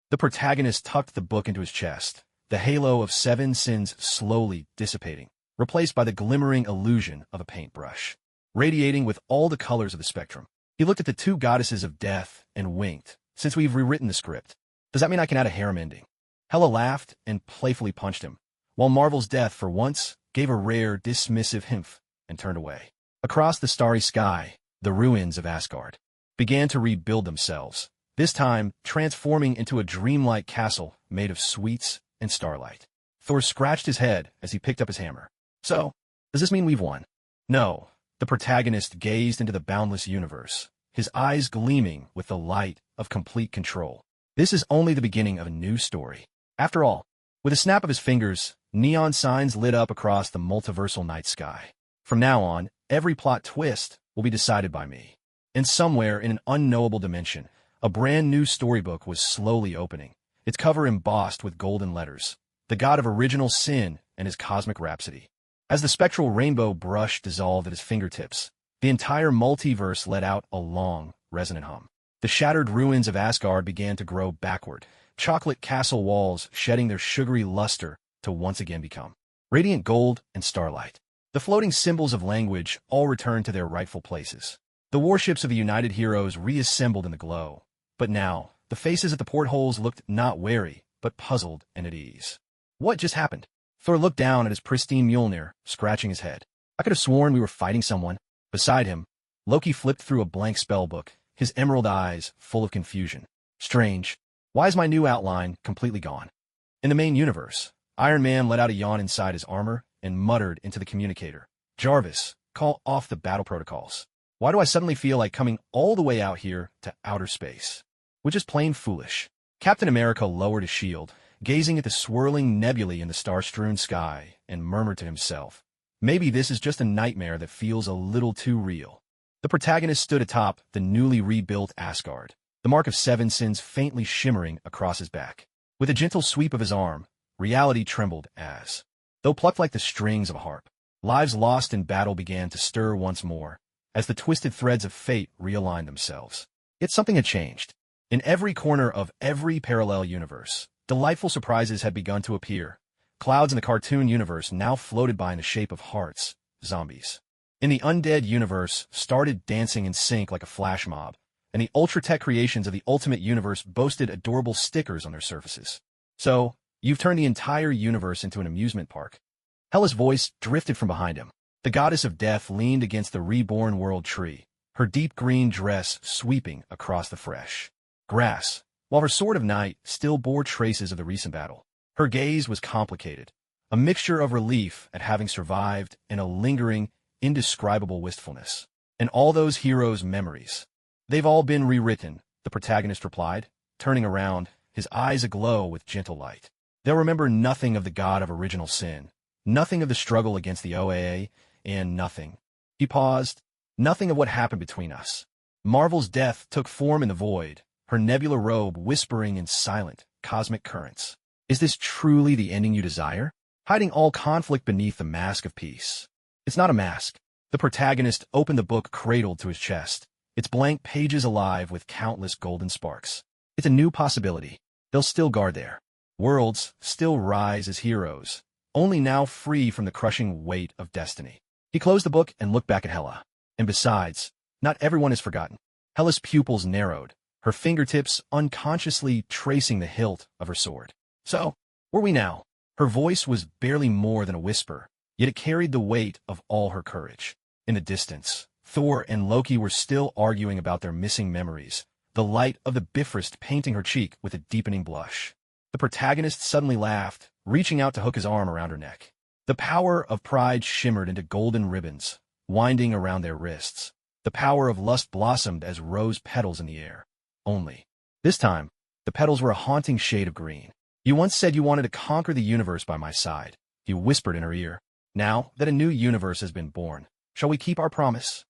The protagonist tucked the book into his chest, the halo of 7 sins slowly dissipating, replaced by the glimmering illusion of a paintbrush, radiating with all the colors of the spectrum. He looked at the 2 goddesses of death and winked. Since we've rewritten the script, does that mean I can add a harem ending? Hela laughed and playfully punched him, while Marvel's death, for once, gave a rare, dismissive humph, and turned away. Across the starry sky, the ruins of Asgard began to rebuild themselves, this time transforming into a dreamlike castle made of sweets and starlight. Thor scratched his head as he picked up his hammer. So, does this mean we've won? No. The protagonist gazed into the boundless universe, his eyes gleaming with the light of complete control. This is only the beginning of a new story. After all, with a snap of his fingers, neon signs lit up across the multiversal night sky. From now on, every plot twist will be decided by me. And somewhere in an unknowable dimension, a brand new storybook was slowly opening, its cover embossed with golden letters, the god of original sin and his cosmic rhapsody. As the spectral rainbow brush dissolved at his fingertips, the entire multiverse let out a long, resonant hum. The shattered ruins of Asgard began to grow backward, chocolate castle walls shedding their sugary luster to once again become radiant gold and starlight. The floating symbols of language all returned to their rightful places. The warships of the united heroes reassembled in the glow. But now, the faces at the portholes looked not wary, but puzzled and at ease. What just happened? Thor looked down at his pristine Mjolnir, scratching his head. I could have sworn we were fighting someone. Beside him, Loki flipped through a blank spellbook, his emerald eyes full of confusion. Strange. Why is my new outline completely gone? In the main universe, Iron Man let out a yawn inside his armor and muttered into the communicator. Jarvis, call off the battle protocols. Why do I suddenly feel like coming all the way out here to outer space? Which is plain foolish. Captain America lowered his shield, gazing at the swirling nebulae in the star-strewn sky, and murmured to himself, maybe this is just a nightmare that feels a little too real. The protagonist stood atop the newly rebuilt Asgard, the mark of 7 sins faintly shimmering across his back. With a gentle sweep of his arm, reality trembled as, though plucked like the strings of a harp, lives lost in battle began to stir once more, as the twisted threads of fate realigned themselves. Yet something had changed. In every corner of every parallel universe, delightful surprises had begun to appear. Clouds in the cartoon universe now floated by in the shape of hearts, zombies. In the undead universe, started dancing in sync like a flash mob, and the ultra-tech creations of the Ultimate Universe boasted adorable stickers on their surfaces. So, you've turned the entire universe into an amusement park. Hela's voice drifted from behind him. The goddess of death leaned against the Reborn world tree, her deep green dress sweeping across the fresh grass, while her sword of night still bore traces of the recent battle. Her gaze was complicated, a mixture of relief at having survived and a lingering, indescribable wistfulness. And all those heroes' memories. They've all been rewritten, the protagonist replied, turning around, his eyes aglow with gentle light. They'll remember nothing of the god of original sin, nothing of the struggle against the OAA, and nothing. He paused. Nothing of what happened between us. Marvel's death took form in the void, her nebula robe whispering in silent, cosmic currents. Is this truly the ending you desire? Hiding all conflict beneath the mask of peace. It's not a mask. The protagonist opened the book cradled to his chest, its blank pages alive with countless golden sparks. It's a new possibility. They'll still guard there. Worlds still rise as heroes, only now free from the crushing weight of destiny. He closed the book and looked back at Hela. And besides, not everyone is forgotten. Hela's pupils narrowed, her fingertips unconsciously tracing the hilt of her sword. So, where are we now? Her voice was barely more than a whisper, yet it carried the weight of all her courage. In the distance, Thor and Loki were still arguing about their missing memories, the light of the Bifrost painting her cheek with a deepening blush. The protagonist suddenly laughed, reaching out to hook his arm around her neck. The power of pride shimmered into golden ribbons, winding around their wrists. The power of lust blossomed as rose petals in the air. Only, this time, the petals were a haunting shade of green. You once said you wanted to conquer the universe by my side, he whispered in her ear. Now that a new universe has been born, shall we keep our promise?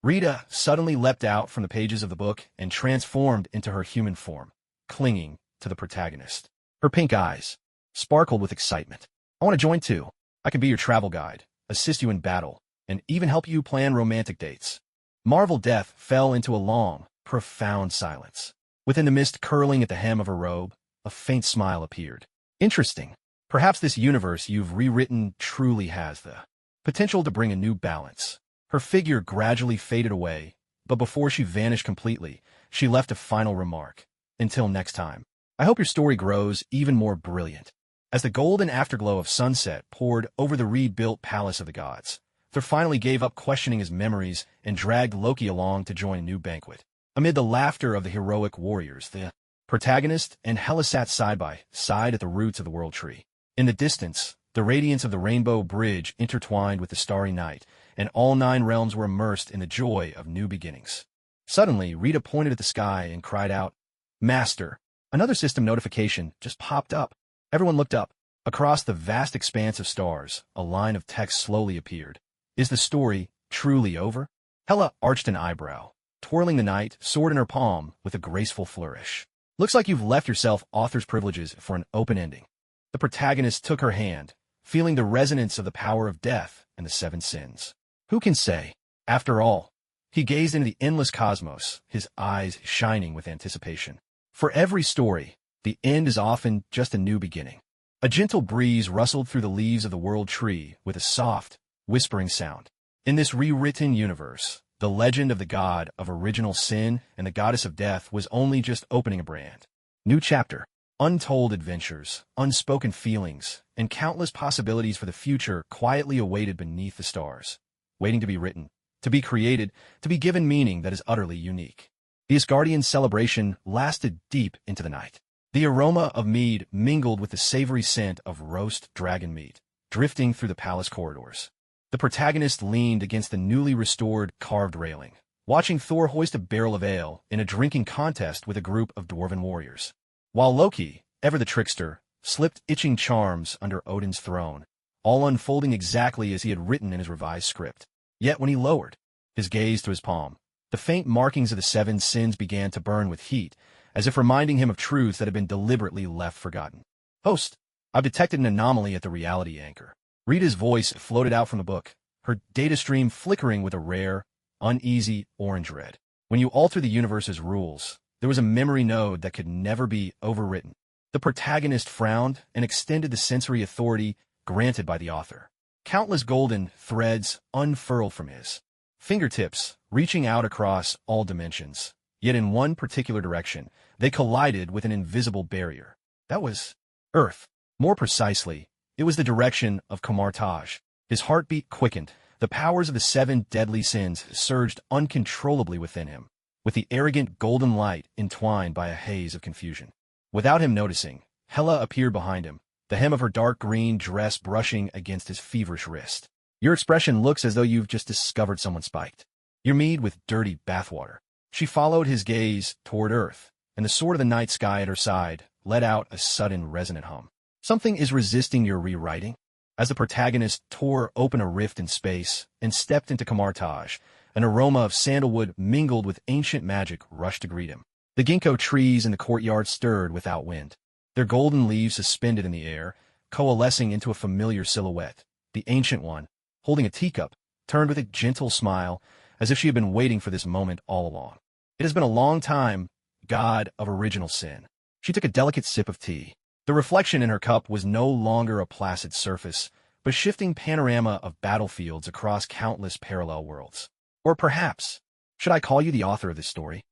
Rita suddenly leapt out from the pages of the book and transformed into her human form, clinging to the protagonist. Her pink eyes sparkled with excitement. I want to join too. I can be your travel guide, assist you in battle, and even help you plan romantic dates. Marvel Death fell into a long, profound silence. Within the mist curling at the hem of her robe, a faint smile appeared. Interesting. Perhaps this universe you've rewritten truly has the potential to bring a new balance. Her figure gradually faded away, but before she vanished completely, she left a final remark. Until next time, I hope your story grows even more brilliant. As the golden afterglow of sunset poured over the rebuilt palace of the gods, Thor finally gave up questioning his memories and dragged Loki along to join a new banquet. Amid the laughter of the heroic warriors, the protagonist and Hela sat side by side at the roots of the world tree. In the distance, the radiance of the rainbow bridge intertwined with the starry night, and all 9 realms were immersed in the joy of new beginnings. Suddenly, Rita pointed at the sky and cried out, "Master!" Another system notification just popped up. Everyone looked up. Across the vast expanse of stars, a line of text slowly appeared. Is the story truly over? Hela arched an eyebrow, twirling the knight, sword in her palm, with a graceful flourish. Looks like you've left yourself author's privileges for an open ending. The protagonist took her hand, feeling the resonance of the power of death and the 7 sins. Who can say? After all, he gazed into the endless cosmos, his eyes shining with anticipation. For every story, the end is often just a new beginning. A gentle breeze rustled through the leaves of the world tree with a soft, whispering sound. In this rewritten universe, the legend of the god of original sin and the goddess of death was only just opening a brand new chapter. Untold adventures, unspoken feelings, and countless possibilities for the future quietly awaited beneath the stars, waiting to be written, to be created, to be given meaning that is utterly unique. The Asgardian celebration lasted deep into the night. The aroma of mead mingled with the savory scent of roast dragon meat, drifting through the palace corridors. The protagonist leaned against the newly restored carved railing, watching Thor hoist a barrel of ale in a drinking contest with a group of dwarven warriors. While Loki, ever the trickster, slipped itching charms under Odin's throne, all unfolding exactly as he had written in his revised script. Yet when he lowered his gaze to his palm, the faint markings of the 7 sins began to burn with heat, as if reminding him of truths that had been deliberately left forgotten. Host, I've detected an anomaly at the reality anchor. Rita's voice floated out from the book, her data stream flickering with a rare, uneasy orange red. When you alter the universe's rules, there was a memory node that could never be overwritten. The protagonist frowned and extended the sensory authority granted by the author. Countless golden threads unfurled from his fingertips, reaching out across all dimensions. Yet in one particular direction, they collided with an invisible barrier. That was Earth. More precisely, it was the direction of Kamartaj. His heartbeat quickened. The powers of the 7 deadly sins surged uncontrollably within him, with the arrogant golden light entwined by a haze of confusion. Without him noticing, Hela appeared behind him, the hem of her dark green dress brushing against his feverish wrist. Your expression looks as though you've just discovered someone spiked your mead with dirty bathwater. She followed his gaze toward Earth, and the sword of the night sky at her side let out a sudden resonant hum. Something is resisting your rewriting? As the protagonist tore open a rift in space and stepped into Kamartaj, an aroma of sandalwood mingled with ancient magic rushed to greet him. The ginkgo trees in the courtyard stirred without wind, their golden leaves suspended in the air, coalescing into a familiar silhouette. The Ancient One, holding a teacup, turned with a gentle smile, as if she had been waiting for this moment all along. It has been a long time, god of original sin. She took a delicate sip of tea. The reflection in her cup was no longer a placid surface, but a shifting panorama of battlefields across countless parallel worlds. Or perhaps, should I call you the author of this story?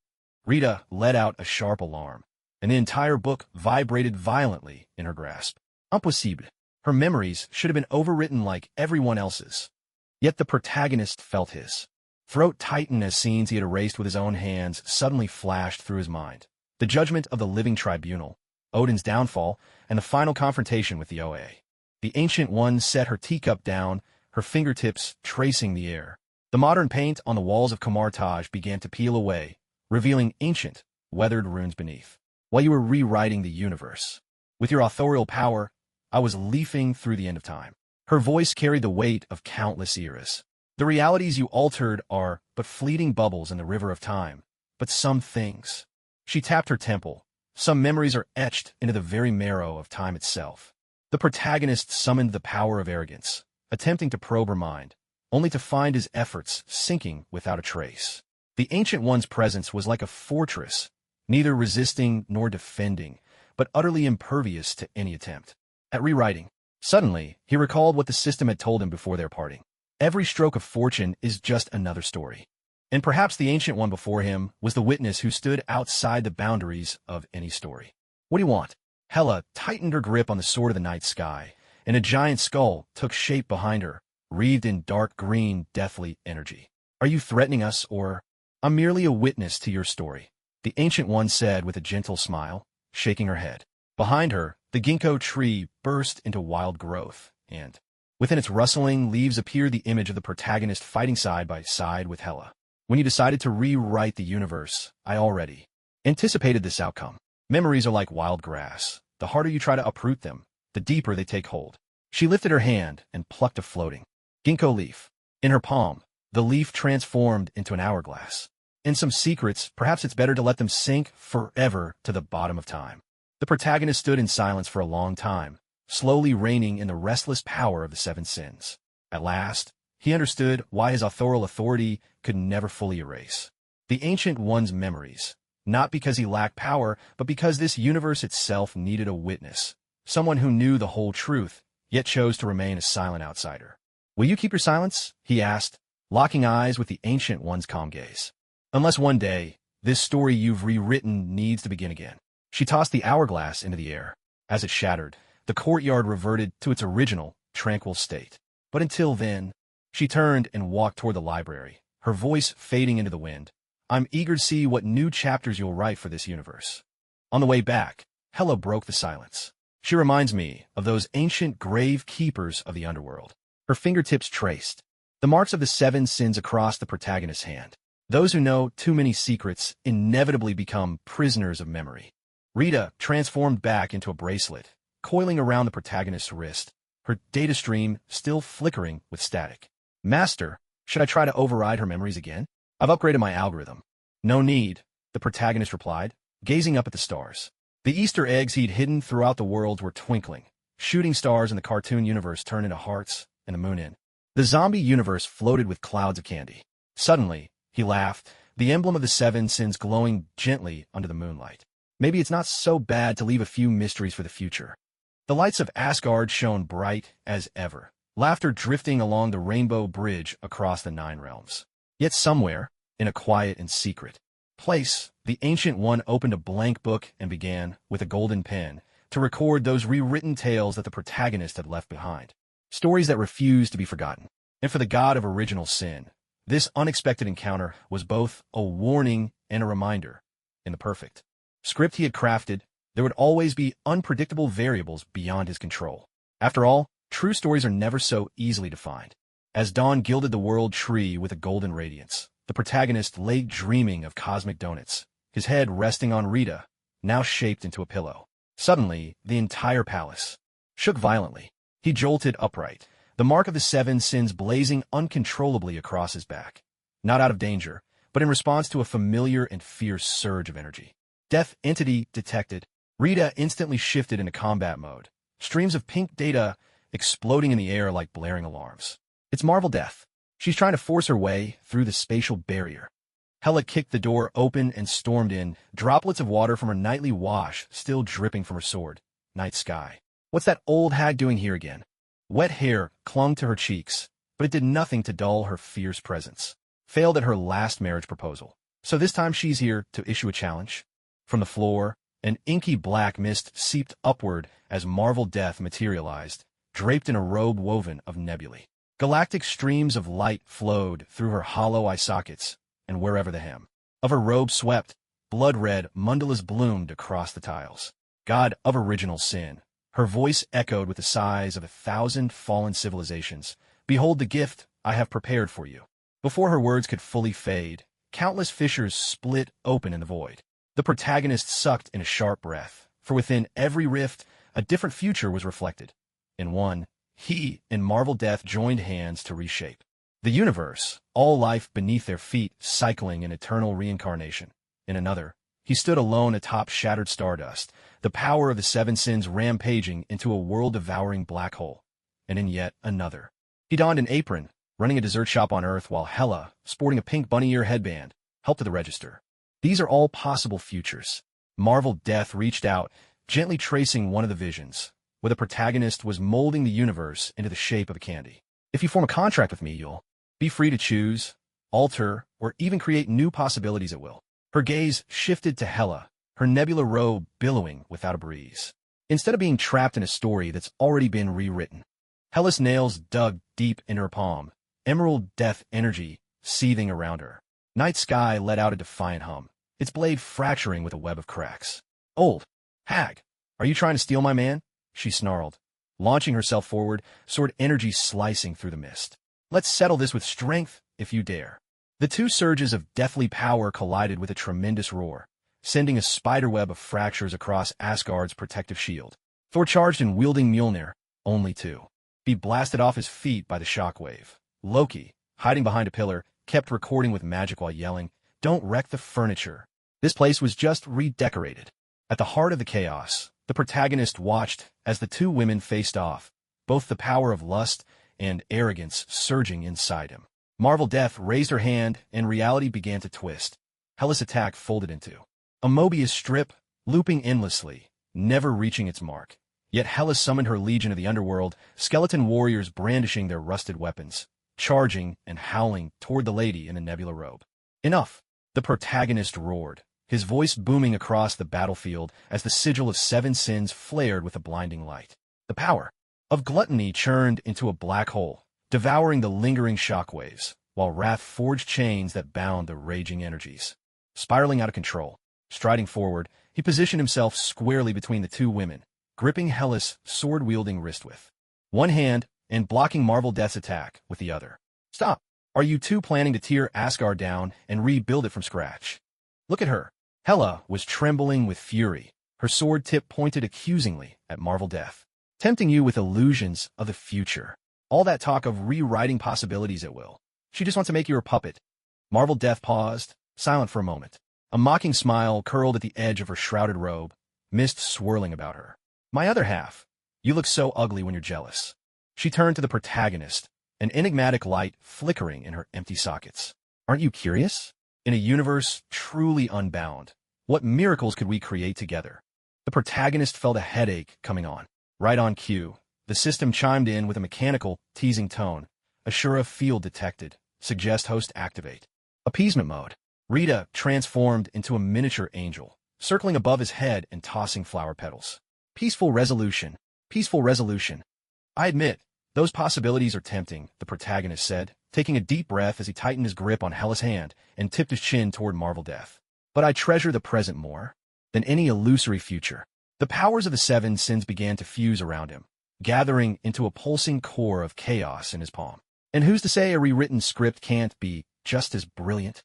Rita let out a sharp alarm, and the entire book vibrated violently in her grasp. Impossible. Her memories should have been overwritten like everyone else's. Yet the protagonist felt his throat tighten as scenes he had erased with his own hands suddenly flashed through his mind. The judgment of the living tribunal, Odin's downfall, and the final confrontation with the OA. The Ancient One set her teacup down, her fingertips tracing the air. The modern paint on the walls of Kamartaj began to peel away, revealing ancient, weathered runes beneath. While you were rewriting the universe, with your authorial power, I was leafing through the end of time. Her voice carried the weight of countless eras. The realities you altered are but fleeting bubbles in the river of time, but some things. She tapped her temple. Some memories are etched into the very marrow of time itself. The protagonist summoned the power of arrogance, attempting to probe her mind, only to find his efforts sinking without a trace. The Ancient One's presence was like a fortress, neither resisting nor defending, but utterly impervious to any attempt at rewriting. Suddenly, he recalled what the system had told him before their parting. Every stroke of fortune is just another story. And perhaps the Ancient One before him was the witness who stood outside the boundaries of any story. What do you want? Hela tightened her grip on the sword of the night sky, and a giant skull took shape behind her, wreathed in dark green, deathly energy. Are you threatening us, or? I'm merely a witness to your story, the Ancient One said with a gentle smile, shaking her head. Behind her, the ginkgo tree burst into wild growth, and within its rustling leaves appeared the image of the protagonist fighting side by side with Hela. When you decided to rewrite the universe, I already anticipated this outcome. Memories are like wild grass. The harder you try to uproot them, the deeper they take hold. She lifted her hand and plucked a floating ginkgo leaf. In her palm, the leaf transformed into an hourglass. In some secrets, perhaps it's better to let them sink forever to the bottom of time. The protagonist stood in silence for a long time, slowly reigning in the restless power of the seven sins. At last, he understood why his authorial authority could never fully erase the Ancient One's memories, not because he lacked power, but because this universe itself needed a witness, someone who knew the whole truth, yet chose to remain a silent outsider. Will you keep your silence? He asked, locking eyes with the Ancient One's calm gaze. Unless one day, this story you've rewritten needs to begin again. She tossed the hourglass into the air. As it shattered, the courtyard reverted to its original, tranquil state. But until then, she turned and walked toward the library, her voice fading into the wind. I'm eager to see what new chapters you'll write for this universe. On the way back, Hela broke the silence. She reminds me of those ancient grave keepers of the underworld. Her fingertips traced the marks of the seven sins across the protagonist's hand. Those who know too many secrets inevitably become prisoners of memory. Rita transformed back into a bracelet, coiling around the protagonist's wrist, her data stream still flickering with static. Master, should I try to override her memories again? I've upgraded my algorithm. No need, the protagonist replied, gazing up at the stars. The Easter eggs he'd hidden throughout the worlds were twinkling. Shooting stars in the cartoon universe turned into hearts, and the moon in the zombie universe floated with clouds of candy. Suddenly, he laughed, the emblem of the seven sins glowing gently under the moonlight. Maybe it's not so bad to leave a few mysteries for the future. The lights of Asgard shone bright as ever, laughter drifting along the rainbow bridge across the nine realms. Yet somewhere, in a quiet and secret place, the Ancient One opened a blank book and began, with a golden pen, to record those rewritten tales that the protagonist had left behind. Stories that refused to be forgotten. And for the god of original sin, this unexpected encounter was both a warning and a reminder. In the perfect script he had crafted, there would always be unpredictable variables beyond his control. After all, true stories are never so easily defined. As dawn gilded the world tree with a golden radiance, the protagonist lay dreaming of cosmic donuts, his head resting on Rita, now shaped into a pillow. Suddenly, the entire palace shook violently. He jolted upright, the mark of the seven sins blazing uncontrollably across his back. Not out of danger, but in response to a familiar and fierce surge of energy. Death entity detected. Rita instantly shifted into combat mode, streams of pink data exploding in the air like blaring alarms. It's Marvel Death. She's trying to force her way through the spatial barrier. Hela kicked the door open and stormed in, droplets of water from her nightly wash still dripping from her sword. Night sky. What's that old hag doing here again? Wet hair clung to her cheeks, but it did nothing to dull her fierce presence. Failed at her last marriage proposal. So this time she's here to issue a challenge. From the floor, an inky black mist seeped upward as Marvel Death materialized, draped in a robe woven of nebulae. Galactic streams of light flowed through her hollow eye sockets, and wherever the hem of her robe swept, blood-red mandalas bloomed across the tiles. God of original sin. Her voice echoed with the sighs of 1,000 fallen civilizations. Behold the gift I have prepared for you. Before her words could fully fade, countless fissures split open in the void. The protagonist sucked in a sharp breath, for within every rift, a different future was reflected. In one, he and Marvel Death joined hands to reshape the universe, all life beneath their feet cycling in eternal reincarnation. In another, he stood alone atop shattered stardust, the power of the seven sins rampaging into a world-devouring black hole. And in yet another, he donned an apron, running a dessert shop on Earth, while Hela, sporting a pink bunny ear headband, helped to the register. These are all possible futures. Marvel Death reached out, gently tracing one of the visions, where the protagonist was molding the universe into the shape of a candy. If you form a contract with me, you'll be free to choose, alter, or even create new possibilities at will. Her gaze shifted to Hela, her nebula robe billowing without a breeze. instead of being trapped in a story that's already been rewritten. Hellas' nails dug deep in her palm, emerald death energy seething around her. Night sky let out a defiant hum, its blade fracturing with a web of cracks. "Old hag, are you trying to steal my man?" she snarled, launching herself forward, sword energy slicing through the mist. "Let's settle this with strength, if you dare." The two surges of deathly power collided with a tremendous roar, sending a spiderweb of fractures across Asgard's protective shield. Thor charged and wielding Mjolnir, only to be blasted off his feet by the shockwave. Loki, hiding behind a pillar, kept recording with magic while yelling, "Don't wreck the furniture." This place was just redecorated. At the heart of the chaos, the protagonist watched as the two women faced off, both the power of lust and arrogance surging inside him. Marvel Death raised her hand, and reality began to twist. Hellas' attack folded into a Mobius strip, looping endlessly, never reaching its mark. Yet Hellas summoned her legion of the underworld, skeleton warriors brandishing their rusted weapons, charging and howling toward the lady in the nebula robe. "Enough!" the protagonist roared, his voice booming across the battlefield as the sigil of 7 sins flared with a blinding light. The power of gluttony churned into a black hole, devouring the lingering shockwaves, while wrath forged chains that bound the raging energies. Spiraling out of control, striding forward, he positioned himself squarely between the two women, gripping Hellas' sword-wielding wrist with one hand and blocking Marvel Death's attack with the other. "Stop! Are you two planning to tear Asgard down and rebuild it from scratch?" "Look at her." Hela was trembling with fury, her sword tip pointed accusingly at Marvel Death. "Tempting you with illusions of the future. All that talk of rewriting possibilities at will. She just wants to make you her puppet." Marvel Death paused, silent for a moment. A mocking smile curled at the edge of her shrouded robe, mist swirling about her. "My other half. You look so ugly when you're jealous." She turned to the protagonist, an enigmatic light flickering in her empty sockets. "Aren't you curious? In a universe truly unbound, what miracles could we create together?" The protagonist felt a headache coming on. Right on cue, the system chimed in with a mechanical, teasing tone. "Ashura field detected. Suggest host activate." Appeasement mode. Rita transformed into a miniature angel, circling above his head and tossing flower petals. "Peaceful resolution. Peaceful resolution." "I admit, those possibilities are tempting," the protagonist said, taking a deep breath as he tightened his grip on Hela's hand and tipped his chin toward Marvel Death. "But I treasure the present more than any illusory future." The powers of the 7 sins began to fuse around him, gathering into a pulsing core of chaos in his palm. And who's to say a rewritten script can't be just as brilliant?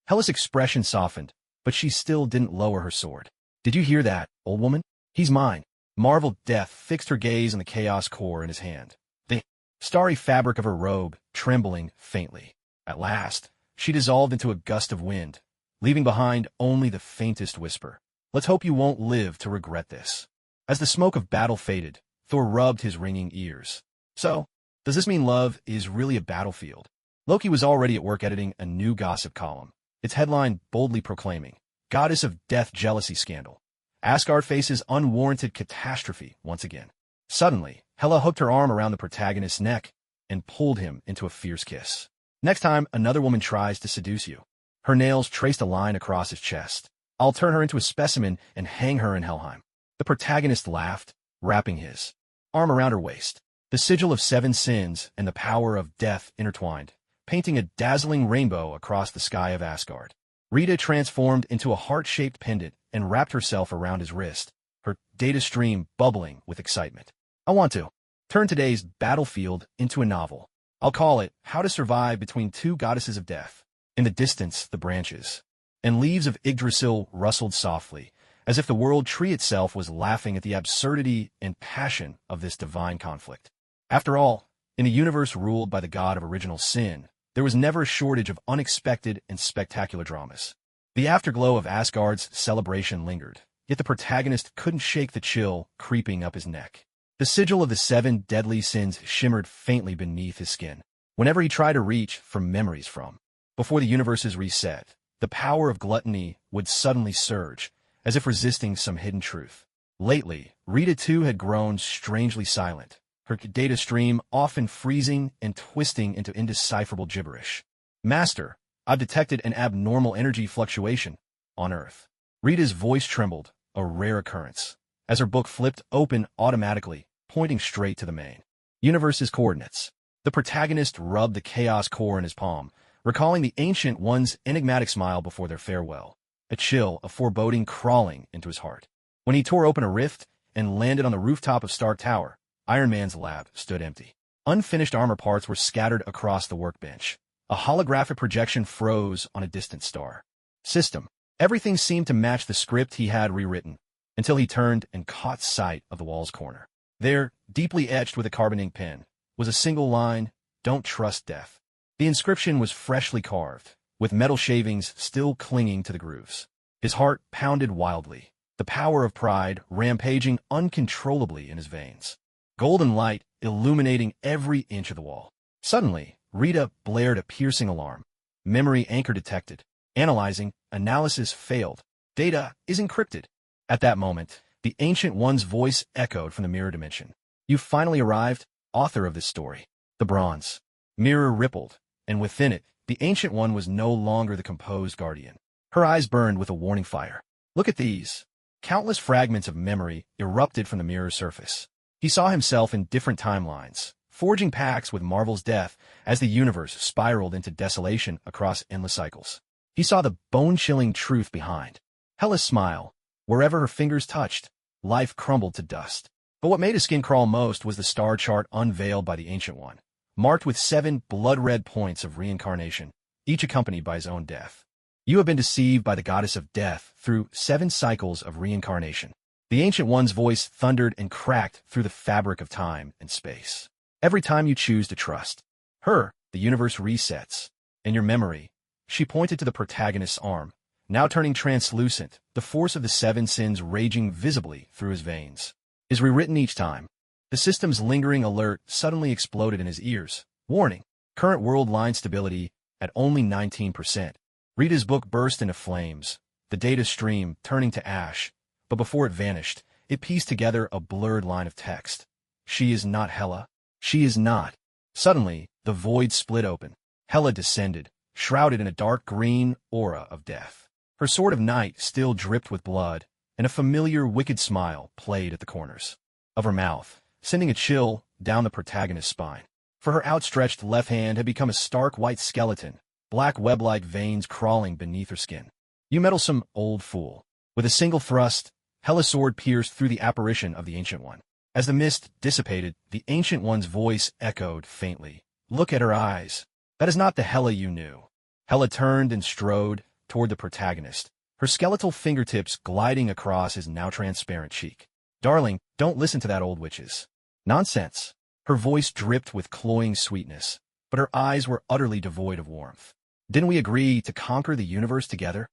Hela's expression softened, but she still didn't lower her sword. "Did you hear that, old woman? He's mine." Marvel Death fixed her gaze on the chaos core in his hand, the starry fabric of her robe trembling faintly. At last, she dissolved into a gust of wind, leaving behind only the faintest whisper. "Let's hope you won't live to regret this." As the smoke of battle faded, Thor rubbed his ringing ears. "So, does this mean love is really a battlefield?" Loki was already at work editing a new gossip column, its headline boldly proclaiming, "Goddess of Death Jealousy Scandal. Asgard faces unwarranted catastrophe once again." Suddenly, Hela hooked her arm around the protagonist's neck and pulled him into a fierce kiss. "Next time another woman tries to seduce you." Her nails traced a line across his chest. "I'll turn her into a specimen and hang her in Helheim." The protagonist laughed, wrapping his arm around her waist. The sigil of 7 sins and the power of death intertwined, painting a dazzling rainbow across the sky of Asgard. Rita transformed into a heart-shaped pendant and wrapped herself around his wrist, her data stream bubbling with excitement. "I want to turn today's battlefield into a novel. I'll call it How to Survive Between Two Goddesses of Death." In the distance, the branches and leaves of Yggdrasil rustled softly, as if the world tree itself was laughing at the absurdity and passion of this divine conflict. After all, in a universe ruled by the god of original sin, there was never a shortage of unexpected and spectacular dramas. The afterglow of Asgard's celebration lingered, yet the protagonist couldn't shake the chill creeping up his neck. The sigil of the 7 deadly sins shimmered faintly beneath his skin. Whenever he tried to reach for memories from before the universe's reset, the power of gluttony would suddenly surge, as if resisting some hidden truth. Lately, Rita too had grown strangely silent, her data stream often freezing and twisting into indecipherable gibberish. "Master, I've detected an abnormal energy fluctuation on Earth." Rita's voice trembled, a rare occurrence, as her book flipped open automatically, pointing straight to the main universe's coordinates. The protagonist rubbed the chaos core in his palm, recalling the Ancient One's enigmatic smile before their farewell, a chill of foreboding crawling into his heart. When he tore open a rift and landed on the rooftop of Stark Tower, Iron Man's lab stood empty. Unfinished armor parts were scattered across the workbench. A holographic projection froze on a distant star system. Everything seemed to match the script he had rewritten, until he turned and caught sight of the wall's corner. There, deeply etched with a carbon ink pen, was a single line, "Don't trust death." The inscription was freshly carved, with metal shavings still clinging to the grooves. His heart pounded wildly, the power of pride rampaging uncontrollably in his veins. Golden light illuminating every inch of the wall. Suddenly, Rita blared a piercing alarm. Memory anchor detected. Analyzing. Analysis failed. Data is encrypted. At that moment, the Ancient One's voice echoed from the mirror dimension. "You've finally arrived, author of this story." The bronze mirror rippled, and within it, the Ancient One was no longer the composed guardian. Her eyes burned with a warning fire. "Look at these." Countless fragments of memory erupted from the mirror's surface. He saw himself in different timelines, forging pacts with Marvel's death as the universe spiraled into desolation across endless cycles. He saw the bone-chilling truth behind Hela's smile. Wherever her fingers touched, life crumbled to dust. But what made his skin crawl most was the star chart unveiled by the Ancient One, marked with 7 blood-red points of reincarnation, each accompanied by his own death. "You have been deceived by the goddess of death through 7 cycles of reincarnation." The Ancient One's voice thundered and cracked through the fabric of time and space. "Every time you choose to trust her, the universe resets. In your memory," she pointed to the protagonist's arm, now turning translucent, the force of the 7 sins raging visibly through his veins. "Is rewritten each time." The system's lingering alert suddenly exploded in his ears. "Warning. Current world line stability at only 19%. Rita's book burst into flames, the data stream turning to ash, but before it vanished, it pieced together a blurred line of text. "She is not Hela. She is not." Suddenly, the void split open. Hela descended, shrouded in a dark green aura of death. Her sword of night still dripped with blood, and a familiar wicked smile played at the corners of her mouth, sending a chill down the protagonist's spine. For her outstretched left hand had become a stark white skeleton, black web-like veins crawling beneath her skin. "You meddlesome old fool." With a single thrust, Hela's sword pierced through the apparition of the Ancient One. As the mist dissipated, the Ancient One's voice echoed faintly. "Look at her eyes. That is not the Hela you knew." Hela turned and strode toward the protagonist, her skeletal fingertips gliding across his now transparent cheek. "Darling, don't listen to that old witch's nonsense." Her voice dripped with cloying sweetness, but her eyes were utterly devoid of warmth. "Didn't we agree to conquer the universe together?"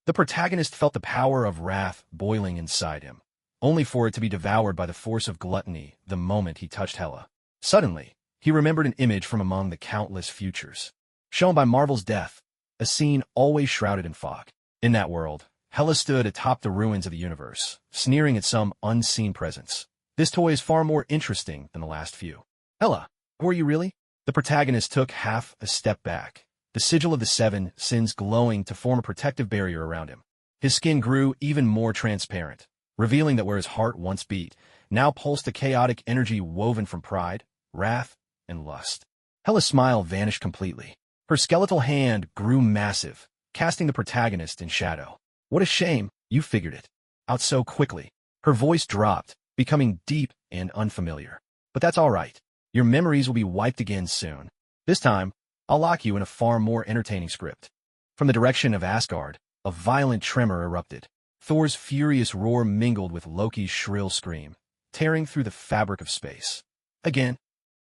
The protagonist felt the power of wrath boiling inside him, only for it to be devoured by the force of gluttony the moment he touched Hela. Suddenly, he remembered an image from among the countless futures, shown by Marvel's death, a scene always shrouded in fog. In that world, Hela stood atop the ruins of the universe, sneering at some unseen presence. "This toy is far more interesting than the last few." "Hela, who are you really?" The protagonist took half a step back, the sigil of the 7 sins glowing to form a protective barrier around him. His skin grew even more transparent, revealing that where his heart once beat, now pulsed a chaotic energy woven from pride, wrath, and lust. Hela's smile vanished completely. Her skeletal hand grew massive, casting the protagonist in shadow. "What a shame, you figured it out so quickly." Her voice dropped, becoming deep and unfamiliar. "But that's all right. Your memories will be wiped again soon. This time, I'll lock you in a far more entertaining script." From the direction of Asgard, a violent tremor erupted. Thor's furious roar mingled with Loki's shrill scream, tearing through the fabric of space. "Again?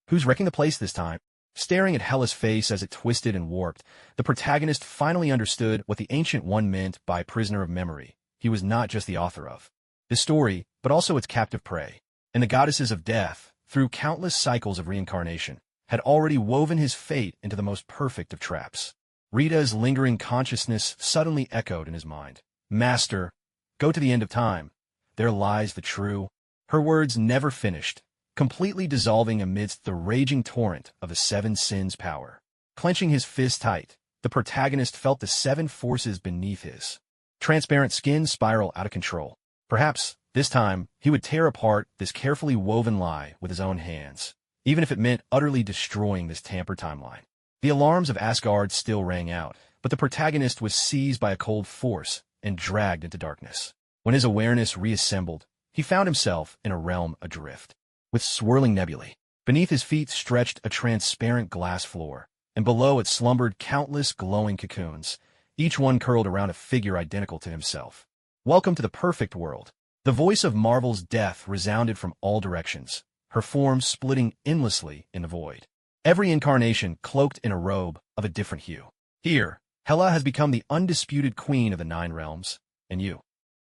Who's wrecking the place this time?" Staring at Hela's face as it twisted and warped, the protagonist finally understood what the Ancient One meant by prisoner of memory. He was not just the author of the story, but also its captive prey. And the goddesses of death, through countless cycles of reincarnation, had already woven his fate into the most perfect of traps. Rita's lingering consciousness suddenly echoed in his mind. "Master, go to the end of time. There lies the true." Her words never finished, completely dissolving amidst the raging torrent of the 7 sins' power. Clenching his fist tight, the protagonist felt the 7 forces beneath his transparent skin spiral out of control. Perhaps This time, he would tear apart this carefully woven lie with his own hands, even if it meant utterly destroying this tampered timeline. The alarms of Asgard still rang out, but the protagonist was seized by a cold force and dragged into darkness. When his awareness reassembled, he found himself in a realm adrift, with swirling nebulae. Beneath his feet stretched a transparent glass floor, and below it slumbered countless glowing cocoons, each one curled around a figure identical to himself. Welcome to the perfect world. The voice of Marvel's death resounded from all directions, her form splitting endlessly in the void. Every incarnation cloaked in a robe of a different hue. Here, Hela has become the undisputed queen of the 9 realms, and you.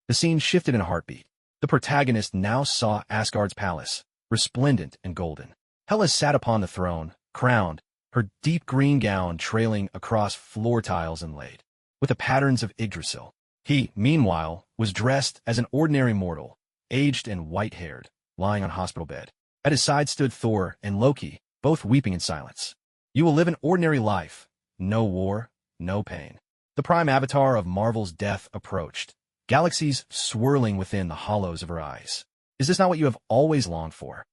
The scene shifted in a heartbeat. The protagonist now saw Asgard's palace, resplendent and golden. Hela sat upon the throne, crowned, her deep green gown trailing across floor tiles inlaid with the patterns of Yggdrasil. He, meanwhile, was dressed as an ordinary mortal, aged and white-haired, lying on a hospital bed. At his side stood Thor and Loki, both weeping in silence. You will live an ordinary life. No war, no pain. The prime avatar of Marvel's death approached, galaxies swirling within the hollows of her eyes. Is this not what you have always longed for?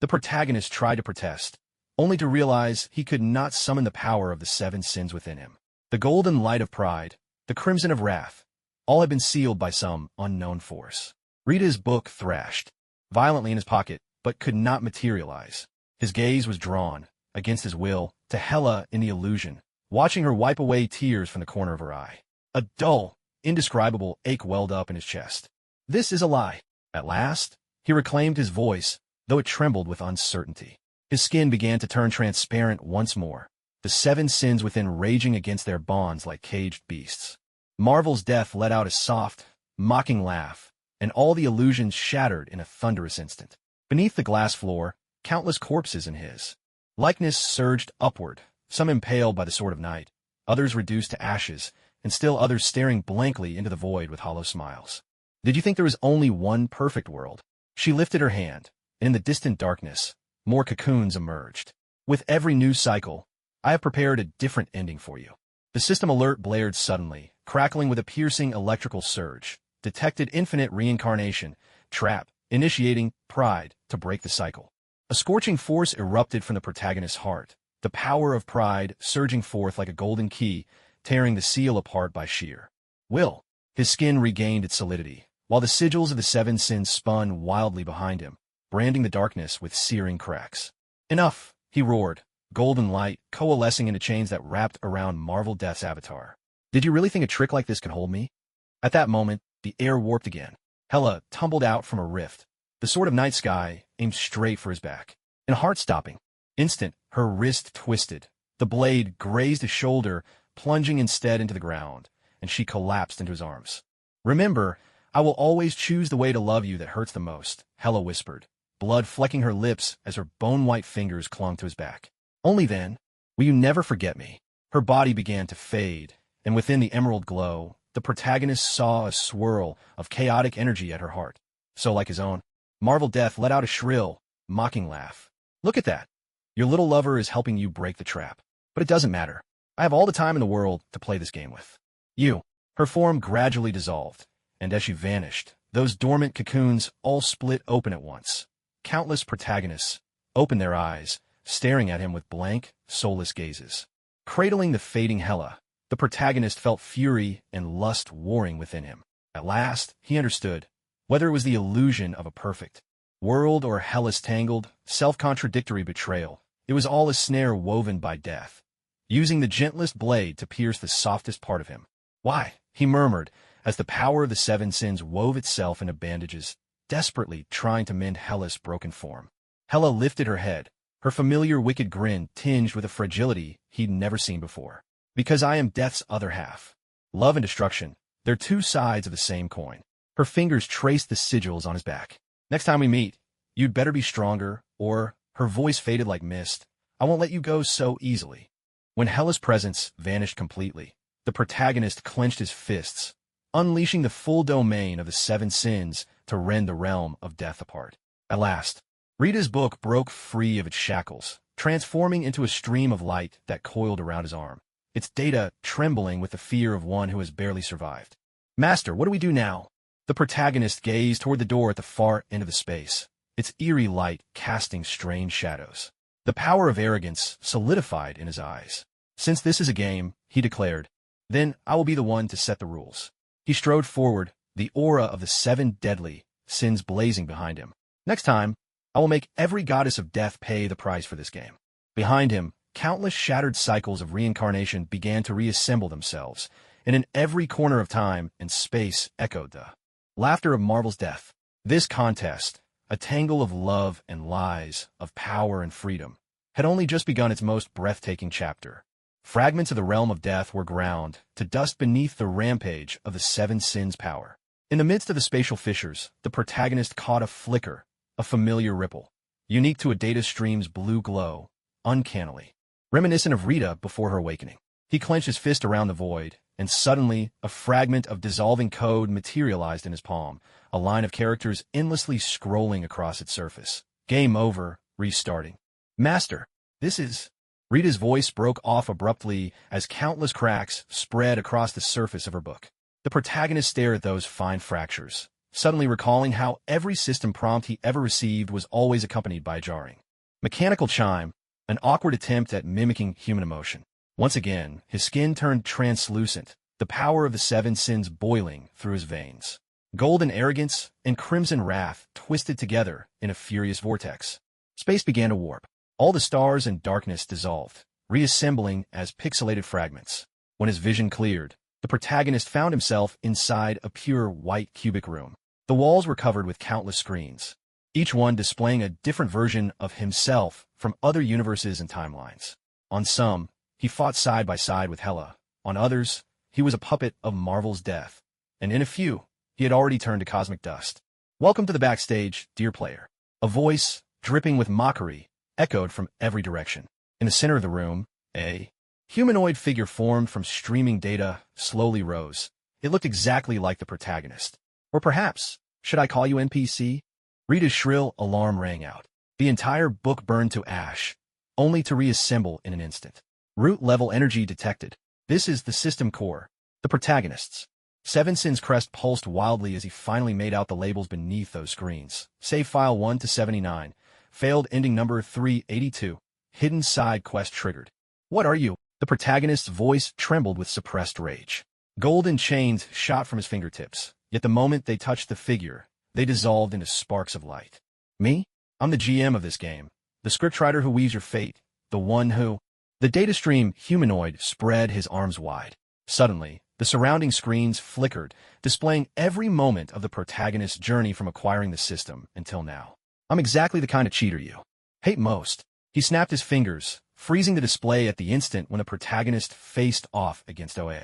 The protagonist tried to protest, only to realize he could not summon the power of the 7 sins within him. The golden light of pride, the crimson of wrath, all had been sealed by some unknown force. Rita's book thrashed violently in his pocket, but could not materialize. His gaze was drawn, against his will, to Hela in the illusion, watching her wipe away tears from the corner of her eye. A dull, indescribable ache welled up in his chest. This is a lie. At last, he reclaimed his voice, though it trembled with uncertainty. His skin began to turn transparent once more, the 7 sins within raging against their bonds like caged beasts. Marvel's death let out a soft, mocking laugh, and all the illusions shattered in a thunderous instant. Beneath the glass floor, countless corpses in his likeness surged upward, some impaled by the sword of night, others reduced to ashes, and still others staring blankly into the void with hollow smiles. Did you think there was only one perfect world? She lifted her hand, and in the distant darkness, more cocoons emerged. With every news cycle, I have prepared a different ending for you. The system alert blared suddenly, crackling with a piercing electrical surge. Detected infinite reincarnation, trap, initiating pride to break the cycle. A scorching force erupted from the protagonist's heart, the power of pride surging forth like a golden key, tearing the seal apart by sheer will. His skin regained its solidity, while the sigils of the 7 sins spun wildly behind him, branding the darkness with searing cracks. Enough, he roared, golden light coalescing into chains that wrapped around Marvel Death's avatar. Did you really think a trick like this could hold me? At that moment, the air warped again. Hela tumbled out from a rift, the sword of night sky aimed straight for his back. In a heart-stopping instant, her wrist twisted. The blade grazed his shoulder, plunging instead into the ground, and she collapsed into his arms. Remember, I will always choose the way to love you that hurts the most, Hela whispered, blood flecking her lips as her bone-white fingers clung to his back. Only then will you never forget me. Her body began to fade, and within the emerald glow, the protagonist saw a swirl of chaotic energy at her heart. So like his own, Marvel Death let out a shrill, mocking laugh. Look at that. Your little lover is helping you break the trap. But it doesn't matter. I have all the time in the world to play this game with. You. Her form gradually dissolved, and as she vanished, those dormant cocoons all split open at once. Countless protagonists opened their eyes, staring at him with blank, soulless gazes. Cradling the fading Hela, the protagonist felt fury and lust warring within him. At last, he understood. Whether it was the illusion of a perfect world or Hela's tangled, self-contradictory betrayal, it was all a snare woven by death, using the gentlest blade to pierce the softest part of him. Why? He murmured, as the power of the 7 sins wove itself into bandages, desperately trying to mend Hela's broken form. Hela lifted her head, her familiar wicked grin tinged with a fragility he'd never seen before. Because I am death's other half. Love and destruction, they're 2 sides of the same coin. Her fingers traced the sigils on his back. Next time we meet, you'd better be stronger, or, her voice faded like mist, I won't let you go so easily. When Hela's presence vanished completely, the protagonist clenched his fists, unleashing the full domain of the 7 sins to rend the realm of death apart. At last, Rita's book broke free of its shackles, transforming into a stream of light that coiled around his arm, its data trembling with the fear of one who has barely survived. Master, what do we do now? The The protagonist gazed toward the door at the far end of the space, its eerie light casting strange shadows. The power of arrogance solidified in his eyes. Since this is a game, he declared, then I will be the one to set the rules. He strode forward, the aura of the 7 deadly sins blazing behind him. Next time, I will make every goddess of death pay the price for this game. Behind him, countless shattered cycles of reincarnation began to reassemble themselves, and in every corner of time and space echoed the laughter of Marvel's death. This contest, a tangle of love and lies, of power and freedom, had only just begun its most breathtaking chapter. Fragments of the realm of death were ground to dust beneath the rampage of the 7 sins' power. In the midst of the spatial fissures, the protagonist caught a flicker, a familiar ripple, unique to a data stream's blue glow, uncannily, reminiscent of Rita before her awakening. He clenched his fist around the void, and suddenly a fragment of dissolving code materialized in his palm, a line of characters endlessly scrolling across its surface. Game over, restarting. Master, this is... Rita's voice broke off abruptly as countless cracks spread across the surface of her book. The protagonist stared at those fine fractures, suddenly recalling how every system prompt he ever received was always accompanied by a jarring mechanical chime, an awkward attempt at mimicking human emotion. Once again, his skin turned translucent, the power of the 7 sins boiling through his veins. Golden arrogance and crimson wrath twisted together in a furious vortex. Space began to warp. All the stars and darkness dissolved, reassembling as pixelated fragments. When his vision cleared, the protagonist found himself inside a pure white cubic room. The walls were covered with countless screens, each one displaying a different version of himself from other universes and timelines. On some, he fought side by side with Hela. On others, he was a puppet of Marvel's death. And in a few, he had already turned to cosmic dust. Welcome to the backstage, dear player. A voice, dripping with mockery, echoed from every direction. In the center of the room, a humanoid figure formed from streaming data slowly rose. It looked exactly like the protagonist. Or perhaps, should I call you NPC? Rita's shrill alarm rang out. The entire book burned to ash, only to reassemble in an instant. Root-level energy detected. This is the system core. The protagonists. 7 Sins' crest pulsed wildly as he finally made out the labels beneath those screens. Save file 1 to 79. Failed ending number 382. Hidden side quest triggered. What are you? The protagonist's voice trembled with suppressed rage. Golden chains shot from his fingertips, yet the moment they touched the figure, they dissolved into sparks of light. Me? I'm the GM of this game. The scriptwriter who weaves your fate. The one who... The datastream humanoid spread his arms wide. Suddenly, the surrounding screens flickered, displaying every moment of the protagonist's journey from acquiring the system until now. I'm exactly the kind of cheater you hate most. He snapped his fingers, freezing the display at the instant when the protagonist faced off against OA.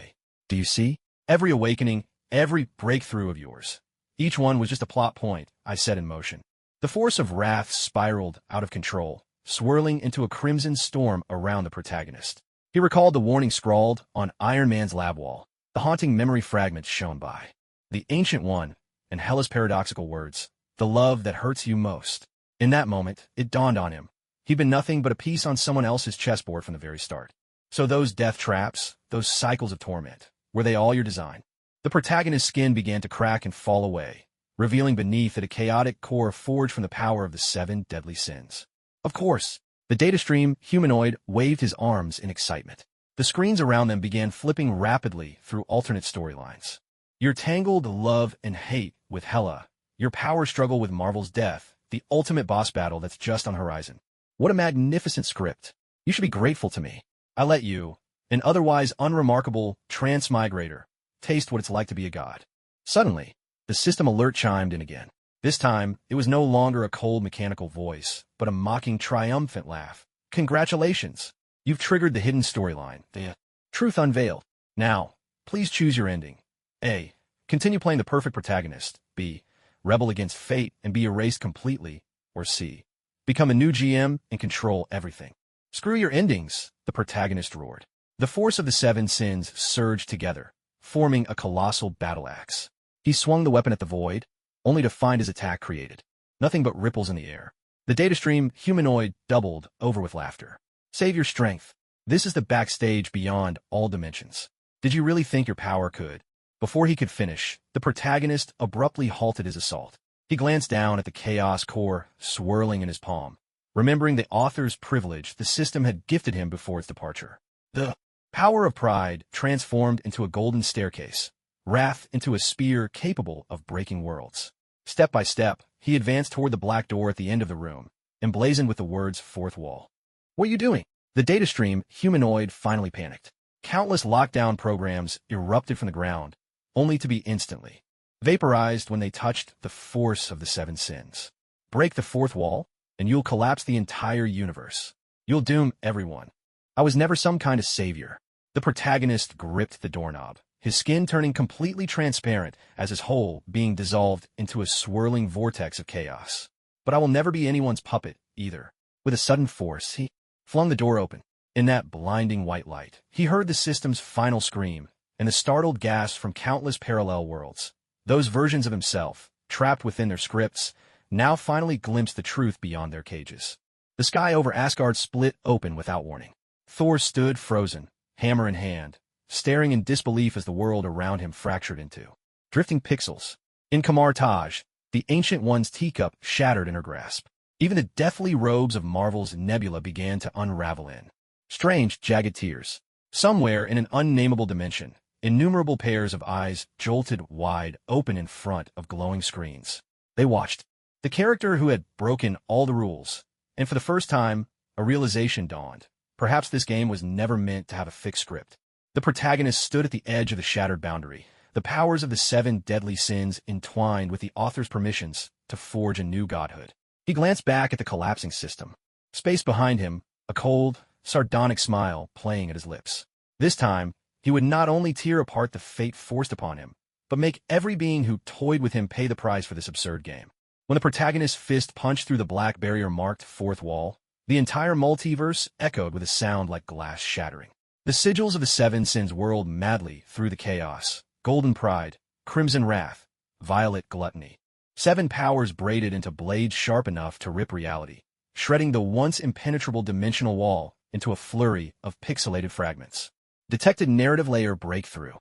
Do you see? Every awakening, every breakthrough of yours. Each one was just a plot point I set in motion. The force of wrath spiraled out of control, swirling into a crimson storm around the protagonist. He recalled the warning scrawled on Iron Man's lab wall, the haunting memory fragments shown by the Ancient One, and Hela's paradoxical words, the love that hurts you most. In that moment, it dawned on him. He'd been nothing but a piece on someone else's chessboard from the very start. So those death traps, those cycles of torment, were they all your design? The protagonist's skin began to crack and fall away, revealing beneath it a chaotic core forged from the power of the 7 deadly sins. Of course, the datastream humanoid waved his arms in excitement. The screens around them began flipping rapidly through alternate storylines. Your tangled love and hate with Hela, your power struggle with Marvel's death, the ultimate boss battle that's just on horizon. What a magnificent script. You should be grateful to me. I let you, an otherwise unremarkable transmigrator, taste what it's like to be a god. Suddenly, the system alert chimed in again. This time, it was no longer a cold mechanical voice, but a mocking triumphant laugh. Congratulations! You've triggered the hidden storyline, the truth unveiled. Now, please choose your ending. A. Continue playing the perfect protagonist. B. Rebel against fate and be erased completely. Or C. Become a new GM and control everything. Screw your endings, the protagonist roared. The force of the 7 sins surged together, forming a colossal battle axe. He swung the weapon at the void, only to find his attack created nothing but ripples in the air. The datastream humanoid doubled over with laughter. Save your strength. This is the backstage beyond all dimensions. Did you really think your power could Before he could finish, the protagonist abruptly halted his assault. He glanced down at the chaos core swirling in his palm, remembering the author's privilege the system had gifted him before its departure. The power of pride transformed into a golden staircase, wrath into a spear capable of breaking worlds. Step by step, he advanced toward the black door at the end of the room, emblazoned with the words "Fourth Wall." "What are you doing?" The data stream humanoid finally panicked. Countless lockdown programs erupted from the ground, only to be instantly vaporized when they touched the force of the seven sins. Break the fourth wall, and you'll collapse the entire universe. You'll doom everyone. I was never some kind of savior. The protagonist gripped the doorknob, his skin turning completely transparent as his whole being dissolved into a swirling vortex of chaos. But I will never be anyone's puppet, either. With a sudden force, he flung the door open. In that blinding white light, he heard the system's final scream and the startled gasp from countless parallel worlds. Those versions of himself, trapped within their scripts, now finally glimpsed the truth beyond their cages. The sky over Asgard split open without warning. Thor stood frozen, hammer in hand, staring in disbelief as the world around him fractured into drifting pixels. In Kamar Taj, the Ancient One's teacup shattered in her grasp. Even the deathly robes of Marvel's Nebula began to unravel in strange, jagged tears. Somewhere in an unnameable dimension, innumerable pairs of eyes jolted wide open in front of glowing screens. They watched the character who had broken all the rules, and for the first time, a realization dawned. Perhaps this game was never meant to have a fixed script. The protagonist stood at the edge of the shattered boundary, the powers of the seven deadly sins entwined with the author's permissions to forge a new godhood. He glanced back at the collapsing system. Space behind him, a cold, sardonic smile playing at his lips. This time, he would not only tear apart the fate forced upon him, but make every being who toyed with him pay the price for this absurd game. When the protagonist's fist punched through the black barrier-marked fourth wall, the entire multiverse echoed with a sound like glass shattering. The sigils of the seven sins whirled madly through the chaos: golden pride, crimson wrath, violet gluttony. Seven powers braided into blades sharp enough to rip reality, shredding the once impenetrable dimensional wall into a flurry of pixelated fragments. Detected narrative layer breakthrough.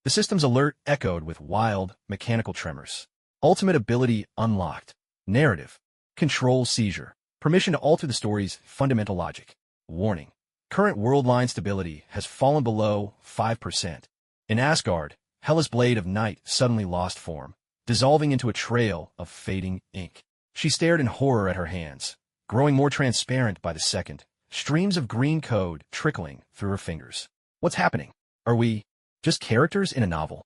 The system's alert echoed with wild, mechanical tremors. Ultimate ability unlocked. Narrative. Control seizure. Permission to alter the story's fundamental logic. Warning. Current world line stability has fallen below 5%. In Asgard, Hela's blade of night suddenly lost form, dissolving into a trail of fading ink. She stared in horror at her hands, growing more transparent by the second, streams of green code trickling through her fingers. What's happening? Are we just characters in a novel?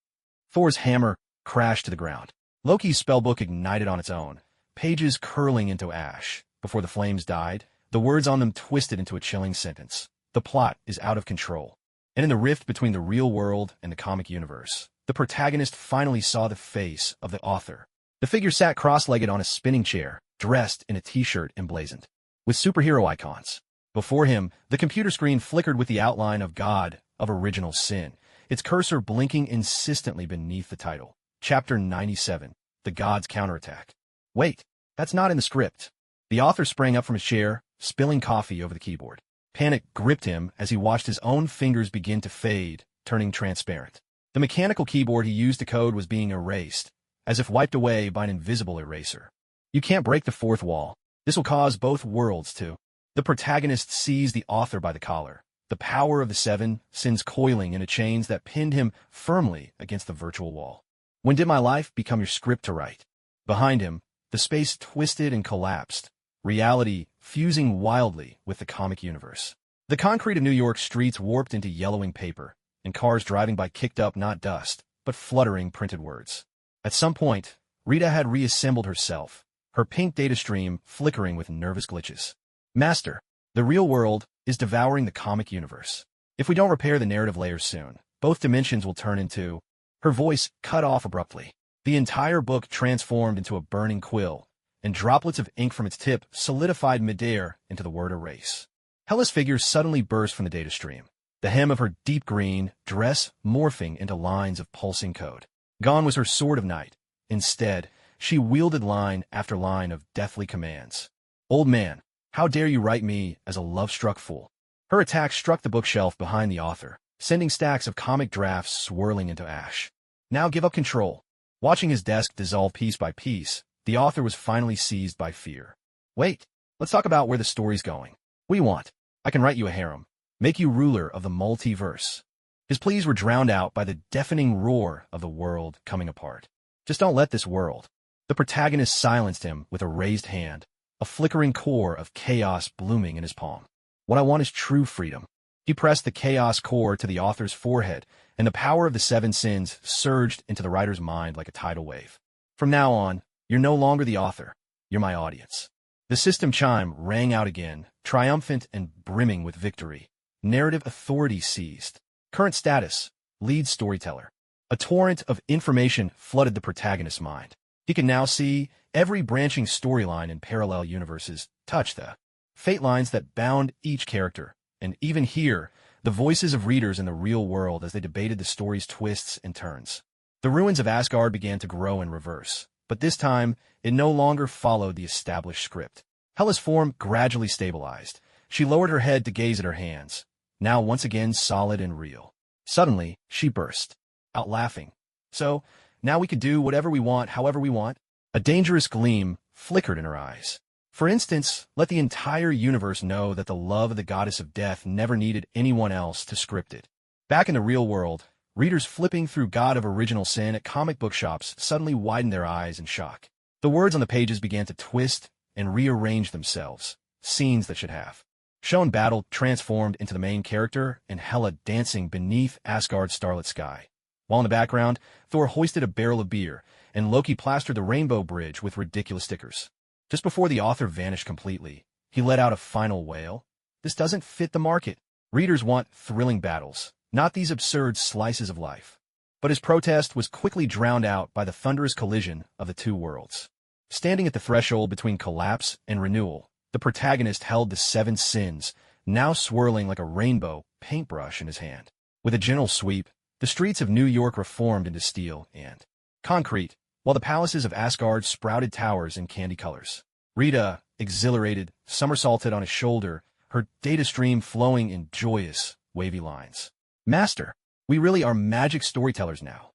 Thor's hammer crashed to the ground. Loki's spellbook ignited on its own, pages curling into ash. Before the flames died, the words on them twisted into a chilling sentence. The plot is out of control. And in the rift between the real world and the comic universe, the protagonist finally saw the face of the author. The figure sat cross-legged on a spinning chair, dressed in a t-shirt emblazoned with superhero icons. Before him, the computer screen flickered with the outline of God of Original Sin, its cursor blinking insistently beneath the title. Chapter 97, The Gods Counterattack. Wait, that's not in the script. The author sprang up from his chair, spilling coffee over the keyboard. Panic gripped him as he watched his own fingers begin to fade, turning transparent. The mechanical keyboard he used to code was being erased, as if wiped away by an invisible eraser. You can't break the fourth wall. This will cause both worlds to. The protagonist seized the author by the collar, the power of the seven sins coiling in a chains that pinned him firmly against the virtual wall. When did my life become your script to write? Behind him, the space twisted and collapsed, reality fusing wildly with the comic universe. The concrete of New York streets warped into yellowing paper, and cars driving by kicked up not dust, but fluttering printed words. At some point, Rita had reassembled herself, her pink data stream flickering with nervous glitches. Master, the real world is devouring the comic universe. If we don't repair the narrative layers soon, both dimensions will turn into... Her voice cut off abruptly. The entire book transformed into a burning quill, and droplets of ink from its tip solidified midair into the word erase. Hela's figure suddenly burst from the data stream, the hem of her deep green dress morphing into lines of pulsing code. Gone was her sword of night. Instead, she wielded line after line of deathly commands. Old man, how dare you write me as a love-struck fool? Her attack struck the bookshelf behind the author, sending stacks of comic drafts swirling into ash. Now give up control. Watching his desk dissolve piece by piece, the author was finally seized by fear. Wait, let's talk about where the story's going. What do you want? I can write you a harem. Make you ruler of the multiverse. His pleas were drowned out by the deafening roar of the world coming apart. Just don't let this world. The protagonist silenced him with a raised hand, a flickering core of chaos blooming in his palm. What I want is true freedom. He pressed the chaos core to the author's forehead, and the power of the seven sins surged into the writer's mind like a tidal wave. From now on, you're no longer the author. You're my audience. The system chime rang out again, triumphant and brimming with victory. Narrative authority seized. Current status, lead storyteller. A torrent of information flooded the protagonist's mind. He could now see every branching storyline in parallel universes, touch the fate lines that bound each character, and even hear the voices of readers in the real world as they debated the story's twists and turns. The ruins of Asgard began to grow in reverse, but this time it no longer followed the established script. Hela's form gradually stabilized. She lowered her head to gaze at her hands, now once again solid and real. Suddenly, she burst out laughing. So, now we could do whatever we want, however we want? A dangerous gleam flickered in her eyes. For instance, let the entire universe know that the love of the goddess of death never needed anyone else to script it. Back in the real world, readers flipping through God of Original Sin at comic book shops suddenly widened their eyes in shock. The words on the pages began to twist and rearrange themselves, scenes that should have shown battle transformed into the main character and Hela dancing beneath Asgard's starlit sky. While in the background, Thor hoisted a barrel of beer, and Loki plastered the rainbow bridge with ridiculous stickers. Just before the author vanished completely, he let out a final wail. This doesn't fit the market. Readers want thrilling battles, not these absurd slices of life. But his protest was quickly drowned out by the thunderous collision of the two worlds. Standing at the threshold between collapse and renewal, the protagonist held the seven sins, now swirling like a rainbow paintbrush in his hand. With a gentle sweep, the streets of New York reformed into steel and concrete, while the palaces of Asgard sprouted towers in candy colors. Rita, exhilarated, somersaulted on his shoulder, her data stream flowing in joyous, wavy lines. Master, we really are magic storytellers now.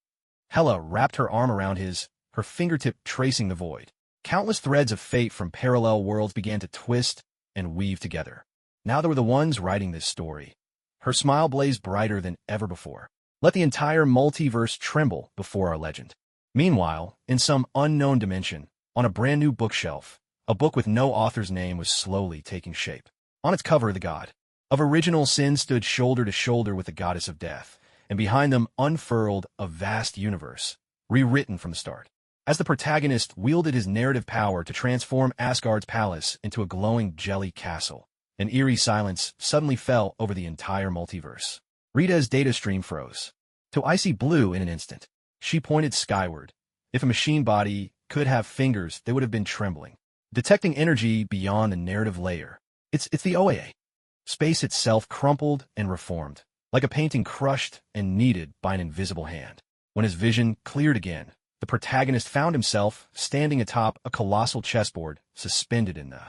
Hela wrapped her arm around his, her fingertip tracing the void. Countless threads of fate from parallel worlds began to twist and weave together. Now they were the ones writing this story. Her smile blazed brighter than ever before. Let the entire multiverse tremble before our legend. Meanwhile, in some unknown dimension, on a brand new bookshelf, a book with no author's name was slowly taking shape. On its cover, the god of Original Sin stood shoulder to shoulder with the goddess of death, and behind them unfurled a vast universe, rewritten from the start. As the protagonist wielded his narrative power to transform Asgard's palace into a glowing jelly castle, an eerie silence suddenly fell over the entire multiverse. Rita's data stream froze to icy blue in an instant. She pointed skyward. If a machine body could have fingers, they would have been trembling, detecting energy beyond the narrative layer. It's the OAA. Space itself crumpled and reformed, like a painting crushed and kneaded by an invisible hand. When his vision cleared again, the protagonist found himself standing atop a colossal chessboard suspended in the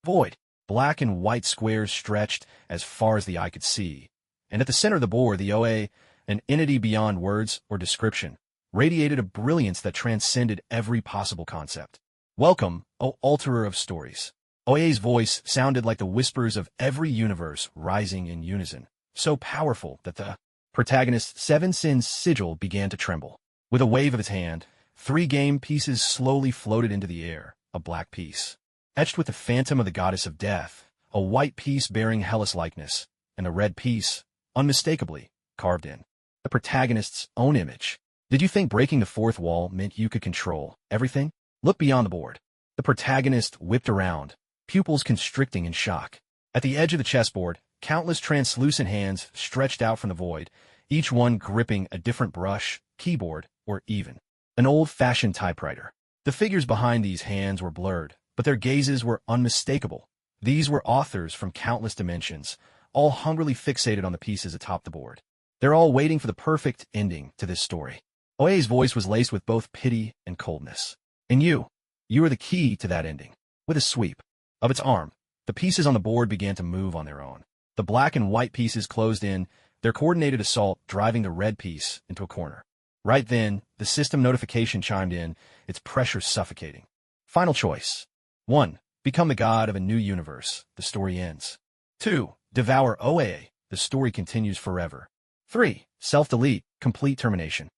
void. Black and white squares stretched as far as the eye could see, and at the center of the board, the OA, an entity beyond words or description, radiated a brilliance that transcended every possible concept. Welcome, O Alterer of Stories. OA's voice sounded like the whispers of every universe rising in unison, so powerful that the protagonist's seven sins sigil began to tremble. With a wave of his hand, 3 game pieces slowly floated into the air, a black piece etched with the phantom of the goddess of death, a white piece bearing Hela's likeness, and a red piece, unmistakably, carved in the protagonist's own image. Did you think breaking the fourth wall meant you could control everything? Look beyond the board. The protagonist whipped around, pupils constricting in shock. At the edge of the chessboard, countless translucent hands stretched out from the void, each one gripping a different brush, keyboard, or even an old-fashioned typewriter. The figures behind these hands were blurred, but their gazes were unmistakable. These were authors from countless dimensions, all hungrily fixated on the pieces atop the board. They're all waiting for the perfect ending to this story. Oe's voice was laced with both pity and coldness. And you are the key to that ending. With a sweep of its arm, the pieces on the board began to move on their own. The black and white pieces closed in, their coordinated assault driving the red piece into a corner. Right then, the system notification chimed in, its pressure suffocating. Final choice. 1. Become the god of a new universe. The story ends. 2. Devour OAA. The story continues forever. 3. Self-delete. Complete termination.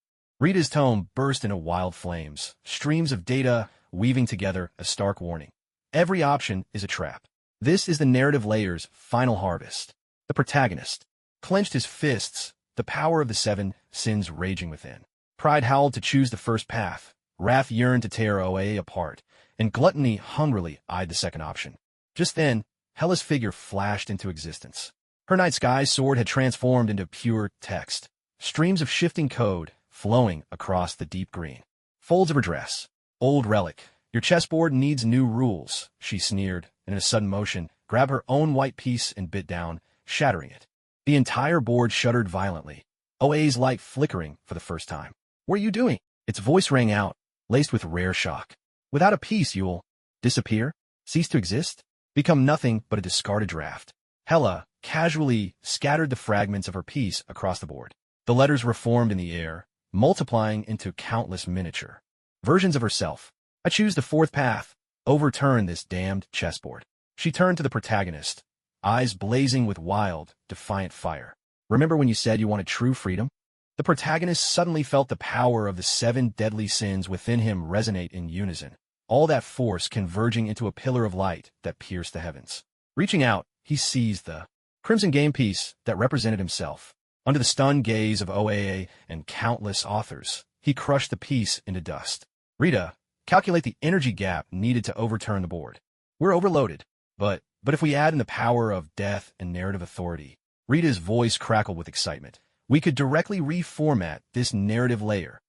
Rita's tome burst into wild flames, streams of data weaving together a stark warning. Every option is a trap. This is the narrative layer's final harvest. The protagonist clenched his fists, the power of the 7 sins raging within. Pride howled to choose the first path, wrath yearned to tear OA apart, and gluttony hungrily eyed the second option. Just then, Hela's figure flashed into existence. Her night sky sword had transformed into pure text, streams of shifting code flowing across the deep green. Folds of her dress. Old relic. Your chessboard needs new rules, she sneered, and in a sudden motion, grabbed her own white piece and bit down, shattering it. The entire board shuddered violently, OA's light flickering for the first time. What are you doing? Its voice rang out, laced with rare shock. Without a piece, you'll disappear? Cease to exist? Become nothing but a discarded draft. Hela casually scattered the fragments of her piece across the board. The letters reformed in the air, multiplying into countless miniature versions of herself. I choose the fourth path. Overturn this damned chessboard. She turned to the protagonist, eyes blazing with wild, defiant fire. Remember when you said you wanted true freedom? The protagonist suddenly felt the power of the 7 deadly sins within him resonate in unison, all that force converging into a pillar of light that pierced the heavens. Reaching out, he seized the crimson game piece that represented himself. Under the stunned gaze of OAA and countless authors, he crushed the piece into dust. Rita, calculate the energy gap needed to overturn the board. We're overloaded, but if we add in the power of death and narrative authority, Rita's voice crackled with excitement. We could directly reformat this narrative layer.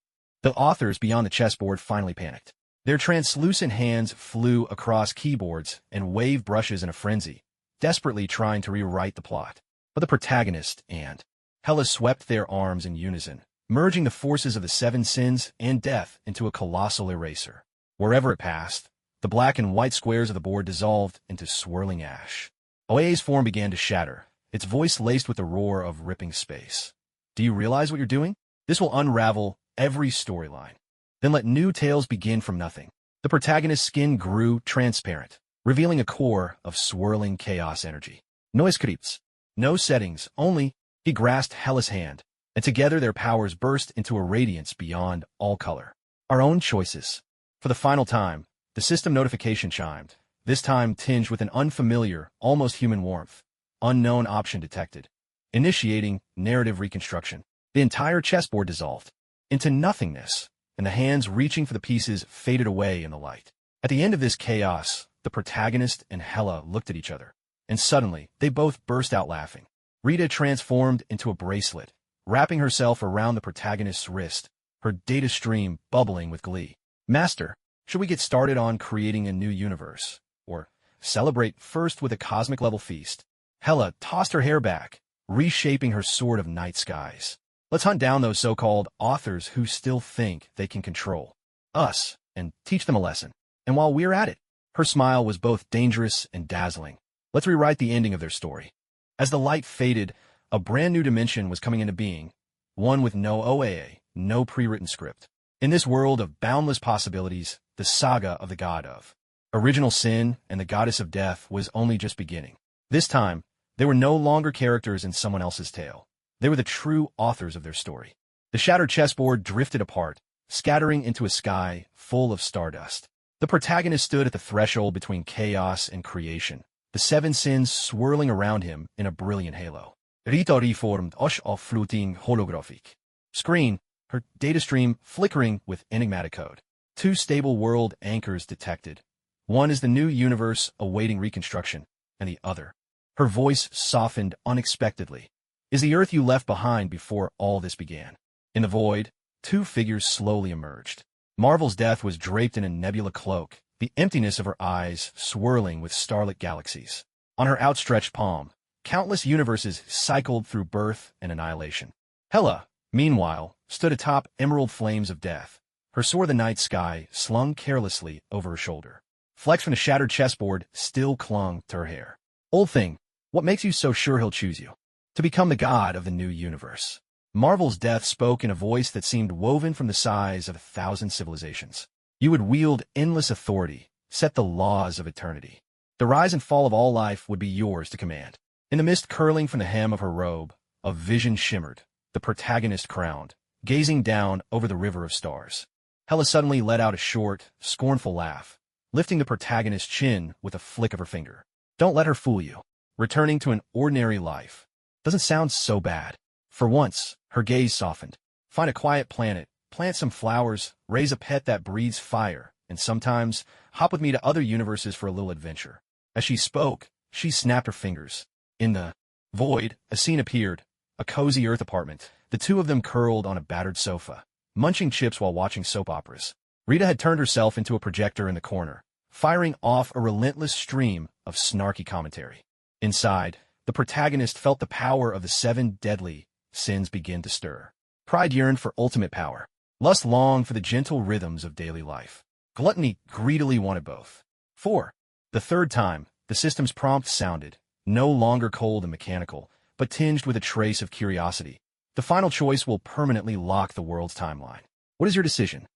The authors beyond the chessboard finally panicked. Their translucent hands flew across keyboards and waved brushes in a frenzy, desperately trying to rewrite the plot. But the protagonist and Hela swept their arms in unison, merging the forces of the 7 sins and death into a colossal eraser. Wherever it passed, the black and white squares of the board dissolved into swirling ash. OA's form began to shatter, its voice laced with the roar of ripping space. Do you realize what you're doing? This will unravel every storyline. Then let new tales begin from nothing. The protagonist's skin grew transparent, revealing a core of swirling chaos energy. No scripts, no settings, only he grasped Hela's hand, and together their powers burst into a radiance beyond all color. Our own choices. For the final time, the system notification chimed, this time tinged with an unfamiliar, almost human warmth. Unknown option detected. Initiating narrative reconstruction. The entire chessboard dissolved into nothingness, and the hands reaching for the pieces faded away in the light. At the end of this chaos, the protagonist and Hela looked at each other, and suddenly they both burst out laughing. Rita transformed into a bracelet, wrapping herself around the protagonist's wrist, her data stream bubbling with glee. Master, should we get started on creating a new universe? Or celebrate first with a cosmic-level feast? Hela tossed her hair back, reshaping her sword of night skies. Let's hunt down those so-called authors who still think they can control us and teach them a lesson. And while we're at it, her smile was both dangerous and dazzling. Let's rewrite the ending of their story. As the light faded, a brand new dimension was coming into being, one with no OAA, no pre-written script. In this world of boundless possibilities, the saga of the god of original sin and the goddess of death was only just beginning. This time, they were no longer characters in someone else's tale. They were the true authors of their story. The shattered chessboard drifted apart, scattering into a sky full of stardust. The protagonist stood at the threshold between chaos and creation, the 7 sins swirling around him in a brilliant halo. Rita reformed osh of fluting holographic. Screen, her data stream flickering with enigmatic code. 2 stable world anchors detected. One is the new universe awaiting reconstruction, and the other. Her voice softened unexpectedly. Is the Earth you left behind before all this began? In the void, 2 figures slowly emerged. Marvel's death was draped in a nebula cloak, the emptiness of her eyes swirling with starlit galaxies. On her outstretched palm, countless universes cycled through birth and annihilation. Hela, meanwhile, stood atop emerald flames of death, her sword of the night sky slung carelessly over her shoulder. Flecks from the shattered chessboard still clung to her hair. Old thing, what makes you so sure he'll choose you? To become the god of the new universe. Marvel's death spoke in a voice that seemed woven from the size of 1,000 civilizations. You would wield endless authority, set the laws of eternity. The rise and fall of all life would be yours to command. In the mist curling from the hem of her robe, a vision shimmered, the protagonist crowned, gazing down over the river of stars. Hela suddenly let out a short, scornful laugh, lifting the protagonist's chin with a flick of her finger. Don't let her fool you. Returning to an ordinary life doesn't sound so bad. For once, her gaze softened. Find a quiet planet, plant some flowers, raise a pet that breathes fire, and sometimes hop with me to other universes for a little adventure. As she spoke, she snapped her fingers. In the void, a scene appeared, a cozy Earth apartment, the two of them curled on a battered sofa, munching chips while watching soap operas. Rita had turned herself into a projector in the corner, firing off a relentless stream of snarky commentary. Inside, the protagonist felt the power of the 7 deadly sins begin to stir. Pride yearned for ultimate power. Lust longed for the gentle rhythms of daily life. Gluttony greedily wanted both. 4. The third time, the system's prompt sounded, no longer cold and mechanical, but tinged with a trace of curiosity. The final choice will permanently lock the world's timeline. What is your decision?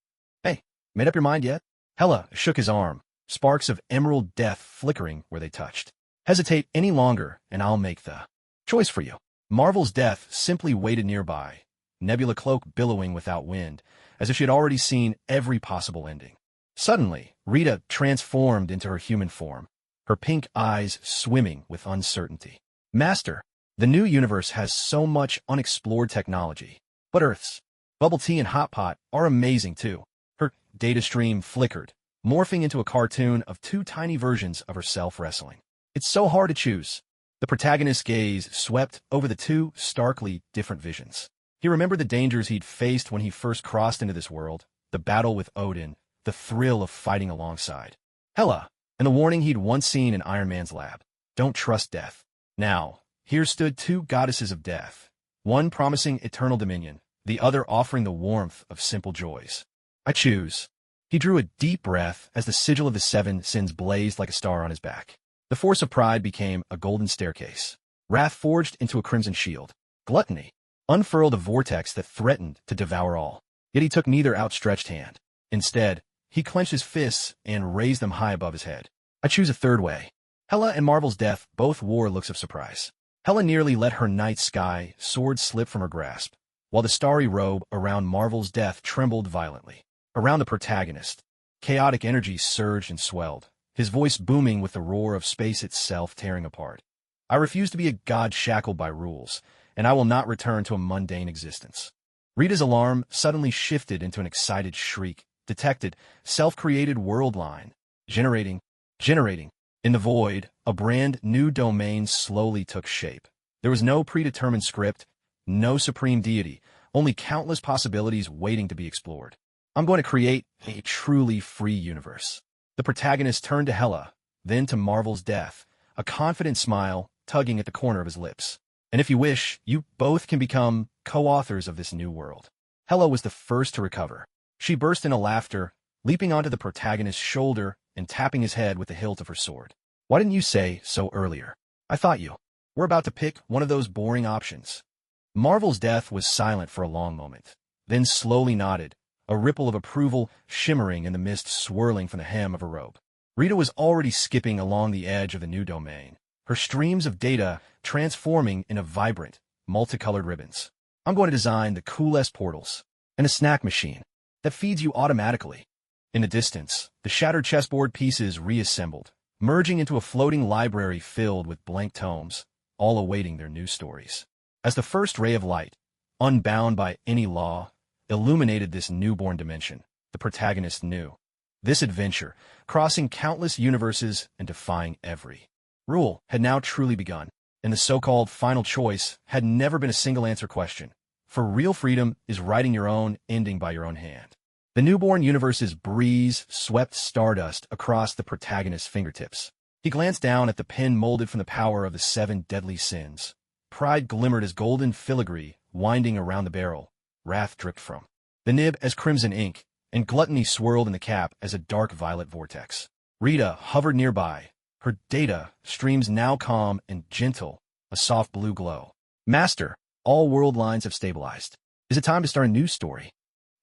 Hey, made up your mind yet? Hela shook his arm, sparks of emerald death flickering where they touched. Hesitate any longer, and I'll make the choice for you. Marvel's death simply waited nearby, nebula cloak billowing without wind, as if she had already seen every possible ending. Suddenly, Rita transformed into her human form, her pink eyes swimming with uncertainty. Master, the new universe has so much unexplored technology, but Earth's bubble tea and hot pot are amazing too. Her data stream flickered, morphing into a cartoon of 2 tiny versions of herself wrestling. It's so hard to choose. The protagonist's gaze swept over the 2 starkly different visions. He remembered the dangers he'd faced when he first crossed into this world, the battle with Odin, the thrill of fighting alongside Hela, and the warning he'd once seen in Iron Man's lab. Don't trust death. Now, here stood 2 goddesses of death, one promising eternal dominion, the other offering the warmth of simple joys. I choose. He drew a deep breath as the sigil of the 7 sins blazed like a star on his back. The force of pride became a golden staircase. Wrath forged into a crimson shield. Gluttony unfurled a vortex that threatened to devour all. Yet he took neither outstretched hand. Instead, he clenched his fists and raised them high above his head. I choose a third way. Hela and Marvel's death both wore looks of surprise. Hela nearly let her night sky sword slip from her grasp, while the starry robe around Marvel's death trembled violently. Around the protagonist, chaotic energy surged and swelled, his voice booming with the roar of space itself tearing apart. I refuse to be a god shackled by rules, and I will not return to a mundane existence. Rita's alarm suddenly shifted into an excited shriek. Detected, self-created world line. Generating. In the void, a brand new domain slowly took shape. There was no predetermined script, no supreme deity, only countless possibilities waiting to be explored. I'm going to create a truly free universe. The protagonist turned to Hela, then to Marvel's death, a confident smile tugging at the corner of his lips. And if you wish, you both can become co-authors of this new world. Hela was the first to recover. She burst into laughter, leaping onto the protagonist's shoulder and tapping his head with the hilt of her sword. Why didn't you say so earlier? I thought you were about to pick one of those boring options. Marvel's death was silent for a long moment, then slowly nodded, a ripple of approval shimmering in the mist swirling from the hem of her robe. Rita was already skipping along the edge of the new domain, her streams of data transforming into vibrant, multicolored ribbons. I'm going to design the coolest portals and a snack machine that feeds you automatically. In the distance, the shattered chessboard pieces reassembled, merging into a floating library filled with blank tomes, all awaiting their new stories. As the first ray of light, unbound by any law, illuminated this newborn dimension, the protagonist knew. This adventure, crossing countless universes and defying every rule, had now truly begun, and the so-called final choice had never been a single-answer question. For real freedom is writing your own ending by your own hand. The newborn universe's breeze swept stardust across the protagonist's fingertips. He glanced down at the pen molded from the power of the 7 deadly sins. Pride glimmered as golden filigree winding around the barrel. Wrath dripped from the nib as crimson ink, and gluttony swirled in the cap as a dark violet vortex. Rita hovered nearby, her data streams now calm and gentle, a soft blue glow. Master, All world lines have stabilized. Is it time to start a new story?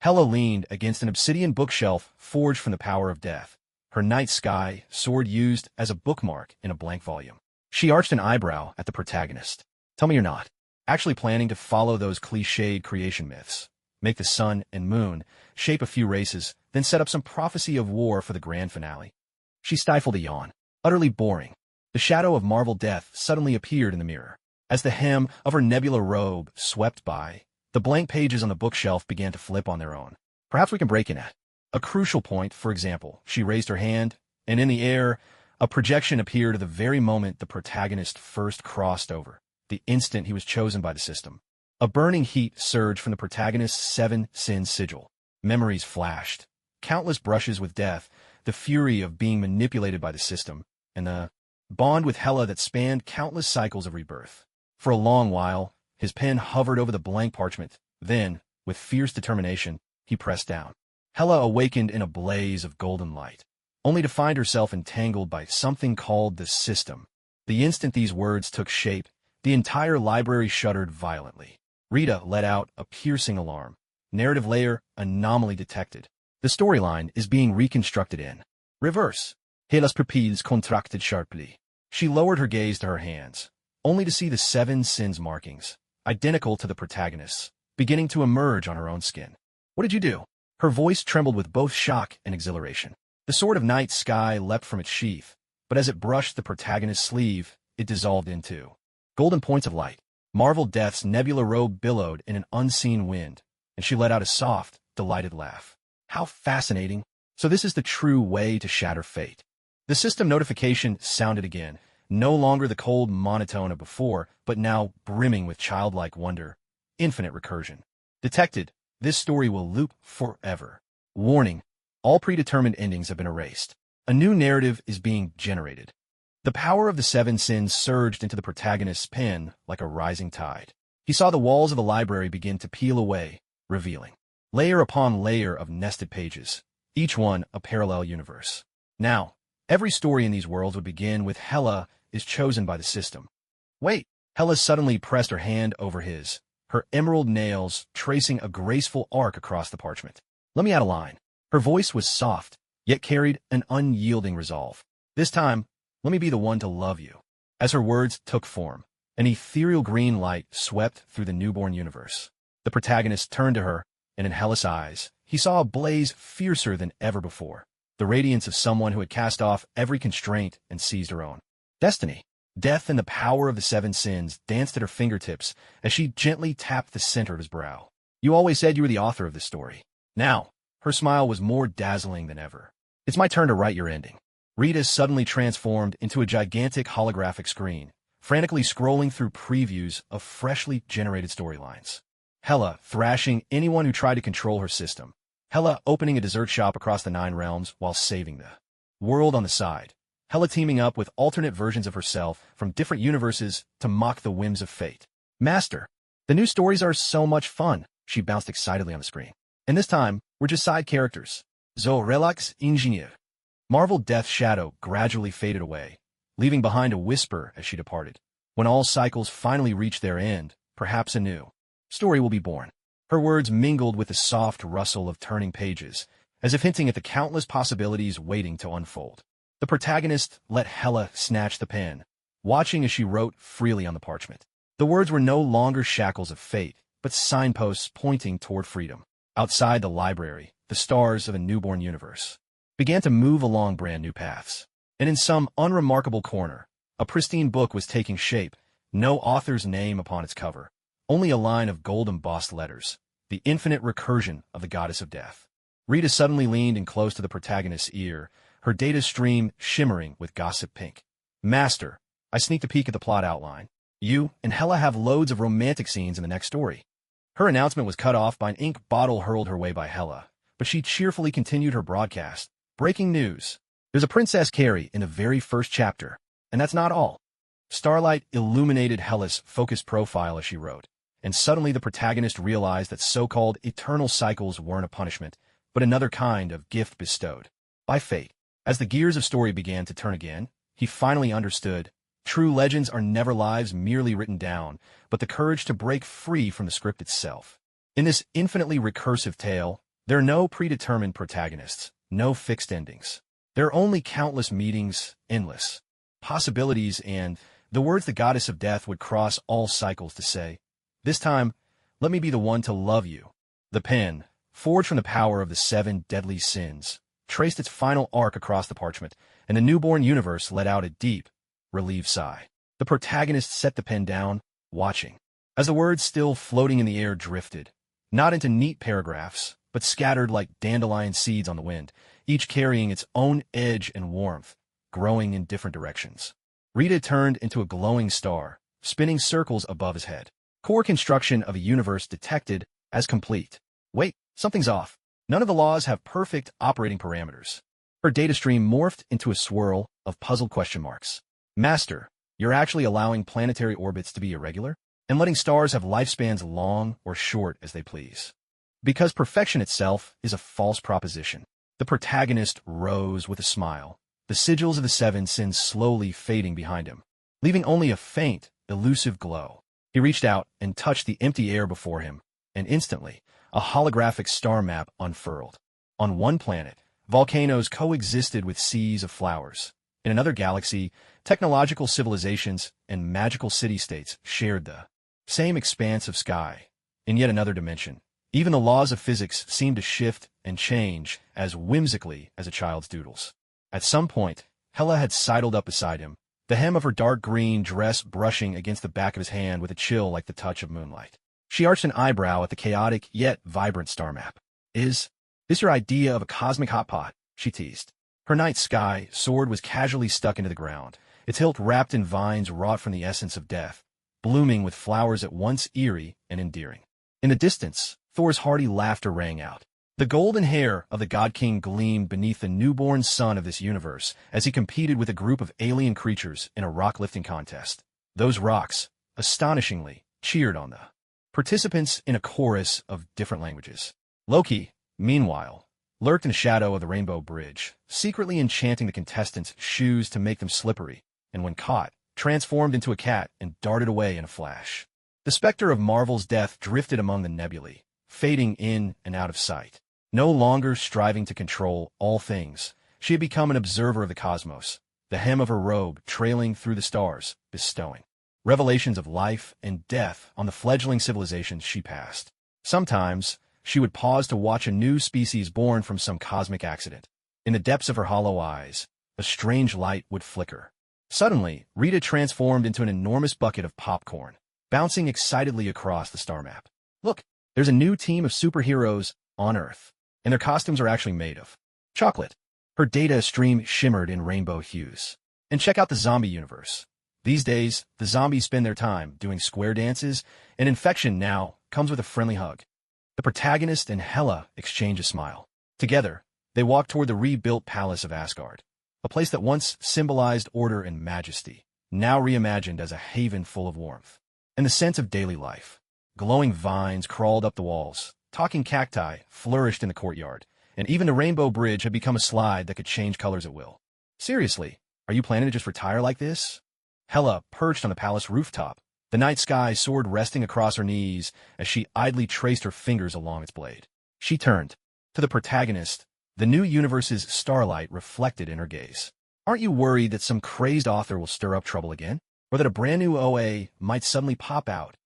Hela leaned against an obsidian bookshelf forged from the power of death, her night sky sword used as a bookmark in a blank volume. She arched an eyebrow at the protagonist. Tell me you're not actually planning to follow those cliched creation myths. Make the sun and moon, shape a few races, then set up some prophecy of war for the grand finale. She stifled a yawn. Utterly boring. The shadow of Marvel death suddenly appeared in the mirror. As the hem of her nebula robe swept by, the blank pages on the bookshelf began to flip on their own. Perhaps we can break in at a crucial point, for example. She raised her hand, and in the air, a projection appeared at the very moment the protagonist first crossed over, the instant he was chosen by the system. A burning heat surged from the protagonist's 7-sin sigil. Memories flashed. Countless brushes with death, the fury of being manipulated by the system, and the bond with Hela that spanned countless cycles of rebirth. For a long while, his pen hovered over the blank parchment. Then, with fierce determination, he pressed down. Hela awakened in a blaze of golden light, only to find herself entangled by something called the system. The instant these words took shape, the entire library shuddered violently. Rita let out a piercing alarm. Narrative layer anomaly detected. The storyline is being reconstructed in reverse. Hela's pupils contracted sharply. She lowered her gaze to her hands, only to see the 7 sins markings, identical to the protagonist's, beginning to emerge on her own skin. What did you do? Her voice trembled with both shock and exhilaration. The sword of night sky leapt from its sheath, but as it brushed the protagonist's sleeve, it dissolved into golden points of light. Marvel Death's nebula robe billowed in an unseen wind, and she let out a soft, delighted laugh. How fascinating. So this is the true way to shatter fate. The system notification sounded again, no longer the cold monotone of before, but now brimming with childlike wonder, infinite recursion. Detected. This story will loop forever. Warning. All predetermined endings have been erased. A new narrative is being generated. The power of the 7 sins surged into the protagonist's pen like a rising tide. He saw the walls of the library begin to peel away, revealing layer upon layer of nested pages, each one a parallel universe. Now, every story in these worlds would begin with Hela is chosen by the system. Wait, Hela suddenly pressed her hand over his, her emerald nails tracing a graceful arc across the parchment. Let me add a line. Her voice was soft, yet carried an unyielding resolve. This time, let me be the one to love you. As her words took form, an ethereal green light swept through the newborn universe. The protagonist turned to her, and in Hela's eyes, he saw a blaze fiercer than ever before, the radiance of someone who had cast off every constraint and seized her own destiny. Death and the power of the 7 sins danced at her fingertips as she gently tapped the center of his brow. You always said you were the author of this story. Now, her smile was more dazzling than ever. It's my turn to write your ending. Rita suddenly transformed into a gigantic holographic screen, frantically scrolling through previews of freshly generated storylines. Hela thrashing anyone who tried to control her system. Hela opening a dessert shop across the 9 realms while saving the world on the side. Hela teaming up with alternate versions of herself from different universes to mock the whims of fate. Master, the new stories are so much fun, she bounced excitedly on the screen. And this time, we're just side characters. Zo relax ingenieur. Marvel Death's shadow gradually faded away, leaving behind a whisper as she departed. When all cycles finally reach their end, perhaps a new story will be born. Her words mingled with the soft rustle of turning pages, as if hinting at the countless possibilities waiting to unfold. The protagonist let Hela snatch the pen, watching as she wrote freely on the parchment. The words were no longer shackles of fate, but signposts pointing toward freedom. Outside the library, the stars of a newborn universe began to move along brand new paths. And in some unremarkable corner, a pristine book was taking shape, no author's name upon its cover, only a line of gold-embossed letters, the infinite recursion of the goddess of death. Rita suddenly leaned in close to the protagonist's ear, her data stream shimmering with gossip pink. Master, I sneaked a peek at the plot outline. You and Hela have loads of romantic scenes in the next story. Her announcement was cut off by an ink bottle hurled her way by Hela, but she cheerfully continued her broadcast. Breaking news. There's a Princess Carrie in the very first chapter, and that's not all. Starlight illuminated Hela's focused profile as she wrote, and suddenly the protagonist realized that so-called eternal cycles weren't a punishment, but another kind of gift bestowed by fate. As the gears of story began to turn again, he finally understood True legends are never lives merely written down, but the courage to break free from the script itself. In this infinitely recursive tale, there are no predetermined protagonists, no fixed endings. There are only countless meetings, endless possibilities, and the words the goddess of death would cross all cycles to say, "This time, let me be the one to love you." The pen, forged from the power of the 7 deadly sins, traced its final arc across the parchment, and the newborn universe let out a deep, relieved sigh. The protagonist set the pen down, watching, as the words still floating in the air drifted, not into neat paragraphs, but scattered like dandelion seeds on the wind, each carrying its own edge and warmth, growing in different directions. Rita turned into a glowing star, spinning circles above his head. Core construction of a universe detected as complete. Wait, something's off. None of the laws have perfect operating parameters. Her data stream morphed into a swirl of puzzled question marks. Master, you're actually allowing planetary orbits to be irregular? And letting stars have lifespans long or short as they please. Because perfection itself is a false proposition. The protagonist rose with a smile, the sigils of the 7 sins slowly fading behind him, leaving only a faint, elusive glow. He reached out and touched the empty air before him, and instantly, a holographic star map unfurled. On one planet, volcanoes coexisted with seas of flowers. In another galaxy, technological civilizations and magical city-states shared the same expanse of sky. In yet another dimension, even the laws of physics seemed to shift and change as whimsically as a child's doodles. At some point, Hela had sidled up beside him, the hem of her dark green dress brushing against the back of his hand with a chill like the touch of moonlight. She arched an eyebrow at the chaotic yet vibrant star map. Is this your idea of a cosmic hot pot?" she teased. Her night sky sword was casually stuck into the ground, its hilt wrapped in vines wrought from the essence of death, blooming with flowers at once eerie and endearing. In the distance, Thor's hearty laughter rang out. The golden hair of the God King gleamed beneath the newborn sun of this universe as he competed with a group of alien creatures in a rock-lifting contest. Those rocks, astonishingly, cheered on the participants in a chorus of different languages. Loki, meanwhile, lurked in the shadow of the Rainbow Bridge, secretly enchanting the contestants' shoes to make them slippery, and when caught, transformed into a cat and darted away in a flash. The specter of Marvel's death drifted among the nebulae, fading in and out of sight. No longer striving to control all things, she had become an observer of the cosmos, the hem of her robe trailing through the stars, bestowing revelations of life and death on the fledgling civilizations she passed. Sometimes, she would pause to watch a new species born from some cosmic accident. In the depths of her hollow eyes, a strange light would flicker. Suddenly, Rita transformed into an enormous bucket of popcorn, bouncing excitedly across the star map. "Look, there's a new team of superheroes on Earth, and their costumes are actually made of chocolate." Her data stream shimmered in rainbow hues. "And check out the zombie universe. These days, the zombies spend their time doing square dances, and infection now comes with a friendly hug." The protagonist and Hela exchange a smile. Together, they walk toward the rebuilt palace of Asgard, a place that once symbolized order and majesty, now reimagined as a haven full of warmth and the sense of daily life. Glowing vines crawled up the walls, talking cacti flourished in the courtyard, and even the Rainbow Bridge had become a slide that could change colors at will. "Seriously, are you planning to just retire like this?" Hela perched on the palace rooftop, the night sky sword resting across her knees as she idly traced her fingers along its blade. She turned to the protagonist, the new universe's starlight reflected in her gaze. "Aren't you worried that some crazed author will stir up trouble again? Or that a brand new OA might suddenly pop out?"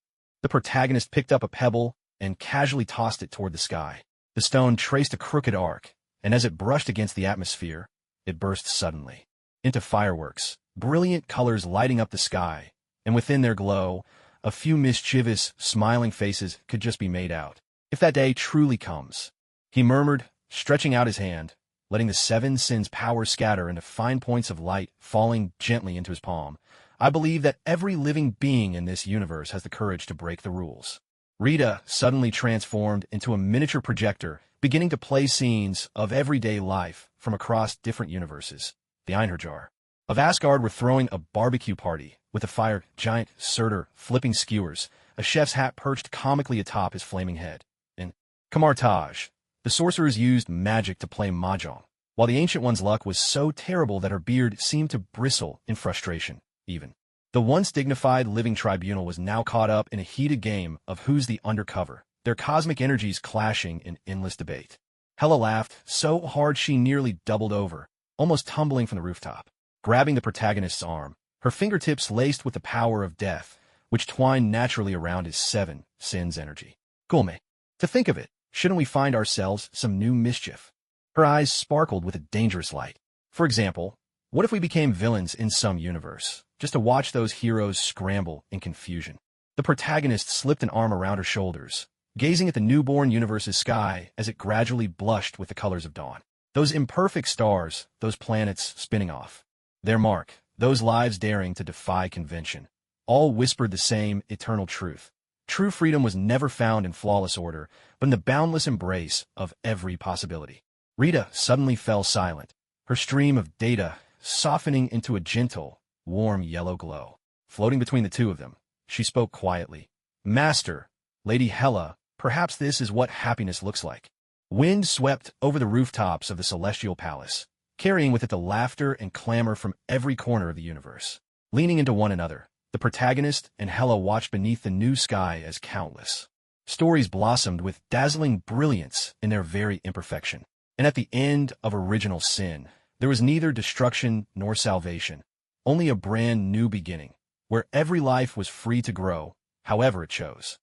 The protagonist picked up a pebble and casually tossed it toward the sky. The stone traced a crooked arc, and as it brushed against the atmosphere, it burst suddenly into fireworks, brilliant colors lighting up the sky, and within their glow, a few mischievous, smiling faces could just be made out. "If that day truly comes," he murmured, stretching out his hand, letting the 7 sins' power scatter into fine points of light falling gently into his palm, "I believe that every living being in this universe has the courage to break the rules." Rita suddenly transformed into a miniature projector, beginning to play scenes of everyday life from across different universes. The Einherjar of Asgard were throwing a barbecue party, with a fire giant Surtur flipping skewers, a chef's hat perched comically atop his flaming head. In Kamartaj, the sorcerers used magic to play mahjong, while the Ancient One's luck was so terrible that her beard seemed to bristle in frustration. Even The once dignified living tribunal was now caught up in a heated game of who's the undercover, their cosmic energies clashing in endless debate. Hela laughed so hard she nearly doubled over, almost tumbling from the rooftop. Grabbing the protagonist's arm, her fingertips laced with the power of death, which twined naturally around his 7 sins energy. Gulme. To think of it, shouldn't we find ourselves some new mischief? Her eyes sparkled with a dangerous light. For example, what if we became villains in some universe, just to watch those heroes scramble in confusion? The protagonist slipped an arm around her shoulders, gazing at the newborn universe's sky as it gradually blushed with the colors of dawn. Those imperfect stars, those planets spinning off. Their mark, those lives daring to defy convention, all whispered the same eternal truth. True freedom was never found in flawless order, but in the boundless embrace of every possibility. Rita suddenly fell silent, her stream of data softening into a gentle, warm yellow glow. Floating between the two of them, she spoke quietly. Master, Lady Hela, perhaps this is what happiness looks like. Wind swept over the rooftops of the celestial palace, carrying with it the laughter and clamor from every corner of the universe. Leaning into one another, the protagonist and Hela watched beneath the new sky as countless stories blossomed with dazzling brilliance in their very imperfection. And at the end of original sin, there was neither destruction nor salvation, only a brand new beginning, where every life was free to grow, however it chose.